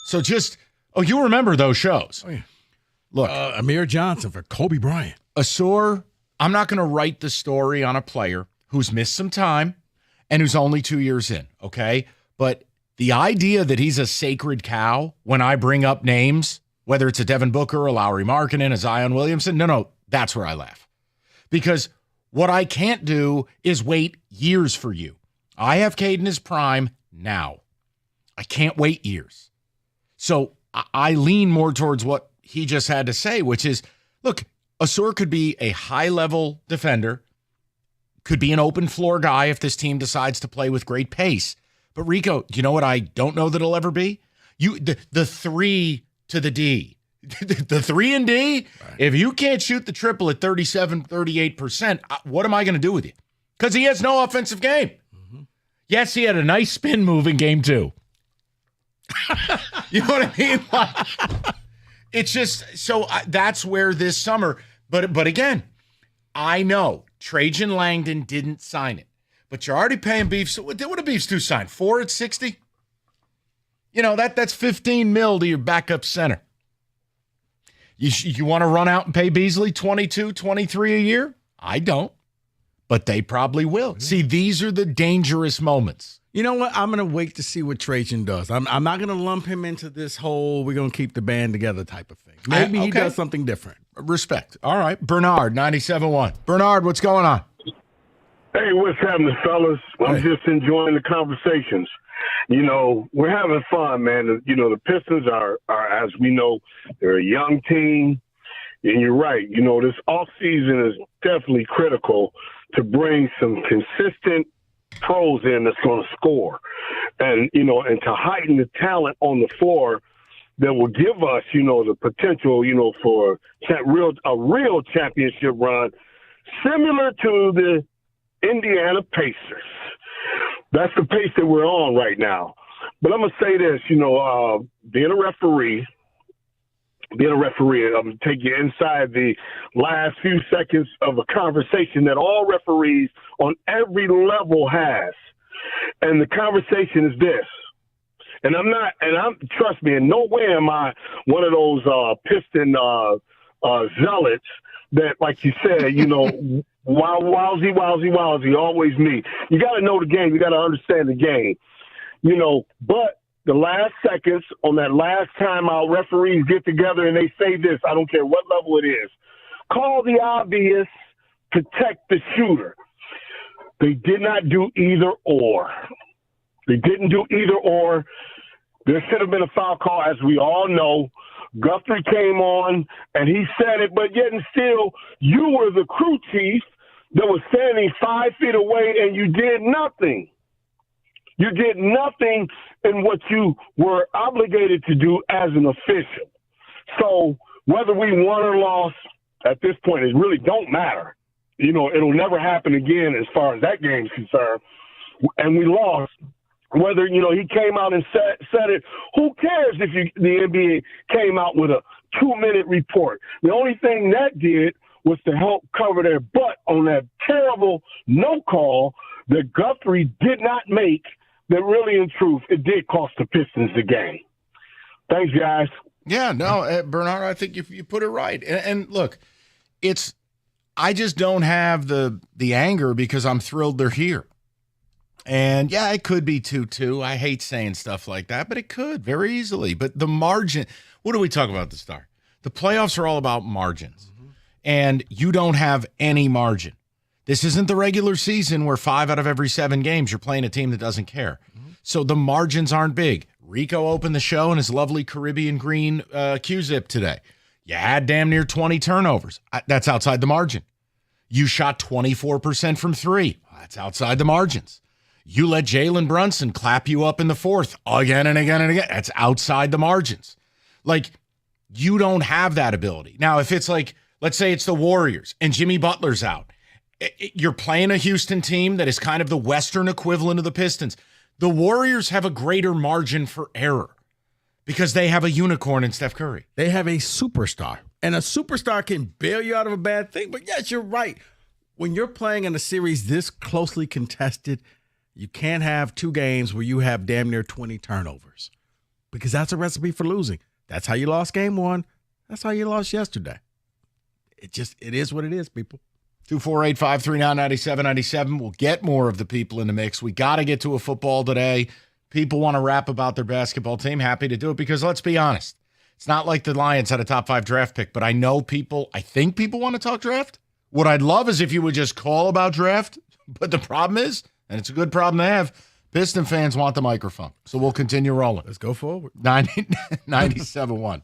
So you remember those shows. Oh, yeah. Look. Amir Johnson for Kobe Bryant. Asor, I'm not going to write the story on a player who's missed some time and who's only 2 years in, okay? But the idea that he's a sacred cow when I bring up names, whether it's a Devin Booker, a Lowry Markkanen, a Zion Williamson, no, that's where I laugh. Because what I can't do is wait years for you. I have Cade in his prime now. I can't wait years. So I lean more towards what he just had to say, which is, look, Asur could be a high-level defender, could be an open floor guy if this team decides to play with great pace. But Rico, do you know what I don't know that it'll ever be? The 3 to the D. The 3 and D, right. If you can't shoot the triple at 37, 38%, what am I going to do with you? Because he has no offensive game. Mm-hmm. Yes, he had a nice spin move in game 2. You know what I mean? Like, it's just, so that's where this summer, but again, I know Trajan Langdon didn't sign it, but you're already paying Beefs. So what do Beefs do sign? 4 at 60? You know, that's $15 million to your backup center. You want to run out and pay Beasley $22, $23 a year? I don't, but they probably will. Mm-hmm. See, these are the dangerous moments. You know what? I'm going to wait to see what Trajan does. I'm not going to lump him into this whole we're going to keep the band together type of thing. Maybe he does something different. Respect. All right. Bernard, 97.1. Bernard, what's going on? Hey, what's happening, fellas? I'm just enjoying the conversations. You know, we're having fun, man. You know, the Pistons are, as we know, they're a young team. And you're right. You know, this offseason is definitely critical to bring some consistent pros in that's going to score. And, you know, and to heighten the talent on the floor that will give us, you know, the potential, you know, for a real championship run, similar to the Indiana Pacers. That's the pace that we're on right now. But I'm going to say this, you know, being a referee, I'm going to take you inside the last few seconds of a conversation that all referees on every level has. And the conversation is this. And trust me, in no way am I one of those Piston zealots that, like you said, wowsy, always me. You got to know the game. You got to understand the game. But the last seconds on that last timeout, referees get together and they say this. I don't care what level it is. Call the obvious, protect the shooter. They did not do either or. They didn't do either or. There should have been a foul call, as we all know. Guthrie came on, and he said it, but yet and still, you were the crew chief that was standing 5 feet away, and you did nothing. You did nothing in what you were obligated to do as an official. So whether we won or lost at this point, it really don't matter. It'll never happen again as far as that game's concerned. And we lost. Whether, he came out and said it, who cares if the NBA came out with a 2-minute report? The only thing that did was to help cover their butt on that terrible no call that Guthrie did not make, that really, in truth, it did cost the Pistons the game. Thanks, guys. Yeah, no, Bernard, I think you put it right. And look, I just don't have the anger because I'm thrilled they're here. And yeah, it could be 2-2. I hate saying stuff like that, but it could very easily. But the margin, what do we talk about at the start? The playoffs are all about margins. Mm-hmm. And you don't have any margin. This isn't the regular season where 5 out of every 7 games you're playing a team that doesn't care. Mm-hmm. So the margins aren't big. Rico opened the show in his lovely Caribbean green Q-zip today. You had damn near 20 turnovers. That's outside the margin. You shot 24% from 3. That's outside the margins. You let Jalen Brunson clap you up in the fourth again and again and again. That's outside the margins. Like, you don't have that ability. Now, if it's like, let's say it's the Warriors and Jimmy Butler's out, you're playing a Houston team that is kind of the Western equivalent of the Pistons. The Warriors have a greater margin for error because they have a unicorn in Steph Curry. They have a superstar, and a superstar can bail you out of a bad thing. But yes, you're right. When you're playing in a series this closely contested, you can't have 2 games where you have damn near 20 turnovers because that's a recipe for losing. That's how you lost game 1. That's how you lost yesterday. It is what it is, people. 248-539-9797. We'll get more of the people in the mix. We got to get to a football today. People want to rap about their basketball team. Happy to do it because let's be honest. It's not like the Lions had a top 5 draft pick, but I think people want to talk draft. What I'd love is if you would just call about draft. But the problem is, and it's a good problem to have, Piston fans want the microphone. So we'll continue rolling. Let's go forward. 97.1.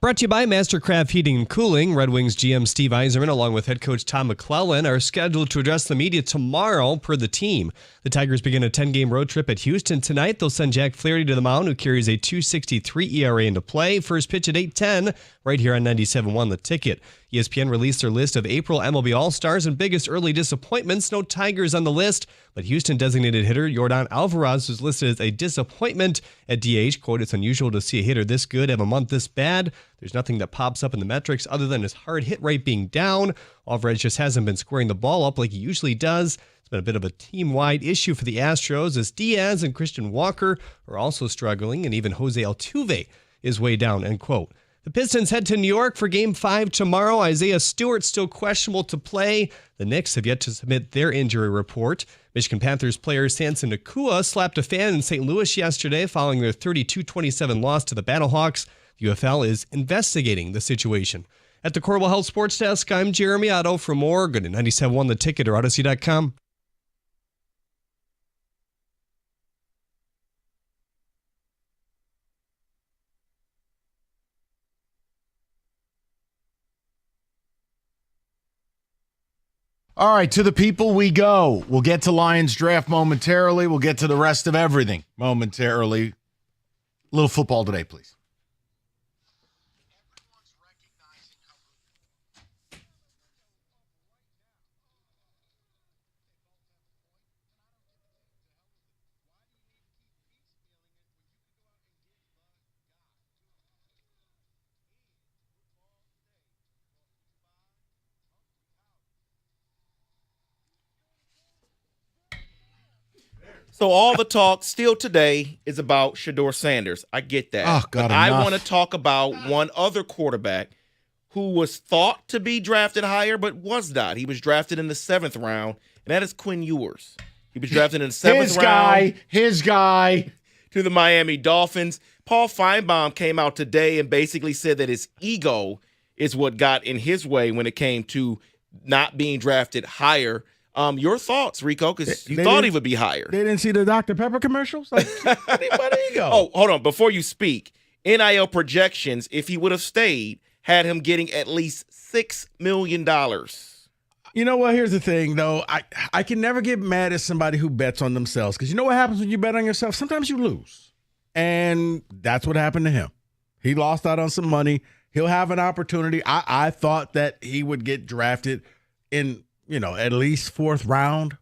Brought to you by Mastercraft Heating and Cooling. Red Wings GM Steve Yzerman, along with head coach Tom McClellan, are scheduled to address the media tomorrow per the team. The Tigers begin a 10-game road trip at Houston tonight. They'll send Jack Flaherty to the mound, who carries a .263 ERA into play. First pitch at 8:10, right here on 97.1 The Ticket. ESPN released their list of April MLB All-Stars and biggest early disappointments. No Tigers on the list, but Houston designated hitter Yordan Alvarez was listed as a disappointment at DH. Quote, "It's unusual to see a hitter this good have a month this bad. There's nothing that pops up in the metrics other than his hard hit rate being down. Alvarez just hasn't been squaring the ball up like he usually does. It's been a bit of a team-wide issue for the Astros as Diaz and Christian Walker are also struggling, and even Jose Altuve is way down," end quote. The Pistons head to New York for Game 5 tomorrow. Isaiah Stewart still questionable to play. The Knicks have yet to submit their injury report. Michigan Panthers player Samson Nakua slapped a fan in St. Louis yesterday following their 32-27 loss to the Battlehawks. The UFL is investigating the situation. At the Corwell Health Sports Desk, I'm Jeremy Otto. For more, go to 97.1 The Ticket or Odyssey.com. All right, to the people we go. We'll get to Lions draft momentarily. We'll get to the rest of everything momentarily. A little football today, please. So all the talk still today is about Shedeur Sanders. I get that. Oh, God, but I enough. want to talk about one other quarterback who was thought to be drafted higher, but was not. He was drafted in the 7th round, and that is Quinn Ewers. He was drafted in the 7th round. His guy. To the Miami Dolphins. Paul Feinbaum came out today and basically said that his ego is what got in his way when it came to not being drafted higher. Your thoughts, Rico, because you thought he would be higher. They didn't see the Dr. Pepper commercials? Like, where did he go? Oh, hold on. Before you speak, NIL projections, if he would have stayed, had him getting at least $6 million. You know what? Here's the thing, though. I can never get mad at somebody who bets on themselves, because you know what happens when you bet on yourself? Sometimes you lose. And that's what happened to him. He lost out on some money. He'll have an opportunity. I thought that he would get drafted in, at least 4th round.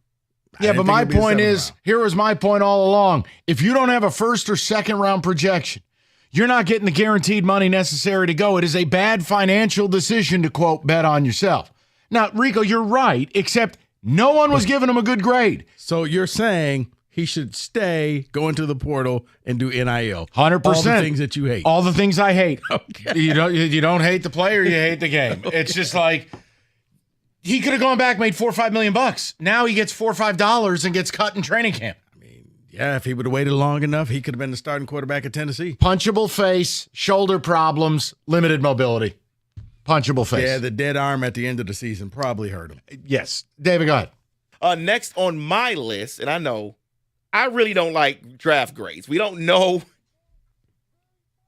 Yeah, but my point is, here was my point all along. If you don't have a 1st or 2nd round projection, you're not getting the guaranteed money necessary to go. It is a bad financial decision to, quote, bet on yourself. Now, Rico, you're right, except no one was giving him a good grade. So you're saying he should stay, go into the portal, and do NIL. 100%. All the things that you hate. All the things I hate. Okay. You don't hate the player, you hate the game. It's just like, he could have gone back, made $4 or $5 million. Now he gets $4 or $5 and gets cut in training camp. Yeah, if he would have waited long enough, he could have been the starting quarterback at Tennessee. Punchable face, shoulder problems, limited mobility. Punchable face. Yeah, the dead arm at the end of the season probably hurt him. Yes. David, go ahead. Next on my list, and I know I really don't like draft grades. We don't know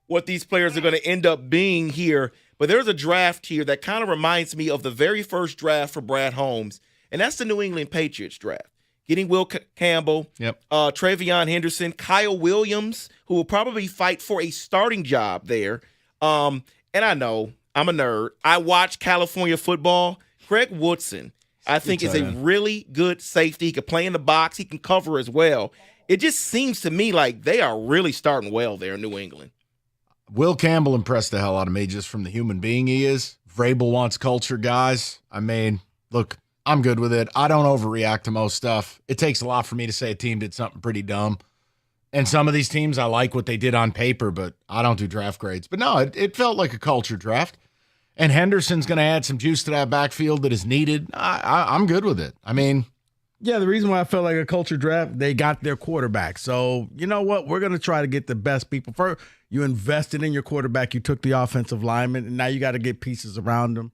what these players are going to end up being here. But there's a draft here that kind of reminds me of the very first draft for Brad Holmes, and that's the New England Patriots draft. Getting Will Campbell, Travion Henderson, Kyle Williams, who will probably fight for a starting job there. And I know I'm a nerd. I watch California football. Craig Woodson, I think, is a really good safety. He can play in the box. He can cover as well. It just seems to me like they are really starting well there in New England. Will Campbell impressed the hell out of me just from the human being he is. Vrabel wants culture, guys. I mean, look, I'm good with it. I don't overreact to most stuff. It takes a lot for me to say a team did something pretty dumb. And some of these teams, I like what they did on paper, but I don't do draft grades. But no, it felt like a culture draft. And Henderson's going to add some juice to that backfield that is needed. I'm good with it. I mean, yeah, the reason why I felt like a culture draft, they got their quarterback. So, you know what? We're going to try to get the best people. First, you invested in your quarterback. You took the offensive lineman, and now you got to get pieces around them.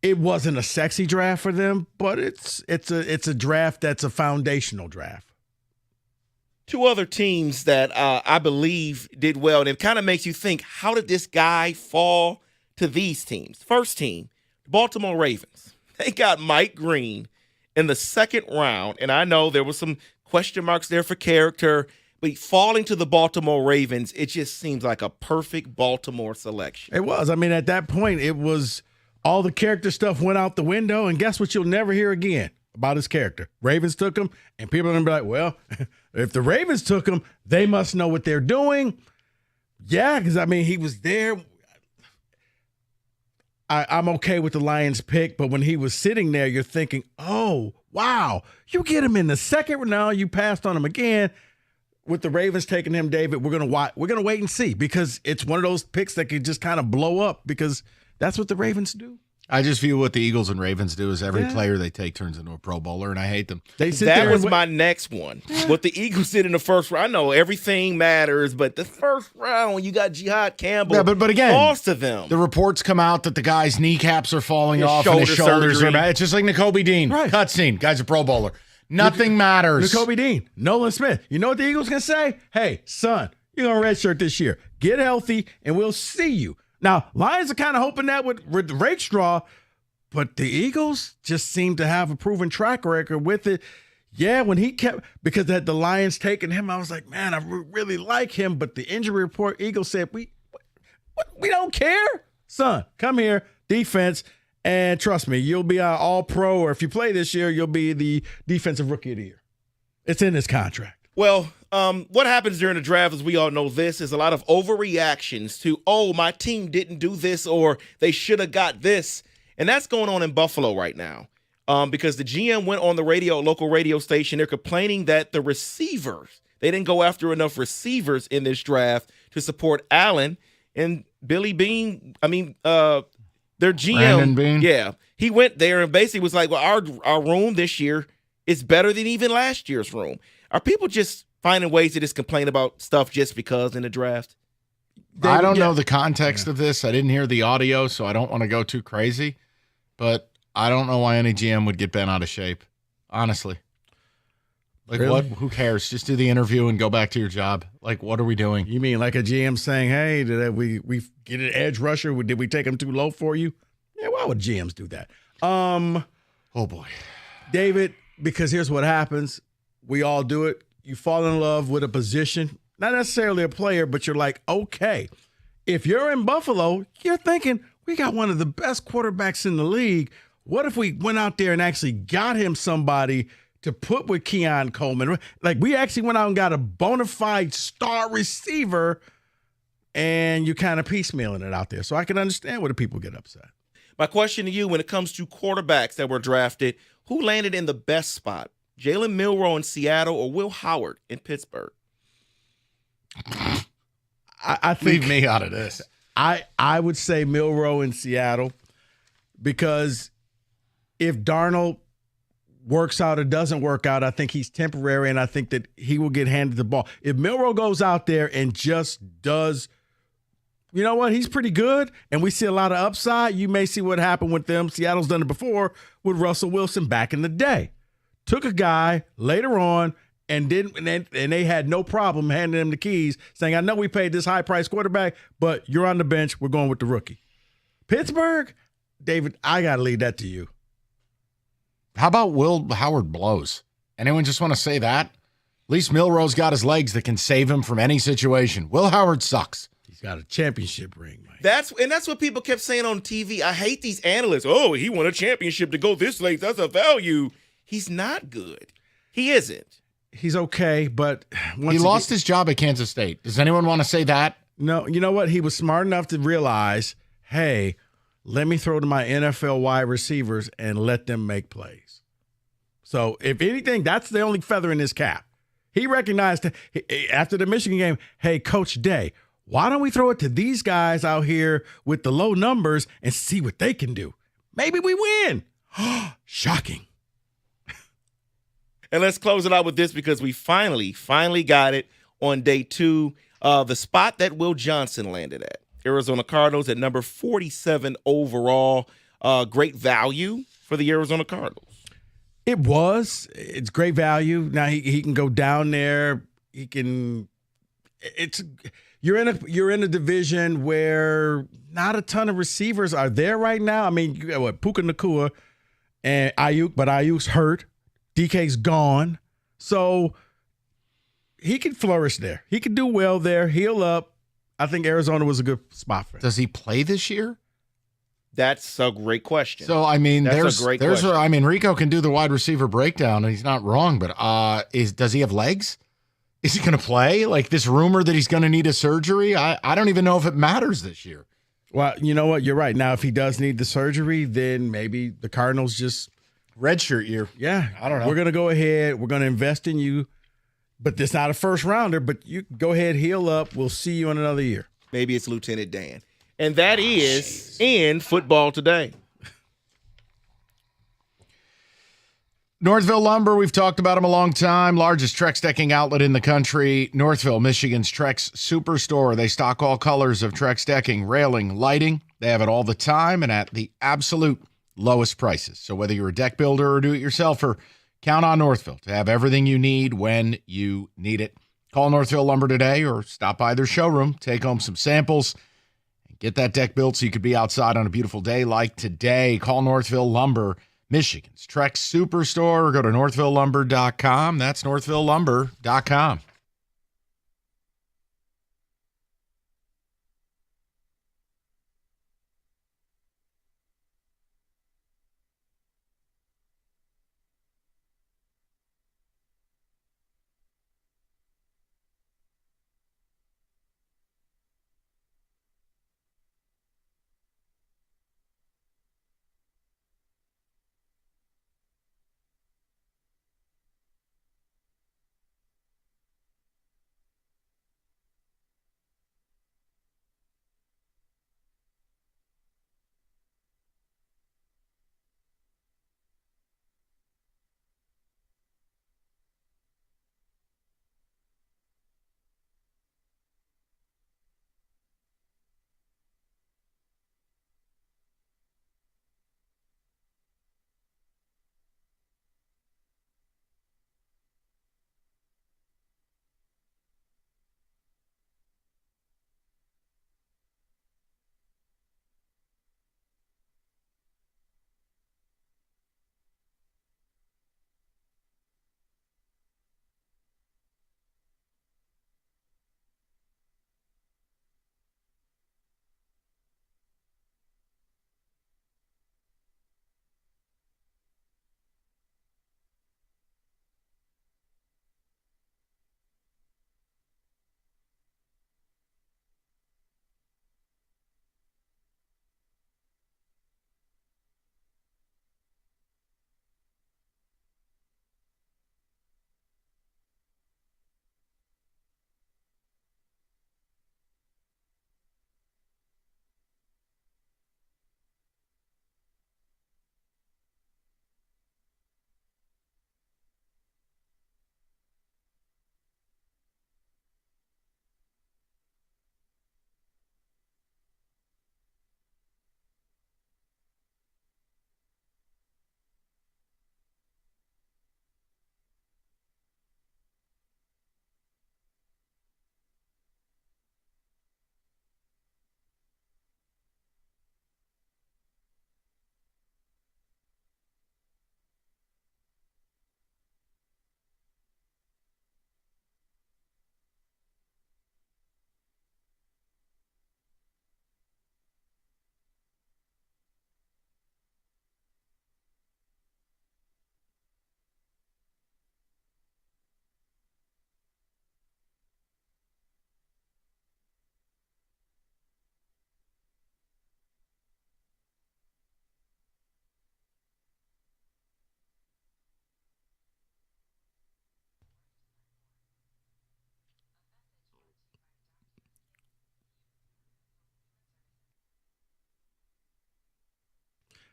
It wasn't a sexy draft for them, but it's a draft that's a foundational draft. two other teams that I believe did well, and it kind of makes you think, how did this guy fall to these teams? First team, the Baltimore Ravens. They got Mike Green in the second round, and I know there was some question marks there for character, but falling to the Baltimore Ravens, it just seems like a perfect Baltimore selection. It was. I mean, at that point, it was all the character stuff went out the window, and guess what you'll never hear again about his character? Ravens took him, and people are going to be like, well, if the Ravens took him, they must know what they're doing. Yeah, because, I mean, he was there. I'm okay with the Lions pick, but when he was sitting there, you're thinking, oh, wow, you get him in the second round, you passed on him again. With the Ravens taking him, David, we're gonna wait and see, because it's one of those picks that could just kind of blow up, because that's what the Ravens do. I just view what the Eagles and Ravens do is every player they take turns into a Pro Bowler, and I hate them. That was my next one. What the Eagles did in the first round. I know everything matters, but the first round, you got Jihad Campbell. Yeah, but again, falls to them. The reports come out that the guy's kneecaps are falling off and his shoulders surgery. are bad. It's just like N'Kobe Dean. Right. Cutscene. Guy's a Pro Bowler. Nothing matters. N'Kobe Dean, Nolan Smith. You know what the Eagles can say? Hey, son, you're going to redshirt this year. Get healthy, and we'll see you. Now, Lions are kind of hoping that with the Rakestraw, but the Eagles just seem to have a proven track record with it. Yeah, when he kept, because had the Lions taken him, I was like, man, I really like him. But the injury report, Eagles said, we don't care. Son, come here, defense, and trust me, you'll be an all-pro, or if you play this year, you'll be the defensive rookie of the year. It's in his contract. Well, what happens during the draft, as we all know this, is a lot of overreactions to, oh, my team didn't do this, or they should have got this. And that's going on in Buffalo right now, because the GM went on the local radio station. They're complaining that the receivers, they didn't go after enough receivers in this draft to support Allen and Billy Bean. I mean, their GM, Brandon Bean. Yeah, he went there and basically was like, well, our room this year is better than even last year's room. Are people just finding ways to just complain about stuff just because in the draft? I don't know the context of this. I didn't hear the audio, so I don't want to go too crazy. But I don't know why any GM would get bent out of shape, honestly. Like, really? What? Who cares? Just do the interview and go back to your job. Like, what are we doing? You mean like a GM saying, hey, did we get an edge rusher? Did we take him too low for you? Yeah, why would GMs do that? Oh, boy. David, because here's what happens. We all do it. You fall in love with a position, not necessarily a player, but you're like, okay, if you're in Buffalo, you're thinking, we got one of the best quarterbacks in the league. What if we went out there and actually got him somebody to put with Keon Coleman? Like, we actually went out and got a bona fide star receiver, and you're kind of piecemealing it out there. So I can understand why the people get upset. My question to you, when it comes to quarterbacks that were drafted, who landed in the best spot? Jalen Milroe in Seattle or Will Howard in Pittsburgh? I think, leave me out of this. I would say Milroe in Seattle, because if Darnold works out or doesn't work out, I think he's temporary, and I think that he will get handed the ball. If Milroe goes out there and just does, you know what, he's pretty good, and we see a lot of upside, you may see what happened with them. Seattle's done it before with Russell Wilson back in the day. Took a guy later on and they had no problem handing him the keys, saying, I know we paid this high-priced quarterback, but you're on the bench. We're going with the rookie. Pittsburgh, David, I got to leave that to you. How about Will Howard blows? Anyone just want to say that? At least Milroe's got his legs that can save him from any situation. Will Howard sucks. He's got a championship ring, man. That's what people kept saying on TV. I hate these analysts. Oh, he won a championship to go this late. That's a value. He's not good. He isn't. He's okay, but he lost his job at Kansas State. Does anyone want to say that? No. You know what? He was smart enough to realize, hey, let me throw to my NFL wide receivers and let them make plays. So, if anything, that's the only feather in his cap. He recognized after the Michigan game, hey, Coach Day, why don't we throw it to these guys out here with the low numbers and see what they can do? Maybe we win. Shocking. And let's close it out with this, because we finally got it on day 2. The spot that Will Johnson landed at. Arizona Cardinals at number 47 overall. Great value for the Arizona Cardinals. It's great value. Now he can go down there He can. You're in a division where not a ton of receivers are there right now. I mean, you got Puka Nacua and Ayuk, but Ayuk's hurt. DK's gone, so he can flourish there. He can do well there. Heal up. I think Arizona was a good spot for him. Does he play this year? That's a great question. So I mean, That's a great question. I mean, Rico can do the wide receiver breakdown, and he's not wrong. But does he have legs? Is he going to play? Like this rumor that he's going to need a surgery? I don't even know if it matters this year. Well, you know what? You're right. Now, if he does need the surgery, then maybe the Cardinals just redshirt year. Yeah, I don't know. We're going to go ahead. We're going to invest in you, but it's not a first rounder. But you go ahead, heal up. We'll see you in another year. Maybe it's Lieutenant Dan. And that is in football today. Northville Lumber, we've talked about them a long time. Largest Trex decking outlet in the country. Northville, Michigan's Trex Superstore. They stock all colors of Trex decking, railing, lighting. They have it all the time and at the absolute lowest prices. So whether you're a deck builder or do-it-yourselfer, count on Northville to have everything you need when you need it. Call Northville Lumber today or stop by their showroom. Take home some samples and get that deck built so you could be outside on a beautiful day like today. Call Northville Lumber, Michigan's Trex Superstore, or go to northvillelumber.com. That's northvillelumber.com.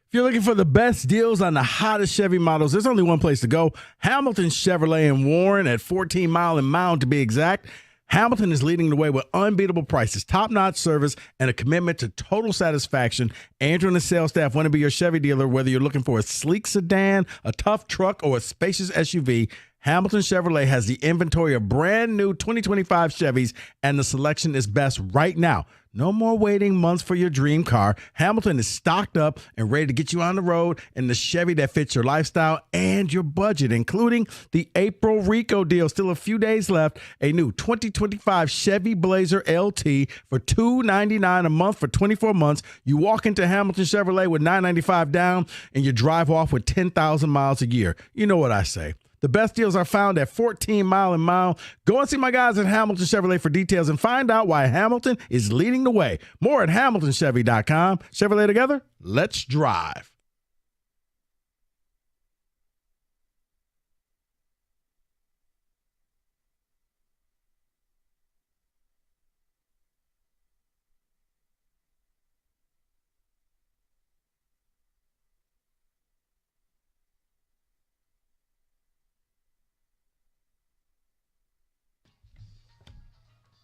If you're looking for the best deals on the hottest Chevy models, there's only one place to go. Hamilton Chevrolet in Warren at 14 Mile and Mound to be exact. Hamilton is leading the way with unbeatable prices, top-notch service, and a commitment to total satisfaction. Andrew and the sales staff want to be your Chevy dealer, whether you're looking for a sleek sedan, a tough truck, or a spacious SUV. Hamilton Chevrolet has the inventory of brand new 2025 Chevys, and the selection is best right now. No more waiting months for your dream car. Hamilton is stocked up and ready to get you on the road in the Chevy that fits your lifestyle and your budget, including the April Rico deal. Still a few days left. A new 2025 Chevy Blazer LT for $299 a month for 24 months. You walk into Hamilton Chevrolet with $995 down, and you drive off with 10,000 miles a year. You know what I say. The best deals are found at 14 Mile and Mile. Go and see my guys at Hamilton Chevrolet for details and find out why Hamilton is leading the way. More at HamiltonChevy.com. Chevrolet together, let's drive.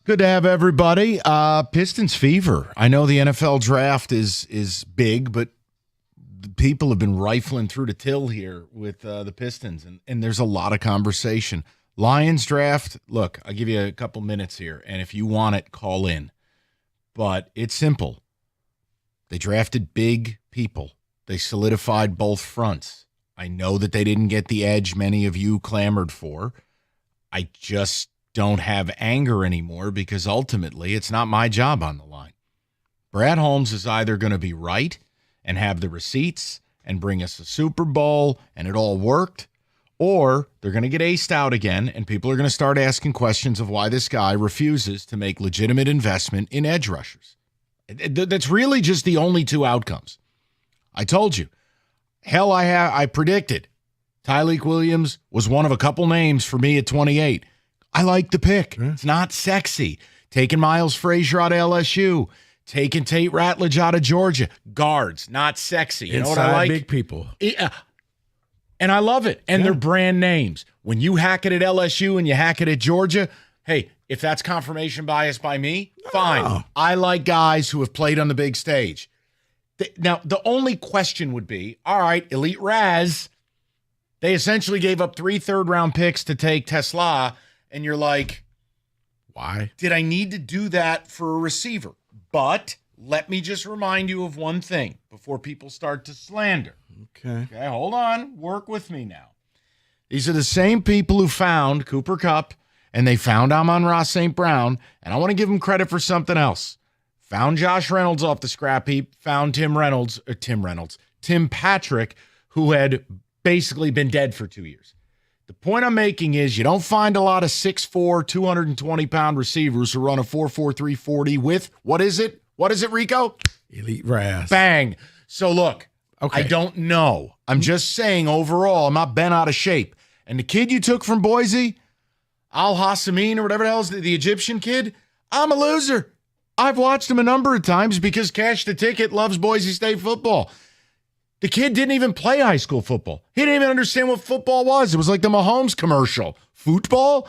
Good to have everybody. Pistons fever. I know the NFL draft is big, but people have been rifling through the till here with the Pistons, and there's a lot of conversation. Lions draft, look, I'll give you a couple minutes here, and if you want it, call in. But it's simple. They drafted big people. They solidified both fronts. I know that they didn't get the edge many of you clamored for. I just don't have anger anymore because ultimately it's not my job on the line. Brad Holmes is either going to be right and have the receipts and bring us a Super Bowl and it all worked, or they're going to get aced out again and people are going to start asking questions of why this guy refuses to make legitimate investment in edge rushers. That's really just the only two outcomes. I told you. Hell, I predicted Tyleik Williams was one of a couple names for me at 28. I like the pick. It's not sexy. Taking Miles Frazier out of LSU. Taking Tate Ratledge out of Georgia. Guards, not sexy. You know what I like? Big people. Yeah. And I love it. And they're brand names. When you hack it at LSU and you hack it at Georgia, hey, if that's confirmation bias by me, fine. I like guys who have played on the big stage. Now, the only question would be, all right, Elite Raz, they essentially gave up 3 third-round picks to take Tesla. And you're like, why did I need to do that for a receiver? But let me just remind you of one thing before people start to slander. Okay, hold on. Work with me now. These are the same people who found Cooper Kupp and they found Amon-Ra St. Brown. And I want to give them credit for something else. Found Josh Reynolds off the scrap heap. Found Tim Patrick, who had basically been dead for 2 years. The point I'm making is you don't find a lot of 6'4", 220-pound receivers who run a 4.43 40 with, what is it? What is it, Rico? Elite Raz. Bang. So look, I don't know. I'm just saying overall, I'm not bent out of shape. And the kid you took from Boise, Al-Hassamin or whatever the hell is the Egyptian kid, I'm a loser. I've watched him a number of times because Cash the Ticket loves Boise State football. The kid didn't even play high school football. He didn't even understand what football was. It was like the Mahomes commercial. Football?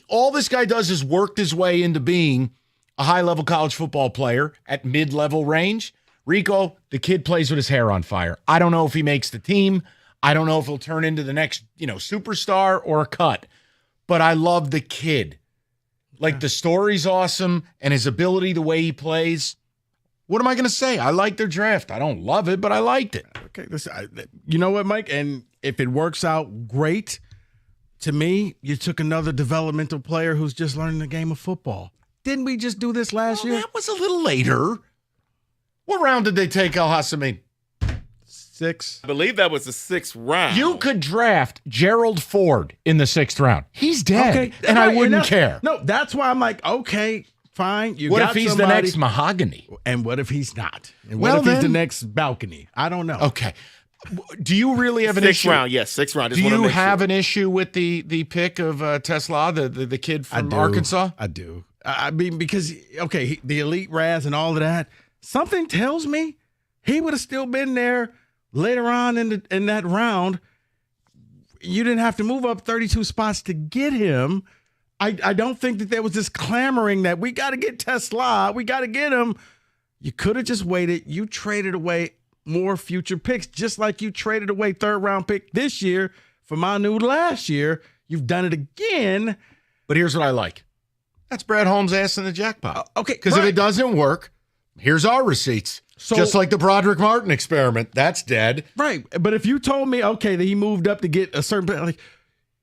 All this guy does is worked his way into being a high-level college football player at mid-level range. Rico, the kid plays with his hair on fire. I don't know if he makes the team. I don't know if he'll turn into the next, superstar or a cut. But I love the kid. Like, the story's awesome, and his ability, the way he plays. What am I going to say? I like their draft. I don't love it, but I liked it. Okay, listen, you know what, Mike? And if it works out, great. To me, you took another developmental player who's just learning the game of football. Didn't we just do this last year? That was a little later. What round did they take Al-Hassamin? 6. I believe that was the 6th round. You could draft Gerald Ford in the 6th round. He's dead, Okay, and I right, wouldn't care. No, that's why I'm like, okay, fine. What if he's the next Mahogany? And what if he's not? And what if he's the next Balcony? I don't know. Okay. Do you really have an issue? 6th round, yes, 6th round. Do you have an issue with the pick of Tesla, the kid from Arkansas? I do. I mean, because, the Elite Raz and all of that, something tells me he would have still been there later on in that round. You didn't have to move up 32 spots to get him. I don't think that there was this clamoring that we got to get Tesla. We got to get him. You could have just waited. You traded away more future picks, just like you traded away 3rd-round pick this year for Manu last year. You've done it again. But here's what I like. That's Brad Holmes' ass in the jackpot. Okay. Because if it doesn't work, here's our receipts. So, just like the Broderick Martin experiment. That's dead. Right. But if you told me, okay, that he moved up to get a certain, like,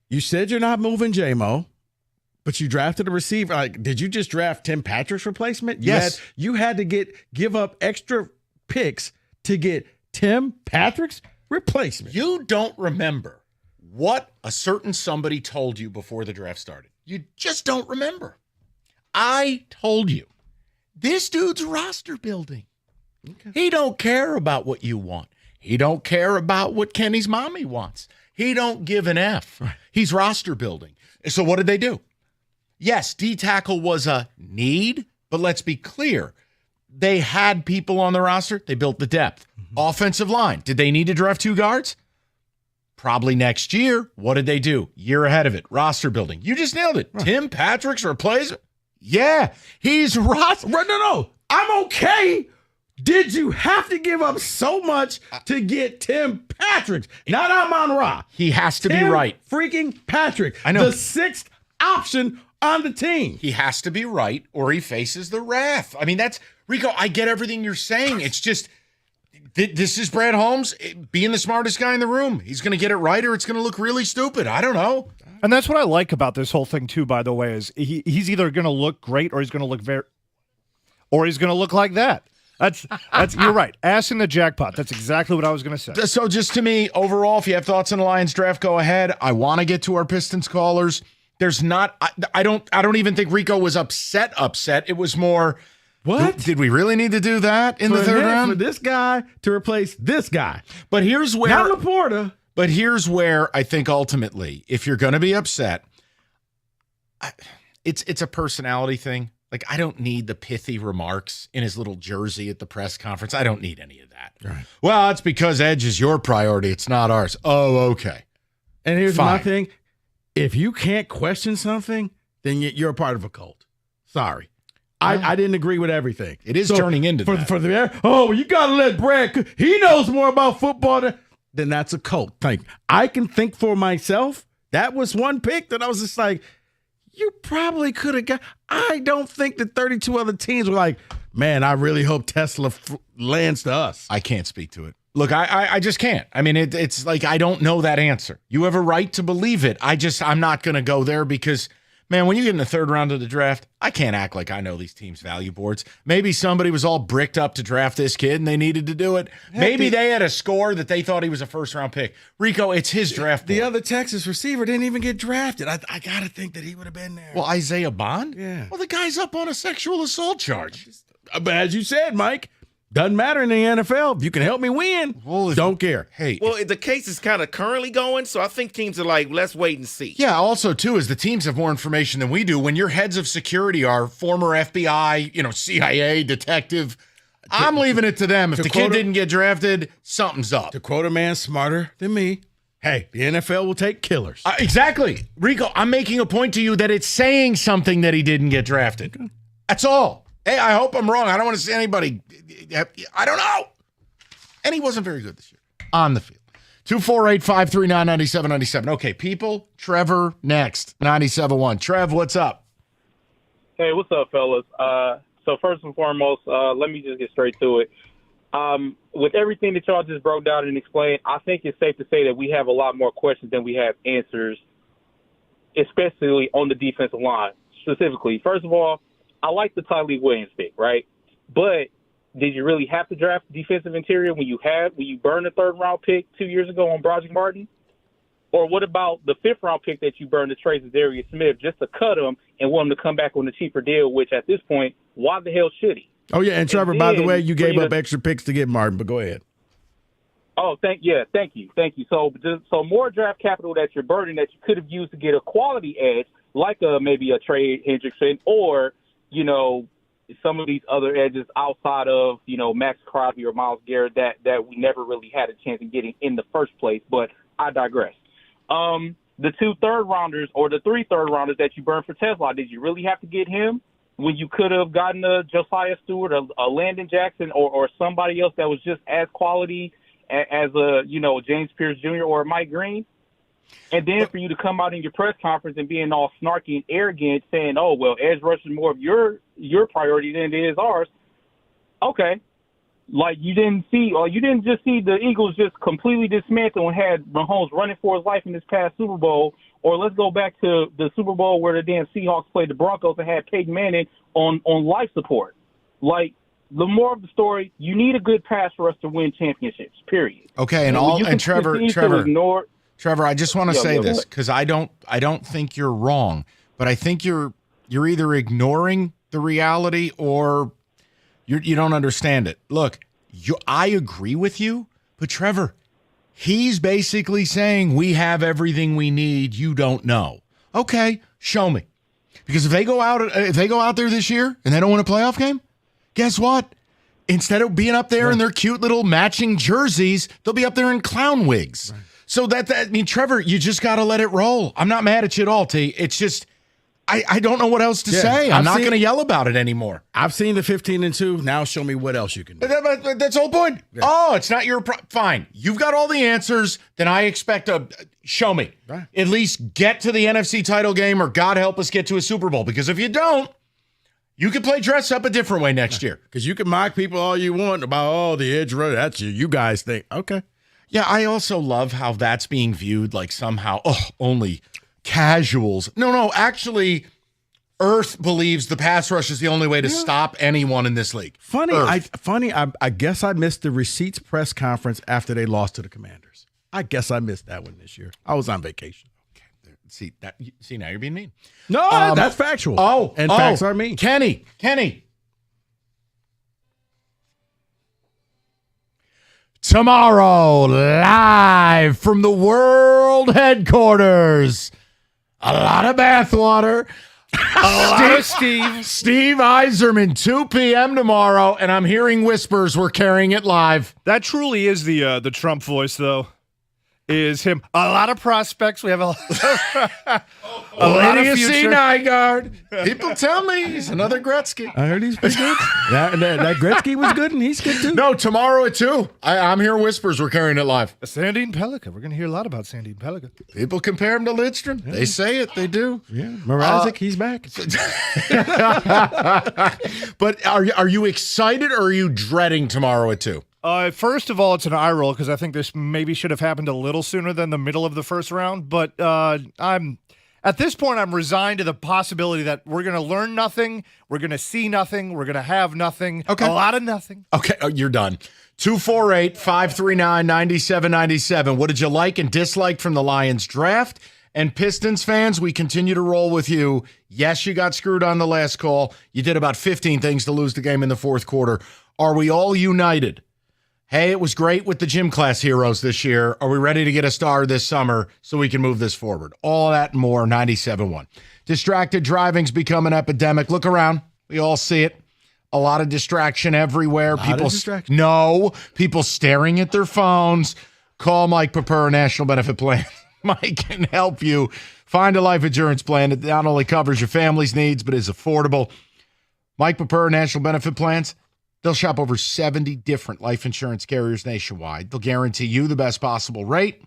you said you're not moving J-Mo, but you drafted a receiver. Like, did you just draft Tim Patrick's replacement? Yes. You had to give up extra picks to get Tim Patrick's replacement. You don't remember what a certain somebody told you before the draft started. You just don't remember. I told you, this dude's roster building. Okay. He don't care about what you want. He don't care about what Kenny's mommy wants. He don't give an F. Right. He's roster building. So what did they do? Yes, D-tackle was a need, but let's be clear. They had people on the roster. They built the depth. Mm-hmm. Offensive line. Did they need to draft 2 guards? Probably next year. What did they do? Year ahead of it. Roster building. You just nailed it. Right. Tim Patrick's replacement? Yeah. He's roster. No. I'm okay. Did you have to give up so much to get Tim Patrick? Not Amon-Ra. He has to be right. Freaking Patrick. I know. The 6th option on the team. He has to be right or he faces the wrath. I mean, that's Rico, I get everything you're saying. It's just this is Brad Holmes being the smartest guy in the room. He's going to get it right or it's going to look really stupid. I don't know. And that's what I like about this whole thing too, by the way, is he's either going to look great or he's going to look he's going to look like that. That's you're right. Ass in the jackpot. That's exactly what I was going to say. So just to me, overall, if you have thoughts on the Lions draft, go ahead. I want to get to our Pistons callers. There's not I don't even think Rico was upset. It was more, what? Did we really need to do that in the third round? For this guy to replace this guy. But here's where not Laporta. But here's where I think ultimately, if you're going to be upset, it's a personality thing. Like, I don't need the pithy remarks in his little jersey at the press conference. I don't need any of that. Right. Well, it's because Edge is your priority. It's not ours. Oh, okay. And here's my thing. If you can't question something, then you're a part of a cult. Sorry. I didn't agree with everything. It is turning into that. You got to let Brad. He knows more about football then that's a cult. Like, I can think for myself. That was one pick that I was just like, you probably could have got. I don't think that 32 other teams were like, man, I really hope Tesla lands to us. I can't speak to it. Look, I just can't. I mean, it's like I don't know that answer. You have a right to believe it. I'm not going to go there because, man, when you get in the third round of the draft, I can't act like I know these teams' value boards. Maybe somebody was all bricked up to draft this kid and they needed to do it. Maybe they had a score that they thought he was a first-round pick. Rico, it's his draft board. The other Texas receiver didn't even get drafted. I got to think that he would have been there. Well, Isaiah Bond? Yeah. Well, the guy's up on a sexual assault charge. But as you said, Mike, doesn't matter in the NFL. If you can help me win, don't care. Hey, well, the case is kind of currently going, so I think teams are like, let's wait and see. Yeah, also, too, is the teams have more information than we do. When your heads of security are former FBI, CIA, detective, I'm leaving it to them. If the kid didn't get drafted, something's up. To quote a man smarter than me, hey, the NFL will take killers. Exactly. Rico, I'm making a point to you that it's saying something that he didn't get drafted. Okay. That's all. Hey, I hope I'm wrong. I don't want to see anybody. I don't know. And he wasn't very good this year on the field. 248-539-9797. Okay, people. Trevor next. 97.1. Trev, what's up? Hey, what's up, fellas? So first and foremost, let me just get straight to it. With everything that y'all just broke down and explained, I think it's safe to say that we have a lot more questions than we have answers, especially on the defensive line. Specifically, first of all, I like the Tyleik Williams pick, right? But did you really have to draft defensive interior when you burned the third round pick 2 years ago on Broderick Martin? Or what about the fifth round pick that you burned to trade Darius Smith just to cut him and want him to come back on a cheaper deal, which at this point, why the hell should he? Oh, yeah, and Trevor, by the way, you gave up extra picks to get Martin, but go ahead. Oh, thank you. So more draft capital that you're burning that you could have used to get a quality edge, like maybe a Trey Hendrickson or some of these other edges outside of, Max Crosby or Myles Garrett that we never really had a chance of getting in the first place. But I digress. The 2 third-rounders or the 3 third-rounders that you burned for Tesla, did you really have to get him when you could have gotten a Josiah Stewart, a Landon Jackson, or somebody else that was just as quality as a James Pierce Jr. or a Mike Green? And then for you to come out in your press conference and being all snarky and arrogant, saying, "Oh, well, edge rush is more of your priority than it is ours." Okay, like you didn't just see the Eagles just completely dismantle and had Mahomes running for his life in this past Super Bowl. Or let's go back to the Super Bowl where the damn Seahawks played the Broncos and had Peyton Manning on life support. Like, the more of the story, you need a good pass rush to win championships. Period. Okay, Trevor, I just want to say this because I don't think you're wrong, but I think you're either ignoring the reality or you don't understand it. Look, I agree with you, but Trevor, he's basically saying we have everything we need. You don't know. Okay, show me. Because if they go out there this year and they don't win a playoff game, guess what? Instead of being up there in their cute little matching jerseys, they'll be up there in clown wigs. Right. So Trevor, you just got to let it roll. I'm not mad at you at all, T. It's just I don't know what else to say. I'm not going to yell about it anymore. I've seen the 15-2. Now show me what else you can do. That's the whole point. Yeah. Oh, it's not your fine. You've got all the answers. Then I expect show me. Right. At least get to the NFC title game, or God help us get to a Super Bowl. Because if you don't, you can play dress up a different way next year. Because you can mock people all you want about, the edge runner. That's you guys think. Okay. Yeah, I also love how that's being viewed like somehow, only casuals. No, actually, Earth believes the pass rush is the only way to stop anyone in this league. Funny, I guess I missed the receipts press conference after they lost to the Commanders. I guess I missed that one this year. I was on vacation. See, now you're being mean. No, that's factual. Facts are mean. Kenny. Tomorrow, live from the world headquarters, a lot of bathwater. A lot of Steve Eiserman, 2 p.m. tomorrow, and I'm hearing whispers we're carrying it live. That truly is the Trump voice, though. Is him. A lot of prospects. We have a lot of future. Nygaard. People tell me he's another Gretzky. I heard he's pretty good. that Gretzky was good, and he's good, too. No, tomorrow at 2. I'm hearing whispers we're carrying it live. Sandine Pellica. We're going to hear a lot about Sandine Pellica. People compare him to Lidstrom. Yeah. They say it. They do. Yeah. Mrazek, he's back. But are you excited or are you dreading tomorrow at 2? First of all, it's an eye roll because I think this maybe should have happened a little sooner than the middle of the first round. But at this point, I'm resigned to the possibility that we're going to learn nothing, we're going to see nothing, we're going to have nothing, a lot of nothing. Okay, you're done. 248-539-9797. What did you like and dislike from the Lions draft? And Pistons fans, we continue to roll with you. Yes, you got screwed on the last call. You did about 15 things to lose the game in the fourth quarter. Are we all united? Hey, it was great with the gym class heroes this year. Are we ready to get a star this summer so we can move this forward? All that and more, 97.1. Distracted driving's become an epidemic. Look around. We all see it. A lot of distraction everywhere. People staring at their phones. Call Mike Pepper, National Benefit Plan. Mike can help you find a life insurance plan that not only covers your family's needs, but is affordable. Mike Pepper, National Benefit Plans. They'll shop over 70 different life insurance carriers nationwide. They'll guarantee you the best possible rate.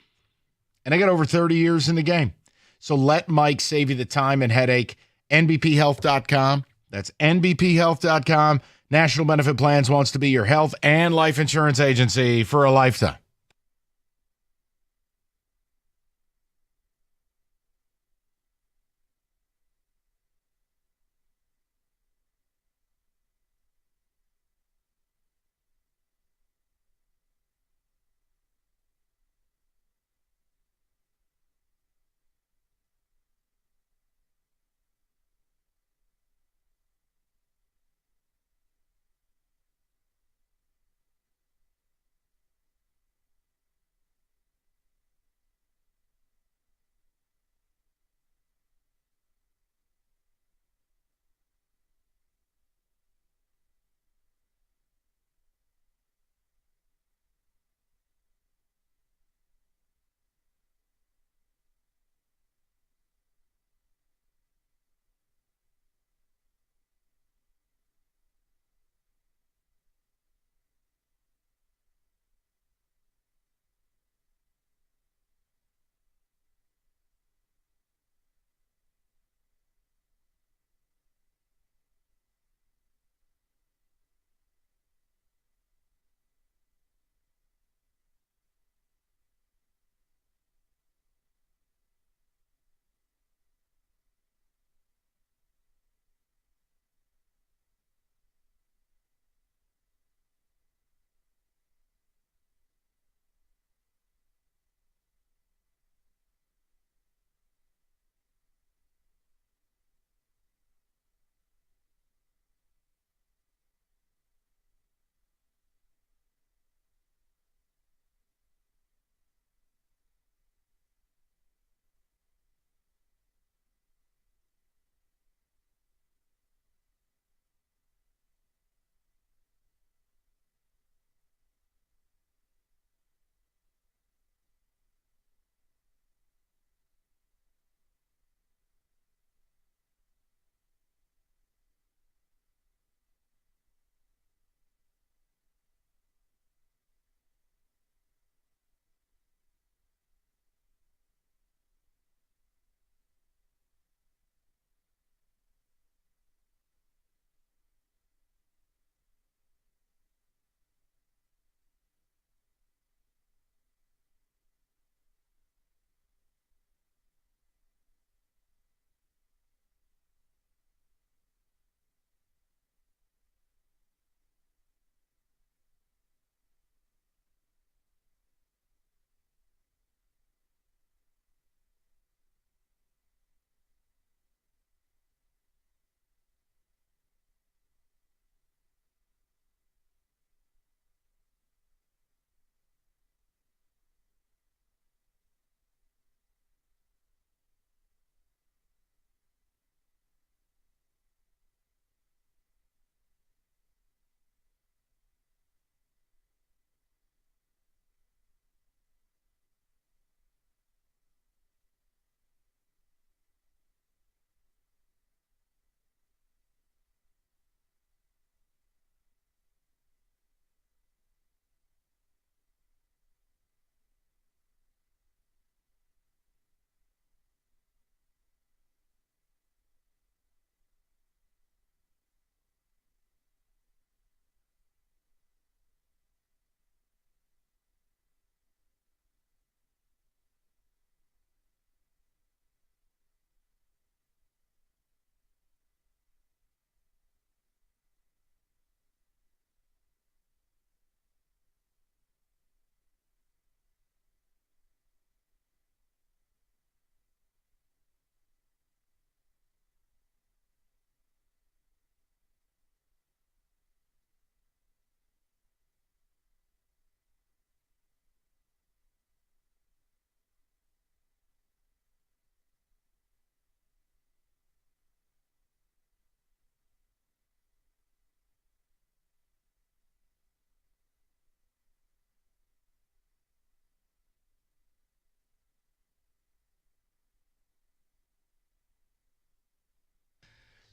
And they got over 30 years in the game. So let Mike save you the time and headache. NBPhealth.com. That's NBPhealth.com. National Benefit Plans wants to be your health and life insurance agency for a lifetime.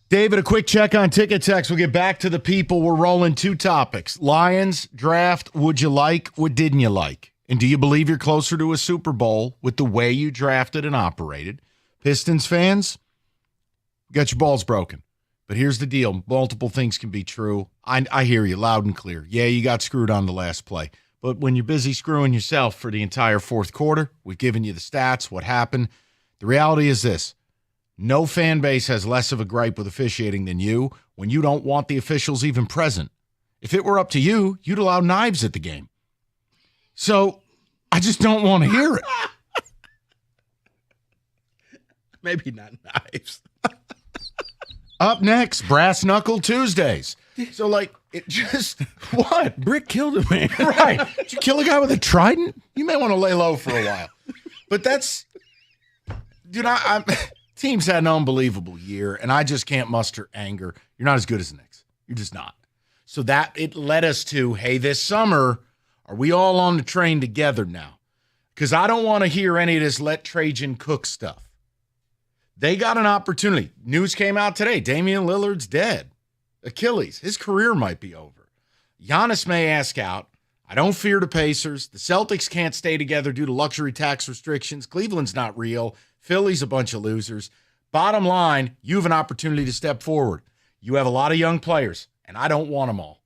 David, a quick check on Ticket Text. We'll get back to the people. We're rolling 2 topics. Lions draft, would you like, what didn't you like? And do you believe you're closer to a Super Bowl with the way you drafted and operated? Pistons fans, you got your balls broken. But here's the deal. Multiple things can be true. I hear you loud and clear. Yeah, you got screwed on the last play. But when you're busy screwing yourself for the entire fourth quarter, we've given you the stats, what happened. The reality is this. No fan base has less of a gripe with officiating than you when you don't want the officials even present. If it were up to you, you'd allow knives at the game. So I just don't want to hear it. Maybe not knives. Up next, Brass Knuckle Tuesdays. So, it just, what? Brick killed a man. Right. Did you kill a guy with a trident? You may want to lay low for a while. But teams had an unbelievable year, and I just can't muster anger. You're not as good as the Knicks. You're just not. So it led us to, hey, this summer, are we all on the train together now? Because I don't want to hear any of this let Trajan cook stuff. They got an opportunity. News came out today. Damian Lillard's dead. Achilles. His career might be over. Giannis may ask out. I don't fear the Pacers. The Celtics can't stay together due to luxury tax restrictions. Cleveland's not real. Philly's a bunch of losers. Bottom line, you have an opportunity to step forward. You have a lot of young players, and I don't want them all.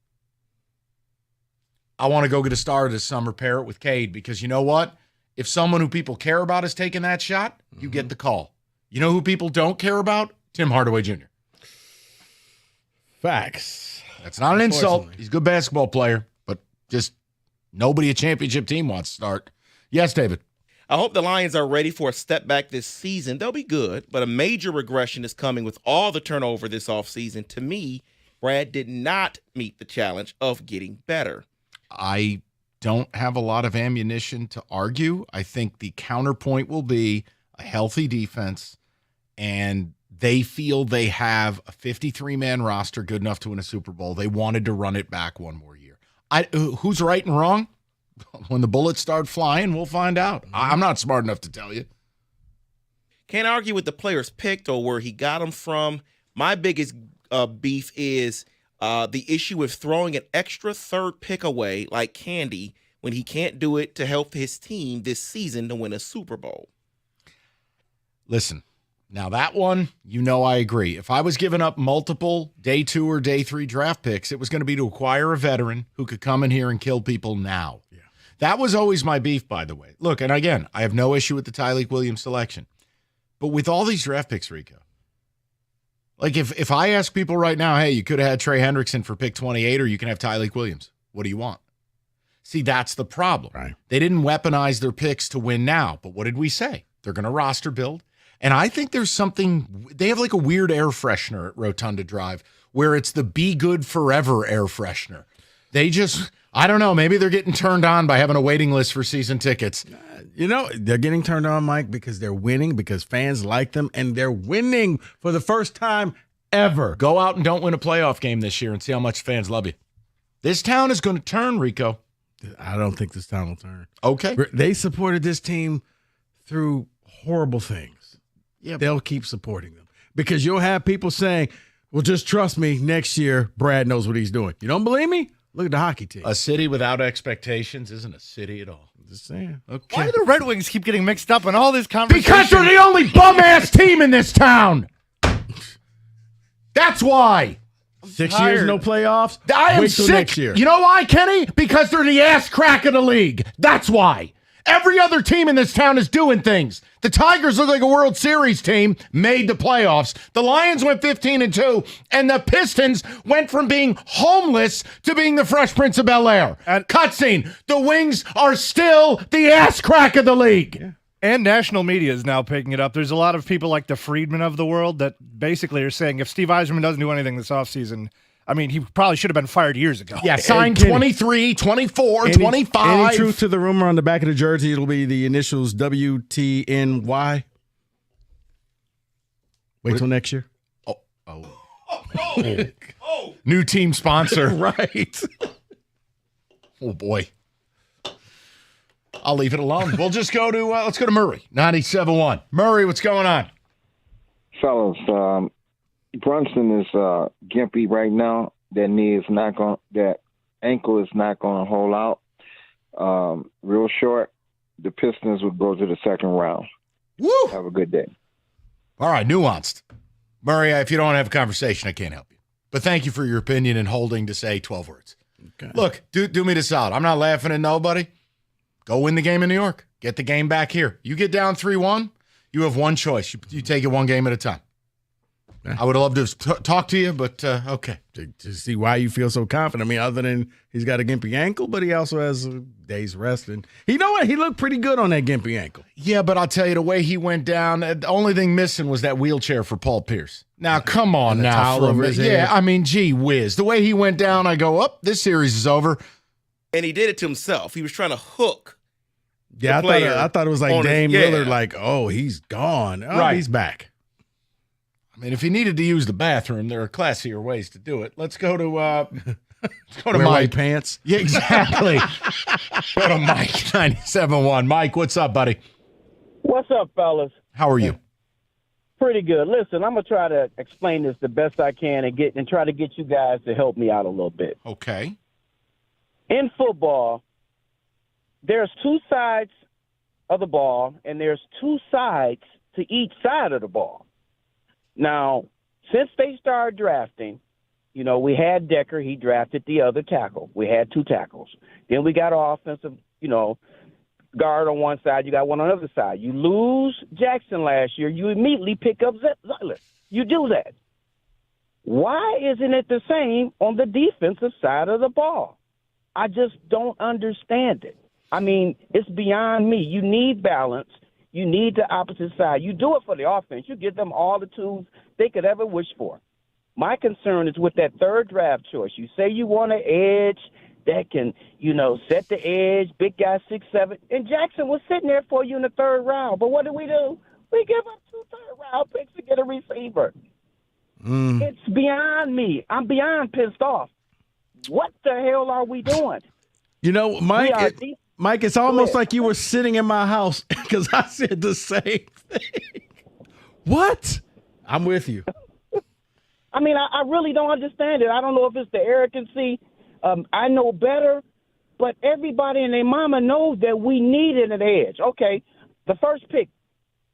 I want to go get a star this summer, pair it with Cade, because you know what? If someone who people care about is taking that shot, you get the call. You know who people don't care about? Tim Hardaway Jr. Facts. That's not an insult. He's a good basketball player, but just nobody a championship team wants to start. Yes, David. I hope the Lions are ready for a step back this season. They'll be good, but a major regression is coming with all the turnover this offseason. To me, Brad did not meet the challenge of getting better. I don't have a lot of ammunition to argue. I think the counterpoint will be a healthy defense, and they feel they have a 53-man roster good enough to win a Super Bowl. They wanted to run it back one more year. Who's right and wrong? When the bullets start flying, we'll find out. I'm not smart enough to tell you. Can't argue with the players picked or where he got them from. My biggest beef is the issue with throwing an extra third pick away like candy when he can't do it to help his team this season to win a Super Bowl. Listen, now that one, I agree. If I was giving up multiple day 2 or day 3 draft picks, it was going to be to acquire a veteran who could come in here and kill people now. Yeah. That was always my beef, by the way. Look, and again, I have no issue with the Tyreek Williams selection. But with all these draft picks, Rico, like if I ask people right now, hey, you could have had Trey Hendrickson for pick 28 or you can have Tyreek Williams. What do you want? See, that's the problem. Right. They didn't weaponize their picks to win now. But what did we say? They're going to roster build. And I think there's something, they have like a weird air freshener at Rotunda Drive where it's the Be Good Forever air freshener. They just, I don't know, maybe they're getting turned on by having a waiting list for season tickets. They're getting turned on, Mike, because they're winning, because fans like them, and they're winning for the first time ever. Go out and don't win a playoff game this year and see how much fans love you. This town is going to turn, Rico. I don't think this town will turn. Okay. They supported this team through horrible things. Yeah, they'll keep supporting them because you'll have people saying, well, just trust me. Next year, Brad knows what he's doing. You don't believe me? Look at the hockey team. A city without expectations isn't a city at all. I'm just saying. Okay. Why do the Red Wings keep getting mixed up in all this conversation? Because they're the only bum-ass team in this town. That's why. 6 years, no playoffs. I am Wait till sick. next year. You know why, Kenny? Because they're the ass crack of the league. That's why. Every other team in this town is doing things. The Tigers look like a World Series team, made the playoffs. The Lions went 15-2, and the Pistons went from being homeless to being the Fresh Prince of Bel-Air. Cutscene. The Wings are still the ass crack of the league. Yeah. And national media is now picking it up. There's a lot of people like the Friedman of the world that basically are saying if Steve Yzerman doesn't do anything this offseason, I mean, he probably should have been fired years ago. Yeah, signed 23, 24, 25. Any truth to the rumor on the back of the jersey? It'll be the initials WTNY. Wait till next year. New team sponsor. Right. Oh, boy. I'll leave it alone. We'll just go to, let's go to Murray, 97.1. Murray, what's going on? Fellas, Brunson is gimpy right now. That ankle is not going to hold out. Real short. The Pistons would go to the second round. Woo! Have a good day. All right, nuanced. Murray, if you don't have a conversation, I can't help you. But thank you for your opinion and holding to say 12 words. Okay. Look, do me the solid. I'm not laughing at nobody. Go win the game in New York. Get the game back here. You get down 3-1, you have one choice. You take it one game at a time. I would have loved to talk to you, but okay. To see why you feel so confident. I mean, other than he's got a gimpy ankle, but he also has a day's rest. And you know what? He looked pretty good on that gimpy ankle. Yeah, but I'll tell you, the way he went down, the only thing missing was that wheelchair for Paul Pierce. Now, come on now. Towel over his head. Yeah, I mean, gee whiz. The way he went down, I go, this series is over. And he did it to himself. He was trying to hook. Yeah, I thought it was like Dame Lillard, like, oh, he's gone. Oh, Right. He's back. I mean, if he needed to use the bathroom, there are classier ways to do it. Let's go to Wear Mike. white pants. Yeah, exactly. Go to Mike 97.1. Mike, what's up, buddy? What's up, fellas? How are you? Pretty good. Listen, I'm gonna try to explain this the best I can and try to get you guys to help me out a little bit. Okay. In football, there's two sides of the ball, and there's two sides to each side of the ball. Now, since they started drafting, we had Decker. He drafted the other tackle. We had two tackles. Then we got an offensive, guard on one side. You got one on the other side. You lose Jackson last year, you immediately pick up Zeitler. You do that. Why isn't it the same on the defensive side of the ball? I just don't understand it. I mean, it's beyond me. You need balance. You need the opposite side. You do it for the offense. You give them all the tools they could ever wish for. My concern is with that third draft choice. You say you want an edge that can, set the edge, big guy 6'7", and Jackson was sitting there for you in the third round. But what do? We give up 2 third-round picks to get a receiver. It's beyond me. I'm beyond pissed off. What the hell are we doing? Mike, it's almost like you were sitting in my house because I said the same thing. What? I'm with you. I mean, I really don't understand it. I don't know if it's the arrogancy. I know better, but everybody and their mama knows that we needed an edge. Okay, the first pick,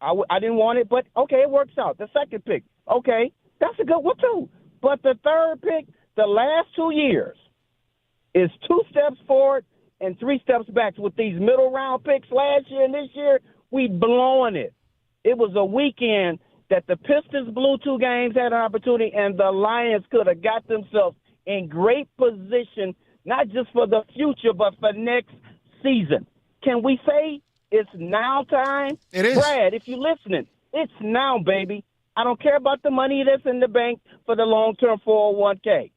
I didn't want it, but okay, it works out. The second pick, okay, that's a good one too. But the third pick, the last 2 years, is 2 steps forward and 3 steps back. With these middle round picks last year and this year, we blowing it. It was a weekend that the Pistons blew 2 games, had an opportunity, and the Lions could have got themselves in great position, not just for the future, but for next season. Can we say it's now time? It is. Brad, if you're listening, it's now, baby. I don't care about the money that's in the bank for the long-term 401k.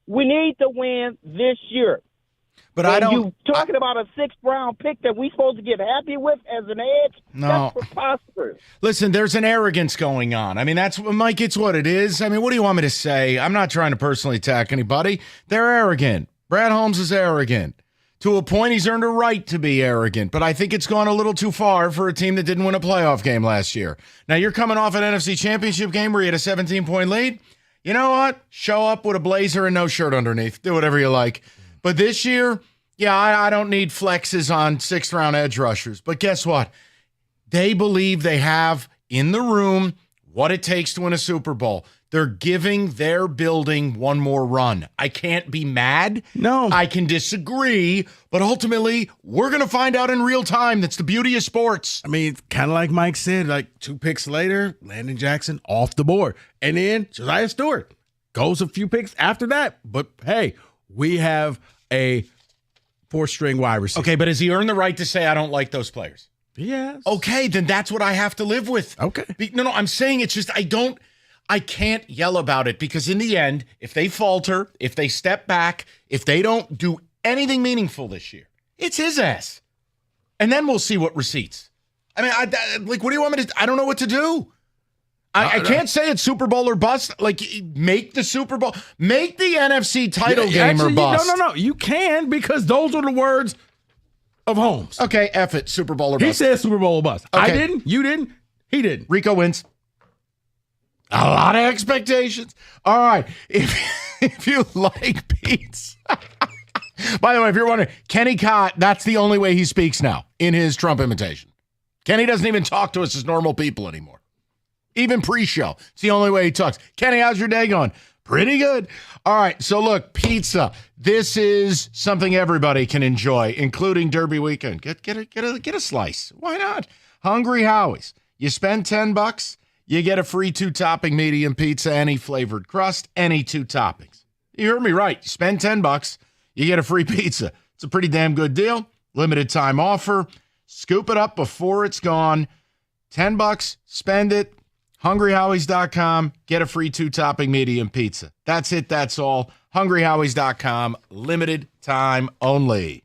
We need to win this year. But and you talking about a 6th round pick that we supposed to get happy with as an edge? No. That's preposterous. Listen, there's an arrogance going on. I mean, that's, Mike, it's what it is. I mean, what do you want me to say? I'm not trying to personally attack anybody. They're arrogant. Brad Holmes is arrogant. To a point, he's earned a right to be arrogant, but I think it's gone a little too far for a team that didn't win a playoff game last year. Now, you're coming off an NFC Championship game where you had a 17-point lead. You know what? Show up with a blazer and no shirt underneath. Do whatever you like. But this year, I don't need flexes on 6th-round edge rushers. But guess what? They believe they have in the room what it takes to win a Super Bowl. They're giving their building one more run. I can't be mad. No. I can disagree. But ultimately, we're going to find out in real time. That's the beauty of sports. I mean, kind of like Mike said, like 2 picks later, Landon Jackson off the board. And then Josiah Stewart goes a few picks after that. But, hey, we have a 4th-string wide receiver. Okay, but has he earned the right to say, I don't like those players? Yes. Okay, then that's what I have to live with. Okay. No, I'm saying it's just I can't yell about it because in the end, if they falter, if they step back, if they don't do anything meaningful this year, it's his ass. And then we'll see what receipts. I mean, what do you want me to – I don't know what to do. I can't say it's Super Bowl or bust. Like, make the Super Bowl. Make the NFC title game or bust. No. You can because those are the words of Holmes. Okay, F it, Super Bowl or bust. He said Super Bowl or bust. Okay. I didn't. You didn't. He didn't. Rico wins. A lot of expectations. All right. If you like pizza. By the way, if you're wondering, Kenny Cott, that's the only way he speaks now in his Trump imitation. Kenny doesn't even talk to us as normal people anymore. Even pre-show. It's the only way he talks. Kenny, how's your day going? Pretty good. All right. So look, pizza. This is something everybody can enjoy, including Derby weekend. Get a slice. Why not? Hungry Howie's. You spend $10, you get a free 2-topping medium pizza, any flavored crust, any 2 toppings. You heard me right. You spend $10, you get a free pizza. It's a pretty damn good deal. Limited time offer. Scoop it up before it's gone. $10, spend it. HungryHowies.com, get a free 2-topping medium pizza. That's it, that's all. HungryHowies.com, limited time only.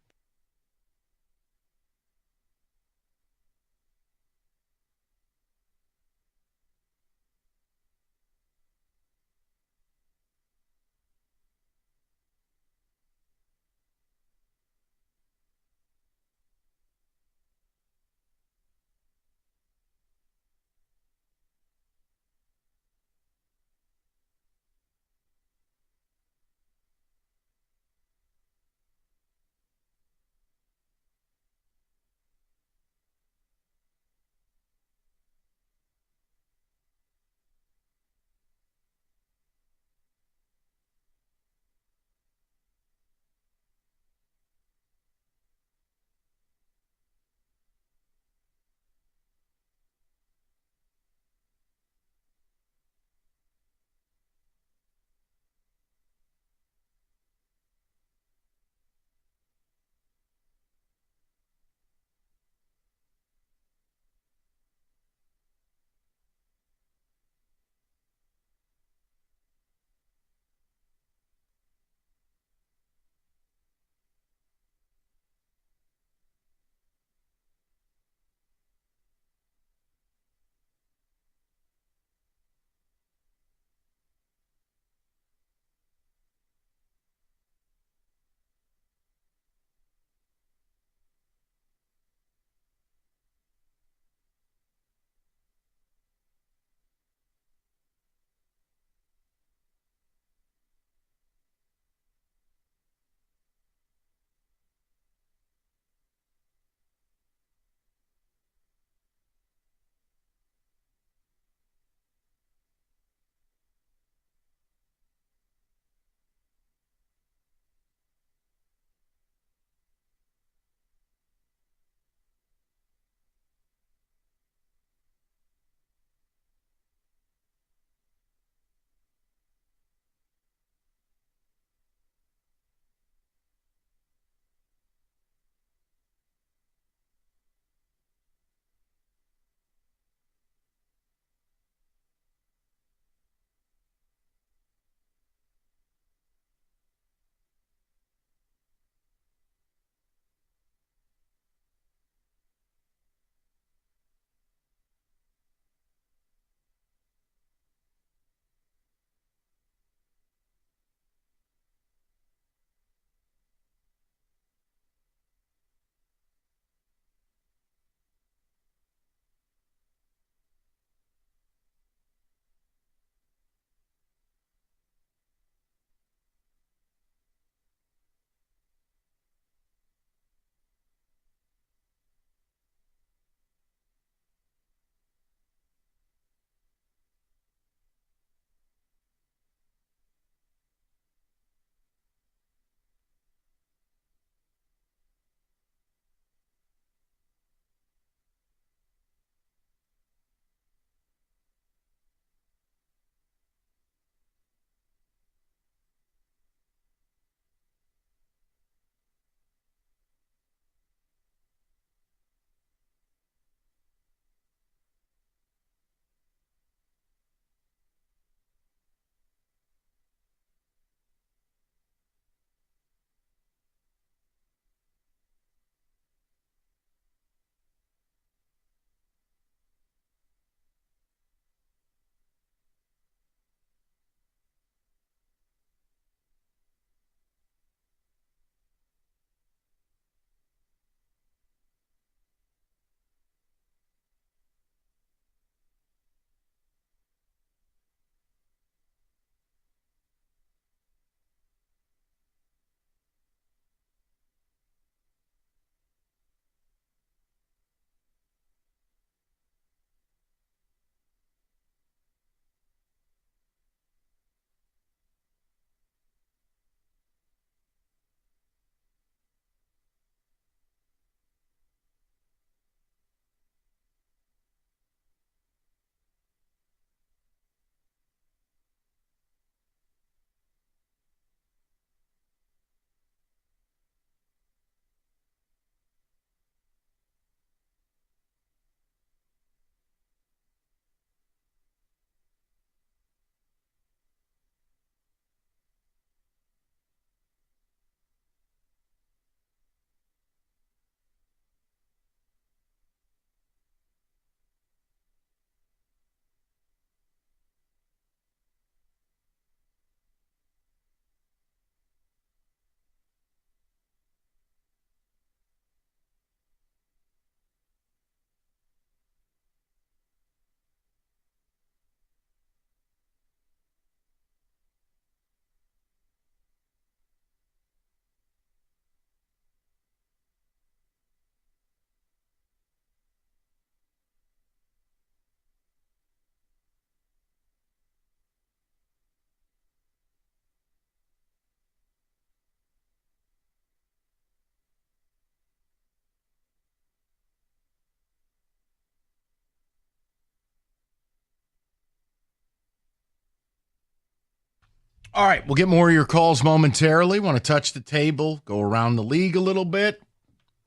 All right, we'll get more of your calls momentarily. Want to touch the table, go around the league a little bit.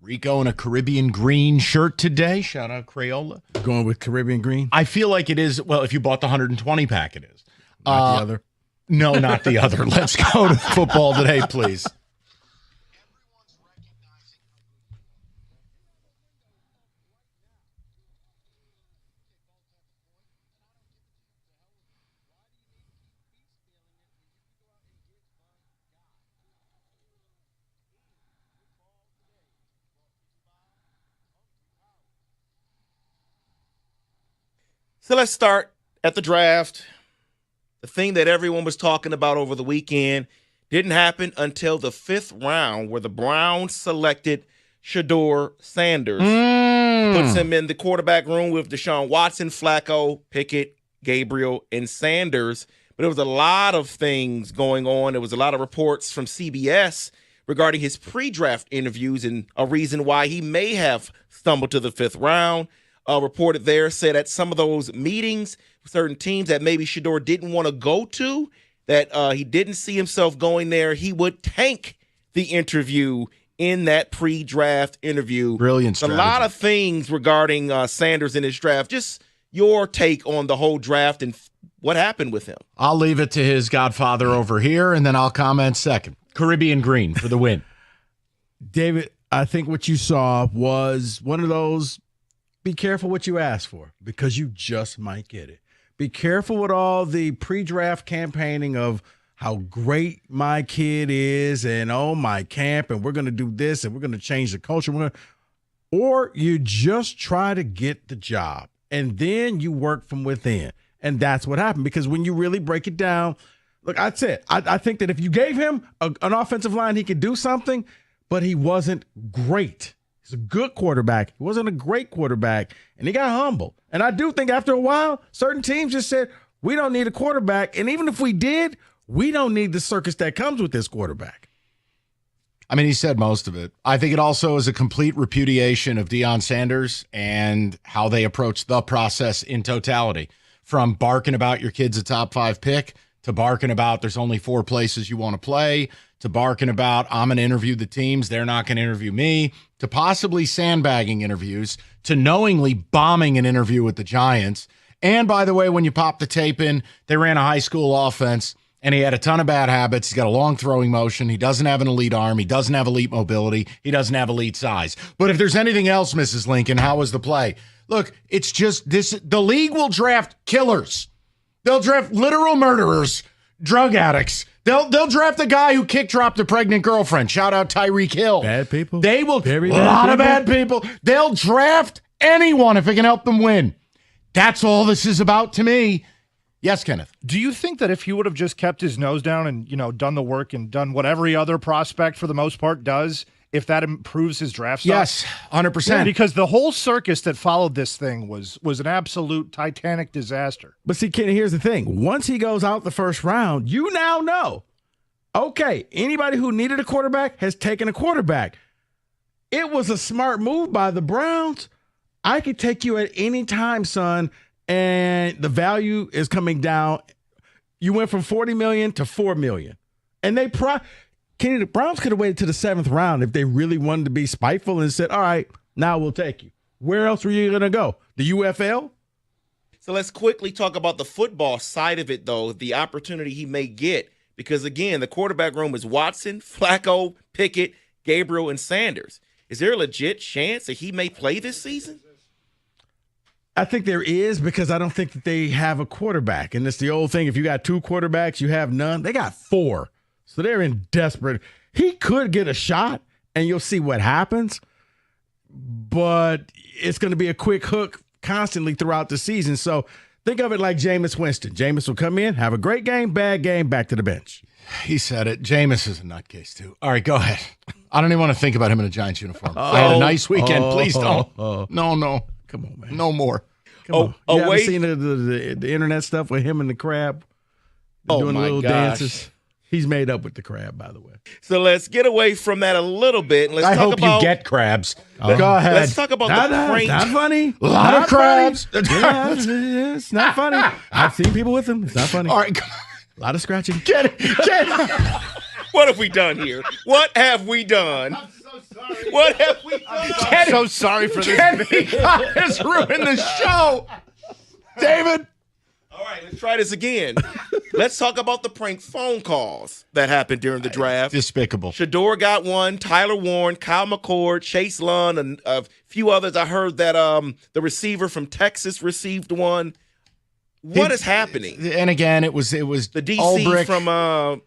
Rico in a Caribbean green shirt today. Shout out Crayola. Going with Caribbean green? I feel like it is. Well, if you bought the 120 pack, it is. Not the other? No, not the other. Let's go to football today, please. So let's start at the draft. The thing that everyone was talking about over the weekend didn't happen until the 5th round, where the Browns selected Shedeur Sanders. Puts him in the quarterback room with Deshaun Watson, Flacco, Pickett, Gabriel, and Sanders. But there was a lot of things going on. There was a lot of reports from CBS regarding his pre-draft interviews and a reason why he may have stumbled to the 5th round. Reported there said at some of those meetings, certain teams that maybe Shedeur didn't want to go to, that he didn't see himself going there, he would tank the interview in that pre-draft interview. Brilliant strategy. A lot of things regarding Sanders in his draft. Just your take on the whole draft and what happened with him. I'll leave it to his godfather over here, and then I'll comment second. Caribbean green for the win. David, I think what you saw was one of those, be careful what you ask for because you just might get it. Be careful with all the pre-draft campaigning of how great my kid is and, oh, my camp, and we're going to do this, and we're going to change the culture. Or you just try to get the job, and then you work from within. And that's what happened, because when you really break it down, look, I think that if you gave him an offensive line, he could do something, but he wasn't great. He's a good quarterback. He wasn't a great quarterback, and he got humble. And I do think after a while, certain teams just said, we don't need a quarterback. And even if we did, we don't need the circus that comes with this quarterback. I mean, he said most of it. I think it also is a complete repudiation of Deion Sanders and how they approach the process in totality. From barking about your kid's a top 5 pick, to barking about there's only 4 places you want to play, to barking about I'm going to interview the teams, they're not going to interview me, to possibly sandbagging interviews, to knowingly bombing an interview with the Giants. And by the way, when you pop the tape in, they ran a high school offense, and he had a ton of bad habits. He's got a long throwing motion. He doesn't have an elite arm. He doesn't have elite mobility. He doesn't have elite size. But if there's anything else, Mrs. Lincoln, how was the play? Look, it's just this. The league will draft killers. They'll draft literal murderers, drug addicts. They'll draft a guy who kick-dropped a pregnant girlfriend. Shout out Tyreek Hill. Bad people. They will. Very a bad lot people. of bad people. They'll draft anyone if it can help them win. That's all this is about to me. Yes, Kenneth. Do you think that if he would have just kept his nose down and, done the work and done what every other prospect for the most part does, if that improves his draft stock? Yes, 100%. Yeah, because the whole circus that followed this thing was an absolute Titanic disaster. But see, Kenny, here's the thing. Once he goes out the first round, you now know, okay, anybody who needed a quarterback has taken a quarterback. It was a smart move by the Browns. I could take you at any time, son, and the value is coming down. You went from $40 million to $4 million. And Kenny, the Browns could have waited to the 7th round if they really wanted to be spiteful and said, all right, now we'll take you. Where else were you going to go? The UFL? So let's quickly talk about the football side of it, though, the opportunity he may get. Because, again, the quarterback room is Watson, Flacco, Pickett, Gabriel, and Sanders. Is there a legit chance that he may play this season? I think there is, because I don't think that they have a quarterback. And it's the old thing. If you got 2 quarterbacks, you have none. They got 4. So they're in desperate. He could get a shot, and you'll see what happens. But it's going to be a quick hook constantly throughout the season. So think of it like Jameis Winston. Jameis will come in, have a great game, bad game, back to the bench. He said it. Jameis is a nutcase, too. All right, go ahead. I don't even want to think about him in a Giants uniform. I had a nice weekend. Please don't. No. Come on, man. No more. Come on. You haven't seen the internet stuff with him and the crab? They're doing little dances. He's made up with the crab, by the way. So let's get away from that a little bit. And let's I talk hope about, you get crabs. Go ahead. Let's talk about the prank. Not funny. A lot of crabs. Yeah, it's not funny. I've seen people with them. It's not funny. All right. A lot of scratching. Get it. What have we done here? What have we done? I'm so sorry. What have we done? I'm so sorry for this. Kenny has ruined the show. David. All right, let's try this again. Let's talk about the prank phone calls that happened during the draft. Despicable. Shedeur got one, Tyler Warren, Kyle McCord, Chase Lunn, and a few others. I heard that the receiver from Texas received one. What is happening? And again, it was The DC Ulbrich, from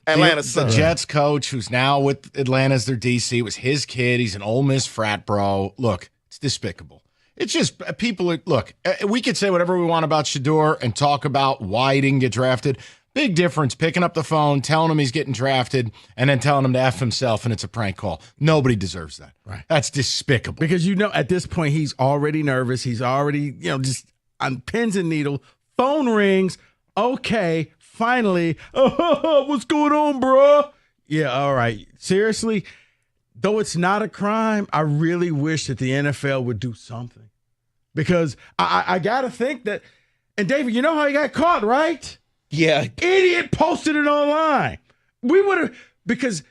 Atlanta. the Jets coach, who's now with Atlanta as their DC. It was his kid. He's an Ole Miss frat bro. Look, it's despicable. It's just people. Look, we could say whatever we want about Shedeur and talk about why he didn't get drafted. Big difference picking up the phone, telling him he's getting drafted, and then telling him to F himself, and it's a prank call. Nobody deserves that. Right. That's despicable. Because at this point, he's already nervous. He's already, just on pins and needles. Phone rings. Okay, finally. Oh, what's going on, bro? Yeah, all right. Seriously, though it's not a crime, I really wish that the NFL would do something. Because I got to think that, and David, you know how he got caught, right? Yeah. Idiot posted it online. We would have, because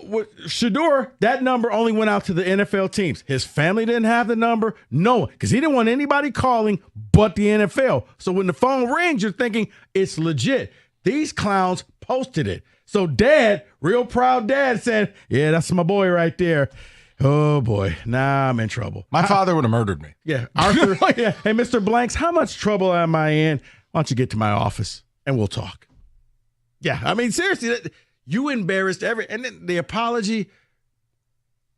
with Shedeur, that number only went out to the NFL teams. His family didn't have the number. No one, because he didn't want anybody calling but the NFL. So when the phone rings, you're thinking it's legit. These clowns posted it. So dad, real proud dad, said, yeah, that's my boy right there. Oh, boy. Nah, I'm in trouble. My father would have murdered me. Yeah. Arthur, yeah. Hey, Mr. Blanks, how much trouble am I in? Why don't you get to my office and we'll talk? Yeah. I mean, seriously, you embarrassed and then the apology,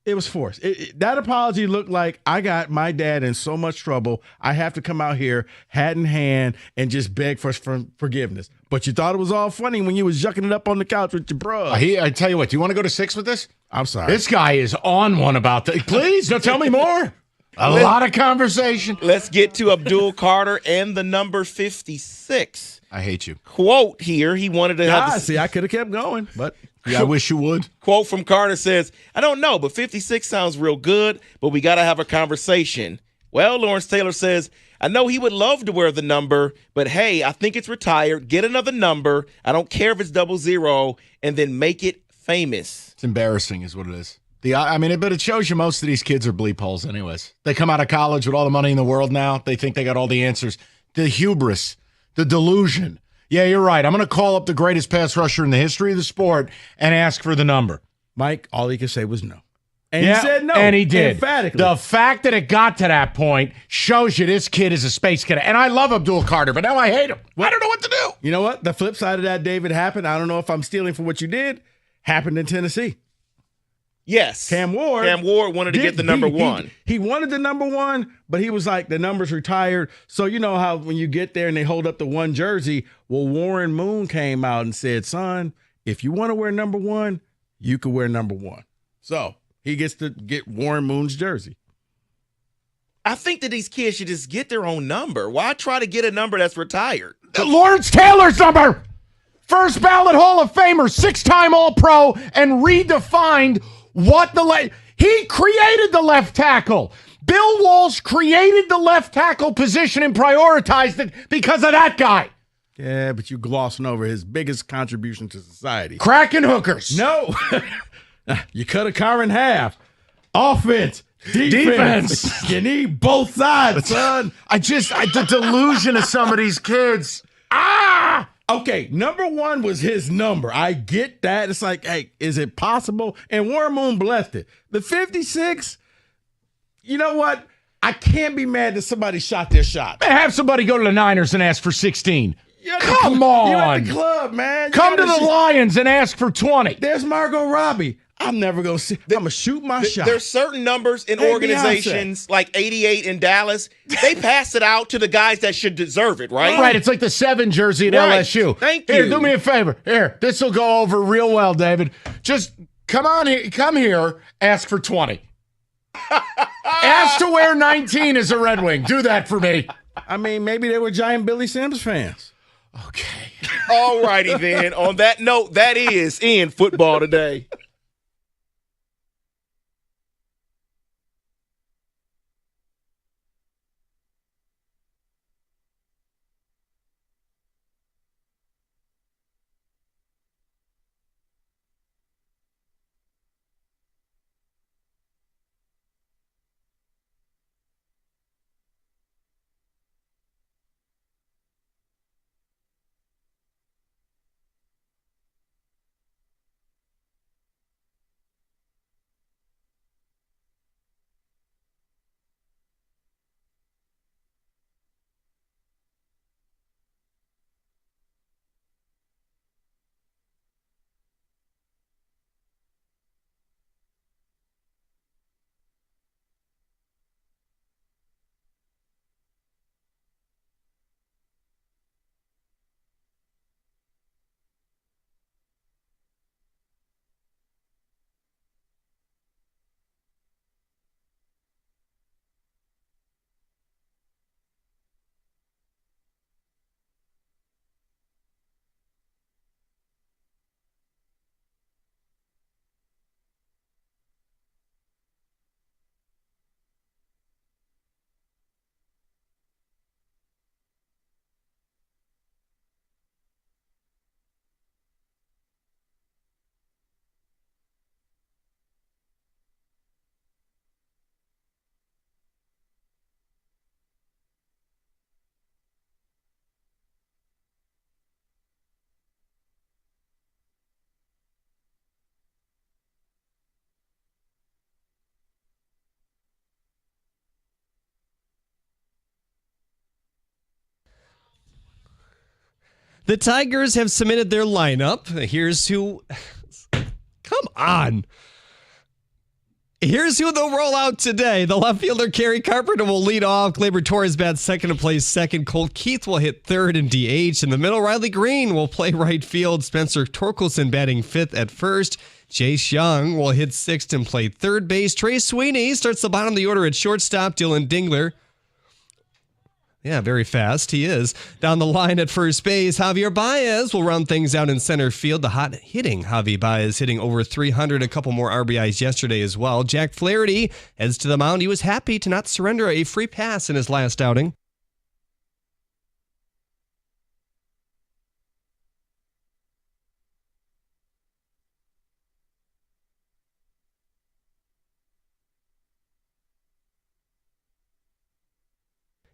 it was forced. That apology looked like I got my dad in so much trouble, I have to come out here hat in hand and just beg for forgiveness. But you thought it was all funny when you was yucking it up on the couch with your bro. I tell you what, do you want to go to 6 with this? I'm sorry. This guy is on one about that. Please, don't tell me more. A lot of conversation. Let's get to Abdul Carter and the number 56. I hate you. Quote here. He wanted to have see, I could have kept going, but yeah, I wish you would. Quote from Carter says, I don't know, but 56 sounds real good, but we got to have a conversation. Well, Lawrence Taylor says, I know he would love to wear the number, but hey, I think it's retired. Get another number. I don't care if it's 00, and then make it famous. It's embarrassing is what it is. But it shows you most of these kids are bleep holes anyways. They come out of college with all the money in the world now. They think they got all the answers. The hubris, the delusion. Yeah, you're right. I'm going to call up the greatest pass rusher in the history of the sport and ask for the number. Mike, all he could say was no. And yeah, he said no. And he did. Emphatically. The fact that it got to that point shows you this kid is a space cadet. And I love Abdul Carter, but now I hate him. I don't know what to do. You know what? The flip side of that, David, happened. I don't know if I'm stealing for what you did. Happened in Tennessee. Yes. Cam Ward wanted to get the number 1. He wanted the number 1, but he was like, the number's retired. So you know how when you get there and they hold up the 1 jersey, well, Warren Moon came out and said, son, if you want to wear number 1, you can wear number 1. So he gets to get Warren Moon's jersey. I think that these kids should just get their own number. Why try to get a number that's retired? Lawrence Taylor's number! First ballot Hall of Famer, 6-time All-Pro, and redefined what he created the left tackle. Bill Walsh created the left tackle position and prioritized it because of that guy. Yeah, but you're glossing over his biggest contribution to society. Cracking hookers. No. You cut a car in half. Offense. Defense. You need both sides, son. The delusion of some of these kids. Okay, number 1 was his number. I get that. It's like, hey, is it possible? And Warren Moon blessed it. The 56, you know what? I can't be mad that somebody shot their shot. Have somebody go to the Niners and ask for 16. Come on. You're at the club, man. Come to the Lions and ask for 20. There's Margot Robbie. I'm never going to see. I'm going to shoot my shot. There's certain numbers in organizations, like 88 in Dallas. They pass it out to the guys that should deserve it, right? Right. It's like the 7 jersey at LSU. Thank you. Here, do me a favor. Here, this will go over real well, David. Just come here, ask for 20. Ask to wear 19 as a Red Wing. Do that for me. I mean, maybe they were giant Billy Sims fans. Okay. All righty then. On that note, that is in Football Today. The Tigers have submitted their lineup. Here's who. Come on. Here's who they'll roll out today. The left fielder, Kerry Carpenter, will lead off. Gleyber Torres bats second to play second. Colt Keith will hit third and DH. In the middle, Riley Green will play right field. Spencer Torkelson batting fifth at first. Chase Young will hit sixth and play third base. Trey Sweeney starts the bottom of the order at shortstop. Dylan Dingler. Yeah, very fast. He is. Down the line at first base, Javier Baez will round things out in center field. The hot-hitting Javi Baez hitting over 300, a couple more RBIs yesterday as well. Jack Flaherty heads to the mound. He was happy to not surrender a free pass in his last outing.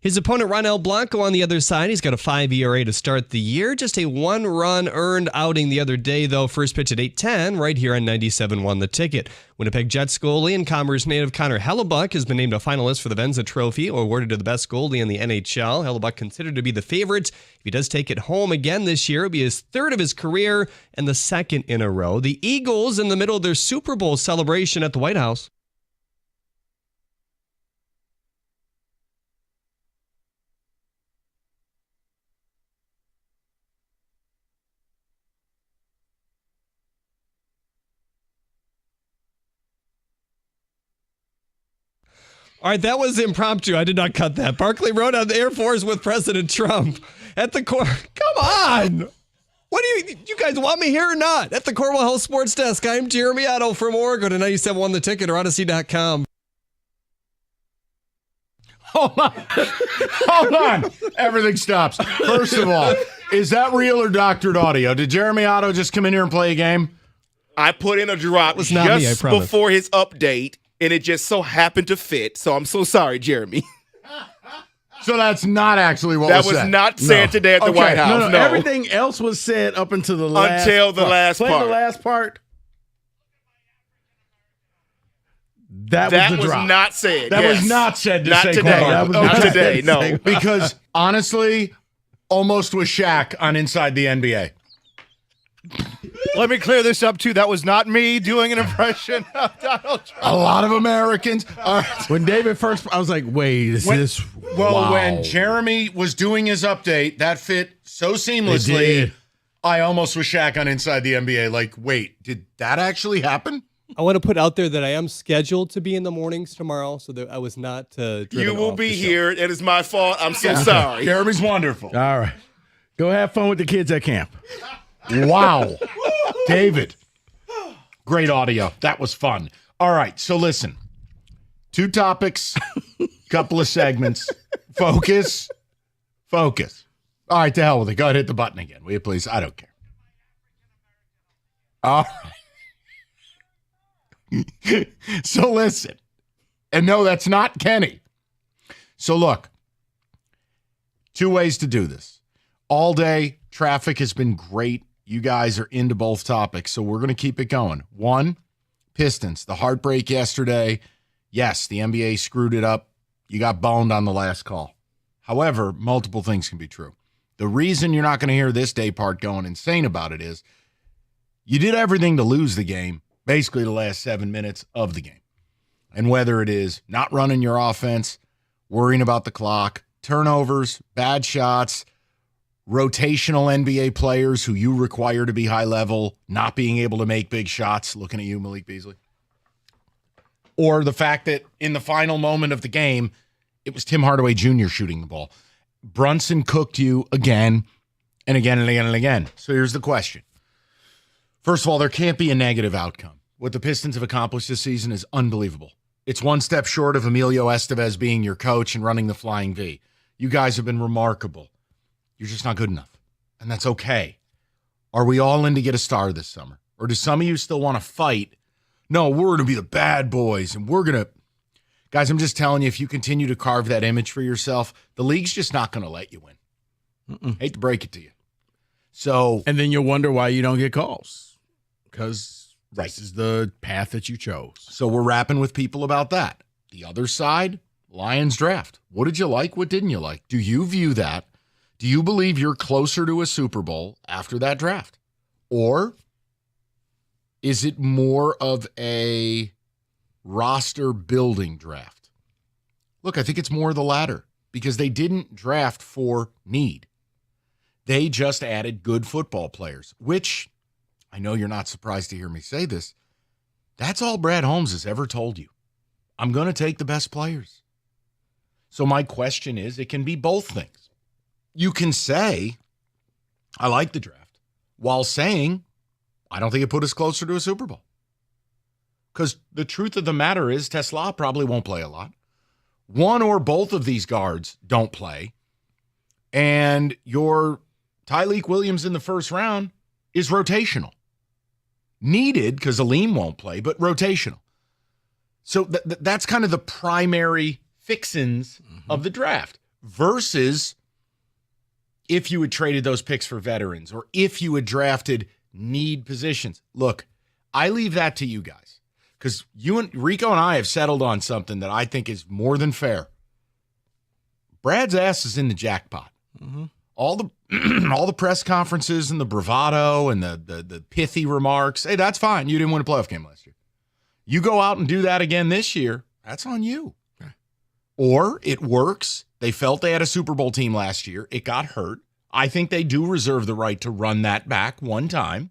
His opponent, Ronel Blanco, on the other side, he's got a 5 ERA to start the year. Just a 1-run earned outing the other day, though. First pitch at 8:10, right here on 97.1 The Ticket. Winnipeg Jets goalie and Commerce native Connor Hellebuck has been named a finalist for the Vezina Trophy, awarded to the best goalie in the NHL. Hellebuck considered to be the favorite. If he does take it home again this year, it'll be his third of his career and the second in a row. The Eagles in the middle of their Super Bowl celebration at the White House. All right, that was impromptu. I did not cut that. Barkley Road on the Air Force with President Trump at the core. Come on. What do you guys want me here or not? At the Cornwall Health Sports Desk, I'm Jeremy Otto from Oregon. Go to 97.1 The Ticket or Odyssey.com. Hold on. Hold on. Everything stops. First of all, is that real or doctored audio? Did Jeremy Otto just come in here and play a game? I put in a drop just before his update, and it just so happened to fit. So I'm so sorry, Jeremy. So that's not actually what that was said. That was not said today at the White House. No. Everything else was said up until the last part. Last Play part. the last part. That was not said. That was not said to not say today. Not today, no. Because honestly, almost was Shaq on Inside the NBA. Let me clear this up, too. That was not me doing an impression of Donald Trump. A lot of Americans. When David first, I was like, wait, is this? Well, wow. When Jeremy was doing his update, that fit so seamlessly. I almost was Shaq on Inside the NBA. Like, wait, did that actually happen? I want to put out there that I am scheduled to be in the mornings tomorrow, so that I was not driven You will off be the show. here. It is my fault. I'm so sorry. Jeremy's wonderful. All right. Go have fun with the kids at camp. Wow. David. Great audio. That was fun. All right. So listen. 2 topics, couple of segments. Focus. All right. To hell with it. Go ahead, hit the button again. Will you please? I don't care. All right. So listen. And no, that's not Kenny. So look. 2 ways to do this. All day, traffic has been great. You guys are into both topics, so we're going to keep it going. 1, Pistons, the heartbreak yesterday. Yes, the NBA screwed it up. You got boned on the last call. However, multiple things can be true. The reason you're not going to hear this day part going insane about it is you did everything to lose the game, basically the last 7 minutes of the game. And whether it is not running your offense, worrying about the clock, turnovers, bad shots, rotational NBA players who you require to be high level, not being able to make big shots, looking at you, Malik Beasley. Or the fact that in the final moment of the game, it was Tim Hardaway Jr. shooting the ball. Brunson cooked you again and again and again and again. So here's the question. First of all, there can't be a negative outcome. What the Pistons have accomplished this season is unbelievable. It's one step short of Emilio Estevez being your coach and running the Flying V. You guys have been remarkable. You're just not good enough. And that's okay. Are we all in to get a star this summer? Or do some of you still want to fight? No, we're going to be the bad boys, and we're going to... Guys, I'm just telling you, if you continue to carve that image for yourself, the league's just not going to let you win. Hate to break it to you. So... And then you'll wonder why you don't get calls. Because this is the path that you chose. So we're rapping with people about that. The other side, Lions draft. What did you like? What didn't you like? Do you view that Do you believe you're closer to a Super Bowl after that draft? Or is it more of a roster building draft? Look, I think it's more of the latter because they didn't draft for need. They just added good football players, which I know you're not surprised to hear me say this. That's all Brad Holmes has ever told you. I'm going to take the best players. So my question is, it can be both things. You can say, I like the draft, while saying, I don't think it put us closer to a Super Bowl. Because the truth of the matter is, Tesla probably won't play a lot. One or both of these guards don't play. And your Tyleik Williams in the first round is rotational. Needed because Aleem won't play, but rotational. So that's kind of the primary fixins of the draft versus if you had traded those picks for veterans or if you had drafted need positions. Look, I leave that to you guys because you and Rico and I have settled on something that I think is more than fair. Brad's ass is in the jackpot. Mm-hmm. All the press conferences and the bravado and the pithy remarks. Hey, that's fine. You didn't win a playoff game last year. You go out and do that again this year. That's on you. Okay. Or it works. They felt they had a Super Bowl team last year. It got hurt. I think they do reserve the right to run that back one time.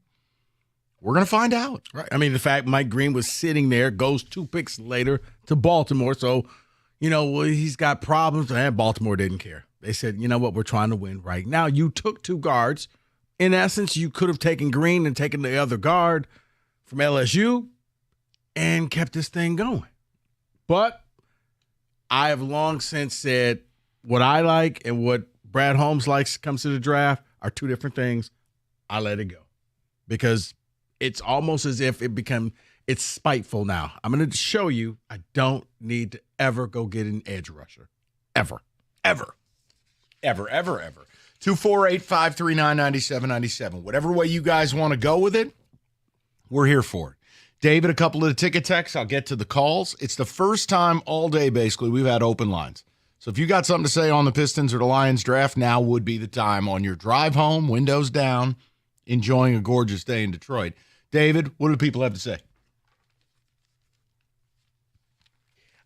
We're going to find out. Right. I mean, the fact Mike Green was sitting there, goes 2 picks later to Baltimore. So, he's got problems. And Baltimore didn't care. They said, you know what, we're trying to win right now. You took 2 guards. In essence, you could have taken Green and taken the other guard from LSU and kept this thing going. But I have long since said what I like and what Brad Holmes likes comes to the draft are 2 different things. I let it go because it's almost as if it's spiteful now. I'm going to show you I don't need to ever go get an edge rusher. Ever. 248-539-9797. Whatever way you guys want to go with it, we're here for it. David, a couple of the ticket texts. I'll get to the calls. It's the first time all day, basically, we've had open lines. So if you got something to say on the Pistons or the Lions draft, now would be the time on your drive home, windows down, enjoying a gorgeous day in Detroit. David, what do people have to say?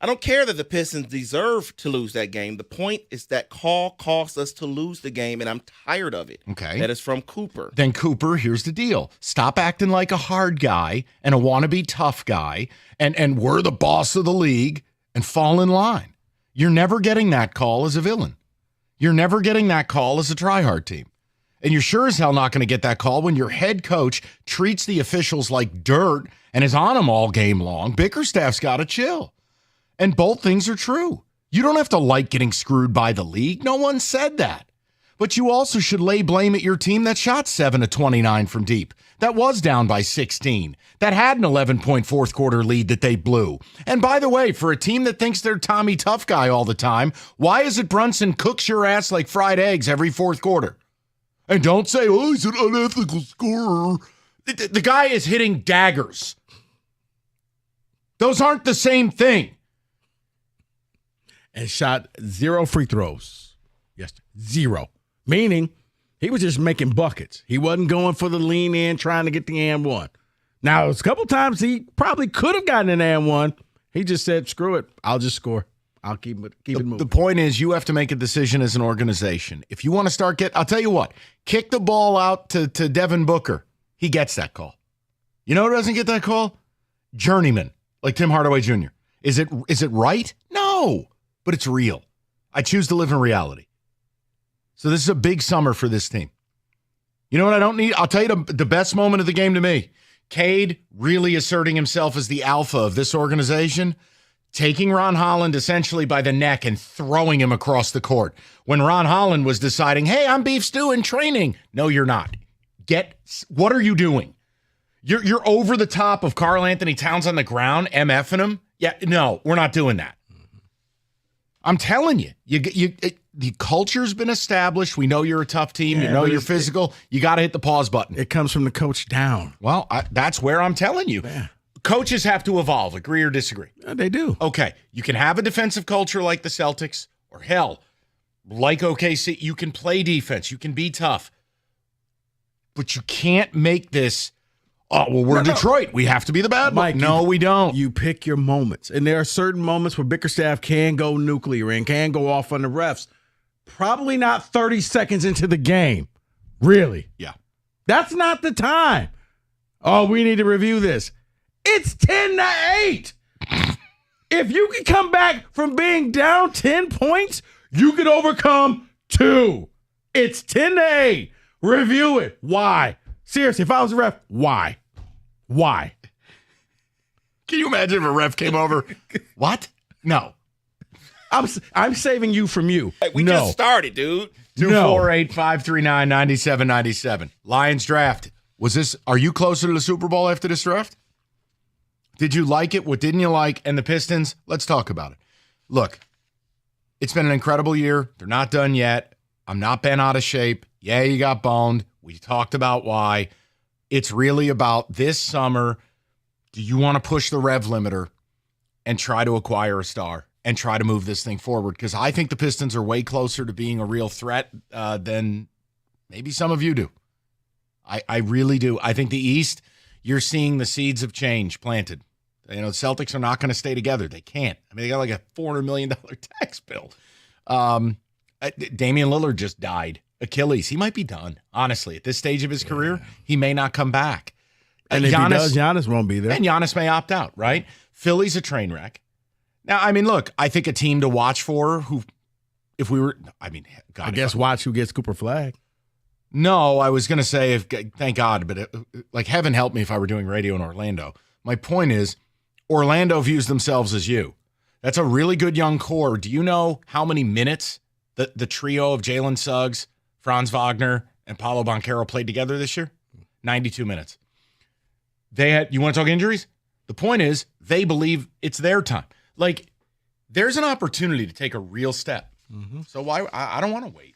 I don't care that the Pistons deserve to lose that game. The point is that call caused us to lose the game, and I'm tired of it. Okay. That is from Cooper. Then, Cooper, here's the deal. Stop acting like a hard guy and a wannabe tough guy, and we're the boss of the league, and fall in line. You're never getting that call as a villain. You're never getting that call as a try-hard team. And you're sure as hell not going to get that call when your head coach treats the officials like dirt and is on them all game long. Bickerstaff's got to chill. And both things are true. You don't have to like getting screwed by the league. No one said that. But you also should lay blame at your team that shot 7 of 29 from deep, that was down by 16, that had an 11-point fourth quarter lead that they blew. And by the way, for a team that thinks they're Tommy Tough Guy all the time, why is it Brunson cooks your ass like fried eggs every fourth quarter? And don't say, oh, he's an unethical scorer. The guy is hitting daggers. Those aren't the same thing. And shot 0 free throws. Yes, 0. Meaning he was just making buckets. He wasn't going for the lean in, trying to get the and one. Now, a couple times he probably could have gotten an and one. He just said, screw it. I'll just score. I'll keep it moving. The point is you have to make a decision as an organization. If you want to start I'll tell you what, kick the ball out to Devin Booker. He gets that call. You know who doesn't get that call? Journeyman, like Tim Hardaway Jr. Is it right? No. But it's real. I choose to live in reality. So this is a big summer for this team. You know what I don't need? I'll tell you the best moment of the game to me. Cade really asserting himself as the alpha of this organization, taking Ron Holland essentially by the neck and throwing him across the court. When Ron Holland was deciding, hey, I'm beef stew in training. No, you're not. What are you doing? You're over the top of Karl Anthony Towns on the ground, MFing him? Yeah, no, we're not doing that. I'm telling you, the culture's been established. We know you're a tough team. You know you're physical. You got to hit the pause button. It comes from the coach down. Well, that's where I'm telling you. Yeah. Coaches have to evolve. Agree or disagree? They do. Okay. You can have a defensive culture like the Celtics, or hell, like OKC, you can play defense. You can be tough. But you can't make this, oh, well, we're Detroit. We have to be the bad Mike, No, we don't. You pick your moments. And there are certain moments where Bickerstaff can go nuclear and can go off on the refs. Probably not 30 seconds into the game. Really. Yeah. That's not the time. Oh, we need to review this. It's 10-8. If you can come back from being down 10 points, you could overcome 2. It's 10-8. Review it. Why? Seriously, if I was a ref, why? Why? Can you imagine if a ref came over? What? No. I'm saving you from you. Hey, we just started, dude. 248-539-9797. Lions draft. Are you closer to the Super Bowl after this draft? Did you like it? What didn't you like? And the Pistons, let's talk about it. Look, it's been an incredible year. They're not done yet. I'm not bent out of shape. Yeah, you got boned. We talked about why. It's really about this summer. Do you want to push the rev limiter and try to acquire a star and try to move this thing forward? Because I think the Pistons are way closer to being a real threat than maybe some of you do. I really do. I think the East, you're seeing the seeds of change planted. The Celtics are not going to stay together. They can't. I mean, they got like a $400 million tax bill. Damian Lillard just died. Achilles. He might be done, honestly. At this stage of his career, he may not come back. And if he does, Giannis won't be there. And Giannis may opt out, right? Philly's a train wreck. Now, I mean, look, I think a team to watch for who, if we were, I mean, God. I guess watch who gets Cooper Flag. No, I was going to say, thank God, but like heaven help me if I were doing radio in Orlando. My point is, Orlando views themselves as you. That's a really good young core. Do you know how many minutes the trio of Jalen Suggs, Franz Wagner, and Paolo Banchero played together this year? 92 minutes. You want to talk injuries? The point is, they believe it's their time. Like, there's an opportunity to take a real step. Mm-hmm. So why? I don't want to wait.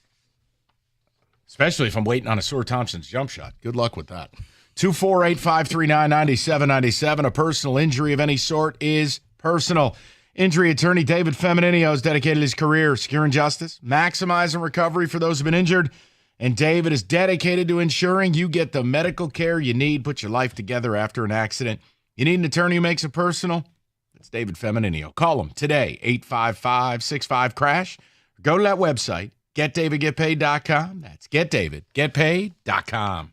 Especially if I'm waiting on a Seward Thompson's jump shot. Good luck with that. 248-539-9797. A personal injury of any sort is personal. Injury attorney David Femininio has dedicated his career securing justice, maximizing recovery for those who've been injured, and David is dedicated to ensuring you get the medical care you need, put your life together after an accident. You need an attorney who makes it personal? It's David Femininio. Call him today, 855-65-CRASH. Go to that website, getdavidgetpaid.com. That's getdavidgetpaid.com.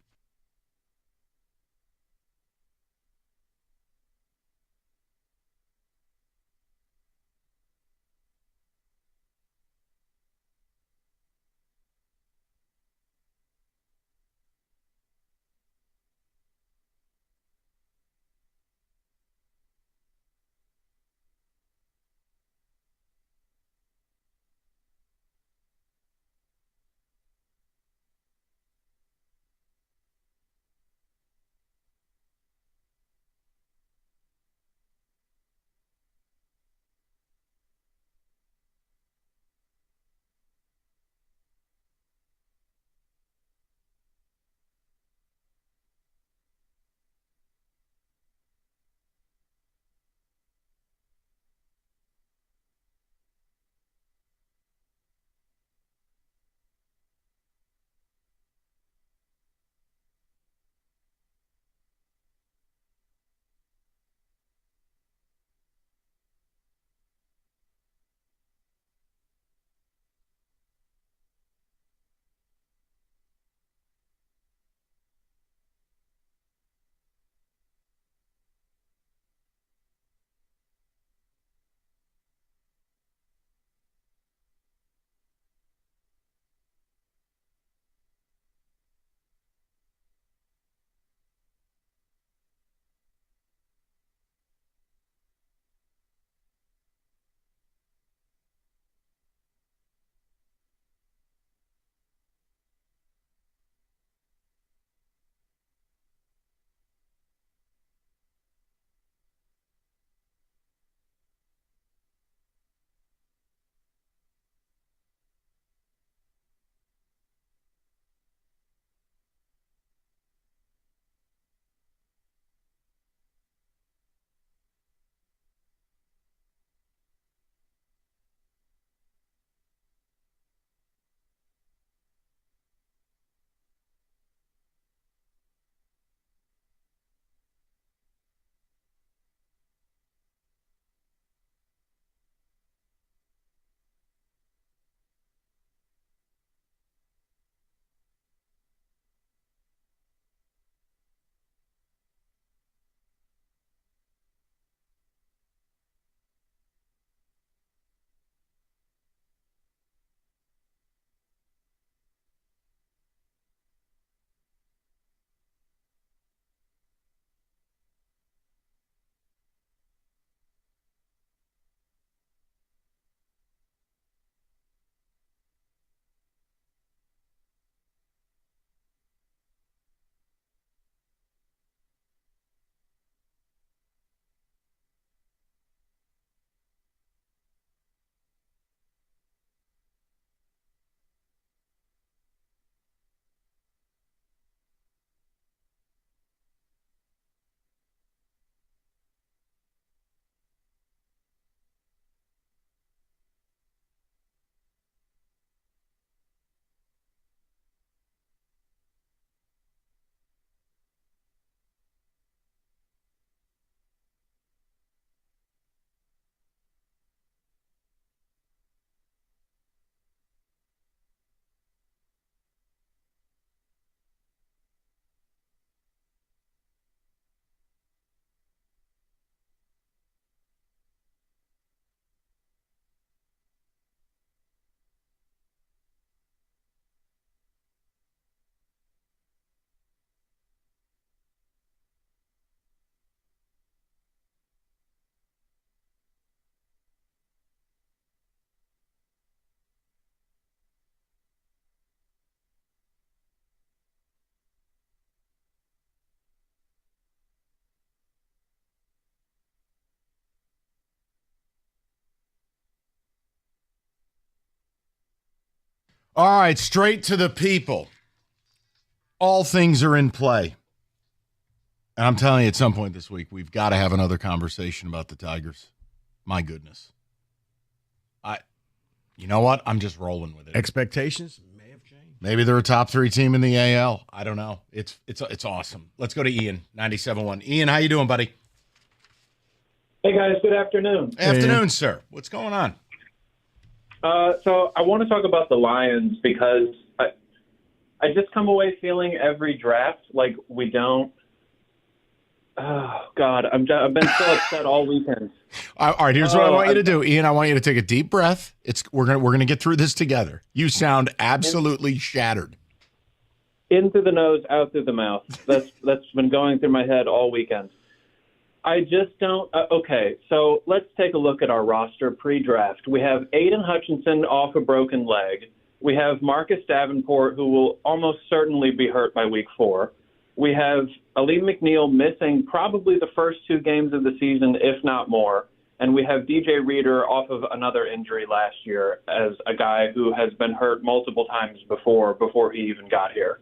All right, straight to the people. All things are in play. And I'm telling you, at some point this week, we've got to have another conversation about the Tigers. My goodness. You know what? I'm just rolling with it. Expectations may have changed. Maybe they're a top 3 team in the AL. I don't know. It's awesome. Let's go to Ian, 97.1. Ian, how you doing, buddy? Hey, guys. Good afternoon. Afternoon, sir. What's going on? So I want to talk about the Lions because I just come away feeling every draft like we don't. Oh, God. I've been so upset all weekend. All right, here's what I want you to do, Ian. I want you to take a deep breath. We're gonna get through this together. You sound absolutely shattered. In through the nose, out through the mouth. That's been going through my head all weekend. I just don't. Okay, so let's take a look at our roster pre-draft. We have Aiden Hutchinson off a broken leg. We have Marcus Davenport, who will almost certainly be hurt by week 4. We have Aleem McNeil missing probably the first 2 games of the season, if not more. And we have DJ Reader off of another injury last year as a guy who has been hurt multiple times before he even got here.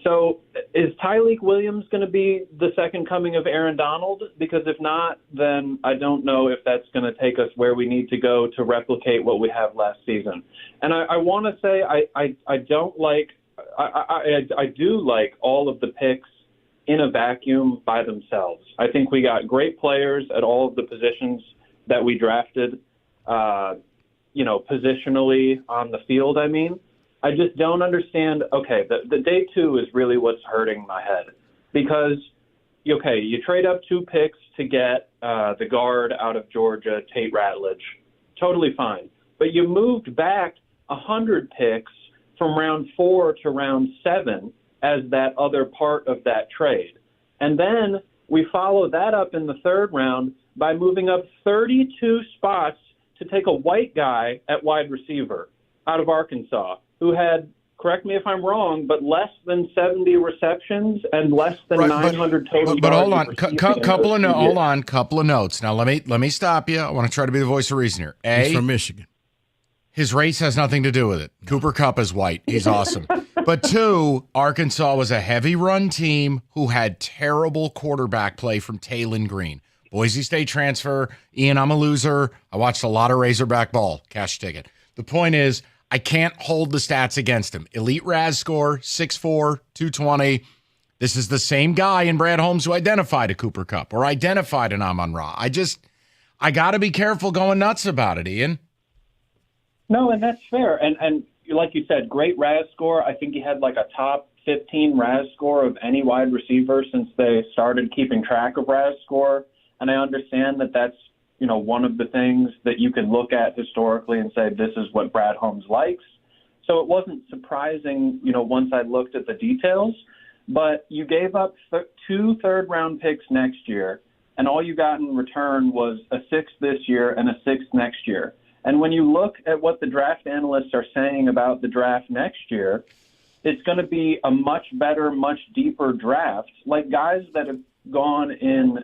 So is Tyleik Williams going to be the second coming of Aaron Donald? Because if not, then I don't know if that's going to take us where we need to go to replicate what we have last season. And I want to say I don't like – I do like all of the picks in a vacuum by themselves. I think we got great players at all of the positions that we drafted, positionally on the field, I mean. I just don't understand. Okay, the day 2 is really what's hurting my head because, okay, you trade up 2 picks to get the guard out of Georgia, Tate Ratledge. Totally fine. But you moved back 100 picks from round 4 to round 7 as that other part of that trade. And then we follow that up in the 3rd round by moving up 32 spots to take a white guy at wide receiver out of Arkansas who had, correct me if I'm wrong, but less than 70 receptions and less than 900 total yards. But hold on, couple of notes. Now let me stop you. I want to try to be the voice of reason here. He's from Michigan. His race has nothing to do with it. Cooper Kupp is white. He's awesome. But 2, Arkansas was a heavy run team who had terrible quarterback play from Taylon Green. Boise State transfer. Ian, I'm a loser. I watched a lot of Razorback ball. Cash ticket. The point is, I can't hold the stats against him. Elite RAS score, 6'4", 220. This is the same guy in Brad Holmes who identified a Cooper Kupp or identified an Amon-Ra. I got to be careful going nuts about it, Ian. No, and that's fair. And like you said, great RAS score. I think he had like a top 15 RAS score of any wide receiver since they started keeping track of RAS score. And I understand that that's, one of the things that you can look at historically and say, this is what Brad Holmes likes. So it wasn't surprising, once I looked at the details, but you gave up 2 third-round picks next year, and all you got in return was a 6th this year and a 6th next year. And when you look at what the draft analysts are saying about the draft next year, it's going to be a much better, much deeper draft. Like guys that have gone in,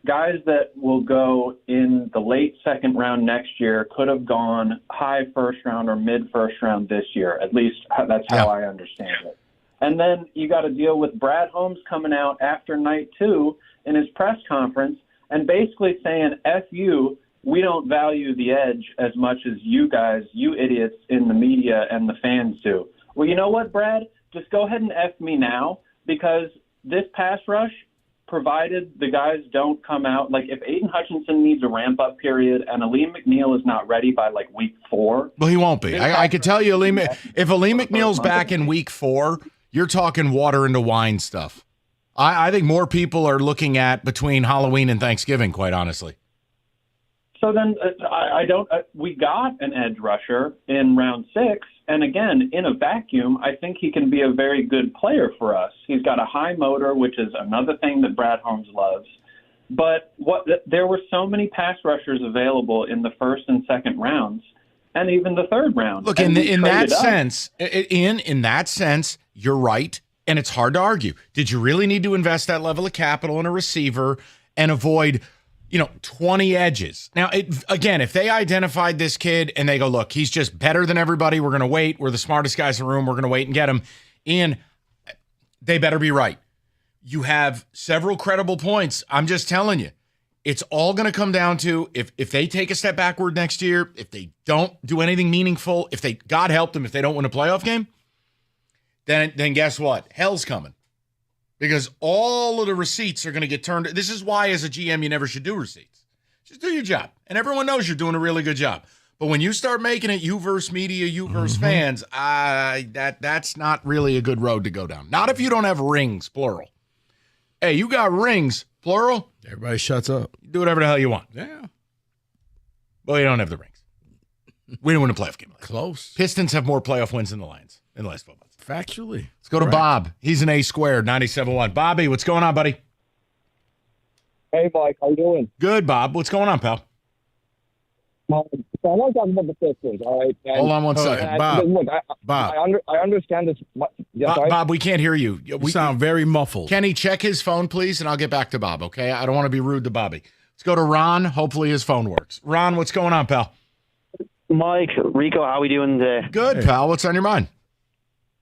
guys that will go in the late 2nd round next year could have gone high 1st round or mid 1st round this year. At least that's how I understand it. And then you got to deal with Brad Holmes coming out after night 2 in his press conference and basically saying, F you, we don't value the edge as much as you guys, you idiots in the media and the fans do. Well, you know what, Brad? Just go ahead and F me now because this pass rush, provided the guys don't come out, like if Aiden Hutchinson needs a ramp-up period and Aleem McNeil is not ready by like week 4. Well, he won't be. I could tell you, if Aleem McNeil's back in week 4, you're talking water into wine stuff. I think more people are looking at between Halloween and Thanksgiving, quite honestly. So then we got an edge rusher in round 6. And again, in a vacuum, I think he can be a very good player for us. He's got a high motor, which is another thing that Brad Holmes loves. But there were so many pass rushers available in the 1st and 2nd rounds, and even the 3rd round. Look, in that sense, you're right, and it's hard to argue. Did you really need to invest that level of capital in a receiver and avoid 20 edges. Now, if they identified this kid and they go, look, he's just better than everybody, we're going to wait. We're the smartest guys in the room. We're going to wait and get him. And they better be right. You have several credible points. I'm just telling you, it's all going to come down to if they take a step backward next year, if they don't do anything meaningful, if they, God help them, if they don't win a playoff game, then guess what? Hell's coming. Because all of the receipts are going to get turned. This is why, as a GM, you never should do receipts. Just do your job. And everyone knows you're doing a really good job. But when you start making it you versus media, you versus fans, that's not really a good road to go down. Not if you don't have rings, plural. Hey, you got rings, plural. Everybody shuts up. Do whatever the hell you want. Yeah. Well, you don't have the rings. We didn't win a playoff game. Close. Pistons have more playoff wins than the Lions in the last 12 months. Factually. Let's go to Bob. He's an A squared, 97.1. Bobby, what's going on, buddy? Hey, Mike. How you doing? Good, Bob. What's going on, pal? So I want to talk about the Pistons, all right? And, Hold on one second. Bob. Look, Bob. I understand this. Yeah, Bob, we can't hear you. You sound very muffled. Kenny, check his phone, please, and I'll get back to Bob, okay? I don't want to be rude to Bobby. Let's go to Ron. Hopefully his phone works. Ron, what's going on, pal? Mike, Rico, how we doing today? Good, pal. What's on your mind?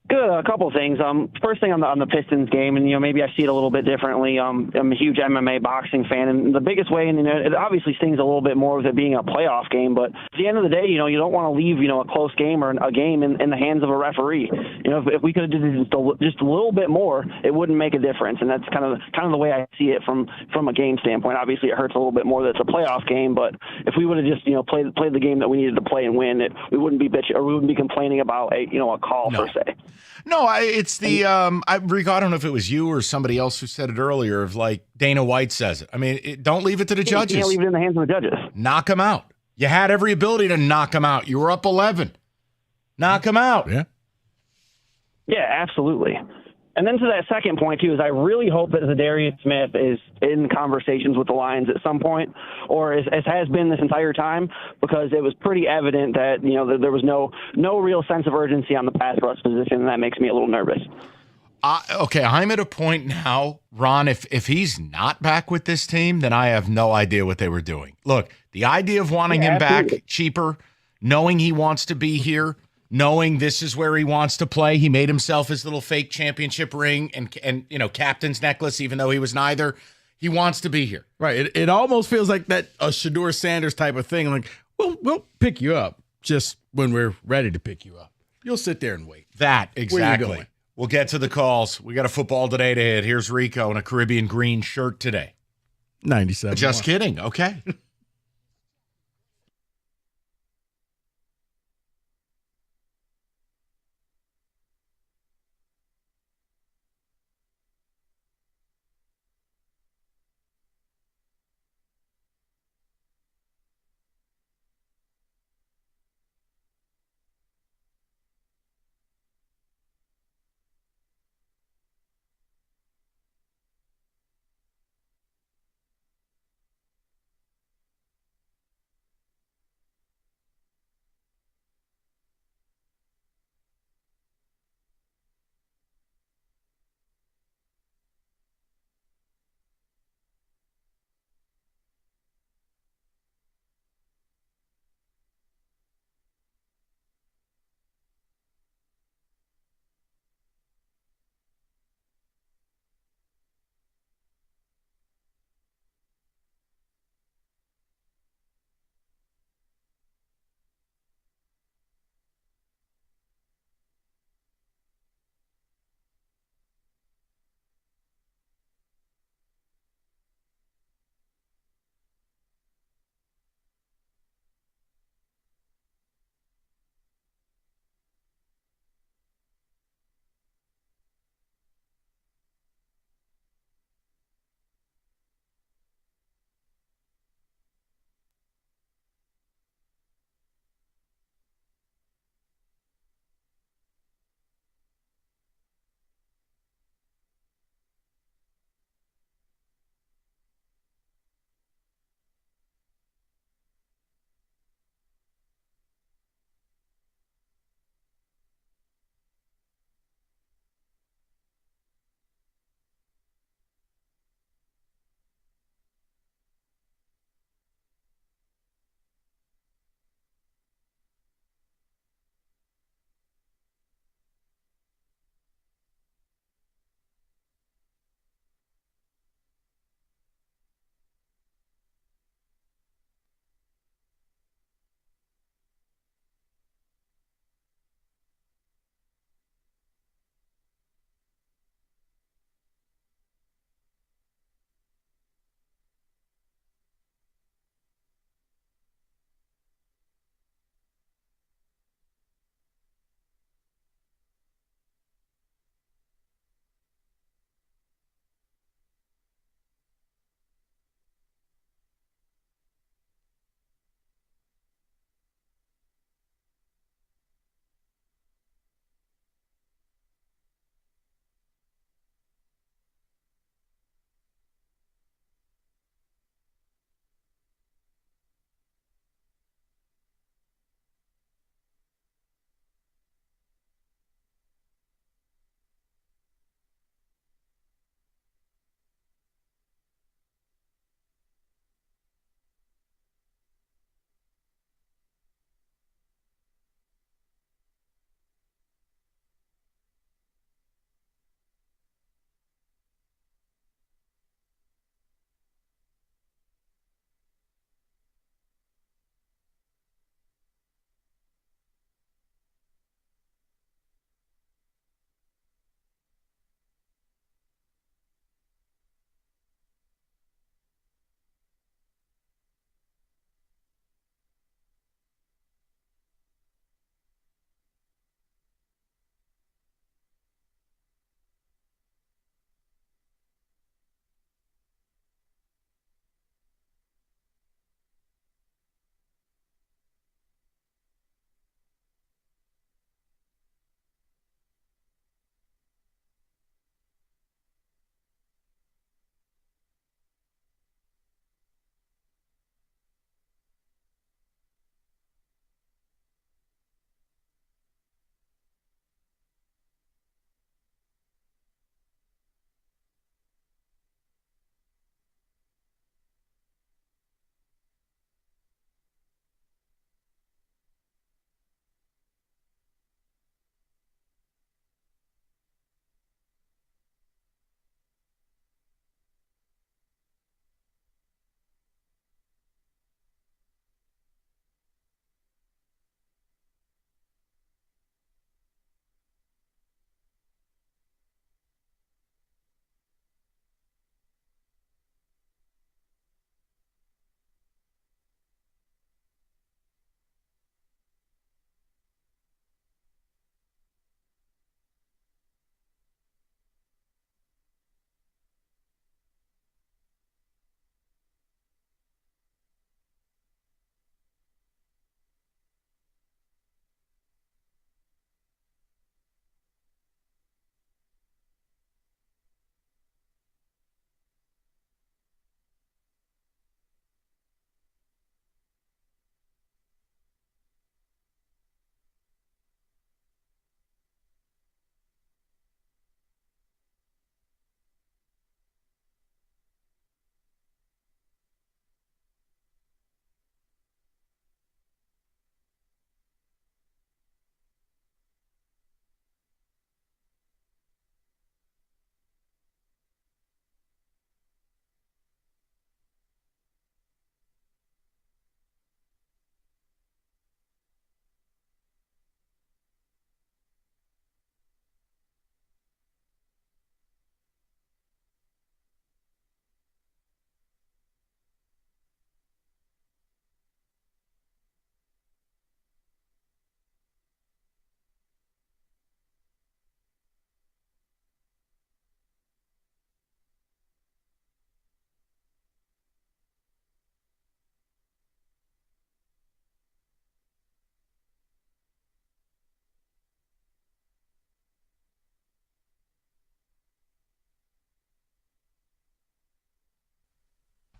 Good. A couple of things. First thing on the Pistons game, and maybe I see it a little bit differently. I'm a huge MMA boxing fan, and the biggest way, and it obviously stings a little bit more with it being a playoff game. But at the end of the day, you don't want to leave a close game or a game in the hands of a referee. If we could have did just a little bit more, it wouldn't make a difference. And that's kind of the way I see it from a game standpoint. Obviously, it hurts a little bit more that it's a playoff game, but if we would have just played the game that we needed to play and win, we wouldn't be bitching or we wouldn't be complaining about a call per se. No, it's the Rico, I don't know if it was you or somebody else who said it earlier, of like Dana White says it. I mean, don't leave it to the judges. You can't leave it in the hands of the judges. Knock them out. You had every ability to knock them out. You were up 11. Knock them out. Yeah. Yeah, absolutely. And then to that second point, too, is I really hope that Zadarius Smith is in conversations with the Lions at some point, or as has been this entire time, because it was pretty evident that, that there was no real sense of urgency on the pass rush position, and that makes me a little nervous. Okay, I'm at a point now, Ron, if he's not back with this team, then I have no idea what they were doing. Look, the idea of wanting him back cheaper, knowing he wants to be here, knowing this is where he wants to play. He made himself his little fake championship ring and captain's necklace, even though he was neither. He wants to be here. Right. It almost feels like that a Shedeur Sanders type of thing. Like, we'll pick you up just when we're ready to pick you up. You'll sit there and wait. That, Where you exactly. going? We'll get to the calls. We got a football today to hit. Here's Rico in a Caribbean green shirt today. 97. Just kidding. Okay.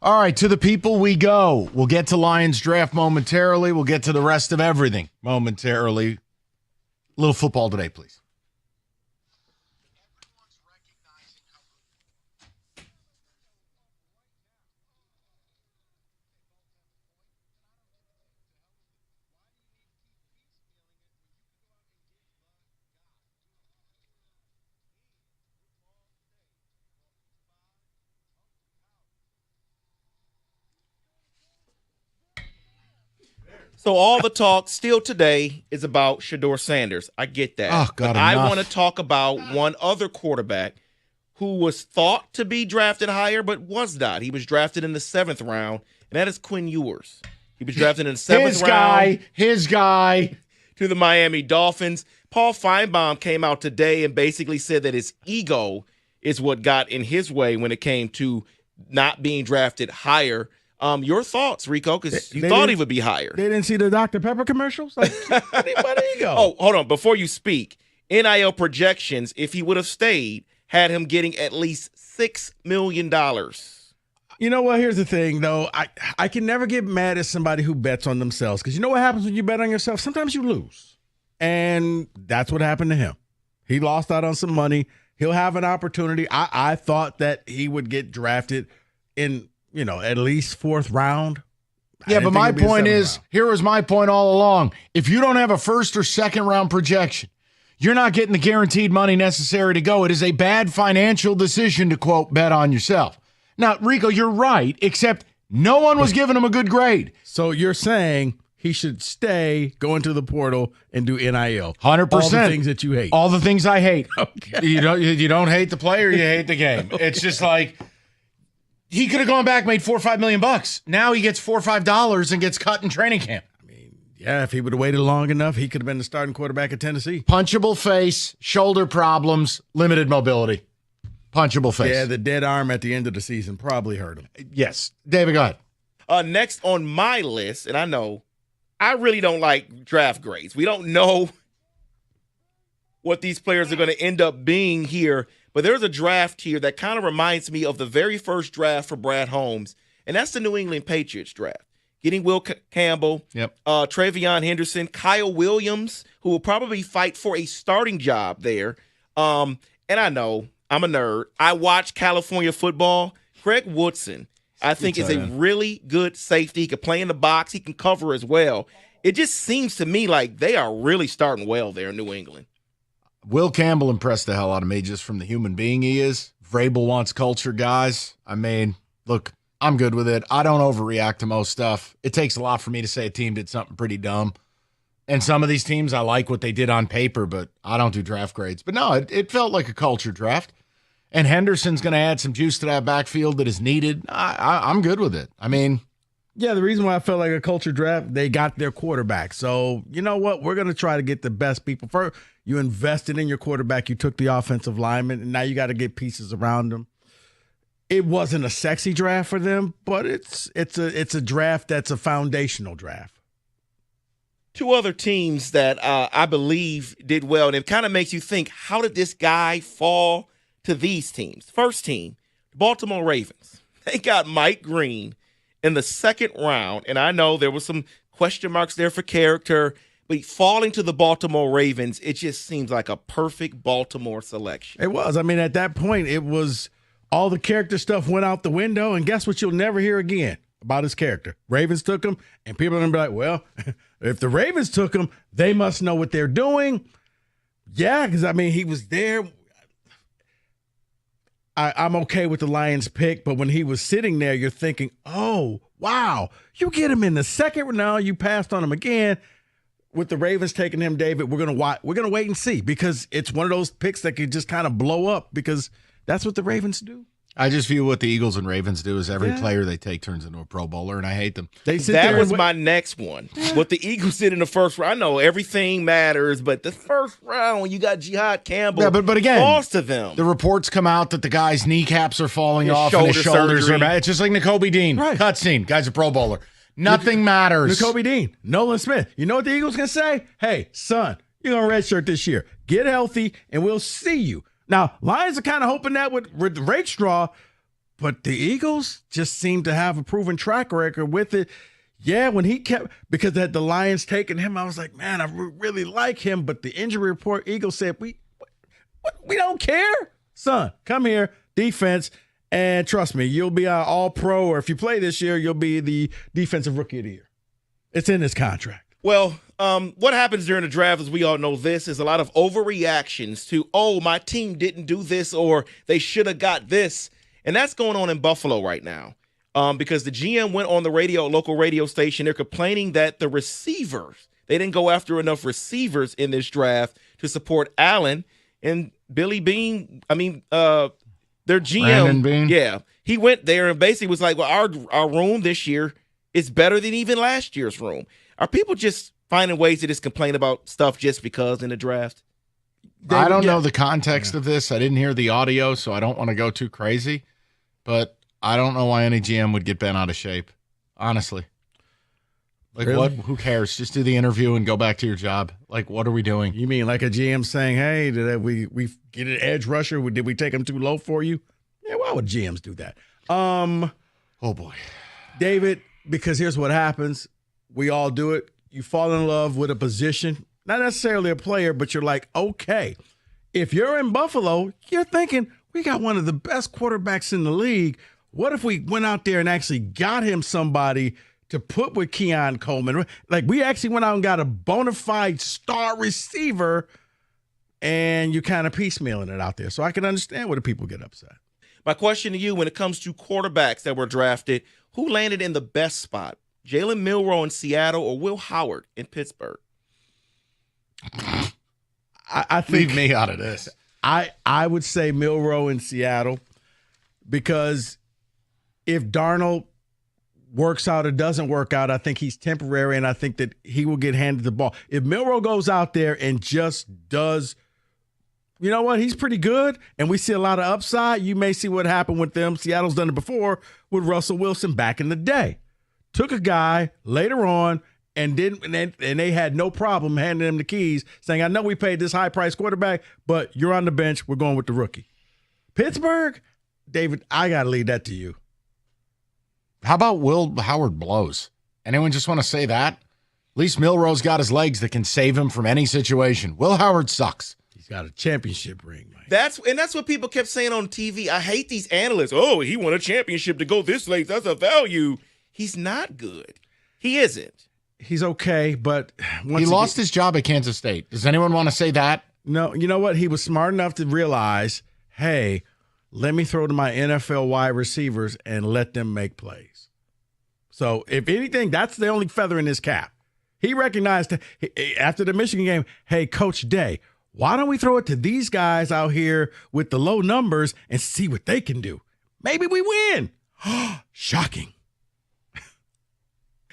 All right, to the people we go. We'll get to Lions draft momentarily. We'll get to the rest of everything momentarily. A little football today, please. So all the talk still today is about Shedeur Sanders. I get that. Oh, God, but I enough. want to talk about one other quarterback who was thought to be drafted higher, but was not. He was drafted in the 7th round, and that is Quinn Ewers. He was drafted in the 7th round. His guy. To the Miami Dolphins. Paul Feinbaum came out today and basically said that his ego is what got in his way when it came to not being drafted higher. Your thoughts, Rico, because you thought he would be higher. They didn't see the Dr. Pepper commercials? Like, where did he go? Oh, hold on. Before you speak, NIL projections, if he would have stayed, had him getting at least $6 million. You know what? Here's the thing, though. I can never get mad at somebody who bets on themselves, because you know what happens when you bet on yourself? Sometimes you lose. And that's what happened to him. He lost out on some money. He'll have an opportunity. I thought that he would get drafted in, at least 4th round. Yeah, but my point is, here was my point all along. If you don't have a 1st or 2nd round projection, you're not getting the guaranteed money necessary to go. It is a bad financial decision to, quote, bet on yourself. Now, Rico, you're right, except no one was giving him a good grade. So you're saying he should stay, go into the portal, and do NIL. 100%. All the things that you hate. All the things I hate. Okay. You don't hate the player, you hate the game. It's just like, he could have gone back, made $4 or $5 million. Now he gets $4 or $5 and gets cut in training camp. Yeah, if he would have waited long enough, he could have been the starting quarterback at Tennessee. Punchable face, shoulder problems, limited mobility. Punchable face. Yeah, the dead arm at the end of the season probably hurt him. Yes. David, go ahead. Next on my list, and I know I really don't like draft grades. We don't know what these players are going to end up being here, but there's a draft here that kind of reminds me of the very first draft for Brad Holmes, and that's the New England Patriots draft. Getting Will Campbell, Travion Henderson, Kyle Williams, who will probably fight for a starting job there. And I know I'm a nerd. I watch California football. Craig Woodson, I think, is a really good safety. He can play in the box. He can cover as well. It just seems to me like they are really starting well there in New England. Will Campbell impressed the hell out of me just from the human being he is. Vrabel wants culture, guys. I mean, look, I'm good with it. I don't overreact to most stuff. It takes a lot for me to say a team did something pretty dumb. And some of these teams, I like what they did on paper, but I don't do draft grades. But no, it felt like a culture draft. And Henderson's going to add some juice to that backfield that is needed. I'm good with it. I mean, yeah, the reason why I felt like a culture draft, they got their quarterback. So, you know what? We're going to try to get the best people. First, you invested in your quarterback. You took the offensive lineman, and now you got to get pieces around them. It wasn't a sexy draft for them, but it's a draft that's a foundational draft. Two other teams that I believe did well, and it kind of makes you think, how did this guy fall to these teams? First team, the Baltimore Ravens. They got Mike Green in the 2nd round, and I know there was some question marks there for character, but falling to the Baltimore Ravens, it just seems like a perfect Baltimore selection. It was. I mean, at that point, it was all the character stuff went out the window, and guess what you'll never hear again about his character? Ravens took him, and people are going to be like, well, if the Ravens took him, they must know what they're doing. Yeah, because, I mean, he was there. I'm okay with the Lions pick, but when he was sitting there, you're thinking, oh, wow, you get him in the 2nd. Now you passed on him again. With the Ravens taking him, David, we're gonna wait and see, because it's one of those picks that could just kind of blow up, because that's what the Ravens do. I just view what the Eagles and Ravens do is every player they take turns into a Pro Bowler, and I hate them. That was my next one. What the Eagles did in the 1st round. I know everything matters, but the 1st round, when you got Jihad Campbell, but again, falls to them. The reports come out that the guy's kneecaps are falling off and his shoulders are bad. It's just like Nakobe Dean. Right. Cutscene. Guy's a Pro Bowler. Nothing matters. Nakobe Dean, Nolan Smith. You know what the Eagles can say? Hey, son, you're going to redshirt this year. Get healthy, and we'll see you. Now, Lions are kind of hoping that with Rakestraw, But the Eagles just seem to have a proven track record with it. Yeah, when he kept, because had the Lions taken him, I was like, man, I really like him. But the injury report, Eagles said, we don't care. Son, come here, defense, and trust me, you'll be our all-pro, or if you play this year, you'll be the defensive rookie of the year. It's in his contract. Well, what happens during the draft, as we all know this, is a lot of overreactions to, oh, my team didn't do this, or they should have got this. And that's going on in Buffalo right now. Because the GM went on the local radio station. They're complaining that the receivers, they didn't go after enough receivers in this draft to support Allen. And Billy Bean, their GM, Brandon Bean? Yeah, he went there and basically was like, well, our room this year is better than even last year's room. Are people just finding ways to just complain about stuff just because in the draft? I don't know the context of this. I didn't hear the audio, so I don't want to go too crazy. But I don't know why any GM would get bent out of shape, honestly. Like, Really? what? Who cares? Just do the interview and go back to your job. Like, what are we doing? You mean like a GM saying, hey, did we get an edge rusher? Did we take him too low for you? Yeah, why would GMs do that? Oh, boy. David, because here's what happens. We all do it. You fall in love with a position, not necessarily a player, but you're like, okay, if you're in Buffalo, you're thinking, we got one of the best quarterbacks in the league. What if we went out there and actually got him somebody to put with Keon Coleman? Like, we actually went out and got a bona fide star receiver, and you're kind of piecemealing it out there. So I can understand why the people get upset. My question to you, when it comes to quarterbacks that were drafted, who landed in the best spot? Jalen Milroe in Seattle or Will Howard in Pittsburgh? I think, Leave me out of this. I would say Milroe in Seattle, because if Darnold works out or doesn't work out, I think he's temporary, and I think that he will get handed the ball. If Milroe goes out there and just does, you know what, he's pretty good, and we see a lot of upside, you may see what happened with them. Seattle's done it before with Russell Wilson back in the day. Took a guy later on and they had no problem handing him the keys, saying, I know we paid this high-priced quarterback, but you're on the bench. We're going with the rookie. Pittsburgh, David, I got to leave that to you. How about Will Howard blows? Anyone just want to say that? At least Milroe's got his legs that can save him from any situation. Will Howard sucks. He's got a championship ring, man. That's what people kept saying on TV. I hate these analysts. Oh, he won a championship to go this late. That's a value. He's not good. He isn't. He's okay, but he lost his job at Kansas State. Does anyone want to say that? No. You know what? He was smart enough to realize, hey, let me throw to my NFL wide receivers and let them make plays. So, if anything, that's the only feather in his cap. He recognized after the Michigan game, hey, Coach Day, why don't we throw it to these guys out here with the low numbers and see what they can do? Maybe we win. Shocking.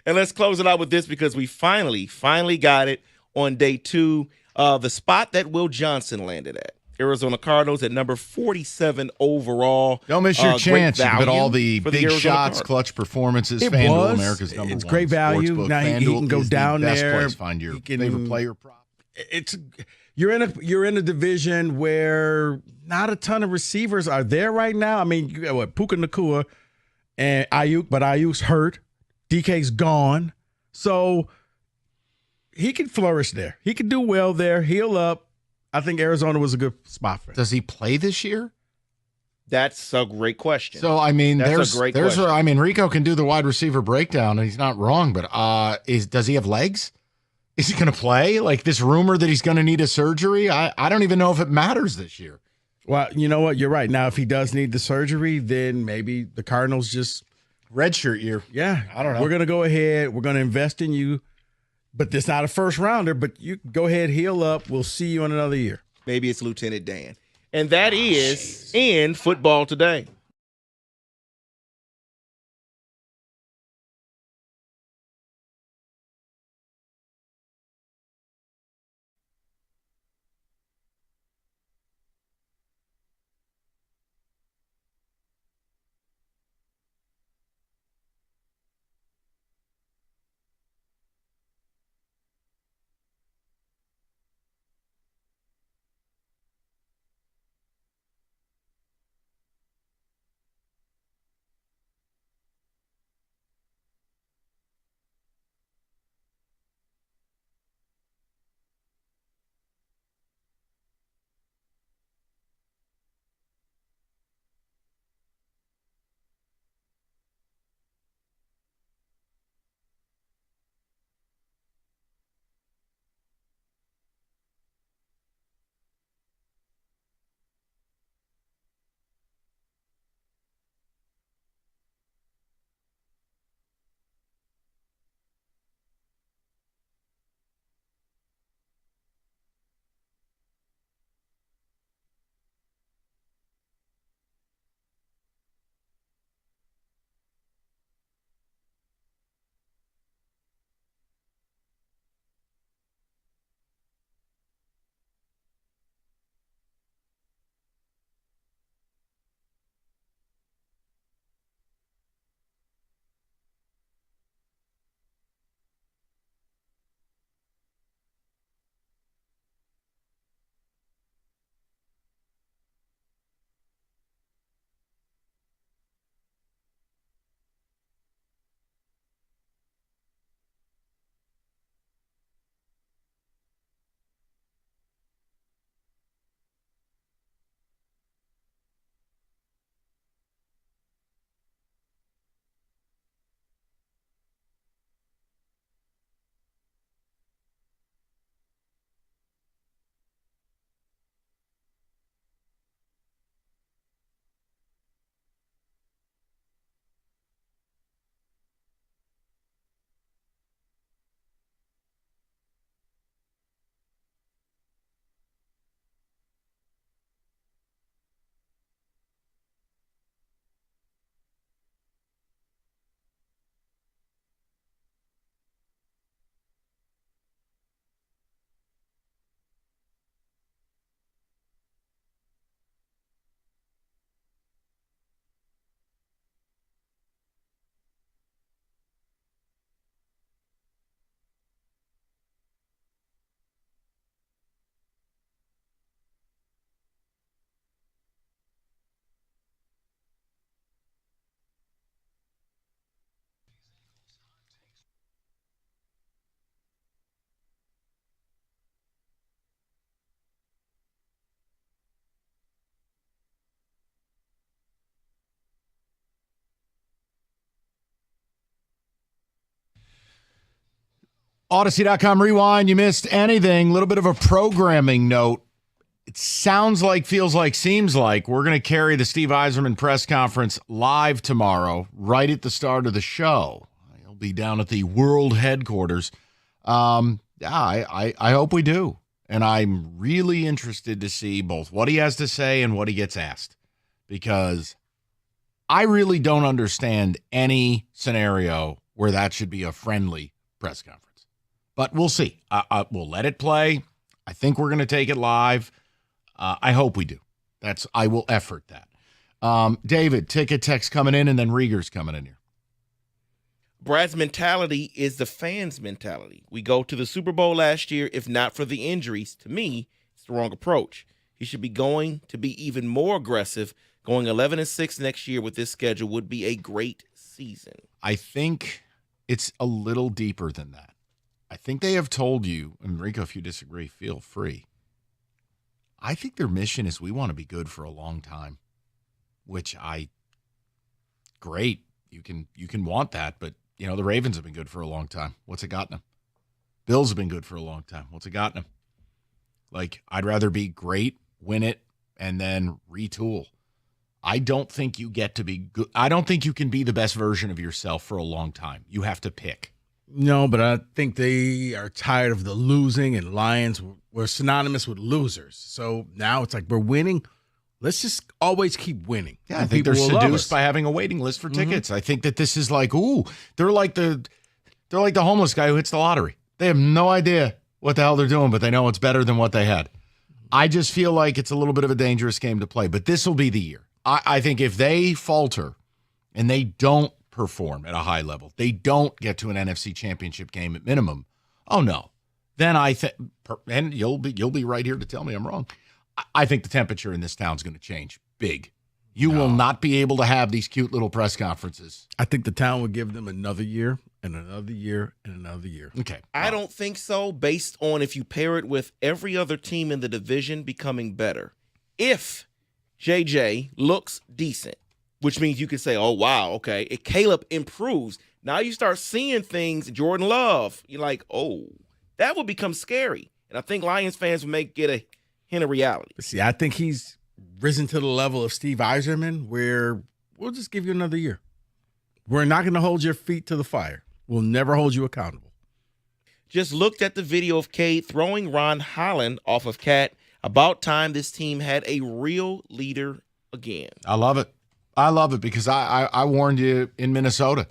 And let's close it out with this, because we finally got it on day 2. The spot that Will Johnson landed at. Arizona Cardinals at number 47 overall. Don't miss your chance. You get all the big Arizona shots, Cardinals. clutch performances. It FanDuel, was. America's number It's one great value. sportsbook. Now he FanDuel can go is down the best there. place to find your favorite player prop. You're in a division where not a ton of receivers are there right now. I mean, you got Puka Nacua and Ayuk, but Ayuk's hurt. DK's gone. So he can flourish there. He can do well there, heal up. I think Arizona was a good spot for him. Does he play this year? That's a great question. So, I mean, That's a great question. Rico can do the wide receiver breakdown, and he's not wrong, but does he have legs? Is he going to play? Like, this rumor that he's going to need a surgery? I don't even know if it matters this year. Well, you know what? You're right. Now, if he does need the surgery, then maybe the Cardinals just redshirt year. Yeah. I don't know. We're going to go ahead. We're going to invest in you. But this not a first rounder, but you go ahead, heal up. We'll see you in another year. Maybe it's Lieutenant Dan. And that is in Football Today. Odyssey.com rewind. You missed anything. A little bit of a programming note. It sounds like, feels like, seems like we're going to carry the Steve Yzerman press conference live tomorrow, right at the start of the show. He'll be down at the world headquarters. I hope we do. And I'm really interested to see both what he has to say and what he gets asked, because I really don't understand any scenario where that should be a friendly press conference. But we'll see. We'll let it play. I think we're going to take it live. I hope we do. I will effort that. David, ticket text coming in, and then Rieger's coming in here. Brad's mentality is the fans' mentality. We go to the Super Bowl last year, if not for the injuries. To me, it's the wrong approach. He should be going to be even more aggressive. Going 11-6 next year with this schedule would be a great season. I think it's a little deeper than that. I think they have told you, and Rico, if you disagree, feel free. I think their mission is we want to be good for a long time, great. You can want that, but the Ravens have been good for a long time. What's it gotten them? Bills have been good for a long time. What's it gotten them? I'd rather be great, win it, and then retool. I don't think you get to be good. I don't think you can be the best version of yourself for a long time. You have to pick. No, but I think they are tired of the losing, and Lions were synonymous with losers. So now it's like we're winning. Let's just always keep winning. Yeah, I think they're seduced by having a waiting list for tickets. I think that this is like, they're like the homeless guy who hits the lottery. They have no idea what the hell they're doing, but they know it's better than what they had. I just feel like it's a little bit of a dangerous game to play, but this will be the year. I think if they falter and they don't perform at a high level, they don't get to an NFC championship game at minimum, then I think, and you'll be right here to tell me I'm wrong, I think the temperature in this town is going to change big. You will not be able to have these cute little press conferences. I think the town will give them another year and another year and another year. Okay. I don't think so, based on if you pair it with every other team in the division becoming better. If JJ looks decent, which means you could say, oh, wow, okay, if Caleb improves, now you start seeing things, Jordan Love, you're like, oh, that would become scary. And I think Lions fans will get a hint of reality. See, I think he's risen to the level of Steve Yzerman, where we'll just give you another year. We're not going to hold your feet to the fire. We'll never hold you accountable. Just looked at the video of Cade throwing Ron Holland off of Cat. About time this team had a real leader again. I love it because I warned you in Minnesota.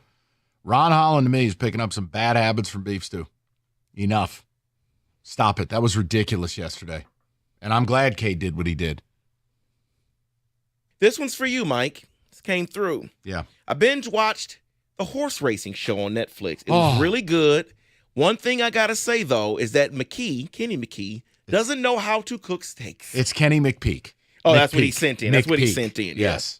Ron Holland, to me, is picking up some bad habits from Beef Stew. Enough. Stop it. That was ridiculous yesterday. And I'm glad Cade did what he did. This one's for you, Mike. This came through. Yeah. I binge watched the horse racing show on Netflix. It was really good. One thing I got to say, though, is that Kenny McKee, doesn't know how to cook steaks. It's Kenny McPeak. Oh, that's what he sent in. That's what he sent in. Yes.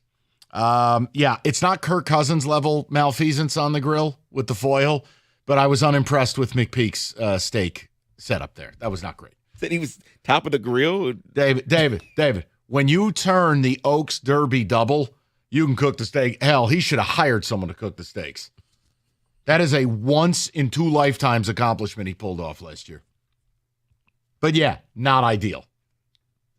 It's not Kirk Cousins level malfeasance on the grill with the foil, but I was unimpressed with McPeak's steak setup there. That was not great. Said he was top of the grill. David, when you turn the Oaks Derby double, you can cook the steak. Hell, he should have hired someone to cook the steaks. That is a once in two lifetimes accomplishment he pulled off last year. But yeah, not ideal.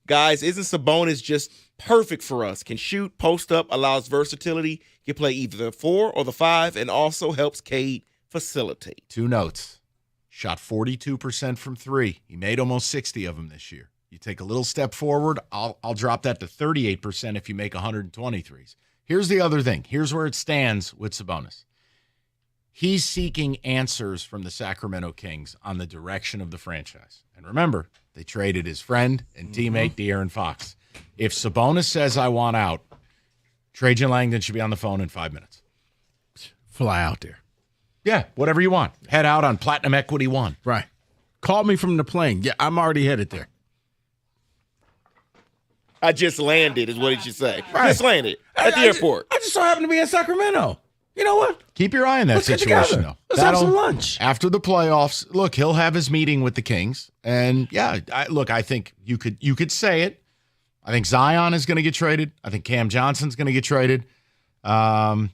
Guys, isn't Sabonis just perfect for us? Can shoot, post up, allows versatility, can play either the 4 or the 5, and also helps Cade facilitate. 2 notes. Shot 42% from 3. He made almost 60 of them this year. You take a little step forward, I'll drop that to 38% if you make 123s. Here's the other thing. Here's where it stands with Sabonis. He's seeking answers from the Sacramento Kings on the direction of the franchise. And remember, they traded his friend and teammate De'Aaron Fox. If Sabonis says, I want out, Trajan Langdon should be on the phone in 5 minutes. Fly out there. Yeah, whatever you want. Head out on Platinum Equity 1. Right. Call me from the plane. Yeah, I'm already headed there. I just landed is what he should say. Right. Just landed at the airport. I just so happened to be in Sacramento. You know what? Keep your eye on that situation, though. Let's have some lunch. After the playoffs, look, he'll have his meeting with the Kings. And, yeah, I think you could say it. I think Zion is going to get traded. I think Cam Johnson's going to get traded. Trae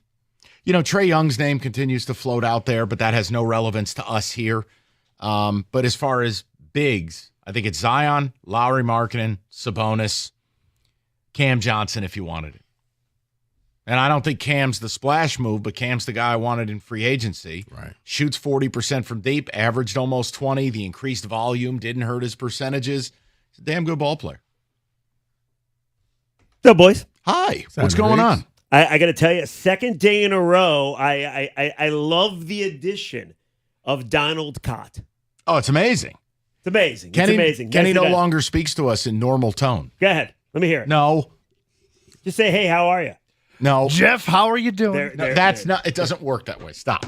Young's name continues to float out there, but that has no relevance to us here. But as far as bigs, I think it's Zion, Lowry Markkanen, Sabonis, Cam Johnson if you wanted it. And I don't think Cam's the splash move, but Cam's the guy I wanted in free agency. Right. Shoots 40% from deep, averaged almost 20. The increased volume didn't hurt his percentages. He's a damn good ball player. What's up, boys? Hi. What's going on? I got to tell you, second day in a row, I love the addition of Donald Cott. Oh, it's amazing. It's amazing. Kenny, it's amazing. Kenny Yes, no it is. longer speaks to us in normal tone. Go ahead. Let me hear it. No. Just say, hey, how are you? No. Jeff, how are you doing? That's not. It doesn't work that way. Stop.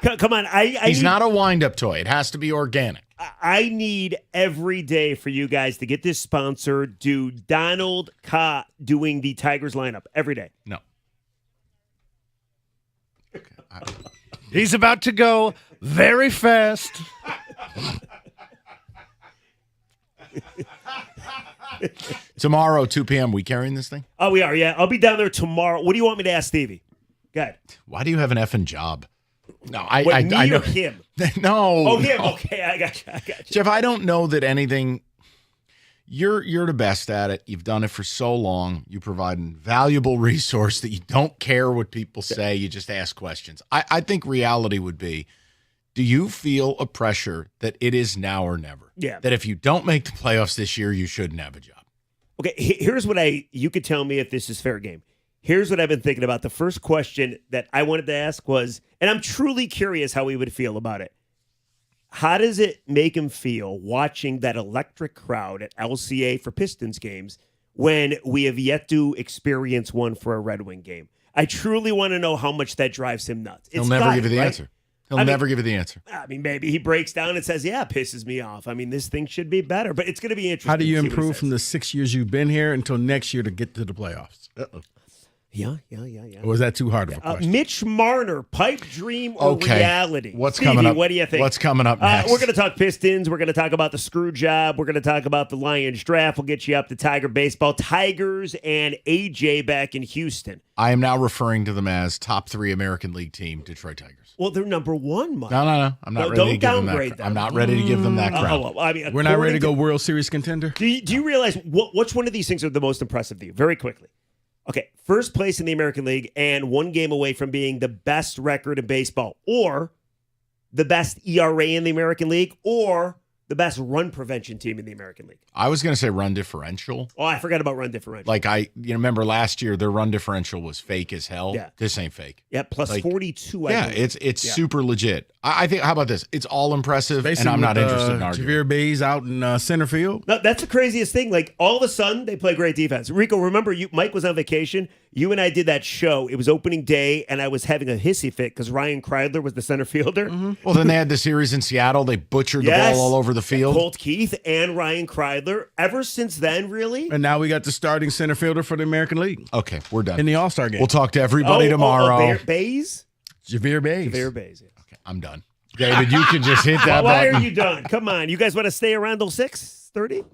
Come on. He's not a wind-up toy. It has to be organic. I need every day for you guys to get this sponsor, do Donald Cott doing the Tigers lineup every day. No. He's about to go very fast. Tomorrow, 2 p.m., we carrying this thing? Oh, we are, yeah. I'll be down there tomorrow. What do you want me to ask Stevie? Go ahead. Why do you have an effing job? No, What, I me know or him? No. Oh, him. no. Okay, I got you. Jeff, I don't know that anything. You're the best at it. You've done it for so long. You provide an valuable resource that you don't care what people say. You just ask questions. I think reality would be, do you feel a pressure that it is now or never? Yeah. That if you don't make the playoffs this year, you shouldn't have a job. Okay, here's what you could tell me if this is fair game. Here's what I've been thinking about. The first question that I wanted to ask was, and I'm truly curious how he would feel about it. How does it make him feel watching that electric crowd at LCA for Pistons games when we have yet to experience one for a Red Wing game? I truly want to know how much that drives him nuts. He'll never give you the right? answer. He'll never give you the answer. I mean, maybe he breaks down and says, yeah, it pisses me off. I mean, this thing should be better, but it's going to be interesting. How do you to see what he improve says. from the 6 years you've been here until next year to get to the playoffs? Yeah. Or was that too hard of a question? Mitch Marner, pipe dream or Okay. reality? What's Stevie, coming up? What do you think? What's coming up next? We're going to talk Pistons. We're going to talk about the screw job. We're going to talk about the Lions draft. We'll get you up to Tiger baseball. Tigers and AJ back in Houston. I am now referring to them as top 3 American League team, Detroit Tigers. Well, they're number 1, Mike. No. I'm not ready don't to give them downgrade that. them. I'm not ready to give them that crown. well, I mean, We're not ready to go according World Series contender? Do you realize which one of these things are the most impressive to you? Very quickly. Okay, first place in the American League and 1 game away from being the best record in baseball, or the best ERA in the American League, or the best run prevention team in the American League. I was going to say run differential. Oh, I forgot about run differential. Like remember last year their run differential was fake as hell. Yeah. This ain't fake. Yeah, plus 42. Yeah, it's super legit. I think. How about this? It's all impressive, and I'm not interested in arguing. Javier Baez out in center field. No, that's the craziest thing. Like all of a sudden, they play great defense. Rico, remember Mike was on vacation. You and I did that show. It was opening day, and I was having a hissy fit because Ryan Kreidler was the center fielder. Mm-hmm. Well, then they had the series in Seattle. They butchered the ball all over the field. Colt Keith and Ryan Kreidler. Ever since then, really? And now we got the starting center fielder for the American League. Okay, we're done. In the All-Star game. We'll talk to everybody tomorrow. Baez? Javier Baez. Javier Baez, yeah. Okay, I'm done. David, you can just hit that Why button. are you done? Come on. You guys want to stay around till 6:30?